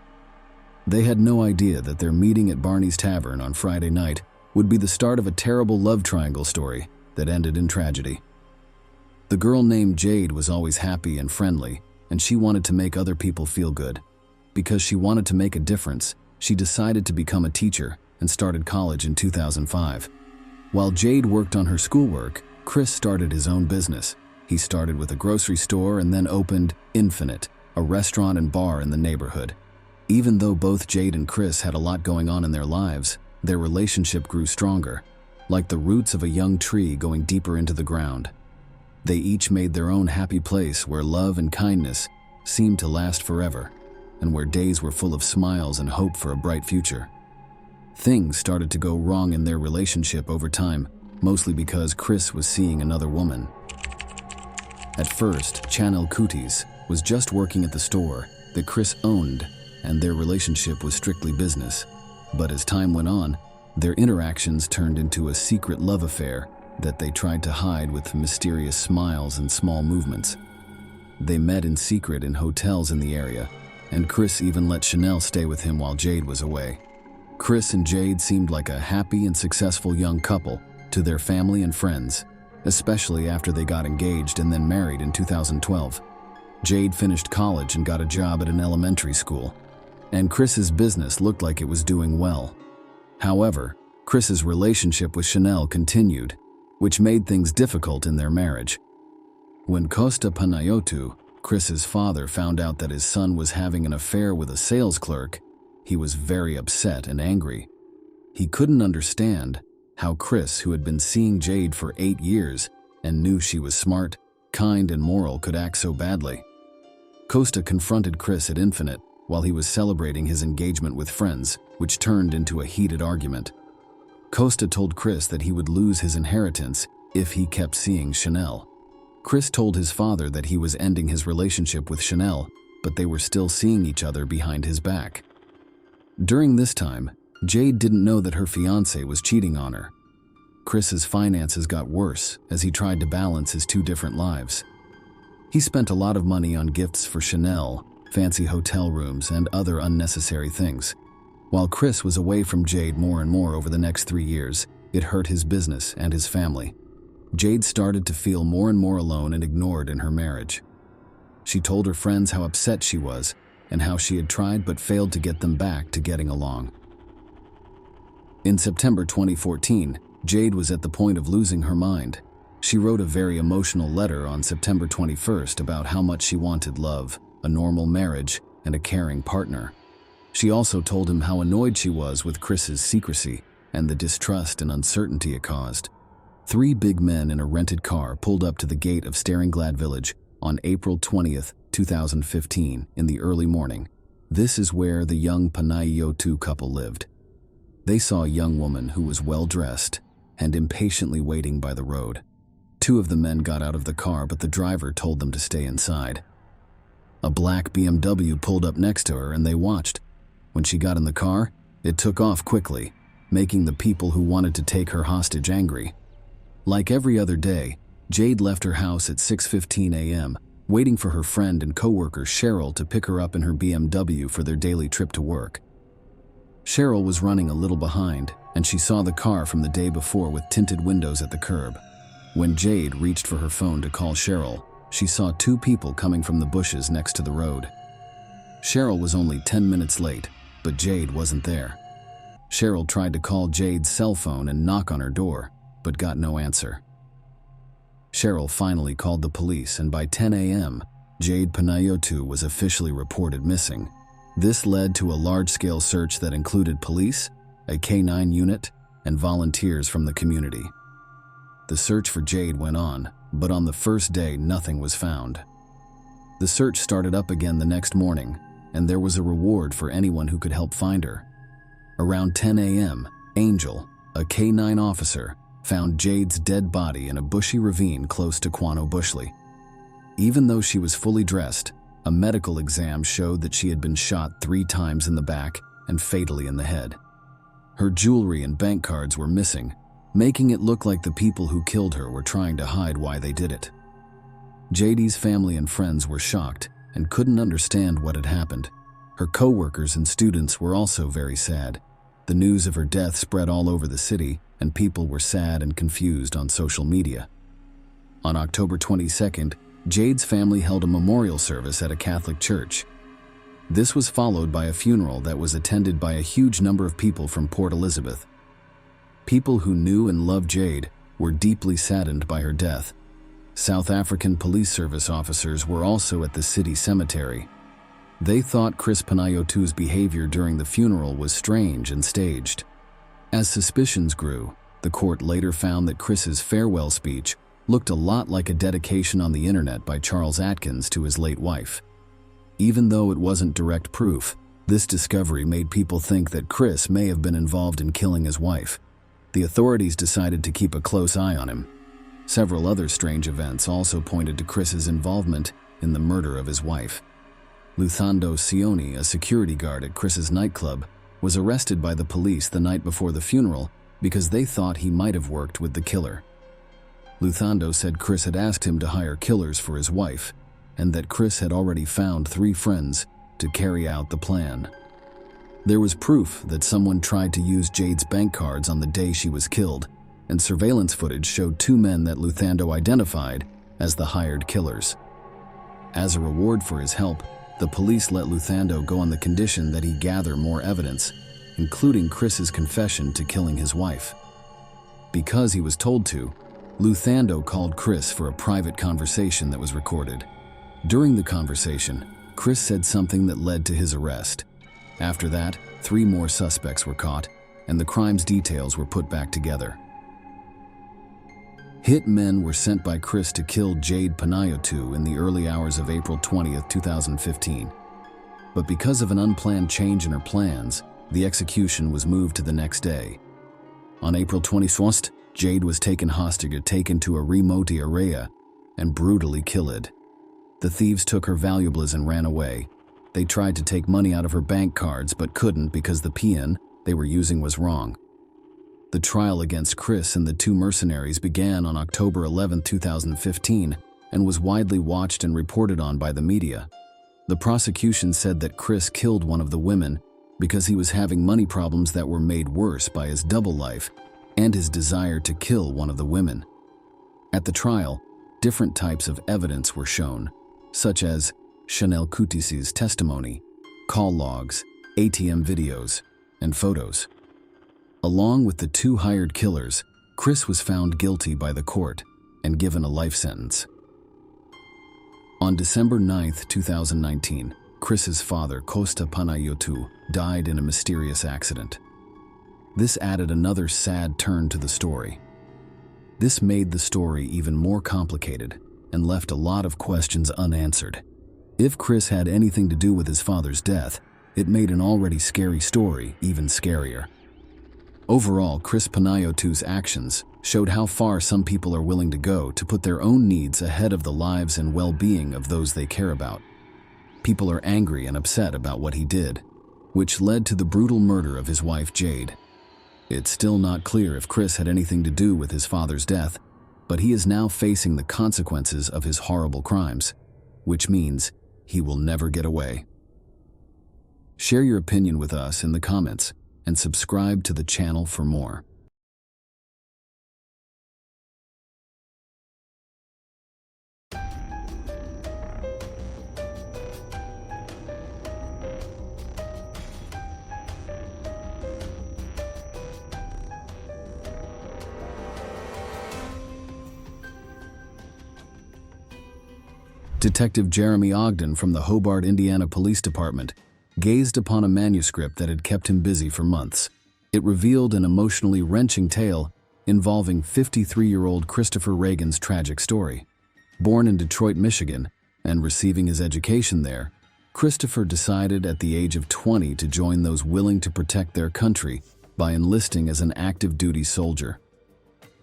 They had no idea that their meeting at Barney's Tavern on Friday night would be the start of a terrible love triangle story that ended in tragedy. The girl named Jade was always happy and friendly, and she wanted to make other people feel good. Because she wanted to make a difference, she decided to become a teacher and started college in 2005. While Jade worked on her schoolwork, Chris started his own business. He started with a grocery store and then opened Infinite, a restaurant and bar in the neighborhood. Even though both Jade and Chris had a lot going on in their lives, their relationship grew stronger, like the roots of a young tree going deeper into the ground. They each made their own happy place where love and kindness seemed to last forever, and where days were full of smiles and hope for a bright future. Things started to go wrong in their relationship over time, mostly because Chris was seeing another woman. At first, Chanel Cooties was just working at the store that Chris owned, and their relationship was strictly business. But as time went on, their interactions turned into a secret love affair that they tried to hide with mysterious smiles and small movements. They met in secret in hotels in the area, and Chris even let Chanel stay with him while Jade was away. Chris and Jade seemed like a happy and successful young couple to their family and friends, especially after they got engaged and then married in 2012. Jade finished college and got a job at an elementary school, and Chris's business looked like it was doing well. However, Chris's relationship with Chanel continued, which made things difficult in their marriage. When Costa Panayotu, Chris's father, found out that his son was having an affair with a sales clerk, he was very upset and angry. He couldn't understand how Chris, who had been seeing Jade for 8 years and knew she was smart, kind, and moral, could act so badly. Costa confronted Chris at Infinite while he was celebrating his engagement with friends, which turned into a heated argument. Costa told Chris that he would lose his inheritance if he kept seeing Chanel. Chris told his father that he was ending his relationship with Chanel, but they were still seeing each other behind his back. During this time, Jade didn't know that her fiancé was cheating on her. Chris's finances got worse as he tried to balance his two different lives. He spent a lot of money on gifts for Chanel, fancy hotel rooms, and other unnecessary things. While Chris was away from Jade more and more over the next 3 years, it hurt his business and his family. Jade started to feel more and more alone and ignored in her marriage. She told her friends how upset she was and how she had tried but failed to get them back to getting along. In September 2014, Jade was at the point of losing her mind. She wrote a very emotional letter on September 21st about how much she wanted love, a normal marriage, and a caring partner. She also told him how annoyed she was with Chris's secrecy and the distrust and uncertainty it caused. 3 big men in a rented car pulled up to the gate of Staringlad Village on April 20th, 2015, in the early morning. This is where the young Panayotu couple lived. They saw a young woman who was well-dressed and impatiently waiting by the road. 2 of the men got out of the car, but the driver told them to stay inside. A black BMW pulled up next to her and they watched. When she got in the car, it took off quickly, making the people who wanted to take her hostage angry. Like every other day, Jade left her house at 6:15 a.m., waiting for her friend and co-worker Cheryl to pick her up in her BMW for their daily trip to work. Cheryl was running a little behind, and she saw the car from the day before with tinted windows at the curb. When Jade reached for her phone to call Cheryl, she saw 2 people coming from the bushes next to the road. Cheryl was only 10 minutes late, but Jade wasn't there. Cheryl tried to call Jade's cell phone and knock on her door, but got no answer. Cheryl finally called the police, and by 10 a.m., Jade Panayotu was officially reported missing. This led to a large-scale search that included police, a K-9 unit, and volunteers from the community. The search for Jade went on, but on the first day, nothing was found. The search started up again the next morning, and there was a reward for anyone who could help find her. Around 10 a.m., Angel, a K-9 officer, found Jade's dead body in a bushy ravine close to Quano Bushley. Even though she was fully dressed, a medical exam showed that she had been shot 3 times in the back and fatally in the head. Her jewelry and bank cards were missing, making it look like the people who killed her were trying to hide why they did it. Jade's family and friends were shocked and couldn't understand what had happened. Her co-workers and students were also very sad. The news of her death spread all over the city, and people were sad and confused on social media. On October 22nd, Jade's family held a memorial service at a Catholic church. This was followed by a funeral that was attended by a huge number of people from Port Elizabeth. People who knew and loved Jade were deeply saddened by her death. South African Police Service officers were also at the city cemetery. They thought Chris Panayotu's behavior during the funeral was strange and staged. As suspicions grew, the court later found that Chris's farewell speech looked a lot like a dedication on the internet by Charles Atkins to his late wife. Even though it wasn't direct proof, this discovery made people think that Chris may have been involved in killing his wife. The authorities decided to keep a close eye on him. Several other strange events also pointed to Chris's involvement in the murder of his wife. Luthando Sioni, a security guard at Chris's nightclub, was arrested by the police the night before the funeral because they thought he might have worked with the killer. Luthando said Chris had asked him to hire killers for his wife, and that Chris had already found 3 friends to carry out the plan. There was proof that someone tried to use Jade's bank cards on the day she was killed, and surveillance footage showed 2 men that Luthando identified as the hired killers. As a reward for his help, the police let Luthando go on the condition that he gather more evidence, including Chris's confession to killing his wife. Because he was told to, Luthando called Chris for a private conversation that was recorded. During the conversation, Chris said something that led to his arrest. After that, 3 more suspects were caught, and the crime's details were put back together. Hit men were sent by Chris to kill Jade Panayotu in the early hours of April 20th, 2015. But because of an unplanned change in her plans, the execution was moved to the next day. On April 21st, Jade was taken hostage and taken to a remote area and brutally killed. The thieves took her valuables and ran away. They tried to take money out of her bank cards but couldn't because the PIN they were using was wrong. The trial against Chris and the 2 mercenaries began on October 11, 2015, and was widely watched and reported on by the media. The prosecution said that Chris killed one of the women because he was having money problems that were made worse by his double life and his desire to kill one of the women. At the trial, different types of evidence were shown, such as Chanel Coutis's testimony, call logs, ATM videos, and photos. Along with the two hired killers, Chris was found guilty by the court and given a life sentence. On December 9, 2019, Chris's father, Costa Panayotou, died in a mysterious accident. This added another sad turn to the story. This made the story even more complicated and left a lot of questions unanswered. If Chris had anything to do with his father's death, it made an already scary story even scarier. Overall, Chris Panayotou's actions showed how far some people are willing to go to put their own needs ahead of the lives and well-being of those they care about. People are angry and upset about what he did, which led to the brutal murder of his wife Jade. It's still not clear if Chris had anything to do with his father's death, but he is now facing the consequences of his horrible crimes, which means he will never get away. Share your opinion with us in the comments and subscribe to the channel for more. Detective Jeremy Ogden from the Hobart, Indiana Police Department gazed upon a manuscript that had kept him busy for months. It revealed an emotionally wrenching tale involving 53-year-old Christopher Reagan's tragic story. Born in Detroit, Michigan, and receiving his education there, Christopher decided at the age of 20 to join those willing to protect their country by enlisting as an active duty soldier.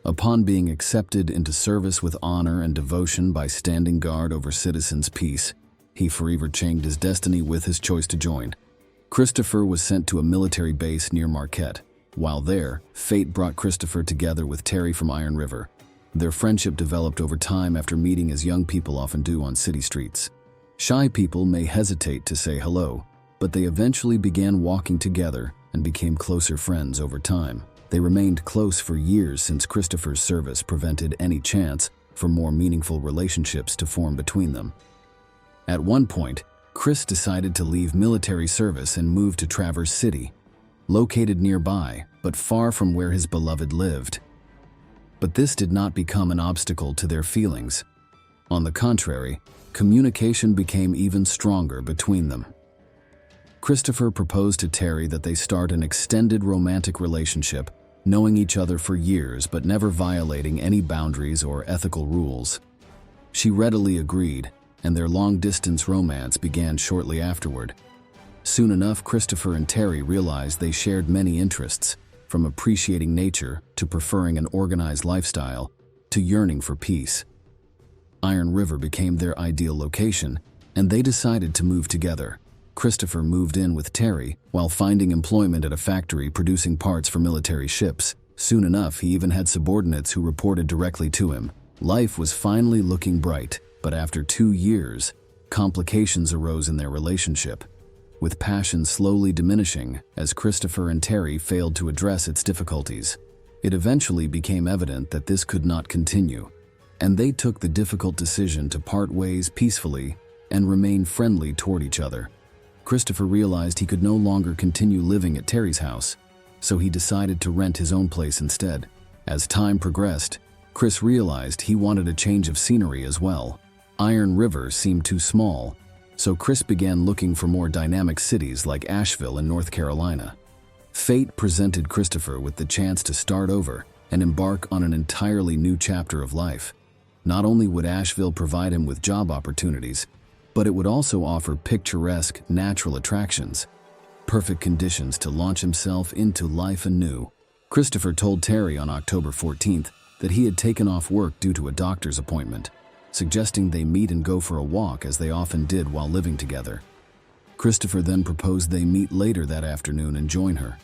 Upon being accepted into service with honor and devotion by standing guard over citizens' peace, he forever changed his destiny with his choice to join. Christopher was sent to a military base near Marquette. While there, fate brought Christopher together with Terry from Iron River. Their friendship developed over time after meeting as young people often do on city streets. Shy people may hesitate to say hello, but they eventually began walking together and became closer friends over time. They remained close for years since Christopher's service prevented any chance for more meaningful relationships to form between them. At one point, Chris decided to leave military service and move to Traverse City, located nearby but far from where his beloved lived. But this did not become an obstacle to their feelings. On the contrary, communication became even stronger between them. Christopher proposed to Terry that they start an extended romantic relationship, knowing each other for years but never violating any boundaries or ethical rules. She readily agreed, and their long-distance romance began shortly afterward. Soon enough, Christopher and Terry realized they shared many interests, from appreciating nature to preferring an organized lifestyle to yearning for peace. Iron River became their ideal location, and they decided to move together. Christopher moved in with Terry while finding employment at a factory producing parts for military ships. Soon enough, he even had subordinates who reported directly to him. Life was finally looking bright, but after 2 years, complications arose in their relationship, with passion slowly diminishing as Christopher and Terry failed to address its difficulties. It eventually became evident that this could not continue, and they took the difficult decision to part ways peacefully and remain friendly toward each other. Christopher realized he could no longer continue living at Terry's house, so he decided to rent his own place instead. As time progressed, Chris realized he wanted a change of scenery as well. Iron River seemed too small, so Chris began looking for more dynamic cities like Asheville in North Carolina. Fate presented Christopher with the chance to start over and embark on an entirely new chapter of life. Not only would Asheville provide him with job opportunities, but it would also offer picturesque natural attractions, perfect conditions to launch himself into life anew. Christopher told Terry on October 14th that he had taken off work due to a doctor's appointment, suggesting they meet and go for a walk as they often did while living together. Christopher then proposed they meet later that afternoon and join her.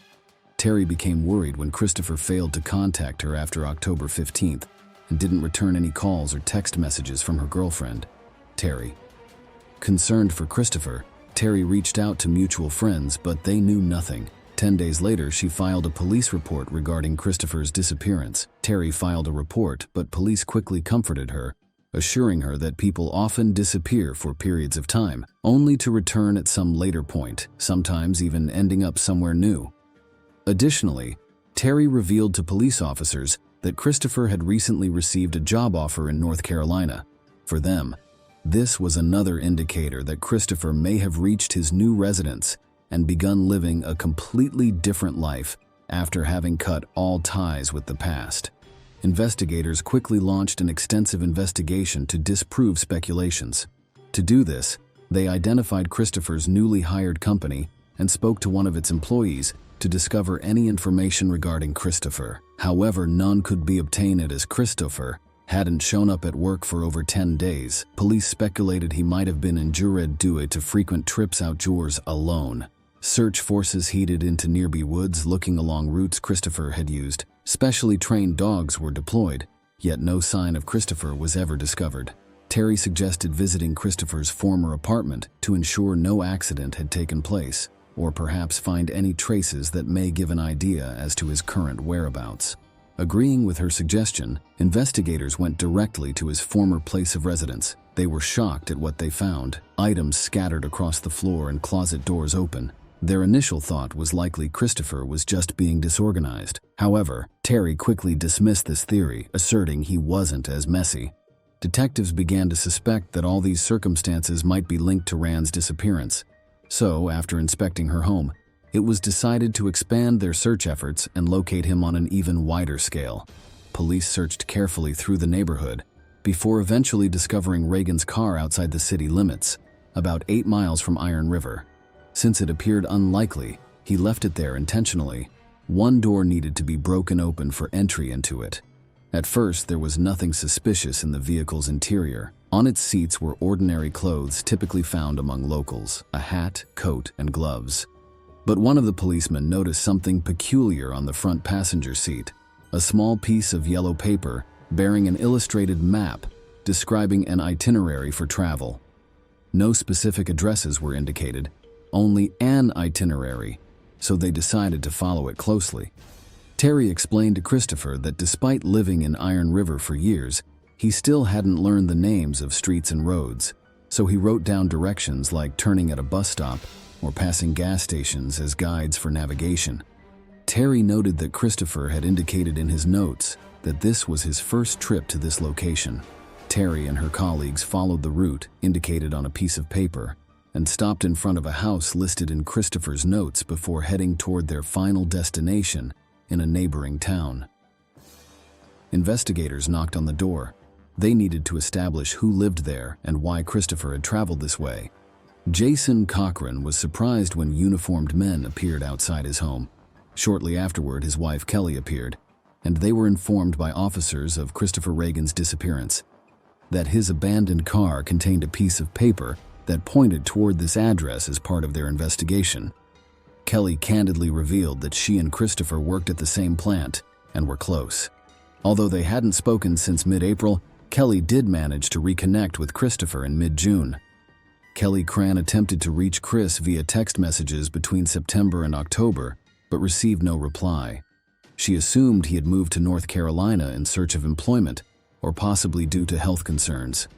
Terry became worried when Christopher failed to contact her after October 15th and didn't return any calls or text messages from her girlfriend, Terry. Concerned for Christopher, Terry reached out to mutual friends, but they knew nothing. 10 days later, she filed a police report regarding Christopher's disappearance. Terry filed a report, but police quickly comforted her, assuring her that people often disappear for periods of time, only to return at some later point, sometimes even ending up somewhere new. Additionally, Terry revealed to police officers that Christopher had recently received a job offer in North Carolina. For them, this was another indicator that Christopher may have reached his new residence and begun living a completely different life after having cut all ties with the past. Investigators quickly launched an extensive investigation to disprove speculations. To do this, they identified Christopher's newly hired company and spoke to one of its employees to discover any information regarding Christopher. However, none could be obtained as Christopher hadn't shown up at work for over 10 days. Police speculated he might have been injured due to frequent trips outdoors alone. Search forces headed into nearby woods looking along routes Christopher had used. Specially trained dogs were deployed, yet no sign of Christopher was ever discovered. Terry suggested visiting Christopher's former apartment to ensure no accident had taken place, or perhaps find any traces that may give an idea as to his current whereabouts. Agreeing with her suggestion, investigators went directly to his former place of residence. They were shocked at what they found: items scattered across the floor and closet doors open. Their initial thought was likely Christopher was just being disorganized. However, Terry quickly dismissed this theory, asserting he wasn't as messy. Detectives began to suspect that all these circumstances might be linked to Rand's disappearance. So, after inspecting her home, it was decided to expand their search efforts and locate him on an even wider scale. Police searched carefully through the neighborhood before eventually discovering Reagan's car outside the city limits, about 8 miles from Iron River. Since it appeared unlikely he left it there intentionally, one door needed to be broken open for entry into it. At first, there was nothing suspicious in the vehicle's interior. On its seats were ordinary clothes typically found among locals: a hat, coat, and gloves. But one of the policemen noticed something peculiar on the front passenger seat: a small piece of yellow paper bearing an illustrated map describing an itinerary for travel. No specific addresses were indicated, only an itinerary, so they decided to follow it closely. Terry explained to Christopher that despite living in Iron River for years, he still hadn't learned the names of streets and roads, so he wrote down directions like turning at a bus stop or passing gas stations as guides for navigation. Terry noted that Christopher had indicated in his notes that this was his first trip to this location. Terry and her colleagues followed the route indicated on a piece of paper and stopped in front of a house listed in Christopher's notes before heading toward their final destination in a neighboring town. Investigators knocked on the door. They needed to establish who lived there and why Christopher had traveled this way. Jason Cochran was surprised when uniformed men appeared outside his home. Shortly afterward, his wife Kelly appeared, and they were informed by officers of Christopher Reagan's disappearance, that his abandoned car contained a piece of paper that pointed toward this address as part of their investigation. Kelly candidly revealed that she and Christopher worked at the same plant and were close. Although they hadn't spoken since mid-April, Kelly did manage to reconnect with Christopher in mid-June. Kelly Cran attempted to reach Chris via text messages between September and October, but received no reply. She assumed he had moved to North Carolina in search of employment, or possibly due to health concerns.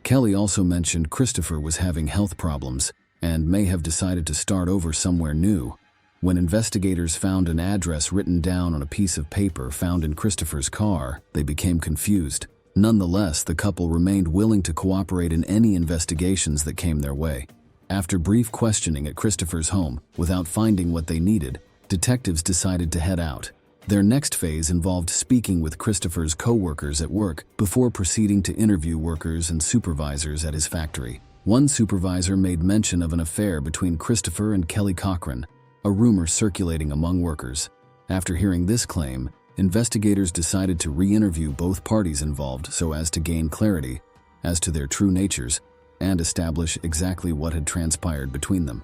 Kelly also mentioned Christopher was having health problems and may have decided to start over somewhere new. When investigators found an address written down on a piece of paper found in Christopher's car, they became confused. Nonetheless, the couple remained willing to cooperate in any investigations that came their way. After brief questioning at Christopher's home, without finding what they needed, detectives decided to head out. Their next phase involved speaking with Christopher's co-workers at work before proceeding to interview workers and supervisors at his factory. One supervisor made mention of an affair between Christopher and Kelly Cochran, a rumor circulating among workers. After hearing this claim, investigators decided to re-interview both parties involved so as to gain clarity as to their true natures and establish exactly what had transpired between them.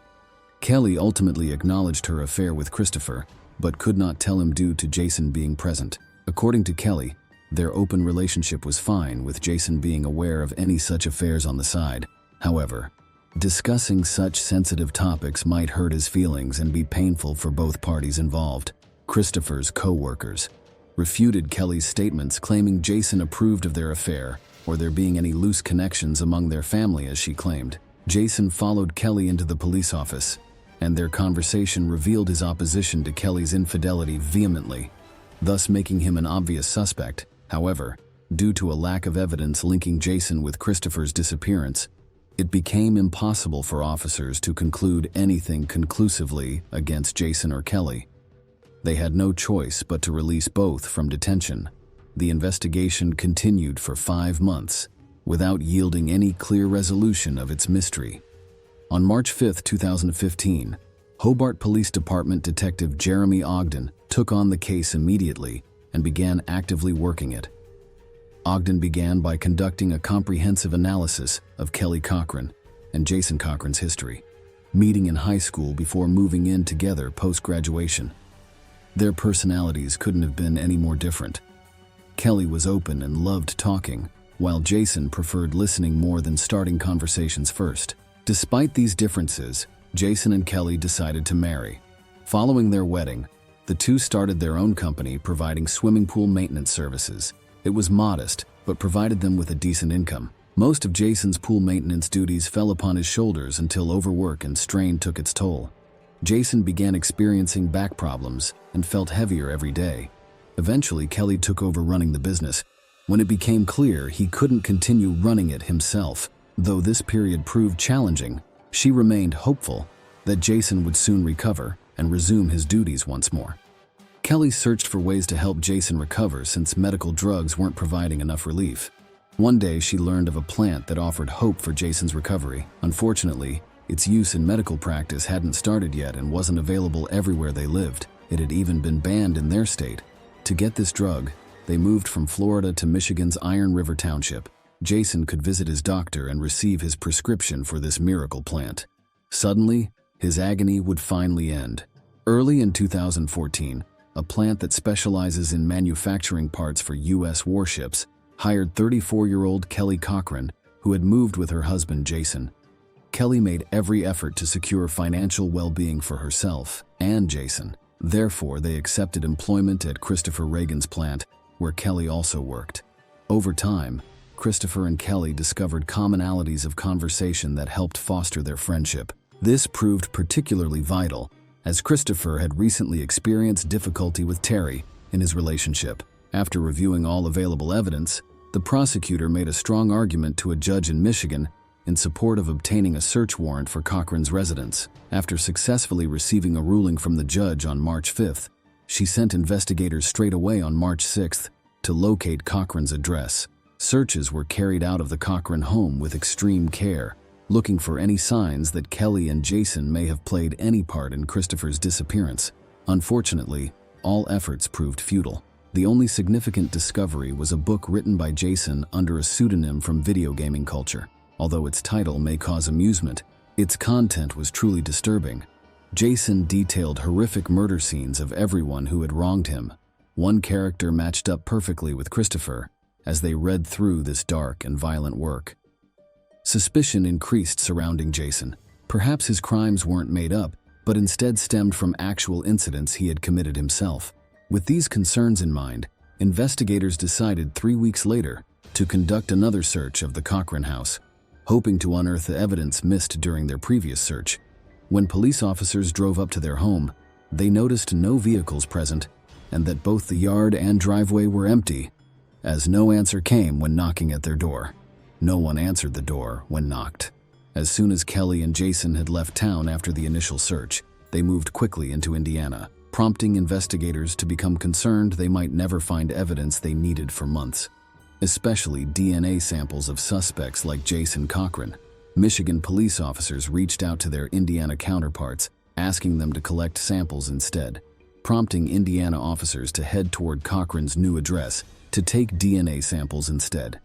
Kelly ultimately acknowledged her affair with Christopher, but could not tell him due to Jason being present. According to Kelly, their open relationship was fine, with Jason being aware of any such affairs on the side. However, Discussing such sensitive topics might hurt his feelings and be painful for both parties involved. Christopher's co-workers refuted Kelly's statements, claiming Jason approved of their affair or there being any loose connections among their family, as she claimed. Jason followed Kelly into the police office, and their conversation revealed his opposition to Kelly's infidelity vehemently, thus making him an obvious suspect. However, due to a lack of evidence linking Jason with Christopher's disappearance, it became impossible for officers to conclude anything conclusively against Jason or Kelly. They had no choice but to release both from detention. The investigation continued for 5 months, without yielding any clear resolution of its mystery. On March 5, 2015, Hobart Police Department Detective Jeremy Ogden took on the case immediately and began actively working it. Ogden began by conducting a comprehensive analysis of Kelly Cochran and Jason Cochran's history, meeting in high school before moving in together post-graduation. Their personalities couldn't have been any more different. Kelly was open and loved talking, while Jason preferred listening more than starting conversations first. Despite these differences, Jason and Kelly decided to marry. Following their wedding, the two started their own company providing swimming pool maintenance services. It was modest, but provided them with a decent income. Most of Jason's pool maintenance duties fell upon his shoulders until overwork and strain took its toll. Jason began experiencing back problems and felt heavier every day. Eventually, Kelly took over running the business. When it became clear he couldn't continue running it himself, though this period proved challenging, she remained hopeful that Jason would soon recover and resume his duties once more. Kelly searched for ways to help Jason recover since medical drugs weren't providing enough relief. One day, she learned of a plant that offered hope for Jason's recovery. Unfortunately, its use in medical practice hadn't started yet and wasn't available everywhere they lived. It had even been banned in their state. To get this drug, they moved from Florida to Michigan's Iron River Township. Jason could visit his doctor and receive his prescription for this miracle plant. Suddenly, his agony would finally end. Early in 2014, a plant that specializes in manufacturing parts for U.S. warships hired 34-year-old Kelly Cochran, who had moved with her husband Jason. Kelly made every effort to secure financial well-being for herself and Jason. Therefore, they accepted employment at Christopher Reagan's plant, where Kelly also worked. Over time, Christopher and Kelly discovered commonalities of conversation that helped foster their friendship. This proved particularly vital, as Christopher had recently experienced difficulty with Terry in his relationship. After reviewing all available evidence, the prosecutor made a strong argument to a judge in Michigan in support of obtaining a search warrant for Cochran's residence. After successfully receiving a ruling from the judge on March 5th, she sent investigators straight away on March 6th to locate Cochran's address. Searches were carried out of the Cochran home with extreme care, looking for any signs that Kelly and Jason may have played any part in Christopher's disappearance. Unfortunately, all efforts proved futile. The only significant discovery was a book written by Jason under a pseudonym from video gaming culture. Although its title may cause amusement, its content was truly disturbing. Jason detailed horrific murder scenes of everyone who had wronged him. One character matched up perfectly with Christopher as they read through this dark and violent work. Suspicion increased surrounding Jason. Perhaps his crimes weren't made up, but instead stemmed from actual incidents he had committed himself. With these concerns in mind, investigators decided 3 weeks later to conduct another search of the Cochran house, hoping to unearth the evidence missed during their previous search. When police officers drove up to their home, they noticed no vehicles present and that both the yard and driveway were empty, as no answer came when knocking at their door. No one answered the door when knocked. As soon as Kelly and Jason had left town after the initial search, they moved quickly into Indiana, prompting investigators to become concerned they might never find evidence they needed for months, especially DNA samples of suspects like Jason Cochran. Michigan police officers reached out to their Indiana counterparts, asking them to collect samples instead, prompting Indiana officers to head toward Cochran's new address to take DNA samples instead.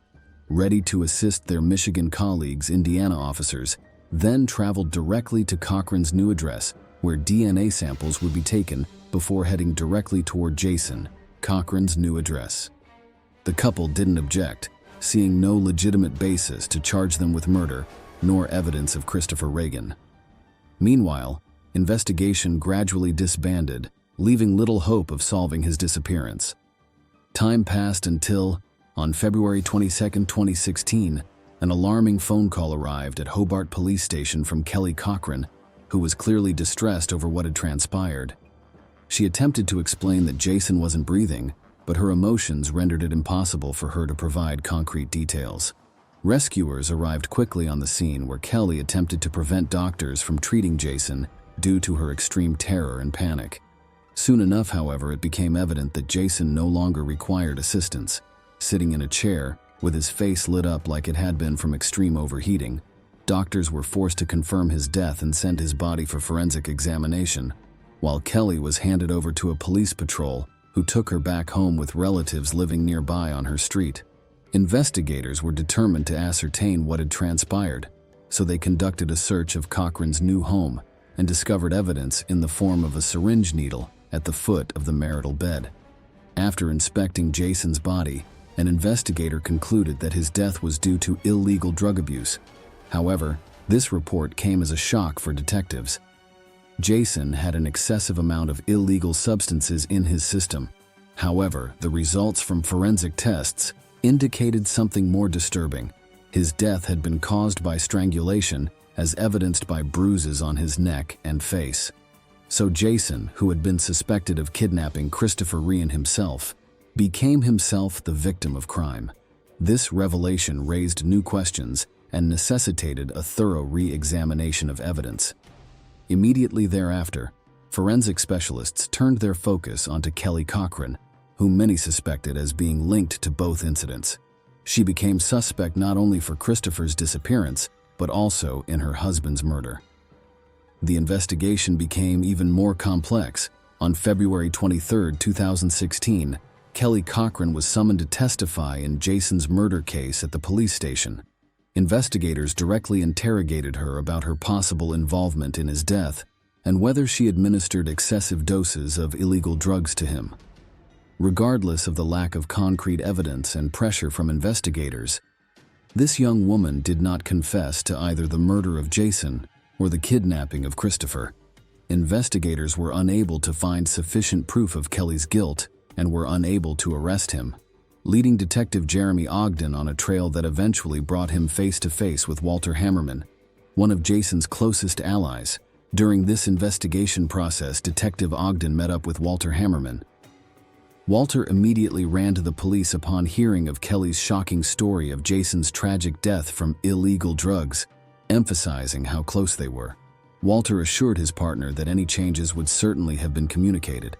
Ready to assist their Michigan colleagues, Indiana officers then traveled directly to Cochran's new address, where DNA samples would be taken before heading directly toward Jason Cochran's new address. The couple didn't object, seeing no legitimate basis to charge them with murder nor evidence of Christopher Reagan. Meanwhile, investigation gradually disbanded, leaving little hope of solving his disappearance. Time passed until, on February 22, 2016, an alarming phone call arrived at Hobart Police Station from Kelly Cochran, who was clearly distressed over what had transpired. She attempted to explain that Jason wasn't breathing, but her emotions rendered it impossible for her to provide concrete details. Rescuers arrived quickly on the scene where Kelly attempted to prevent doctors from treating Jason due to her extreme terror and panic. Soon enough, however, it became evident that Jason no longer required assistance. Sitting in a chair, with his face lit up like it had been from extreme overheating, doctors were forced to confirm his death and send his body for forensic examination, while Kelly was handed over to a police patrol who took her back home with relatives living nearby on her street. Investigators were determined to ascertain what had transpired, so they conducted a search of Cochran's new home and discovered evidence in the form of a syringe needle at the foot of the marital bed. After inspecting Jason's body, an investigator concluded that his death was due to illegal drug abuse. However, this report came as a shock for detectives. Jason had an excessive amount of illegal substances in his system. However, the results from forensic tests indicated something more disturbing. His death had been caused by strangulation, as evidenced by bruises on his neck and face. So Jason, who had been suspected of kidnapping Christopher Rean himself, became himself the victim of crime. This revelation raised new questions and necessitated a thorough re-examination of evidence. Immediately thereafter, forensic specialists turned their focus onto Kelly Cochran, whom many suspected as being linked to both incidents. She became suspect not only for Christopher's disappearance, but also in her husband's murder. The investigation became even more complex. On February 23, 2016, Kelly Cochran was summoned to testify in Jason's murder case at the police station. Investigators directly interrogated her about her possible involvement in his death and whether she administered excessive doses of illegal drugs to him. Regardless of the lack of concrete evidence and pressure from investigators, this young woman did not confess to either the murder of Jason or the kidnapping of Christopher. Investigators were unable to find sufficient proof of Kelly's guilt and were unable to arrest him, leading Detective Jeremy Ogden on a trail that eventually brought him face to face with Walter Hammerman, one of Jason's closest allies. During this investigation process, Detective Ogden met up with Walter Hammerman. Walter immediately ran to the police upon hearing of Kelly's shocking story of Jason's tragic death from illegal drugs, emphasizing how close they were. Walter assured his partner that any changes would certainly have been communicated.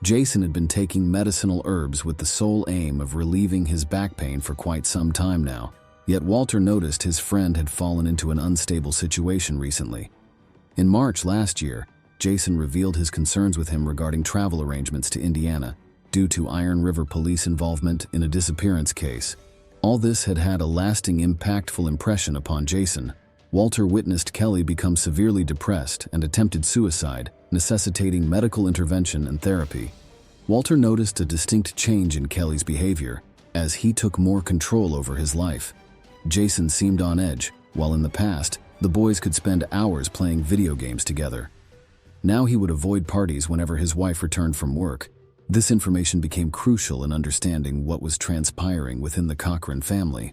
Jason had been taking medicinal herbs with the sole aim of relieving his back pain for quite some time now, yet Walter noticed his friend had fallen into an unstable situation recently. In March last year, Jason revealed his concerns with him regarding travel arrangements to Indiana, due to Iron River police involvement in a disappearance case. All this had had a lasting, impactful impression upon Jason. Walter witnessed Kelly become severely depressed and attempted suicide, necessitating medical intervention and therapy. Walter noticed a distinct change in Kelly's behavior as he took more control over his life. Jason seemed on edge, while in the past, the boys could spend hours playing video games together. Now he would avoid parties whenever his wife returned from work. This information became crucial in understanding what was transpiring within the Cochran family.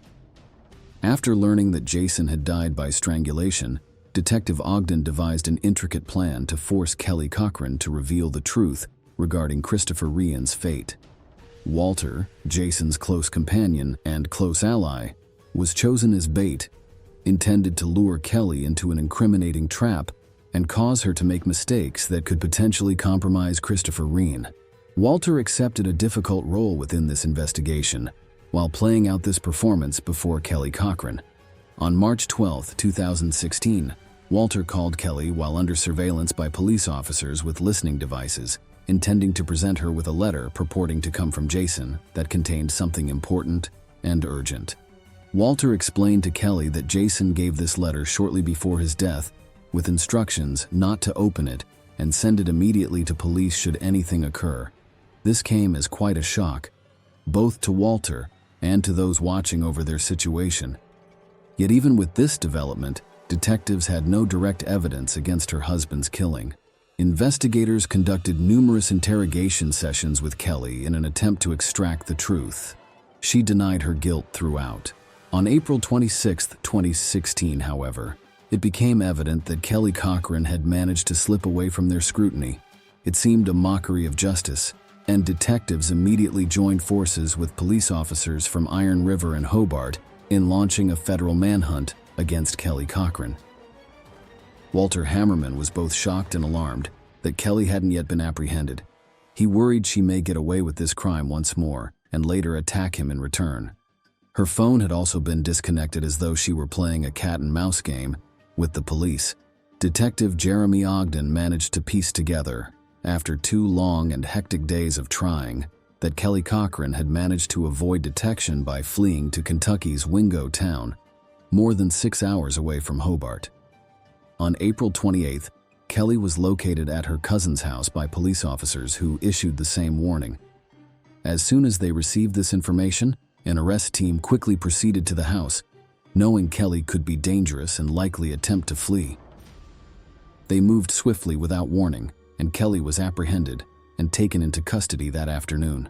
After learning that Jason had died by strangulation, Detective Ogden devised an intricate plan to force Kelly Cochran to reveal the truth regarding Christopher Rean's fate. Walter, Jason's close companion and close ally, was chosen as bait, intended to lure Kelly into an incriminating trap and cause her to make mistakes that could potentially compromise Christopher Rean. Walter accepted a difficult role within this investigation, while playing out this performance before Kelly Cochran. On March 12, 2016, Walter called Kelly while under surveillance by police officers with listening devices, intending to present her with a letter purporting to come from Jason that contained something important and urgent. Walter explained to Kelly that Jason gave this letter shortly before his death, with instructions not to open it and send it immediately to police should anything occur. This came as quite a shock, both to Walter and to those watching over their situation. Yet even with this development, detectives had no direct evidence against her husband's killing. Investigators conducted numerous interrogation sessions with Kelly in an attempt to extract the truth. She denied her guilt throughout. On April 26, 2016, however, it became evident that Kelly Cochran had managed to slip away from their scrutiny. It seemed a mockery of justice, and detectives immediately joined forces with police officers from Iron River and Hobart in launching a federal manhunt against Kelly Cochran. Walter Hammerman was both shocked and alarmed that Kelly hadn't yet been apprehended. He worried she may get away with this crime once more and later attack him in return. Her phone had also been disconnected as though she were playing a cat-and-mouse game with the police. Detective Jeremy Ogden managed to piece together, after 2 long and hectic days of trying, that Kelly Cochran had managed to avoid detection by fleeing to Kentucky's Wingo town, more than 6 hours away from Hobart. On April 28th, Kelly was located at her cousin's house by police officers who issued the same warning. As soon as they received this information, an arrest team quickly proceeded to the house, knowing Kelly could be dangerous and likely attempt to flee. They moved swiftly without warning, and Kelly was apprehended and taken into custody that afternoon.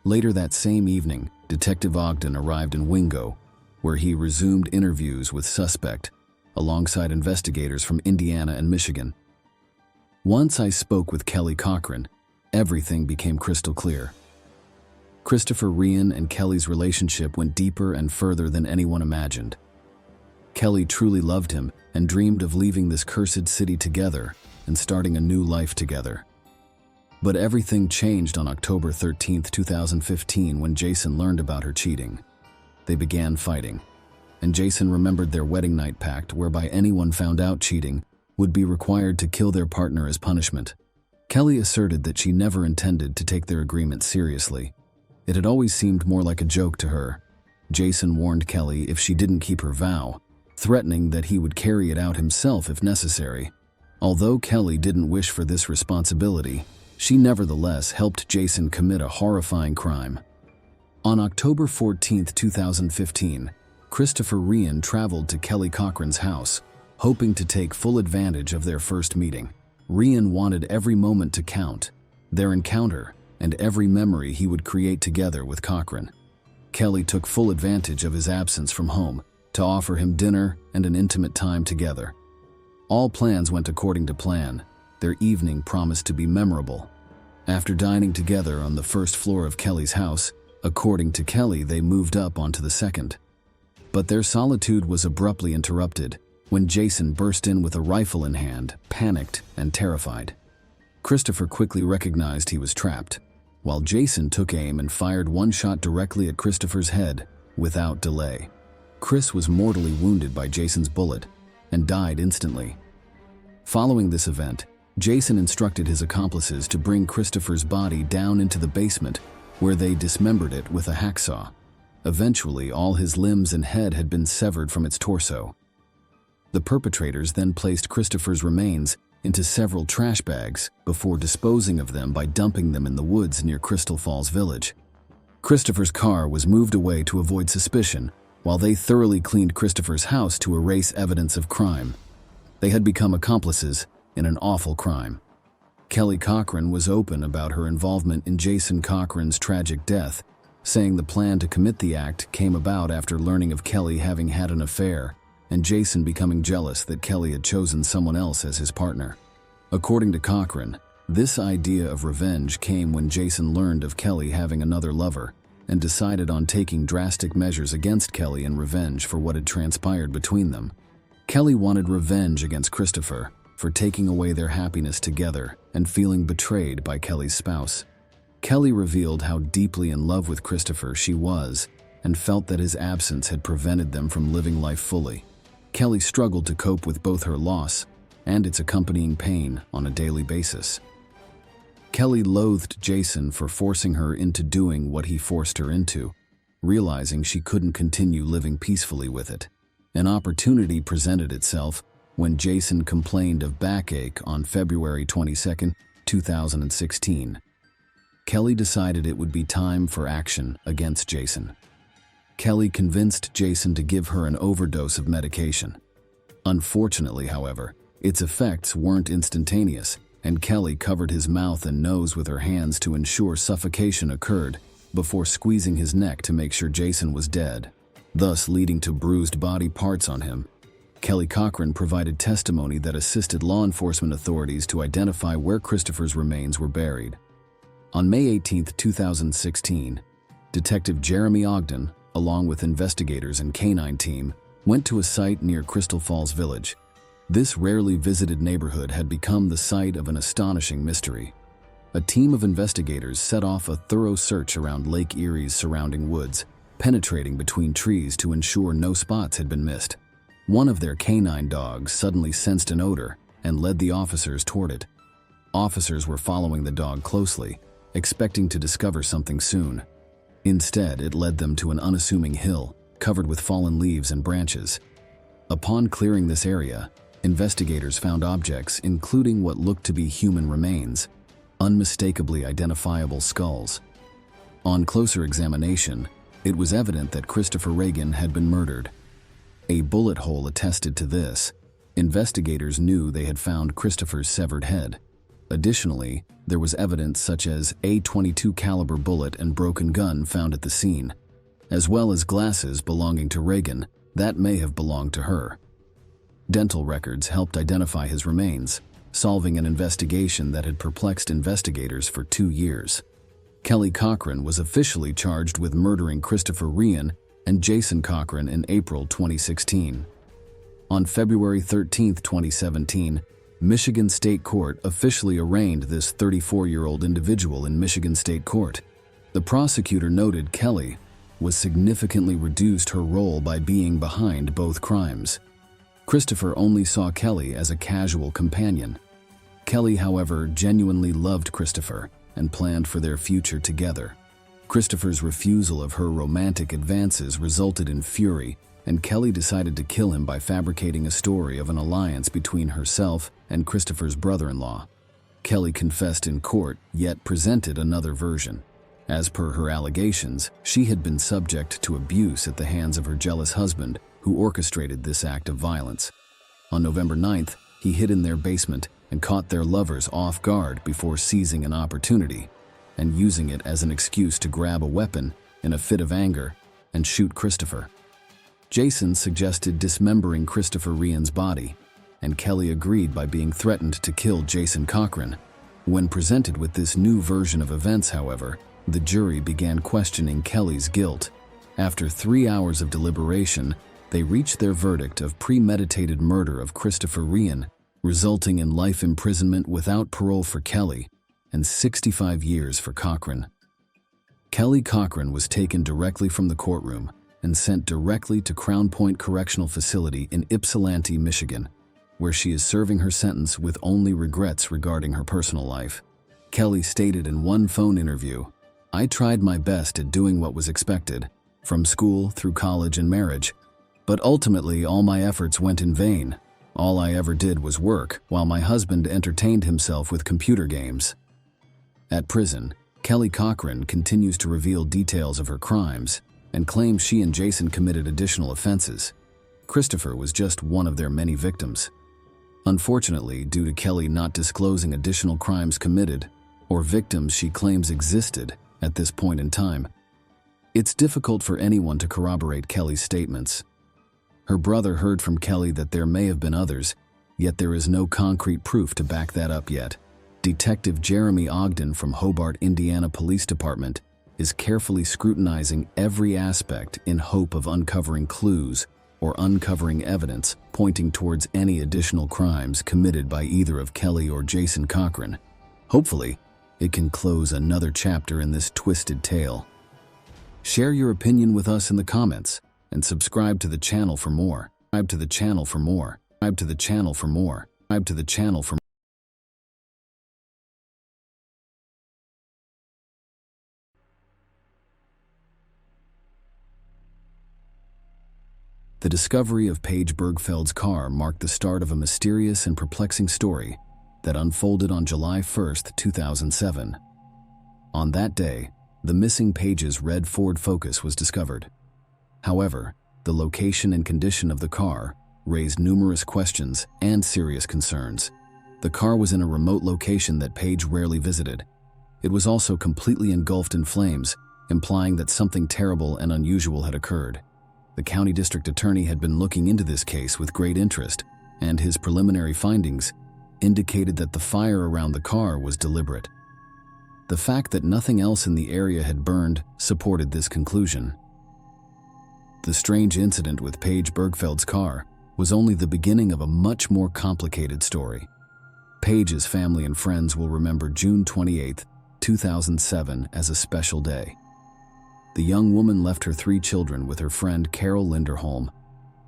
Later that same evening, Detective Ogden arrived in Wingo, where he resumed interviews with suspect, alongside investigators from Indiana and Michigan. Once I spoke with Kelly Cochran, everything became crystal clear. Christopher Rian and Kelly's relationship went deeper and further than anyone imagined. Kelly truly loved him and dreamed of leaving this cursed city together and starting a new life together. But everything changed on October 13, 2015, when Jason learned about her cheating. They began fighting, and Jason remembered their wedding night pact whereby anyone found out cheating would be required to kill their partner as punishment. Kelly asserted that she never intended to take their agreement seriously. It had always seemed more like a joke to her. Jason warned Kelly if she didn't keep her vow, threatening that he would carry it out himself if necessary. Although Kelly didn't wish for this responsibility, she nevertheless helped Jason commit a horrifying crime. On October 14, 2015, Christopher Rian traveled to Kelly Cochran's house, hoping to take full advantage of their first meeting. Rian wanted every moment to count, their encounter, and every memory he would create together with Cochran. Kelly took full advantage of his absence from home to offer him dinner and an intimate time together. All plans went according to plan. Their evening promised to be memorable. After dining together on the first floor of Kelly's house, according to Kelly, they moved up onto the second. But their solitude was abruptly interrupted when Jason burst in with a rifle in hand, panicked and terrified. Christopher quickly recognized he was trapped, while Jason took aim and fired one shot directly at Christopher's head without delay. Chris was mortally wounded by Jason's bullet and died instantly. Following this event, Jason instructed his accomplices to bring Christopher's body down into the basement, where they dismembered it with a hacksaw. Eventually, all his limbs and head had been severed from its torso. The perpetrators then placed Christopher's remains into several trash bags before disposing of them by dumping them in the woods near Crystal Falls Village. Christopher's car was moved away to avoid suspicion, while they thoroughly cleaned Christopher's house to erase evidence of crime. They had become accomplices in an awful crime. Kelly Cochran was open about her involvement in Jason Cochran's tragic death, saying the plan to commit the act came about after learning of Kelly having had an affair and Jason becoming jealous that Kelly had chosen someone else as his partner. According to Cochran, this idea of revenge came when Jason learned of Kelly having another lover and decided on taking drastic measures against Kelly in revenge for what had transpired between them. Kelly wanted revenge against Christopher for taking away their happiness together and feeling betrayed by Kelly's spouse. Kelly revealed how deeply in love with Christopher she was and felt that his absence had prevented them from living life fully. Kelly struggled to cope with both her loss and its accompanying pain on a daily basis. Kelly loathed Jason for forcing her into doing what he forced her into, realizing she couldn't continue living peacefully with it. An opportunity presented itself when Jason complained of backache on February 22, 2016. Kelly decided it would be time for action against Jason. Kelly convinced Jason to give her an overdose of medication. Unfortunately, however, its effects weren't instantaneous, and Kelly covered his mouth and nose with her hands to ensure suffocation occurred before squeezing his neck to make sure Jason was dead, thus leading to bruised body parts on him. Kelly Cochran provided testimony that assisted law enforcement authorities to identify where Christopher's remains were buried. On May 18, 2016, Detective Jeremy Ogden, along with investigators and canine team, went to a site near Crystal Falls Village. This rarely visited neighborhood had become the site of an astonishing mystery. A team of investigators set off a thorough search around Lake Erie's surrounding woods, penetrating between trees to ensure no spots had been missed. One of their canine dogs suddenly sensed an odor and led the officers toward it. Officers were following the dog closely, expecting to discover something soon. Instead, it led them to an unassuming hill, covered with fallen leaves and branches. Upon clearing this area, investigators found objects including what looked to be human remains, unmistakably identifiable skulls. On closer examination, it was evident that Christopher Reagan had been murdered. A bullet hole attested to this. Investigators knew they had found Christopher's severed head. Additionally, there was evidence such as a .22 caliber bullet and broken gun found at the scene, as well as glasses belonging to Reagan that may have belonged to her. Dental records helped identify his remains, solving an investigation that had perplexed investigators for 2 years. Kelly Cochran was officially charged with murdering Christopher Regan and Jason Cochran in April 2016. On February 13, 2017, Michigan State Court officially arraigned this 34-year-old individual in Michigan State Court. The prosecutor noted Kelly was significantly reduced her role by being behind both crimes. Christopher only saw Kelly as a casual companion. Kelly, however, genuinely loved Christopher and planned for their future together. Christopher's refusal of her romantic advances resulted in fury, and Kelly decided to kill him by fabricating a story of an alliance between herself and Christopher's brother-in-law. Kelly confessed in court, yet presented another version. As per her allegations, she had been subject to abuse at the hands of her jealous husband, who orchestrated this act of violence. On November 9th, he hid in their basement and caught their lovers off guard before seizing an opportunity and using it as an excuse to grab a weapon in a fit of anger and shoot Christopher. Jason suggested dismembering Christopher Regan's body, and Kelly agreed by being threatened to kill Jason Cochran. When presented with this new version of events, however, the jury began questioning Kelly's guilt. After 3 hours of deliberation, they reached their verdict of premeditated murder of Christopher Regan, resulting in life imprisonment without parole for Kelly and 65 years for Cochran. Kelly Cochran was taken directly from the courtroom and sent directly to Crown Point Correctional Facility in Ypsilanti, Michigan, where she is serving her sentence with only regrets regarding her personal life. Kelly stated in one phone interview, "I tried my best at doing what was expected, from school through college and marriage, but ultimately all my efforts went in vain. All I ever did was work, while my husband entertained himself with computer games." At prison, Kelly Cochran continues to reveal details of her crimes and claims she and Jason committed additional offenses. Christopher was just one of their many victims. Unfortunately, due to Kelly not disclosing additional crimes committed or victims she claims existed at this point in time, it's difficult for anyone to corroborate Kelly's statements. Her brother heard from Kelly that there may have been others, yet there is no concrete proof to back that up yet. Detective Jeremy Ogden from Hobart, Indiana Police Department is carefully scrutinizing every aspect in hope of uncovering clues or uncovering evidence pointing towards any additional crimes committed by either of Kelly or Jason Cochran. Hopefully, it can close another chapter in this twisted tale. Share your opinion with us in the comments and subscribe to the channel for more. Subscribe to the channel for more. Subscribe to the channel for more. Subscribe to the channel for more. The discovery of Paige Bergfeld's car marked the start of a mysterious and perplexing story that unfolded on July 1st, 2007. On that day, the missing Paige's red Ford Focus was discovered. However, the location and condition of the car raised numerous questions and serious concerns. The car was in a remote location that Paige rarely visited. It was also completely engulfed in flames, implying that something terrible and unusual had occurred. The county district attorney had been looking into this case with great interest, and his preliminary findings indicated that the fire around the car was deliberate. The fact that nothing else in the area had burned supported this conclusion. The strange incident with Paige Bergfeld's car was only the beginning of a much more complicated story. Paige's family and friends will remember June 28, 2007 as a special day. The young woman left her 3 children with her friend Carol Linderholm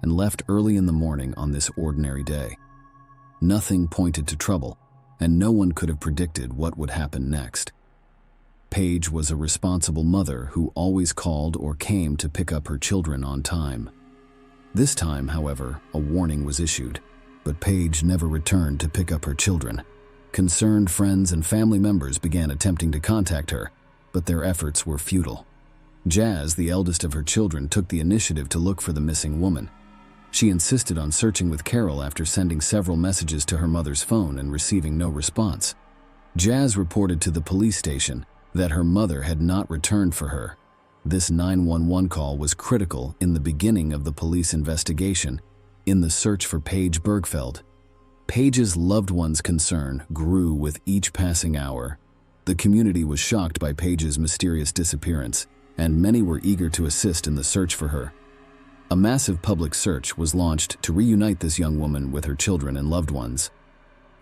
and left early in the morning on this ordinary day. Nothing pointed to trouble, and no one could have predicted what would happen next. Paige was a responsible mother who always called or came to pick up her children on time. This time, however, a warning was issued, but Paige never returned to pick up her children. Concerned friends and family members began attempting to contact her, but their efforts were futile. Jazz, the eldest of her children, took the initiative to look for the missing woman. She insisted on searching with Carol after sending several messages to her mother's phone and receiving no response. Jazz reported to the police station that her mother had not returned for her. This 911 call was critical in the beginning of the police investigation in the search for Paige Bergfeld. Paige's loved one's concern grew with each passing hour. The community was shocked by Paige's mysterious disappearance, and many were eager to assist in the search for her. A massive public search was launched to reunite this young woman with her children and loved ones.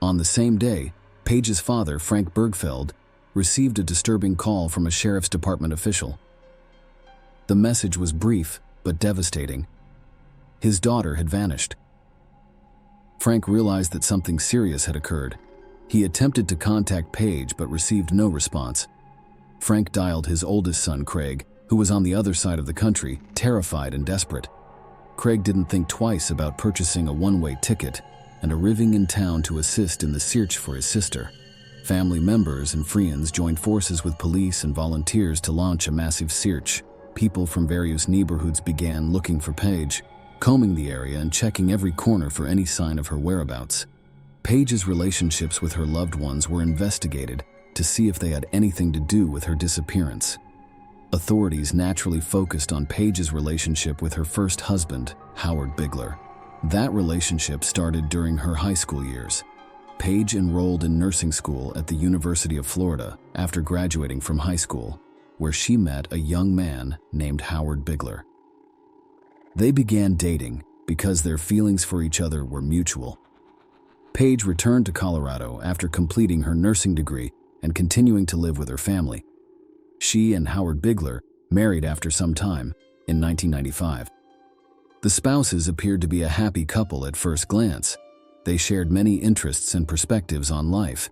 On the same day, Paige's father, Frank Bergfeld, received a disturbing call from a sheriff's department official. The message was brief but devastating. His daughter had vanished. Frank realized that something serious had occurred. He attempted to contact Paige but received no response. Frank dialed his oldest son, Craig, who was on the other side of the country, terrified and desperate. Craig didn't think twice about purchasing a one-way ticket and arriving in town to assist in the search for his sister. Family members and friends joined forces with police and volunteers to launch a massive search. People from various neighborhoods began looking for Paige, combing the area and checking every corner for any sign of her whereabouts. Paige's relationships with her loved ones were investigated to see if they had anything to do with her disappearance. Authorities naturally focused on Paige's relationship with her first husband, Howard Bigler. That relationship started during her high school years. Paige enrolled in nursing school at the University of Florida after graduating from high school, where she met a young man named Howard Bigler. They began dating because their feelings for each other were mutual. Paige returned to Colorado after completing her nursing degree and continuing to live with her family. She and Howard Bigler married after some time, in 1995. The spouses appeared to be a happy couple at first glance. They shared many interests and perspectives on life.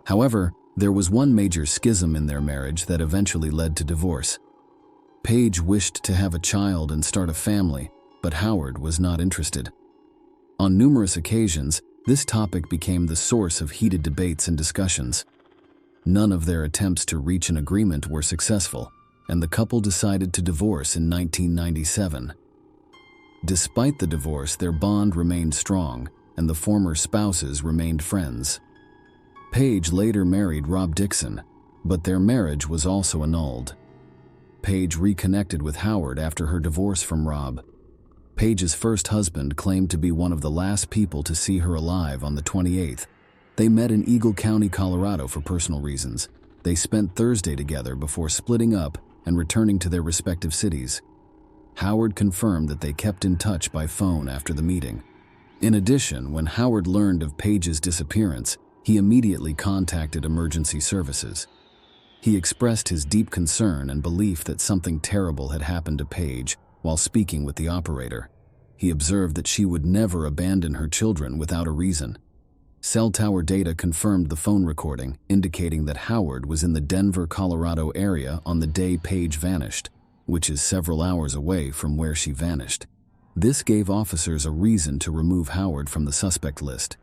However, there was one major schism in their marriage that eventually led to divorce. Paige wished to have a child and start a family, but Howard was not interested. On numerous occasions, this topic became the source of heated debates and discussions. None of their attempts to reach an agreement were successful, and the couple decided to divorce in 1997. Despite the divorce, their bond remained strong, and the former spouses remained friends. Paige later married Rob Dixon, but their marriage was also annulled. Paige reconnected with Howard after her divorce from Rob. Paige's first husband claimed to be one of the last people to see her alive on the 28th. They met in Eagle County, Colorado for personal reasons. They spent Thursday together before splitting up and returning to their respective cities. Howard confirmed that they kept in touch by phone after the meeting. In addition, when Howard learned of Paige's disappearance, he immediately contacted emergency services. He expressed his deep concern and belief that something terrible had happened to Paige while speaking with the operator. He observed that she would never abandon her children without a reason. Cell tower data confirmed the phone recording, indicating that Howard was in the Denver, Colorado area on the day Paige vanished, which is several hours away from where she vanished. This gave officers a reason to remove Howard from the suspect list.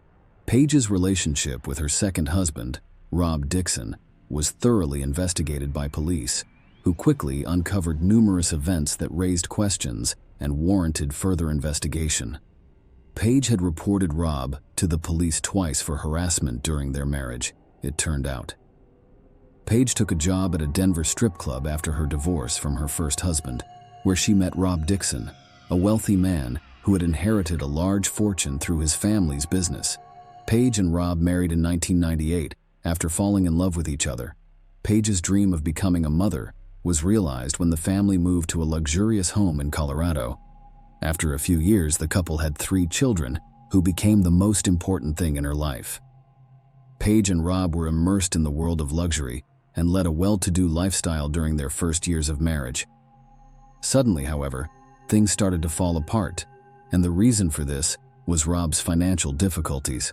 Paige's relationship with her second husband, Rob Dixon, was thoroughly investigated by police. who quickly uncovered numerous events that raised questions and warranted further investigation. Paige had reported Rob to the police twice for harassment during their marriage, it turned out. Paige took a job at a Denver strip club after her divorce from her first husband, where she met Rob Dixon, a wealthy man who had inherited a large fortune through his family's business. Paige and Rob married in 1998 after falling in love with each other. Paige's dream of becoming a mother was realized when the family moved to a luxurious home in Colorado. After a few years, the couple had 3 children, who became the most important thing in her life. Paige and Rob were immersed in the world of luxury and led a well-to-do lifestyle during their first years of marriage. Suddenly, however, things started to fall apart, and the reason for this was Rob's financial difficulties.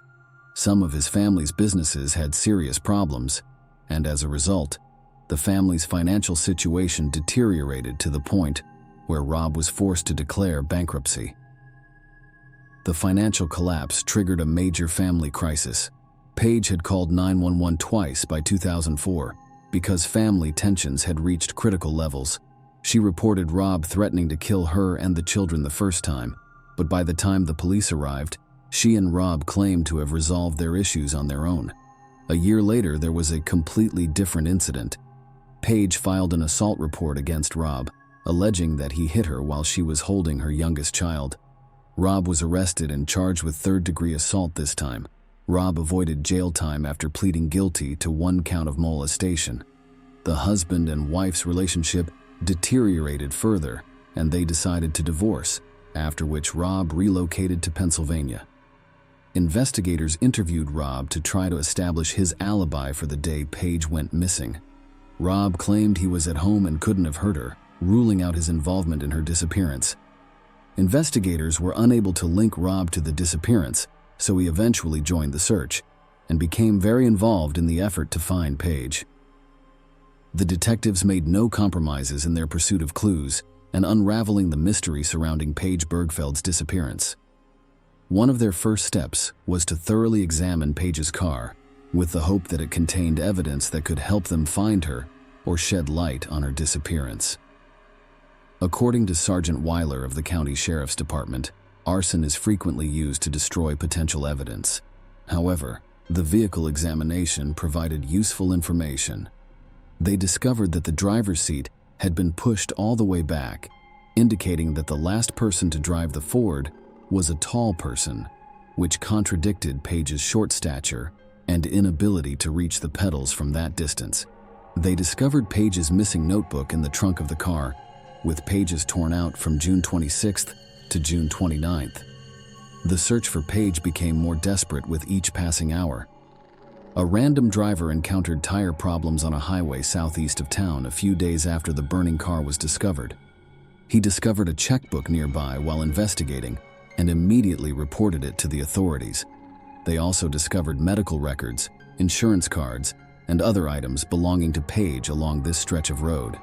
Some of his family's businesses had serious problems, and as a result, the family's financial situation deteriorated to the point where Rob was forced to declare bankruptcy. The financial collapse triggered a major family crisis. Paige had called 911 twice by 2004 because family tensions had reached critical levels. She reported Rob threatening to kill her and the children the first time, but by the time the police arrived, she and Rob claimed to have resolved their issues on their own. A year later, there was a completely different incident. Paige filed an assault report against Rob, alleging that he hit her while she was holding her youngest child. Rob was arrested and charged with third-degree assault this time. Rob avoided jail time after pleading guilty to 1 count of molestation. The husband and wife's relationship deteriorated further, and they decided to divorce, after which Rob relocated to Pennsylvania. Investigators interviewed Rob to try to establish his alibi for the day Paige went missing. Rob claimed he was at home and couldn't have hurt her, ruling out his involvement in her disappearance. Investigators were unable to link Rob to the disappearance, so he eventually joined the search and became very involved in the effort to find Paige. The detectives made no compromises in their pursuit of clues and unraveling the mystery surrounding Paige Bergfeld's disappearance. One of their first steps was to thoroughly examine Paige's car, with the hope that it contained evidence that could help them find her or shed light on her disappearance. According to Sergeant Weiler of the County Sheriff's Department, arson is frequently used to destroy potential evidence. However, the vehicle examination provided useful information. They discovered that the driver's seat had been pushed all the way back, indicating that the last person to drive the Ford was a tall person, which contradicted Paige's short stature and inability to reach the pedals from that distance. They discovered Paige's missing notebook in the trunk of the car, with pages torn out from June 26th to June 29th. The search for Paige became more desperate with each passing hour. A random driver encountered tire problems on a highway southeast of town a few days after the burning car was discovered. He discovered a checkbook nearby while investigating and immediately reported it to the authorities. They also discovered medical records, insurance cards, and other items belonging to Paige along this stretch of road.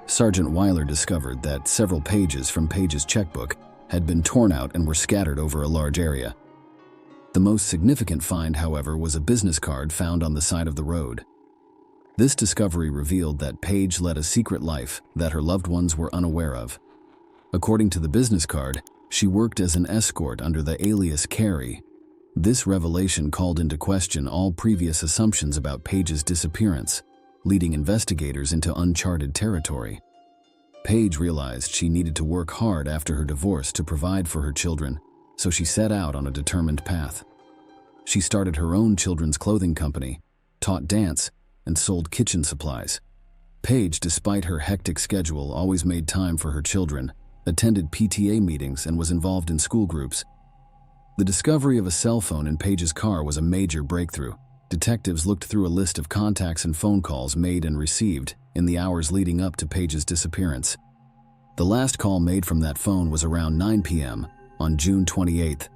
Sergeant Weiler discovered that several pages from Paige's checkbook had been torn out and were scattered over a large area. The most significant find, however, was a business card found on the side of the road. This discovery revealed that Paige led a secret life that her loved ones were unaware of. According to the business card, she worked as an escort under the alias Carrie. This revelation called into question all previous assumptions about Paige's disappearance, leading investigators into uncharted territory. Paige realized she needed to work hard after her divorce to provide for her children, so she set out on a determined path. She started her own children's clothing company, taught dance, and sold kitchen supplies. Paige, despite her hectic schedule, always made time for her children, attended PTA meetings, and was involved in school groups. The discovery of a cell phone in Paige's car was a major breakthrough. Detectives looked through a list of contacts and phone calls made and received in the hours leading up to Paige's disappearance. The last call made from that phone was around 9 p.m. on June 28th.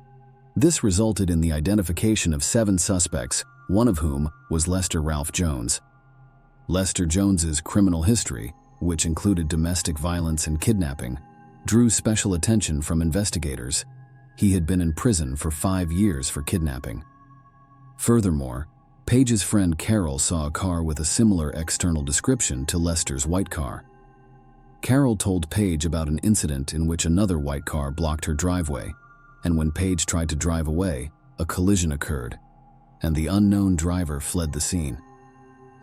This resulted in the identification of 7 suspects, one of whom was Lester Ralph Jones. Lester Jones's criminal history, which included domestic violence and kidnapping, drew special attention from investigators. He had been in prison for 5 years for kidnapping. Furthermore, Paige's friend Carol saw a car with a similar external description to Lester's white car. Carol told Paige about an incident in which another white car blocked her driveway, and when Paige tried to drive away, a collision occurred, and the unknown driver fled the scene.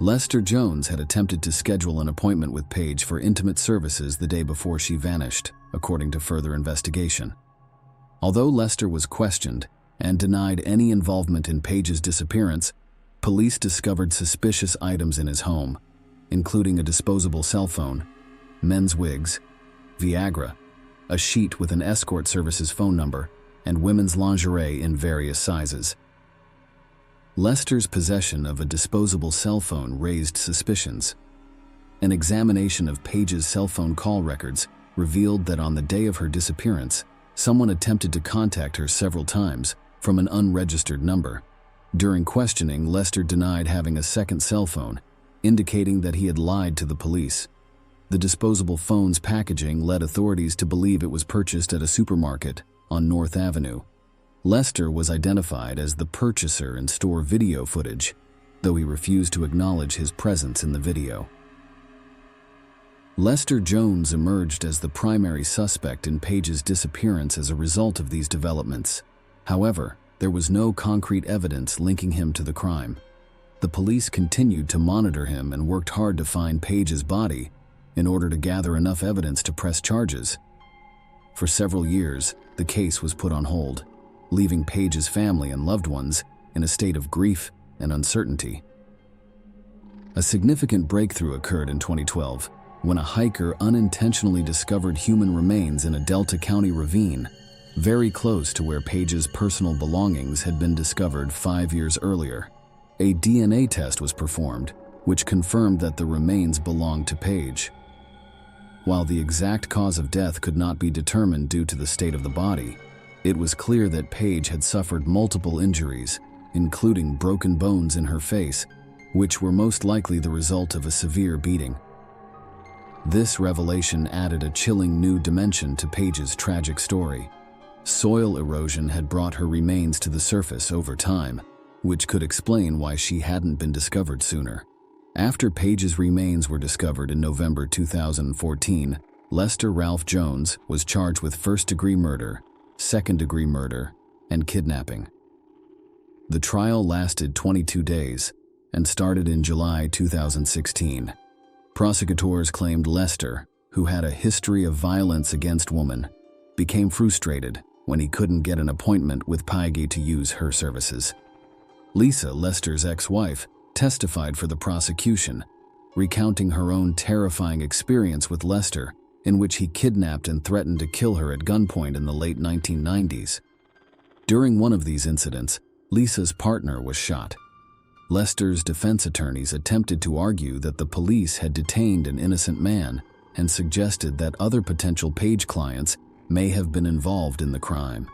Lester Jones had attempted to schedule an appointment with Paige for intimate services the day before she vanished, according to further investigation. Although Lester was questioned and denied any involvement in Paige's disappearance, police discovered suspicious items in his home, including a disposable cell phone, men's wigs, Viagra, a sheet with an escort services phone number, and women's lingerie in various sizes. Lester's possession of a disposable cell phone raised suspicions. An examination of Paige's cell phone call records revealed that on the day of her disappearance, someone attempted to contact her several times from an unregistered number. During questioning, Lester denied having a second cell phone, indicating that he had lied to the police. The disposable phone's packaging led authorities to believe it was purchased at a supermarket on North Avenue. Lester was identified as the purchaser in store video footage, though he refused to acknowledge his presence in the video. Lester Jones emerged as the primary suspect in Paige's disappearance as a result of these developments. However, there was no concrete evidence linking him to the crime. The police continued to monitor him and worked hard to find Paige's body in order to gather enough evidence to press charges. For several years, the case was put on hold, leaving Paige's family and loved ones in a state of grief and uncertainty. A significant breakthrough occurred in 2012 when a hiker unintentionally discovered human remains in a Delta County ravine, very close to where Paige's personal belongings had been discovered 5 years earlier. A DNA test was performed, which confirmed that the remains belonged to Paige. While the exact cause of death could not be determined due to the state of the body, it was clear that Paige had suffered multiple injuries, including broken bones in her face, which were most likely the result of a severe beating. This revelation added a chilling new dimension to Paige's tragic story. Soil erosion had brought her remains to the surface over time, which could explain why she hadn't been discovered sooner. After Paige's remains were discovered in November 2014, Lester Ralph Jones was charged with first-degree murder, second-degree murder, and kidnapping. The trial lasted 22 days and started in July 2016. Prosecutors claimed Lester, who had a history of violence against women, became frustrated when he couldn't get an appointment with Paige to use her services. Lisa, Lester's ex-wife, testified for the prosecution, recounting her own terrifying experience with Lester, in which he kidnapped and threatened to kill her at gunpoint in the late 1990s. During one of these incidents, Lisa's partner was shot. Lester's defense attorneys attempted to argue that the police had detained an innocent man and suggested that other potential Paige clients may have been involved in the crime.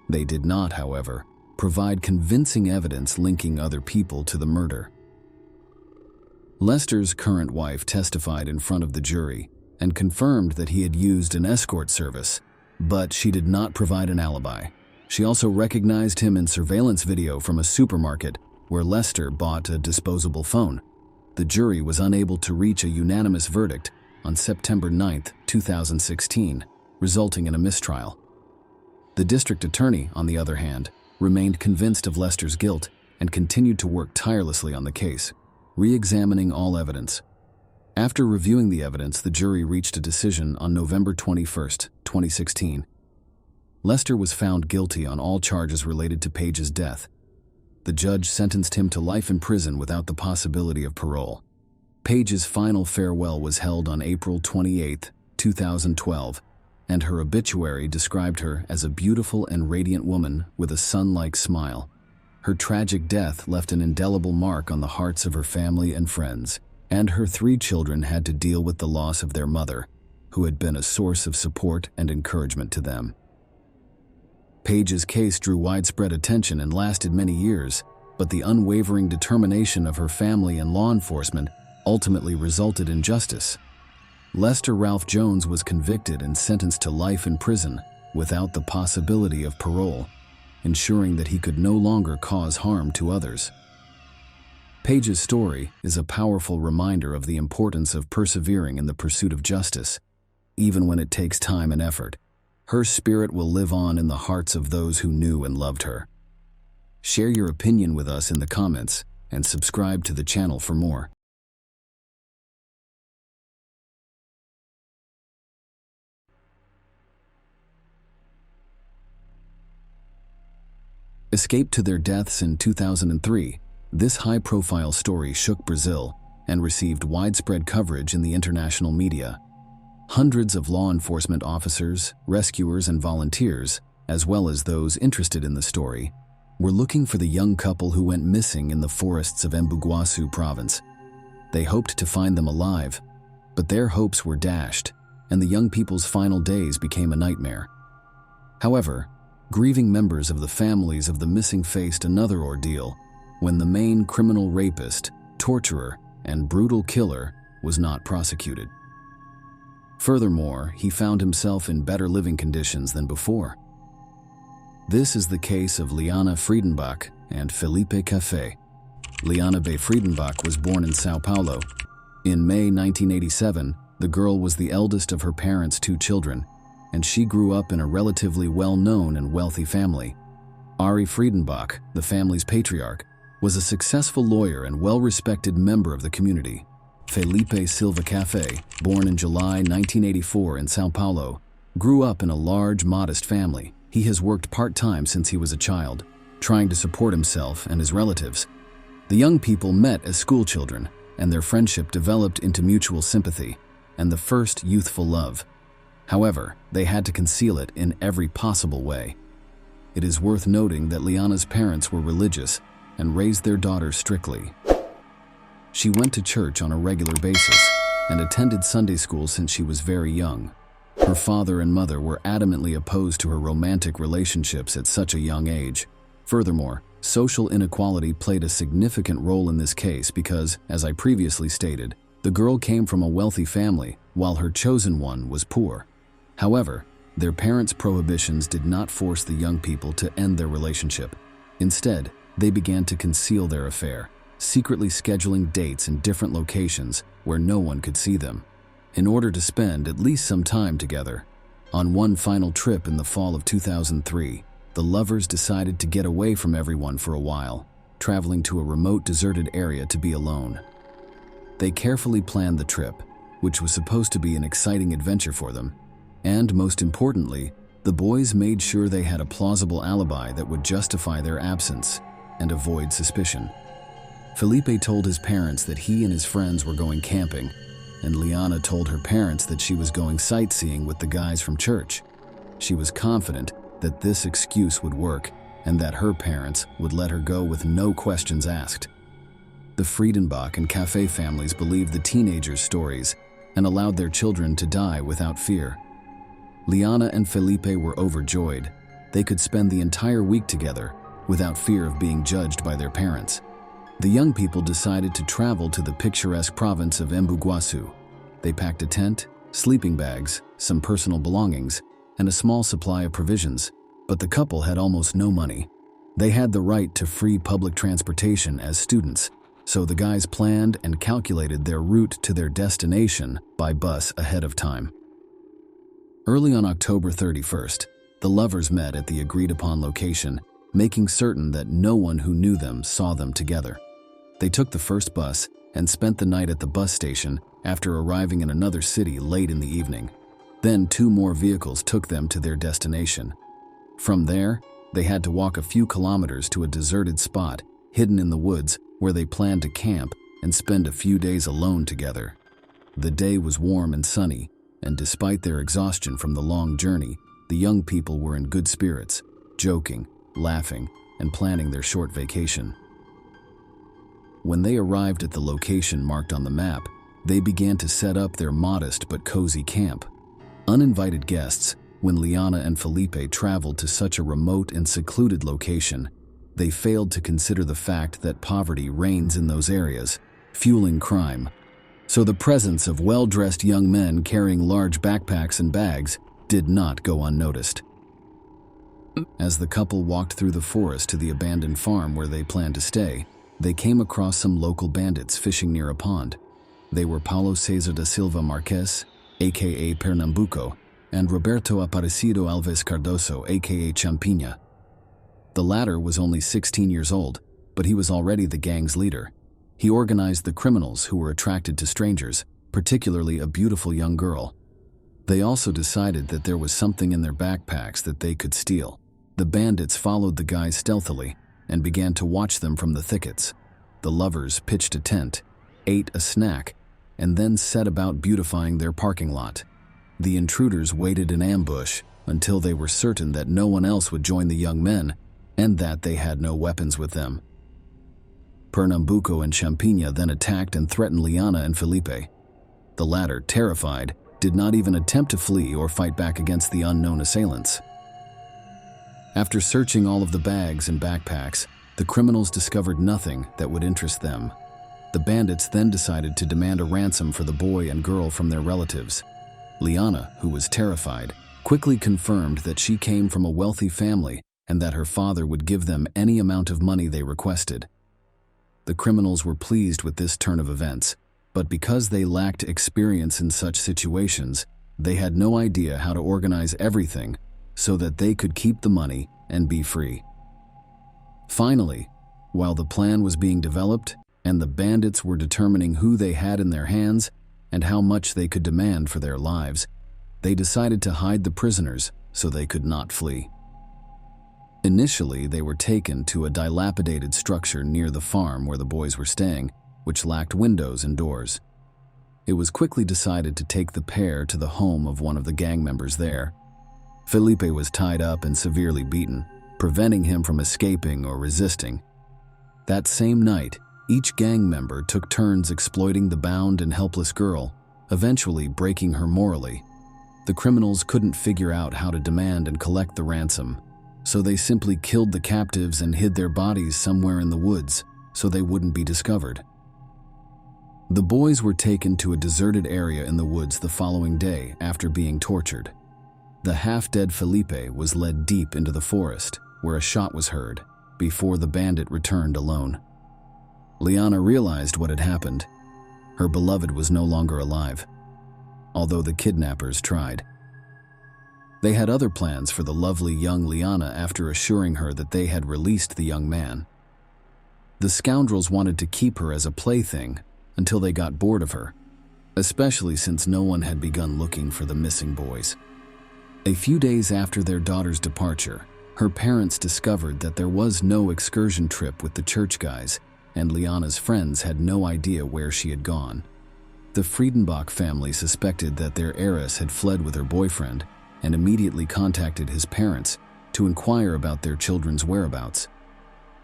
They did not, however, provide convincing evidence linking other people to the murder. Lester's current wife testified in front of the jury and confirmed that he had used an escort service, but she did not provide an alibi. She also recognized him in surveillance video from a supermarket where Lester bought a disposable phone. The jury was unable to reach a unanimous verdict on September 9, 2016, resulting in a mistrial. The district attorney, on the other hand, remained convinced of Lester's guilt and continued to work tirelessly on the case, re-examining all evidence. After reviewing the evidence, the jury reached a decision on November 21, 2016. Lester was found guilty on all charges related to Paige's death. The judge sentenced him to life in prison without the possibility of parole. Paige's final farewell was held on April 28, 2012, and her obituary described her as a beautiful and radiant woman with a sun-like smile. Her tragic death left an indelible mark on the hearts of her family and friends, and her 3 children had to deal with the loss of their mother, who had been a source of support and encouragement to them. Paige's case drew widespread attention and lasted many years, but the unwavering determination of her family and law enforcement ultimately resulted in justice. Lester Ralph Jones was convicted and sentenced to life in prison without the possibility of parole, ensuring that he could no longer cause harm to others. Paige's story is a powerful reminder of the importance of persevering in the pursuit of justice, even when it takes time and effort. Her spirit will live on in the hearts of those who knew and loved her. Share your opinion with us in the comments and subscribe to the channel for more. Escaped to their deaths in 2003, this high-profile story shook Brazil and received widespread coverage in the international media. Hundreds of law enforcement officers, rescuers, and volunteers, as well as those interested in the story, were looking for the young couple who went missing in the forests of Embu-Guaçu province. They hoped to find them alive, but their hopes were dashed, and the young people's final days became a nightmare. However, grieving members of the families of the missing faced another ordeal when the main criminal rapist, torturer, and brutal killer was not prosecuted. Furthermore, he found himself in better living conditions than before. This is the case of Liana Friedenbach and Felipe Café. Liana B. Friedenbach was born in Sao Paulo. In May 1987, the girl was the eldest of her parents' 2 children, and she grew up in a relatively well-known and wealthy family. Ari Friedenbach, the family's patriarch, was a successful lawyer and well-respected member of the community. Felipe Silva Café, born in July 1984 in Sao Paulo, grew up in a large, modest family. He has worked part-time since he was a child, trying to support himself and his relatives. The young people met as schoolchildren, and their friendship developed into mutual sympathy and the first youthful love. However, they had to conceal it in every possible way. It is worth noting that Liana's parents were religious and raised their daughter strictly. She went to church on a regular basis and attended Sunday school since she was very young. Her father and mother were adamantly opposed to her romantic relationships at such a young age. Furthermore, social inequality played a significant role in this case because, as I previously stated, the girl came from a wealthy family while her chosen one was poor. However, their parents' prohibitions did not force the young people to end their relationship. Instead, they began to conceal their affair, secretly scheduling dates in different locations where no one could see them, in order to spend at least some time together. On one final trip in the fall of 2003, the lovers decided to get away from everyone for a while, traveling to a remote, deserted area to be alone. They carefully planned the trip, which was supposed to be an exciting adventure for them, and most importantly, the boys made sure they had a plausible alibi that would justify their absence and avoid suspicion. Felipe told his parents that he and his friends were going camping, and Liana told her parents that she was going sightseeing with the guys from church. She was confident that this excuse would work and that her parents would let her go with no questions asked. The Friedenbach and Café families believed the teenagers' stories and allowed their children to die without fear. Liana and Felipe were overjoyed. They could spend the entire week together without fear of being judged by their parents. The young people decided to travel to the picturesque province of Embu-Guaçu. They packed a tent, sleeping bags, some personal belongings, and a small supply of provisions, but the couple had almost no money. They had the right to free public transportation as students, so the guys planned and calculated their route to their destination by bus ahead of time. Early on October 31st, the lovers met at the agreed-upon location, making certain that no one who knew them saw them together. They took the first bus and spent the night at the bus station after arriving in another city late in the evening. Then 2 more vehicles took them to their destination. From there, they had to walk a few kilometers to a deserted spot hidden in the woods where they planned to camp and spend a few days alone together. The day was warm and sunny, and despite their exhaustion from the long journey, the young people were in good spirits, joking, laughing, and planning their short vacation. When they arrived at the location marked on the map, they began to set up their modest but cozy camp. Uninvited guests, when Liana and Felipe traveled to such a remote and secluded location, they failed to consider the fact that poverty reigns in those areas, fueling crime. So the presence of well-dressed young men carrying large backpacks and bags did not go unnoticed. As the couple walked through the forest to the abandoned farm where they planned to stay, they came across some local bandits fishing near a pond. They were Paulo Cesar da Silva Marques, aka Pernambuco, and Roberto Aparecido Alves Cardoso, aka Champinha. The latter was only 16 years old, but he was already the gang's leader. He organized the criminals who were attracted to strangers, particularly a beautiful young girl. They also decided that there was something in their backpacks that they could steal. The bandits followed the guys stealthily and began to watch them from the thickets. The lovers pitched a tent, ate a snack, and then set about beautifying their parking lot. The intruders waited in ambush until they were certain that no one else would join the young men and that they had no weapons with them. Pernambuco and Champinha then attacked and threatened Liana and Felipe. The latter, terrified, did not even attempt to flee or fight back against the unknown assailants. After searching all of the bags and backpacks, the criminals discovered nothing that would interest them. The bandits then decided to demand a ransom for the boy and girl from their relatives. Liana, who was terrified, quickly confirmed that she came from a wealthy family and that her father would give them any amount of money they requested. The criminals were pleased with this turn of events, but because they lacked experience in such situations, they had no idea how to organize everything so that they could keep the money and be free. Finally, while the plan was being developed and the bandits were determining who they had in their hands and how much they could demand for their lives, they decided to hide the prisoners so they could not flee. Initially, they were taken to a dilapidated structure near the farm where the boys were staying, which lacked windows and doors. It was quickly decided to take the pair to the home of one of the gang members there. Felipe was tied up and severely beaten, preventing him from escaping or resisting. That same night, each gang member took turns exploiting the bound and helpless girl, eventually breaking her morally. The criminals couldn't figure out how to demand and collect the ransom, so they simply killed the captives and hid their bodies somewhere in the woods so they wouldn't be discovered. The boys were taken to a deserted area in the woods the following day after being tortured. The half-dead Felipe was led deep into the forest, where a shot was heard, before the bandit returned alone. Liana realized what had happened. Her beloved was no longer alive, although the kidnappers tried. They had other plans for the lovely young Liana after assuring her that they had released the young man. The scoundrels wanted to keep her as a plaything until they got bored of her, especially since no one had begun looking for the missing boys. A few days after their daughter's departure, her parents discovered that there was no excursion trip with the church guys, and Liana's friends had no idea where she had gone. The Friedenbach family suspected that their heiress had fled with her boyfriend and immediately contacted his parents to inquire about their children's whereabouts.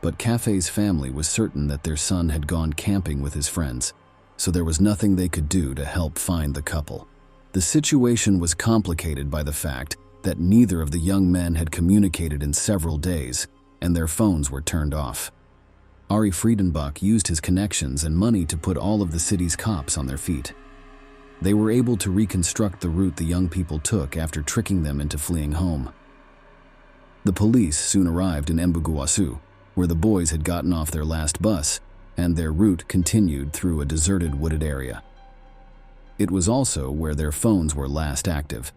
But Cafe's family was certain that their son had gone camping with his friends, so there was nothing they could do to help find the couple. The situation was complicated by the fact that neither of the young men had communicated in several days, and their phones were turned off. Ari Friedenbach used his connections and money to put all of the city's cops on their feet. They were able to reconstruct the route the young people took after tricking them into fleeing home. The police soon arrived in Embu-Guaçu, where the boys had gotten off their last bus, and their route continued through a deserted wooded area. It was also where their phones were last active.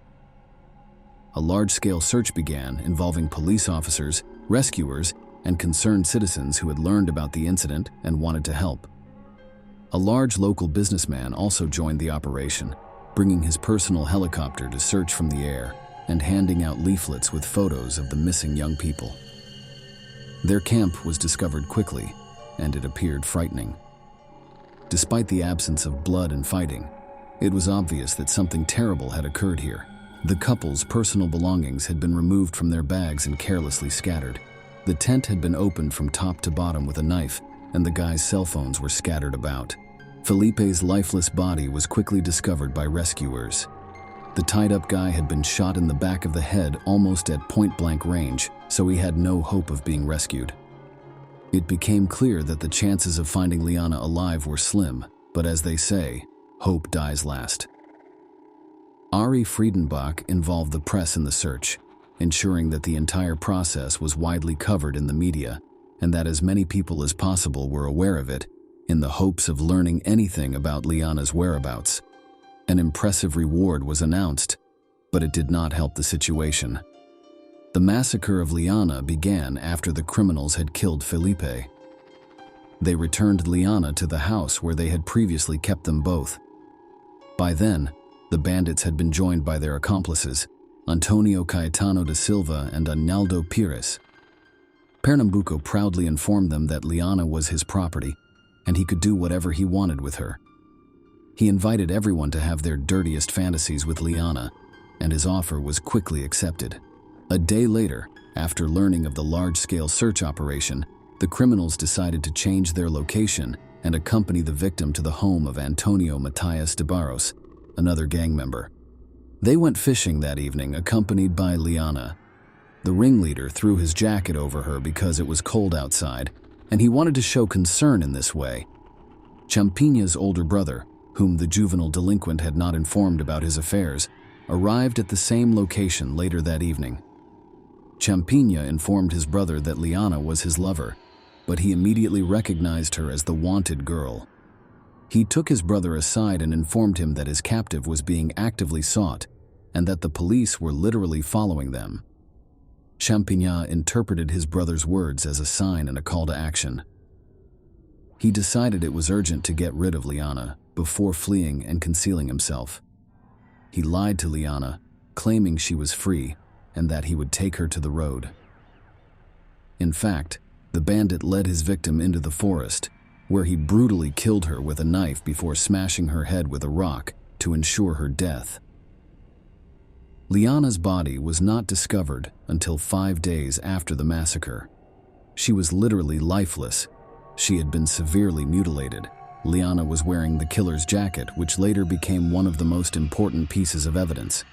A large-scale search began involving police officers, rescuers, and concerned citizens who had learned about the incident and wanted to help. A large local businessman also joined the operation, bringing his personal helicopter to search from the air and handing out leaflets with photos of the missing young people. Their camp was discovered quickly, and it appeared frightening. Despite the absence of blood and fighting, it was obvious that something terrible had occurred here. The couple's personal belongings had been removed from their bags and carelessly scattered. The tent had been opened from top to bottom with a knife, and the guys' cell phones were scattered about. Felipe's lifeless body was quickly discovered by rescuers. The tied-up guy had been shot in the back of the head almost at point-blank range, so he had no hope of being rescued. It became clear that the chances of finding Liana alive were slim, but as they say, hope dies last. Ari Friedenbach involved the press in the search, ensuring that the entire process was widely covered in the media and that as many people as possible were aware of it, in the hopes of learning anything about Liana's whereabouts. An impressive reward was announced, but it did not help the situation. The massacre of Liana began after the criminals had killed Felipe. They returned Liana to the house where they had previously kept them both. By then, the bandits had been joined by their accomplices, Antonio Caetano da Silva and Arnaldo Pires. Pernambuco proudly informed them that Liana was his property, and he could do whatever he wanted with her. He invited everyone to have their dirtiest fantasies with Liana, and his offer was quickly accepted. A day later, after learning of the large-scale search operation, the criminals decided to change their location and accompany the victim to the home of Antonio Matias de Barros, another gang member. They went fishing that evening, accompanied by Liana. The ringleader threw his jacket over her because it was cold outside, and he wanted to show concern in this way. Champigna's older brother, whom the juvenile delinquent had not informed about his affairs, arrived at the same location later that evening. Champigna informed his brother that Liana was his lover, but he immediately recognized her as the wanted girl. He took his brother aside and informed him that his captive was being actively sought and that the police were literally following them. Champigna interpreted his brother's words as a sign and a call to action. He decided it was urgent to get rid of Liana before fleeing and concealing himself. He lied to Liana, claiming she was free and that he would take her to the road. In fact, the bandit led his victim into the forest, where he brutally killed her with a knife before smashing her head with a rock to ensure her death. Liana's body was not discovered until 5 days after the massacre. She was literally lifeless. She had been severely mutilated. Liana was wearing the killer's jacket, which later became one of the most important pieces of evidence.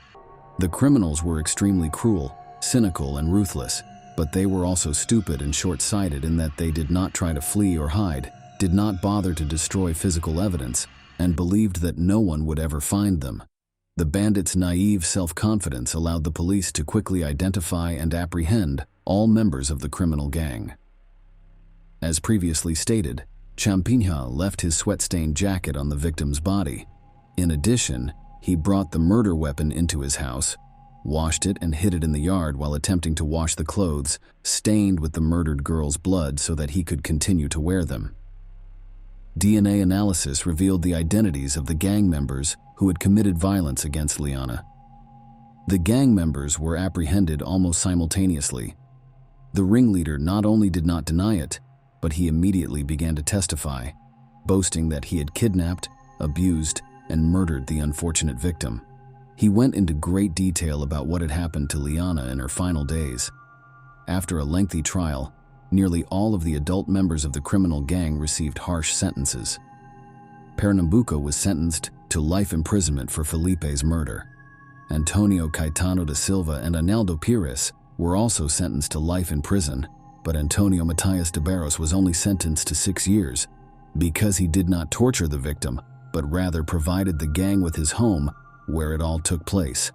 The criminals were extremely cruel, cynical, and ruthless, but they were also stupid and short-sighted in that they did not try to flee or hide, did not bother to destroy physical evidence, and believed that no one would ever find them. The bandits' naive self-confidence allowed the police to quickly identify and apprehend all members of the criminal gang. As previously stated, Champigna left his sweat-stained jacket on the victim's body. In addition, he brought the murder weapon into his house, washed it and hid it in the yard while attempting to wash the clothes, stained with the murdered girl's blood so that he could continue to wear them. DNA analysis revealed the identities of the gang members who had committed violence against Liana. The gang members were apprehended almost simultaneously. The ringleader not only did not deny it, but he immediately began to testify, boasting that he had kidnapped, abused, and murdered the unfortunate victim. He went into great detail about what had happened to Liana in her final days. After a lengthy trial, nearly all of the adult members of the criminal gang received harsh sentences. Pernambuco was sentenced to life imprisonment for Felipe's murder. Antonio Caetano da Silva and Arnaldo Pires were also sentenced to life in prison, but Antonio Matias de Barros was only sentenced to 6 years because he did not torture the victim, but rather provided the gang with his home where it all took place.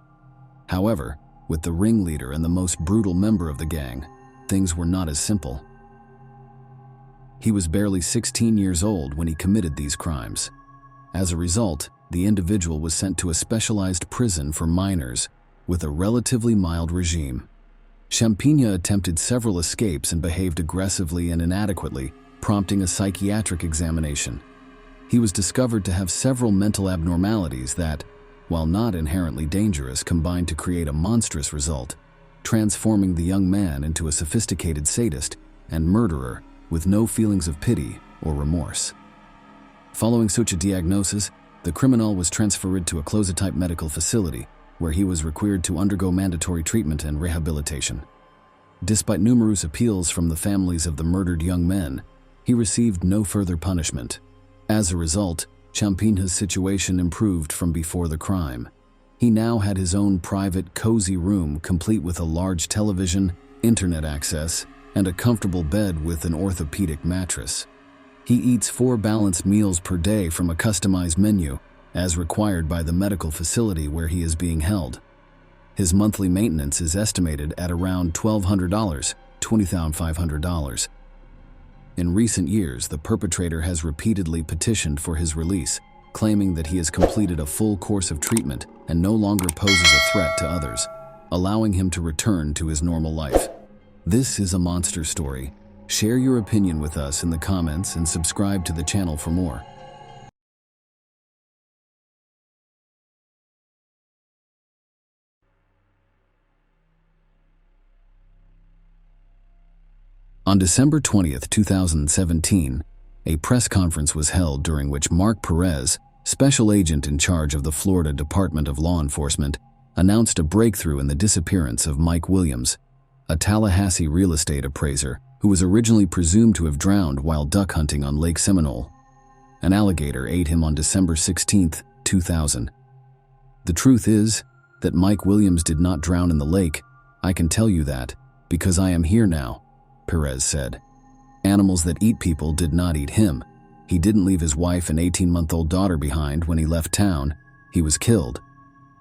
However, with the ringleader and the most brutal member of the gang, things were not as simple. He was barely 16 years old when he committed these crimes. As a result, the individual was sent to a specialized prison for minors with a relatively mild regime. Champigna attempted several escapes and behaved aggressively and inadequately, prompting a psychiatric examination. He was discovered to have several mental abnormalities that, while not inherently dangerous, combined to create a monstrous result, transforming the young man into a sophisticated sadist and murderer with no feelings of pity or remorse. Following such a diagnosis, the criminal was transferred to a closet-type medical facility where he was required to undergo mandatory treatment and rehabilitation. Despite numerous appeals from the families of the murdered young men, he received no further punishment. As a result, Champigna's situation improved from before the crime. He now had his own private, cozy room complete with a large television, internet access, and a comfortable bed with an orthopedic mattress. He eats 4 balanced meals per day from a customized menu, as required by the medical facility where he is being held. His monthly maintenance is estimated at around $1,200, $20,500. In recent years, the perpetrator has repeatedly petitioned for his release, claiming that he has completed a full course of treatment and no longer poses a threat to others, allowing him to return to his normal life. This is a monster story. Share your opinion with us in the comments and subscribe to the channel for more. On December 20th, 2017, a press conference was held during which Mark Perez, special agent in charge of the Florida Department of Law Enforcement, announced a breakthrough in the disappearance of Mike Williams, a Tallahassee real estate appraiser who was originally presumed to have drowned while duck hunting on Lake Seminole. An alligator ate him on December 16th, 2000. The truth is that Mike Williams did not drown in the lake. I can tell you that because I am here now, Perez said. Animals that eat people did not eat him. He didn't leave his wife and 18-month-old daughter behind when he left town. He was killed.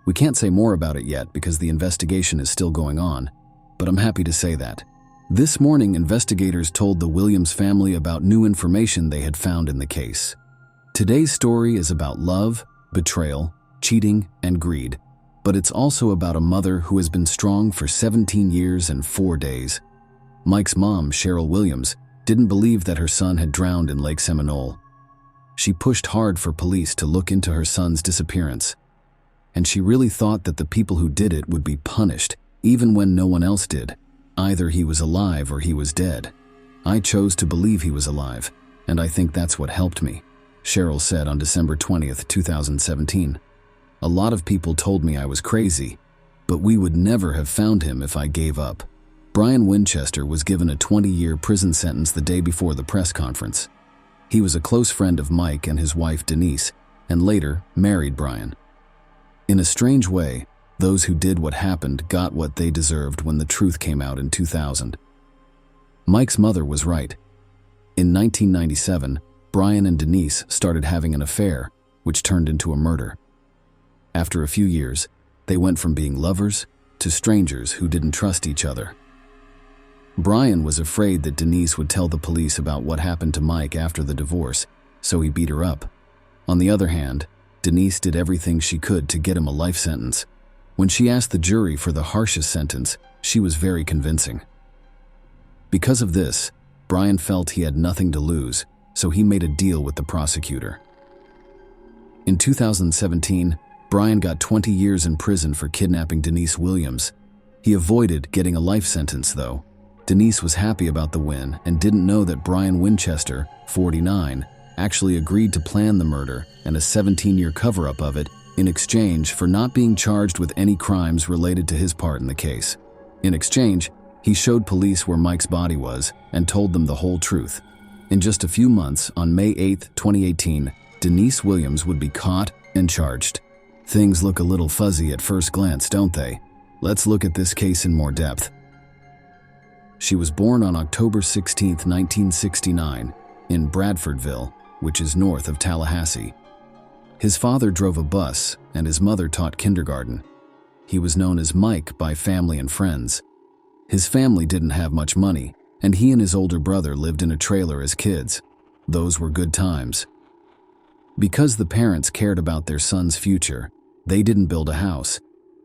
We can't say more about it yet because the investigation is still going on, but I'm happy to say that. This morning, investigators told the Williams family about new information they had found in the case. Today's story is about love, betrayal, cheating, and greed, but it's also about a mother who has been strong for 17 years and 4 days. Mike's mom, Cheryl Williams, didn't believe that her son had drowned in Lake Seminole. She pushed hard for police to look into her son's disappearance, and she really thought that the people who did it would be punished, even when no one else did. Either he was alive or he was dead. I chose to believe he was alive, and I think that's what helped me, Cheryl said on December 20th, 2017. A lot of people told me I was crazy, but we would never have found him if I gave up. Brian Winchester was given a 20-year prison sentence the day before the press conference. He was a close friend of Mike and his wife Denise, and later married Brian. In a strange way, those who did what happened got what they deserved when the truth came out in 2000. Mike's mother was right. In 1997, Brian and Denise started having an affair, which turned into a murder. After a few years, they went from being lovers to strangers who didn't trust each other. Brian was afraid that Denise would tell the police about what happened to Mike after the divorce, so he beat her up. On the other hand, Denise did everything she could to get him a life sentence. When she asked the jury for the harshest sentence, she was very convincing. Because of this, Brian felt he had nothing to lose, so he made a deal with the prosecutor. In 2017, Brian got 20 years in prison for kidnapping Denise Williams. He avoided getting a life sentence, though. Denise was happy about the win and didn't know that Brian Winchester, 49, actually agreed to plan the murder and a 17-year cover-up of it in exchange for not being charged with any crimes related to his part in the case. In exchange, he showed police where Mike's body was and told them the whole truth. In just a few months, on May 8, 2018, Denise Williams would be caught and charged. Things look a little fuzzy at first glance, don't they? Let's look at this case in more depth. She was born on October 16, 1969, in Bradfordville, which is north of Tallahassee. His father drove a bus, and his mother taught kindergarten. He was known as Mike by family and friends. His family didn't have much money, and he and his older brother lived in a trailer as kids. Those were good times. Because the parents cared about their son's future, they didn't build a house.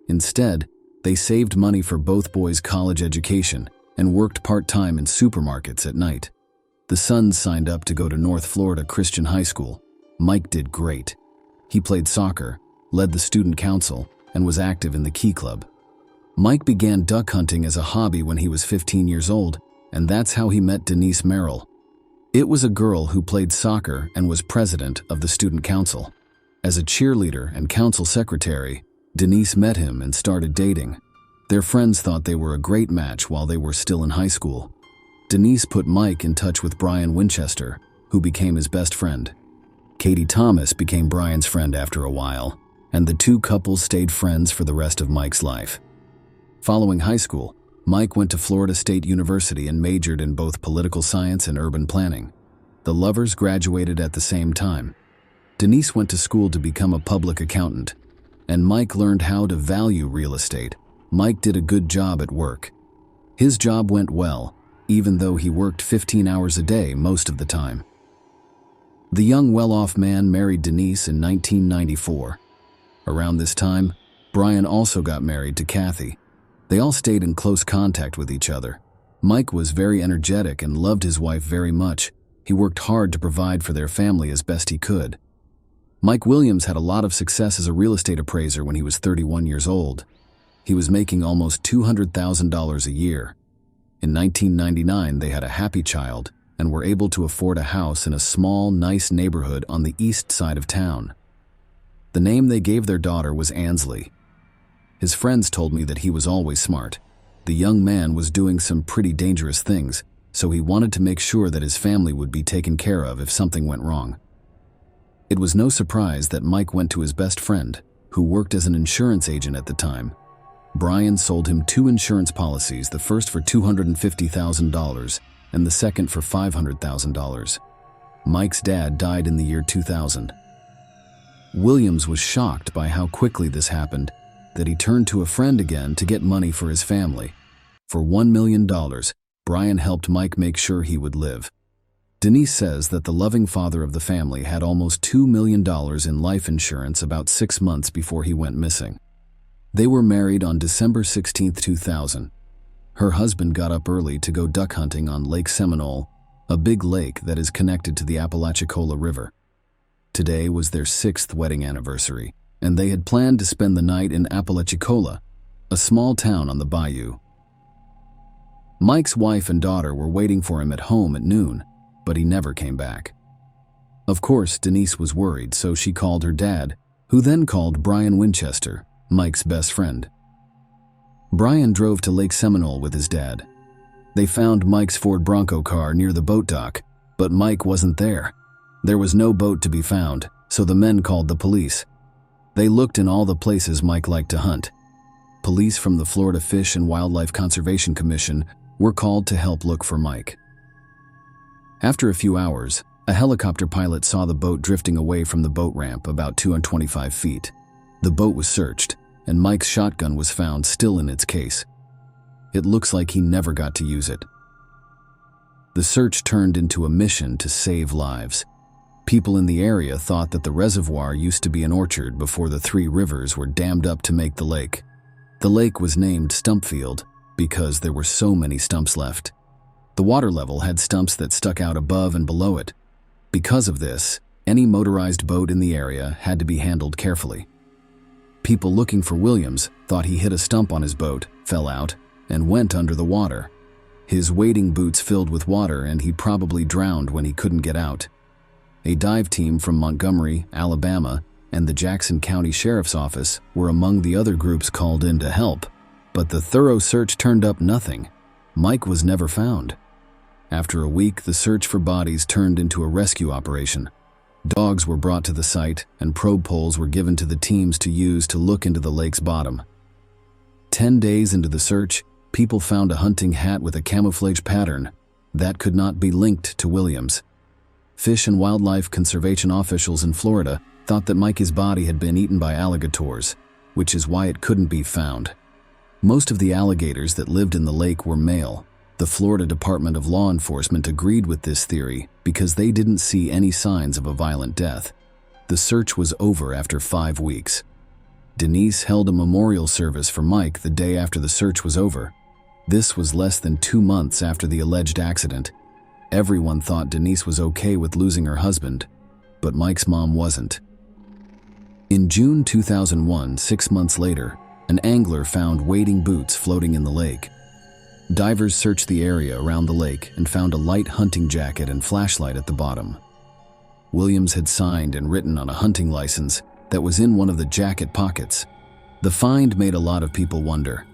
Instead, they saved money for both boys' college education and worked part-time in supermarkets at night. The sons signed up to go to North Florida Christian High School. Mike did great. He played soccer, led the student council, and was active in the Key Club. Mike began duck hunting as a hobby when he was 15 years old, and that's how he met Denise Merrill. It was a girl who played soccer and was president of the student council. As a cheerleader and council secretary, Denise met him and started dating. Their friends thought they were a great match while they were still in high school. Denise put Mike in touch with Brian Winchester, who became his best friend. Katie Thomas became Brian's friend after a while, and the two couples stayed friends for the rest of Mike's life. Following high school, Mike went to Florida State University and majored in both political science and urban planning. The lovers graduated at the same time. Denise went to school to become a public accountant, and Mike learned how to value real estate. Mike did a good job at work. His job went well, even though he worked 15 hours a day most of the time. The young well-off man married Denise in 1994. Around this time, Brian also got married to Kathy. They all stayed in close contact with each other. Mike was very energetic and loved his wife very much. He worked hard to provide for their family as best he could. Mike Williams had a lot of success as a real estate appraiser when he was 31 years old. He was making almost $200,000 a year. In 1999, they had a happy child and were able to afford a house in a small, nice neighborhood on the east side of town. The name they gave their daughter was Ansley. His friends told me that he was always smart. The young man was doing some pretty dangerous things, so he wanted to make sure that his family would be taken care of if something went wrong. It was no surprise that Mike went to his best friend, who worked as an insurance agent at the time. Brian sold him 2 insurance policies, the first for $250,000 and the second for $500,000. Mike's dad died in the year 2000. Williams was shocked by how quickly this happened, that he turned to a friend again to get money for his family. For $1 million, Brian helped Mike make sure he would live. Denise says that the loving father of the family had almost $2 million in life insurance about 6 months before he went missing. They were married on December 16, 2000. Her husband got up early to go duck hunting on Lake Seminole, a big lake that is connected to the Apalachicola River. Today was their 6th wedding anniversary, and they had planned to spend the night in Apalachicola, a small town on the bayou. Mike's wife and daughter were waiting for him at home at noon, but he never came back. Of course, Denise was worried, so she called her dad, who then called Brian Winchester, Mike's best friend. Brian drove to Lake Seminole with his dad. They found Mike's Ford Bronco car near the boat dock, but Mike wasn't there. There was no boat to be found, so the men called the police. They looked in all the places Mike liked to hunt. Police from the Florida Fish and Wildlife Conservation Commission were called to help look for Mike. After a few hours, a helicopter pilot saw the boat drifting away from the boat ramp about 225 feet. The boat was searched, and Mike's shotgun was found still in its case. It looks like he never got to use it. The search turned into a mission to save lives. People in the area thought that the reservoir used to be an orchard before the 3 rivers were dammed up to make the lake. The lake was named Stumpfield because there were so many stumps left. The water level had stumps that stuck out above and below it. Because of this, any motorized boat in the area had to be handled carefully. People looking for Williams thought he hit a stump on his boat, fell out, and went under the water. His wading boots filled with water and he probably drowned when he couldn't get out. A dive team from Montgomery, Alabama, and the Jackson County Sheriff's Office were among the other groups called in to help, but the thorough search turned up nothing. Mike was never found. After a week, the search for bodies turned into a rescue operation. Dogs were brought to the site, and probe poles were given to the teams to use to look into the lake's bottom. 10 days into the search, people found a hunting hat with a camouflage pattern that could not be linked to Williams. Fish and wildlife conservation officials in Florida thought that Mike's body had been eaten by alligators, which is why it couldn't be found. Most of the alligators that lived in the lake were male. The Florida Department of Law Enforcement agreed with this theory because they didn't see any signs of a violent death. The search was over after 5 weeks. Denise held a memorial service for Mike the day after the search was over. This was less than 2 months after the alleged accident. Everyone thought Denise was okay with losing her husband, but Mike's mom wasn't. In June 2001, 6 months later, an angler found wading boots floating in the lake. Divers searched the area around the lake and found a light hunting jacket and flashlight at the bottom. Williams had signed and written on a hunting license that was in one of the jacket pockets. The find made a lot of people wonder.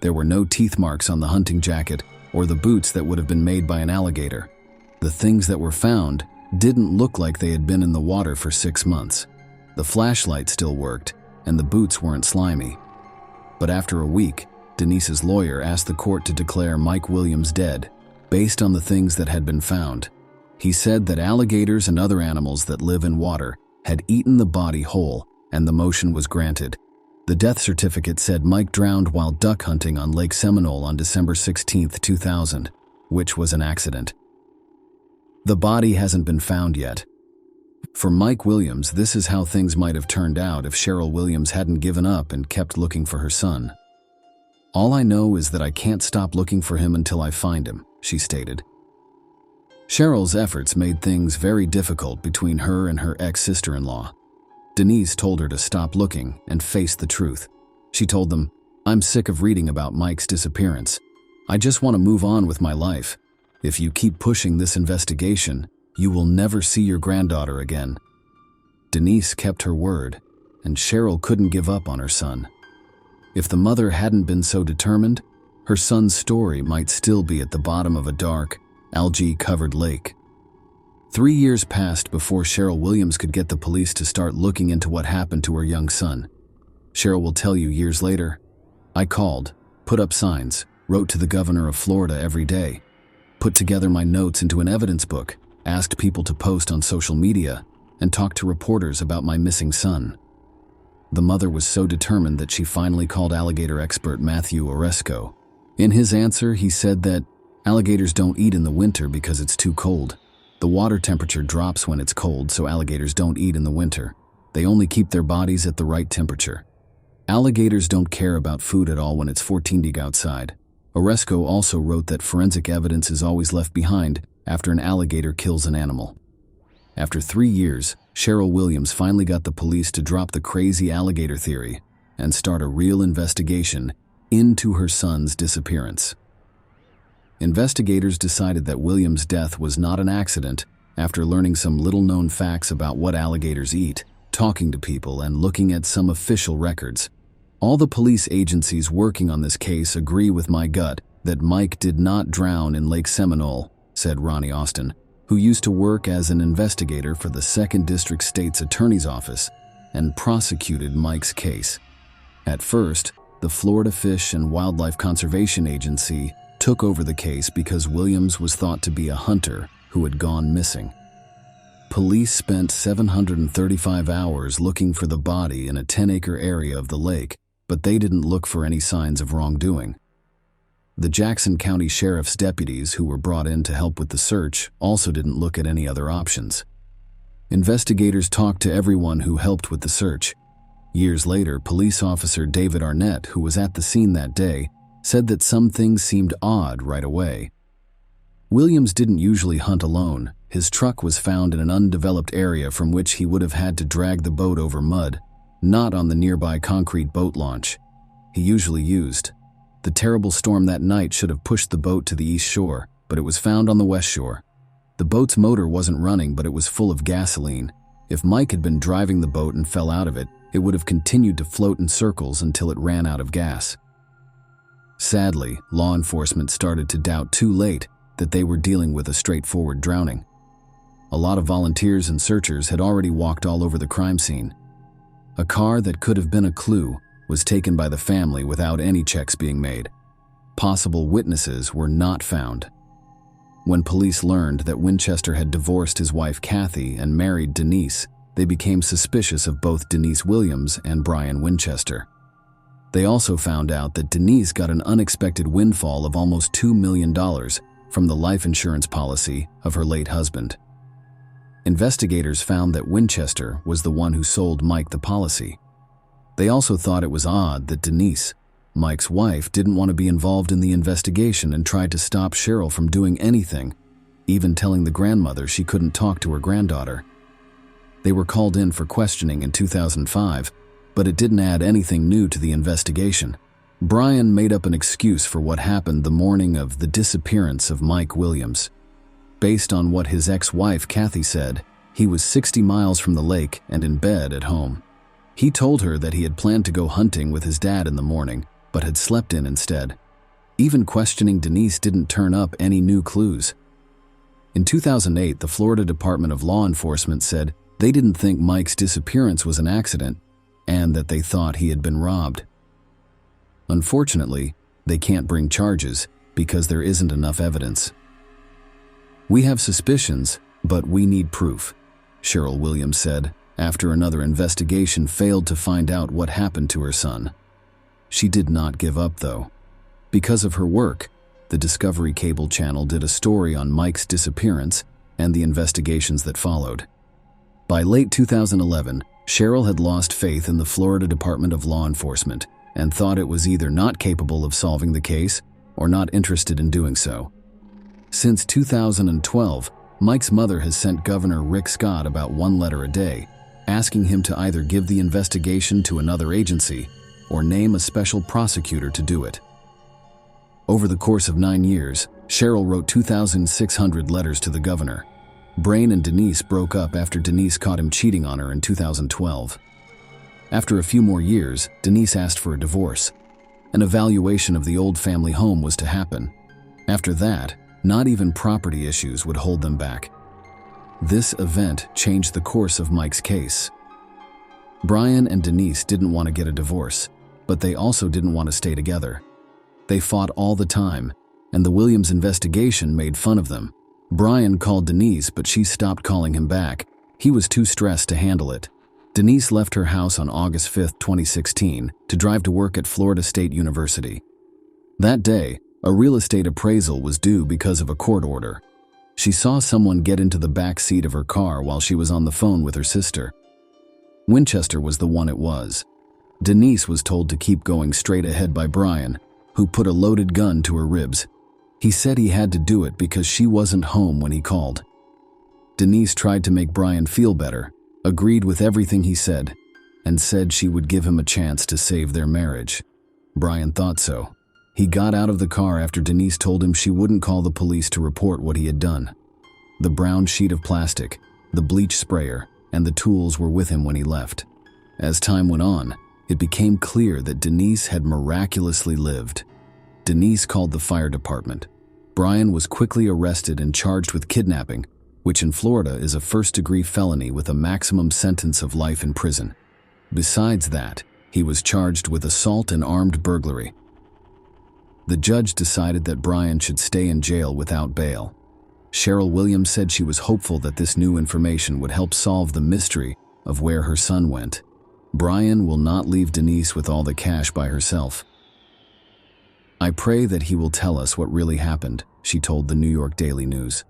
There were no teeth marks on the hunting jacket or the boots that would have been made by an alligator. The things that were found didn't look like they had been in the water for 6 months. The flashlight still worked, and the boots weren't slimy. But after a week, Denise's lawyer asked the court to declare Mike Williams dead, based on the things that had been found. He said that alligators and other animals that live in water had eaten the body whole, and the motion was granted. The death certificate said Mike drowned while duck hunting on Lake Seminole on December 16, 2000. which was an accident. The body hasn't been found yet. For Mike Williams, this is how things might have turned out if Cheryl Williams hadn't given up and kept looking for her son. "All I know is that I can't stop looking for him until I find him," she stated. Cheryl's efforts made things very difficult between her and her ex-sister-in-law. Denise told her to stop looking and face the truth. She told them, "I'm sick of reading about Mike's disappearance. I just want to move on with my life. If you keep pushing this investigation, you will never see your granddaughter again." Denise kept her word, and Cheryl couldn't give up on her son. If the mother hadn't been so determined, her son's story might still be at the bottom of a dark, algae-covered lake. 3 years passed before Cheryl Williams could get the police to start looking into what happened to her young son. Cheryl will tell you years later, "I called, put up signs, wrote to the governor of Florida every day, put together my notes into an evidence book, asked people to post on social media, and talked to reporters about my missing son." The mother was so determined that she finally called alligator expert Matthew Oresco. In his answer, he said that alligators don't eat in the winter because it's too cold. The water temperature drops when it's cold, so alligators don't eat in the winter. They only keep their bodies at the right temperature. Alligators don't care about food at all when it's 14 degrees outside. Oresco also wrote that forensic evidence is always left behind after an alligator kills an animal. After 3 years, Cheryl Williams finally got the police to drop the crazy alligator theory and start a real investigation into her son's disappearance. Investigators decided that Williams' death was not an accident after learning some little-known facts about what alligators eat, talking to people, and looking at some official records. All the police agencies working on this case agree with my gut that Mike did not drown in Lake Seminole, said Ronnie Austin, who used to work as an investigator for the 2nd District State's Attorney's Office and prosecuted Mike's case. At first, the Florida Fish and Wildlife Conservation Agency took over the case because Williams was thought to be a hunter who had gone missing. Police spent 735 hours looking for the body in a 10-acre area of the lake, but they didn't look for any signs of wrongdoing. The Jackson County Sheriff's deputies who were brought in to help with the search also didn't look at any other options. Investigators talked to everyone who helped with the search. Years later, police officer David Arnett, who was at the scene that day, said that some things seemed odd right away. Williams didn't usually hunt alone. His truck was found in an undeveloped area from which he would have had to drag the boat over mud, not on the nearby concrete boat launch he usually used. The terrible storm that night should have pushed the boat to the east shore, but it was found on the west shore. The boat's motor wasn't running, but it was full of gasoline. If Mike had been driving the boat and fell out of it, it would have continued to float in circles until it ran out of gas. Sadly, law enforcement started to doubt too late that they were dealing with a straightforward drowning. A lot of volunteers and searchers had already walked all over the crime scene. A car that could have been a clue was taken by the family without any checks being made. Possible witnesses were not found. When police learned that Winchester had divorced his wife Kathy and married Denise, they became suspicious of both Denise Williams and Brian Winchester. They also found out that Denise got an unexpected windfall of almost $2 million from the life insurance policy of her late husband. Investigators found that Winchester was the one who sold Mike the policy. They also thought it was odd that Denise, Mike's wife, didn't want to be involved in the investigation and tried to stop Cheryl from doing anything, even telling the grandmother she couldn't talk to her granddaughter. They were called in for questioning in 2005, but it didn't add anything new to the investigation. Brian made up an excuse for what happened the morning of the disappearance of Mike Williams. Based on what his ex-wife Kathy said, he was 60 miles from the lake and in bed at home. He told her that he had planned to go hunting with his dad in the morning, but had slept in instead. Even questioning Denise didn't turn up any new clues. In 2008, the Florida Department of Law Enforcement said they didn't think Mike's disappearance was an accident and that they thought he had been robbed. Unfortunately, they can't bring charges because there isn't enough evidence. "We have suspicions, but we need proof," Cheryl Williams said, after another investigation failed to find out what happened to her son. She did not give up, though. Because of her work, the Discovery Cable Channel did a story on Mike's disappearance and the investigations that followed. By late 2011, Cheryl had lost faith in the Florida Department of Law Enforcement and thought it was either not capable of solving the case or not interested in doing so. Since 2012, Mike's mother has sent Governor Rick Scott about one letter a day, asking him to either give the investigation to another agency or name a special prosecutor to do it. Over the course of 9 years, Cheryl wrote 2,600 letters to the governor. Brain and Denise broke up after Denise caught him cheating on her in 2012. After a few more years, Denise asked for a divorce. An evaluation of the old family home was to happen. After that, not even property issues would hold them back. This event changed the course of Mike's case. Brian and Denise didn't want to get a divorce, but they also didn't want to stay together. They fought all the time, and the Williams investigation made fun of them. Brian called Denise, but she stopped calling him back. He was too stressed to handle it. Denise left her house on August 5, 2016, to drive to work at Florida State University. That day, a real estate appraisal was due because of a court order. She saw someone get into the back seat of her car while she was on the phone with her sister. Winchester was the one it was. Denise was told to keep going straight ahead by Brian, who put a loaded gun to her ribs. He said he had to do it because she wasn't home when he called. Denise tried to make Brian feel better, agreed with everything he said, and said she would give him a chance to save their marriage. Brian thought so. He got out of the car after Denise told him she wouldn't call the police to report what he had done. The brown sheet of plastic, the bleach sprayer, and the tools were with him when he left. As time went on, it became clear that Denise had miraculously lived. Denise called the fire department. Brian was quickly arrested and charged with kidnapping, which in Florida is a first-degree felony with a maximum sentence of life in prison. Besides that, he was charged with assault and armed burglary. The judge decided that Brian should stay in jail without bail. Cheryl Williams said she was hopeful that this new information would help solve the mystery of where her son went. Brian will not leave Denise with all the cash by herself. I pray that he will tell us what really happened, she told the New York Daily News.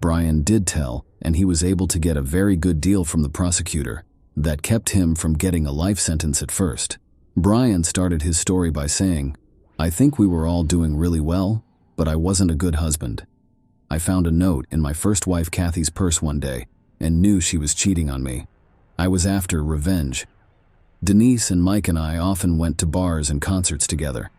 Brian did tell, and he was able to get a very good deal from the prosecutor that kept him from getting a life sentence at first. Brian started his story by saying, "I think we were all doing really well, but I wasn't a good husband. I found a note in my first wife Kathy's purse one day and knew she was cheating on me. I was after revenge. Denise and Mike and I often went to bars and concerts together.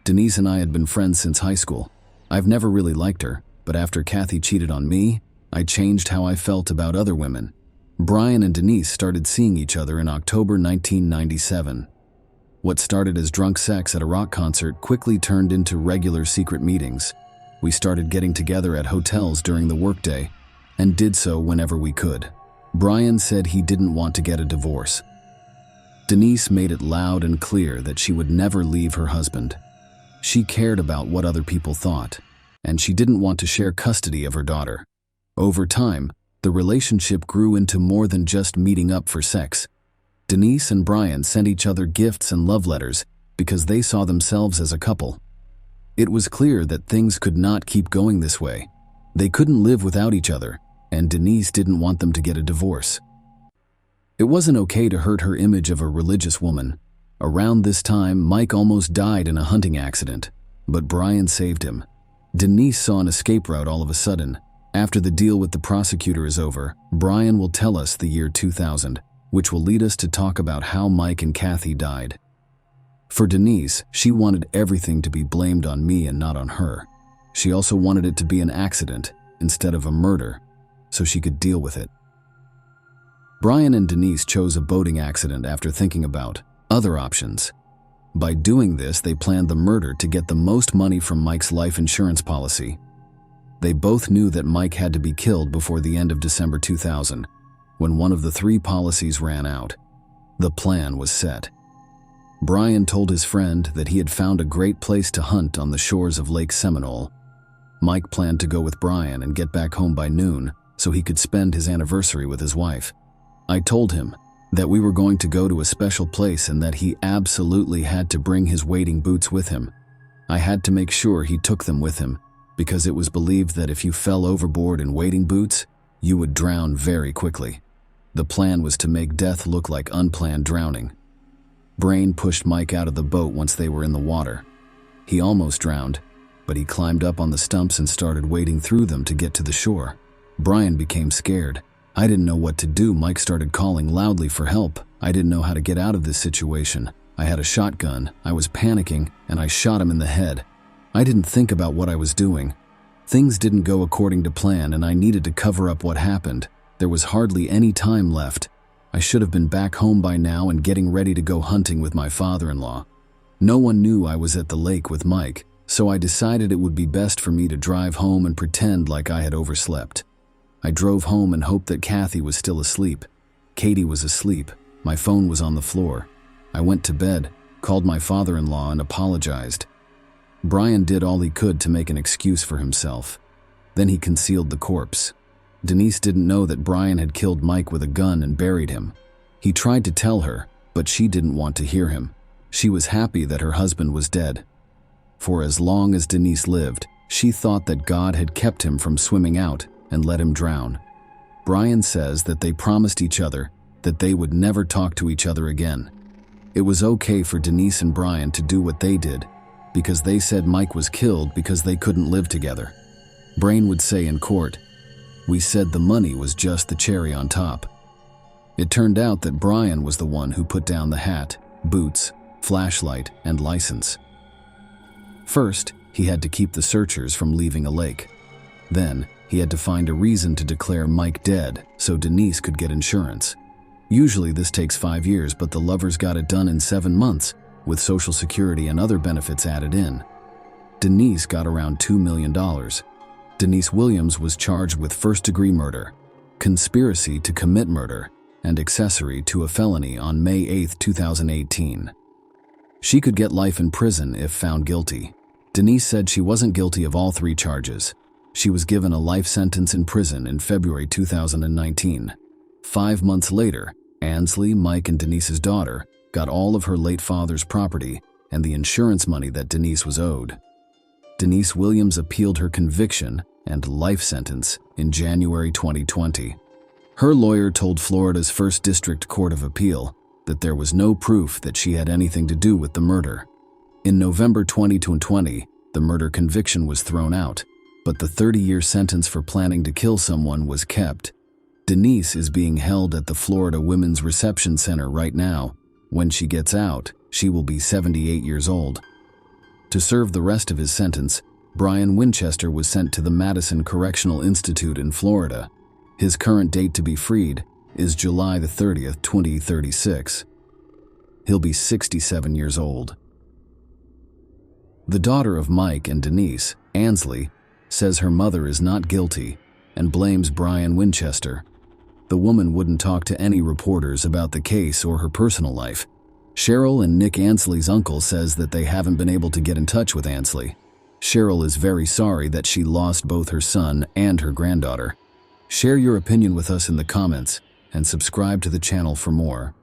Denise and I had been friends since high school. I've never really liked her, but after Kathy cheated on me, I changed how I felt about other women." Brian and Denise started seeing each other in October 1997. What started as drunk sex at a rock concert quickly turned into regular secret meetings. We started getting together at hotels during the workday and did so whenever we could. Brian said he didn't want to get a divorce. Denise made it loud and clear that she would never leave her husband. She cared about what other people thought, and she didn't want to share custody of her daughter. Over time, the relationship grew into more than just meeting up for sex. Denise and Brian sent each other gifts and love letters because they saw themselves as a couple. It was clear that things could not keep going this way. They couldn't live without each other, and Denise didn't want them to get a divorce. It wasn't okay to hurt her image of a religious woman. Around this time, Mike almost died in a hunting accident, but Brian saved him. Denise saw an escape route all of a sudden. After the deal with the prosecutor is over, Brian will tell us the year 2000, which will lead us to talk about how Mike and Kathy died. For Denise, she wanted everything to be blamed on me and not on her. She also wanted it to be an accident instead of a murder, so she could deal with it. Brian and Denise chose a boating accident after thinking about other options. By doing this, they planned the murder to get the most money from Mike's life insurance policy. They both knew that Mike had to be killed before the end of December 2000, when one of the 3 policies ran out. The plan was set. Brian told his friend that he had found a great place to hunt on the shores of Lake Seminole. Mike planned to go with Brian and get back home by noon so he could spend his anniversary with his wife. I told him that we were going to go to a special place and that he absolutely had to bring his wading boots with him. I had to make sure he took them with him, because it was believed that if you fell overboard in wading boots, you would drown very quickly. The plan was to make death look like unplanned drowning. Brain pushed Mike out of the boat once they were in the water. He almost drowned, but he climbed up on the stumps and started wading through them to get to the shore. Brian became scared. I didn't know what to do. Mike started calling loudly for help. I didn't know how to get out of this situation. I had a shotgun. I was panicking, and I shot him in the head. I didn't think about what I was doing. Things didn't go according to plan, and I needed to cover up what happened. There was hardly any time left. I should have been back home by now and getting ready to go hunting with my father-in-law. No one knew I was at the lake with Mike, so I decided it would be best for me to drive home and pretend like I had overslept. I drove home and hoped that Kathy was still asleep. Katie was asleep. My phone was on the floor. I went to bed, called my father-in-law, and apologized. Brian did all he could to make an excuse for himself. Then he concealed the corpse. Denise didn't know that Brian had killed Mike with a gun and buried him. He tried to tell her, but she didn't want to hear him. She was happy that her husband was dead. For as long as Denise lived, she thought that God had kept him from swimming out and let him drown. Brian says that they promised each other that they would never talk to each other again. It was okay for Denise and Brian to do what they did, because they said Mike was killed because they couldn't live together. Brain would say in court, "We said the money was just the cherry on top." It turned out that Brian was the one who put down the hat, boots, flashlight, and license. First, he had to keep the searchers from leaving a lake. Then, he had to find a reason to declare Mike dead so Denise could get insurance. Usually this takes 5 years, but the lovers got it done in 7 months, with Social Security and other benefits added in. Denise got around $2 million. Denise Williams was charged with first-degree murder, conspiracy to commit murder, and accessory to a felony on May 8, 2018. She could get life in prison if found guilty. Denise said she wasn't guilty of all 3 charges. She was given a life sentence in prison in February 2019. 5 months later, Ansley, Mike, and Denise's daughter got all of her late father's property and the insurance money that Denise was owed. Denise Williams appealed her conviction and life sentence in January 2020. Her lawyer told Florida's First District Court of Appeal that there was no proof that she had anything to do with the murder. In November 2020, the murder conviction was thrown out, but the 30-year sentence for planning to kill someone was kept. Denise is being held at the Florida Women's Reception Center right now. When she gets out, she will be 78 years old. To serve the rest of his sentence, Brian Winchester was sent to the Madison Correctional Institute in Florida. His current date to be freed is July 30th, 2036. He'll be 67 years old. The daughter of Mike and Denise, Ansley, says her mother is not guilty and blames Brian Winchester. The woman wouldn't talk to any reporters about the case or her personal life. Cheryl and Nick Ansley's uncle says that they haven't been able to get in touch with Ansley. Cheryl is very sorry that she lost both her son and her granddaughter. Share your opinion with us in the comments and subscribe to the channel for more.